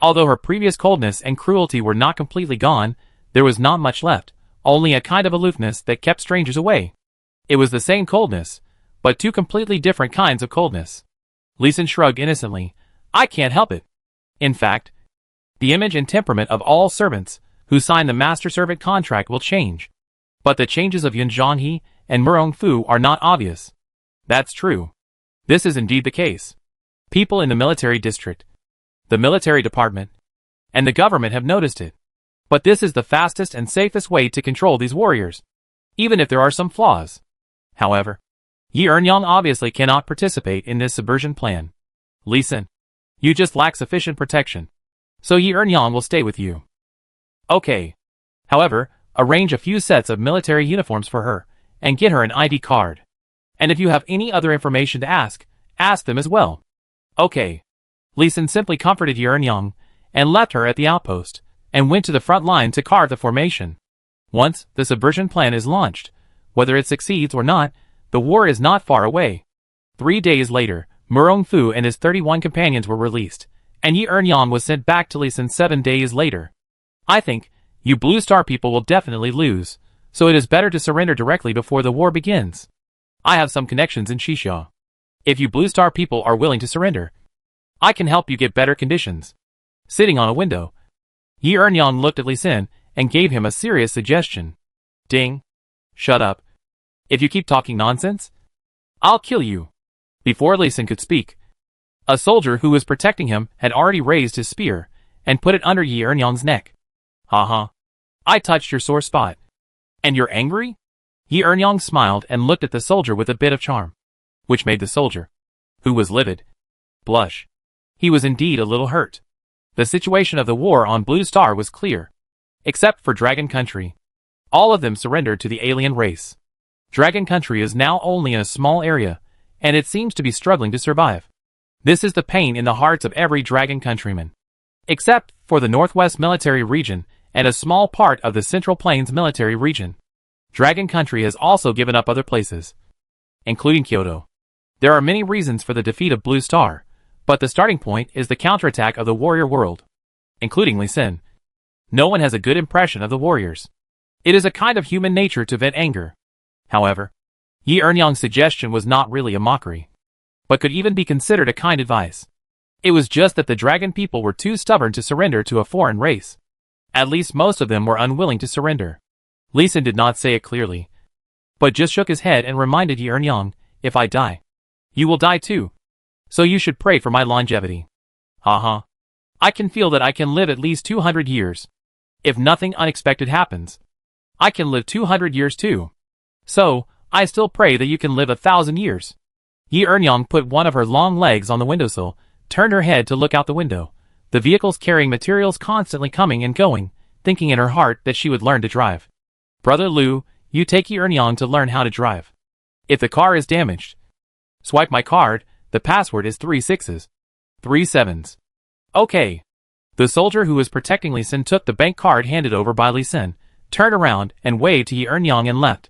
[SPEAKER 1] Although her previous coldness and cruelty were not completely gone, there was not much left, only a kind of aloofness that kept strangers away. It was the same coldness, but two completely different kinds of coldness. Li Xin shrugged innocently. I can't help it. In fact, the image and temperament of all servants who sign the master-servant contract will change. But the changes of Yun Zhanghe and Murong Fu are not obvious. That's true. This is indeed the case. People in the military district, the military department, and the government have noticed it. But this is the fastest and safest way to control these warriors, even if there are some flaws. However, Yi Ernyang obviously cannot participate in this subversion plan. Li Xin, you just lack sufficient protection, so Yi Ernyang will stay with you. Okay. However, arrange a few sets of military uniforms for her, and get her an ID card. And if you have any other information to ask them as well. Okay. Li Xin simply comforted Yi Ernyang, and left her at the outpost, and went to the front line to carve the formation. Once the subversion plan is launched, whether it succeeds or not, the war is not far away. 3 days later, Murong Fu and his 31 companions were released, and Yi Ernyang was sent back to Li Xin 7 days later. I think, you Blue Star people will definitely lose, so it is better to surrender directly before the war begins. I have some connections in Xixia. If you Blue Star people are willing to surrender, I can help you get better conditions. Sitting on a window, Yi Ernyang looked at Li Xin and gave him a serious suggestion. Ding. Shut up. If you keep talking nonsense, I'll kill you. Before Li Xin could speak, a soldier who was protecting him had already raised his spear and put it under Yi Ernyang's neck. Haha. I touched your sore spot. And you're angry? Yi Ernyang smiled and looked at the soldier with a bit of charm, which made the soldier, who was livid, blush. He was indeed a little hurt. The situation of the war on Blue Star was clear. Except for Dragon Country. All of them surrendered to the alien race. Dragon Country is now only in a small area, and it seems to be struggling to survive. This is the pain in the hearts of every Dragon Countryman. Except for the Northwest Military Region and a small part of the Central Plains Military Region. Dragon Country has also given up other places, including Kyoto. There are many reasons for the defeat of Blue Star, but the starting point is the counterattack of the warrior world, including Li Xin. No one has a good impression of the warriors. It is a kind of human nature to vent anger. However, Yi Ernyang's suggestion was not really a mockery, but could even be considered a kind advice. It was just that the dragon people were too stubborn to surrender to a foreign race. At least most of them were unwilling to surrender. Li Xin did not say it clearly, but just shook his head and reminded Yi Ernyang, if I die, you will die too. So you should pray for my longevity. I can feel that I can live at least 200 years. If nothing unexpected happens, I can live 200 years too. So, I still pray that you can live 1,000 years. Yi Ernyang put one of her long legs on the windowsill, turned her head to look out the window. The vehicles carrying materials constantly coming and going, thinking in her heart that she would learn to drive. Brother Liu, you take Yi Ernyang to learn how to drive. If the car is damaged, swipe my card, the password is 3 6s. 3 7s. Okay. The soldier who was protecting Li Xin took the bank card handed over by Li Xin, turned around and waved to Yi Ernyang and left.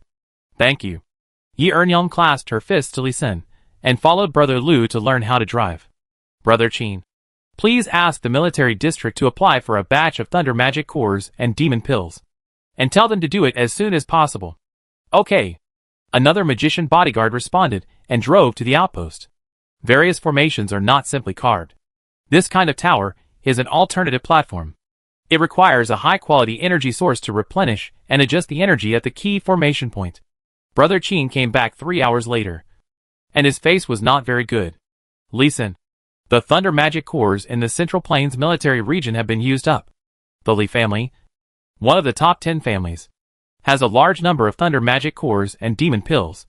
[SPEAKER 1] Thank you. Yi Ernyang clasped her fists to Li Xin, and followed Brother Liu to learn how to drive. Brother Qin, please ask the military district to apply for a batch of thunder magic cores and demon pills. And tell them to do it as soon as possible. Okay. Another magician bodyguard responded and drove to the outpost. Various formations are not simply carved. This kind of tower is an alternative platform. It requires a high-quality energy source to replenish and adjust the energy at the key formation point. Brother Qin came back 3 hours later, and his face was not very good. Li Xin, the thunder magic cores in the Central Plains military region have been used up. The Li family, one of the top 10 families, has a large number of thunder magic cores and demon pills,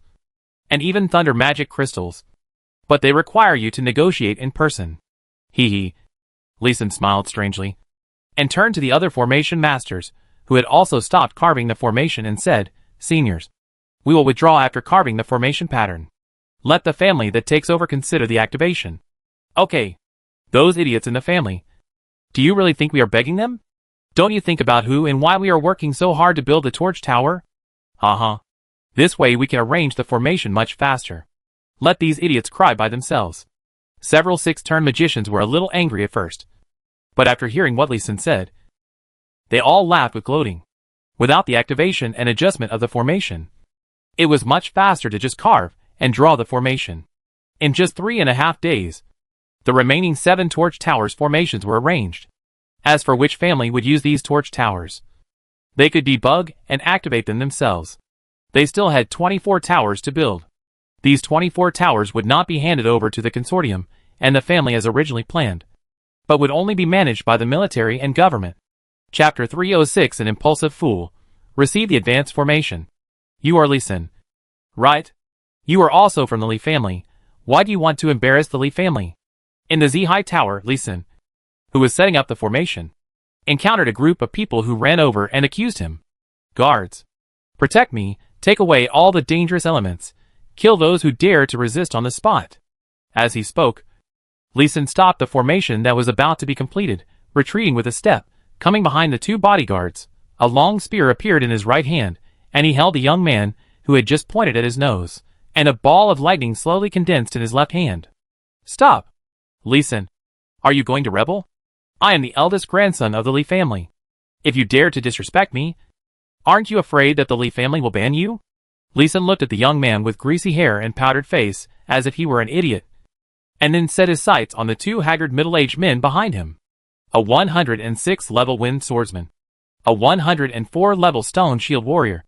[SPEAKER 1] and even thunder magic crystals. But they require you to negotiate in person. Hee. Li Xin smiled strangely, and turned to the other formation masters, who had also stopped carving the formation, and said, Seniors, we will withdraw after carving the formation pattern. Let the family that takes over consider the activation. Okay. Those idiots in the family. Do you really think we are begging them? Don't you think about who and why we are working so hard to build the torch tower? This way we can arrange the formation much faster. Let these idiots cry by themselves. Several six-turn magicians were a little angry at first, but after hearing what Li Xin said, they all laughed with gloating. Without the activation and adjustment of the formation, it was much faster to just carve and draw the formation. In just 3.5 days, the remaining 7 torch towers formations were arranged. As for which family would use these torch towers, they could debug and activate them themselves. They still had 24 towers to build. These 24 towers would not be handed over to the consortium and the family as originally planned, but would only be managed by the military and government. Chapter 306 An Impulsive Fool. Receive the advanced formation. You are Li Xin, right? You are also from the Li family. Why do you want to embarrass the Li family? In the Zihai Tower, Li Xin, who was setting up the formation, encountered a group of people who ran over and accused him. Guards, protect me, take away all the dangerous elements, kill those who dare to resist on the spot. As he spoke, Li Xin stopped the formation that was about to be completed, retreating with a step, coming behind the 2 bodyguards. A long spear appeared in his right hand, and he held the young man, who had just pointed at his nose, and a ball of lightning slowly condensed in his left hand. Stop! Li Xin, are you going to rebel? I am the eldest grandson of the Li family. If you dare to disrespect me, aren't you afraid that the Li family will ban you? Li Xin looked at the young man with greasy hair and powdered face, as if he were an idiot, and then set his sights on the 2 haggard middle-aged men behind him. A 106 level wind swordsman, a 104 level stone shield warrior,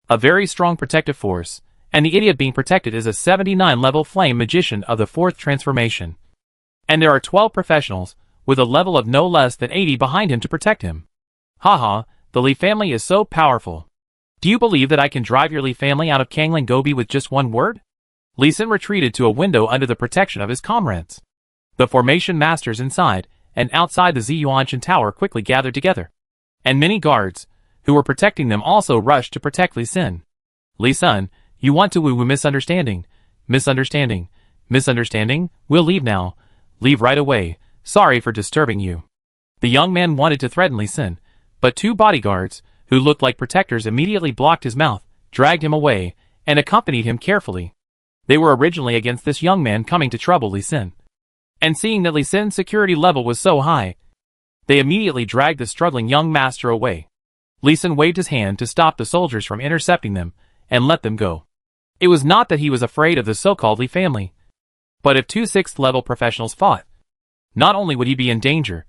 [SPEAKER 1] a very strong protective force, and the idiot being protected is a 79 level flame magician of the 4th transformation. And there are 12 professionals, with a level of no less than 80 behind him to protect him. The Li family is so powerful. Do you believe that I can drive your Li family out of Kangling Gobi with just one word? Li Xin retreated to a window under the protection of his comrades. The formation masters inside and outside the Ziyuanshan Tower quickly gathered together, and many guards, who were protecting them, also rushed to protect Li Xin. Li Sun, you want to woo-woo misunderstanding. Misunderstanding. We'll leave now. Leave right away. Sorry for disturbing you. The young man wanted to threaten Li Xin, but 2 bodyguards, who looked like protectors, immediately blocked his mouth, dragged him away, and accompanied him carefully. They were originally against this young man coming to trouble Li Xin, and seeing that Li Xin's security level was so high, they immediately dragged the struggling young master away. Li Xin waved his hand to stop the soldiers from intercepting them, and let them go. It was not that he was afraid of the so-called Li family, but if 2 6th level professionals fought, not only would he be in danger,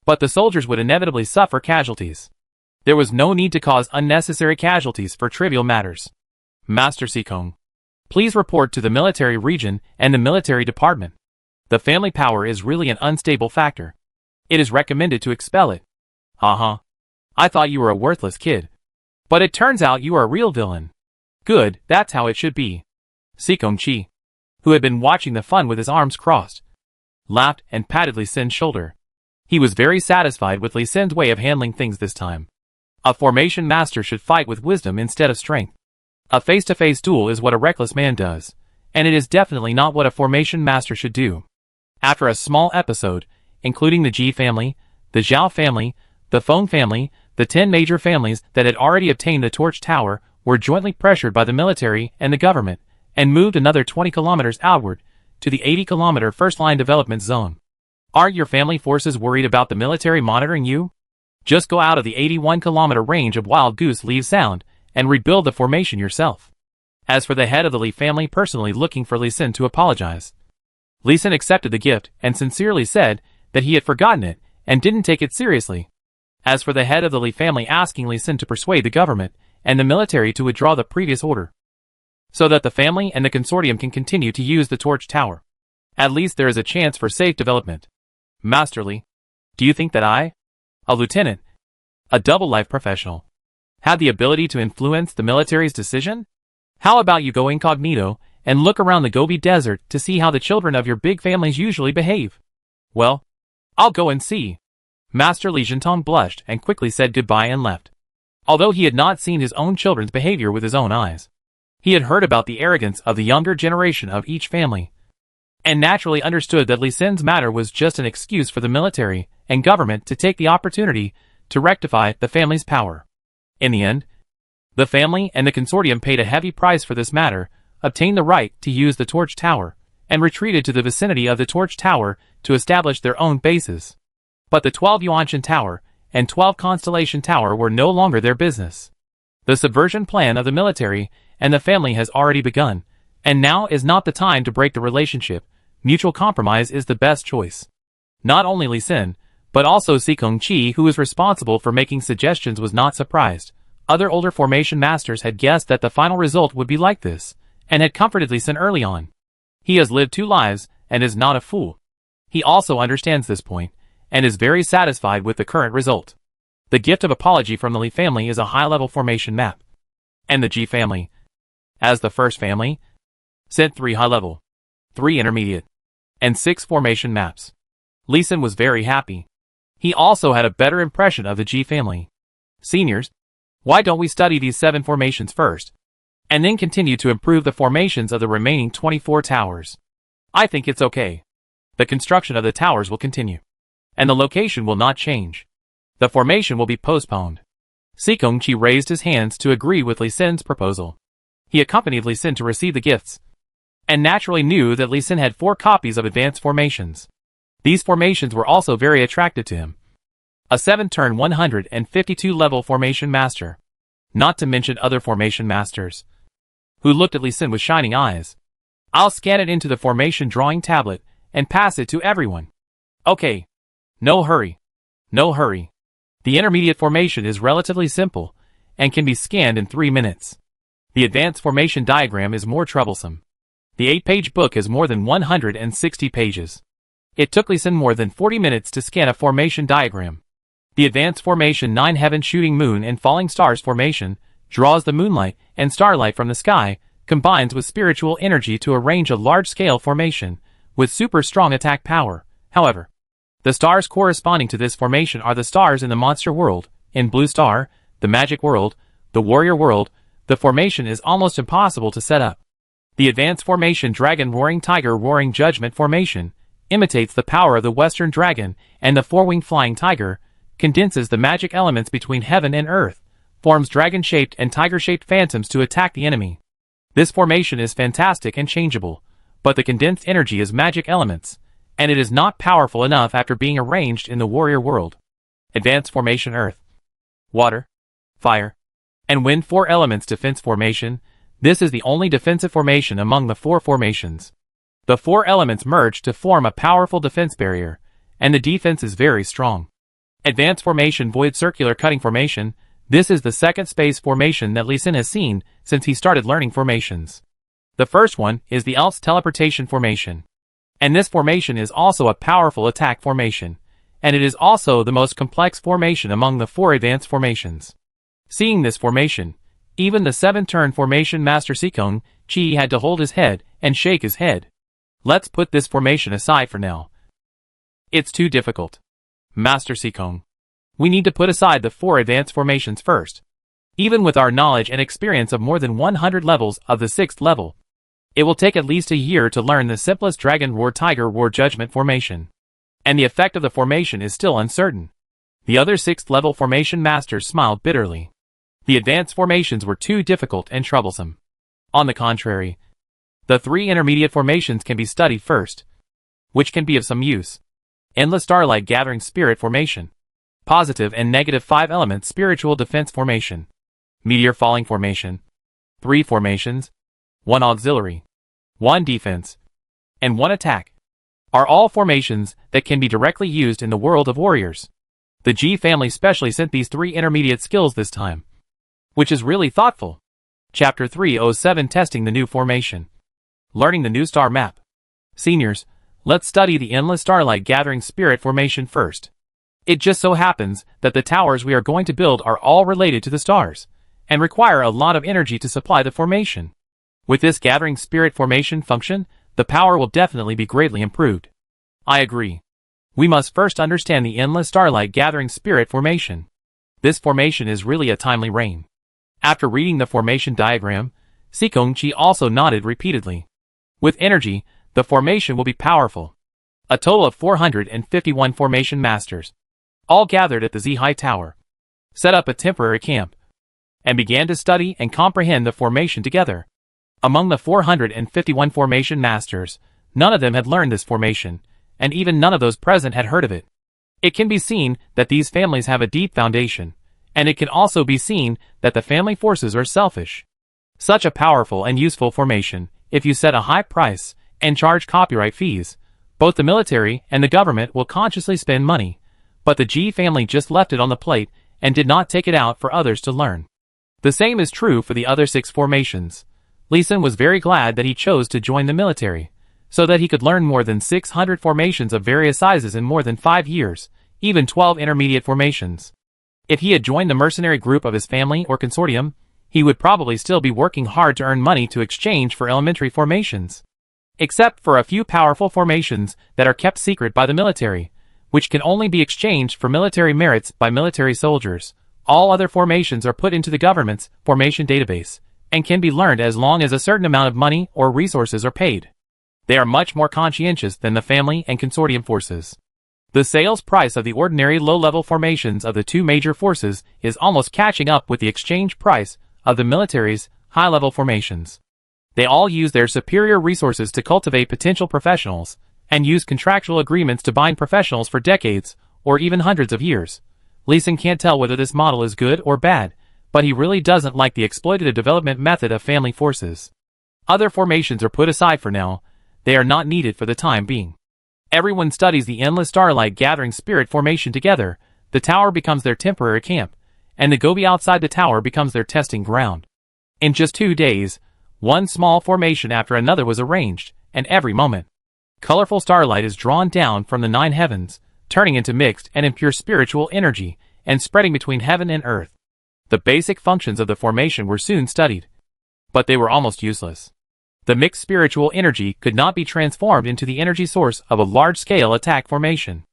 [SPEAKER 1] but the soldiers would inevitably suffer casualties. There was no need to cause unnecessary casualties for trivial matters. Master Sikong, please report to the military region and the military department. The family power is really an unstable factor. It is recommended to expel it. I thought you were a worthless kid. But it turns out you are a real villain. Good, that's how it should be. Sikong-chi, who had been watching the fun with his arms crossed, laughed and patted Li Sin's shoulder. He was very satisfied with Li Sin's way of handling things this time. A formation master should fight with wisdom instead of strength. A face-to-face duel is what a reckless man does, and it is definitely not what a formation master should do. After a small episode, including the Ji family, the Zhao family, the Feng family, the 10 major families that had already obtained the Torch Tower were jointly pressured by the military and the government, and moved another 20 kilometers outward, to the 80-kilometer first-line development zone. Aren't your family forces worried about the military monitoring you? Just go out of the 81-kilometer range of Wild Goose Leave Sound, and rebuild the formation yourself. As for the head of the Li family personally looking for Li Sin to apologize, Li Sin accepted the gift and sincerely said that he had forgotten it and didn't take it seriously. As for the head of the Li family asking Li Sin to persuade the government and the military to withdraw the previous order, so that the family and the consortium can continue to use the Torch Tower. At least there is a chance for safe development. Master Li, do you think that I, a lieutenant, a double-life professional, had the ability to influence the military's decision? How about you go incognito and look around the Gobi Desert to see how the children of your big families usually behave? Well, I'll go and see. Master Li Jintong blushed and quickly said goodbye and left. Although he had not seen his own children's behavior with his own eyes, he had heard about the arrogance of the younger generation of each family, and naturally understood that Li Sin's matter was just an excuse for the military and government to take the opportunity to rectify the family's power. In the end, the family and the consortium paid a heavy price for this matter, obtained the right to use the Torch Tower, and retreated to the vicinity of the Torch Tower to establish their own bases. But the 12 Yuanshan Tower and 12 Constellation Tower were no longer their business. The subversion plan of the military and the family has already begun, and now is not the time to break the relationship. Mutual compromise is the best choice. Not only Li Sin, but also Sikong-chi, who was responsible for making suggestions, was not surprised. Other older formation masters had guessed that the final result would be like this, and had comforted Li Sin early on. He has lived 2 lives, and is not a fool. He also understands this point, and is very satisfied with the current result. The gift of apology from the Li family is a high-level formation map. And the Ji family, as the first family, sent 3 high-level, 3 intermediate, and 6 formation maps. Li Sin was very happy. He also had a better impression of the Ji family. Seniors, why don't we study these 7 formations first, and then continue to improve the formations of the remaining 24 towers? I think it's okay. The construction of the towers will continue, and the location will not change. The formation will be postponed. Sikong-chi raised his hands to agree with Li Sin's proposal. He accompanied Li Sin to receive the gifts, and naturally knew that Li Sin had 4 copies of advanced formations. These formations were also very attractive to him. A 7-turn 152 level formation master, not to mention other formation masters, who looked at Li Sin with shining eyes. I'll scan it into the formation drawing tablet and pass it to everyone. Okay. No hurry. No hurry. The intermediate formation is relatively simple and can be scanned in 3 minutes. The advanced formation diagram is more troublesome. The 8-page book has more than 160 pages. It took Li Sin more than 40 minutes to scan a formation diagram. The advanced formation 9 heaven shooting moon and falling stars formation draws the moonlight and starlight from the sky, combines with spiritual energy to arrange a large-scale formation with super strong attack power. However, the stars corresponding to this formation are the stars in the monster world. In Blue Star, the magic world, the warrior world, the formation is almost impossible to set up. The advanced formation Dragon Roaring Tiger Roaring Judgment formation imitates the power of the Western Dragon, and the 4-winged Flying Tiger condenses the magic elements between heaven and earth, forms dragon-shaped and tiger-shaped phantoms to attack the enemy. This formation is fantastic and changeable, but the condensed energy is magic elements, and it is not powerful enough after being arranged in the warrior world. Advanced formation Earth, Water, Fire, and Wind 4 elements defense formation. This is the only defensive formation among the 4 formations. The 4 elements merge to form a powerful defense barrier, and the defense is very strong. Advanced formation Void Circular Cutting formation. This is the second space formation that Li Sin has seen since he started learning formations. The first one is the Elf's Teleportation formation. And this formation is also a powerful attack formation, and it is also the most complex formation among the 4 advanced formations. Seeing this formation, even the 7-turn formation master Sikong Chi had to hold his head and shake his head. Let's put this formation aside for now. It's too difficult. Master Sikong. We need to put aside the 4 advanced formations first. Even with our knowledge and experience of more than 100 levels of the 6th level, it will take at least a year to learn the simplest Dragon Roar Tiger Roar Judgment formation. And the effect of the formation is still uncertain. The other 6th level formation masters smiled bitterly. The advanced formations were too difficult and troublesome. On the contrary, the 3 intermediate formations can be studied first, which can be of some use. Endless Starlight Gathering Spirit Formation. Positive and negative 5-element Spiritual Defense Formation. Meteor Falling Formation. 3 formations, 1 auxiliary, 1 defense, and 1 attack, are all formations that can be directly used in the world of warriors. The G family specially sent these 3 intermediate skills this time, which is really thoughtful. Chapter 307 Testing the New Formation. Learning the New Star Map. Seniors, let's study the Endless Starlight Gathering Spirit Formation first. It just so happens that the towers we are going to build are all related to the stars, and require a lot of energy to supply the formation. With this Gathering Spirit Formation function, the power will definitely be greatly improved. I agree. We must first understand the Endless Starlight Gathering Spirit Formation. This formation is really a timely rain. After reading the formation diagram, Sikong Chi also nodded repeatedly. With energy, the formation will be powerful. A total of 451 formation masters, all gathered at the Z-High Tower, set up a temporary camp, and began to study and comprehend the formation together. Among the 451 formation masters, none of them had learned this formation, and even none of those present had heard of it. It can be seen that these families have a deep foundation, and it can also be seen that the family forces are selfish. Such a powerful and useful formation, if you set a high price and charge copyright fees, both the military and the government will consciously spend money, but the G family just left it on the plate and did not take it out for others to learn. The same is true for the other 6 formations. Lee Sin was very glad that he chose to join the military, so that he could learn more than 600 formations of various sizes in more than 5 years, even 12 intermediate formations. If he had joined the mercenary group of his family or consortium, he would probably still be working hard to earn money to exchange for elementary formations. Except for a few powerful formations that are kept secret by the military, which can only be exchanged for military merits by military soldiers. All other formations are put into the government's formation database, and can be learned as long as a certain amount of money or resources are paid. They are much more conscientious than the family and consortium forces. The sales price of the ordinary low-level formations of the 2 major forces is almost catching up with the exchange price of the military's high-level formations. They all use their superior resources to cultivate potential professionals, and use contractual agreements to bind professionals for decades, or even hundreds of years. Lee Sin can't tell whether this model is good or bad, but he really doesn't like the exploitative development method of family forces. Other formations are put aside for now. They are not needed for the time being. Everyone studies the Endless Starlight Gathering Spirit Formation together. The tower becomes their temporary camp, and the Gobi outside the tower becomes their testing ground. In just 2 days, one small formation after another was arranged, and every moment, colorful starlight is drawn down from the 9 heavens, turning into mixed and impure spiritual energy, and spreading between heaven and earth. The basic functions of the formation were soon studied, but they were almost useless. The mixed spiritual energy could not be transformed into the energy source of a large-scale attack formation.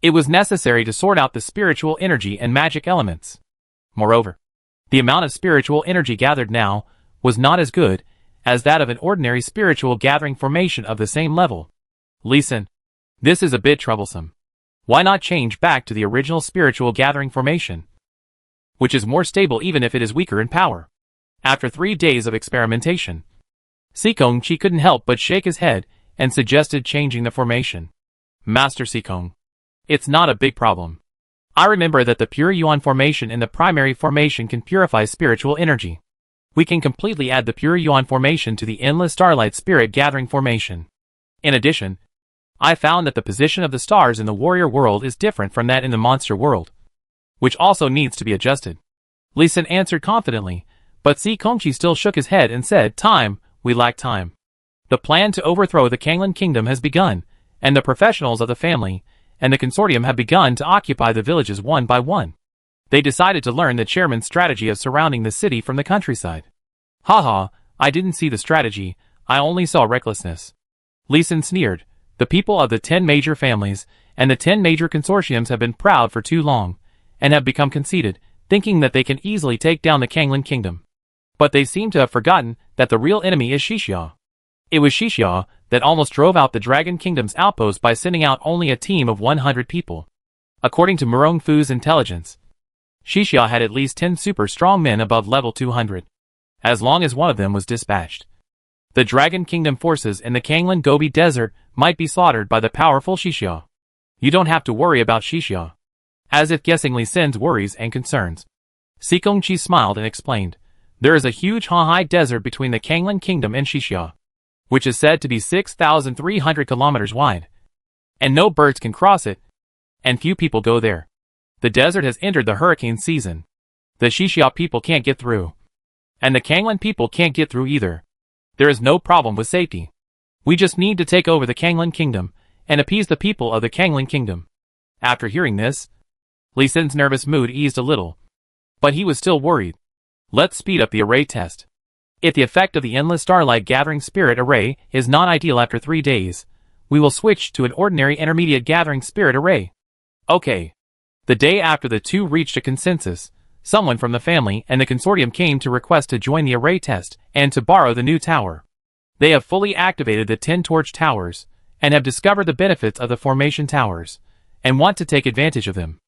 [SPEAKER 1] It was necessary to sort out the spiritual energy and magic elements. Moreover, the amount of spiritual energy gathered now was not as good as that of an ordinary spiritual gathering formation of the same level. Lee Sin, this is a bit troublesome. Why not change back to the original spiritual gathering formation, which is more stable even if it is weaker in power? After 3 days of experimentation, Sikong Chi couldn't help but shake his head and suggested changing the formation. Master Sikong, it's not a big problem. I remember that the pure Yuan formation in the primary formation can purify spiritual energy. We can completely add the pure Yuan formation to the Endless Starlight Spirit Gathering formation. In addition, I found that the position of the stars in the warrior world is different from that in the monster world, which also needs to be adjusted. Lee Sin answered confidently, but Sikong Chi still shook his head and said, "Time, we lack time. The plan to overthrow the Kanglan Kingdom has begun, and the professionals of the family and the consortium have begun to occupy the villages one by one. They decided to learn the chairman's strategy of surrounding the city from the countryside. Haha, I didn't see the strategy, I only saw recklessness. Lee Sin sneered. The people of the 10 major families and the 10 major consortiums have been proud for too long, and have become conceited, thinking that they can easily take down the Kanglan kingdom. But they seem to have forgotten that the real enemy is Xixia. It was Xixia that almost drove out the Dragon Kingdom's outpost by sending out only a team of 100 people. According to Murong Fu's intelligence, Xixia had at least 10 super strong men above level 200. As long as one of them was dispatched, the Dragon Kingdom forces in the Kanglan Gobi Desert might be slaughtered by the powerful Xixia. You don't have to worry about Xixia. As if guessing Lee Sin's worries and concerns, Sikongqi smiled and explained, there is a huge high desert between the Kanglan Kingdom and Xixia, which is said to be 6,300 kilometers wide. And no birds can cross it, and few people go there. The desert has entered the hurricane season. The Xixia people can't get through, and the Kanglan people can't get through either. There is no problem with safety. We just need to take over the Kanglan Kingdom and appease the people of the Kanglan Kingdom. After hearing this, Lee Sin's nervous mood eased a little, but he was still worried. Let's speed up the array test. If the effect of the endless starlight gathering spirit array is not ideal after 3 days, we will switch to an ordinary intermediate gathering spirit array. Okay. The day after the two reached a consensus, someone from the family and the consortium came to request to join the array test and to borrow the new tower. They have fully activated the 10 torch towers and have discovered the benefits of the formation towers and want to take advantage of them.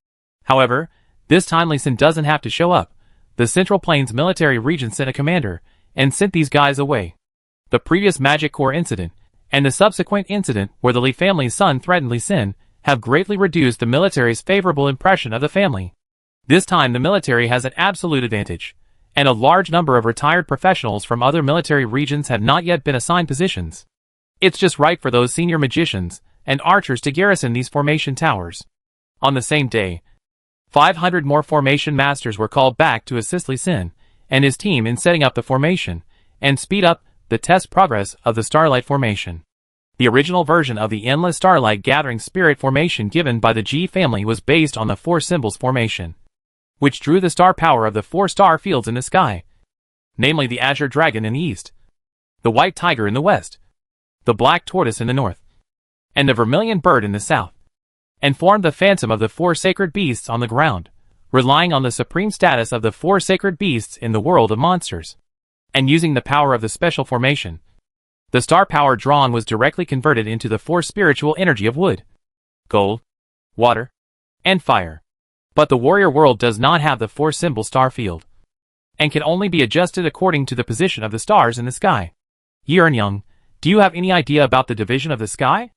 [SPEAKER 1] However, this time Lee Sin doesn't have to show up. The Central Plains military region sent a commander and sent these guys away. The previous Magic Core incident and the subsequent incident where the Lee family's son threatened Lee Sin have greatly reduced the military's favorable impression of the family. This time the military has an absolute advantage, and a large number of retired professionals from other military regions have not yet been assigned positions. It's just right for those senior magicians and archers to garrison these formation towers. On the same day, 500 more formation masters were called back to assist Lee Sin and his team in setting up the formation and speed up the test progress of the Starlight Formation. The original version of the Endless Starlight Gathering Spirit Formation given by the G family was based on the 4 Symbols Formation, which drew the star power of the 4 star fields in the sky, namely the Azure Dragon in the east, the White Tiger in the west, the Black Tortoise in the north, and the Vermilion Bird in the south, and formed the phantom of the 4 sacred beasts on the ground, relying on the supreme status of the 4 sacred beasts in the world of monsters. And using the power of the special formation, the star power drawn was directly converted into the 4 spiritual energy of wood, gold, water, and fire. But the warrior world does not have the 4 symbol star field, and can only be adjusted according to the position of the stars in the sky. Young, do you have any idea about the division of the sky?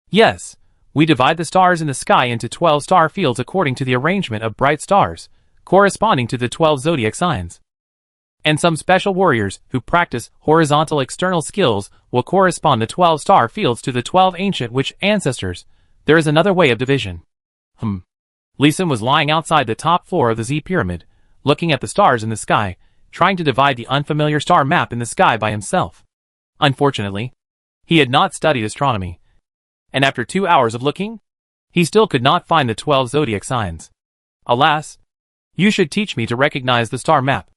[SPEAKER 1] Yes, we divide the stars in the sky into 12 star fields according to the arrangement of bright stars, corresponding to the 12 zodiac signs. And some special warriors who practice horizontal external skills will correspond the 12 star fields to the 12 ancient witch ancestors. There is another way of division. Lee Sin was lying outside the top floor of the Z Pyramid, looking at the stars in the sky, trying to divide the unfamiliar star map in the sky by himself. Unfortunately, he had not studied astronomy, and after 2 hours of looking, he still could not find the 12 zodiac signs. Alas, you should teach me to recognize the star map.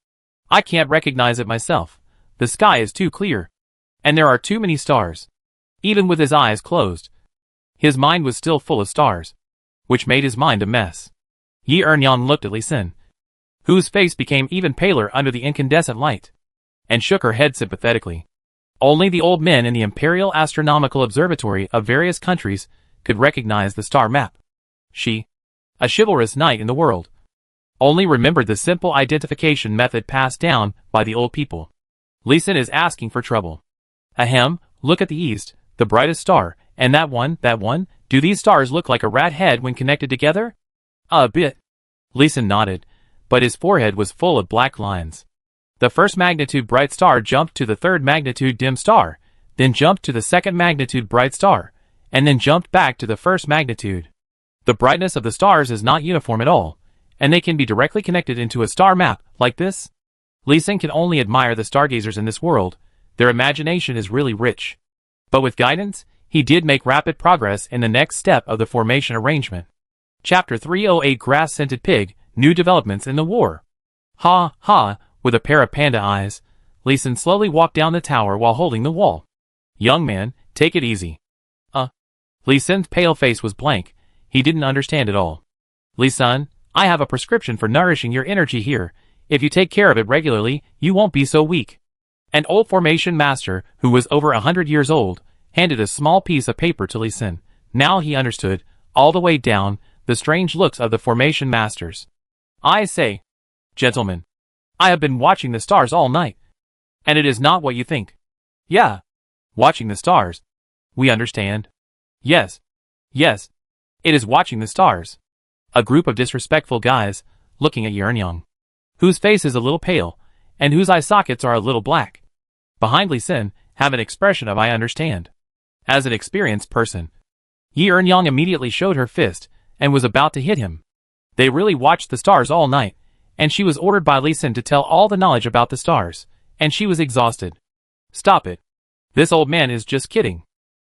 [SPEAKER 1] I can't recognize it myself. The sky is too clear, and there are too many stars. Even with his eyes closed, his mind was still full of stars, which made his mind a mess. Yan looked at Lee Sin, whose face became even paler under the incandescent light, and shook her head sympathetically. Only the old men in the Imperial Astronomical Observatory of various countries could recognize the star map. She, a chivalrous knight in the world, only remembered the simple identification method passed down by the old people. Lee Sin is asking for trouble. Ahem, look at the east, the brightest star, and that one, do these stars look like a rat head when connected together? A bit. Lee Sin nodded, but his forehead was full of black lines. The first magnitude bright star jumped to the third magnitude dim star, then jumped to the second magnitude bright star, and then jumped back to the first magnitude. The brightness of the stars is not uniform at all, and they can be directly connected into a star map, like this. Lee Sin can only admire the stargazers in this world. Their imagination is really rich. But with guidance, He did make rapid progress in the next step of the formation arrangement. Chapter 308 Grass-Scented Pig, New Developments in the War. Ha, ha, with a pair of panda eyes, Lee Sin slowly walked down the tower while holding the wall. Young man, take it easy. Lee Sin's pale face was blank. He didn't understand at all. Lee Sun, I have a prescription for nourishing your energy here. If you take care of it regularly, you won't be so weak. An old formation master, who was over 100 years old, handed a small piece of paper to Lee Sin. Now he understood, all the way down, the strange looks of the formation masters. I say, gentlemen, I have been watching the stars all night. And it is not what you think. Yeah. Watching the stars. We understand. Yes. Yes. It is watching the stars. A group of disrespectful guys, looking at Yearnyang, whose face is a little pale, and whose eye sockets are a little black. Behind Lee Sin, have an expression of I understand. As an experienced person, Yearnyang immediately showed her fist, and was about to hit him. They really watched the stars all night, and she was ordered by Lee Sin to tell all the knowledge about the stars, and she was exhausted. Stop it. This old man is just kidding.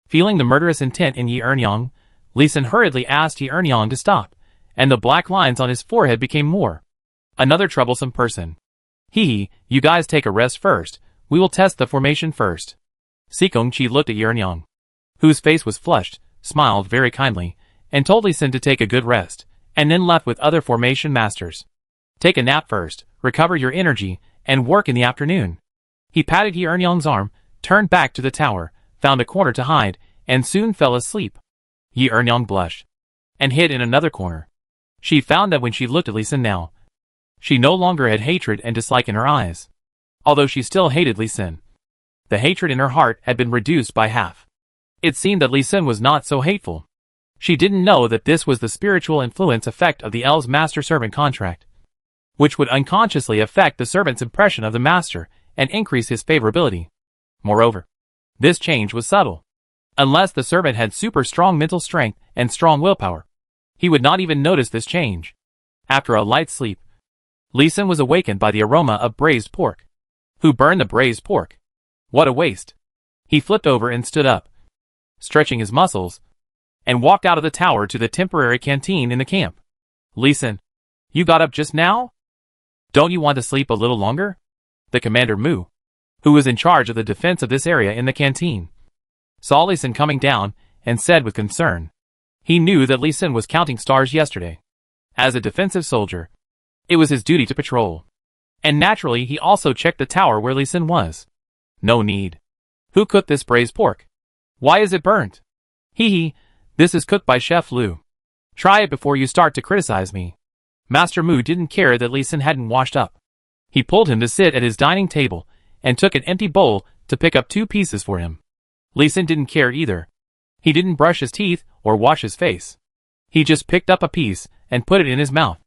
[SPEAKER 1] Feeling the murderous intent in Yearnyang, Lee Sin hurriedly asked Yearnyang to stop, and the black lines on his forehead became more. Another troublesome person. Hee, you guys take a rest first, we will test the formation first. Sikong Chi looked at Yearnyang, whose face was flushed, smiled very kindly, and told Lee Sin to take a good rest, and then left with other formation masters. Take a nap first, recover your energy, and work in the afternoon. He patted Yearnyang's arm, turned back to the tower, found a corner to hide, and soon fell asleep. Yearnyang blushed, and hid in another corner. She found that when she looked at Lee Sin now, she no longer had hatred and dislike in her eyes. Although she still hated Lee Sin, the hatred in her heart had been reduced by half. It seemed that Lee Sin was not so hateful. She didn't know that this was the spiritual influence effect of the L's master-servant contract, which would unconsciously affect the servant's impression of the master and increase his favorability. Moreover, this change was subtle. Unless the servant had super strong mental strength and strong willpower, he would not even notice this change. After a light sleep, Lee Sin was awakened by the aroma of braised pork. Who burned the braised pork? What a waste. He flipped over and stood up, stretching his muscles, and walked out of the tower to the temporary canteen in the camp. Lee Sin, you got up just now? Don't you want to sleep a little longer? The Commander Mu, who was in charge of the defense of this area in the canteen, saw Lee Sin coming down and said with concern. He knew that Lee Sin was counting stars yesterday. As a defensive soldier, it was his duty to patrol. And naturally he also checked the tower where Lee Sin was. No need. Who cooked this braised pork? Why is it burnt? Hee, this is cooked by Chef Lu. Try it before you start to criticize me. Master Mu didn't care that Lee Sin hadn't washed up. He pulled him to sit at his dining table, and took an empty bowl to pick up 2 pieces for him. Lee Sin didn't care either. He didn't brush his teeth or wash his face. He just picked up a piece and put it in his mouth.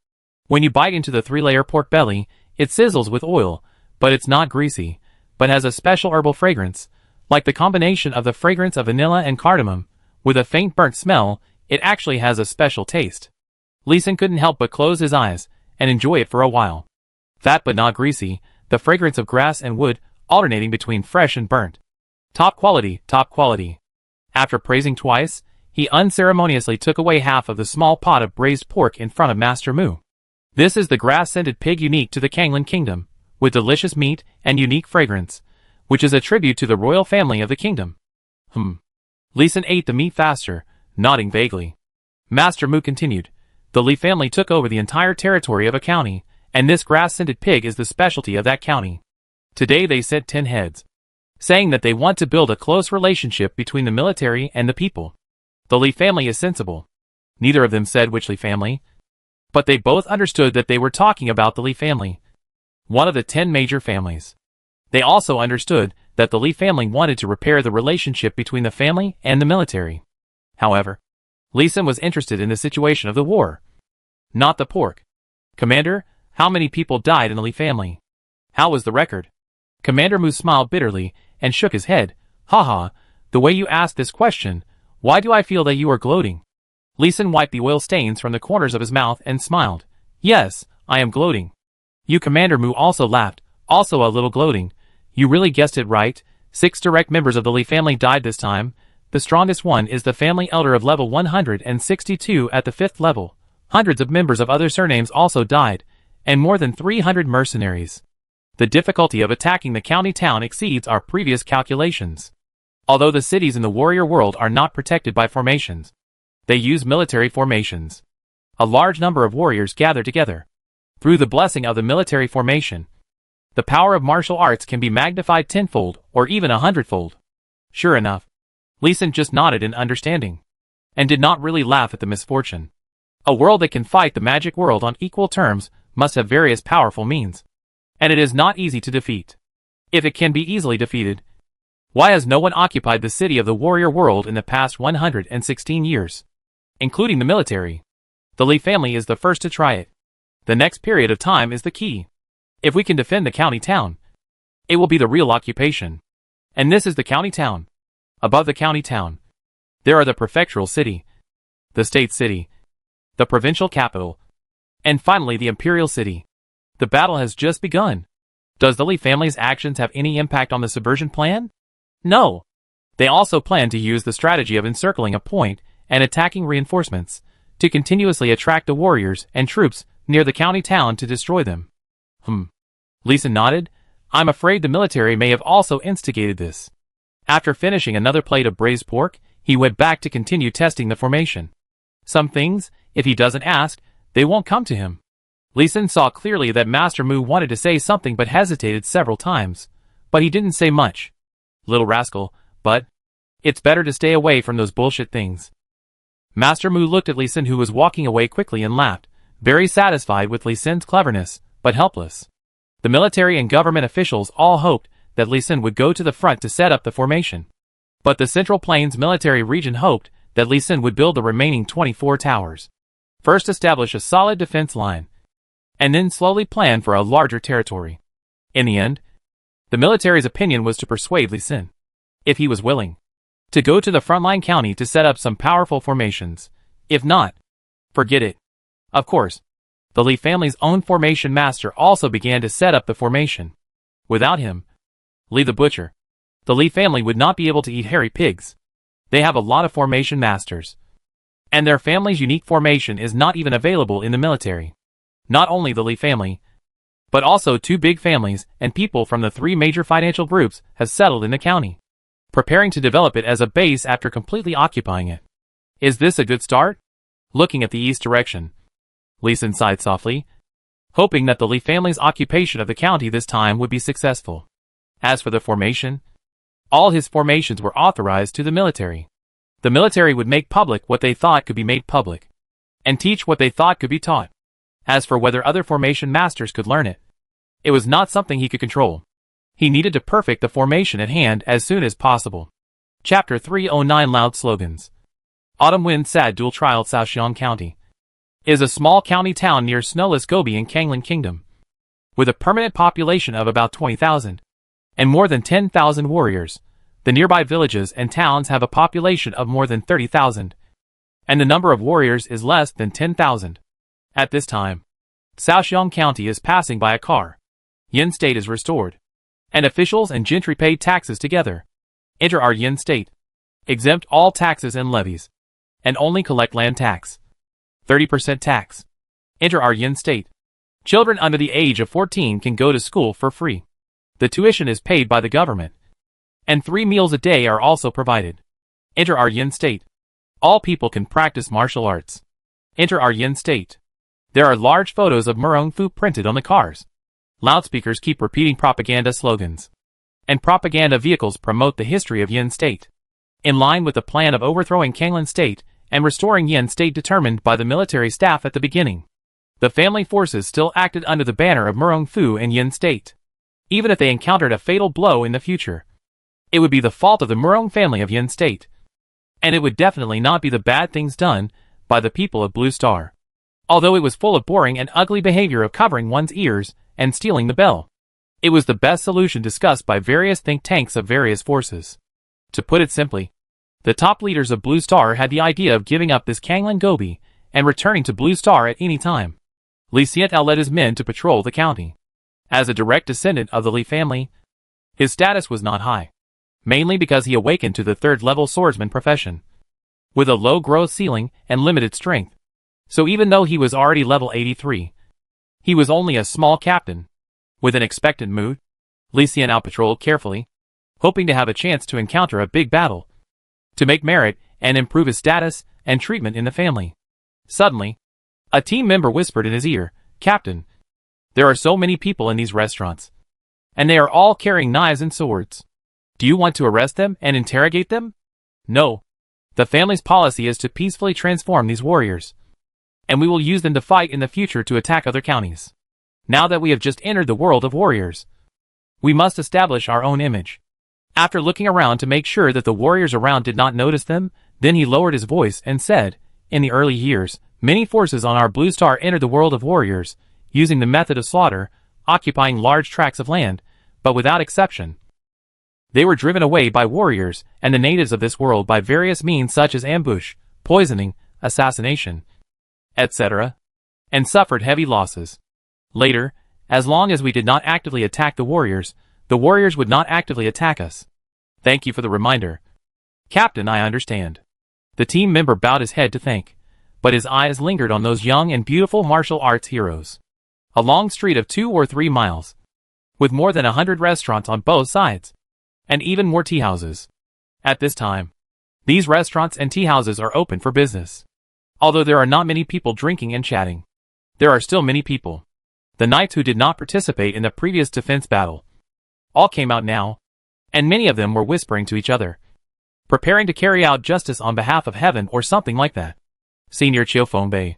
[SPEAKER 1] When you bite into the 3-layer pork belly, it sizzles with oil, but it's not greasy, but has a special herbal fragrance, like the combination of the fragrance of vanilla and cardamom, with a faint burnt smell. It actually has a special taste. Lee Sin couldn't help but close his eyes and enjoy it for a while. Fat but not greasy, the fragrance of grass and wood, alternating between fresh and burnt. Top quality, top quality. After praising twice, he unceremoniously took away half of the small pot of braised pork in front of Master Mu. This is the grass-scented pig unique to the Kanglan Kingdom, with delicious meat and unique fragrance, which is a tribute to the royal family of the kingdom. Lee Sin ate the meat faster, nodding vaguely. Master Mu continued. The Lee family took over the entire territory of a county, and this grass-scented pig is the specialty of that county. Today they sent 10 heads, saying that they want to build a close relationship between the military and the people. The Lee family is sensible. Neither of them said which Lee family, but they both understood that they were talking about the Lee family, one of the 10 major families. They also understood that the Lee family wanted to repair the relationship between the family and the military. However, Lee Sin was interested in the situation of the war, not the pork. Commander, how many people died in the Lee family? How was the record? Commander Mu smiled bitterly and shook his head. Haha, the way you asked this question, why do I feel that you are gloating? Lee Sin wiped the oil stains from the corners of his mouth and smiled. Yes, I am gloating. You Commander Mu also laughed, also a little gloating. You really guessed it right. 6 direct members of the Lee family died this time. The strongest one is the family elder of level 162 at the 5th level. Hundreds of members of other surnames also died, and more than 300 mercenaries. The difficulty of attacking the county town exceeds our previous calculations. Although the cities in the warrior world are not protected by formations, they use military formations. A large number of warriors gather together. Through the blessing of the military formation, the power of martial arts can be magnified tenfold or even 100-fold. Sure enough, Lee Sin just nodded in understanding, and did not really laugh at the misfortune. A world that can fight the magic world on equal terms must have various powerful means, and it is not easy to defeat. If it can be easily defeated, why has no one occupied the city of the warrior world in the past 116 years? Including the military. The Lee family is the first to try it. The next period of time is the key. If we can defend the county town, it will be the real occupation. And this is the county town. Above the county town, there are the prefectural city, the state city, the provincial capital, and finally the imperial city. The battle has just begun. Does the Lee family's actions have any impact on the subversion plan? No. They also plan to use the strategy of encircling a point and attacking reinforcements to continuously attract the warriors and troops near the county town to destroy them. Lee Sin nodded. I'm afraid the military may have also instigated this. After finishing another plate of braised pork, he went back to continue testing the formation. Some things, if he doesn't ask, they won't come to him. Lee Sin saw clearly that Master Mu wanted to say something but hesitated several times, but he didn't say much. Little rascal, but it's better to stay away from those bullshit things. Master Mu looked at Lee Sin, who was walking away quickly, and laughed, very satisfied with Lee Sin's cleverness, but helpless. The military and government officials all hoped that Lee Sin would go to the front to set up the formation. But the Central Plains military region hoped that Lee Sin would build the remaining 24 towers. First establish a solid defense line, and then slowly plan for a larger territory. In the end, the military's opinion was to persuade Lee Sin, if he was willing, to go to the frontline county to set up some powerful formations. If not, forget it. Of course, the Lee family's own formation master also began to set up the formation. Without him, Lee the Butcher, the Lee family would not be able to eat hairy pigs. They have a lot of formation masters, and their family's unique formation is not even available in the military. Not only the Lee family, but also 2 big families and people from the 3 major financial groups have settled in the county, preparing to develop it as a base after completely occupying it. Is this a good start? Looking at the east direction, Lee Sin sighed softly, hoping that the Lee family's occupation of the county this time would be successful. As for the formation, all his formations were authorized to the military. The military would make public what they thought could be made public, and teach what they thought could be taught. As for whether other formation masters could learn it, it was not something he could control. He needed to perfect the formation at hand as soon as possible. Chapter 309 Loud Slogans. Autumn Wind Sad Dual Trial. Shaoxiang County is a small county town near snowless Gobi in Kanglan Kingdom, with a permanent population of about 20,000 and more than 10,000 warriors. The nearby villages and towns have a population of more than 30,000, and the number of warriors is less than 10,000. At this time, Shaoxiang County is passing by a car. Yin State is restored, and officials and gentry pay taxes together. Enter our Yin State. Exempt all taxes and levies, and only collect land tax. 30% tax. Enter our Yin State. Children under the age of 14 can go to school for free. The tuition is paid by the government, and 3 meals a day are also provided. Enter our Yin State. All people can practice martial arts. Enter our Yin State. There are large photos of Murong Fu printed on the cars. Loudspeakers keep repeating propaganda slogans, and propaganda vehicles promote the history of Yin State, in line with the plan of overthrowing Kanglan State and restoring Yin State determined by the military staff at the beginning. The family forces still acted under the banner of Murong Fu and Yin State. Even if they encountered a fatal blow in the future, it would be the fault of the Murong family of Yin State, and it would definitely not be the bad things done by the people of Blue Star. Although it was full of boring and ugly behavior of covering one's ears and stealing the bell, it was the best solution discussed by various think tanks of various forces. To put it simply, the top leaders of Blue Star had the idea of giving up this Kanglan Gobi and returning to Blue Star at any time. Lee Sien-el led his men to patrol the county. As a direct descendant of the Lee family, his status was not high. mainly because he awakened to the third-level swordsman profession, with a low growth ceiling and limited strength. So even though he was already level 83, he was only a small captain. With an expectant mood, Li Xian out-patrolled carefully, hoping to have a chance to encounter a big battle, to make merit and improve his status and treatment in the family. Suddenly, a team member whispered in his ear, "Captain, there are so many people in these restaurants, and they are all carrying knives and swords. Do you want to arrest them and interrogate them?" "No. The family's policy is to peacefully transform these warriors, and we will use them to fight in the future to attack other counties. Now that we have just entered the world of warriors, we must establish our own image." After looking around to make sure that the warriors around did not notice them, then he lowered his voice and said, "In the early years, many forces on our Blue Star entered the world of warriors, using the method of slaughter, occupying large tracts of land, but without exception, they were driven away by warriors and the natives of this world by various means such as ambush, poisoning, assassination, etc., and suffered heavy losses. Later, as long as we did not actively attack the warriors would not actively attack us." "Thank you for the reminder. Captain, I understand." The team member bowed his head to thank, but his eyes lingered on those young and beautiful martial arts heroes. A long street of 2 or 3 miles, with more than 100 restaurants on both sides, and even more tea houses. At this time, these restaurants and tea houses are open for business. Although there are not many people drinking and chatting, there are still many people. The knights who did not participate in the previous defense battle all came out now, and many of them were whispering to each other, preparing to carry out justice on behalf of heaven or something like that. "Senior Chiu Fengbei,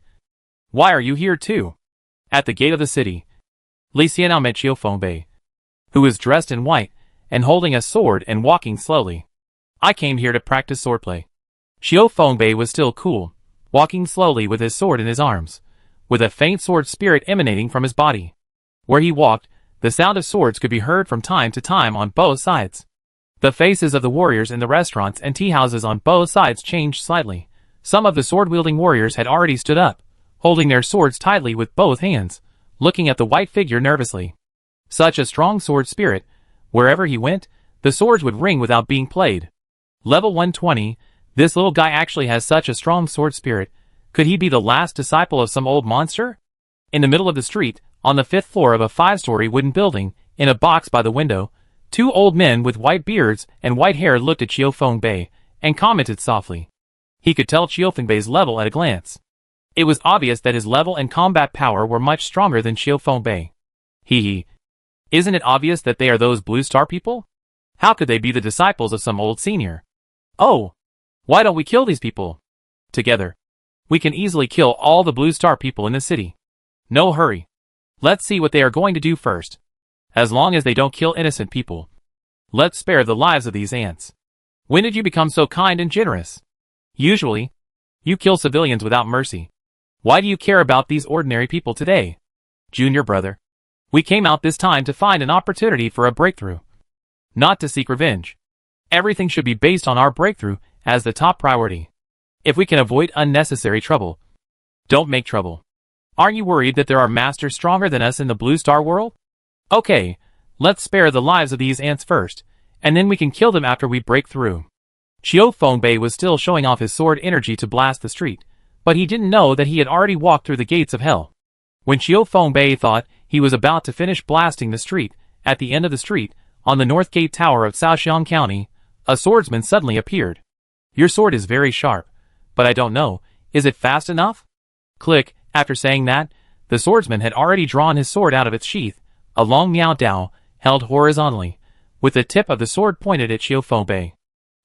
[SPEAKER 1] why are you here too?" At the gate of the city, Li Xian met Chiu Fengbei, who was dressed in white and holding a sword and walking slowly. "I came here to practice swordplay." Chiu Fengbei was still cool, walking slowly with his sword in his arms, with a faint sword spirit emanating from his body. Where he walked, the sound of swords could be heard from time to time on both sides. The faces of the warriors in the restaurants and tea houses on both sides changed slightly. Some of the sword-wielding warriors had already stood up, holding their swords tightly with both hands, looking at the white figure nervously. Such a strong sword spirit, wherever he went, the swords would ring without being played. Level 120, this little guy actually has such a strong sword spirit. Could he be the last disciple of some old monster? In the middle of the street, on the 5th floor of a 5-story wooden building, in a box by the window, 2 old men with white beards and white hair looked at Chiu Fengbei and commented softly. He could tell Chiu Fengbei's level at a glance. It was obvious that his level and combat power were much stronger than Chiu Fengbei. Hee. Isn't it obvious that they are those Blue Star people? How could they be the disciples of some old senior? Oh, why don't we kill these people? Together, we can easily kill all the Blue Star people in the city. No hurry. Let's see what they are going to do first. As long as they don't kill innocent people, let's spare the lives of these ants. When did you become so kind and generous? Usually, you kill civilians without mercy. Why do you care about these ordinary people today? Junior brother, we came out this time to find an opportunity for a breakthrough, not to seek revenge. Everything should be based on our breakthrough as the top priority. If we can avoid unnecessary trouble, don't make trouble. Aren't you worried that there are masters stronger than us in the Blue Star world? Okay, let's spare the lives of these ants first, and then we can kill them after we break through. Chiu Fengbei was still showing off his sword energy to blast the street, but he didn't know that he had already walked through the gates of hell. When Chiu Fengbei thought he was about to finish blasting the street, at the end of the street, on the north gate tower of Shaoxiang County, a swordsman suddenly appeared. Your sword is very sharp, but I don't know, is it fast enough? Click. After saying that, the swordsman had already drawn his sword out of its sheath, a long miao dao, held horizontally, with the tip of the sword pointed at Chiu Fengbei.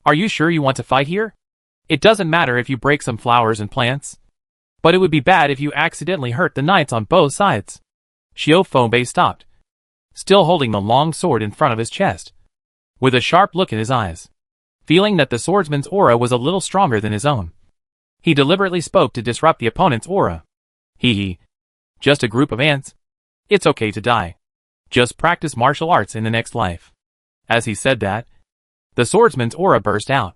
[SPEAKER 1] Are you sure you want to fight here? It doesn't matter if you break some flowers and plants, but it would be bad if you accidentally hurt the knights on both sides. Chiu Fengbei stopped, still holding the long sword in front of his chest, with a sharp look in his eyes. Feeling that the swordsman's aura was a little stronger than his own, he deliberately spoke to disrupt the opponent's aura. Hee. Just a group of ants. It's okay to die. Just practice martial arts in the next life. As he said that, the swordsman's aura burst out,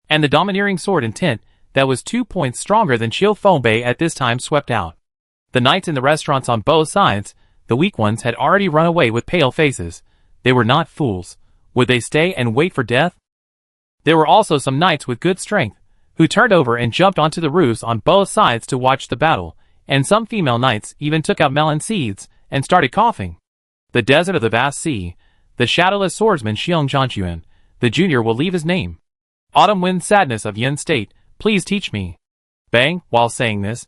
[SPEAKER 1] and the domineering sword intent that was 2 points stronger than Chiu Fengbei at this time swept out. The knights in the restaurants on both sides, the weak ones had already run away with pale faces. They were not fools. Would they stay and wait for death? There were also some knights with good strength, who turned over and jumped onto the roofs on both sides to watch the battle, and some female knights even took out melon seeds and started coughing. The desert of the vast sea, the shadowless swordsman Xiong Zhanshuan, the junior will leave his name. Autumn wind sadness of Yin state, please teach me. Bang, while saying this,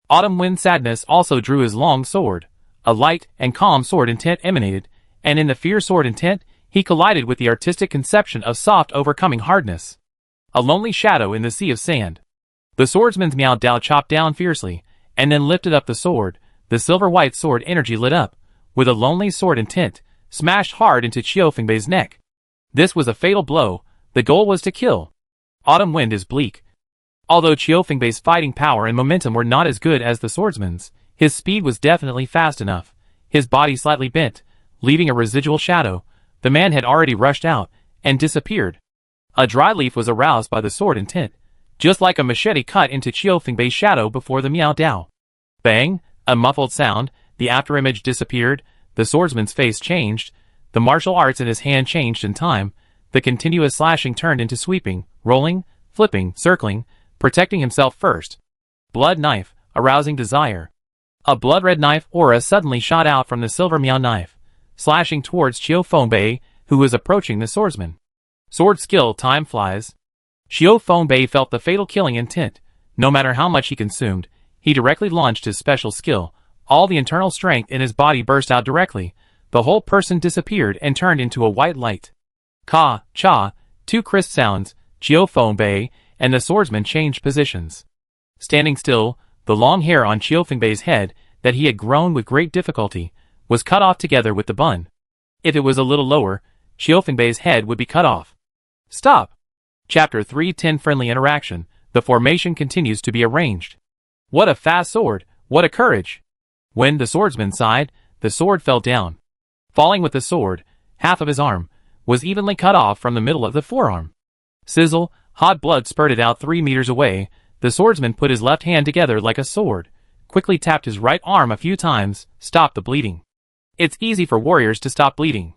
[SPEAKER 1] Autumn wind sadness also drew his long sword. A light and calm sword intent emanated, and in the fierce sword intent, he collided with the artistic conception of soft overcoming hardness. A lonely shadow in the sea of sand. The swordsman's Miao Dao chopped down fiercely, and then lifted up the sword. The silver-white sword energy lit up, with a lonely sword intent, smashed hard into Qiu Fengbei's neck. This was a fatal blow. The goal was to kill. Autumn wind is bleak. Although Qiu Fengbei's fighting power and momentum were not as good as the swordsman's, his speed was definitely fast enough. His body slightly bent, leaving a residual shadow. The man had already rushed out and disappeared. A dry leaf was aroused by the sword intent, just like a machete cut into Qiu Fengbei's shadow before the Miao Dao. Bang! A muffled sound, the afterimage disappeared, the swordsman's face changed, the martial arts in his hand changed in time, the continuous slashing turned into sweeping, rolling, flipping, circling, protecting himself first. Blood knife, arousing desire. A blood-red knife aura suddenly shot out from the silver Miao knife, slashing towards Qiu Fengbei, who was approaching the swordsman. Sword skill, time flies. Qiu Fengbei felt the fatal killing intent. No matter how much he consumed, he directly launched his special skill. All the internal strength in his body burst out directly. The whole person disappeared and turned into a white light. Ka, cha, two crisp sounds, Qiu Fengbei and the swordsman changed positions. Standing still, the long hair on Qiu Fengbei's head, that he had grown with great difficulty, was cut off together with the bun. If it was a little lower, Qiu Fengbei's head would be cut off. Stop! Chapter 310 Friendly Interaction. The formation continues to be arranged. What a fast sword! What a courage! When the swordsman sighed, the sword fell down. Falling with the sword, half of his arm was evenly cut off from the middle of the forearm. Sizzle, hot blood spurted out 3 meters away. The swordsman put his left hand together like a sword, quickly tapped his right arm a few times, stopped the bleeding. It's easy for warriors to stop bleeding.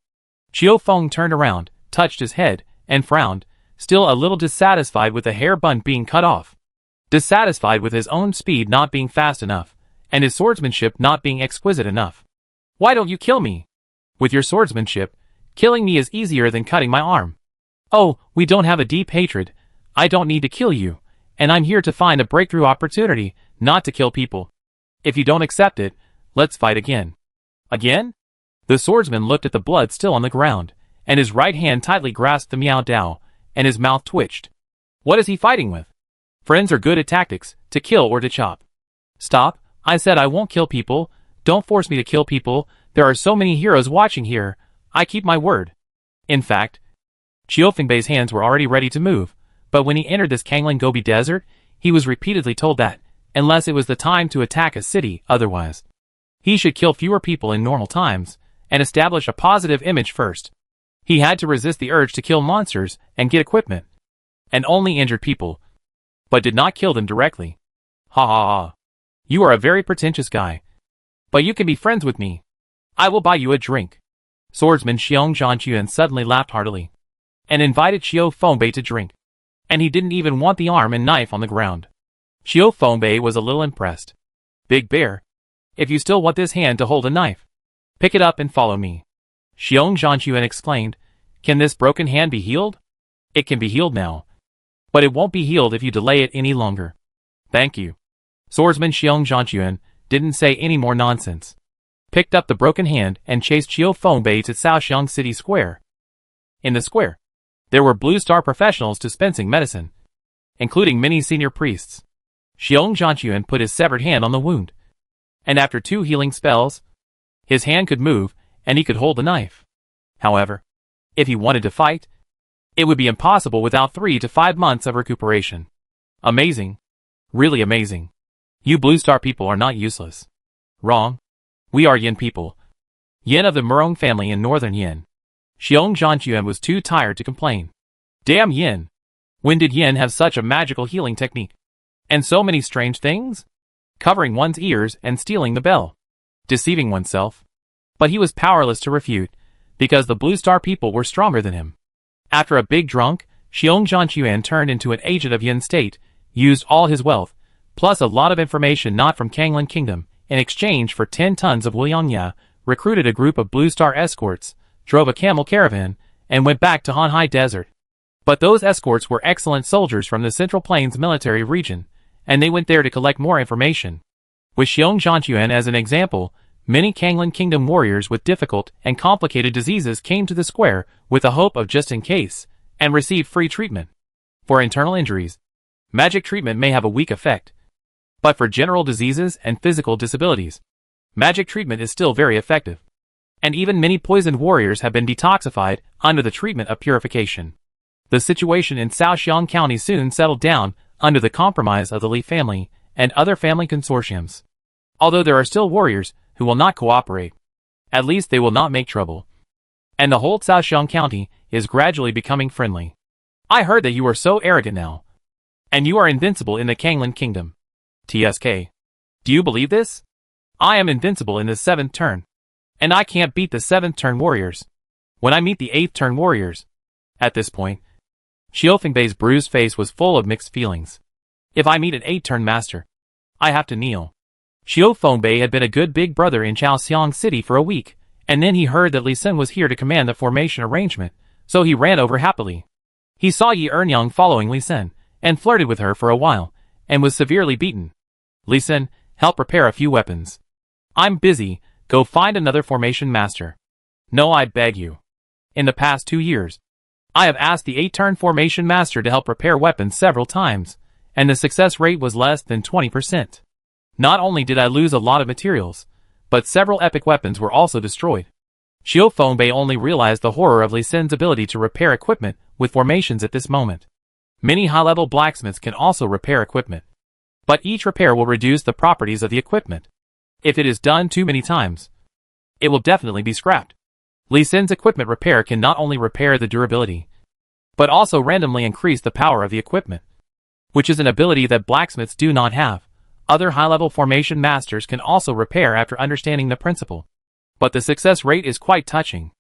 [SPEAKER 1] Qiu Feng turned around, touched his head, and frowned, still a little dissatisfied with the hair bun being cut off. Dissatisfied with his own speed not being fast enough, and his swordsmanship not being exquisite enough. Why don't you kill me? With your swordsmanship, killing me is easier than cutting my arm. Oh, we don't have a deep hatred. I don't need to kill you, and I'm here to find a breakthrough opportunity, not to kill people. If you don't accept it, let's fight again. Again? The swordsman looked at the blood still on the ground, and his right hand tightly grasped the Miao Dao, and his mouth twitched. What is he fighting with? Friends are good at tactics, to kill or to chop. Stop, I said I won't kill people. Don't force me to kill people. There are so many heroes watching here. I keep my word. In fact, Qiu Fengbei's hands were already ready to move, but when he entered this Kangling Gobi desert, he was repeatedly told that, unless it was the time to attack a city, otherwise, he should kill fewer people in normal times, and establish a positive image first. He had to resist the urge to kill monsters and get equipment, and only injured people, but did not kill them directly. Ha ha ha. You are a very pretentious guy. But you can be friends with me. I will buy you a drink. Swordsman Xiong Zhanshuan suddenly laughed heartily, and invited Qiu Fengbei to drink. And he didn't even want the arm and knife on the ground. Qiu Fengbei was a little impressed. Big bear. If you still want this hand to hold a knife, pick it up and follow me. Xiong Zhanshuan exclaimed, Can this broken hand be healed? It can be healed now. But it won't be healed if you delay it any longer. Thank you. Swordsman Xiong Zhanshuan didn't say any more nonsense. Picked up the broken hand and chased Qiu Fengbei to Shaoxiang City Square. In the square, there were Blue Star professionals dispensing medicine, including many senior priests. Xiong Zhanshuan put his severed hand on the wound, and after 2 healing spells, his hand could move and he could hold the knife. However, if he wanted to fight, it would be impossible without 3 to 5 months of recuperation. Amazing. Really amazing. You Blue Star people are not useless. Wrong. We are Yin people. Yin of the Murong family in northern Yin. Xiong Zhanshuan was too tired to complain. Damn Yin. When did Yin have such a magical healing technique? And so many strange things? Covering one's ears and stealing the bell. Deceiving oneself. But he was powerless to refute, because the Blue Star people were stronger than him. After a big drunk, Xiong Zhanquan turned into an agent of Yin state, used all his wealth, plus a lot of information not from Kanglan Kingdom, in exchange for 10 tons of Wuliangya, recruited a group of Blue Star escorts, drove a camel caravan, and went back to Hanhai Desert. But those escorts were excellent soldiers from the Central Plains military region, and they went there to collect more information. With Xiong Zhanquan as an example, many Kanglan Kingdom warriors with difficult and complicated diseases came to the square with the hope of just in case, and received free treatment. For internal injuries, magic treatment may have a weak effect. But for general diseases and physical disabilities, magic treatment is still very effective. And even many poisoned warriors have been detoxified under the treatment of purification. The situation in Shaoxiang County soon settled down under the compromise of the Li family and other family consortiums. Although there are still warriors who will not cooperate, at least they will not make trouble. And the whole Shaoxiang County is gradually becoming friendly. I heard that you are so arrogant now. And you are invincible in the Kanglan Kingdom. TSK. Do you believe this? I am invincible in the 7th turn. And I can't beat the 7th turn warriors. When I meet the 8th turn warriors. At this point, Xiao Fengbei's bruised face was full of mixed feelings. If I meet an 8th turn master, I have to kneel. Xiao Fengbei had been a good big brother in Chaoxiang City for a week, and then he heard that Li Xin was here to command the formation arrangement, so he ran over happily. He saw Yi Ernyang following Li Xin, and flirted with her for a while, and was severely beaten. Li Xin, help prepare a few weapons. I'm busy, go find another formation master. No, I beg you. In the past 2 years, I have asked the 8-turn formation master to help prepare weapons several times, and the success rate was less than 20%. Not only did I lose a lot of materials, but several epic weapons were also destroyed. Xiao Fengbei only realized the horror of Li Xin's ability to repair equipment with formations at this moment. Many high-level blacksmiths can also repair equipment, but each repair will reduce the properties of the equipment. If it is done too many times, it will definitely be scrapped. Li Xin's equipment repair can not only repair the durability, but also randomly increase the power of the equipment, which is an ability that blacksmiths do not have. Other high-level formation masters can also repair after understanding the principle, but the success rate is quite touching.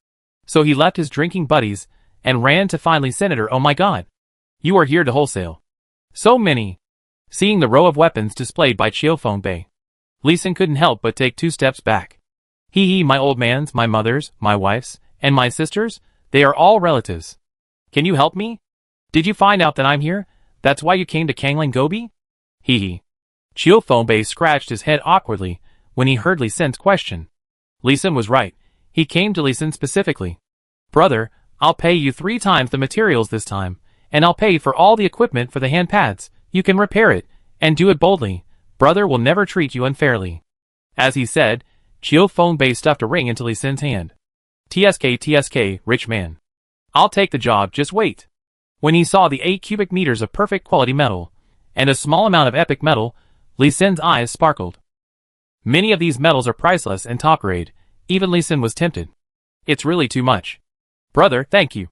[SPEAKER 1] So he left his drinking buddies and ran to find Li Senator. Oh my god! You are here to wholesale. So many! Seeing the row of weapons displayed by Xiao Fengbei, Li Xin couldn't help but take 2 steps back. Hee, my old man's, my mother's, my wife's, and my sister's, they are all relatives. Can you help me? Did you find out that I'm here? That's why you came to Kanglan Gobi? Hee. Xiao Fengbei scratched his head awkwardly when he heard Li Xin's question. Li Xin was right. He came to Li Xin specifically. Brother, I'll pay you 3 times the materials this time, and I'll pay for all the equipment for the hand pads. You can repair it, and do it boldly. Brother will never treat you unfairly. As he said, Xiao Fengbei stuffed a ring into Li Xin's hand. TSK, rich man. I'll take the job, just wait. When he saw the 8 cubic meters of perfect quality metal, and a small amount of epic metal, Li Xin's eyes sparkled. Many of these metals are priceless and top grade. Even Li Xin was tempted. It's really too much. Brother, thank you.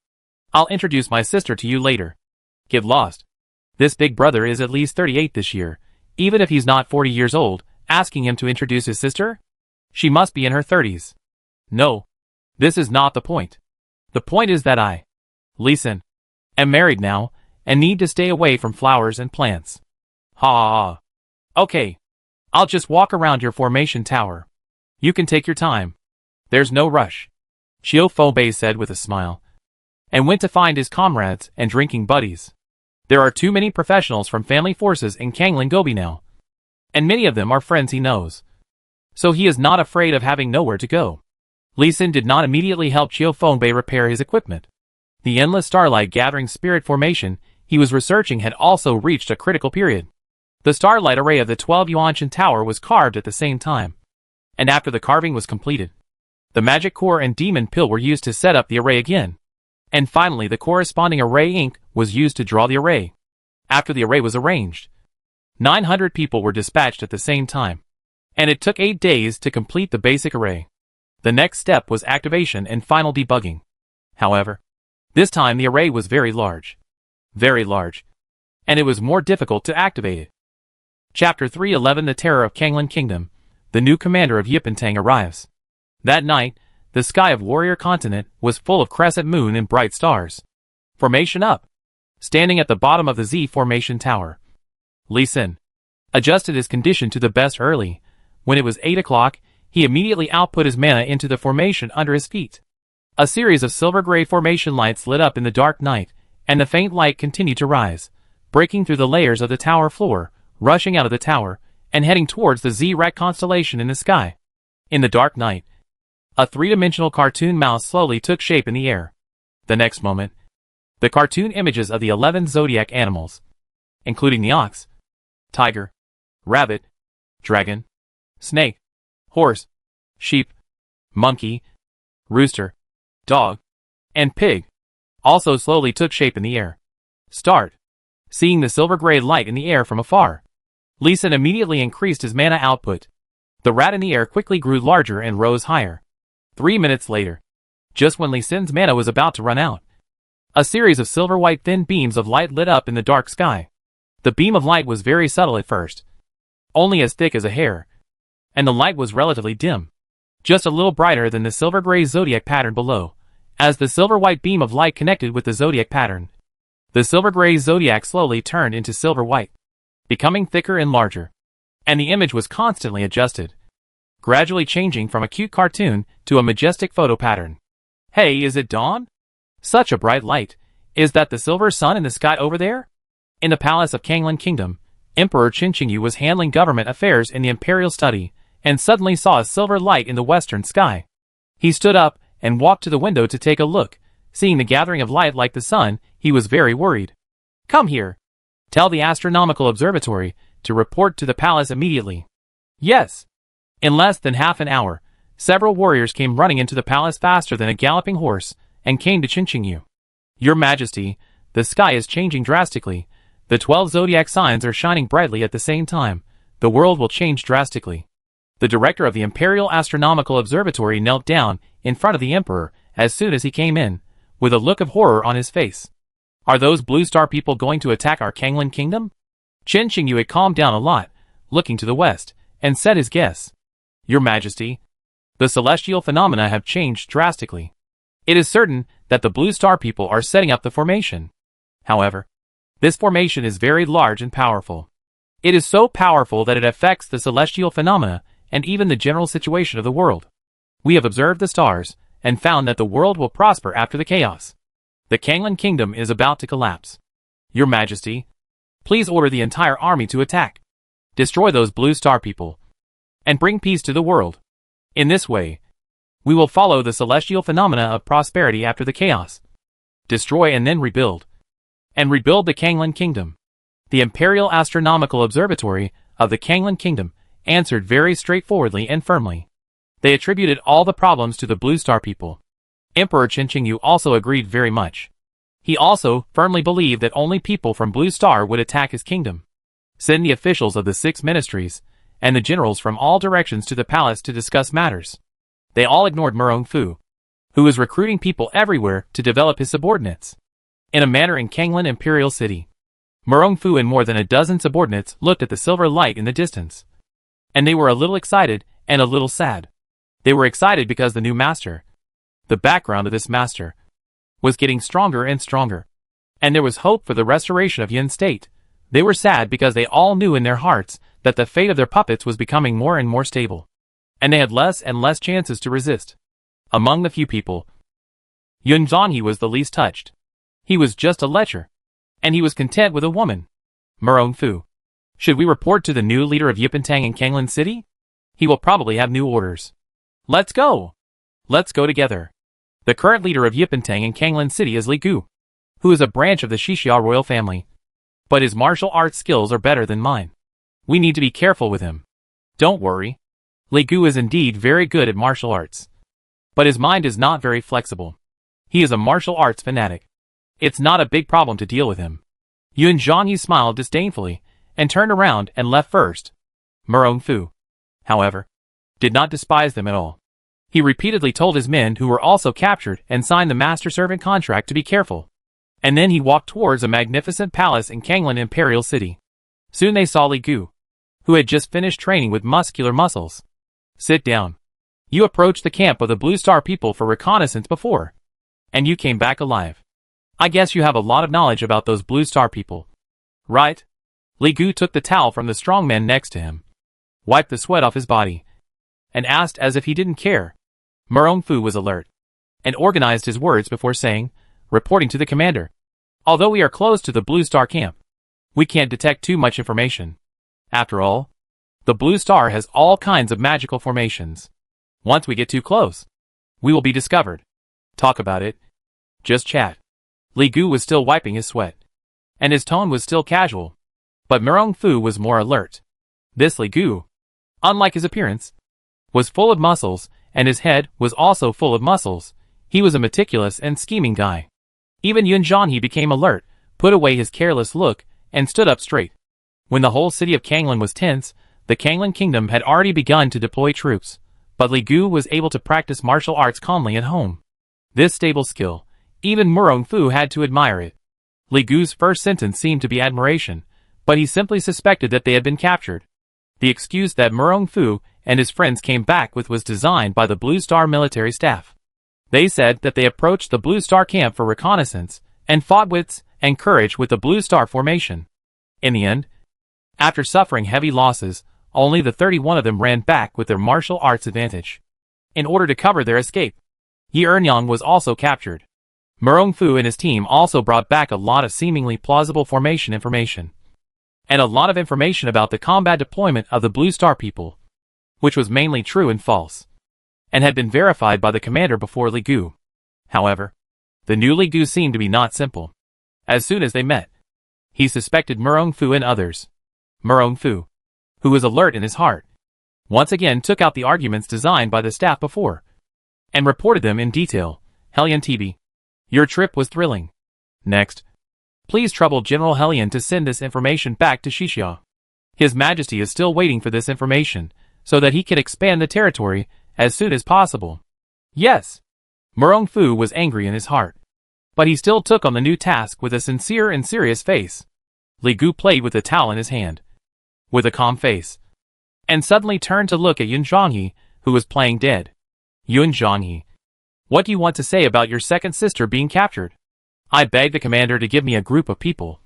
[SPEAKER 1] I'll introduce my sister to you later. Get lost. This big brother is at least 38 this year, even if he's not 40 years old, asking him to introduce his sister? She must be in her 30s. No. This is not the point. The point is that I, Li Xin, am married now, and need to stay away from flowers and plants. Ha ha ha. Okay. I'll just walk around your formation tower. You can take your time. There's no rush. Xiao Fengbei said with a smile, and went to find his comrades and drinking buddies. There are too many professionals from family forces in Kanglan Gobi now, and many of them are friends he knows. So he is not afraid of having nowhere to go. Li Xin did not immediately help Xiao Fengbei repair his equipment. The endless starlight gathering spirit formation he was researching had also reached a critical period. The starlight array of the 12 Yuanshan Tower was carved at the same time, and after the carving was completed, the magic core and demon pill were used to set up the array again. And finally the corresponding array ink was used to draw the array. After the array was arranged, 900 people were dispatched at the same time, and it took 8 days to complete the basic array. The next step was activation and final debugging. However, this time the array was very large, and it was more difficult to activate it. Chapter 311 The Terror of Kanglan Kingdom. The new commander of Yipentang arrives. That night, the sky of Warrior Continent was full of crescent moon and bright stars. Formation up. Standing at the bottom of the Z formation tower, Lee Sin adjusted his condition to the best early. When it was 8 o'clock, he immediately output his mana into the formation under his feet. A series of silver-gray formation lights lit up in the dark night, and the faint light continued to rise, breaking through the layers of the tower floor, rushing out of the tower, and heading towards the Z-Rat constellation in the sky. In the dark night, a three-dimensional cartoon mouse slowly took shape in the air. The next moment, the cartoon images of the 11 zodiac animals, including the ox, tiger, rabbit, dragon, snake, horse, sheep, monkey, rooster, dog, and pig, also slowly took shape in the air. Start. Seeing the silver-gray light in the air from afar, Lee Sin immediately increased his mana output. The rat in the air quickly grew larger and rose higher. 3 minutes later, just when Lee Sin's mana was about to run out, a series of silver-white thin beams of light lit up in the dark sky. The beam of light was very subtle at first, only as thick as a hair, and the light was relatively dim, just a little brighter than the silver-gray zodiac pattern below. As the silver-white beam of light connected with the zodiac pattern, the silver-gray zodiac slowly turned into silver-white, becoming thicker and larger, and the image was constantly adjusted, gradually changing from a cute cartoon to a majestic photo pattern. Hey, is it dawn? Such a bright light. Is that the silver sun in the sky over there? In the palace of Kanglan Kingdom, Emperor Qinqingyu was handling government affairs in the imperial study, and suddenly saw a silver light in the western sky. He stood up and walked to the window to take a look. Seeing the gathering of light like the sun, he was very worried. Come here. Tell the astronomical observatory to report to the palace immediately. Yes. In less than half an hour, several warriors came running into the palace faster than a galloping horse, and came to Qinqingyu. Your Majesty, the sky is changing drastically. The 12 zodiac signs are shining brightly at the same time. The world will change drastically. The director of the Imperial Astronomical Observatory knelt down in front of the emperor as soon as he came in, with a look of horror on his face. Are those Blue Star people going to attack our Kanglan Kingdom? Qinqingyu had calmed down a lot, looking to the west, and said his guess. Your Majesty, the celestial phenomena have changed drastically. It is certain that the Blue Star people are setting up the formation. However, this formation is very large and powerful. It is so powerful that it affects the celestial phenomena and even the general situation of the world. We have observed the stars and found that the world will prosper after the chaos. The Kanglan Kingdom is about to collapse. Your Majesty, please order the entire army to attack, destroy those Blue Star people, and bring peace to the world. In this way, we will follow the celestial phenomena of prosperity after the chaos. Destroy and then rebuild. And rebuild the Kanglan Kingdom. The Imperial Astronomical Observatory of the Kanglan Kingdom answered very straightforwardly and firmly. They attributed all the problems to the Blue Star people. Emperor Qinqingyu also agreed very much. He also firmly believed that only people from Blue Star would attack his kingdom. Send the officials of the 6 ministries and the generals from all directions to the palace to discuss matters. They all ignored Murong Fu, who was recruiting people everywhere to develop his subordinates. In a manner in Kanglan Imperial City, Murong Fu and more than a dozen subordinates looked at the silver light in the distance. And they were a little excited and a little sad. They were excited because the new master, the background of this master, was getting stronger and stronger. And there was hope for the restoration of Yun's state. They were sad because they all knew in their hearts that the fate of their puppets was becoming more and more stable. And they had less and less chances to resist. Among the few people, Yun Zhanhe was the least touched. He was just a lecher. And he was content with a woman. Murong Fu. Should we report to the new leader of Yipentang in Kanglan City? He will probably have new orders. Let's go! Let's go together. The current leader of Yipentang in Kanglan City is Li Gu, who is a branch of the Xixia royal family. But his martial arts skills are better than mine. We need to be careful with him. Don't worry. Li Gu is indeed very good at martial arts. But his mind is not very flexible. He is a martial arts fanatic. It's not a big problem to deal with him. Yun Zhanhe smiled disdainfully and turned around and left first. Murong Fu, however, did not despise them at all. He repeatedly told his men who were also captured and signed the master-servant contract to be careful. And then he walked towards a magnificent palace in Kanglan Imperial City. Soon they saw Li Gu, who had just finished training with muscular muscles. Sit down. You approached the camp of the Blue Star people for reconnaissance before. And you came back alive. I guess you have a lot of knowledge about those Blue Star people. Right? Li Gu took the towel from the strong man next to him, wiped the sweat off his body, and asked as if he didn't care. Murong Fu was alert, and organized his words before saying, reporting to the commander. Although we are close to the Blue Star camp, we can't detect too much information. After all, the Blue Star has all kinds of magical formations. Once we get too close, we will be discovered. Talk about it. Just chat. Li Gu was still wiping his sweat, and his tone was still casual. But Murong Fu was more alert. This Li Gu, unlike his appearance, was full of muscles, and his head was also full of muscles. He was a meticulous and scheming guy. Even Yun Zhanhe became alert, put away his careless look, and stood up straight. When the whole city of Kanglan was tense, the Kanglan kingdom had already begun to deploy troops, but Li Gu was able to practice martial arts calmly at home. This stable skill, even Murong Fu had to admire it. Li Gu's first sentence seemed to be admiration, but he simply suspected that they had been captured. The excuse that Murong Fu and his friends came back with was designed by the Blue Star military staff. They said that they approached the Blue Star camp for reconnaissance and fought wits and courage with the Blue Star formation. In the end, after suffering heavy losses, only the 31 of them ran back with their martial arts advantage. In order to cover their escape, Yi Ernyang was also captured. Murong Fu and his team also brought back a lot of seemingly plausible formation information, and a lot of information about the combat deployment of the Blue Star people, which was mainly true and false, and had been verified by the commander before Li Gu. However, the new Li Gu seemed to be not simple. As soon as they met, he suspected Murong Fu and others. Murong Fu, who was alert in his heart, once again took out the arguments designed by the staff before, and reported them in detail. Hellion TB, your trip was thrilling. Next, please trouble General Hellion to send this information back to Shixia. His Majesty is still waiting for this information, so that he can expand the territory as soon as possible. Yes. Murong Fu was angry in his heart, but he still took on the new task with a sincere and serious face. Li Gu played with the towel in his hand, with a calm face, and suddenly turned to look at Yun Zhanhe, who was playing dead. Yun Zhanhe, what do you want to say about your second sister being captured? I beg the commander to give me a group of people.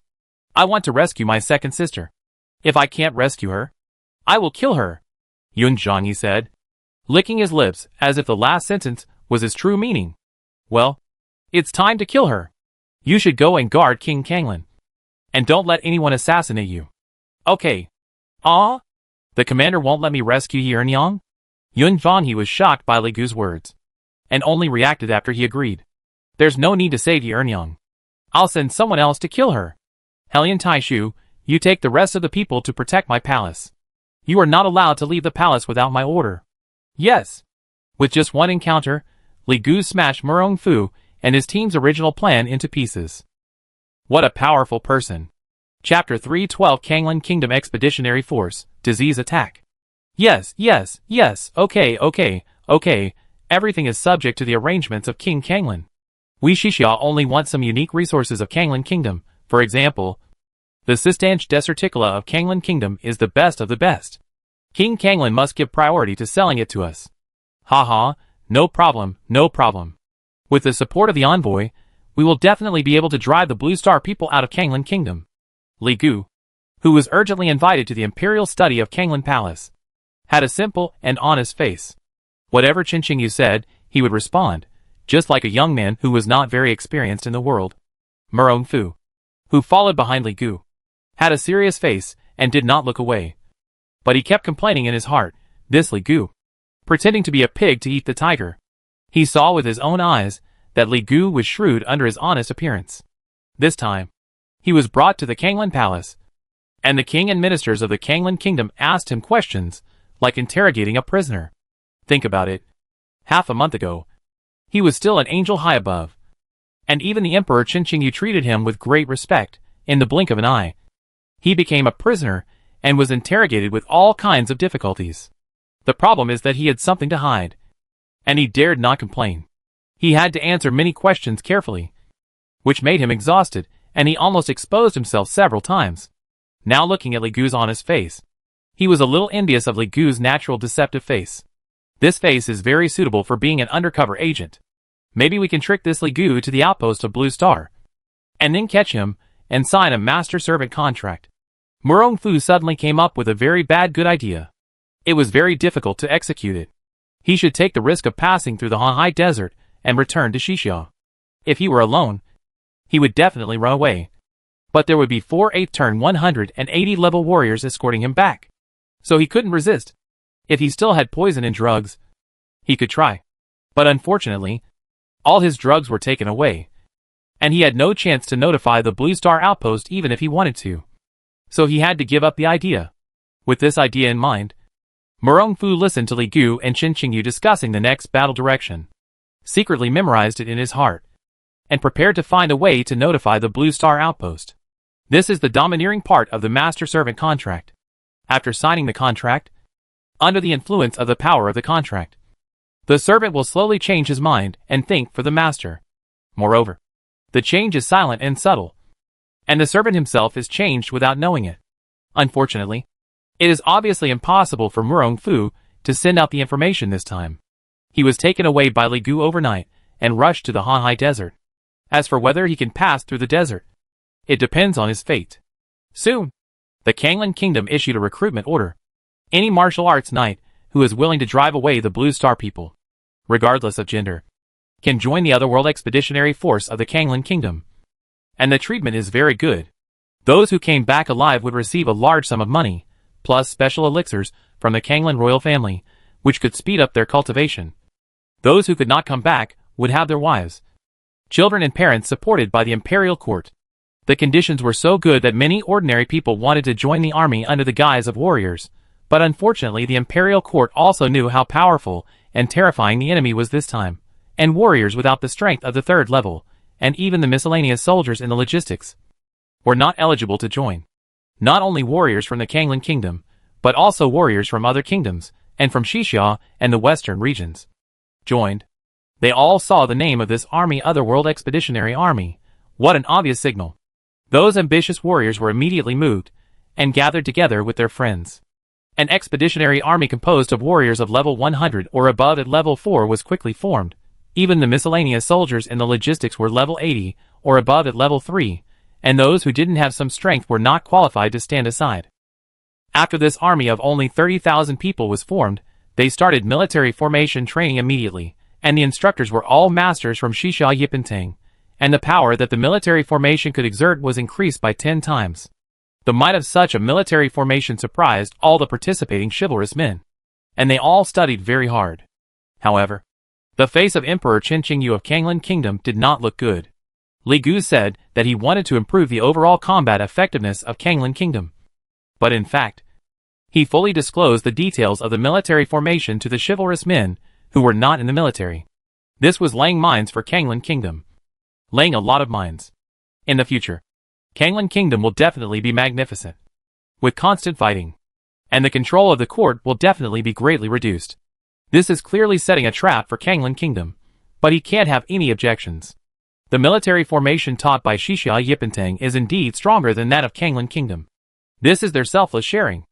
[SPEAKER 1] I want to rescue my second sister. If I can't rescue her, I will kill her, Yun Zhanhe said, licking his lips as if the last sentence was his true meaning. Well, it's time to kill her. You should go and guard King Kanglan, and don't let anyone assassinate you. Okay. Ah? The commander won't let me rescue Yi Ernyang? Yun Zhanhe was shocked by Li Gu's words, and only reacted after he agreed. There's no need to save Yi Ernyang. I'll send someone else to kill her. Hellion Taishu, you take the rest of the people to protect my palace. You are not allowed to leave the palace without my order. Yes. With just one encounter, Li Gu smashed Murong Fu and his team's original plan into pieces. What a powerful person. Chapter 312 Kanglan Kingdom Expeditionary Force, Disease Attack. Yes, okay. Everything is subject to the arrangements of King Kanglan. We Shixia only want some unique resources of Kanglan Kingdom. For example, the Sistanch Deserticula of Kanglan Kingdom is the best of the best. King Kanglan must give priority to selling it to us. Haha, no problem. With the support of the envoy, we will definitely be able to drive the Blue Star people out of Kanglan Kingdom. Li Gu, who was urgently invited to the imperial study of Kanglan Palace, had a simple and honest face. Whatever Qinqing Yu said, he would respond, just like a young man who was not very experienced in the world. Murong Fu, who followed behind Li Gu, had a serious face and did not look away. But he kept complaining in his heart, this Li Gu, pretending to be a pig to eat the tiger. He saw with his own eyes that Li Gu was shrewd under his honest appearance. This time, he was brought to the Kanglan Palace, and the king and ministers of the Kanglan Kingdom asked him questions, like interrogating a prisoner. Think about it. Half a month ago, he was still an angel high above, and even the Emperor Qinqing Yu treated him with great respect. In the blink of an eye, he became a prisoner and was interrogated with all kinds of difficulties. The problem is that he had something to hide, and he dared not complain. He had to answer many questions carefully, which made him exhausted, and he almost exposed himself several times. Now looking at Li Gu's honest face, he was a little envious of Li Gu's natural deceptive face. This face is very suitable for being an undercover agent. Maybe we can trick this Li Gu to the outpost of Blue Star, and then catch him and sign a master-servant contract. Murong Fu suddenly came up with a very good idea. It was very difficult to execute it. He should take the risk of passing through the Hanhai Desert and return to Xixia. If he were alone, he would definitely run away. But there would be 4 8th turn 180 level warriors escorting him back. So he couldn't resist. If he still had poison and drugs, he could try. But unfortunately, all his drugs were taken away, and he had no chance to notify the Blue Star outpost even if he wanted to. So he had to give up the idea. With this idea in mind, Murong Fu listened to Li Gu and Qin Qingyu discussing the next battle direction, secretly memorized it in his heart, and prepared to find a way to notify the Blue Star outpost. This is the domineering part of the master-servant contract. After signing the contract, under the influence of the power of the contract, the servant will slowly change his mind and think for the master. Moreover, the change is silent and subtle, and the servant himself is changed without knowing it. Unfortunately, it is obviously impossible for Murong Fu to send out the information this time. He was taken away by Li Gu overnight and rushed to the Hanhai Desert. As for whether he can pass through the desert, it depends on his fate. Soon, the Kanglan Kingdom issued a recruitment order. Any martial arts knight who is willing to drive away the Blue Star people, regardless of gender, can join the Otherworld Expeditionary Force of the Kanglan Kingdom. And the treatment is very good. Those who came back alive would receive a large sum of money, plus special elixirs from the Kanglan royal family, which could speed up their cultivation. Those who could not come back would have their wives, children and parents supported by the imperial court. The conditions were so good that many ordinary people wanted to join the army under the guise of warriors, but unfortunately the imperial court also knew how powerful and terrifying the enemy was this time, and warriors without the strength of the 3rd level, and even the miscellaneous soldiers in the logistics, were not eligible to join. Not only warriors from the Kanglan Kingdom, but also warriors from other kingdoms, and from Xixia and the western regions, joined. They all saw the name of this army, Otherworld Expeditionary Army. What an obvious signal. Those ambitious warriors were immediately moved, and gathered together with their friends. An expeditionary army composed of warriors of level 100 or above at level 4 was quickly formed. Even the miscellaneous soldiers in the logistics were level 80 or above at level 3, and those who didn't have some strength were not qualified to stand aside. After this army of only 30,000 people was formed, they started military formation training immediately, and the instructors were all masters from Xixia Yipentang, and the power that the military formation could exert was increased by 10 times. The might of such a military formation surprised all the participating chivalrous men, and they all studied very hard. However, the face of Emperor Qin Qingyu of Kanglan Kingdom did not look good. Li Gu said that he wanted to improve the overall combat effectiveness of Kanglan Kingdom. But in fact, he fully disclosed the details of the military formation to the chivalrous men who were not in the military. This was laying mines for Kanglan Kingdom. Laying a lot of mines. In the future, Kanglan Kingdom will definitely be magnificent, with constant fighting, and the control of the court will definitely be greatly reduced. This is clearly setting a trap for Kanglan Kingdom, but he can't have any objections. The military formation taught by Xixia Yipentang is indeed stronger than that of Kanglan Kingdom. This is their selfless sharing.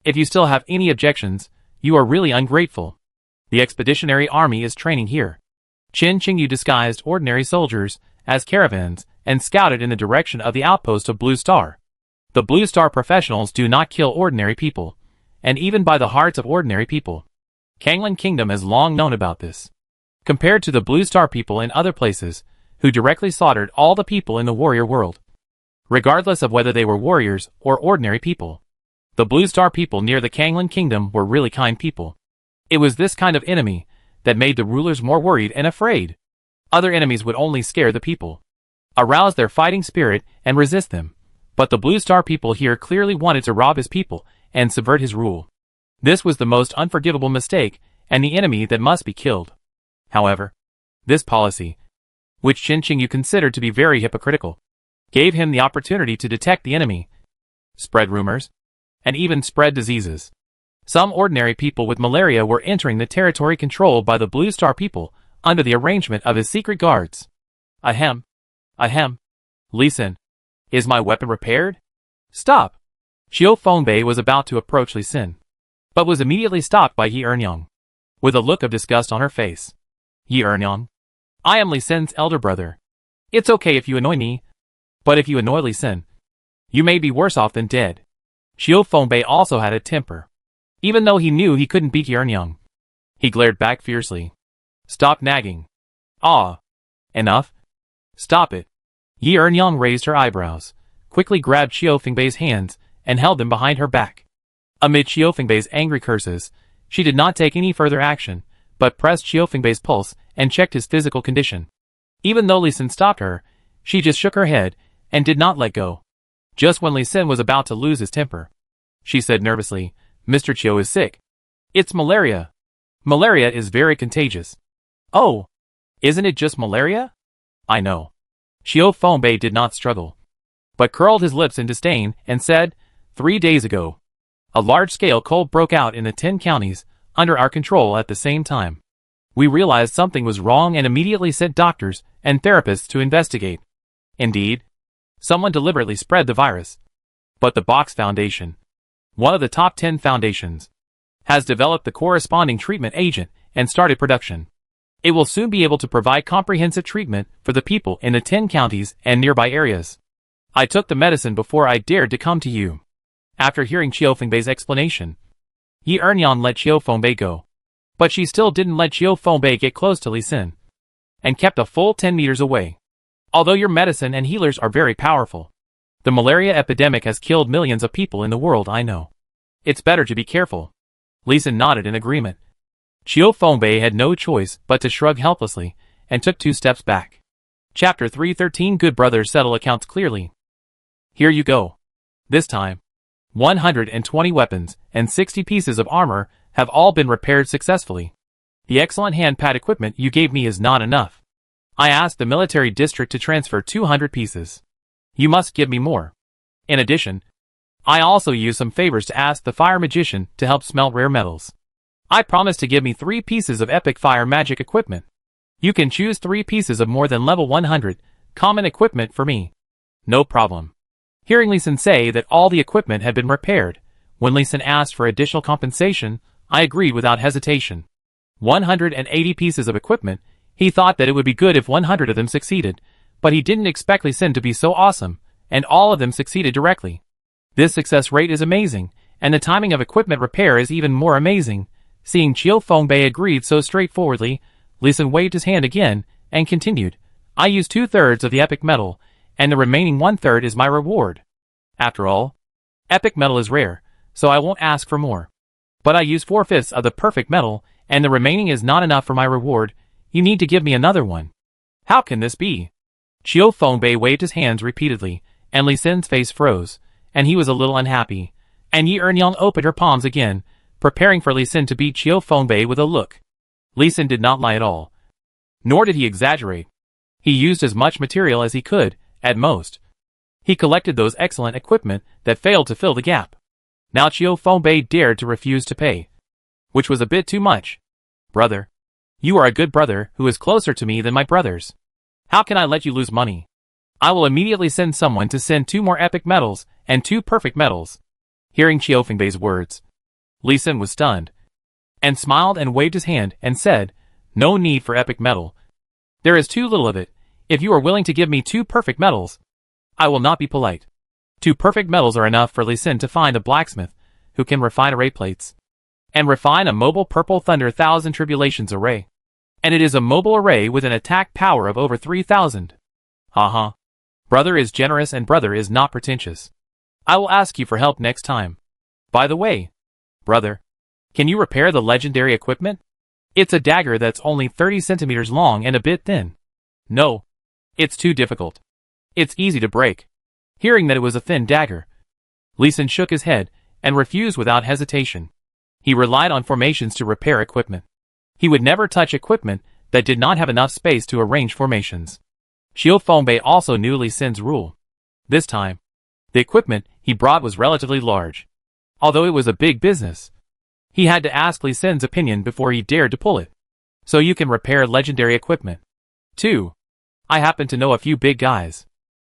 [SPEAKER 1] If you still have any objections, you are really ungrateful. The expeditionary army is training here. Qin Qingyu disguised ordinary soldiers as caravans and scouted in the direction of the outpost of Blue Star. The Blue Star professionals do not kill ordinary people, and even by the hearts of ordinary people. Kanglan Kingdom has long known about this. Compared to the Blue Star people in other places, who directly slaughtered all the people in the warrior world, regardless of whether they were warriors or ordinary people. The Blue Star people near the Kanglan Kingdom were really kind people. It was this kind of enemy that made the rulers more worried and afraid. Other enemies would only scare the people, arouse their fighting spirit, and resist them. But the Blue Star people here clearly wanted to rob his people and subvert his rule. This was the most unforgivable mistake and the enemy that must be killed. However, this policy, which Qin Qingyu considered to be very hypocritical, gave him the opportunity to detect the enemy, spread rumors, and even spread diseases. Some ordinary people with malaria were entering the territory controlled by the Blue Star people under the arrangement of his secret guards. Ahem. Ahem. Li Sin. Is my weapon repaired? Stop. Xiao Fengbei was about to approach Li Sin, but was immediately stopped by Yi Ernyang, with a look of disgust on her face. Yi Ernyang. I am Li Sin's elder brother. It's okay if you annoy me, But if you annoy Li Xin, you may be worse off than dead. Xiao Fengbei also had a temper. Even though he knew he couldn't beat Yernyang, he glared back fiercely. Stop nagging. Ah. Enough? Stop it. Yernyang raised her eyebrows, quickly grabbed Xiao Fengbei's hands, and held them behind her back. Amid Xiao Fengbei's angry curses, she did not take any further action, but pressed Xiao Fengbei's pulse and checked his physical condition. Even though Li Xin stopped her, she just shook her head and did not let go. Just when Li Xin was about to lose his temper, she said nervously, Mr. Qiu is sick. It's malaria. Malaria is very contagious. Oh, isn't it just malaria? I know. Xiao Fengbei did not struggle, but curled his lips in disdain and said, 3 days ago, a large-scale cold broke out in the 10 counties under our control at the same time. We realized something was wrong and immediately sent doctors and therapists to investigate. Indeed, someone deliberately spread the virus. But the Box Foundation, one of the top 10 foundations, has developed the corresponding treatment agent and started production. It will soon be able to provide comprehensive treatment for the people in the 10 counties and nearby areas. I took the medicine before I dared to come to you. After hearing Xiao Fengbei's explanation, Yernyang let Xiao Fengbei go. But she still didn't let Xiao Fengbei get close to Li Xin, and kept a full 10 meters away. Although your medicine and healers are very powerful, the malaria epidemic has killed millions of people in the world, I know. It's better to be careful. Li Xin nodded in agreement. Xiao Fengbei had no choice but to shrug helplessly, and took 2 steps back. Chapter 313 Good Brothers Settle Accounts Clearly. Here you go. This time, 120 weapons and 60 pieces of armor have all been repaired successfully. The excellent hand-pad equipment you gave me is not enough. I asked the military district to transfer 200 pieces. You must give me more. In addition, I also used some favors to ask the fire magician to help smelt rare metals. I promised to give me 3 pieces of epic fire magic equipment. You can choose 3 pieces of more than level 100 common equipment for me. No problem. Hearing Li Xin say that all the equipment had been repaired, when Li Xin asked for additional compensation, I agreed without hesitation. 180 pieces of equipment. He thought that it would be good if 100 of them succeeded, but he didn't expect Li Xin to be so awesome, and all of them succeeded directly. This success rate is amazing, and the timing of equipment repair is even more amazing. Seeing Xiao Fengbei agreed so straightforwardly, Li Xin waved his hand again, and continued, I used 2/3 of the epic metal, and the remaining 1/3 is my reward. After all, epic metal is rare, so I won't ask for more. But I used 4/5 of the perfect metal, and the remaining is not enough for my reward. You need to give me another one. How can this be? Xiao Fengbei waved his hands repeatedly, and Li Xin's face froze, and he was a little unhappy. And Yernyang opened her palms again, preparing for Li Xin to beat Xiao Fengbei with a look. Li Xin did not lie at all. Nor did he exaggerate. He used as much material as he could, at most. He collected those excellent equipment that failed to fill the gap. Now Xiao Fengbei dared to refuse to pay, which was a bit too much. Brother, you are a good brother who is closer to me than my brothers. How can I let you lose money? I will immediately send someone to send 2 more epic metals and 2 perfect metals. Hearing Xiao Fengbei's words, Li Xin was stunned, and smiled and waved his hand and said, No need for epic metal. There is too little of it. If you are willing to give me 2 perfect metals, I will not be polite. 2 perfect metals are enough for Li Xin to find a blacksmith who can refine array plates, and refine a mobile purple thunder 1000 tribulations array. And it is a mobile array with an attack power of over 3000. Haha. Brother is generous and brother is not pretentious. I will ask you for help next time. By the way, brother, can you repair the legendary equipment? It's a dagger that's only 30 centimeters long and a bit thin. No. It's too difficult. It's easy to break. Hearing that it was a thin dagger, Li Xin shook his head and refused without hesitation. He relied on formations to repair equipment. He would never touch equipment that did not have enough space to arrange formations. Xiao Fengbei also knew Li Xin's rule. This time, the equipment he brought was relatively large. Although it was a big business, he had to ask Li Xin's opinion before he dared to pull it. So you can repair legendary equipment. 2. I happen to know a few big guys.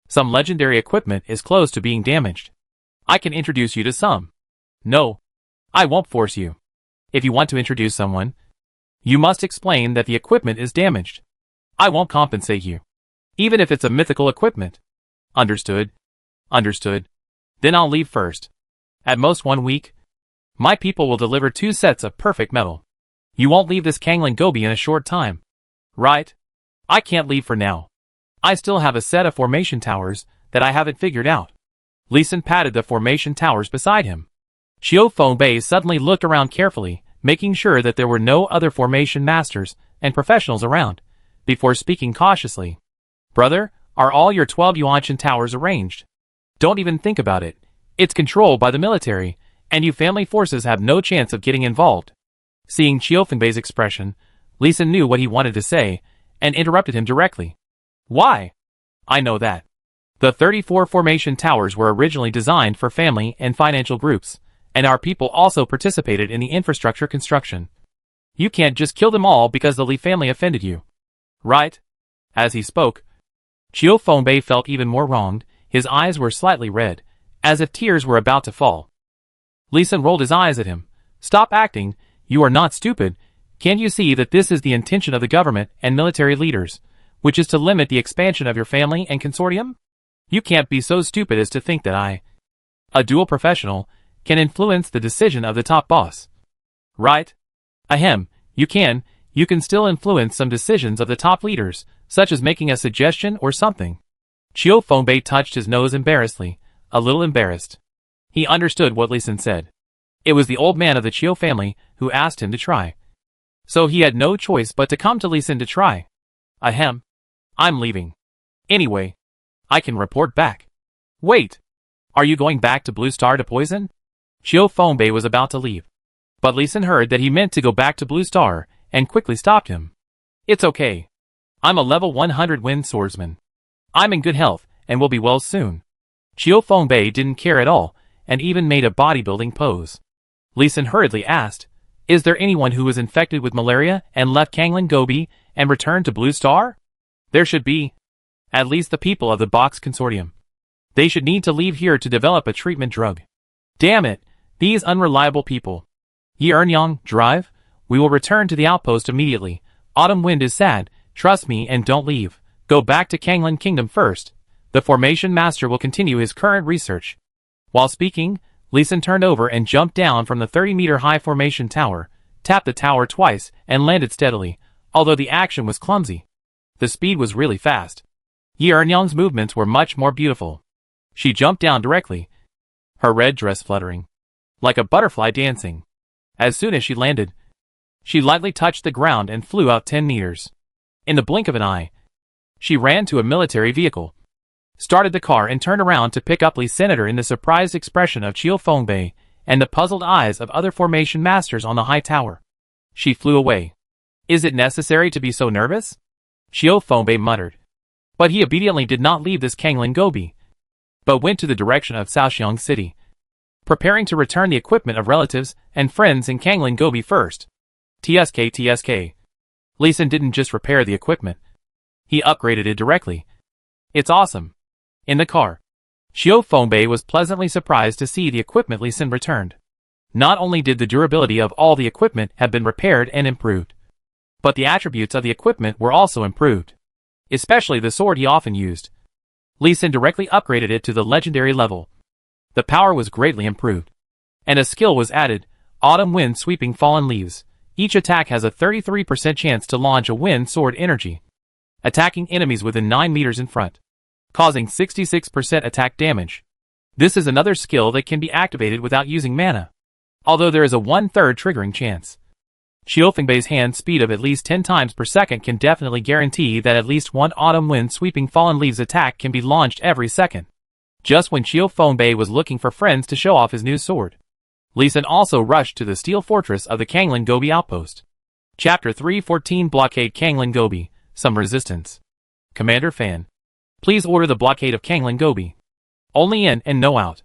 [SPEAKER 1] Some legendary equipment is close to being damaged. I can introduce you to some. No. I won't force you. If you want to introduce someone, you must explain that the equipment is damaged. I won't compensate you, even if it's a mythical equipment. Understood. Understood. Then I'll leave first. At most 1 week. My people will deliver 2 sets of perfect metal. You won't leave this Kangling Gobi in a short time. Right? I can't leave for now. I still have a set of formation towers that I haven't figured out. Lee Sin patted the formation towers beside him. Qiu Fengbei suddenly looked around carefully, making sure that there were no other formation masters and professionals around, before speaking cautiously. Brother, are all your 12 Yuanshan towers arranged? Don't even think about it. It's controlled by the military, and you family forces have no chance of getting involved. Seeing Qiu Fengbei's expression, Lee Sin knew what he wanted to say, and interrupted him directly. Why? I know that. The 34 formation towers were originally designed for family and financial groups, and our people also participated in the infrastructure construction. You can't just kill them all because the Li family offended you. Right? As he spoke, Qiu Fengbei felt even more wronged. His eyes were slightly red, as if tears were about to fall. Lee Sin rolled his eyes at him. Stop acting, you are not stupid. Can't you see that this is the intention of the government and military leaders, which is to limit the expansion of your family and consortium? You can't be so stupid as to think that I, a dual professional, can influence the decision of the top boss. Right? Ahem, you can still influence some decisions of the top leaders, such as making a suggestion or something. Qiu Fengbei touched his nose embarrassedly, a little embarrassed. He understood what Lee Sin said. It was the old man of the Qiu family who asked him to try. So he had no choice but to come to Lee Sin to try. Ahem. I'm leaving. Anyway, I can report back. Wait. Are you going back to Blue Star to poison? Qiu Fengbei was about to leave. But Lee Sin heard that he meant to go back to Blue Star, and quickly stopped him. It's okay. I'm a level 100 wind swordsman. I'm in good health, and will be well soon. Qiu Fengbei didn't care at all, and even made a bodybuilding pose. Lee Sin hurriedly asked, is there anyone who was infected with malaria and left Kangling Gobi and returned to Blue Star? There should be. At least the people of the Box Consortium. They should need to leave here to develop a treatment drug. Damn it, these unreliable people. Yi Ernyang, drive. We will return to the outpost immediately. Autumn Wind is sad, trust me and don't leave. Go back to Kangling Kingdom first. The Formation Master will continue his current research. While speaking, Lee Sin turned over and jumped down from the 30-meter high formation tower, tapped the tower twice, and landed steadily, although the action was clumsy. The speed was really fast. Yi Ernyang's movements were much more beautiful. She jumped down directly, her red dress fluttering, like a butterfly dancing. As soon as she landed, she lightly touched the ground and flew out 10 meters. In the blink of an eye, she ran to a military vehicle, started the car and turned around to pick up Lee Senator in the surprised expression of Qiu Fengbei and the puzzled eyes of other formation masters on the high tower. She flew away. Is it necessary to be so nervous? Qiu Fengbei muttered. But he obediently did not leave this Kangling Gobi, but went to the direction of Shaoxiang City, preparing to return the equipment of relatives and friends in Kangling Gobi first. TSK. Lee Sin didn't just repair the equipment. He upgraded it directly. It's awesome. In the car, Qiu Fengbei was pleasantly surprised to see the equipment Lee Sin returned. Not only did the durability of all the equipment have been repaired and improved, but the attributes of the equipment were also improved. Especially the sword he often used. Lee Sin directly upgraded it to the legendary level. The power was greatly improved. And a skill was added, Autumn Wind Sweeping Fallen Leaves. Each attack has a 33% chance to launch a wind sword energy, attacking enemies within 9 meters in front, causing 66% attack damage. This is another skill that can be activated without using mana, although there is a 1/3 triggering chance. Qiu Fengbei's hand speed of at least 10 times per second can definitely guarantee that at least one Autumn Wind Sweeping Fallen Leaves attack can be launched every second. Just when Qiu Fengbei was looking for friends to show off his new sword, Lee Sin also rushed to the steel fortress of the Kangling Gobi outpost. Chapter 314 Blockade Kangling Gobi, Some Resistance. Commander Fan. Please order the blockade of Kangling Gobi. Only in and no out.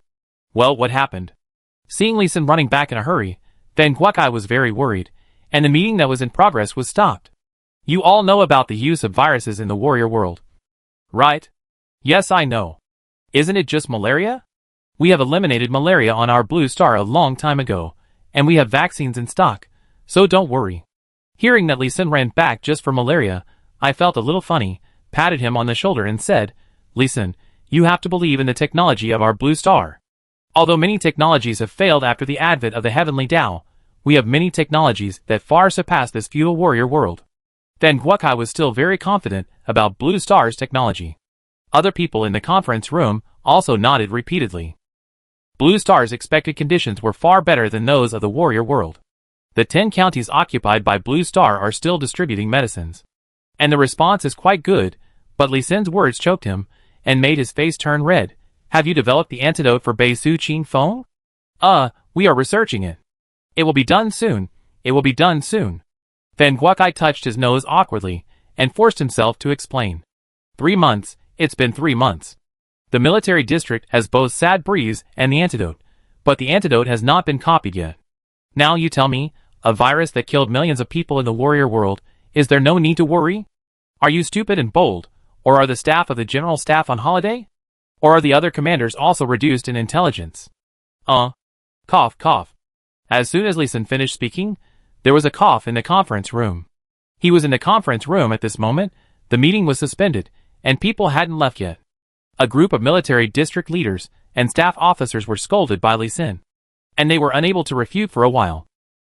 [SPEAKER 1] Well, what happened? Seeing Lee Sin running back in a hurry, Fan Guokai was very worried, and the meeting that was in progress was stopped. You all know about the use of viruses in the warrior world, right? Yes, I know. Isn't it just malaria? We have eliminated malaria on our Blue Star a long time ago, and we have vaccines in stock, so don't worry. Hearing that Lee Sin ran back just for malaria, I felt a little funny, patted him on the shoulder and said, Lee Sin, You have to believe in the technology of our blue star. Although many technologies have failed after the advent of the heavenly Tao, we have many technologies that far surpass this feudal warrior world. Fan Guokai was still very confident about Blue Star's technology. Other people in the conference room also nodded repeatedly. Blue Star's expected conditions were far better than those of the warrior world. The 10 counties occupied by Blue Star are still distributing medicines. And the response is quite good, but Li Xin's words choked him and made his face turn red. Have you developed the antidote for Bei Su Qing Feng? We are researching it. It will be done soon. It will be done soon. Fan Guokai touched his nose awkwardly and forced himself to explain. 3 months, it's been 3 months. The military district has both Sad Breeze and the antidote, but the antidote has not been copied yet. Now you tell me, a virus that killed millions of people in the warrior world, is there no need to worry? Are you stupid and bold, or are the staff of the general staff on holiday? Or are the other commanders also reduced in intelligence? Cough, cough. As soon as Li Xin finished speaking, there was a cough in the conference room. He was in the conference room at this moment, the meeting was suspended, and people hadn't left yet. A group of military district leaders and staff officers were scolded by Li Xin, and they were unable to refute for a while.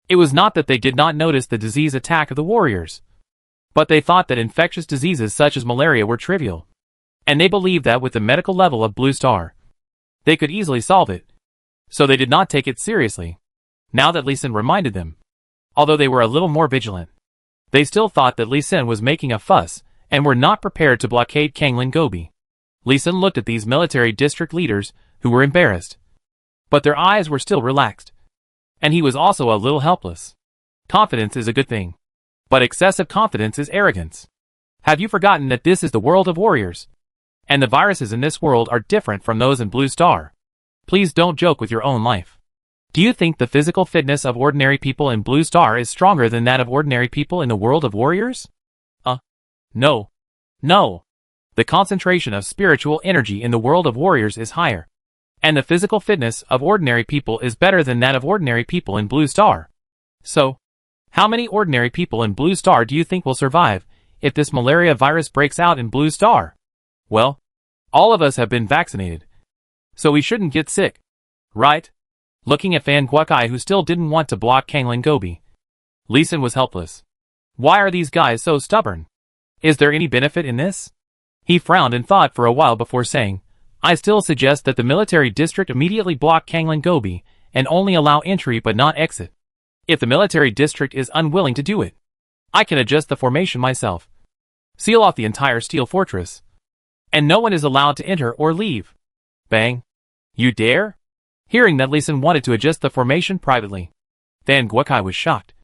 [SPEAKER 1] It was not that they did not notice the disease attack of the warriors, but they thought that infectious diseases such as malaria were trivial, and they believed that with the medical level of Blue Star, they could easily solve it. So they did not take it seriously. Now that Li Xin reminded them, although they were a little more vigilant, they still thought that Li Xin was making a fuss and were not prepared to blockade Kanglin Gobi. Li Xin looked at these military district leaders who were embarrassed, but their eyes were still relaxed, and he was also a little helpless. Confidence is a good thing, but excessive confidence is arrogance. Have you forgotten that this is the world of warriors? And the viruses in this world are different from those in Blue Star. Please don't joke with your own life. Do you think the physical fitness of ordinary people in Blue Star is stronger than that of ordinary people in the world of warriors? No. No. The concentration of spiritual energy in the world of warriors is higher, and the physical fitness of ordinary people is better than that of ordinary people in Blue Star. So, how many ordinary people in Blue Star do you think will survive if this malaria virus breaks out in Blue Star? Well, all of us have been vaccinated, so we shouldn't get sick, right? Looking at Fan Guokai, who still didn't want to block Kanglin Gobi, Li Xin was helpless. Why are these guys so stubborn? Is there any benefit in this? He frowned and thought for a while before saying, I still suggest that the military district immediately block Kanglin Gobi and only allow entry but not exit. If the military district is unwilling to do it, I can adjust the formation myself. Seal off the entire steel fortress, and no one is allowed to enter or leave. Bang. You dare? Hearing that Li Xin wanted to adjust the formation privately, Fan Guokai was shocked,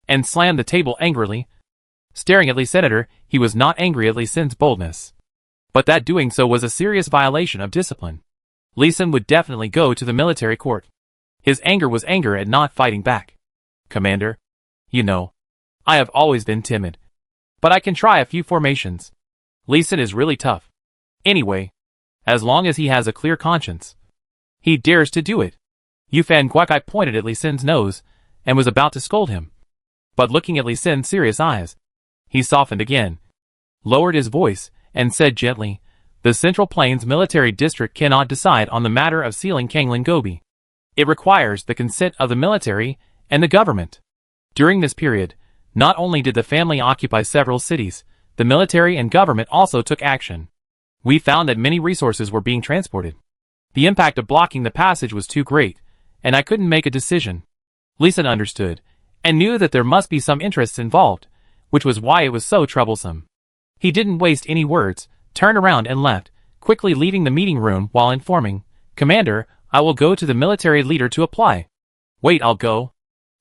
[SPEAKER 1] and slammed the table angrily. Staring at Li Senator, he was not angry at Li Xin's boldness, but that doing so was a serious violation of discipline. Li Xin would definitely go to the military court. His anger was anger at not fighting back. Commander, you know, I have always been timid, but I can try a few formations. Li Xin is really tough. Anyway, as long as he has a clear conscience, he dares to do it. Fan Guokai pointed at Li Xin's nose and was about to scold him, but looking at Li Xin's serious eyes, he softened again, lowered his voice, and said gently, the Central Plains Military District cannot decide on the matter of sealing Kanglin Gobi. It requires the consent of the military and the government. During this period, not only did the family occupy several cities, the military and government also took action. We found that many resources were being transported. The impact of blocking the passage was too great, and I couldn't make a decision. Li Xin understood, and knew that there must be some interests involved, which was why it was so troublesome. He didn't waste any words, turned around and left, quickly leaving the meeting room while informing, Commander, I will go to the military leader to apply. Wait, I'll go.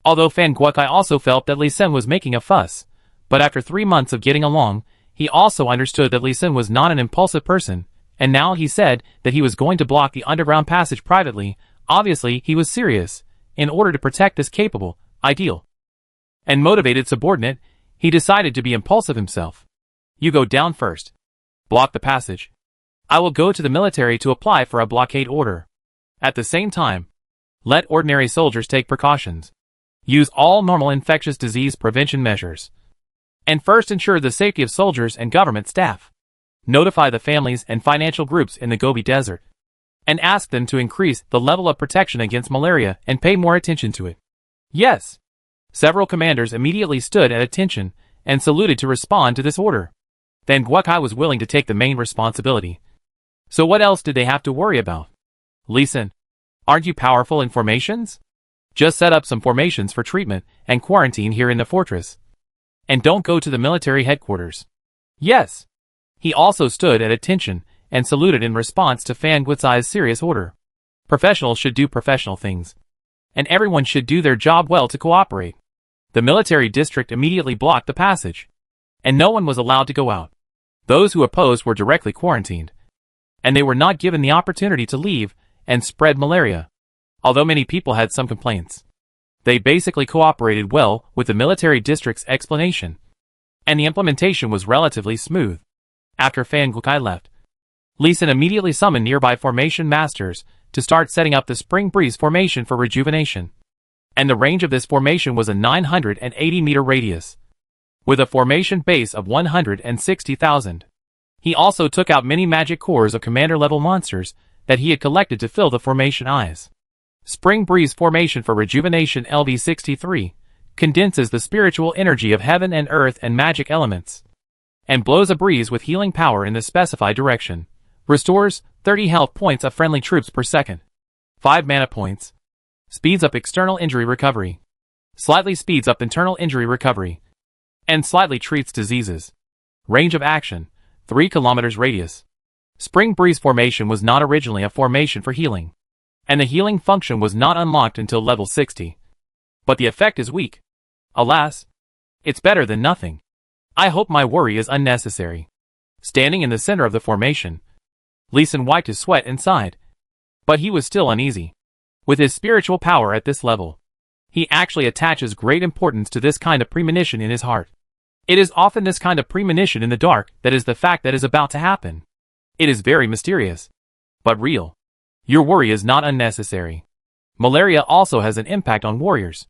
[SPEAKER 1] Although Fan Guokai also felt that Li Xin was making a fuss, but after 3 months of getting along, he also understood that Li Xin was not an impulsive person, and now he said that he was going to block the underground passage privately. Obviously, he was serious. In order to protect this capable, ideal, and motivated subordinate, he decided to be impulsive himself. You go down first. Block the passage. I will go to the military to apply for a blockade order. At the same time, let ordinary soldiers take precautions. Use all normal infectious disease prevention measures. And first ensure the safety of soldiers and government staff. Notify the families and financial groups in the Gobi Desert, and ask them to increase the level of protection against malaria and pay more attention to it. Yes. Several commanders immediately stood at attention and saluted to respond to this order. Then Guokai was willing to take the main responsibility. So what else did they have to worry about? Listen, aren't you powerful in formations? Just set up some formations for treatment and quarantine here in the fortress. And don't go to the military headquarters. Yes. He also stood at attention and saluted in response to Fan Guotsai's serious order. Professionals should do professional things. And everyone should do their job well to cooperate. The military district immediately blocked the passage. And no one was allowed to go out. Those who opposed were directly quarantined. And they were not given the opportunity to leave and spread malaria. Although many people had some complaints. They basically cooperated well with the military district's explanation. And the implementation was relatively smooth. After Fan Guokai left, Lee Sin immediately summoned nearby formation masters to start setting up the Spring Breeze formation for rejuvenation. And the range of this formation was a 980-meter radius, with a formation base of 160,000. He also took out many magic cores of commander-level monsters that he had collected to fill the formation eyes. Spring Breeze formation for rejuvenation LV63 condenses the spiritual energy of heaven and earth and magic elements, and blows a breeze with healing power in the specified direction. Restores 30 health points of friendly troops per second. 5 mana points. Speeds up external injury recovery. Slightly speeds up internal injury recovery. And slightly treats diseases. Range of action, 3 km radius. Spring Breeze formation was not originally a formation for healing. And the healing function was not unlocked until level 60. But the effect is weak. Alas, it's better than nothing. I hope my worry is unnecessary. Standing in the center of the formation, Lee Sin wiped his sweat and sighed. But he was still uneasy. With his spiritual power at this level, he actually attaches great importance to this kind of premonition in his heart. It is often this kind of premonition in the dark that is the fact that is about to happen. It is very mysterious, but real. Your worry is not unnecessary. Malaria also has an impact on warriors.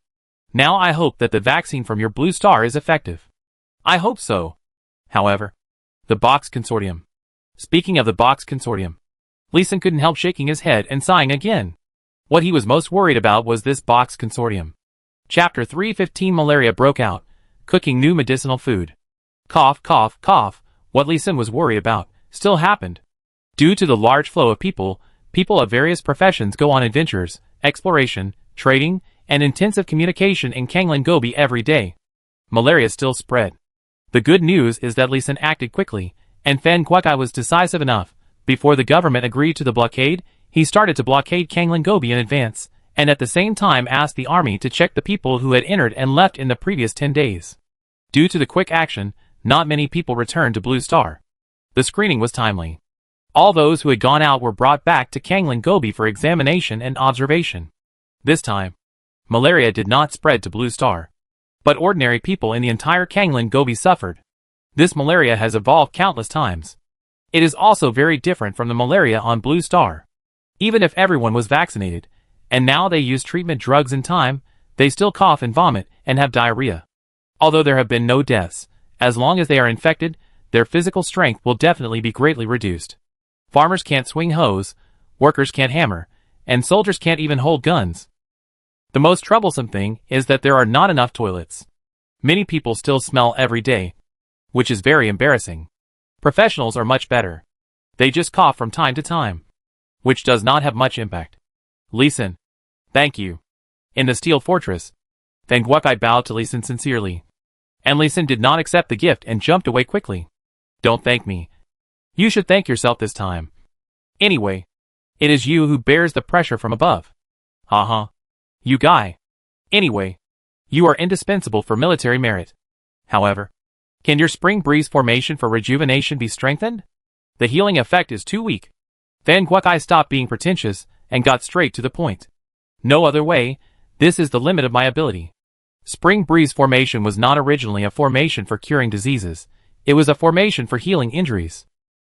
[SPEAKER 1] Now I hope that the vaccine from your blue star is effective. I hope so. However, the Box Consortium. Speaking of the Box Consortium, Lee Sin couldn't help shaking his head and sighing again. What he was most worried about was this Box Consortium. Chapter 315 Malaria broke out, cooking new medicinal food. Cough, cough, cough. What Lee Sin was worried about still happened. Due to the large flow of people of various professions go on adventures, exploration, trading, and intensive communication in Kanglin Gobi every day. Malaria still spread. The good news is that Lee Sin acted quickly, and Fan Guokai was decisive enough. Before the government agreed to the blockade, he started to blockade Kanglin Gobi in advance, and at the same time asked the army to check the people who had entered and left in the previous 10 days. Due to the quick action, not many people returned to Blue Star. The screening was timely. All those who had gone out were brought back to Kanglin Gobi for examination and observation. This time, malaria did not spread to Blue Star, but ordinary people in the entire Kanglin Gobi suffered. This malaria has evolved countless times. It is also very different from the malaria on Blue Star. Even if everyone was vaccinated, and now they use treatment drugs in time, they still cough and vomit and have diarrhea. Although there have been no deaths, as long as they are infected, their physical strength will definitely be greatly reduced. Farmers can't swing hoes, workers can't hammer, and soldiers can't even hold guns. The most troublesome thing is that there are not enough toilets. Many people still smell every day, which is very embarrassing. Professionals are much better. They just cough from time to time, which does not have much impact. Lee Sin, thank you. In the Steel Fortress, Fan Guokai bowed to Lee Sin sincerely. And Lee Sin did not accept the gift and jumped away quickly. Don't thank me. You should thank yourself this time. Anyway, it is you who bears the pressure from above. Haha. You guy. Anyway, you are indispensable for military merit. However, can your Spring Breeze formation for rejuvenation be strengthened? The healing effect is too weak. Fan Guokai stopped being pretentious and got straight to the point. No other way, this is the limit of my ability. Spring Breeze formation was not originally a formation for curing diseases, it was a formation for healing injuries.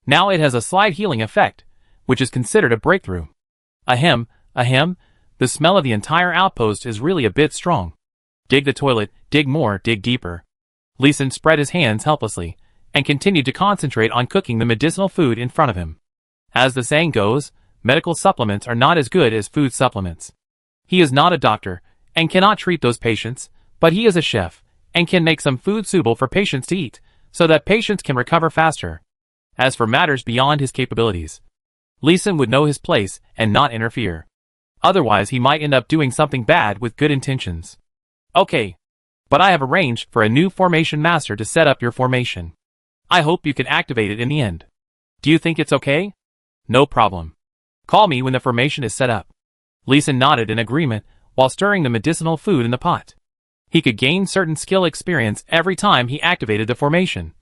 [SPEAKER 1] Now it has a slight healing effect, which is considered a breakthrough. Ahem, the smell of the entire outpost is really a bit strong. Dig the toilet, dig more, dig deeper. Lee Sin spread his hands helplessly, and continued to concentrate on cooking the medicinal food in front of him. As the saying goes, medical supplements are not as good as food supplements. He is not a doctor, and cannot treat those patients, but he is a chef, and can make some food suitable for patients to eat, so that patients can recover faster. As for matters beyond his capabilities, Lee Sin would know his place and not interfere. Otherwise he might end up doing something bad with good intentions. Okay. But I have arranged for a new formation master to set up your formation. I hope you can activate it in the end. Do you think it's okay? No problem. Call me when the formation is set up. Lee Sin nodded in agreement while stirring the medicinal food in the pot. He could gain certain skill experience every time he activated the formation.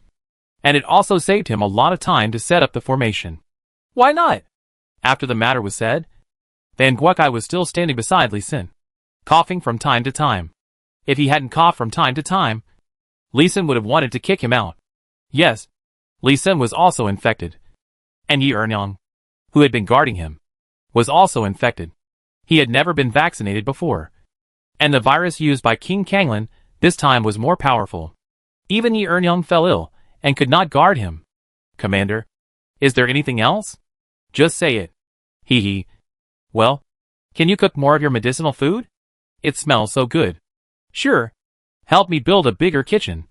[SPEAKER 1] And it also saved him a lot of time to set up the formation. Why not? After the matter was said, Van Guokai was still standing beside Lee Sin, coughing from time to time. If he hadn't coughed from time to time, Lee Sin would have wanted to kick him out. Yes, Lee Sin was also infected. And Yi Ernyang, who had been guarding him, was also infected. He had never been vaccinated before. And the virus used by King Kanglin this time was more powerful. Even Yi Ernyang fell ill and could not guard him. Commander, is there anything else? Just say it. Hee hee. Well, can you cook more of your medicinal food? It smells so good. Sure. Help me build a bigger kitchen,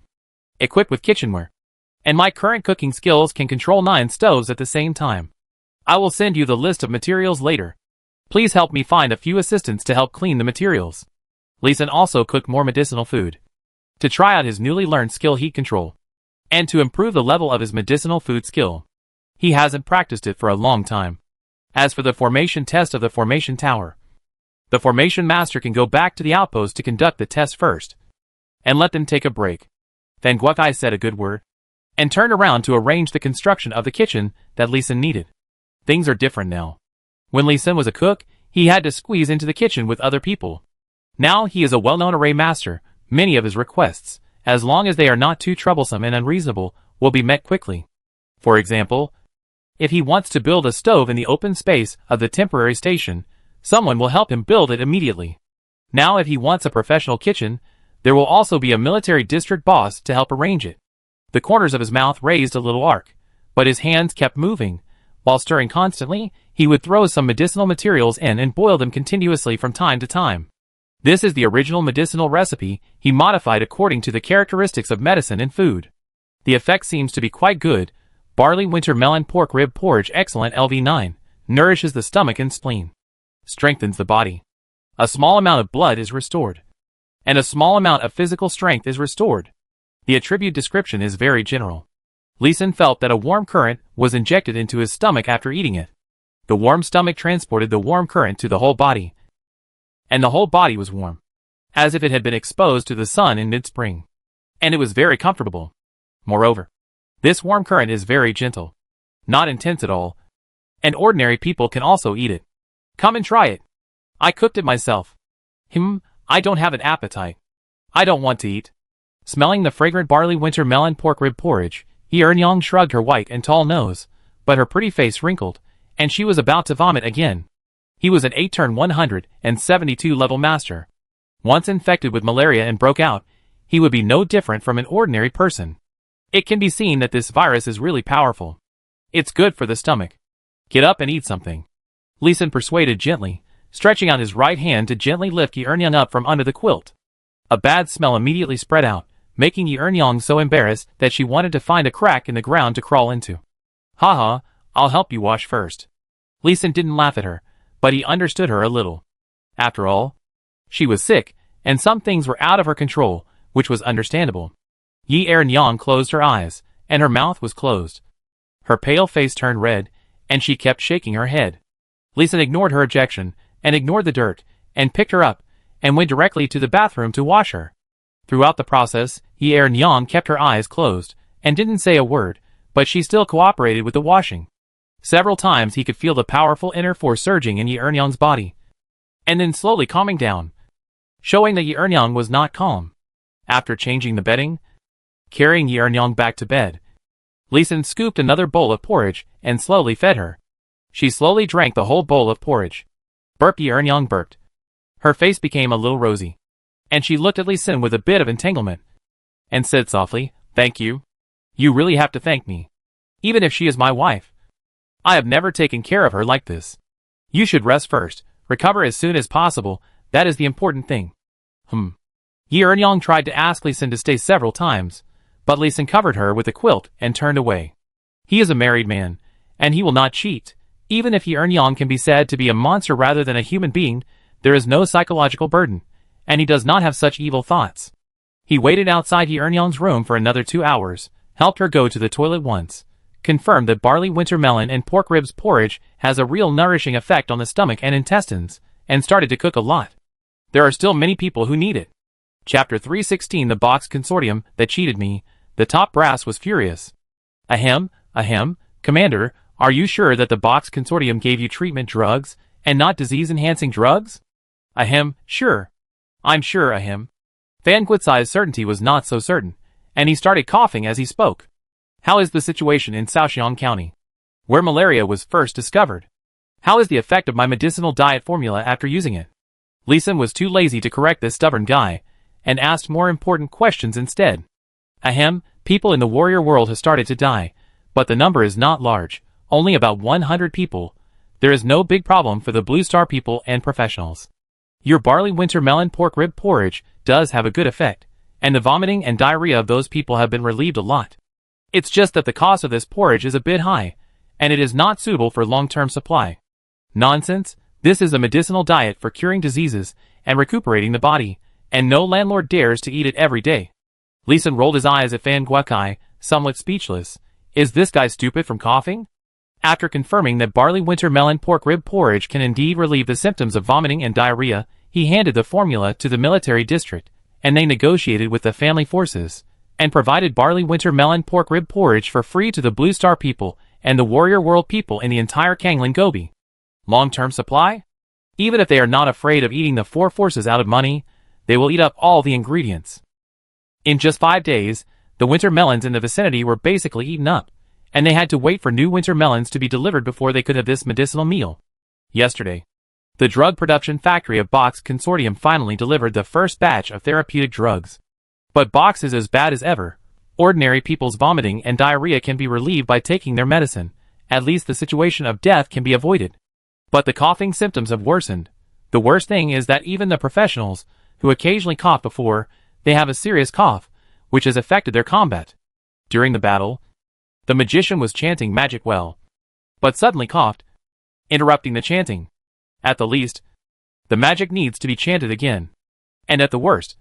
[SPEAKER 1] equipped with kitchenware. And my current cooking skills can control 9 stoves at the same time. I will send you the list of materials later. Please help me find a few assistants to help clean the materials. Lee Sin also cooked more medicinal food to try out his newly learned skill heat control and to improve the level of his medicinal food skill. He hasn't practiced it for a long time. As for the formation test of the formation tower, the formation master can go back to the outpost to conduct the test first and let them take a break. Van Guokai said a good word and turned around to arrange the construction of the kitchen that Lee Sin needed. Things are different now. When Lee Sin was a cook, he had to squeeze into the kitchen with other people. Now he is a well-known array master. Many of his requests, as long as they are not too troublesome and unreasonable, will be met quickly. For example, if he wants to build a stove in the open space of the temporary station, someone will help him build it immediately. Now if he wants a professional kitchen, there will also be a military district boss to help arrange it. The corners of his mouth raised a little arc, but his hands kept moving. While stirring constantly, he would throw some medicinal materials in and boil them continuously from time to time. This is the original medicinal recipe he modified according to the characteristics of medicine and food. The effect seems to be quite good. Barley winter melon pork rib porridge excellent LV9, nourishes the stomach and spleen, strengthens the body. A small amount of blood is restored, and a small amount of physical strength is restored. The attribute description is very general. Lee Sin felt that a warm current was injected into his stomach after eating it. The warm stomach transported the warm current to the whole body, and the whole body was warm, as if it had been exposed to the sun in mid-spring. And it was very comfortable. Moreover, this warm current is very gentle, not intense at all, and ordinary people can also eat it. Come and try it. I cooked it myself. I don't have an appetite. I don't want to eat. Smelling the fragrant barley winter melon pork rib porridge, Yi Ernyang shrugged her white and tall nose, but her pretty face wrinkled, and she was about to vomit again. He was an 8-turn 172 level master. Once infected with malaria and broke out, he would be no different from an ordinary person. It can be seen that this virus is really powerful. It's good for the stomach. Get up and eat something. Lee Sin persuaded gently, stretching out his right hand to gently lift Yi Ernyang up from under the quilt. A bad smell immediately spread out, making Yi Ernyang so embarrassed that she wanted to find a crack in the ground to crawl into. Haha, I'll help you wash first. Lee Sin didn't laugh at her, but he understood her a little. After all, she was sick, and some things were out of her control, which was understandable. Yi Ernyang closed her eyes, and her mouth was closed. Her pale face turned red, and she kept shaking her head. Lee Sin ignored her objection, and ignored the dirt, and picked her up, and went directly to the bathroom to wash her. Throughout the process, Yi Ernyang kept her eyes closed, and didn't say a word, but she still cooperated with the washing. Several times he could feel the powerful inner force surging in Yi Ernyang's body, and then slowly calming down, showing that Yi Ernyang was not calm. After changing the bedding, carrying Yi Ernyang back to bed, Lee Sin scooped another bowl of porridge and slowly fed her. She slowly drank the whole bowl of porridge. Burp. Yi Ernyang burped. Her face became a little rosy, and she looked at Lee Sin with a bit of entanglement, and said softly, "Thank you." You really have to thank me. Even if she is my wife. I have never taken care of her like this. You should rest first, recover as soon as possible, that is the important thing. Yi Earnyang tried to ask Lee Sin to stay several times, but Lee Sin covered her with a quilt and turned away. He is a married man, and he will not cheat. Even if Yi Earnyang can be said to be a monster rather than a human being, there is no psychological burden, and he does not have such evil thoughts. He waited outside Yi Earnyang's room for another 2 hours, helped her go to the toilet once, confirmed that barley winter melon and pork ribs porridge has a real nourishing effect on the stomach and intestines, and started to cook a lot. There are still many people who need it. Chapter 316 The Box Consortium that cheated me. The top brass was furious. Ahem, Commander, are you sure that the Box Consortium gave you treatment drugs, and not disease-enhancing drugs? Ahem, sure. I'm sure, ahem. Fan Guizai's certainty was not so certain, and he started coughing as he spoke. How is the situation in Shaoxiang County, where malaria was first discovered? How is the effect of my medicinal diet formula after using it? Lee Sin was too lazy to correct this stubborn guy, and asked more important questions instead. Ahem, people in the warrior world have started to die, but the number is not large, only about 100 people. There is no big problem for the Blue Star people and professionals. Your barley winter melon pork rib porridge does have a good effect, and the vomiting and diarrhea of those people have been relieved a lot. It's just that the cost of this porridge is a bit high, and it is not suitable for long-term supply. Nonsense, this is a medicinal diet for curing diseases and recuperating the body, and no landlord dares to eat it every day. Lee Sin rolled his eyes at Fan Guizai, somewhat speechless. Is this guy stupid from coughing? After confirming that barley winter melon pork rib porridge can indeed relieve the symptoms of vomiting and diarrhea, he handed the formula to the military district, and they negotiated with the family forces, and provided barley winter melon pork rib porridge for free to the Blue Star people and the warrior world people in the entire Kanglan Gobi. Long-term supply? Even if they are not afraid of eating the four forces out of money, they will eat up all the ingredients. In just 5 days, the winter melons in the vicinity were basically eaten up, and they had to wait for new winter melons to be delivered before they could have this medicinal meal. Yesterday, the drug production factory of Box Consortium finally delivered the first batch of therapeutic drugs. But Box is as bad as ever. Ordinary people's vomiting and diarrhea can be relieved by taking their medicine. At least the situation of death can be avoided. But the coughing symptoms have worsened. The worst thing is that even the professionals, who occasionally cough before, they have a serious cough, which has affected their combat. During the battle, the magician was chanting magic well, but suddenly coughed, interrupting the chanting. At the least, the magic needs to be chanted again. And at the worst,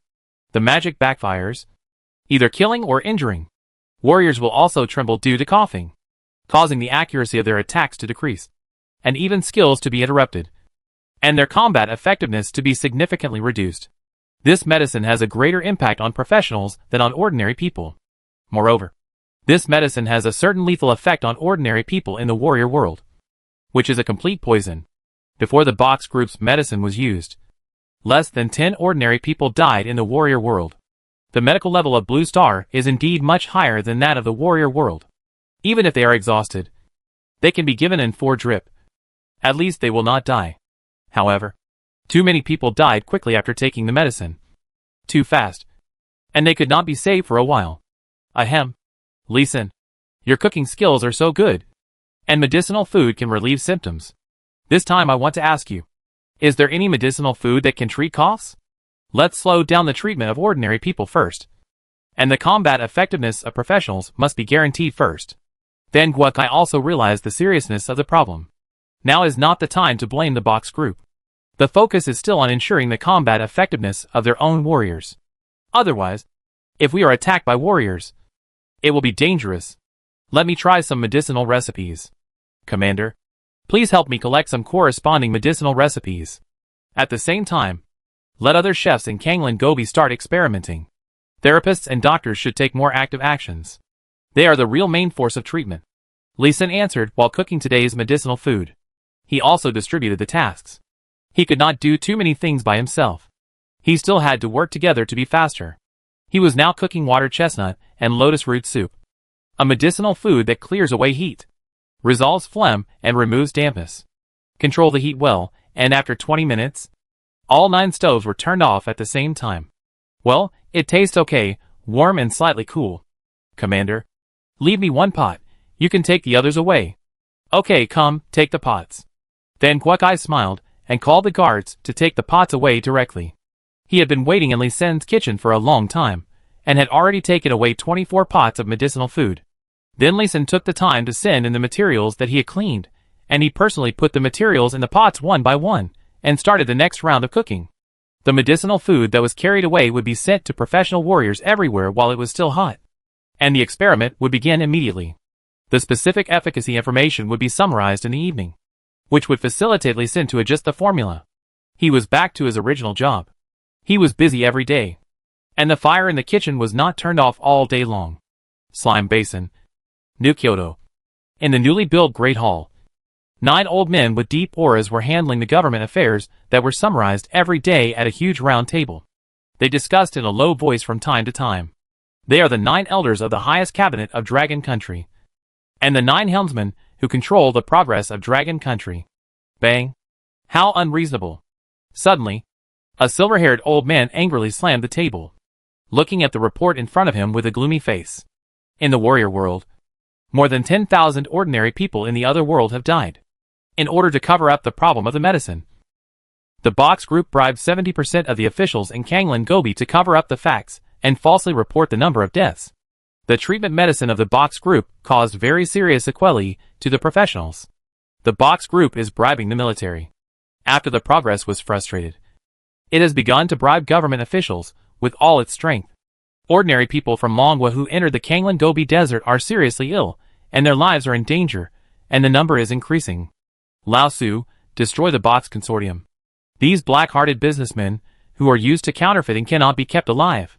[SPEAKER 1] the magic backfires, either killing or injuring. Warriors will also tremble due to coughing, causing the accuracy of their attacks to decrease, and even skills to be interrupted, and their combat effectiveness to be significantly reduced. This medicine has a greater impact on professionals than on ordinary people. Moreover, this medicine has a certain lethal effect on ordinary people in the warrior world, which is a complete poison. Before the Box Group's medicine was used, less than 10 ordinary people died in the warrior world. The medical level of Blue Star is indeed much higher than that of the warrior world. Even if they are exhausted, they can be given in 4 drip. At least they will not die. However, too many people died quickly after taking the medicine. Too fast. And they could not be saved for a while. Ahem. Lee Sin, your cooking skills are so good. And medicinal food can relieve symptoms. This time I want to ask you, is there any medicinal food that can treat coughs? Let's slow down the treatment of ordinary people first. And the combat effectiveness of professionals must be guaranteed first. Fan Guizai also realized the seriousness of the problem. Now is not the time to blame the Box Group. The focus is still on ensuring the combat effectiveness of their own warriors. Otherwise, if we are attacked by warriors, it will be dangerous. Let me try some medicinal recipes. Commander, please help me collect some corresponding medicinal recipes. At the same time, let other chefs in Kanglan Gobi start experimenting. Therapists and doctors should take more active actions. They are the real main force of treatment. Lee Sin answered while cooking today's medicinal food. He also distributed the tasks. He could not do too many things by himself. He still had to work together to be faster. He was now cooking water chestnut and lotus root soup, a medicinal food that clears away heat, resolves phlegm, and removes dampness. Control the heat well, and after 20 minutes, all 9 stoves were turned off at the same time. Well, it tastes okay, warm and slightly cool. Commander, Leave me one pot. You can take the others away. Okay, come, take the pots. Then Kwok-ai smiled and called the guards to take the pots away directly. He had been waiting in Lee Sen's kitchen for a long time, and had already taken away 24 pots of medicinal food. Then Lee Sen took the time to send in the materials that he had cleaned, and he personally put the materials in the pots one by one, and started the next round of cooking. The medicinal food that was carried away would be sent to professional warriors everywhere while it was still hot. And the experiment would begin immediately. The specific efficacy information would be summarized in the evening, which would facilitate Lee Sen to adjust the formula. He was back to his original job. He was busy every day. And the fire in the kitchen was not turned off all day long. Slime Basin, New Kyoto. In the newly built Great Hall, 9 old men with deep auras were handling the government affairs that were summarized every day at a huge round table. They discussed in a low voice from time to time. They are the 9 elders of the highest cabinet of Dragon Country, and the 9 helmsmen who control the progress of Dragon Country. Bang! How unreasonable! Suddenly, a silver-haired old man angrily slammed the table, looking at the report in front of him with a gloomy face. In the warrior world, more than 10,000 ordinary people in the other world have died. In order to cover up the problem of the medicine, the Box Group bribed 70% of the officials in Kanglan Gobi to cover up the facts and falsely report the number of deaths. The treatment medicine of the Box Group caused very serious sequelae to the professionals. The Box Group is bribing the military. After the progress was frustrated, it has begun to bribe government officials with all its strength. Ordinary people from Longwa who entered the Kanglan Gobi Desert are seriously ill, and their lives are in danger, and the number is increasing. Lao Su, destroy the Box Consortium. These black-hearted businessmen, who are used to counterfeiting, cannot be kept alive.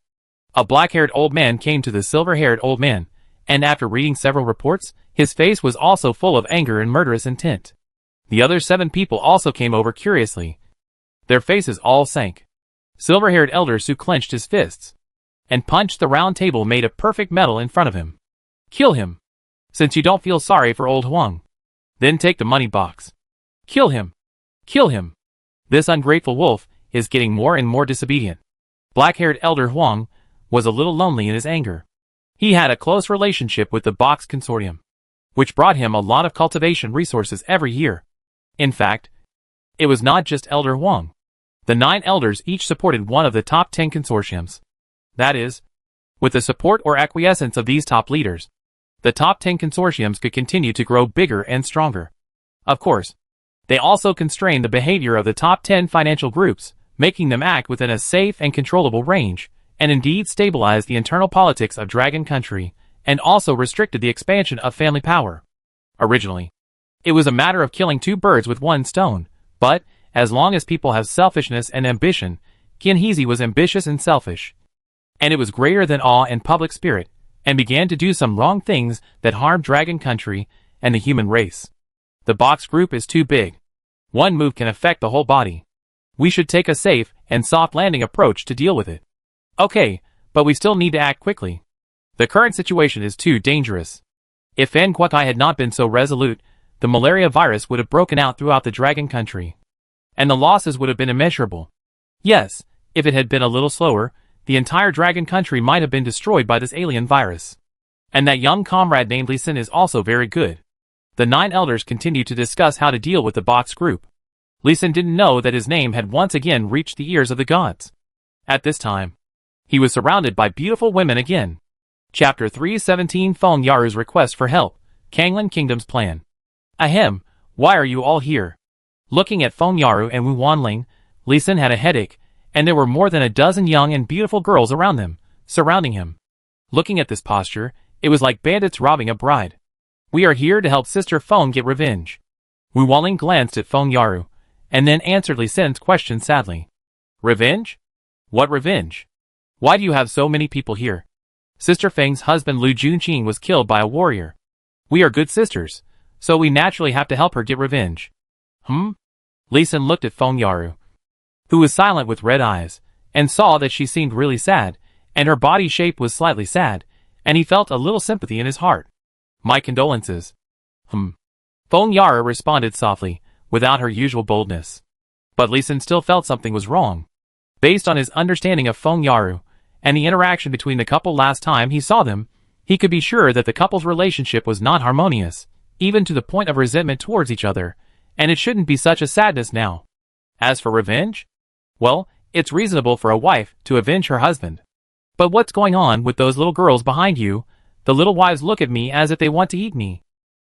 [SPEAKER 1] A black-haired old man came to the silver-haired old man, and after reading several reports, his face was also full of anger and murderous intent. The other 7 people also came over curiously. Their faces all sank. Silver-haired elder Su clenched his fists and punched the round table made of perfect metal in front of him. Kill him, since you don't feel sorry for old Huang. Then take the money box. Kill him. Kill him. This ungrateful wolf is getting more and more disobedient. Black-haired elder Huang was a little lonely in his anger. He had a close relationship with the Box Consortium, which brought him a lot of cultivation resources every year. In fact, it was not just Elder Huang. The 9 elders each supported one of the top 10 consortiums. That is, with the support or acquiescence of these top leaders, the top 10 consortiums could continue to grow bigger and stronger. Of course, they also constrained the behavior of the top 10 financial groups, making them act within a safe and controllable range, and indeed stabilized the internal politics of Dragon Country, and also restricted the expansion of family power. Originally, it was a matter of killing 2 birds with 1 stone, but, as long as people have selfishness and ambition, Kinhezi was ambitious and selfish. And it was greater than awe and public spirit, and began to do some wrong things that harmed Dragon Country and the human race. The Box Group is too big. One move can affect the whole body. We should take a safe and soft landing approach to deal with it. Okay, but we still need to act quickly. The current situation is too dangerous. If Fan Kwok-ai had not been so resolute, the malaria virus would have broken out throughout the Dragon Country, and the losses would have been immeasurable. Yes, if it had been a little slower, the entire Dragon Country might have been destroyed by this alien virus. And that young comrade named Lee Sen is also very good. The 9 elders continued to discuss how to deal with the Box Group. Lee Sen didn't know that his name had once again reached the ears of the gods. At this time, he was surrounded by beautiful women again. Chapter 317 Feng Yaru's Request for Help, Kanglan Kingdom's Plan. Ahem, why are you all here? Looking at Feng Yaru and Wu Wanling, Lee Sen had a headache, and there were more than a dozen young and beautiful girls around them, surrounding him. Looking at this posture, it was like bandits robbing a bride. We are here to help Sister Feng get revenge. Wu Wanling glanced at Feng Yaru, and then answered Lee Sen's question sadly. Revenge? What revenge? Why do you have so many people here? Sister Feng's husband Lu Junqing was killed by a warrior. We are good sisters, so we naturally have to help her get revenge. Lee Sen looked at Feng Yaru, who was silent with red eyes, and saw that she seemed really sad, and her body shape was slightly sad, and he felt a little sympathy in his heart. My condolences. Feng Yaru responded softly, without her usual boldness. But Lee Sen still felt something was wrong. Based on his understanding of Feng Yaru, and the interaction between the couple last time he saw them, He could be sure that the couple's relationship was not harmonious, even to the point of resentment towards each other, and it shouldn't be such a sadness now. As for revenge? Well, it's reasonable for a wife to avenge her husband. But what's going on with those little girls behind you? The little wives look at me as if they want to eat me.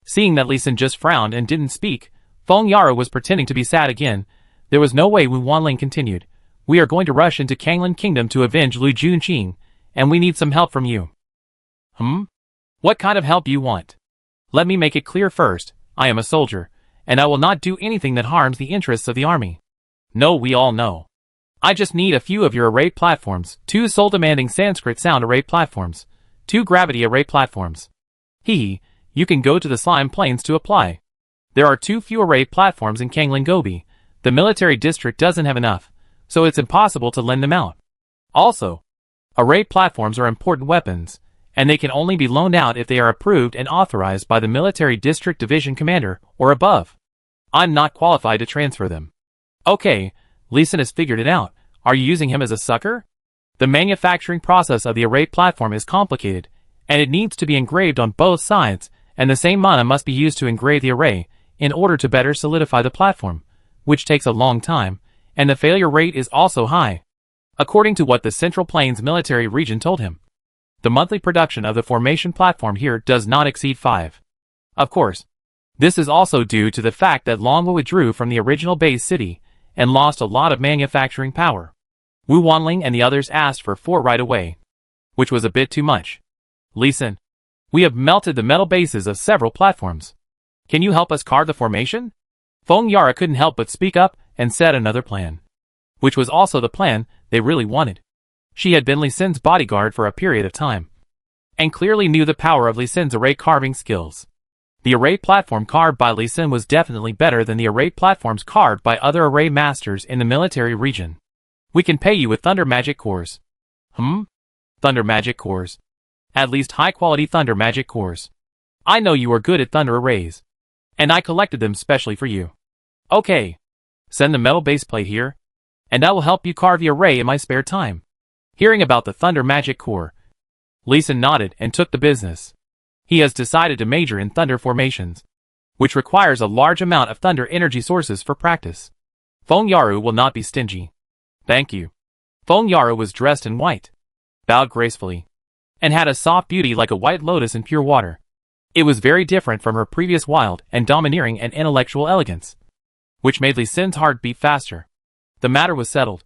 [SPEAKER 1] Seeing that Li Xin just frowned and didn't speak, Feng Yara was pretending to be sad again. There was no way. Wu Wanling continued. We are going to rush into Kanglan Kingdom to avenge Lu Junqing, and we need some help from you. What kind of help do you want? Let me make it clear first, I am a soldier, and I will not do anything that harms the interests of the army. No, we all know. I just need a few of your array platforms, 2 soul-demanding Sanskrit sound array platforms, 2 gravity array platforms. You can go to the slime plains to apply. There are too few array platforms in Kanglan Gobi. The military district doesn't have enough, so it's impossible to lend them out. Also, array platforms are important weapons, and they can only be loaned out if they are approved and authorized by the military district division commander or above. I'm not qualified to transfer them. Okay, Li Xin has figured it out. Are you using him as a sucker? The manufacturing process of the array platform is complicated, and it needs to be engraved on both sides, and the same mana must be used to engrave the array in order to better solidify the platform, which takes a long time, and the failure rate is also high. According to what the Central Plains military region told him, the monthly production of the formation platform here does not exceed 5. Of course, this is also due to the fact that Longwu withdrew from the original base city and lost a lot of manufacturing power. Wu Wanling and the others asked for 4 right away, which was a bit too much. Li Xin, we have melted the metal bases of several platforms. Can you help us carve the formation? Feng Yara couldn't help but speak up and said another plan, which was also the plan they really wanted. She had been Li Xin's bodyguard for a period of time, and clearly knew the power of Li Xin's array carving skills. The array platform carved by Li Xin was definitely better than the array platforms carved by other array masters in the military region. We can pay you with thunder magic cores. Thunder magic cores. At least high-quality thunder magic cores. I know you are good at thunder arrays, and I collected them specially for you. Okay. Send the metal base plate here, and I will help you carve the array in my spare time. Hearing about the thunder magic core, Li Xin nodded and took the business. He has decided to major in thunder formations, which requires a large amount of thunder energy sources for practice. Feng Yara will not be stingy. Thank you. Feng Yara was dressed in white, bowed gracefully, and had a soft beauty like a white lotus in pure water. It was very different from her previous wild and domineering and intellectual elegance, which made Li Xin's heart beat faster. The matter was settled,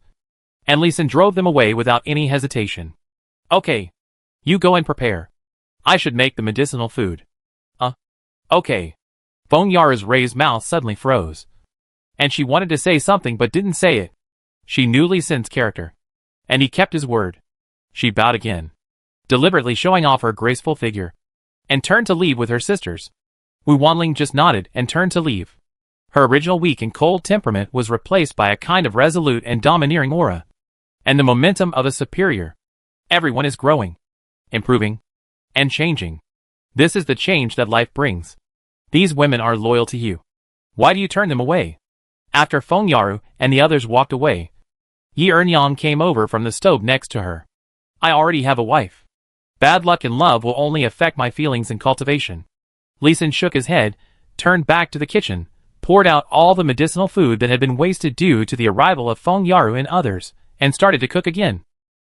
[SPEAKER 1] and Li Xin drove them away without any hesitation. Okay. You go and prepare. I should make the medicinal food. Okay. Feng Yara's raised mouth suddenly froze, and she wanted to say something but didn't say it. She knew Li Xin's character, and he kept his word. She bowed again, deliberately showing off her graceful figure, and turned to leave with her sisters. Wu Wanling just nodded and turned to leave. Her original weak and cold temperament was replaced by a kind of resolute and domineering aura, and the momentum of a superior. Everyone is growing, improving, and changing. This is the change that life brings. These women are loyal to you. Why do you turn them away? After Feng Yara and the others walked away, Yi Ernyang came over from the stove next to her. I already have a wife. Bad luck in love will only affect my feelings in cultivation. Li Xin shook his head, turned back to the kitchen, poured out all the medicinal food that had been wasted due to the arrival of Feng Yara and others, and started to cook again.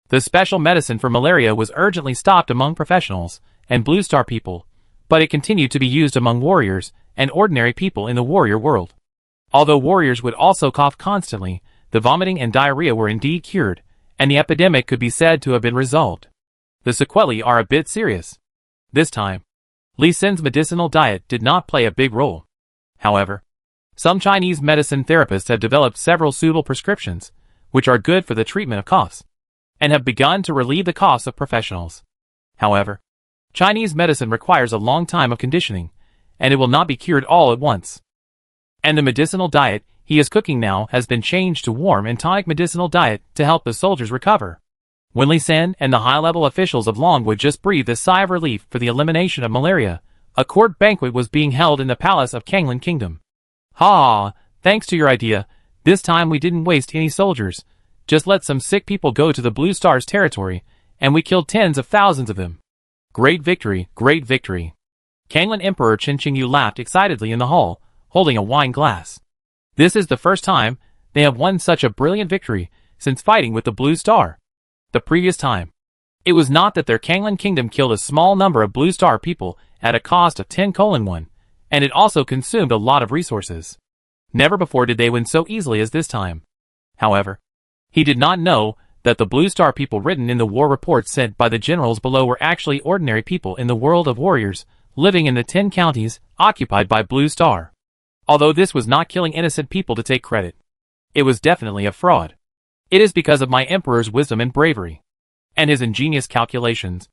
[SPEAKER 1] The special medicine for malaria was urgently stopped among professionals and Blue Star people, but it continued to be used among warriors and ordinary people in the warrior world. Although warriors would also cough constantly, the vomiting and diarrhea were indeed cured, and the epidemic could be said to have been resolved. The sequelae are a bit serious. This time, Li Xin's medicinal diet did not play a big role. However, some Chinese medicine therapists have developed several suitable prescriptions, which are good for the treatment of coughs, and have begun to relieve the coughs of professionals. However, Chinese medicine requires a long time of conditioning, and it will not be cured all at once. And the medicinal diet he is cooking now has been changed to warm and tonic medicinal diet to help the soldiers recover. When Li Xin and the high-level officials of Longwood just breathed a sigh of relief for the elimination of malaria, a court banquet was being held in the palace of Kanglan Kingdom. Ha! Thanks to your idea, this time we didn't waste any soldiers. Just let some sick people go to the Blue Star's territory, and we killed tens of thousands of them. Great victory, great victory. Kanglan Emperor Qin Qingyu laughed excitedly in the hall, holding a wine glass. This is the first time they have won such a brilliant victory since fighting with the Blue Star. The previous time, it was not that their Kanglan kingdom killed a small number of Blue Star people at a cost of 10:1, and it also consumed a lot of resources. Never before did they win so easily as this time. However, he did not know that the Blue Star people written in the war reports sent by the generals below were actually ordinary people in the world of warriors, living in the 10 counties occupied by Blue Star. Although this was not killing innocent people to take credit, it was definitely a fraud. It is because of my emperor's wisdom and bravery, and his ingenious calculations,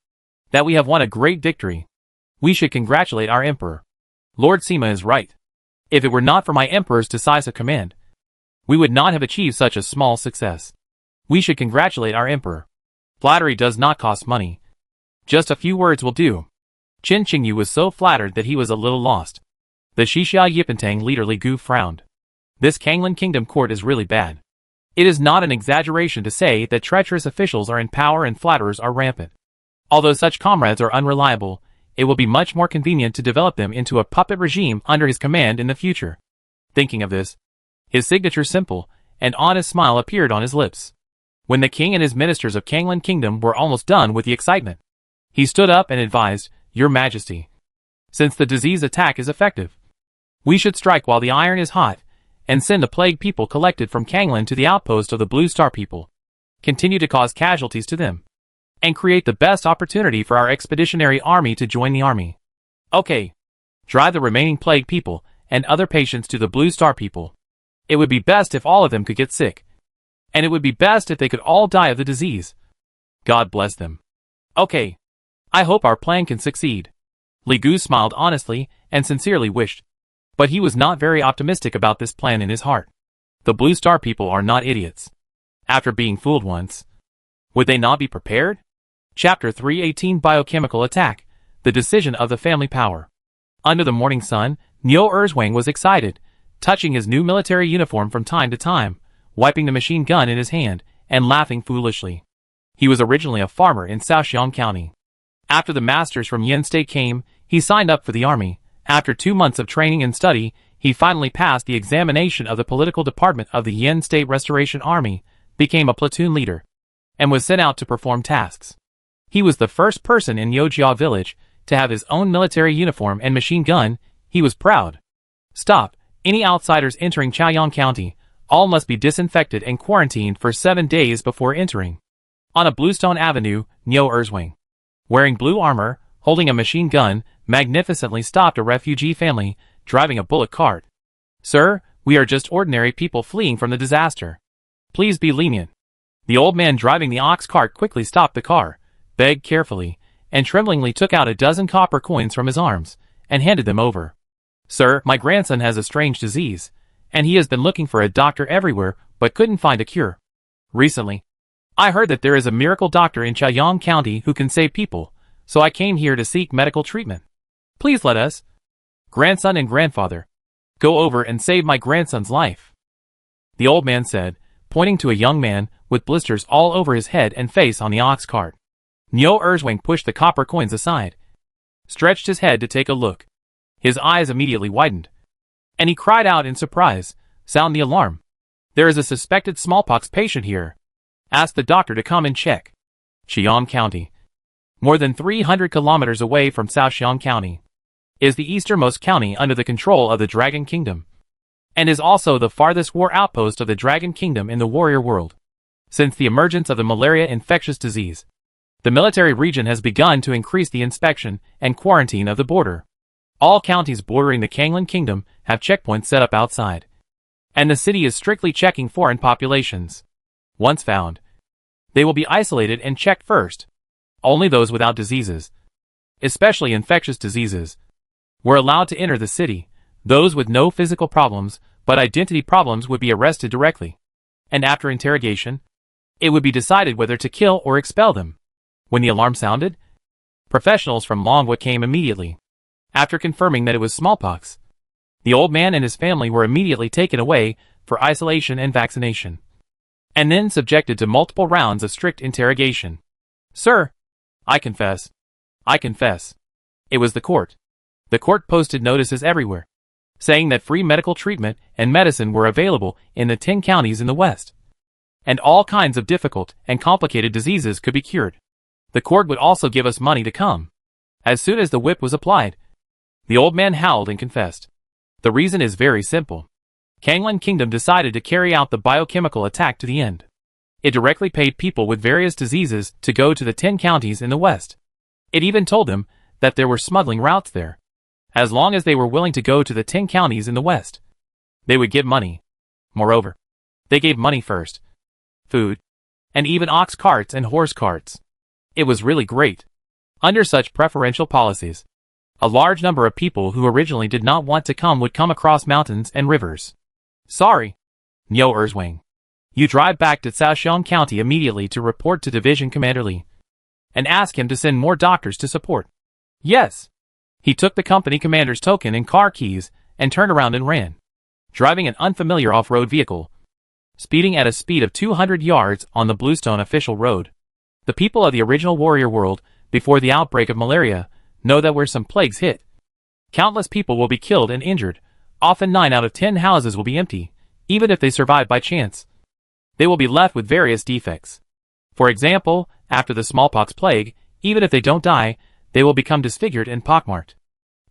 [SPEAKER 1] that we have won a great victory. We should congratulate our emperor. Lord Sima is right. If it were not for my emperor's decisive command, we would not have achieved such a small success. We should congratulate our emperor. Flattery does not cost money. Just a few words will do. Qin Qingyu was so flattered that he was a little lost. The Xixia Yipentang leader Li Gu frowned. This Kanglan kingdom court is really bad. It is not an exaggeration to say that treacherous officials are in power and flatterers are rampant. Although such comrades are unreliable, it will be much more convenient to develop them into a puppet regime under his command in the future. Thinking of this, his signature simple, and honest smile appeared on his lips. When the king and his ministers of Kanglan Kingdom were almost done with the excitement, he stood up and advised, Your Majesty, since the disease attack is effective, we should strike while the iron is hot, and send the plague people collected from Kanglan to the outpost of the Blue Star people, continue to cause casualties to them, and create the best opportunity for our expeditionary army to join the army. Okay. Drive the remaining plague people and other patients to the Blue Star people. It would be best if all of them could get sick. And it would be best if they could all die of the disease. God bless them. Okay. I hope our plan can succeed. Li Gu smiled honestly and sincerely wished. But he was not very optimistic about this plan in his heart. The Blue Star people are not idiots. After being fooled once, would they not be prepared? Chapter 318 Biochemical Attack, The Decision of the Family Power. Under the morning sun, Niu Erzwang was excited, touching his new military uniform from time to time, wiping the machine gun in his hand, and laughing foolishly. He was originally a farmer in Shaoxiang County. After the masters from Yin State came, he signed up for the army. After 2 months of training and study, he finally passed the examination of the political department of the Yin State Restoration Army, became a platoon leader, and was sent out to perform tasks. He was the first person in Yojia village to have his own military uniform and machine gun. He was proud. Stop. Any outsiders entering Chaoyang County, all must be disinfected and quarantined for 7 days before entering. On a Bluestone Avenue, Niu Erzwang, wearing blue armor, holding a machine gun, magnificently stopped a refugee family, driving a bullock cart. Sir, we are just ordinary people fleeing from the disaster. Please be lenient. The old man driving the ox cart quickly stopped the car, begged carefully, and tremblingly took out a dozen copper coins from his arms, and handed them over. Sir, my grandson has a strange disease, and he has been looking for a doctor everywhere, but couldn't find a cure. Recently, I heard that there is a miracle doctor in Chaoyang County who can save people, so I came here to seek medical treatment. Please let us, grandson and grandfather, go over and save my grandson's life. The old man said, pointing to a young man with blisters all over his head and face on the ox cart. Niu Erzwang pushed the copper coins aside, stretched his head to take a look. His eyes immediately widened, and he cried out in surprise, sound the alarm. There is a suspected smallpox patient here. Ask the doctor to come and check. Xi'an County, more than 300 kilometers away from Shaoxiang County, is the easternmost county under the control of the Dragon Kingdom, and is also the farthest war outpost of the Dragon Kingdom in the warrior world. Since the emergence of the malaria infectious disease, the military region has begun to increase the inspection and quarantine of the border. All counties bordering the Kanglan Kingdom have checkpoints set up outside, and the city is strictly checking foreign populations. Once found, they will be isolated and checked first. Only those without diseases, especially infectious diseases, were allowed to enter the city. Those with no physical problems, but identity problems would be arrested directly. And after interrogation, it would be decided whether to kill or expel them. When the alarm sounded, professionals from Longwa came immediately. After confirming that it was smallpox, the old man and his family were immediately taken away for isolation and vaccination, and then subjected to multiple rounds of strict interrogation. Sir, I confess, I confess. It was the court. The court posted notices everywhere, saying that free medical treatment and medicine were available in the 10 counties in the West, and all kinds of difficult and complicated diseases could be cured. The court would also give us money to come. As soon as the whip was applied, the old man howled and confessed. The reason is very simple. Kanglan Kingdom decided to carry out the biochemical attack to the end. It directly paid people with various diseases to go to the 10 counties in the West. It even told them that there were smuggling routes there. As long as they were willing to go to the 10 counties in the West, they would give money. Moreover, they gave money first, food, and even ox carts and horse carts. It was really great. Under such preferential policies, a large number of people who originally did not want to come would come across mountains and rivers. Sorry, Nyo Erzwang. You drive back to Shaoxiang County immediately to report to Division Commander Li, and ask him to send more doctors to support. Yes. He took the company commander's token and car keys and turned around and ran, driving an unfamiliar off-road vehicle, speeding at a speed of 200 yards on the Bluestone official road. The people of the original warrior world, before the outbreak of malaria, know that where some plagues hit, countless people will be killed and injured. Often 9 out of 10 houses will be empty, even if they survive by chance. They will be left with various defects. For example, after the smallpox plague, even if they don't die, they will become disfigured and pockmarked.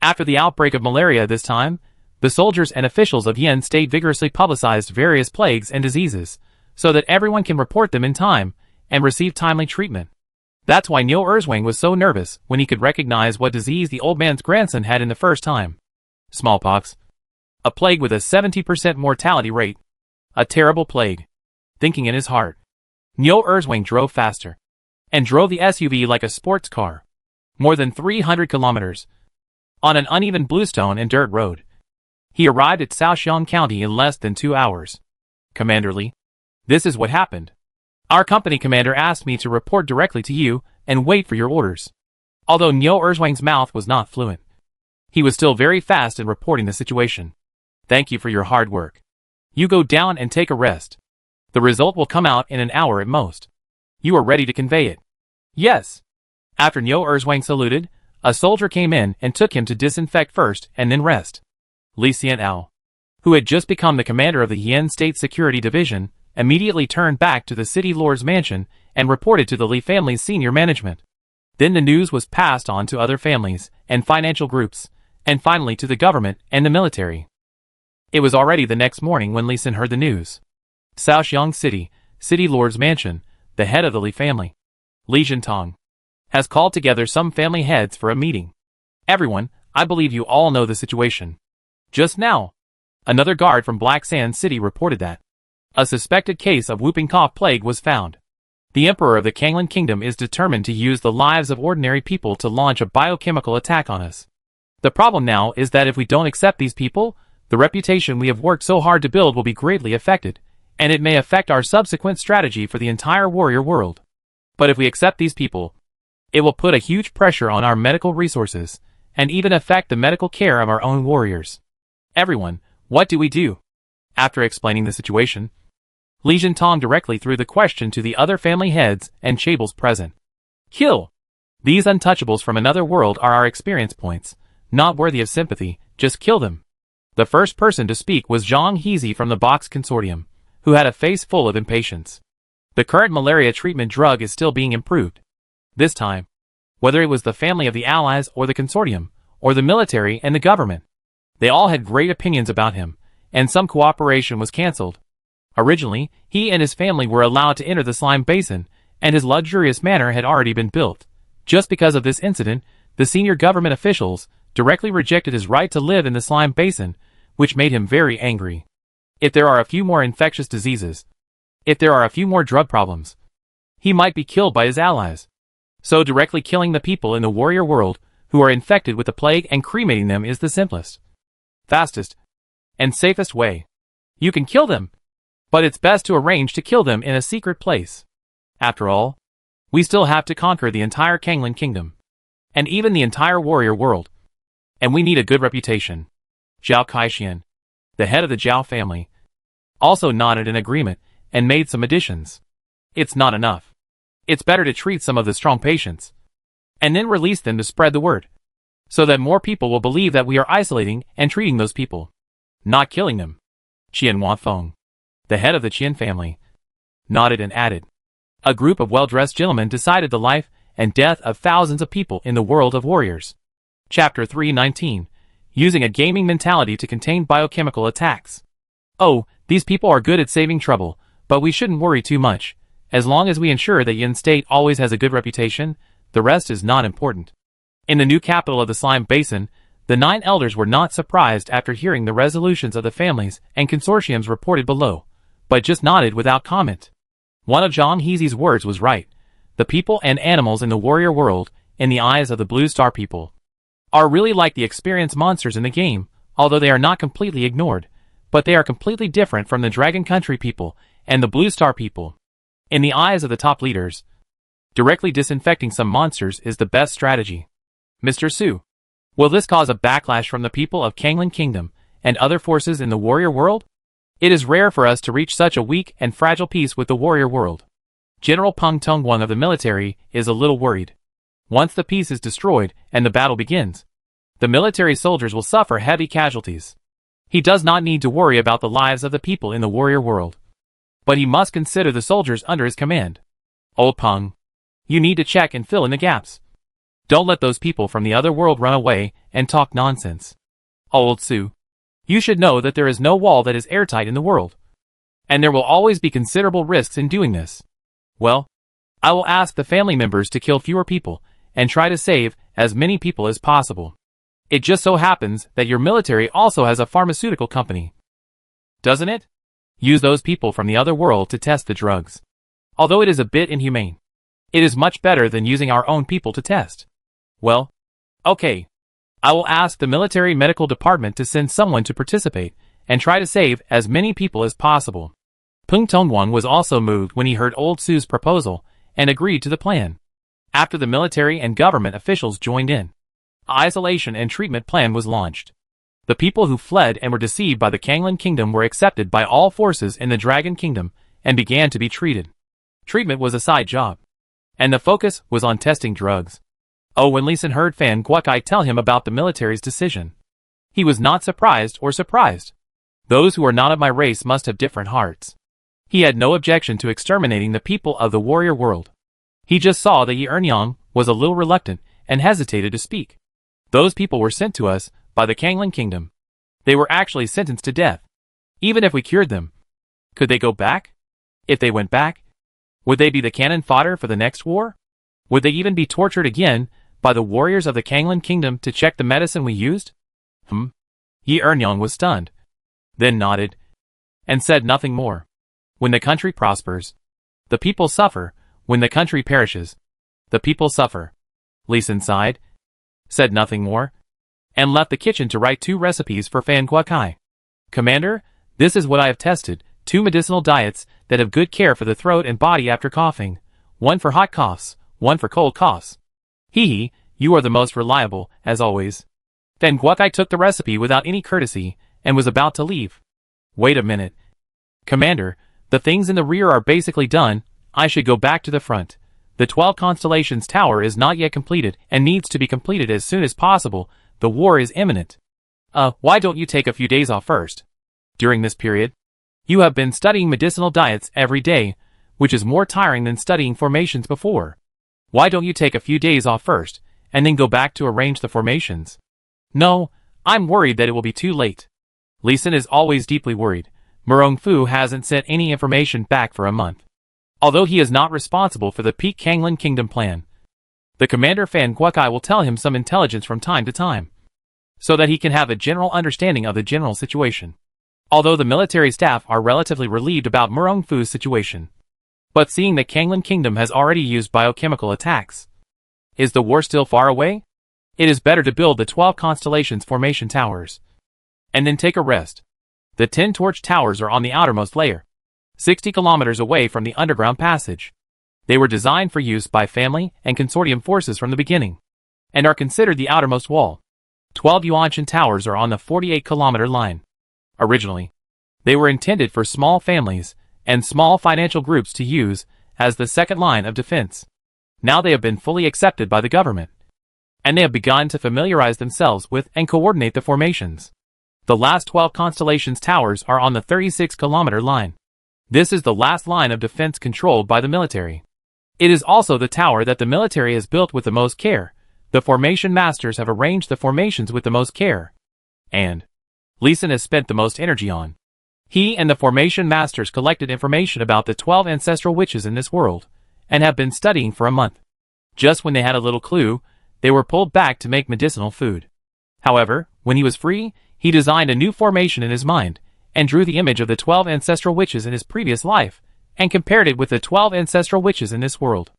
[SPEAKER 1] After the outbreak of malaria this time, the soldiers and officials of Yen State vigorously publicized various plagues and diseases, so that everyone can report them in time and receive timely treatment. That's why Nyo Erzwang was so nervous when he could recognize what disease the old man's grandson had in the first time. Smallpox. A plague with a 70% mortality rate. A terrible plague. Thinking in his heart, Nyo Erzwang drove faster, and drove the SUV like a sports car. More than 300 kilometers, on an uneven bluestone and dirt road. He arrived at Shaoxiang County in less than 2 hours. Commander Li, this is what happened. Our company commander asked me to report directly to you and wait for your orders. Although Nyo Erzwang's mouth was not fluent, he was still very fast in reporting the situation. Thank you for your hard work. You go down and take a rest. The result will come out in an hour at most. You are ready to convey it. Yes. After Nyo Erzwang saluted, a soldier came in and took him to disinfect first and then rest. Li Xian'ao, who had just become the commander of the Yen State Security Division, immediately turned back to the city lord's mansion and reported to the Li family's senior management. Then the news was passed on to other families and financial groups, and finally to the government and the military. It was already the next morning when Li Xin heard the news. Shaoxiang City, city lord's mansion, the head of the Li family, Li Zhentong, has called together some family heads for a meeting. Everyone, I believe you all know the situation. Just now, another guard from Black Sand City reported that a suspected case of whooping cough plague was found. The Emperor of the Kanglan Kingdom is determined to use the lives of ordinary people to launch a biochemical attack on us. The problem now is that if we don't accept these people, the reputation we have worked so hard to build will be greatly affected, and it may affect our subsequent strategy for the entire warrior world. But if we accept these people, it will put a huge pressure on our medical resources, and even affect the medical care of our own warriors. Everyone, what do we do? After explaining the situation, Li Zhentong directly threw the question to the other family heads and chaebol present. Kill! These untouchables from another world are our experience points, not worthy of sympathy, just kill them. The first person to speak was Zhang Hezi from the Box Consortium, who had a face full of impatience. The current malaria treatment drug is still being improved. This time, whether it was the family of the Allies or the Consortium, or the military and the government, they all had great opinions about him, and some cooperation was cancelled. Originally, he and his family were allowed to enter the slime basin, and his luxurious manor had already been built. Just because of this incident, the senior government officials directly rejected his right to live in the slime basin, which made him very angry. If there are a few more infectious diseases, if there are a few more drug problems, he might be killed by his allies. So directly killing the people in the warrior world who are infected with the plague and cremating them is the simplest, fastest, and safest way. You can kill them, but it's best to arrange to kill them in a secret place. After all, we still have to conquer the entire Kanglan Kingdom, and even the entire warrior world. And we need a good reputation. Zhao Kaixian, the head of the Zhao family, also nodded in agreement and made some additions. It's not enough. It's better to treat some of the strong patients, and then release them to spread the word, so that more people will believe that we are isolating and treating those people, not killing them. Qian Huafeng, the head of the Qian family, nodded and added, a group of well-dressed gentlemen decided the life and death of thousands of people in the world of warriors. Chapter 319, using a gaming mentality to contain biochemical attacks. Oh, these people are good at saving trouble, but we shouldn't worry too much. As long as we ensure that Yin State always has a good reputation, the rest is not important. In the new capital of the Slime Basin, the 9 elders were not surprised after hearing the resolutions of the families and consortiums reported below, but just nodded without comment. One of Zhang Hezi's words was right. The people and animals in the warrior world, in the eyes of the Blue Star people, are really like the experienced monsters in the game, although they are not completely ignored, but they are completely different from the Dragon Country people and the Blue Star people. In the eyes of the top leaders, directly disinfecting some monsters is the best strategy. Mr. Su, will this cause a backlash from the people of Kanglan Kingdom and other forces in the warrior world? It is rare for us to reach such a weak and fragile peace with the warrior world. General Peng Tongguang of the military is a little worried. Once the peace is destroyed and the battle begins, the military soldiers will suffer heavy casualties. He does not need to worry about the lives of the people in the warrior world, but he must consider the soldiers under his command. Old Peng, you need to check and fill in the gaps. Don't let those people from the other world run away and talk nonsense. Old Su, you should know that there is no wall that is airtight in the world, and there will always be considerable risks in doing this. Well, I will ask the family members to kill fewer people and try to save as many people as possible. It just so happens that your military also has a pharmaceutical company, doesn't it? Use those people from the other world to test the drugs. Although it is a bit inhumane, it is much better than using our own people to test. Well, okay. I will ask the military medical department to send someone to participate and try to save as many people as possible. Peng Tongguang was also moved when he heard Old Su's proposal and agreed to the plan. After the military and government officials joined in, an isolation and treatment plan was launched. The people who fled and were deceived by the Kanglan Kingdom were accepted by all forces in the Dragon Kingdom and began to be treated. Treatment was a side job, and the focus was on testing drugs. Oh, when Lee Sin heard Fan Guokai tell him about the military's decision, he was not surprised or surprised. Those who are not of my race must have different hearts. He had no objection to exterminating the people of the warrior world. He just saw that Yi Ernyang was a little reluctant and hesitated to speak. Those people were sent to us by the Kanglan Kingdom. They were actually sentenced to death. Even if we cured them, could they go back? If they went back, would they be the cannon fodder for the next war? Would they even be tortured again by the warriors of the Kanglan Kingdom to check the medicine we used? Yi Ernyang was stunned, then nodded, and said nothing more. When the country prospers, the people suffer. When the country perishes, the people suffer. Lee Sin sighed, said nothing more, and left the kitchen to write 2 recipes for Fan Guokai. Commander, this is what I have tested, 2 medicinal diets that have good care for the throat and body after coughing, 1 for hot coughs, 1 for cold coughs. Hee, you are the most reliable, as always. Fan Guokai took the recipe without any courtesy, and was about to leave. Wait a minute. Commander, the things in the rear are basically done. I should go back to the front. The 12 Constellations Tower is not yet completed and needs to be completed as soon as possible. The war is imminent. Why don't you take a few days off first? During this period, you have been studying medicinal diets every day, which is more tiring than studying formations before. Why don't you take a few days off first, and then go back to arrange the formations? No, I'm worried that it will be too late. Lee Sin is always deeply worried. Murong Fu hasn't sent any information back for a month. Although he is not responsible for the Peak Kanglan Kingdom plan, the commander Fan Guokai will tell him some intelligence from time to time, so that he can have a general understanding of the general situation. Although the military staff are relatively relieved about Murong Fu's situation, but seeing that Kanglan Kingdom has already used biochemical attacks, is the war still far away? It is better to build the 12 Constellations formation towers, and then take a rest. The 10 torch towers are on the outermost layer, 60 kilometers away from the underground passage. They were designed for use by family and consortium forces from the beginning, and are considered the outermost wall. 12 Yuanshan towers are on the 48-kilometer line. Originally, they were intended for small families and small financial groups to use as the second line of defense. Now they have been fully accepted by the government, and they have begun to familiarize themselves with and coordinate the formations. The last 12 constellations towers are on the 36-kilometer line. This is the last line of defense controlled by the military. It is also the tower that the military has built with the most care. The formation masters have arranged the formations with the most care, and Lee Sin has spent the most energy on. He and the formation masters collected information about the 12 ancestral witches in this world, and have been studying for a month. Just when they had a little clue, they were pulled back to make medicinal food. However, when he was free, he designed a new formation in his mind, and drew the image of the 12 ancestral witches in his previous life, and compared it with the 12 ancestral witches in this world.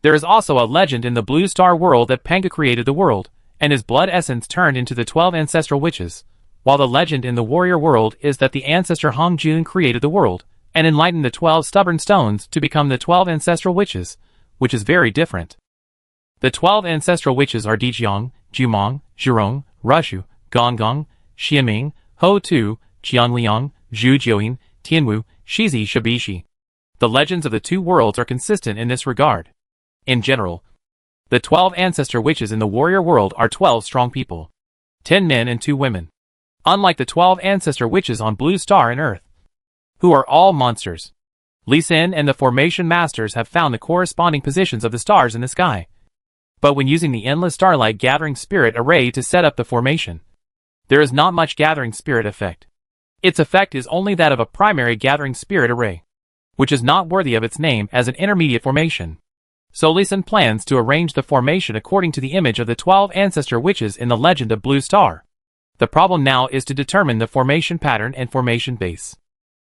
[SPEAKER 1] There is also a legend in the Blue Star world that Panga created the world, and his blood essence turned into the 12 ancestral witches, while the legend in the warrior world is that the ancestor Hong Jun created the world, and enlightened the 12 stubborn stones to become the 12 ancestral witches, which is very different. The 12 ancestral witches are Dijiang, Jumong, Zhirong, Rushu, Gonggong, Xianming, Ho Tu, Qianliang, Zhu Jiuyin, Tianwu, Shizi Shibishi. The legends of the two worlds are consistent in this regard. In general, the 12 ancestor witches in the warrior world are 12 strong people. 10 men and 2 women. Unlike the 12 ancestor witches on Blue Star and Earth, who are all monsters. Lee Sin and the formation masters have found the corresponding positions of the stars in the sky. But when using the endless starlight gathering spirit array to set up the formation, there is not much gathering spirit effect. Its effect is only that of a primary gathering spirit array, which is not worthy of its name as an intermediate formation. So Lee Sin plans to arrange the formation according to the image of the 12 ancestor witches in the legend of Blue Star. The problem now is to determine the formation pattern and formation base.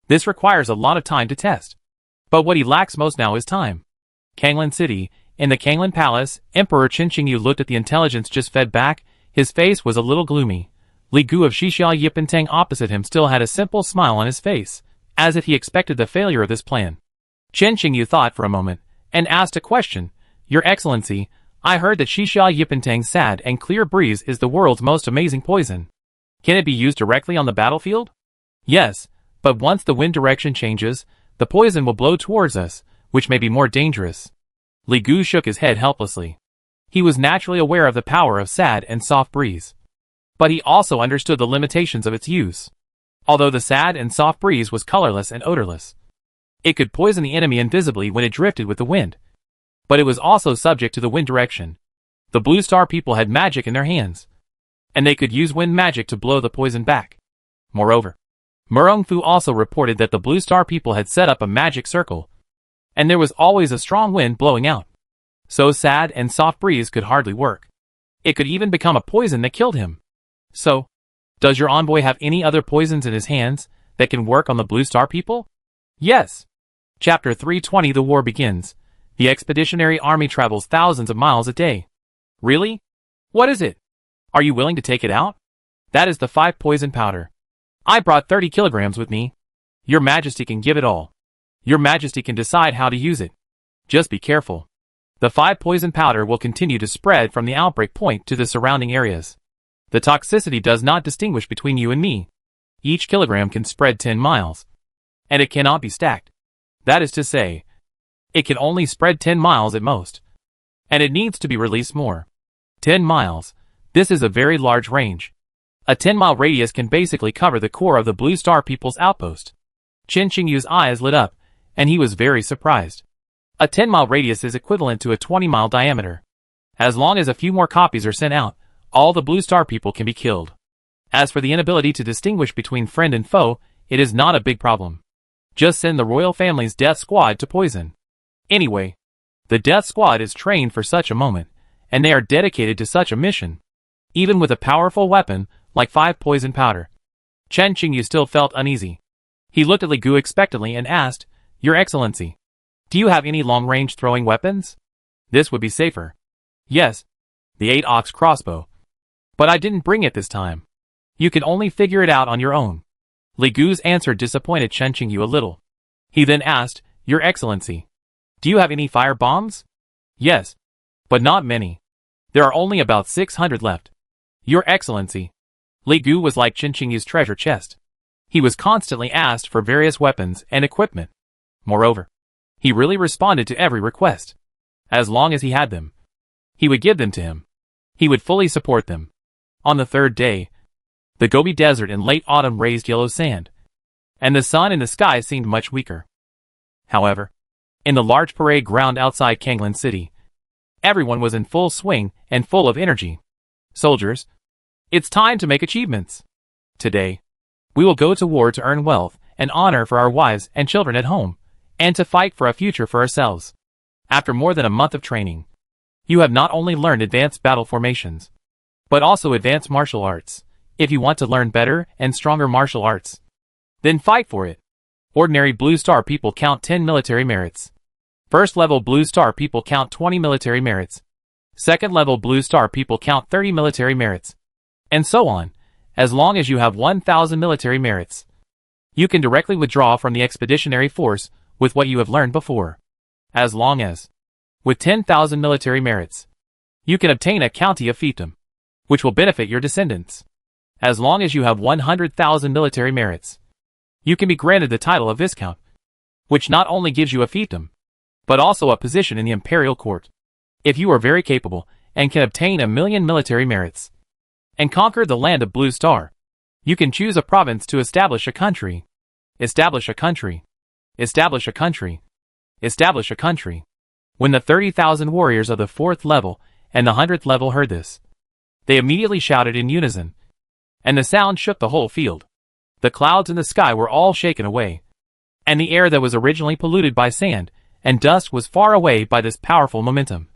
[SPEAKER 1] This requires a lot of time to test. But what he lacks most now is time. Kanglan City. In the Kanglan Palace, Emperor Qin Qingyu looked at the intelligence just fed back. His face was a little gloomy. Li Gu of Xixia Yipentang opposite him still had a simple smile on his face, as if he expected the failure of this plan. Qin Qingyu thought for a moment, and asked a question. Your Excellency, I heard that Xixia Yipentang's sad and clear breeze is the world's most amazing poison. Can it be used directly on the battlefield? Yes, but once the wind direction changes, the poison will blow towards us, which may be more dangerous. Li Gu shook his head helplessly. He was naturally aware of the power of sad and soft breeze, but he also understood the limitations of its use. Although the sad and soft breeze was colorless and odorless, it could poison the enemy invisibly when it drifted with the wind. But it was also subject to the wind direction. The Blue Star people had magic in their hands, and they could use wind magic to blow the poison back. Moreover, Murong Fu also reported that the Blue Star people had set up a magic circle, and there was always a strong wind blowing out. So sad and soft breeze could hardly work. It could even become a poison that killed him. So, does your envoy have any other poisons in his hands that can work on the Blue Star people? Yes. Chapter 320 The war begins. The expeditionary army travels thousands of miles a day. Really? What is it? Are you willing to take it out? That is the 5 poison powder. I brought 30 kilograms with me. Your Majesty can give it all. Your Majesty can decide how to use it. Just be careful. The 5 poison powder will continue to spread from the outbreak point to the surrounding areas. The toxicity does not distinguish between you and me. Each kilogram can spread 10 miles. And it cannot be stacked. That is to say, it can only spread 10 miles at most. And it needs to be released more. 10 miles. This is a very large range. A 10-mile radius can basically cover the core of the Blue Star people's outpost. Qin Qingyu's eyes lit up, and he was very surprised. A 10-mile radius is equivalent to a 20-mile diameter. As long as a few more copies are sent out, all the Blue Star people can be killed. As for the inability to distinguish between friend and foe, it is not a big problem. Just send the royal family's death squad to poison. Anyway, the death squad is trained for such a moment, and they are dedicated to such a mission. Even with a powerful weapon, like 5 poison powder. Qin Qingyu still felt uneasy. He looked at Li Gu expectantly and asked, Your Excellency, do you have any long-range throwing weapons? This would be safer. Yes, the 8-ox crossbow. But I didn't bring it this time. You can only figure it out on your own. Li Gu's answer disappointed Qin Qingyu a little. He then asked, Your Excellency, do you have any fire bombs? Yes, but not many. There are only about 600 left. Your Excellency. Li Gu was like Qin Qingyu's treasure chest. He was constantly asked for various weapons and equipment. Moreover, he really responded to every request. As long as he had them, he would give them to him. He would fully support them. On the third day, the Gobi Desert in late autumn raised yellow sand, and the sun in the sky seemed much weaker. However, in the large parade ground outside Kanglan City, everyone was in full swing and full of energy. Soldiers, it's time to make achievements. Today, we will go to war to earn wealth and honor for our wives and children at home, and to fight for a future for ourselves. After more than a month of training, you have not only learned advanced battle formations, but also advanced martial arts. If you want to learn better and stronger martial arts, then fight for it. Ordinary Blue Star people count 10 military merits. First level Blue Star people count 20 military merits. Second level Blue Star people count 30 military merits. And so on. As long as you have 1,000 military merits, you can directly withdraw from the expeditionary force with what you have learned before. As long as, with 10,000 military merits, you can obtain a county of fiefdom, which will benefit your descendants. As long as you have 100,000 military merits, you can be granted the title of Viscount, which not only gives you a fiefdom, but also a position in the imperial court. If you are very capable and can obtain 1,000,000 military merits and conquer the land of Blue Star, you can choose a province to establish a country. Establish a country. Establish a country. Establish a country. When the 30,000 warriors of the 4th level and the 100th level heard this, they immediately shouted in unison, and the sound shook the whole field. The clouds in the sky were all shaken away, and the air that was originally polluted by sand and dust was far away by this powerful momentum.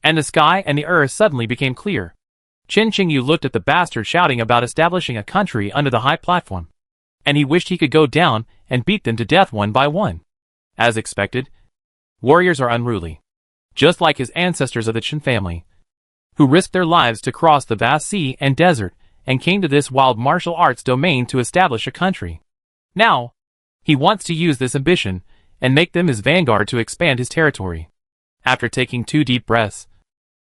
[SPEAKER 1] And the sky and the earth suddenly became clear. Qin Qingyu looked at the bastard shouting about establishing a country under the high platform, and he wished he could go down and beat them to death one by one. As expected, warriors are unruly, just like his ancestors of the Qin family, who risked their lives to cross the vast sea and desert and came to this wild martial arts domain to establish a country. Now, he wants to use this ambition and make them his vanguard to expand his territory. After taking 2 deep breaths,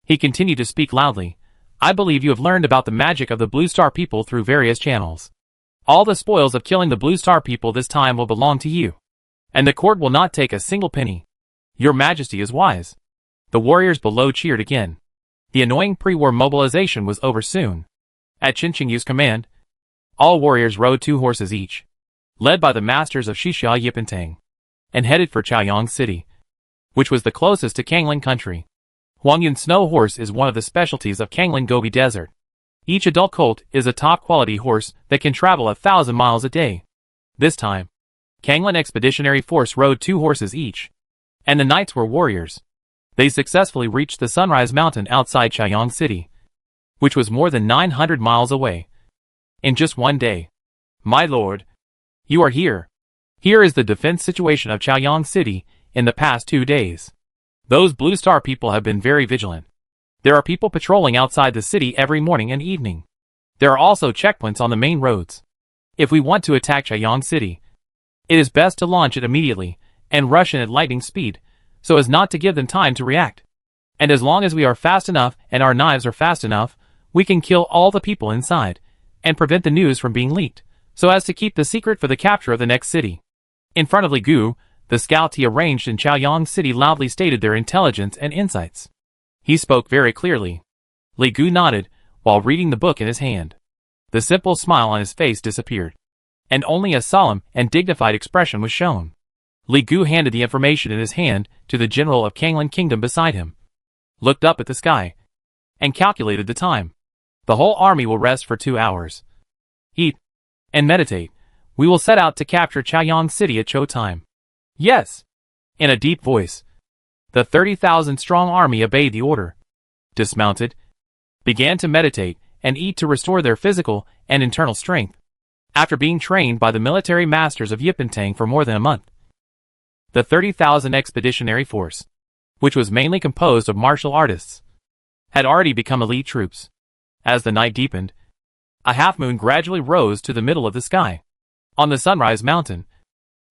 [SPEAKER 1] he continued to speak loudly. I believe you have learned about the magic of the Blue Star people through various channels. All the spoils of killing the Blue Star people this time will belong to you, and the court will not take a single penny. Your Majesty is wise. The warriors below cheered again. The annoying pre-war mobilization was over soon. At Qin Qingyu's command, all warriors rode 2 horses each, led by the masters of Xixia Yipentang, and headed for Chaoyang City, which was the closest to Kanglan country. Huangyun Snow Horse is one of the specialties of Kanglan Gobi Desert. Each adult colt is a top-quality horse that can travel 1,000 miles a day. This time, Kanglan Expeditionary Force rode 2 horses each, and the knights were warriors. They successfully reached the Sunrise Mountain outside Chaoyang City, which was more than 900 miles away, in just one day. My lord, you are here. Here is the defense situation of Chaoyang City in the past 2 days. Those Blue Star people have been very vigilant. There are people patrolling outside the city every morning and evening. There are also checkpoints on the main roads. If we want to attack Chaoyang City, it is best to launch it immediately and rush in at lightning speed, so as not to give them time to react. And as long as we are fast enough and our knives are fast enough, we can kill all the people inside and prevent the news from being leaked, so as to keep the secret for the capture of the next city. In front of Li Gu, the scouts he arranged in Chaoyang City loudly stated their intelligence and insights. He spoke very clearly. Li Gu nodded while reading the book in his hand. The simple smile on his face disappeared, and only a solemn and dignified expression was shown. Li Gu handed the information in his hand to the general of Kanglan Kingdom beside him, looked up at the sky, and calculated the time. The whole army will rest for 2 hours, eat, and meditate. We will set out to capture Chaoyang City at show time. Yes! In a deep voice, the 30,000-strong army obeyed the order, dismounted, began to meditate and eat to restore their physical and internal strength. After being trained by the military masters of Yipentang for more than a month, the 30,000 expeditionary force, which was mainly composed of martial artists, had already become elite troops. As the night deepened, a half-moon gradually rose to the middle of the sky. On the Sunrise Mountain,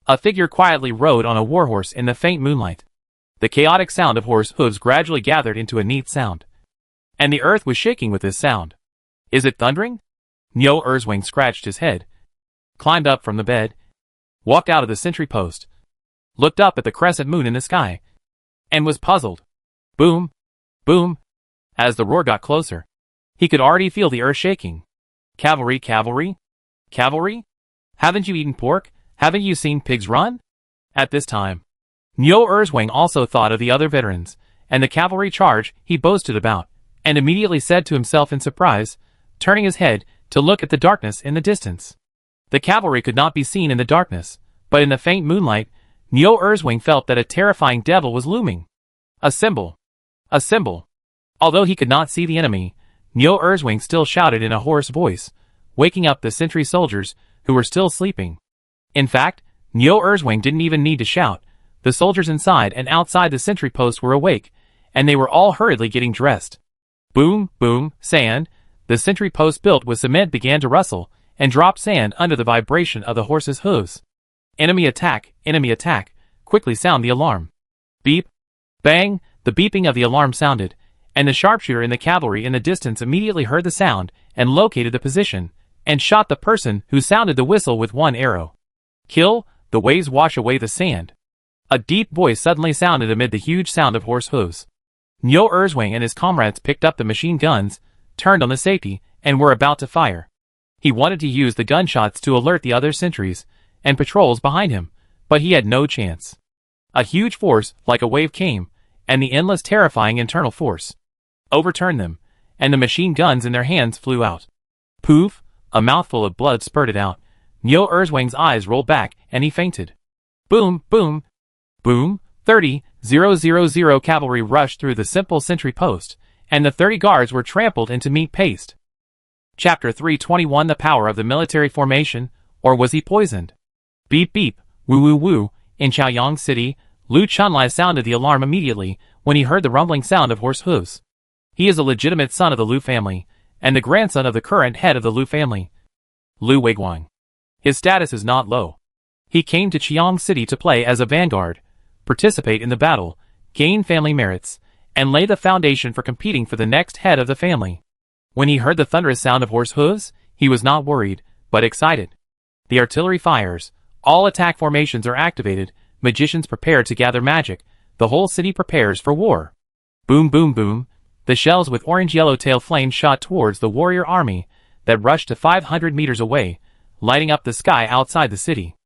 [SPEAKER 1] a figure quietly rode on a warhorse in the faint moonlight. The chaotic sound of horse hooves gradually gathered into a neat sound, and the earth was shaking with this sound. Is it thundering? Nyo Erzwang scratched his head, climbed up from the bed, walked out of the sentry post, looked up at the crescent moon in the sky, and was puzzled. Boom! Boom! As the roar got closer, he could already feel the earth shaking. Cavalry, cavalry? Cavalry? Haven't you eaten pork? Haven't you seen pigs run? At this time, Nyo Erzwang also thought of the other veterans, and the cavalry charge he boasted about, and immediately said to himself in surprise, turning his head to look at the darkness in the distance. The cavalry could not be seen in the darkness, but in the faint moonlight, Nyo Erzwang felt that a terrifying devil was looming. A symbol. A symbol. Although he could not see the enemy, Nyo Erzwang still shouted in a hoarse voice, waking up the sentry soldiers who were still sleeping. In fact, Nyo Erzwang didn't even need to shout. The soldiers inside and outside the sentry post were awake, and they were all hurriedly getting dressed. Boom, boom, sand. The sentry post built with cement began to rustle, and dropped sand under the vibration of the horses' hooves. Enemy attack, quickly sound the alarm. Beep. Bang, the beeping of the alarm sounded, and the sharpshooter in the cavalry in the distance immediately heard the sound, and located the position, and shot the person who sounded the whistle with one arrow. Kill, the waves wash away the sand. A deep voice suddenly sounded amid the huge sound of horse hooves. Nyo Erzwang and his comrades picked up the machine guns, turned on the safety, and were about to fire. He wanted to use the gunshots to alert the other sentries and patrols behind him, but he had no chance. A huge force, like a wave, came, and the endless terrifying internal force overturned them, and the machine guns in their hands flew out. Poof! A mouthful of blood spurted out. Nyo Erzwang's eyes rolled back, and he fainted. Boom, boom, boom. 30,000 cavalry rushed through the simple sentry post, and the 30 guards were trampled into meat paste. Chapter 321. The power of the military formation, or was he poisoned? Beep beep, woo woo woo. In Chaoyang City, Lu Chunlai sounded the alarm immediately when he heard the rumbling sound of horse hooves. He is a legitimate son of the Lu family, and the grandson of the current head of the Lu family, Lu Weiguang. His status is not low. He came to Chaoyang City to play as a vanguard, participate in the battle, gain family merits, and lay the foundation for competing for the next head of the family. When he heard the thunderous sound of horse hooves, he was not worried, but excited. The artillery fires, all attack formations are activated, magicians prepare to gather magic, the whole city prepares for war. Boom boom boom, the shells with orange-yellow tail flames shot towards the warrior army that rushed to 500 meters away, lighting up the sky outside the city.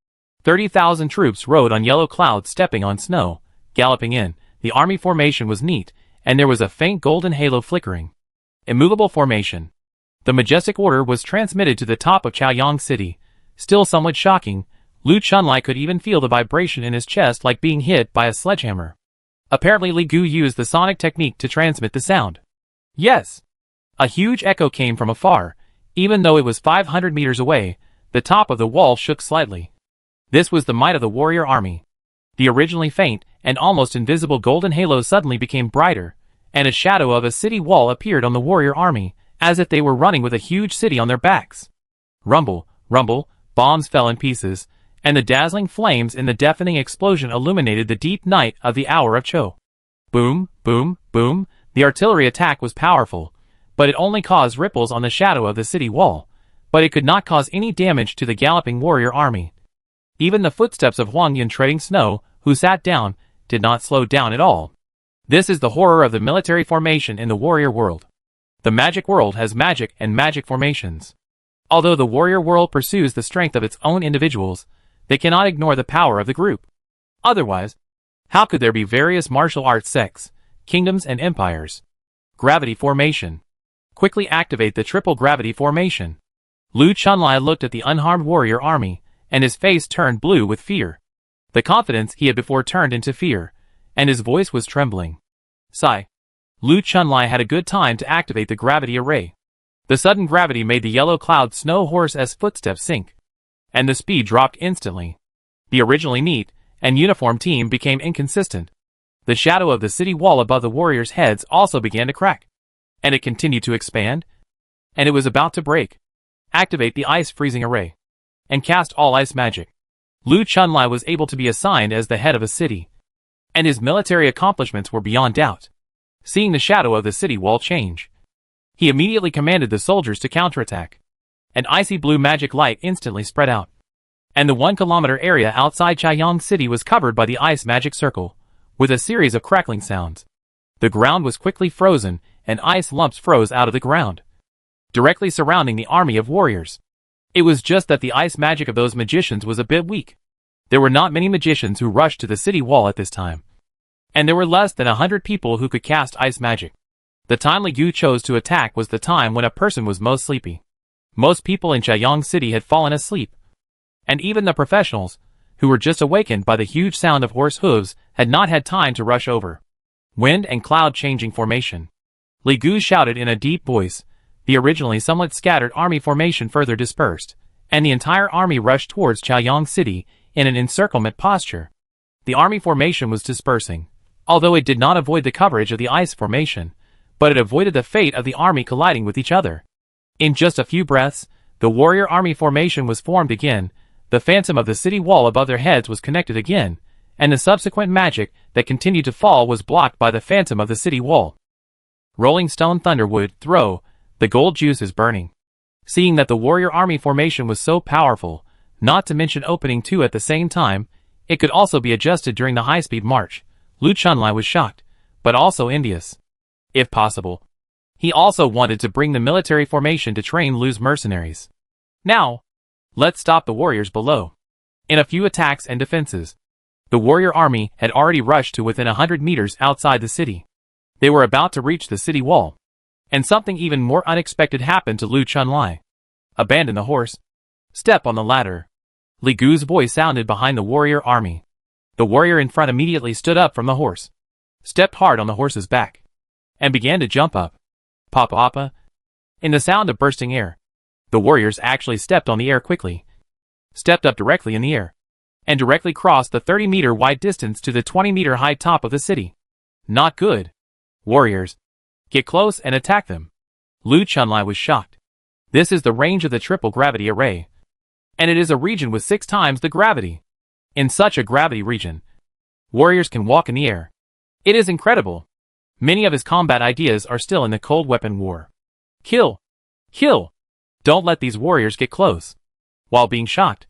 [SPEAKER 1] 30,000 troops rode on yellow clouds, stepping on snow, galloping in. The army formation was neat, and there was a faint golden halo flickering. Immovable formation. The majestic order was transmitted to the top of Chaoyang City. Still somewhat shocking, Lu Chunlai could even feel the vibration in his chest like being hit by a sledgehammer. Apparently Li Gu used the sonic technique to transmit the sound. Yes! A huge echo came from afar. Even though it was 500 meters away, the top of the wall shook slightly. This was the might of the warrior army. The originally faint and almost invisible golden halo suddenly became brighter, and a shadow of a city wall appeared on the warrior army, as if they were running with a huge city on their backs. Rumble, rumble, bombs fell in pieces, and the dazzling flames in the deafening explosion illuminated the deep night of the hour of Cho. Boom, boom, boom. The artillery attack was powerful, but it only caused ripples on the shadow of the city wall, but it could not cause any damage to the galloping warrior army. Even the footsteps of Huang Yun treading snow, who sat down, did not slow down at all. This is the horror of the military formation in the warrior world. The magic world has magic and magic formations. Although the warrior world pursues the strength of its own individuals, they cannot ignore the power of the group. Otherwise, how could there be various martial arts sects, kingdoms and empires? Gravity formation. Quickly activate the triple gravity formation. Lu Chunlai looked at the unharmed warrior army, and his face turned blue with fear. The confidence he had before turned into fear, and his voice was trembling. Sigh. Lu Chunlai had a good time to activate the gravity array. The sudden gravity made the yellow cloud snow horse's footsteps sink, and the speed dropped instantly. The originally neat and uniform team became inconsistent. The shadow of the city wall above the warriors' heads also began to crack, and it continued to expand, and it was about to break. Activate the ice freezing array, and cast all ice magic. Lu Chunlai was able to be assigned as the head of a city, and his military accomplishments were beyond doubt. Seeing the shadow of the city wall change, he immediately commanded the soldiers to counterattack. An icy blue magic light instantly spread out, and the 1-kilometer area outside Chaoyang City was covered by the ice magic circle, with a series of crackling sounds. The ground was quickly frozen, and ice lumps froze out of the ground, directly surrounding the army of warriors. It was just that the ice magic of those magicians was a bit weak. There were not many magicians who rushed to the city wall at this time, and there were less than 100 people who could cast ice magic. The time Li Gu chose to attack was the time when a person was most sleepy. Most people in Chaoyang City had fallen asleep, and even the professionals, who were just awakened by the huge sound of horse hooves, had not had time to rush over. Wind and cloud changing formation. Li Gu shouted in a deep voice. The originally somewhat scattered army formation further dispersed, and the entire army rushed towards Chaoyang City in an encirclement posture. The army formation was dispersing, although it did not avoid the coverage of the ice formation, but it avoided the fate of the army colliding with each other. In just a few breaths, the warrior army formation was formed again, the phantom of the city wall above their heads was connected again, and the subsequent magic that continued to fall was blocked by the phantom of the city wall. Rolling Stone Thunderwood, throw. The gold juice is burning. Seeing that the warrior army formation was so powerful, not to mention opening two at the same time, it could also be adjusted during the high-speed march. Lu Chunlai was shocked, but also envious. If possible, he also wanted to bring the military formation to train Lu's mercenaries. Now, let's stop the warriors below. In a few attacks and defenses, the warrior army had already rushed to within 100 meters outside the city. They were about to reach the city wall, and something even more unexpected happened to Lu Chunlai. Abandon the horse. Step on the ladder. Li Gu's voice sounded behind the warrior army. The warrior in front immediately stood up from the horse, stepped hard on the horse's back, and began to jump up. Papa. In the sound of bursting air, the warriors actually stepped on the air quickly, stepped up directly in the air, and directly crossed the 30-meter wide distance to the 20-meter high top of the city. Not good. Warriors, get close and attack them. Lu Chunlai was shocked. This is the range of the triple gravity array, and it is a region with 6 times the gravity. In such a gravity region, warriors can walk in the air. It is incredible. Many of his combat ideas are still in the cold weapon war. Kill! Kill! Don't let these warriors get close. While being shocked,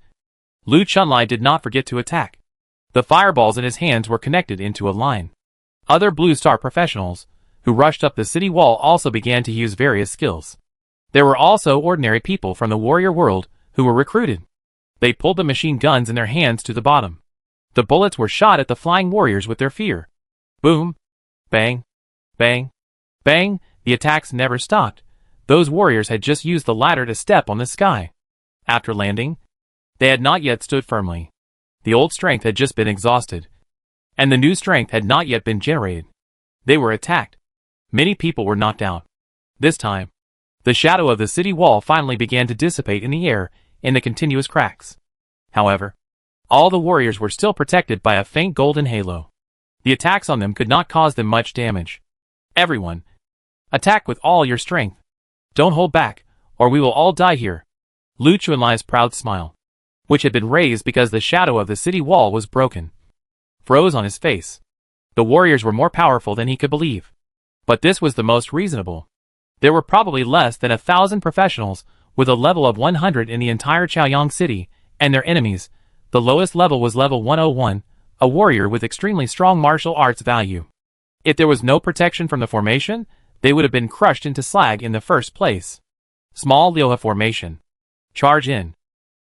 [SPEAKER 1] Lu Chunlai did not forget to attack. The fireballs in his hands were connected into a line. Other Blue Star professionals, who rushed up the city wall, also began to use various skills. There were also ordinary people from the warrior world who were recruited. They pulled the machine guns in their hands to the bottom. The bullets were shot at the flying warriors with their fear. Boom! Bang! Bang! Bang! The attacks never stopped. Those warriors had just used the ladder to step on the sky. After landing, they had not yet stood firmly. The old strength had just been exhausted, and the new strength had not yet been generated. They were attacked. Many people were knocked out. This time, the shadow of the city wall finally began to dissipate in the air in the continuous cracks. However, all the warriors were still protected by a faint golden halo. The attacks on them could not cause them much damage. Everyone, attack with all your strength. Don't hold back, or we will all die here. Lu Chunlai's proud smile, which had been raised because the shadow of the city wall was broken, froze on his face. The warriors were more powerful than he could believe. But this was the most reasonable. There were probably less than 1,000 professionals with a level of 100 in the entire Chaoyang City, and their enemies. The lowest level was level 101, a warrior with extremely strong martial arts value. If there was no protection from the formation, they would have been crushed into slag in the first place. Small Lioha formation. Charge in.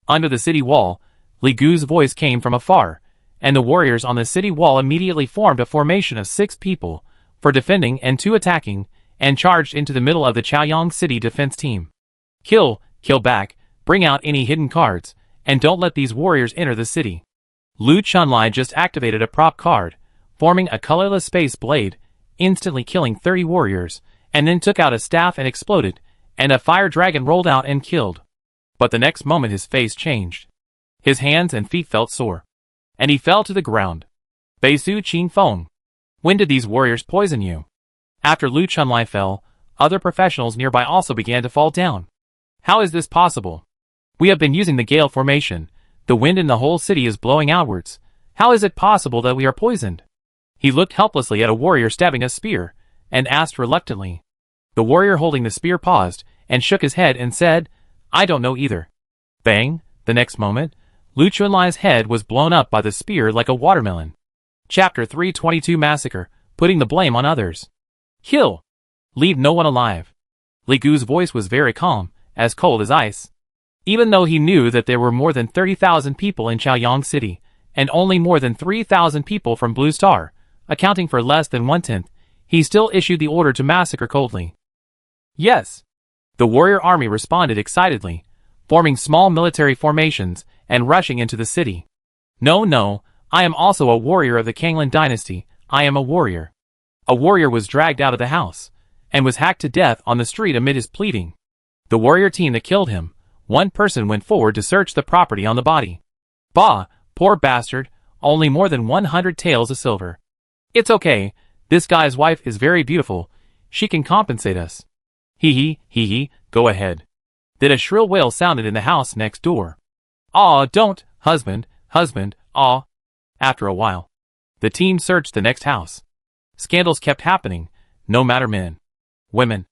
[SPEAKER 1] Under the city wall, Li Gu's voice came from afar, and the warriors on the city wall immediately formed a formation of 6 people, for defending and 2 attacking, and charged into the middle of the Chaoyang City defense team. Kill back, bring out any hidden cards, and don't let these warriors enter the city. Lu Chunlai just activated a prop card, forming a colorless space blade, instantly killing 30 warriors, and then took out a staff and exploded, and a fire dragon rolled out and killed. But the next moment his face changed. His hands and feet felt sore, and he fell to the ground. Beisu Qing Feng. When did these warriors poison you? After Lu Chunlai fell, other professionals nearby also began to fall down. How is this possible? We have been using the gale formation. The wind in the whole city is blowing outwards. How is it possible that we are poisoned? He looked helplessly at a warrior stabbing a spear, and asked reluctantly. The warrior holding the spear paused, and shook his head and said, I don't know either. Bang! The next moment, Lu Chunlai's head was blown up by the spear like a watermelon. Chapter 322 Massacre, putting the blame on others. Kill! Leave no one alive. Li Gu's voice was very calm, as cold as ice. Even though he knew that there were more than 30,000 people in Chaoyang City, and only more than 3,000 people from Blue Star, accounting for less than 1/10, he still issued the order to massacre coldly. Yes! The warrior army responded excitedly, forming small military formations and rushing into the city. No, I am also a warrior of the Kanglan dynasty, I am a warrior. A warrior was dragged out of the house, and was hacked to death on the street amid his pleading. The warrior team that killed him, one person went forward to search the property on the body. Bah, poor bastard, only more than 100 taels of silver. It's okay, this guy's wife is very beautiful, she can compensate us. Hee hee, go ahead. Then a shrill wail sounded in the house next door. Aw, don't, husband, aw. After a while, the team searched the next house. Scandals kept happening, no matter men, women,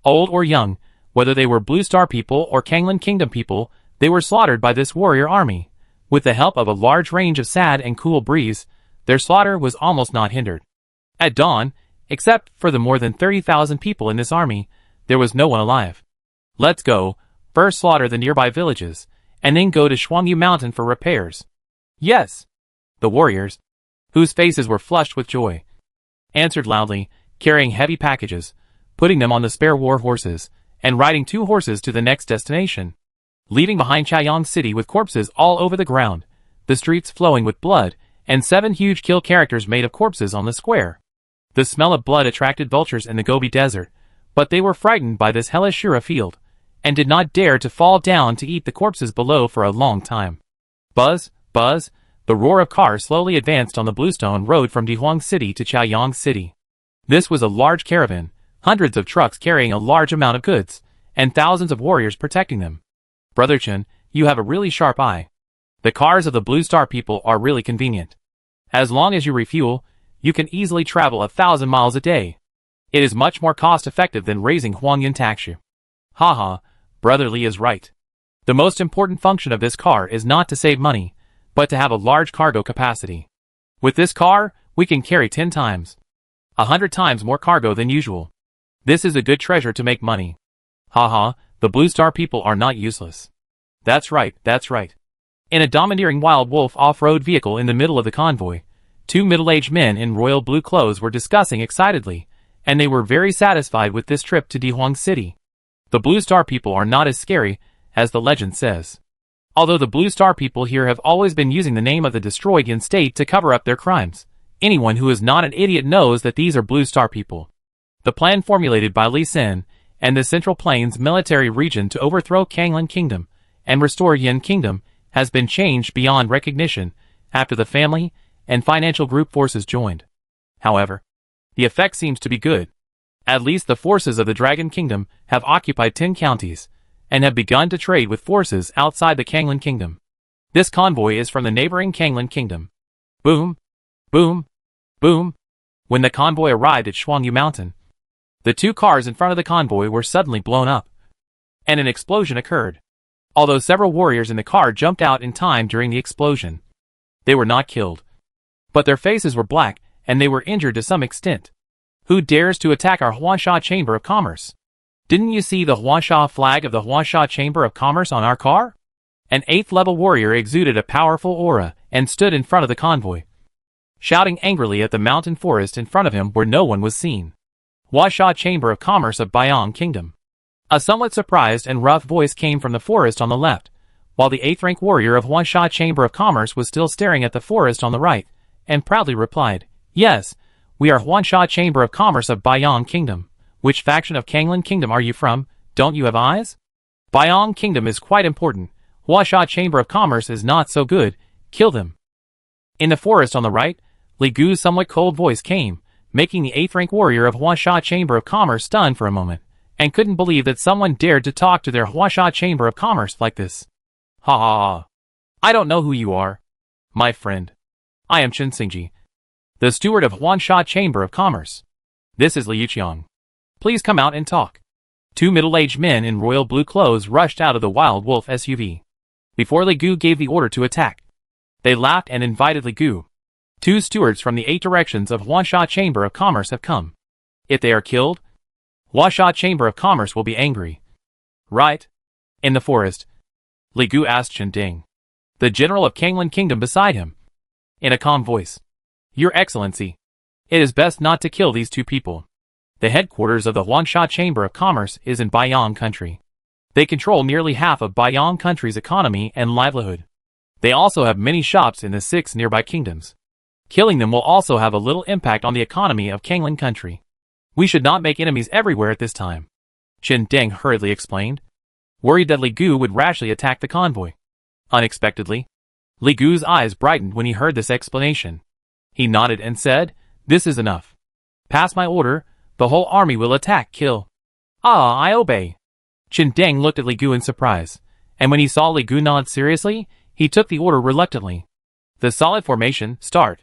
[SPEAKER 1] old or young, whether they were Blue Star people or Kanglan Kingdom people, they were slaughtered by this warrior army. With the help of a large range of sad and cool breeze, their slaughter was almost not hindered. At dawn, except for the more than 30,000 people in this army, there was no one alive. Let's go, first slaughter the nearby villages, and then go to Shuangyu Mountain for repairs. Yes! The warriors, whose faces were flushed with joy, answered loudly, carrying heavy packages, putting them on the spare war horses, and riding 2 horses to the next destination. Leaving behind Chaoyang City with corpses all over the ground, the streets flowing with blood, and 7 huge kill characters made of corpses on the square. The smell of blood attracted vultures in the Gobi Desert, but they were frightened by this hellish Shura field, and did not dare to fall down to eat the corpses below for a long time. Buzz, buzz, the roar of cars slowly advanced on the Bluestone Road from Dihuang City to Chaoyang City. This was a large caravan, hundreds of trucks carrying a large amount of goods, and thousands of warriors protecting them. Brother Chen, you have a really sharp eye. The cars of the Blue Star people are really convenient. As long as you refuel, you can easily travel 1,000 miles a day. It is much more cost-effective than raising Huangyan Taxu. Haha, Brother Li is right. The most important function of this car is not to save money, but to have a large cargo capacity. With this car, we can carry 10 times, 100 times more cargo than usual. This is a good treasure to make money. Haha, the Blue Star people are not useless. That's right. In a domineering wild wolf off-road vehicle in the middle of the convoy, 2 middle-aged men in royal blue clothes were discussing excitedly, and they were very satisfied with this trip to Dihuang City. The Blue Star people are not as scary, as the legend says. Although the Blue Star people here have always been using the name of the destroyed Yin state to cover up their crimes, anyone who is not an idiot knows that these are Blue Star people. The plan formulated by Li Sen and the Central Plains military region to overthrow Kanglan Kingdom and restore Yin Kingdom has been changed beyond recognition after the family and financial group forces joined. However, the effect seems to be good. At least the forces of the Dragon Kingdom have occupied 10 counties and have begun to trade with forces outside the Kanglan Kingdom. This convoy is from the neighboring Kanglan Kingdom. Boom, boom, boom. When the convoy arrived at Shuangyu Mountain, the 2 cars in front of the convoy were suddenly blown up, and an explosion occurred. Although several warriors in the car jumped out in time during the explosion, they were not killed, but their faces were black and they were injured to some extent. Who dares to attack our Huansha Chamber of Commerce? Didn't you see the Huansha flag of the Huansha Chamber of Commerce on our car? An 8th level warrior exuded a powerful aura and stood in front of the convoy, shouting angrily at the mountain forest in front of him where no one was seen. Huansha Chamber of Commerce of Baiyang Kingdom. A somewhat surprised and rough voice came from the forest on the left, while the 8th rank warrior of Huansha Chamber of Commerce was still staring at the forest on the right, and proudly replied, "Yes, we are Huansha Chamber of Commerce of Baiyang Kingdom. Which faction of Kanglan Kingdom are you from? Don't you have eyes? Baiyang Kingdom is quite important. Huansha Chamber of Commerce is not so good. Kill them." In the forest on the right, Li Gu's somewhat cold voice came, making the 8th rank warrior of Huansha Chamber of Commerce stunned for a moment, and couldn't believe that someone dared to talk to their Huansha Chamber of Commerce like this. Ha ha ha. I don't know who you are, my friend. I am Chen Xingji, the steward of Huansha Chamber of Commerce. This is Liu Qiang. Please come out and talk. 2 middle-aged men in royal blue clothes rushed out of the Wild Wolf SUV. Before Li Gu gave the order to attack, they laughed and invited Li Gu. 2 stewards from the 8 directions of Huansha Chamber of Commerce have come. If they are killed, Huasha Chamber of Commerce will be angry. Right? In the forest, Li Gu asked Chen Ding, the general of Kanglan Kingdom beside him, in a calm voice. Your Excellency, it is best not to kill these two people. The headquarters of the Huangsha Chamber of Commerce is in Baiyang Country. They control nearly half of Baiyang Country's economy and livelihood. They also have many shops in the 6 nearby kingdoms. Killing them will also have a little impact on the economy of Kanglan Country. We should not make enemies everywhere at this time, Chen Deng hurriedly explained, worried that Li Gu would rashly attack the convoy. Unexpectedly, Li Gu's eyes brightened when he heard this explanation. He nodded and said, "This is enough. Pass my order, the whole army will attack, kill." "Ah, I obey." Chen Deng looked at Li Gu in surprise, and when he saw Li Gu nod seriously, he took the order reluctantly. The solid formation, start.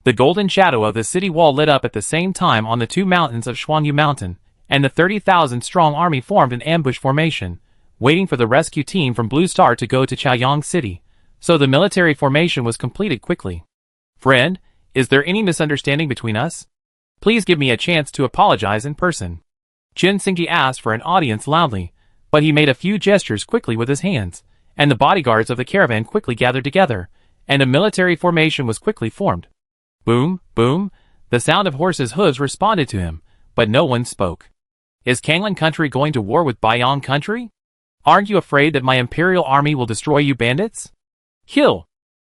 [SPEAKER 1] The golden shadow of the city wall lit up at the same time on the 2 mountains of Xuanyu Mountain, and the 30,000-strong army formed an ambush formation, waiting for the rescue team from Blue Star to go to Chaoyang City, so the military formation was completed quickly. "Friend, is there any misunderstanding between us? Please give me a chance to apologize in person." Chen Xingji asked for an audience loudly, but he made a few gestures quickly with his hands, and the bodyguards of the caravan quickly gathered together, and a military formation was quickly formed. Boom, boom, the sound of horses' hooves responded to him, but no one spoke. "Is Kanglan Country going to war with Baiyang Country? Aren't you afraid that my imperial army will destroy you bandits? Kill!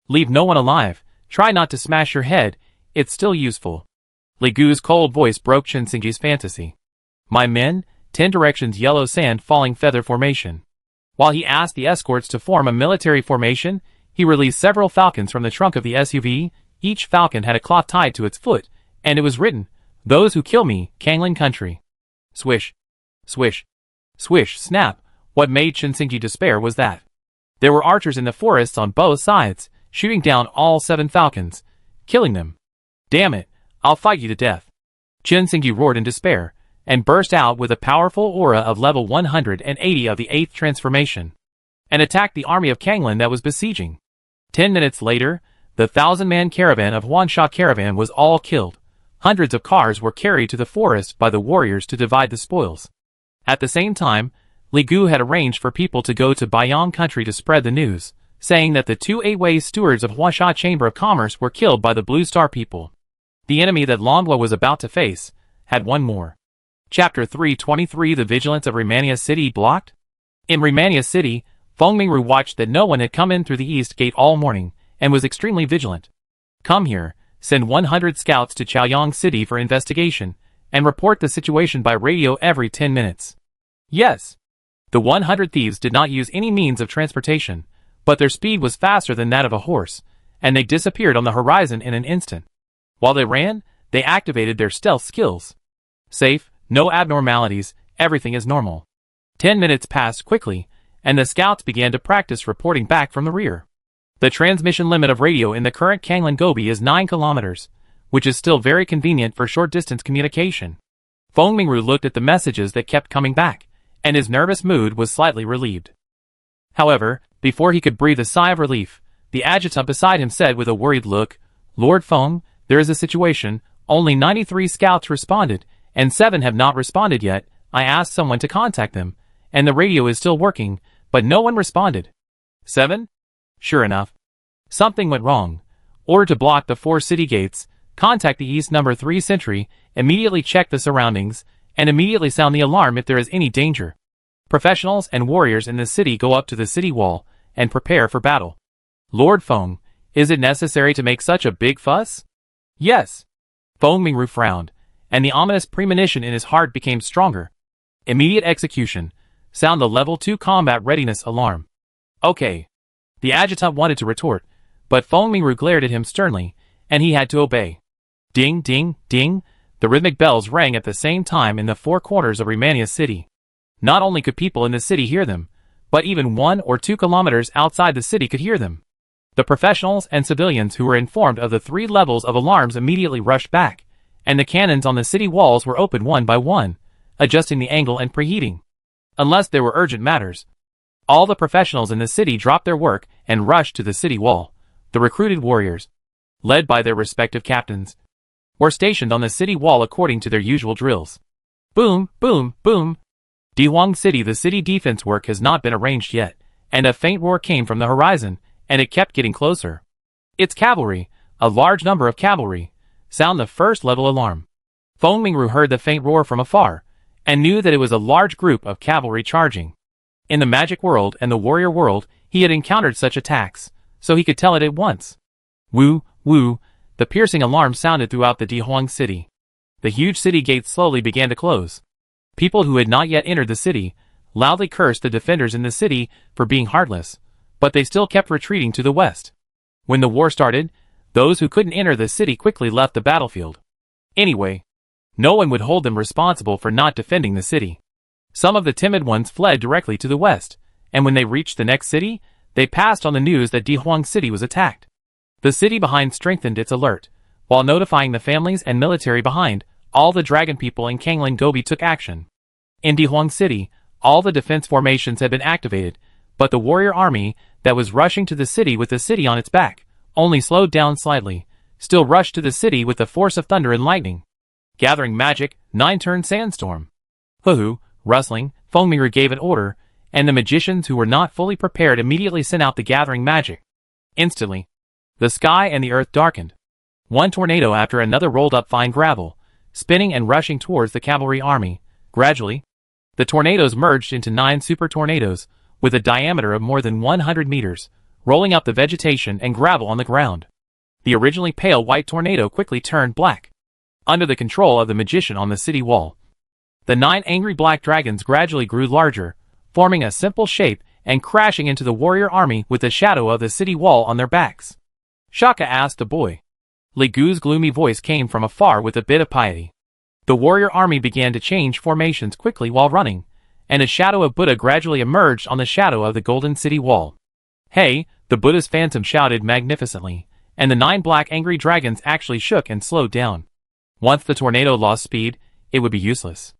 [SPEAKER 1] Leave no one alive, try not to smash your head, it's still useful." Li Gu's cold voice broke Chen Xingji's fantasy. "My men, 10 directions yellow sand falling feather formation." While he asked the escorts to form a military formation, he released several falcons from the trunk of the SUV. Each falcon had a cloth tied to its foot, and it was written, "Those who kill me, Kanglan Country." Swish, swish, swish, snap. What made Chen Xingji despair was that there were archers in the forests on both sides, shooting down all 7 falcons, killing them. "Damn it, I'll fight you to death." Chen Xingji roared in despair, and burst out with a powerful aura of level 180 of the 8th transformation, and attacked the army of Kanglan that was besieging. 10 minutes later, the 1,000-man caravan of Huangsha Caravan was all killed. Hundreds of cars were carried to the forest by the warriors to divide the spoils. At the same time, Li Gu had arranged for people to go to Baiyang Country to spread the news, saying that the 2 8-way stewards of Huasha Chamber of Commerce were killed by the Blue Star people. The enemy that Longwa was about to face had one more. Chapter 323, The Vigilance of Remania City blocked? In Remania City, Feng Mingru watched that no one had come in through the east gate all morning, and was extremely vigilant. "Come here, send 100 scouts to Chaoyang City for investigation, and report the situation by radio every 10 minutes. Yes. The 100 thieves did not use any means of transportation, but their speed was faster than that of a horse, and they disappeared on the horizon in an instant. While they ran, they activated their stealth skills. Safe, no abnormalities, everything is normal. 10 minutes passed quickly, and the scouts began to practice reporting back from the rear. The transmission limit of radio in the current Kanglan Gobi is 9 kilometers, which is still very convenient for short-distance communication. Feng Mingru looked at the messages that kept coming back, and his nervous mood was slightly relieved. However, before he could breathe a sigh of relief, the adjutant beside him said with a worried look, "Lord Feng, there is a situation. Only 93 scouts responded, and 7 have not responded yet. I asked someone to contact them, and the radio is still working, but no one responded." 7? Sure enough. Something went wrong. Order to block the 4 city gates, contact the East number 3 sentry, immediately check the surroundings, and immediately sound the alarm if there is any danger. Professionals and warriors in the city go up to the city wall, and prepare for battle. Lord Feng, is it necessary to make such a big fuss? Yes. Feng Mingru frowned, and the ominous premonition in his heart became stronger. Immediate execution. Sound the level 2 combat readiness alarm. Okay. The adjutant wanted to retort, but Feng Mingru glared at him sternly, and he had to obey. Ding, ding, ding, the rhythmic bells rang at the same time in the 4 corners of Remania City. Not only could people in the city hear them, but even 1 or 2 kilometers outside the city could hear them. The professionals and civilians who were informed of the 3 levels of alarms immediately rushed back, and the cannons on the city walls were opened one by one, adjusting the angle and preheating. Unless there were urgent matters, all the professionals in the city dropped their work and rushed to the city wall, the recruited warriors, led by their respective captains. or stationed on the city wall according to their usual drills. Boom, boom, boom. Dihuang City. The city defense work has not been arranged yet, and a faint roar came from the horizon, and it kept getting closer. It's cavalry, a large number of cavalry. Sound the first level alarm. Feng Mingru heard the faint roar from afar, and knew that it was a large group of cavalry charging. In the magic world and the warrior world, he had encountered such attacks, so he could tell it at once. Woo, woo, the piercing alarm sounded throughout the Dihuang City. The huge city gates slowly began to close. People who had not yet entered the city loudly cursed the defenders in the city for being heartless, but they still kept retreating to the west. When the war started, those who couldn't enter the city quickly left the battlefield. Anyway, no one would hold them responsible for not defending the city. Some of the timid ones fled directly to the west, and when they reached the next city, they passed on the news that Dihuang City was attacked. The city behind strengthened its alert, while notifying the families and military behind. All the dragon people in Kangling Gobi took action. In Dihuang City, all the defense formations had been activated, but the warrior army that was rushing to the city with the city on its back only slowed down slightly, still rushed to the city with the force of thunder and lightning. Gathering magic, 9-turn sandstorm. Hoo-hoo, rustling, Feng Mingru gave an order, and the magicians who were not fully prepared immediately sent out the gathering magic. Instantly, the sky and the earth darkened. One tornado after another rolled up fine gravel, spinning and rushing towards the cavalry army. Gradually, the tornadoes merged into 9 super tornadoes, with a diameter of more than 100 meters, rolling up the vegetation and gravel on the ground. The originally pale white tornado quickly turned black. Under the control of the magician on the city wall, the 9 angry black dragons gradually grew larger, forming a simple shape and crashing into the warrior army with the shadow of the city wall on their backs. Shaka asked the boy. Li Gu's gloomy voice came from afar with a bit of piety. The warrior army began to change formations quickly while running, and a shadow of Buddha gradually emerged on the shadow of the golden city wall. Hey, the Buddha's phantom shouted magnificently, and the 9 black angry dragons actually shook and slowed down. Once the tornado lost speed, it would be useless.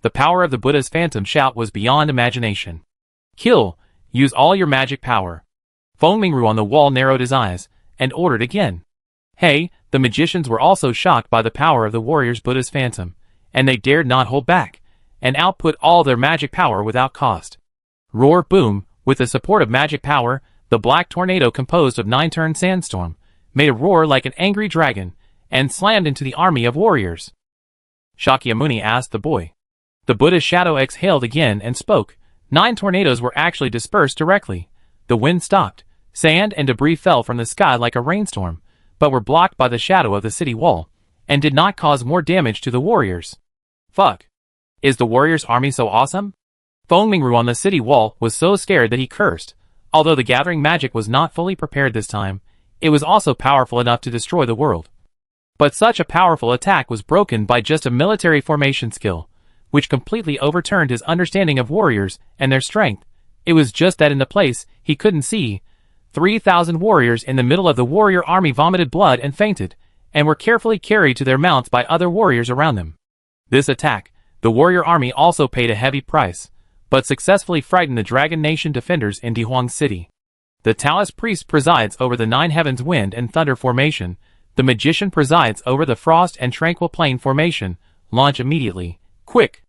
[SPEAKER 1] The power of the Buddha's phantom shout was beyond imagination. Kill, use all your magic power. Feng Mingru on the wall narrowed his eyes, and ordered again. Hey, the magicians were also shocked by the power of the warrior's Buddha's phantom, and they dared not hold back, and output all their magic power without cost. Roar boom, with the support of magic power, the black tornado composed of 9-turn sandstorm, made a roar like an angry dragon, and slammed into the army of warriors. Shakyamuni asked the boy. The Buddha's shadow exhaled again and spoke. 9 tornadoes were actually dispersed directly. The wind stopped. Sand and debris fell from the sky like a rainstorm, but were blocked by the shadow of the city wall, and did not cause more damage to the warriors. Fuck. Is the warriors' army so awesome? Feng Mingru on the city wall was so scared that he cursed. Although the gathering magic was not fully prepared this time, it was also powerful enough to destroy the world. But such a powerful attack was broken by just a military formation skill, which completely overturned his understanding of warriors and their strength. It was just that in the place he couldn't see, 3,000 warriors in the middle of the warrior army vomited blood and fainted, and were carefully carried to their mounts by other warriors around them. This attack, the warrior army also paid a heavy price, but successfully frightened the Dragon Nation defenders in Dihuang City. The Taoist priest presides over the 9 heavens wind and thunder formation. The magician presides over the frost and tranquil plain formation. Launch immediately. Quick!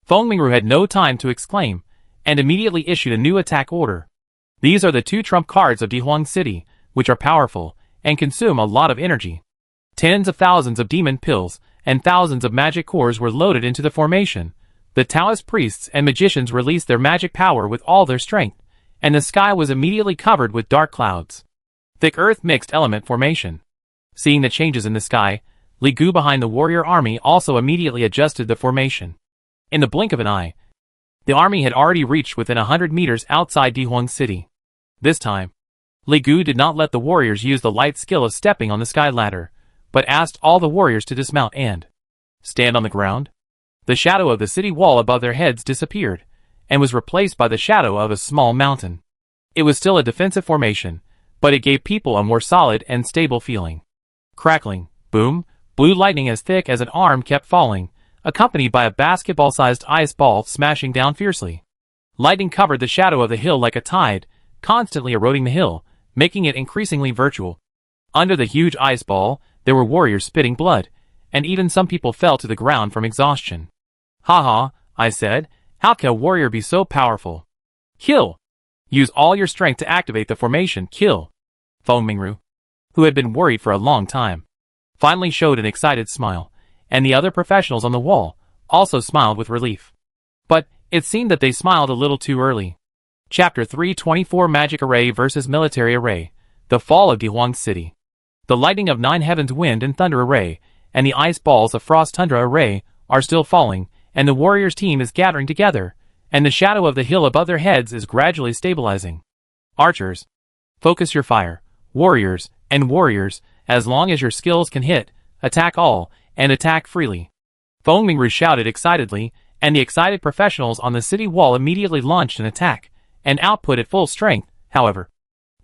[SPEAKER 1] Feng Mingru had no time to exclaim, and immediately issued a new attack order. These are the 2 trump cards of Dihuang City, which are powerful, and consume a lot of energy. Tens of thousands of demon pills, and thousands of magic cores were loaded into the formation. The Taoist priests and magicians released their magic power with all their strength, and the sky was immediately covered with dark clouds. Thick earth mixed element formation. Seeing the changes in the sky, Li Gu behind the warrior army also immediately adjusted the formation. In the blink of an eye, the army had already reached within 100 meters outside Dihuang City. This time, Li Gu did not let the warriors use the light skill of stepping on the sky ladder, but asked all the warriors to dismount and stand on the ground. The shadow of the city wall above their heads disappeared, and was replaced by the shadow of a small mountain. It was still a defensive formation, but it gave people a more solid and stable feeling. Crackling, boom, blue lightning as thick as an arm kept falling, accompanied by a basketball-sized ice ball smashing down fiercely. Lightning covered the shadow of the hill like a tide, constantly eroding the hill, making it increasingly virtual. Under the huge ice ball, there were warriors spitting blood, and even some people fell to the ground from exhaustion. "Haha," I said, "how can a warrior be so powerful?" "Kill! Use all your strength to activate the formation, kill!" Feng Mingru, who had been worried for a long time, finally showed an excited smile, and the other professionals on the wall also smiled with relief. But it seemed that they smiled a little too early. Chapter 324 Magic Array vs. Military Array. The Fall of Dihuang City. The lightning of 9 heavens wind and thunder array, and the ice balls of frost tundra array, are still falling, and the warriors' team is gathering together, and the shadow of the hill above their heads is gradually stabilizing. Archers, focus your fire. Warriors, as long as your skills can hit, attack all, and attack freely. Feng Mingru shouted excitedly, and the excited professionals on the city wall immediately launched an attack, and output at full strength. However,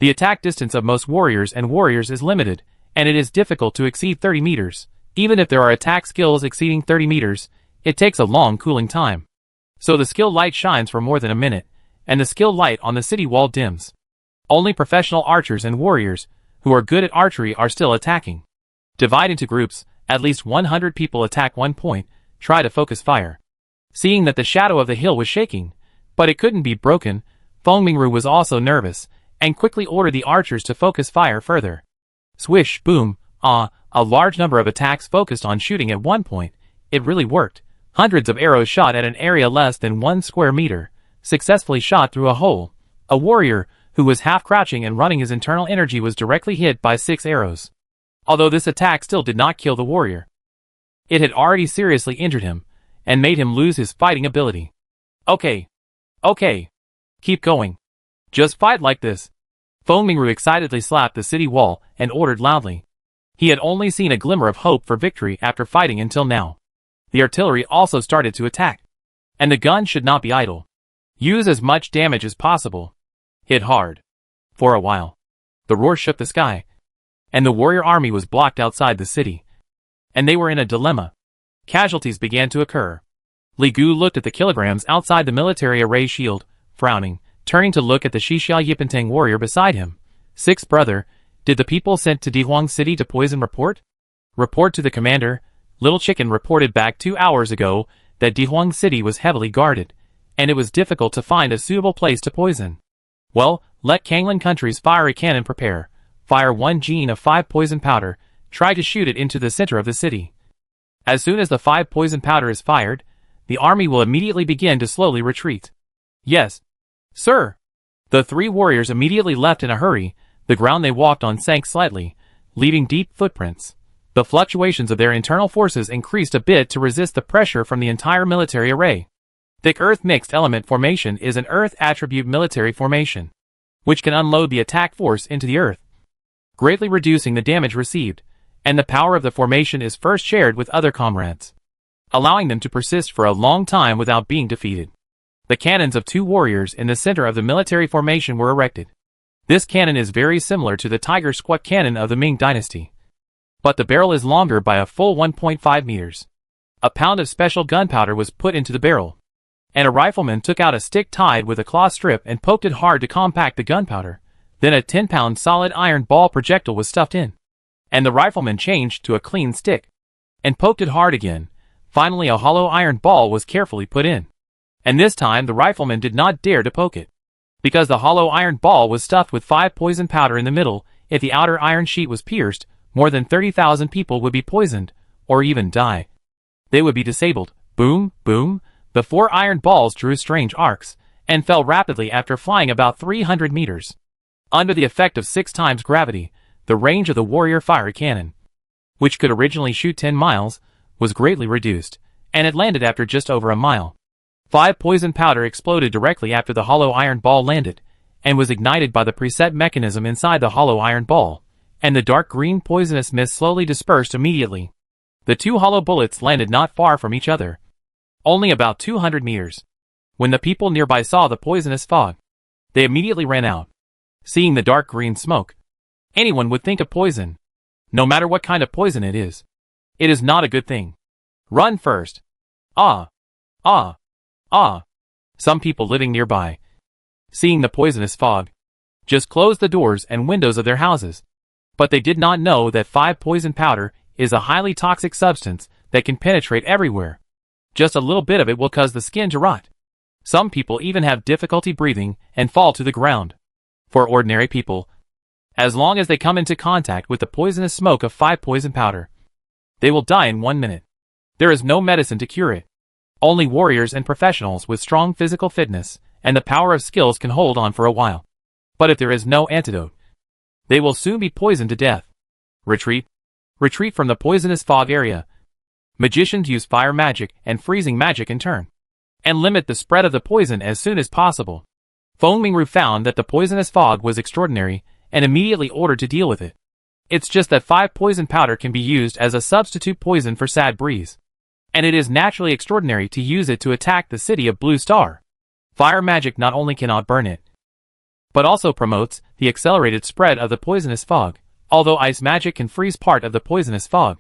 [SPEAKER 1] the attack distance of most warriors is limited, and it is difficult to exceed 30 meters. Even if there are attack skills exceeding 30 meters, it takes a long cooling time. So the skill light shines for more than a minute, and the skill light on the city wall dims. Only professional archers and warriors, who are good at archery, are still attacking. Divide into groups, at least 100 people attack one point, try to focus fire. Seeing that the shadow of the hill was shaking, but it couldn't be broken, Feng Mingru was also nervous, and quickly ordered the archers to focus fire further. Swish, boom, a large number of attacks focused on shooting at one point. It really worked. Hundreds of arrows shot at an area less than 1 square meter, successfully shot through a hole. A warrior, who was half crouching and running his internal energy, was directly hit by 6 arrows. Although this attack still did not kill the warrior, it had already seriously injured him, and made him lose his fighting ability. Okay. Keep going. Just fight like this. Feng Mingru excitedly slapped the city wall and ordered loudly. He had only seen a glimmer of hope for victory after fighting until now. The artillery also started to attack. And the gun should not be idle. Use as much damage as possible. Hit hard. For a while, the roar shook the sky, and the warrior army was blocked outside the city. And they were in a dilemma. Casualties began to occur. Li Gu looked at the kilograms outside the military array shield, frowning, turning to look at the Xixia Yipentang warrior beside him. "Sixth brother, did the people sent to Dihuang City to poison report?" "Report to the commander." Little Chicken reported back 2 hours ago that Dihuang City was heavily guarded, and it was difficult to find a suitable place to poison. "Well, let Kanglan countries fire a cannon prepare. Fire 1 gene of 5 poison powder, try to shoot it into the center of the city. As soon as the 5 poison powder is fired, the army will immediately begin to slowly retreat." "Yes, sir." The 3 warriors immediately left in a hurry. The ground they walked on sank slightly, leaving deep footprints. The fluctuations of their internal forces increased a bit to resist the pressure from the entire military array. Thick Earth Mixed Element Formation is an Earth attribute military formation, which can unload the attack force into the Earth, greatly reducing the damage received, and the power of the formation is first shared with other comrades, allowing them to persist for a long time without being defeated. The cannons of 2 warriors in the center of the military formation were erected. This cannon is very similar to the Tiger Squat cannon of the Ming Dynasty, but the barrel is longer by a full 1.5 meters. A pound of special gunpowder was put into the barrel, and a rifleman took out a stick tied with a cloth strip and poked it hard to compact the gunpowder. Then a 10-pound solid iron ball projectile was stuffed in, and the rifleman changed to a clean stick and poked it hard again. Finally, a hollow iron ball was carefully put in, and this time the rifleman did not dare to poke it, because the hollow iron ball was stuffed with 5 poison powder in the middle. If the outer iron sheet was pierced, more than 30,000 people would be poisoned, or even die. They would be disabled. Boom, boom. The 4 iron balls drew strange arcs, and fell rapidly after flying about 300 meters. Under the effect of 6 times gravity, the range of the warrior fire cannon, which could originally shoot 10 miles, was greatly reduced, and it landed after just over a mile. 5 poison powder exploded directly after the hollow iron ball landed, and was ignited by the preset mechanism inside the hollow iron ball, and the dark green poisonous mist slowly dispersed immediately. The 2 hollow bullets landed not far from each other, only about 200 meters. When the people nearby saw the poisonous fog, they immediately ran out. Seeing the dark green smoke, anyone would think of poison. No matter what kind of poison it is not a good thing. Run first. Ah. Some people living nearby, seeing the poisonous fog, just closed the doors and windows of their houses. But they did not know that 5 poison powder, is a highly toxic substance that can penetrate everywhere. Just a little bit of it will cause the skin to rot. Some people even have difficulty breathing and fall to the ground. For ordinary people, as long as they come into contact with the poisonous smoke of 5 poison powder, they will die in 1 minute. There is no medicine to cure it. Only warriors and professionals with strong physical fitness and the power of skills can hold on for a while. But if there is no antidote, they will soon be poisoned to death. Retreat. Retreat from the poisonous fog area. Magicians use fire magic and freezing magic in turn, and limit the spread of the poison as soon as possible. Feng Mingru found that the poisonous fog was extraordinary and immediately ordered to deal with it. It's just that 5 poison powder can be used as a substitute poison for Sad Breeze, and it is naturally extraordinary to use it to attack the city of Blue Star. Fire magic not only cannot burn it, but also promotes the accelerated spread of the poisonous fog. Although ice magic can freeze part of the poisonous fog,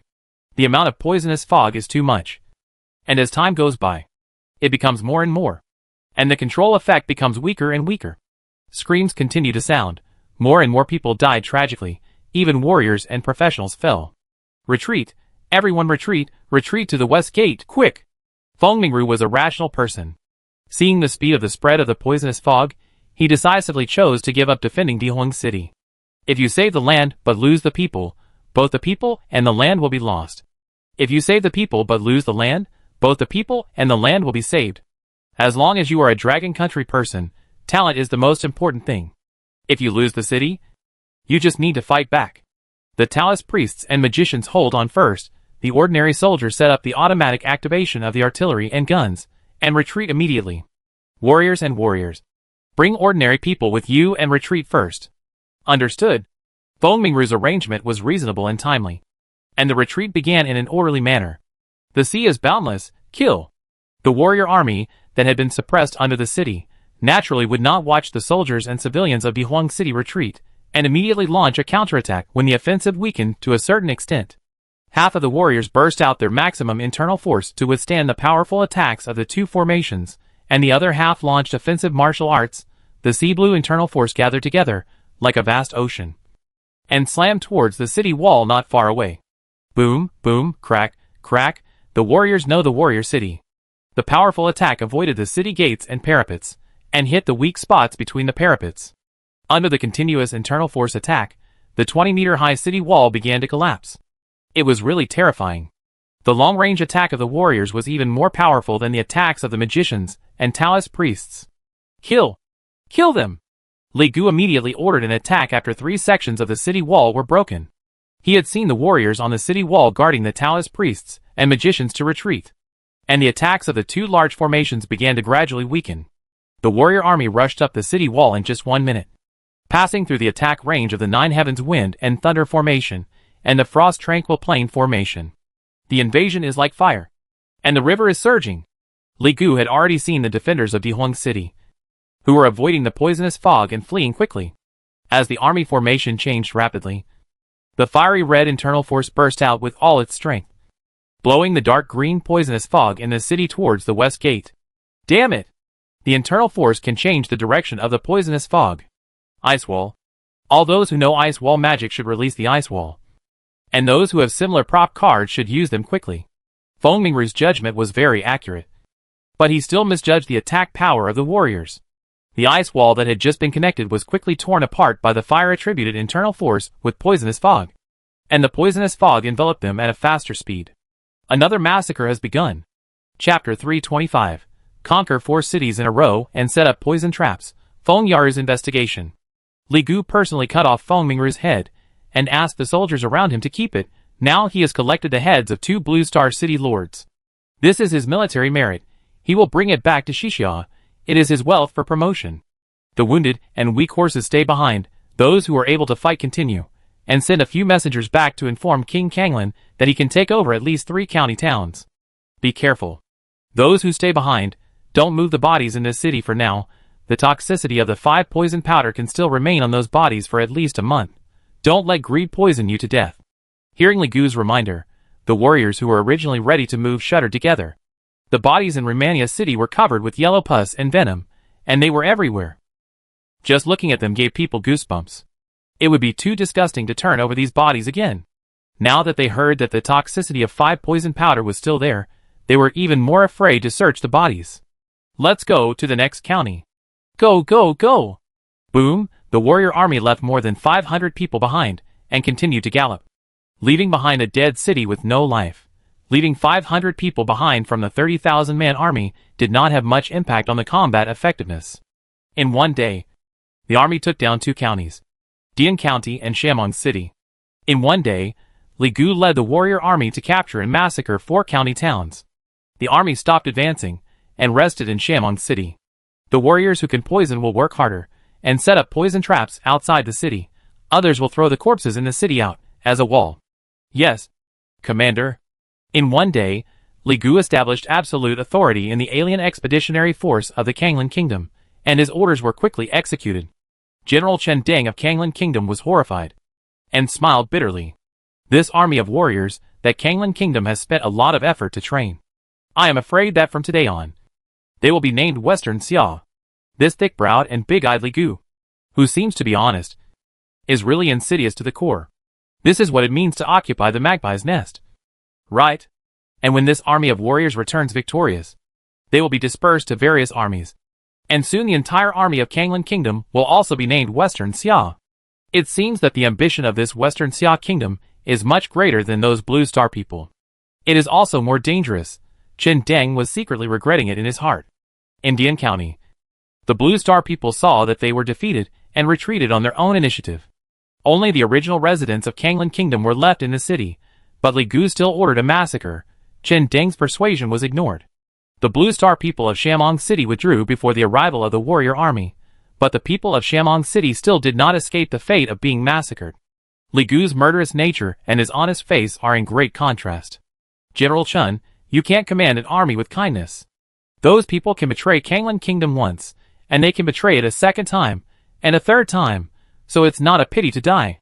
[SPEAKER 1] the amount of poisonous fog is too much. And as time goes by, it becomes more and more, and the control effect becomes weaker and weaker. Screams continue to sound. More and more people died tragically. Even warriors and professionals fell. Retreat. Everyone retreat. Retreat to the west gate, quick! Feng Mingru was a rational person. Seeing the speed of the spread of the poisonous fog, he decisively chose to give up defending Dihuang City. If you save the land but lose the people, both the people and the land will be lost. If you save the people but lose the land, both the people and the land will be saved. As long as you are a Dragon Country person, talent is the most important thing. If you lose the city, you just need to fight back. The Taoist priests and magicians hold on first. The ordinary soldiers set up the automatic activation of the artillery and guns, and retreat immediately. Warriors and warriors, bring ordinary people with you and retreat first. Understood. Feng Mingru's arrangement was reasonable and timely, and the retreat began in an orderly manner. The sea is boundless. Kill. The warrior army that had been suppressed under the city naturally would not watch the soldiers and civilians of Dihuang City retreat, and immediately launch a counterattack when the offensive weakened to a certain extent. Half of the warriors burst out their maximum internal force to withstand the powerful attacks of the 2 formations, and the other half launched offensive martial arts. The sea blue internal force gathered together, like a vast ocean, and slammed towards the city wall not far away. Boom, boom, crack, crack. The warriors know the warrior city. The powerful attack avoided the city gates and parapets, and hit the weak spots between the parapets. Under the continuous internal force attack, the 20-meter-high city wall began to collapse. It was really terrifying. The long-range attack of the warriors was even more powerful than the attacks of the magicians and Taoist priests. Kill! Kill them! Li Gu immediately ordered an attack after 3 sections of the city wall were broken. He had seen the warriors on the city wall guarding the Taoist priests and magicians to retreat, and the attacks of the 2 large formations began to gradually weaken. The warrior army rushed up the city wall in just 1 minute, passing through the attack range of the 9 Heavens Wind and Thunder formation and the Frost Tranquil Plain formation. The invasion is like fire, and the river is surging. Li Gu had already seen the defenders of Dihuang City, who were avoiding the poisonous fog and fleeing quickly. As the army formation changed rapidly, the fiery red internal force burst out with all its strength, blowing the dark green poisonous fog in the city towards the west gate. Damn it! The internal force can change the direction of the poisonous fog. Ice wall. All those who know ice wall magic should release the ice wall, and those who have similar prop cards should use them quickly. Feng Mingru's judgment was very accurate, but he still misjudged the attack power of the warriors. The ice wall that had just been connected was quickly torn apart by the fire-attributed internal force with poisonous fog, and the poisonous fog enveloped them at a faster speed. Another massacre has begun. Chapter 325. Conquer 4 cities in a row and set up poison traps. Feng Yaru's investigation. Li Gu personally cut off Feng Mingru's head and asked the soldiers around him to keep it. Now he has collected the heads of 2 Blue Star City lords. This is his military merit. He will bring it back to Xixia. It is his wealth for promotion. The wounded and weak horses stay behind. Those who are able to fight continue, and send a few messengers back to inform King Kanglin that he can take over at least 3 county towns. Be careful. Those who stay behind, don't move the bodies in this city for now. The toxicity of the 5 poison powder can still remain on those bodies for at least a month. Don't let greed poison you to death. Hearing Li Gu's reminder, the warriors who were originally ready to move shuddered together. The bodies in Romania City were covered with yellow pus and venom, and they were everywhere. Just looking at them gave people goosebumps. It would be too disgusting to turn over these bodies again. Now that they heard that the toxicity of 5 poison powder was still there, they were even more afraid to search the bodies. Let's go to the next county. Go, go, go! Boom, the warrior army left more than 500 people behind, and continued to gallop, leaving behind a dead city with no life. Leaving 500 people behind from the 30,000-man army did not have much impact on the combat effectiveness. In one day, the army took down 2 counties, Dian County and Shamong City. In one day, Li Gu led the warrior army to capture and massacre 4 county towns. The army stopped advancing, and rested in Shamong City. The warriors who can poison will work harder, and set up poison traps outside the city. Others will throw the corpses in the city out, as a wall. Yes, Commander. In one day, Li Gu established absolute authority in the alien expeditionary force of the Kanglan Kingdom, and his orders were quickly executed. General Chen Deng of Kanglan Kingdom was horrified, and smiled bitterly. This army of warriors that Kanglan Kingdom has spent a lot of effort to train. I am afraid that from today on, they will be named Western Xia. This thick-browed and big-eyed Li Gu, who seems to be honest, is really insidious to the core. This is what it means to occupy the magpie's nest. Right? And when this army of warriors returns victorious, they will be dispersed to various armies. And soon the entire army of Kanglan Kingdom will also be named Western Xia. It seems that the ambition of this Western Xia Kingdom is much greater than those Blue Star people. It is also more dangerous. Chen Deng was secretly regretting it in his heart. In Dian County, the Blue Star people saw that they were defeated and retreated on their own initiative. Only the original residents of Kanglan Kingdom were left in the city, but Li Gu still ordered a massacre. Chen Deng's persuasion was ignored. The Blue Star people of Shamong City withdrew before the arrival of the warrior army, but the people of Shamong City still did not escape the fate of being massacred. Li Gu's murderous nature and his honest face are in great contrast. General Chen, you can't command an army with kindness. Those people can betray Kanglan Kingdom once, and they can betray it a second time, and a third time, so it's not a pity to die.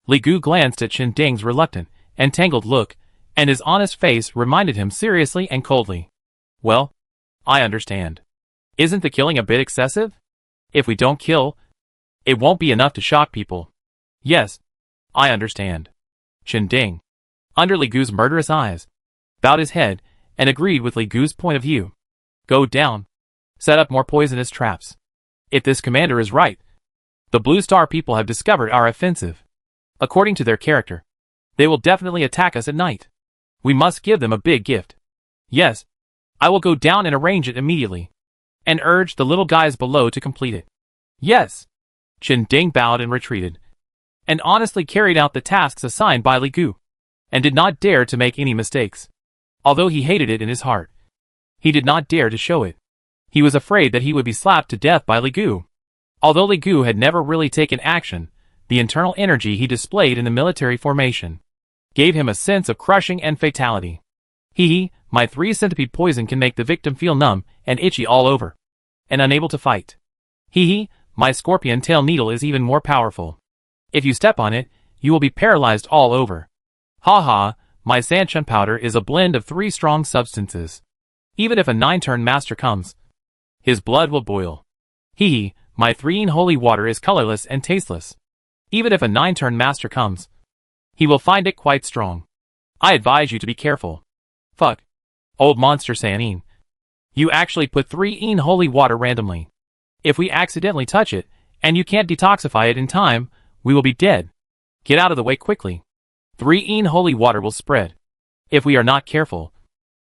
[SPEAKER 1] Li Gu glanced at Chen Deng's reluctant and tangled look, and his honest face reminded him seriously and coldly. Well, I understand. Isn't the killing a bit excessive? If we don't kill, it won't be enough to shock people. Yes, I understand. Chen Deng, under Li Gu's murderous eyes, bowed his head and agreed with Li Gu's point of view. Go down. Set up more poisonous traps. If this commander is right, the Blue Star people have discovered our offensive. According to their character, they will definitely attack us at night. We must give them a big gift. Yes, I will go down and arrange it immediately, and urge the little guys below to complete it. Yes. Chen Deng bowed and retreated, and honestly carried out the tasks assigned by Li Gu, and did not dare to make any mistakes. Although he hated it in his heart, he did not dare to show it. He was afraid that he would be slapped to death by Li Gu. Although Li Gu had never really taken action, the internal energy he displayed in the military formation gave him a sense of crushing and fatality. My 3 centipede poison can make the victim feel numb and itchy all over, and unable to fight. My scorpion tail needle is even more powerful. If you step on it, you will be paralyzed all over. My Sanchun powder is a blend of 3 strong substances. Even if a 9-turn master comes, his blood will boil. My 3 holy water is colorless and tasteless. Even if a 9-turn master comes, he will find it quite strong. I advise you to be careful. Fuck. Old monster Sanin. You actually put 3 holy water randomly. If we accidentally touch it, and you can't detoxify it in time, we will be dead. Get out of the way quickly. 3 holy water will spread. If we are not careful,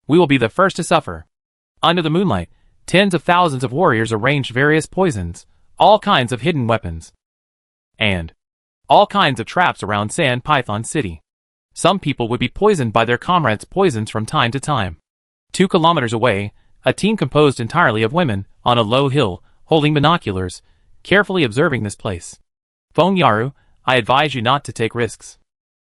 [SPEAKER 1] we will be the first to suffer. Under the moonlight, tens of thousands of warriors arranged various poisons, all kinds of hidden weapons, and all kinds of traps around Sand Python City. Some people would be poisoned by their comrades' poisons from time to time. 2 kilometers away, a team composed entirely of women, on a low hill, holding binoculars, carefully observing this place. Feng Yaru, I advise you not to take risks.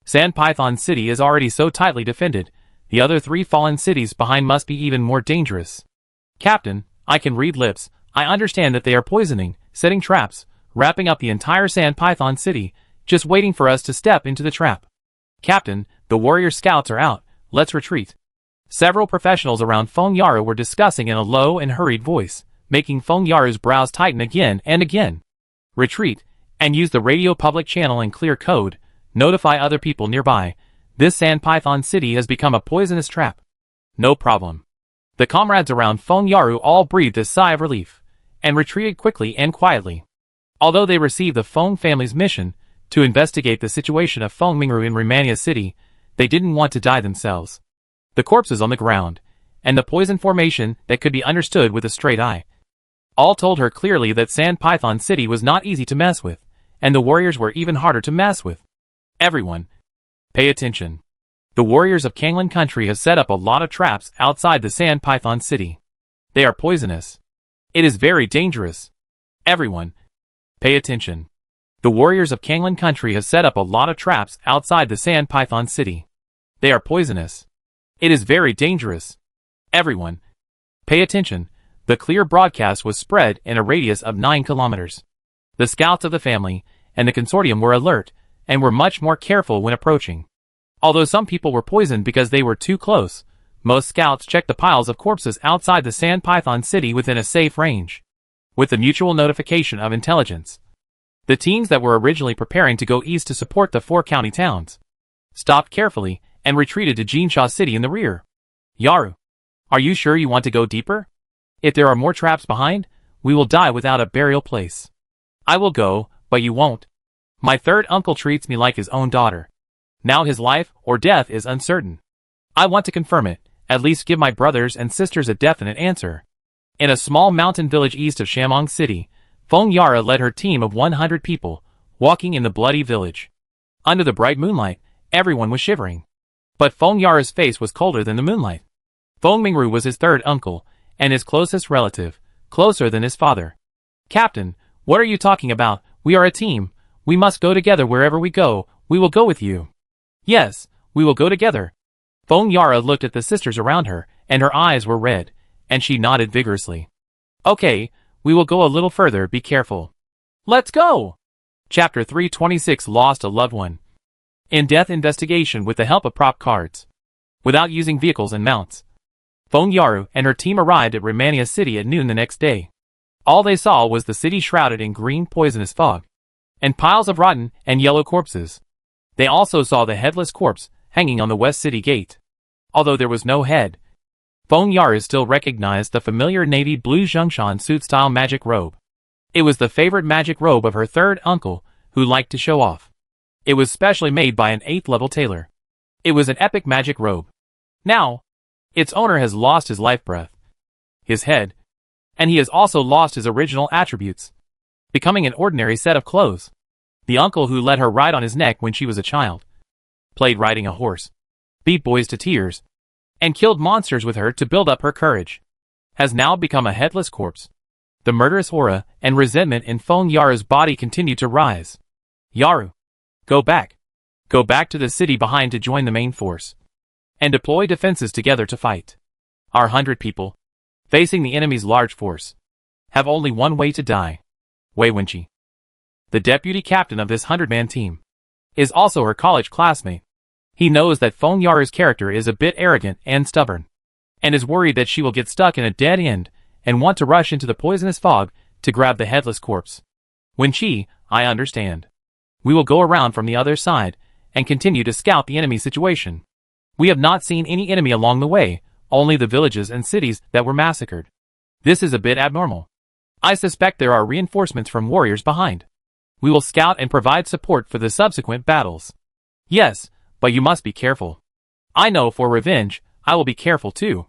[SPEAKER 1] Sand Python City is already so tightly defended, the other 3 fallen cities behind must be even more dangerous. Captain, I can read lips. I understand that they are poisoning, setting traps, wrapping up the entire Sand Python City, just waiting for us to step into the trap. Captain, the warrior scouts are out. Let's retreat. Several professionals around Feng Yaru were discussing in a low and hurried voice, making Feng Yaru's brows tighten again and again. Retreat, and use the radio public channel and clear code, notify other people nearby. This sand python city has become a poisonous trap. No problem. The comrades around Feng Yaru all breathed a sigh of relief, and retreated quickly and quietly. Although they received the Feng family's mission to investigate the situation of Feng Mingru in Romania City, they didn't want to die themselves. The corpses on the ground, and the poison formation that could be understood with a straight eye, all told her clearly that Sand Python City was not easy to mess with, and the warriors were even harder to mess with. Everyone, pay attention. The warriors of Kanglan country have set up a lot of traps outside the Sand Python City. They are poisonous. It is very dangerous. Everyone, pay attention. The warriors of Kanglan country have set up a lot of traps outside the Sand Python City. They are poisonous. It is very dangerous. Everyone, pay attention. The clear broadcast was spread in a radius of 9 kilometers. The scouts of the family and the consortium were alert and were much more careful when approaching. Although some people were poisoned because they were too close, most scouts checked the piles of corpses outside the Sand Python City within a safe range. With the mutual notification of intelligence, the teams that were originally preparing to go east to support the 4 county towns stopped carefully and retreated to Jinsha City in the rear. Yaru, are you sure you want to go deeper? If there are more traps behind, we will die without a burial place. I will go, but you won't. My third uncle treats me like his own daughter. Now his life or death is uncertain. I want to confirm it, at least give my brothers and sisters a definite answer. In a small mountain village east of Shamong City, Feng Yara led her team of 100 people, walking in the bloody village. Under the bright moonlight, everyone was shivering. But Feng Yara's face was colder than the moonlight. Feng Mingru was his third uncle, and his closest relative, closer than his father. Captain, what are you talking about? We are a team. We must go together wherever we go. We will go with you. Yes, we will go together. Feng Yara looked at the sisters around her, and her eyes were red, and she nodded vigorously. Okay, we will go a little further, be careful. Let's go! Chapter 326 Lost a Loved One. In-depth investigation with the help of prop cards. Without using vehicles and mounts, Feng Yaru and her team arrived at Romania City at noon the next day. All they saw was the city shrouded in green poisonous fog, and piles of rotten and yellow corpses. They also saw the headless corpse hanging on the West City gate. Although there was no head, Feng Yaru still recognized the familiar navy blue Zhongshan suit-style magic robe. It was the favorite magic robe of her third uncle, who liked to show off. It was specially made by an 8th-level tailor. It was an epic magic robe. Now, its owner has lost his life breath, his head, and he has also lost his original attributes, becoming an ordinary set of clothes. The uncle who let her ride on his neck when she was a child, played riding a horse, beat boys to tears, and killed monsters with her to build up her courage, has now become a headless corpse. The murderous aura and resentment in Feng Yaru's body continued to rise. Yaru, go back. Go back to the city behind to join the main force, and deploy defenses together to fight. Our 100 people, facing the enemy's large force, have only one way to die. Wei Wenqi, the deputy captain of this 100-man team, is also her college classmate. He knows that Feng Yaru's character is a bit arrogant and stubborn, and is worried that she will get stuck in a dead end and want to rush into the poisonous fog to grab the headless corpse. Wenqi, I understand. We will go around from the other side and continue to scout the enemy situation. We have not seen any enemy along the way, only the villages and cities that were massacred. This is a bit abnormal. I suspect there are reinforcements from warriors behind. We will scout and provide support for the subsequent battles. Yes, but you must be careful. I know for revenge, I will be careful too.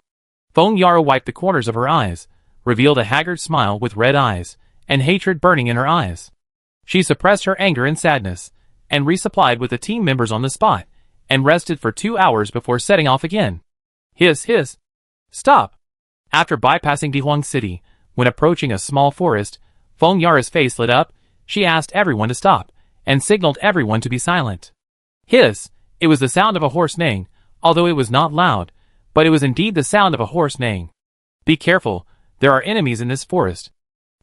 [SPEAKER 1] Feng Yaru wiped the corners of her eyes, revealed a haggard smile with red eyes, and hatred burning in her eyes. She suppressed her anger and sadness, and resupplied with the team members on the spot, and rested for 2 hours before setting off again. Hiss. Stop! After bypassing Dihuang City, when approaching a small forest, Feng Yaru's face lit up. She asked everyone to stop, and signaled everyone to be silent. Hiss! It was the sound of a horse neighing, although it was not loud, but it was indeed the sound of a horse neighing. Be careful, there are enemies in this forest.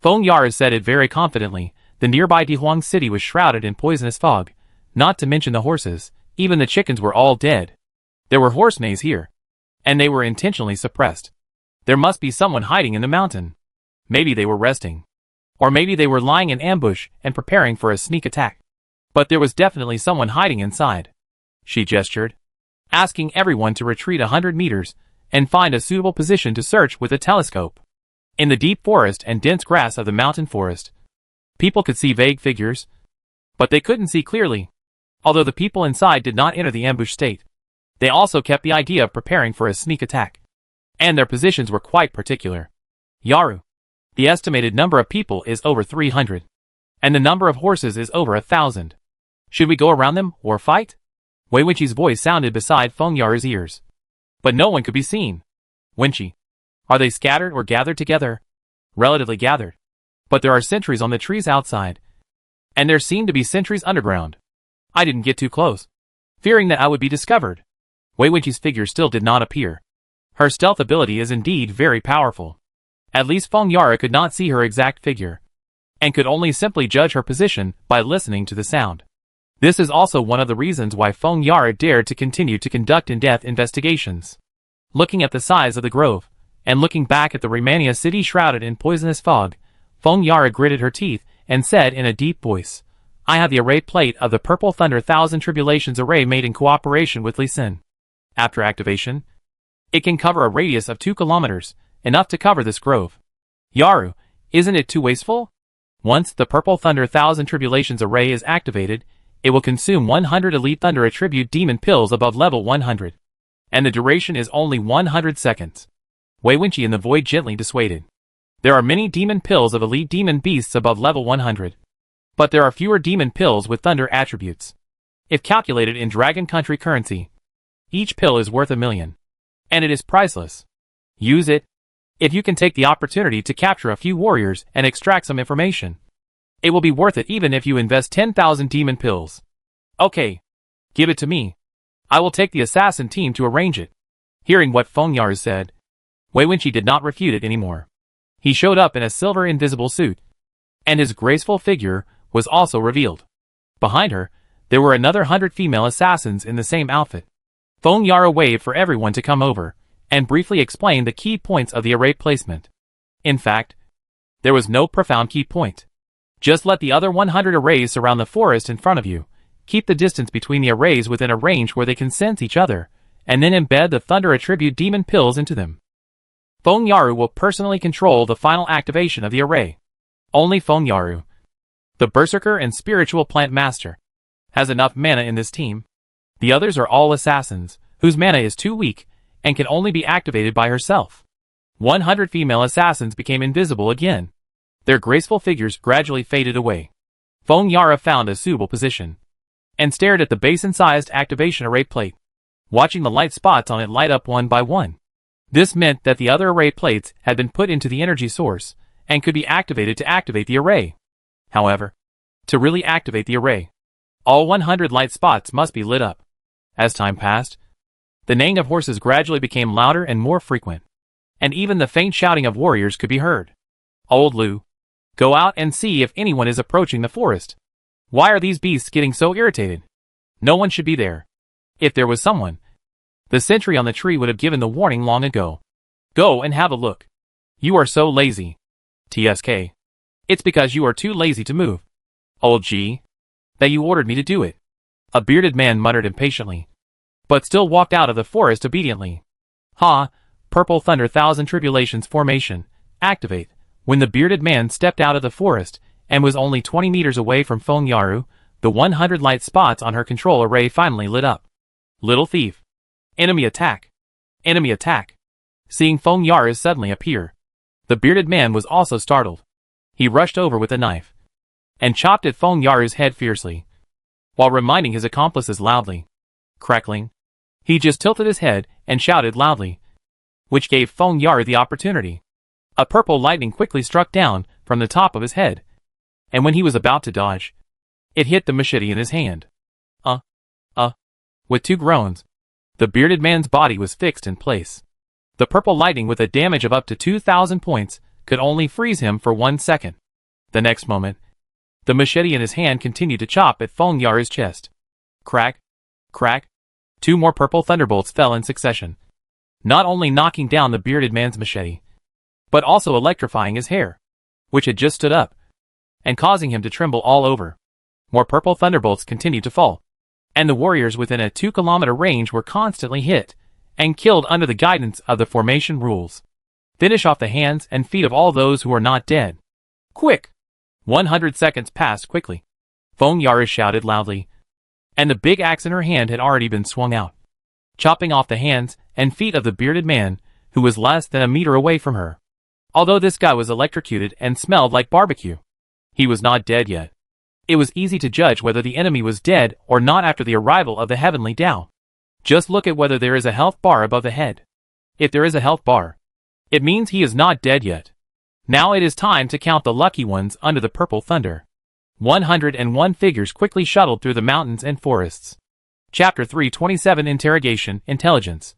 [SPEAKER 1] Feng Yaru said it very confidently. The nearby Dihuang City was shrouded in poisonous fog, not to mention the horses. Even the chickens were all dead. There were horse neighs here, and they were intentionally suppressed. There must be someone hiding in the mountain. Maybe they were resting. Or maybe they were lying in ambush and preparing for a sneak attack. But there was definitely someone hiding inside. She gestured. asking everyone to retreat 100 meters and find a suitable position to search with a telescope. In the deep forest and dense grass of the mountain forest, people could see vague figures, but they couldn't see clearly. Although the people inside did not enter the ambush state, they also kept the idea of preparing for a sneak attack. And their positions were quite particular. Yaru. The estimated number of people is over 300. And the number of horses is over 1,000. Should we go around them, or fight? Wei Wenqi's voice sounded beside Feng Yaru's ears. But no one could be seen. Wenqi. Are they scattered or gathered together? Relatively gathered. But there are sentries on the trees outside. And there seem to be sentries underground. I didn't get too close, fearing that I would be discovered. Wei Wenqi's figure still did not appear. Her stealth ability is indeed very powerful. At least Feng Yaru could not see her exact figure, and could only simply judge her position by listening to the sound. This is also one of the reasons why Feng Yaru dared to continue to conduct in-depth investigations. Looking at the size of the grove, and looking back at the Raymania city shrouded in poisonous fog, Feng Yaru gritted her teeth and said in a deep voice, I have the array plate of the Purple Thunder Thousand Tribulations array made in cooperation with Li Xin. After activation, it can cover a radius of 2 kilometers, enough to cover this grove. Yaru, isn't it too wasteful? Once the Purple Thunder Thousand Tribulations array is activated, it will consume 100 Elite Thunder Attribute Demon Pills above level 100. And the duration is only 100 seconds. Wei Wenqi in the void gently dissuaded. There are many demon pills of elite demon beasts above level 100. But there are fewer demon pills with thunder attributes. If calculated in Dragon Country currency, each pill is worth 1 million. And it is priceless. Use it, if you can take the opportunity to capture a few warriors and extract some information. It will be worth it even if you invest 10,000 demon pills. Okay. Give it to me. I will take the assassin team to arrange it. Hearing what Feng Yaru said, Wei Wenqi did not refute it anymore. He showed up in a silver invisible suit, and his graceful figure was also revealed. Behind her, there were another 100 female assassins in the same outfit. Feng Yaru waved for everyone to come over, and briefly explained the key points of the array placement. In fact, there was no profound key point. Just let the other 100 arrays surround the forest in front of you, keep the distance between the arrays within a range where they can sense each other, and then embed the Thunder Attribute Demon Pills into them. Feng Yaru will personally control the final activation of the array. Only Feng Yaru, the Berserker and Spiritual Plant Master, has enough mana in this team. The others are all assassins, whose mana is too weak, and can only be activated by herself. 100 female assassins became invisible again. Their graceful figures gradually faded away. Feng Yaru found a suitable position, and stared at the basin-sized activation array plate, watching the light spots on it light up one by one. This meant that the other array plates had been put into the energy source, and could be activated to activate the array. However, to really activate the array, all 100 light spots must be lit up. As time passed, the neighing of horses gradually became louder and more frequent, and even the faint shouting of warriors could be heard. Old Lu, go out and see if anyone is approaching the forest. Why are these beasts getting so irritated? No one should be there. If there was someone, the sentry on the tree would have given the warning long ago. Go and have a look. You are so lazy. TSK. It's because you are too lazy to move. Old G. That you ordered me to do it. A bearded man muttered impatiently, but still walked out of the forest obediently. Ha! Purple Thunder Thousand Tribulations formation. Activate. When the bearded man stepped out of the forest, and was only 20 meters away from Feng Yaru, the 100 light spots on her control array finally lit up. Little thief. Enemy attack. Enemy attack. Seeing Feng Yaru suddenly appear, the bearded man was also startled. He rushed over with a knife, and chopped at Feng Yaru's head fiercely, while reminding his accomplices loudly. Crackling. He just tilted his head and shouted loudly, which gave Feng Yaru the opportunity. A purple lightning quickly struck down from the top of his head, and when he was about to dodge, it hit the machete in his hand. With 2 groans, the bearded man's body was fixed in place. The purple lightning with a damage of up to 2,000 points could only freeze him for 1 second. The next moment, the machete in his hand continued to chop at Feng Yaru's chest. Crack, crack. 2 more purple thunderbolts fell in succession, not only knocking down the bearded man's machete, but also electrifying his hair, which had just stood up, and causing him to tremble all over. More purple thunderbolts continued to fall. and the warriors within a 2-kilometer range were constantly hit and killed under the guidance of the formation rules. Finish off the hands and feet of all those who are not dead. Quick! 100 seconds passed quickly. Feng Yara shouted loudly, and the big axe in her hand had already been swung out, chopping off the hands and feet of the bearded man, who was less than a meter away from her. Although this guy was electrocuted and smelled like barbecue, he was not dead yet. It was easy to judge whether the enemy was dead or not after the arrival of the heavenly Tao. Just look at whether there is a health bar above the head. If there is a health bar, it means he is not dead yet. Now it is time to count the lucky ones under the purple thunder. 101 figures quickly shuttled through the mountains and forests. Chapter 327 Interrogation Intelligence.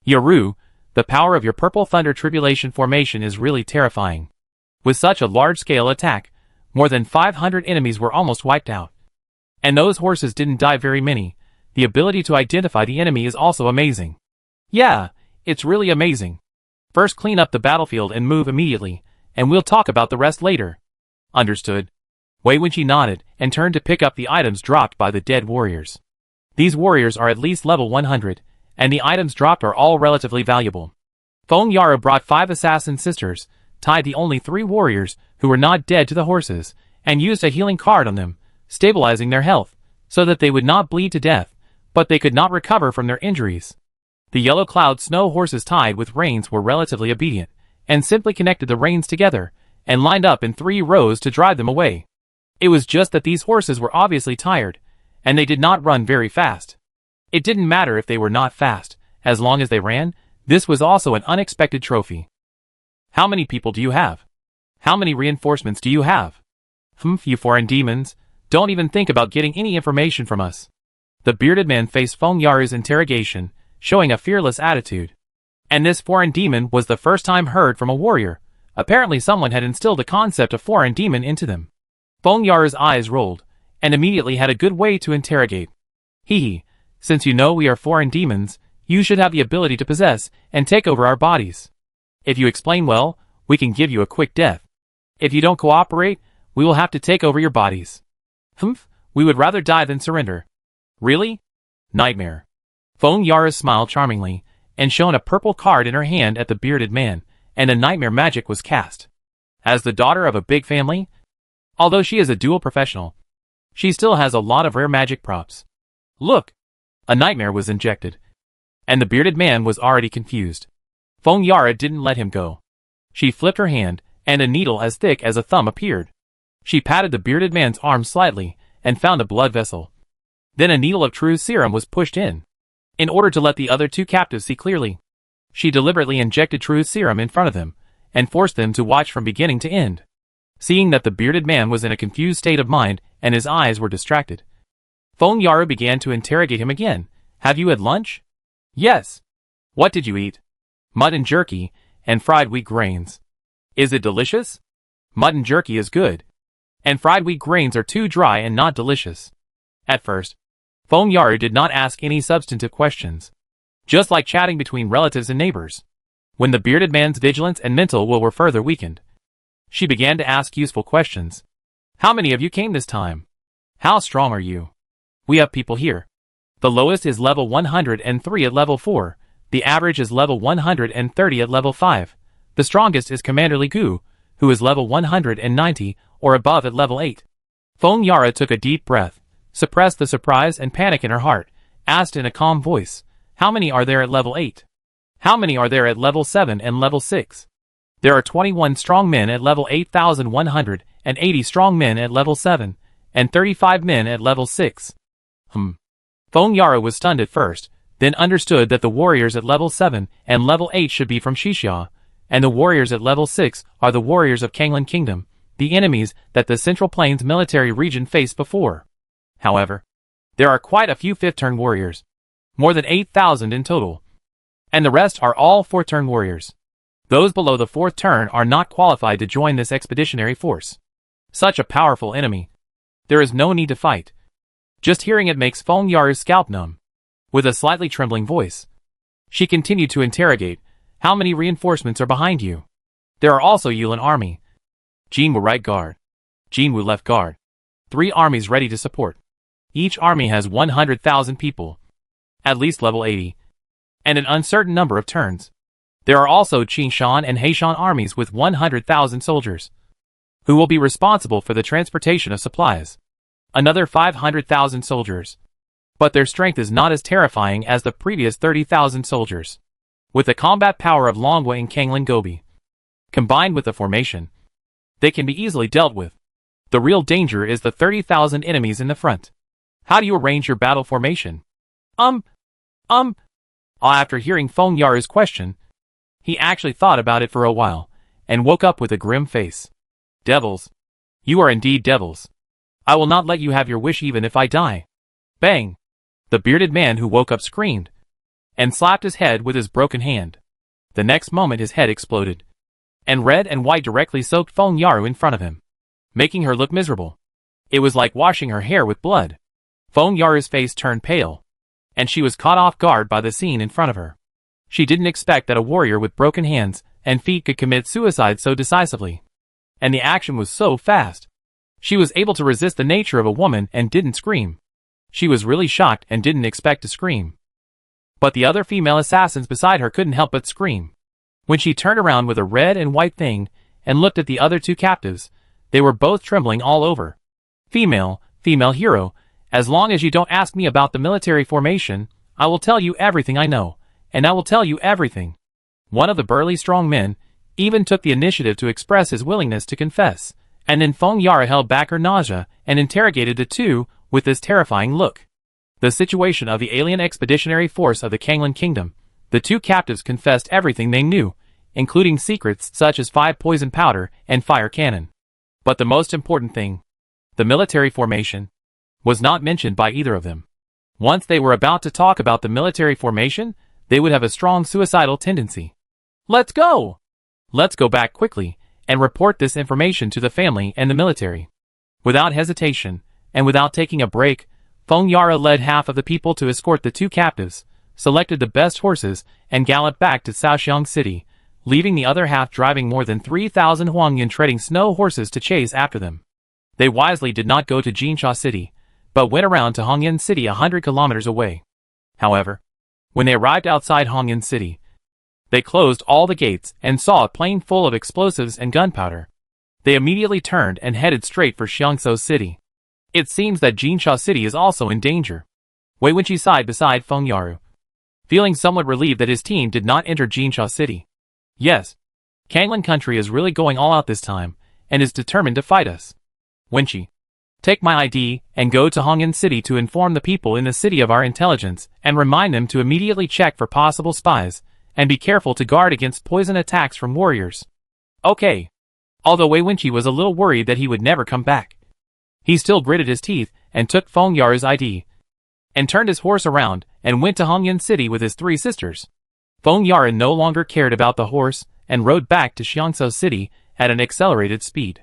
[SPEAKER 1] Yaru, the power of your purple thunder tribulation formation is really terrifying. With such a large-scale attack, more than 500 enemies were almost wiped out. And those horses didn't die very many. The ability to identify the enemy is also amazing. Yeah, it's really amazing. First clean up the battlefield and move immediately, and we'll talk about the rest later. Understood. Wei Wenqi nodded and turned to pick up the items dropped by the dead warriors. These warriors are at least level 100, and the items dropped are all relatively valuable. Feng Yara brought 5 assassin sisters, tied the only 3 warriors who were not dead to the horses, and used a healing card on them, stabilizing their health, so that they would not bleed to death, but they could not recover from their injuries. The yellow cloud snow horses tied with reins were relatively obedient, and simply connected the reins together, and lined up in 3 rows to drive them away. It was just that these horses were obviously tired, and they did not run very fast. It didn't matter if they were not fast, as long as they ran. This was also an unexpected trophy. How many people do you have? How many reinforcements do you have? You foreign demons, don't even think about getting any information from us. The bearded man faced Feng Yara's interrogation, showing a fearless attitude. And this foreign demon was the first time heard from a warrior. Apparently someone had instilled the concept of foreign demon into them. Feng Yara's eyes rolled, and immediately had a good way to interrogate. Hee, since you know we are foreign demons, you should have the ability to possess and take over our bodies. If you explain well, we can give you a quick death. If you don't cooperate, we will have to take over your bodies. We would rather die than surrender. Really? Nightmare. Feng Yara smiled charmingly, and shone a purple card in her hand at the bearded man, and a nightmare magic was cast. As the daughter of a big family, although she is a dual professional, she still has a lot of rare magic props. Look! A nightmare was injected, and the bearded man was already confused. Feng Yara didn't let him go. She flipped her hand, and a needle as thick as a thumb appeared. She patted the bearded man's arm slightly, and found a blood vessel. Then a needle of true serum was pushed in order to let the other 2 captives see clearly. She deliberately injected true serum in front of them, and forced them to watch from beginning to end. Seeing that the bearded man was in a confused state of mind, and his eyes were distracted, Feng Yara began to interrogate him again. Have you had lunch? Yes. What did you eat? Mutton jerky, and fried wheat grains. Is it delicious? Mutton jerky is good, and fried wheat grains are too dry and not delicious. At first, Feng Yara did not ask any substantive questions, just like chatting between relatives and neighbors. When the bearded man's vigilance and mental will were further weakened, she began to ask useful questions. How many of you came this time? How strong are you? We have people here. The lowest is level 103 at level 4, the average is level 130 at level 5. The strongest is Commander Li Gu, who is level 190 or above at level 8. Feng Yara took a deep breath, suppressed the surprise and panic in her heart, asked in a calm voice, how many are there at level 8? How many are there at level 7 and level 6? There are 21 strong men at level 8,180 strong men at level 7, and 35 men at level 6. Feng Yara was stunned at first, then understood that the warriors at level 7 and level 8 should be from Xixia, and the warriors at level 6 are the warriors of Kanglan Kingdom, the enemies that the Central Plains military region faced before. However, there are quite a few 5th-turn warriors, more than 8,000 in total, and the rest are all 4th-turn warriors. Those below the 4th turn are not qualified to join this expeditionary force. Such a powerful enemy. There is no need to fight. Just hearing it makes Feng Yara's scalp numb. With a slightly trembling voice, she continued to interrogate, how many reinforcements are behind you? There are also Yulin army. Jinwu right guard. Jinwu left guard. 3 armies ready to support. Each army has 100,000 people, at least level 80, and an uncertain number of turns. There are also Qingshan and Heishan armies with 100,000 soldiers, who will be responsible for the transportation of supplies. Another 500,000 soldiers. But their strength is not as terrifying as the previous 30,000 soldiers. With the combat power of Longwa and Kanglin Gobi, combined with the formation, they can be easily dealt with. The real danger is the 30,000 enemies in the front. How do you arrange your battle formation? After hearing Feng Yaru's question, he actually thought about it for a while, and woke up with a grim face. Devils. You are indeed devils. I will not let you have your wish even if I die. Bang! The bearded man who woke up screamed, and slapped his head with his broken hand. The next moment his head exploded, and red and white directly soaked Feng Yaru in front of him, making her look miserable. It was like washing her hair with blood. Feng Yaru's face turned pale, and she was caught off guard by the scene in front of her. She didn't expect that a warrior with broken hands and feet could commit suicide so decisively. And the action was so fast. She was able to resist the nature of a woman and didn't scream. She was really shocked and didn't expect to scream. But the other female assassins beside her couldn't help but scream. When she turned around with a red and white thing and looked at the other two captives, they were both trembling all over. Female hero, as long as you don't ask me about the military formation, I will tell you everything I know, and I will tell you everything. One of the burly strong men even took the initiative to express his willingness to confess, and then Feng Yaru held back her nausea and interrogated the two with this terrifying look. The situation of the alien expeditionary force of the Kanglin Kingdom. The two captives confessed everything they knew, including secrets such as 5 poison powder and fire cannon. But the most important thing, the military formation, was not mentioned by either of them. Once they were about to talk about the military formation, they would have a strong suicidal tendency. Let's go! Let's go back quickly and report this information to the family and the military. Without hesitation, and without taking a break, Feng Yaru led half of the people to escort the two captives, selected the best horses, and galloped back to Shaoxiang City, leaving the other half driving more than 3,000 Huangyuan treading snow horses to chase after them. They wisely did not go to Jinsha City, but went around to Hongyan City 100 kilometers away. However, when they arrived outside Hongyan City, they closed all the gates and saw a plane full of explosives and gunpowder. They immediately turned and headed straight for Xiangzhou City. It seems that Jinsha City is also in danger. Wei Wenqi sighed beside Feng Yaru, feeling somewhat relieved that his team did not enter Jinsha City. Yes, Kanglin country is really going all out this time, and is determined to fight us. Wenqi, take my ID and go to Hongyan City to inform the people in the city of our intelligence and remind them to immediately check for possible spies, and be careful to guard against poison attacks from warriors. Okay. Although Wei Wenqi was a little worried that he would never come back, he still gritted his teeth and took Feng Yaru's ID, and turned his horse around and went to Hongyan City with his 3 sisters. Feng Yaru no longer cared about the horse and rode back to Xiangzhou City at an accelerated speed.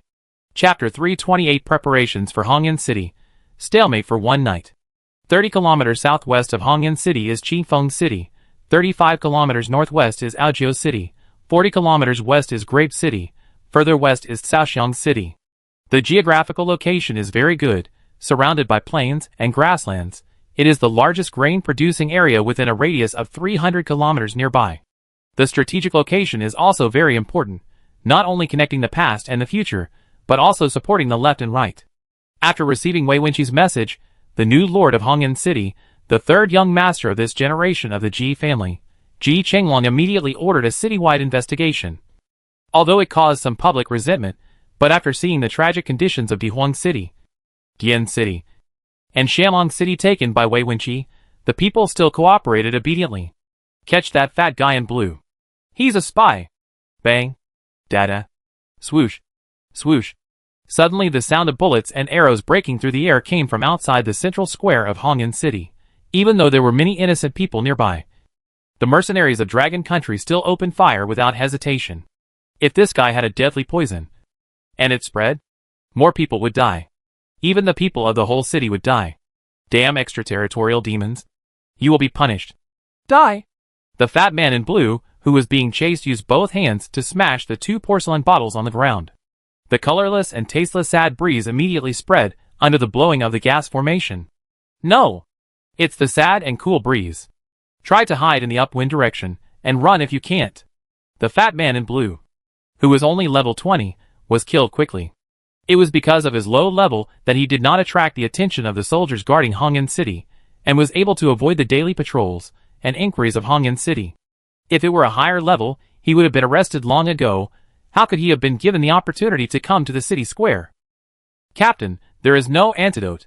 [SPEAKER 1] Chapter 328 Preparations for Hongyan City. Stalemate for one night. 30 kilometers southwest of Hongyan City is Qifeng City. 35 kilometers northwest is Aojiu City. 40 kilometers west is Grape City. Further west is Shaoxiang City. The geographical location is very good, surrounded by plains and grasslands. It is the largest grain-producing area within a radius of 300 kilometers nearby. The strategic location is also very important, not only connecting the past and the future, but also supporting the left and right. After receiving Wei Wenqi's message, the new lord of Hongyan City, the third young master of this generation of the Ji family, Ji Chenglong immediately ordered a citywide investigation. Although it caused some public resentment, but after seeing the tragic conditions of Dihuang City, Dian City, and Shamong City taken by Wei Wenqi, the people still cooperated obediently. Catch that fat guy in blue. He's a spy. Bang. Dada. Swoosh. Swoosh. Suddenly the sound of bullets and arrows breaking through the air came from outside the central square of Hongyan City, even though there were many innocent people nearby. The mercenaries of Dragon Country still opened fire without hesitation. If this guy had a deadly poison, and it spread, more people would die. Even the people of the whole city would die. Damn extraterritorial demons. You will be punished. Die! The fat man in blue, who was being chased, used both hands to smash the 2 porcelain bottles on the ground. The colorless and tasteless sad breeze immediately spread under the blowing of the gas formation. No! It's the sad and cool breeze. Try to hide in the upwind direction, and run if you can't. The fat man in blue, who was only level 20, was killed quickly. It was because of his low level that he did not attract the attention of the soldiers guarding Hongyan City, and was able to avoid the daily patrols and inquiries of Hongyan City. If it were a higher level, he would have been arrested long ago. How could he have been given the opportunity to come to the city square? Captain, there is no antidote.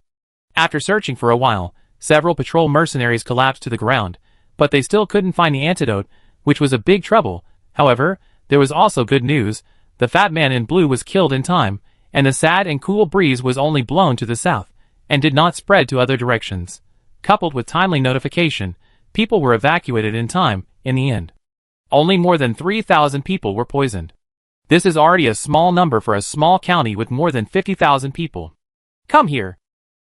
[SPEAKER 1] After searching for a while, several patrol mercenaries collapsed to the ground, but they still couldn't find the antidote, which was a big trouble. However, there was also good news. The fat man in blue was killed in time, and the sad and cool breeze was only blown to the south, and did not spread to other directions. Coupled with timely notification, people were evacuated in time. In the end, only more than 3,000 people were poisoned. This is already a small number for a small county with more than 50,000 people. Come here.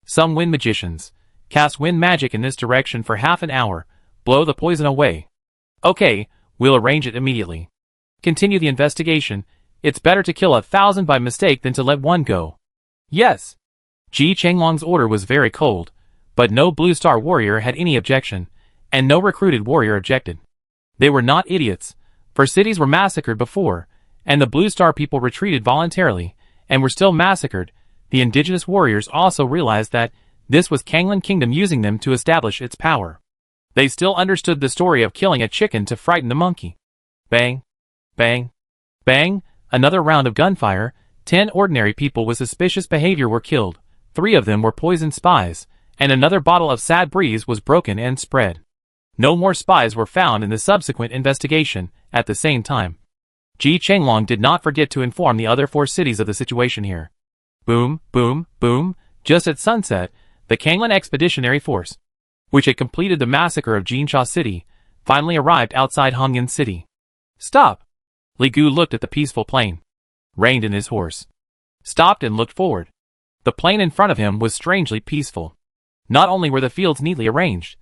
[SPEAKER 1] Some wind magicians. Cast wind magic in this direction for half an hour. Blow the poison away. Okay, we'll arrange it immediately. Continue the investigation. It's better to kill 1,000 by mistake than to let one go. Yes. Ji Chenglong's order was very cold, but no Blue Star warrior had any objection, and no recruited warrior objected. They were not idiots, for cities were massacred before, and the Blue Star people retreated voluntarily, and were still massacred. The indigenous warriors also realized that this was Kanglan Kingdom using them to establish its power. They still understood the story of killing a chicken to frighten the monkey. Bang, bang, bang, another round of gunfire. 10 ordinary people with suspicious behavior were killed. 3 of them were poisoned spies, and another bottle of sad breeze was broken and spread. No more spies were found in the subsequent investigation. At the same time, Ji Chenglong did not forget to inform the other 4 cities of the situation here. Boom, boom, boom. Just at sunset, the Kanglan Expeditionary Force, which had completed the massacre of Jinsha City, finally arrived outside Hongyan City. Stop! Li Gu looked at the peaceful plain, reined in his horse, stopped and looked forward. The plain in front of him was strangely peaceful. Not only were the fields neatly arranged,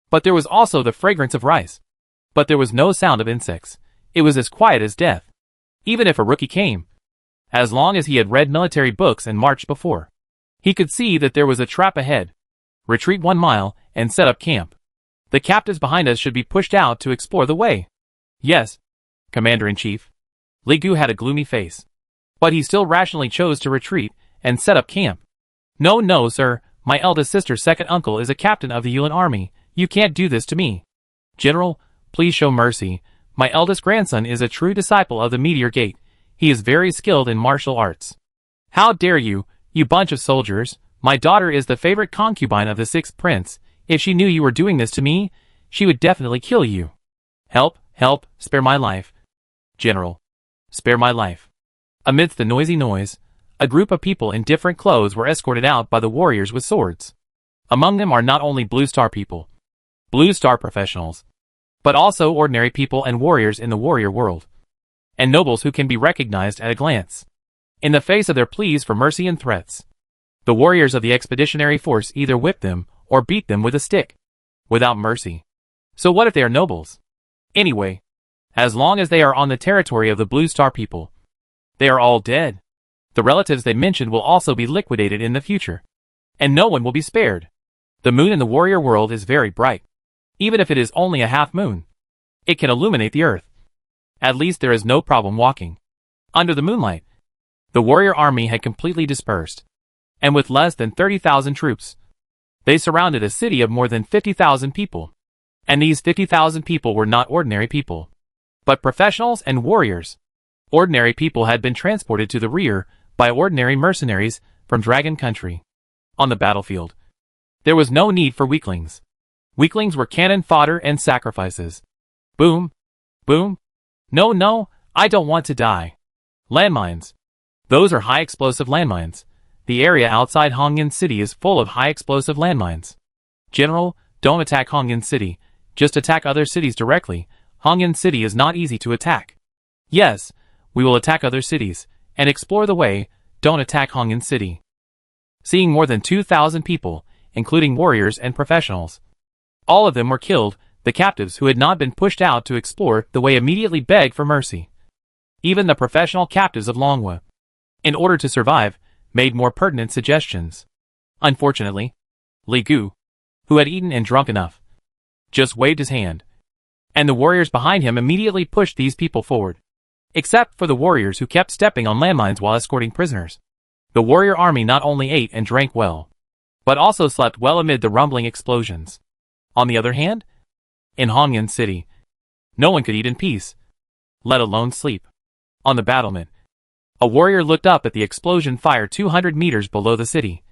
[SPEAKER 1] but there was also the fragrance of rice. But there was no sound of insects. It was as quiet as death. Even if a rookie came, as long as he had read military books and marched before, he could see that there was a trap ahead. Retreat 1 mile and set up camp. The captives behind us should be pushed out to explore the way. Yes, Commander-in-Chief. Li Gu had a gloomy face, but he still rationally chose to retreat and set up camp. No, no, sir. My eldest sister's second uncle is a captain of the Yuan army. You can't do this to me. General, please show mercy. My eldest grandson is a true disciple of the Meteor Gate. He is very skilled in martial arts. How dare you, you bunch of soldiers. My daughter is the favorite concubine of the 6th prince. If she knew you were doing this to me, she would definitely kill you. Help, help, spare my life. General, spare my life. Amidst the noisy noise, a group of people in different clothes were escorted out by the warriors with swords. Among them are not only Blue Star people, Blue Star professionals, but also ordinary people and warriors in the warrior world, and nobles who can be recognized at a glance. In the face of their pleas for mercy and threats, the warriors of the expeditionary force either whip them or beat them with a stick, without mercy. So what if they are nobles? Anyway, as long as they are on the territory of the Blue Star people, they are all dead. The relatives they mentioned will also be liquidated in the future, and no one will be spared. The moon in the warrior world is very bright. Even if it is only a half moon, it can illuminate the earth. At least there is no problem walking under the moonlight. The warrior army had completely dispersed, and with less than 30,000 troops, they surrounded a city of more than 50,000 people. And these 50,000 people were not ordinary people, but professionals and warriors. Ordinary people had been transported to the rear by ordinary mercenaries from Dragon Country. On the battlefield, there was no need for weaklings. Weaklings were cannon fodder and sacrifices. Boom, boom. No, no, I don't want to die. Landmines. Those are high explosive landmines. The area outside Hongyan City is full of high explosive landmines. General, don't attack Hongyan City. Just attack other cities directly. Hongyan City is not easy to attack. Yes, we will attack other cities and explore the way. Don't attack Hongyan City. Seeing more than 2,000 people, including warriors and professionals, all of them were killed. The captives who had not been pushed out to explore the way immediately begged for mercy. Even the professional captives of Longhua, in order to survive, made more pertinent suggestions. Unfortunately, Li Gu, who had eaten and drunk enough, just waved his hand, and the warriors behind him immediately pushed these people forward. Except for the warriors who kept stepping on landmines while escorting prisoners. The warrior army not only ate and drank well, but also slept well amid the rumbling explosions. On the other hand, in Hongyan City, no one could eat in peace, let alone sleep. On the battlement, a warrior looked up at the explosion fire 200 meters below the city,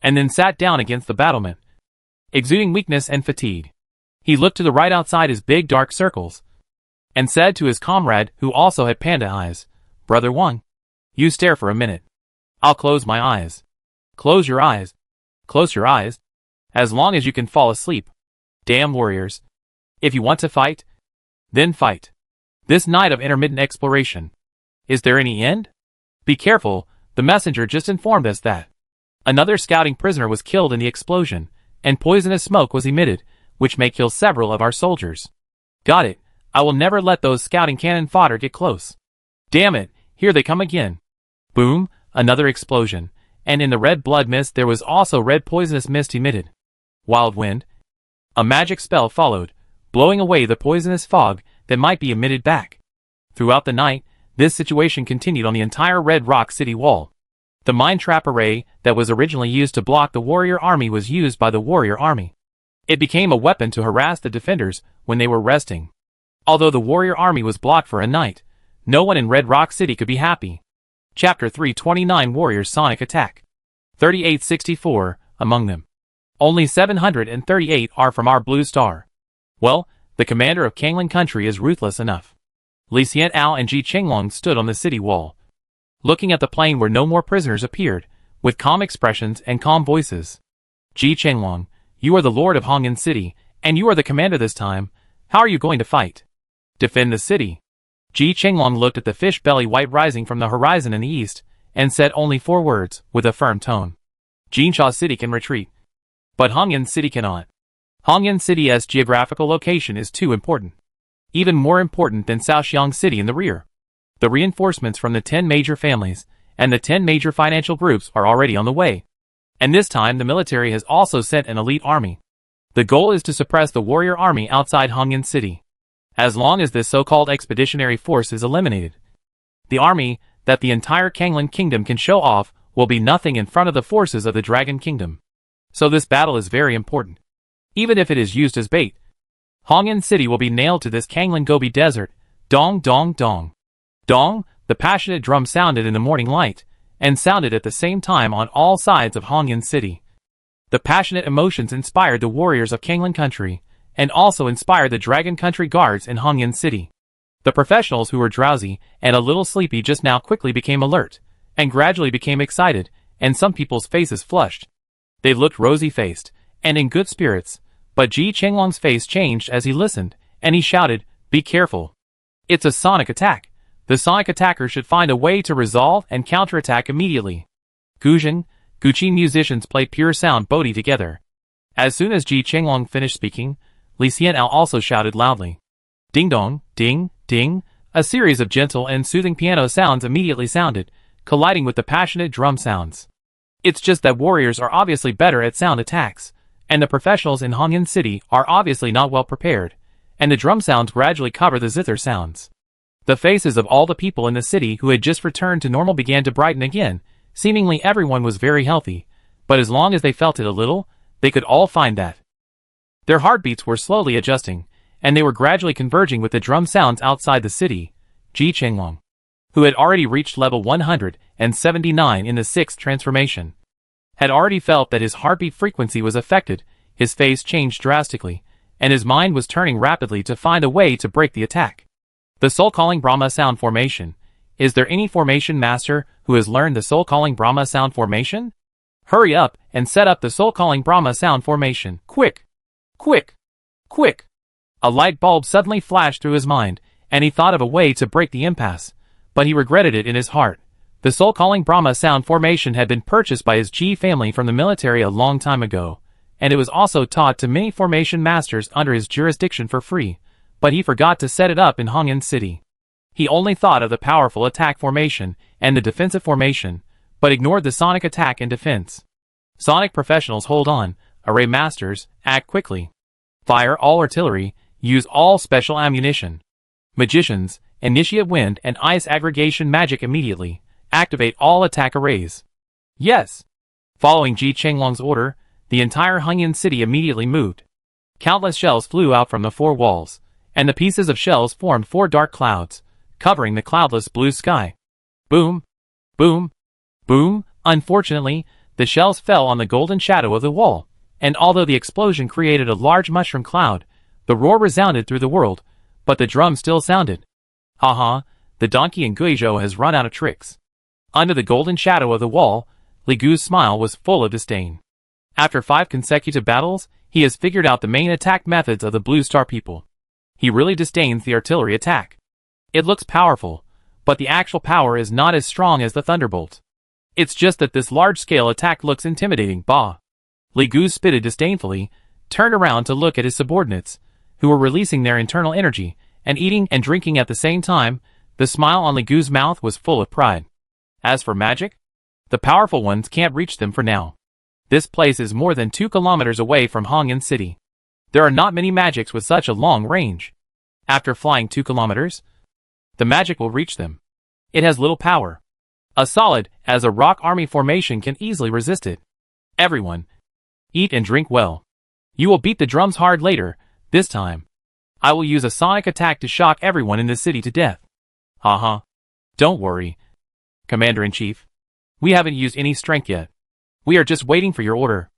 [SPEAKER 1] and then sat down against the battlement, exuding weakness and fatigue. He looked to the right outside his big dark circles, and said to his comrade who also had panda eyes, "Brother Wang, you stare for a minute. I'll close my eyes." "Close your eyes. Close your eyes. As long as you can fall asleep. Damn warriors. If you want to fight, then fight. This night of intermittent exploration. Is there any end? Be careful, the messenger just informed us that another scouting prisoner was killed in the explosion, and poisonous smoke was emitted, which may kill several of our soldiers." "Got it. I will never let those scouting cannon fodder get close. Damn it, here they come again." Boom, another explosion, and in the red blood mist there was also red poisonous mist emitted. Wild wind. A magic spell followed, blowing away the poisonous fog that might be emitted back. Throughout the night, this situation continued on the entire Red Rock City wall. The mine trap array that was originally used to block the warrior army was used by the warrior army. It became a weapon to harass the defenders when they were resting. Although the warrior army was blocked for a night, no one in Red Rock City could be happy. Chapter 329 Warriors Sonic Attack. 3864, among them. Only 738 are from our Blue Star. Well, the commander of Kangling Country is ruthless enough. Li Xian'ao and Ji Chenglong stood on the city wall, looking at the plain where no more prisoners appeared, with calm expressions and calm voices. "Ji Chenglong, you are the lord of Hongyan City, and you are the commander this time. How are you going to fight? Defend the city." Ji Chenglong looked at the fish belly white rising from the horizon in the east, and said only 4 words, with a firm tone. "Jinsha City can retreat, but Hongyan City cannot. Hongyan City's geographical location is too important. Even more important than Shaoxiang City in the rear. The reinforcements from the 10 major families, and the 10 major financial groups are already on the way. And this time the military has also sent an elite army. The goal is to suppress the warrior army outside Hongyan City. As long as this so-called expeditionary force is eliminated, the army that the entire Kangling Kingdom can show off will be nothing in front of the forces of the Dragon Kingdom. So this battle is very important. Even if it is used as bait, Hongyan City will be nailed to this Kangling Gobi desert. Dong dong dong. Dong, the passionate drum sounded in the morning light, and sounded at the same time on all sides of Hongyan City. The passionate emotions inspired the warriors of Kangling Country, and also inspired the Dragon Country guards in Hongyan City. The professionals who were drowsy and a little sleepy just now quickly became alert, and gradually became excited, and some people's faces flushed. They looked rosy-faced, and in good spirits, but Ji Chenglong's face changed as he listened, and he shouted, "Be careful. It's a sonic attack. The sonic attacker should find a way to resolve and counterattack immediately." Guzheng, Guqi musicians played pure sound Bodhi together. As soon as Ji Chenglong finished speaking, Li Xian'ao also shouted loudly. Ding dong, ding, ding, a series of gentle and soothing piano sounds immediately sounded, colliding with the passionate drum sounds. It's just that warriors are obviously better at sound attacks, and the professionals in Hongyan City are obviously not well prepared, and the drum sounds gradually cover the zither sounds. The faces of all the people in the city who had just returned to normal began to brighten again. Seemingly everyone was very healthy, but as long as they felt it a little, they could all find that their heartbeats were slowly adjusting, and they were gradually converging with the drum sounds outside the city. Ji Chenglong, who had already reached level 179 in the 6th transformation, had already felt that his heartbeat frequency was affected, his face changed drastically, and his mind was turning rapidly to find a way to break the attack. The soul-calling Brahma sound formation. Is there any formation master who has learned the soul-calling Brahma sound formation? Hurry up and set up the soul-calling Brahma sound formation. Quick! Quick! Quick! A light bulb suddenly flashed through his mind, and he thought of a way to break the impasse, but he regretted it in his heart. The soul-calling Brahma sound formation had been purchased by his Ji family from the military a long time ago, and it was also taught to many formation masters under his jurisdiction for free, but he forgot to set it up in Hongyan City. He only thought of the powerful attack formation and the defensive formation, but ignored the sonic attack and defense. Sonic professionals hold on, Array Masters, act quickly. Fire all artillery, use all special ammunition. Magicians, initiate wind and ice aggregation magic immediately. Activate all attack arrays. Yes! Following Ji Chenglong's order, the entire Hongyan city immediately moved. Countless shells flew out from the four walls, and the pieces of shells formed four dark clouds, covering the cloudless blue sky. Boom! Boom! Boom! Unfortunately, the shells fell on the golden shadow of the wall, and although the explosion created a large mushroom cloud, the roar resounded through the world, but the drum still sounded. Haha, the donkey in Guizhou has run out of tricks. Under the golden shadow of the wall, Li Gu's smile was full of disdain. After 5 consecutive battles, he has figured out the main attack methods of the Blue Star people. He really disdains the artillery attack. It looks powerful, but the actual power is not as strong as the thunderbolt. It's just that this large-scale attack looks intimidating. Bah! Li Gu spitted disdainfully, turned around to look at his subordinates, who were releasing their internal energy, and eating and drinking at the same time. The smile on Li Gu's mouth was full of pride. As for magic, the powerful ones can't reach them for now. This place is more than 2 kilometers away from Hongyan City. There are not many magics with such a long range. After flying 2 kilometers, the magic will reach them. It has little power. A solid, as a rock army formation can easily resist it. Everyone, eat and drink well. You will beat the drums hard later. This time, I will use a sonic attack to shock everyone in this city to death. Haha. Don't worry, Commander-in-Chief. We haven't used any strength yet. We are just waiting for your order.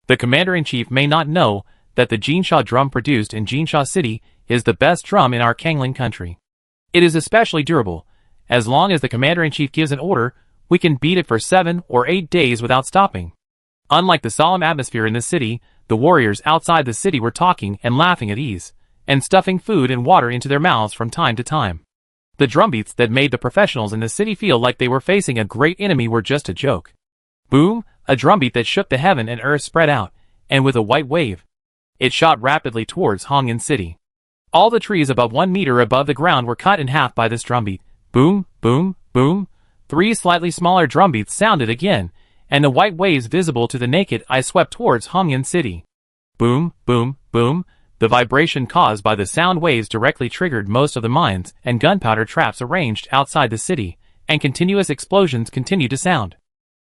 [SPEAKER 1] The Commander-in-Chief may not know that the Jinsha drum produced in Jinsha City is the best drum in our Kangling country. It is especially durable. As long as the Commander-in-Chief gives an order, we can beat it for 7 or 8 days without stopping. Unlike the solemn atmosphere in the city, the warriors outside the city were talking and laughing at ease, and stuffing food and water into their mouths from time to time. The drumbeats that made the professionals in the city feel like they were facing a great enemy were just a joke. Boom! A drumbeat that shook the heaven and earth spread out, and with a white wave, it shot rapidly towards Hongyan City. All the trees above 1 meter above the ground were cut in half by this drumbeat. Boom, boom, boom. 3 slightly smaller drumbeats sounded again, and the white waves visible to the naked eye swept towards Hongyan City. Boom, boom, boom. The vibration caused by the sound waves directly triggered most of the mines and gunpowder traps arranged outside the city, and continuous explosions continued to sound.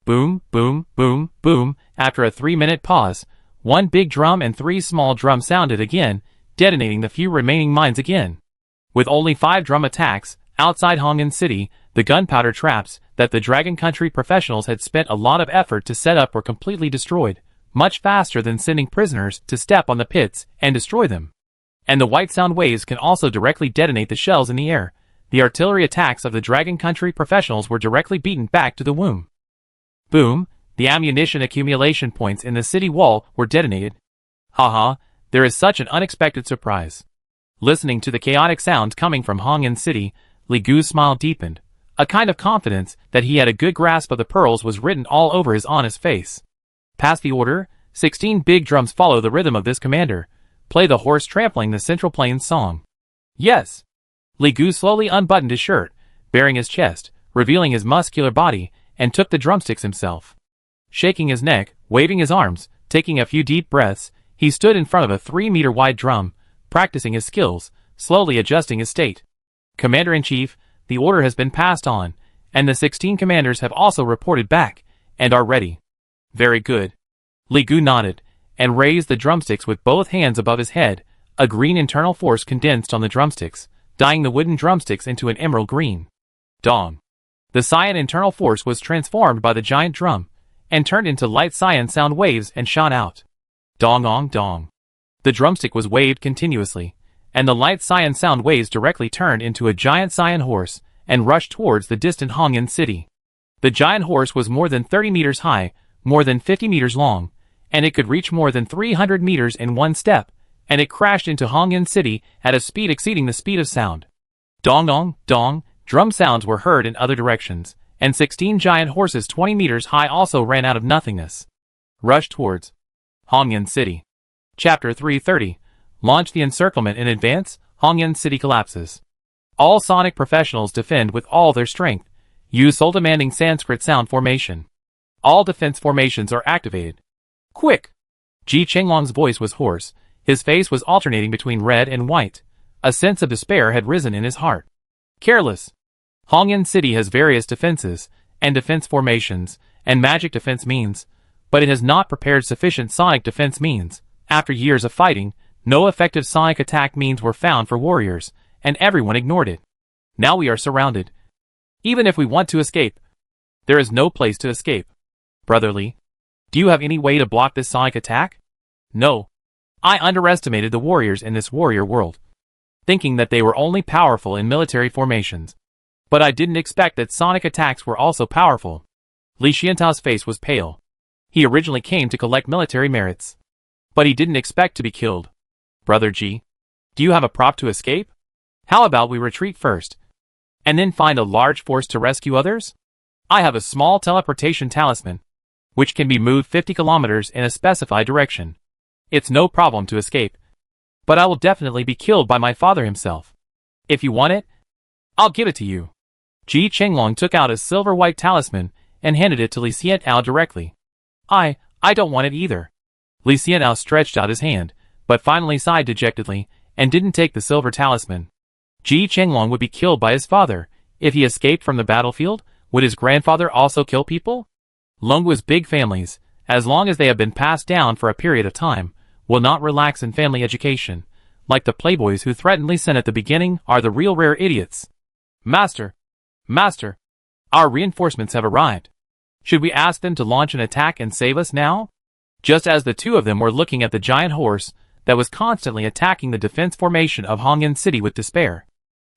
[SPEAKER 1] Boom, boom, boom, boom. After a 3-minute pause, 1 big drum and 3 small drums sounded again, detonating the few remaining mines again. With only 5 drum attacks, outside Hongyan City, the gunpowder traps that the Dragon Country professionals had spent a lot of effort to set up were completely destroyed, much faster than sending prisoners to step on the pits and destroy them. And the white sound waves can also directly detonate the shells in the air. The artillery attacks of the Dragon Country professionals were directly beaten back to the womb. Boom! The ammunition accumulation points in the city wall were detonated. Haha, there is such an unexpected surprise. Listening to the chaotic sounds coming from Hongyan City, Li Gu's smile deepened. A kind of confidence that he had a good grasp of the pearls was written all over his honest face. Pass the order. 16 big drums follow the rhythm of this commander. Play the horse trampling the Central Plains song. Yes. Li Gu slowly unbuttoned his shirt, baring his chest, revealing his muscular body, and took the drumsticks himself. Shaking his neck, waving his arms, taking a few deep breaths, he stood in front of a 3-meter wide drum, practicing his skills, slowly adjusting his state. Commander-in-Chief, the order has been passed on, and the 16 commanders have also reported back, and are ready. Very good. Li Gu nodded, and raised the drumsticks with both hands above his head. A green internal force condensed on the drumsticks, dyeing the wooden drumsticks into an emerald green. Dong. The cyan internal force was transformed by the giant drum, and turned into light cyan sound waves and shot out. Dong-ong dong. The drumstick was waved continuously, and the light cyan sound waves directly turned into a giant cyan horse, and rushed towards the distant Hongyan City. The giant horse was more than 30 meters high, more than 50 meters long, and it could reach more than 300 meters in one step, and it crashed into Hongyan City at a speed exceeding the speed of sound. Dong-dong, dong, drum sounds were heard in other directions, and 16 giant horses 20 meters high also ran out of nothingness. Rushed towards Hongyan City. Chapter 330. Launch the encirclement in advance. Hongyan City collapses. All sonic professionals defend with all their strength. Use soul-demanding Sanskrit sound formation. All defense formations are activated. Quick! Ji Chenglong's voice was hoarse, his face was alternating between red and white. A sense of despair had risen in his heart. Careless. Hongyan City has various defenses, and defense formations, and magic defense means, but it has not prepared sufficient sonic defense means. After years of fighting, no effective sonic attack means were found for warriors, and everyone ignored it. Now we are surrounded. Even if we want to escape, there is no place to escape. Brother Li, do you have any way to block this sonic attack? No. I underestimated the warriors in this warrior world, thinking that they were only powerful in military formations. But I didn't expect that sonic attacks were also powerful. Li Xiantao's face was pale. He originally came to collect military merits, but he didn't expect to be killed. Brother Ji, do you have a prop to escape? How about we retreat first, and then find a large force to rescue others? I have a small teleportation talisman, which can be moved 50 kilometers in a specified direction. It's no problem to escape, but I will definitely be killed by my father himself. If you want it, I'll give it to you. Ji Chenglong took out a silver-white talisman and handed it to Li Xian'ao directly. I don't want it either. Li Xian'ao stretched out his hand, but finally sighed dejectedly and didn't take the silver talisman. Ji Chenglong would be killed by his father. If he escaped from the battlefield, would his grandfather also kill people? Longgua's big families, as long as they have been passed down for a period of time, will not relax in family education. Like the playboys who threatened Li Sen at the beginning are the real rare idiots. Master! Master! Our reinforcements have arrived. Should we ask them to launch an attack and save us now? Just as the two of them were looking at the giant horse that was constantly attacking the defense formation of Hongyan City with despair,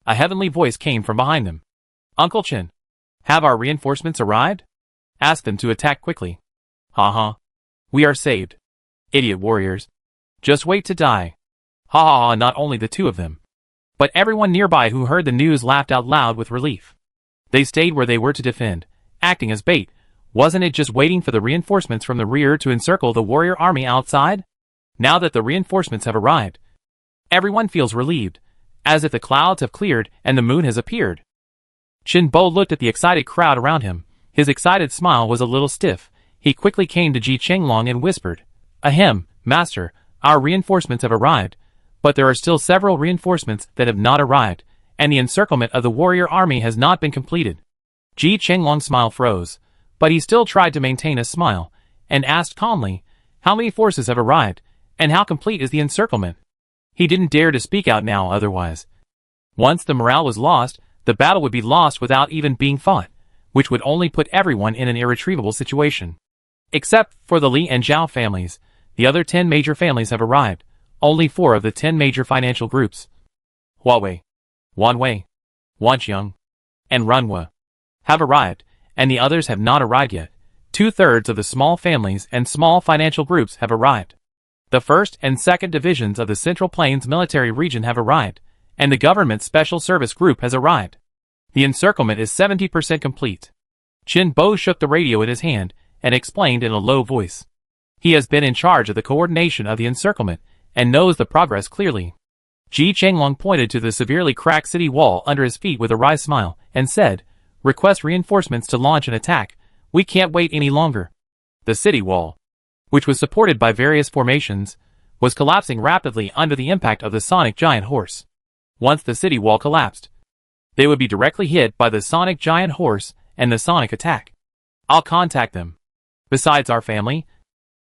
[SPEAKER 1] a heavenly voice came from behind them. Uncle Chen, have our reinforcements arrived? Ask them to attack quickly. Ha. We are saved. Idiot warriors. Just wait to die. Ha. Not only the two of them, but everyone nearby who heard the news laughed out loud with relief. They stayed where they were to defend, acting as bait. Wasn't it just waiting for the reinforcements from the rear to encircle the warrior army outside? Now that the reinforcements have arrived, everyone feels relieved, as if the clouds have cleared and the moon has appeared. Qin Bo looked at the excited crowd around him. His excited smile was a little stiff. He quickly came to Ji Chenglong and whispered, Ahem, Master, our reinforcements have arrived, but there are still several reinforcements that have not arrived, and the encirclement of the warrior army has not been completed. Ji Chenglong's smile froze, but he still tried to maintain a smile, and asked calmly, How many forces have arrived, and how complete is the encirclement? He didn't dare to speak out now otherwise. Once the morale was lost, the battle would be lost without even being fought, which would only put everyone in an irretrievable situation. Except for the Li and Zhao families, the other 10 major families have arrived. Only 4 of the 10 major financial groups, Huawei, Wanwei, Wanqiang, and Runhua, have arrived, and the others have not arrived yet. 2/3 of the small families and small financial groups have arrived. The 1st and 2nd divisions of the Central Plains military region have arrived, and the government special service group has arrived. The encirclement is 70% complete. Qin Bo shook the radio in his hand and explained in a low voice. He has been in charge of the coordination of the encirclement and knows the progress clearly. Ji Chenglong pointed to the severely cracked city wall under his feet with a wry smile and said, Request reinforcements to launch an attack. We can't wait any longer. The city wall, which was supported by various formations, was collapsing rapidly under the impact of the sonic giant horse. Once the city wall collapsed, they would be directly hit by the sonic giant horse and the sonic attack. I'll contact them. Besides our family,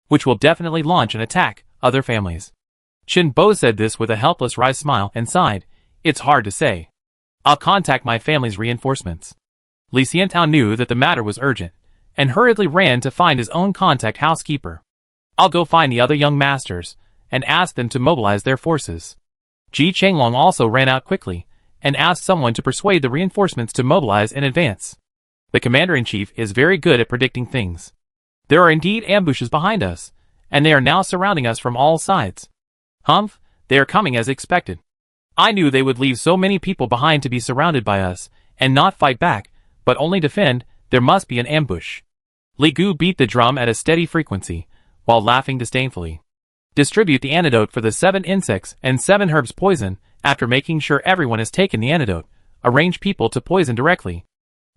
[SPEAKER 1] which will definitely launch an attack, other families. Qin Bo said this with a helpless wry smile and sighed. It's hard to say. I'll contact my family's reinforcements. Li Xian'ao knew that the matter was urgent, and hurriedly ran to find his own contact housekeeper. I'll go find the other young masters, and ask them to mobilize their forces. Ji Chenglong also ran out quickly, and asked someone to persuade the reinforcements to mobilize in advance. The commander-in-chief is very good at predicting things. There are indeed ambushes behind us, and they are now surrounding us from all sides. Humph, they are coming as expected. I knew they would leave so many people behind to be surrounded by us, and not fight back, but only defend. There must be an ambush. Li Gu beat the drum at a steady frequency, while laughing disdainfully. Distribute the antidote for the 7 insects and 7 herbs poison. After making sure everyone has taken the antidote, arrange people to poison directly.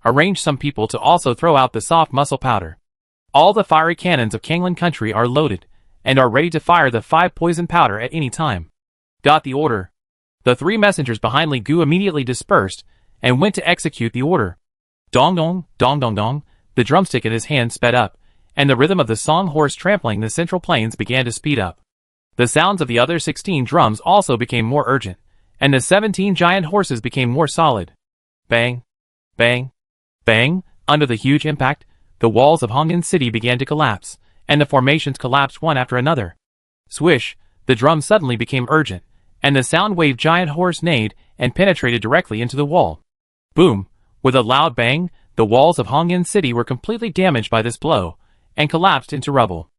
[SPEAKER 1] Arrange some people to also throw out the soft muscle powder. All the fiery cannons of Kanglan country are loaded, and are ready to fire the 5 poison powder at any time. Got the order. The 3 messengers behind Li Gu immediately dispersed and went to execute the order. Dong dong, dong dong dong, the drumstick in his hand sped up, and the rhythm of the song horse trampling the central plains began to speed up. The sounds of the other 16 drums also became more urgent, and the 17 giant horses became more solid. Bang, bang, bang, under the huge impact, the walls of Hongyan City began to collapse, and the formations collapsed one after another. Swish, the drum suddenly became urgent, and the sound wave giant horse neighed and penetrated directly into the wall. Boom, with a loud bang, the walls of Hongyan City were completely damaged by this blow, and collapsed into rubble.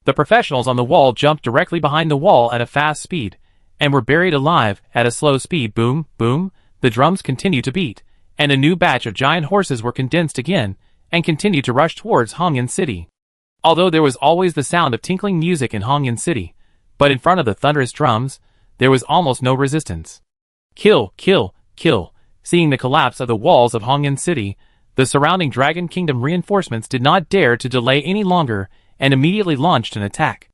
[SPEAKER 1] The professionals on the wall jumped directly behind the wall at a fast speed, and were buried alive at a slow speed. Boom, boom, the drums continued to beat, and a new batch of giant horses were condensed again, and continued to rush towards Hongyan City. Although there was always the sound of tinkling music in Hongyan City, but in front of the thunderous drums, there was almost no resistance. Kill, kill, kill. Seeing the collapse of the walls of Hongyan City, the surrounding Dragon Kingdom reinforcements did not dare to delay any longer and immediately launched an attack.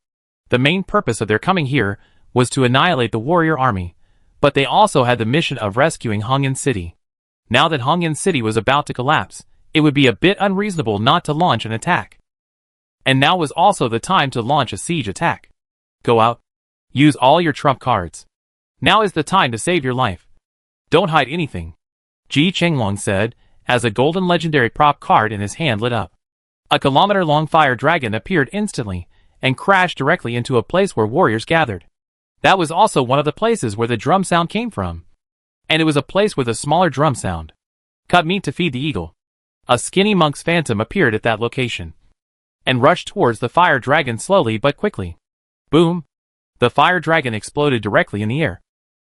[SPEAKER 1] The main purpose of their coming here was to annihilate the warrior army, but they also had the mission of rescuing Hongyan City. Now that Hongyan City was about to collapse, it would be a bit unreasonable not to launch an attack. And now was also the time to launch a siege attack. Go out. Use all your trump cards. Now is the time to save your life. Don't hide anything. Ji Chenglong said, as a golden legendary prop card in his hand lit up. A kilometer-long fire dragon appeared instantly, and crashed directly into a place where warriors gathered. That was also one of the places where the drum sound came from. And it was a place with a smaller drum sound. Cut meat to feed the eagle. A skinny monk's phantom appeared at that location, and rushed towards the fire dragon slowly but quickly. Boom! The fire dragon exploded directly in the air,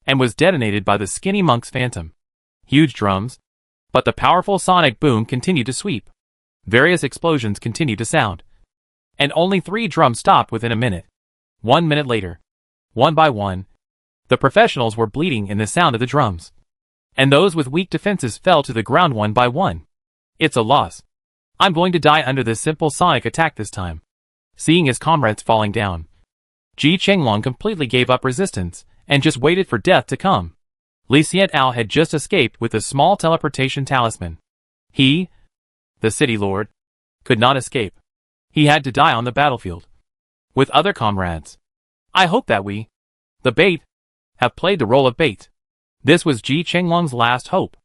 [SPEAKER 1] and was detonated by the skinny monk's phantom. Huge drums. But the powerful sonic boom continued to sweep. Various explosions continued to sound. And only 3 drums stopped within a minute. 1 minute later, one by one, the professionals were bleeding in the sound of the drums. And those with weak defenses fell to the ground one by one. It's a loss. I'm going to die under this simple sonic attack this time. Seeing his comrades falling down, Ji Chenglong completely gave up resistance, and just waited for death to come. Li Xian'ao had just escaped with a small teleportation talisman. He, the city lord, could not escape. He had to die on the battlefield with other comrades. I hope that we, the bait, have played the role of bait. This was Ji Chenglong's last hope.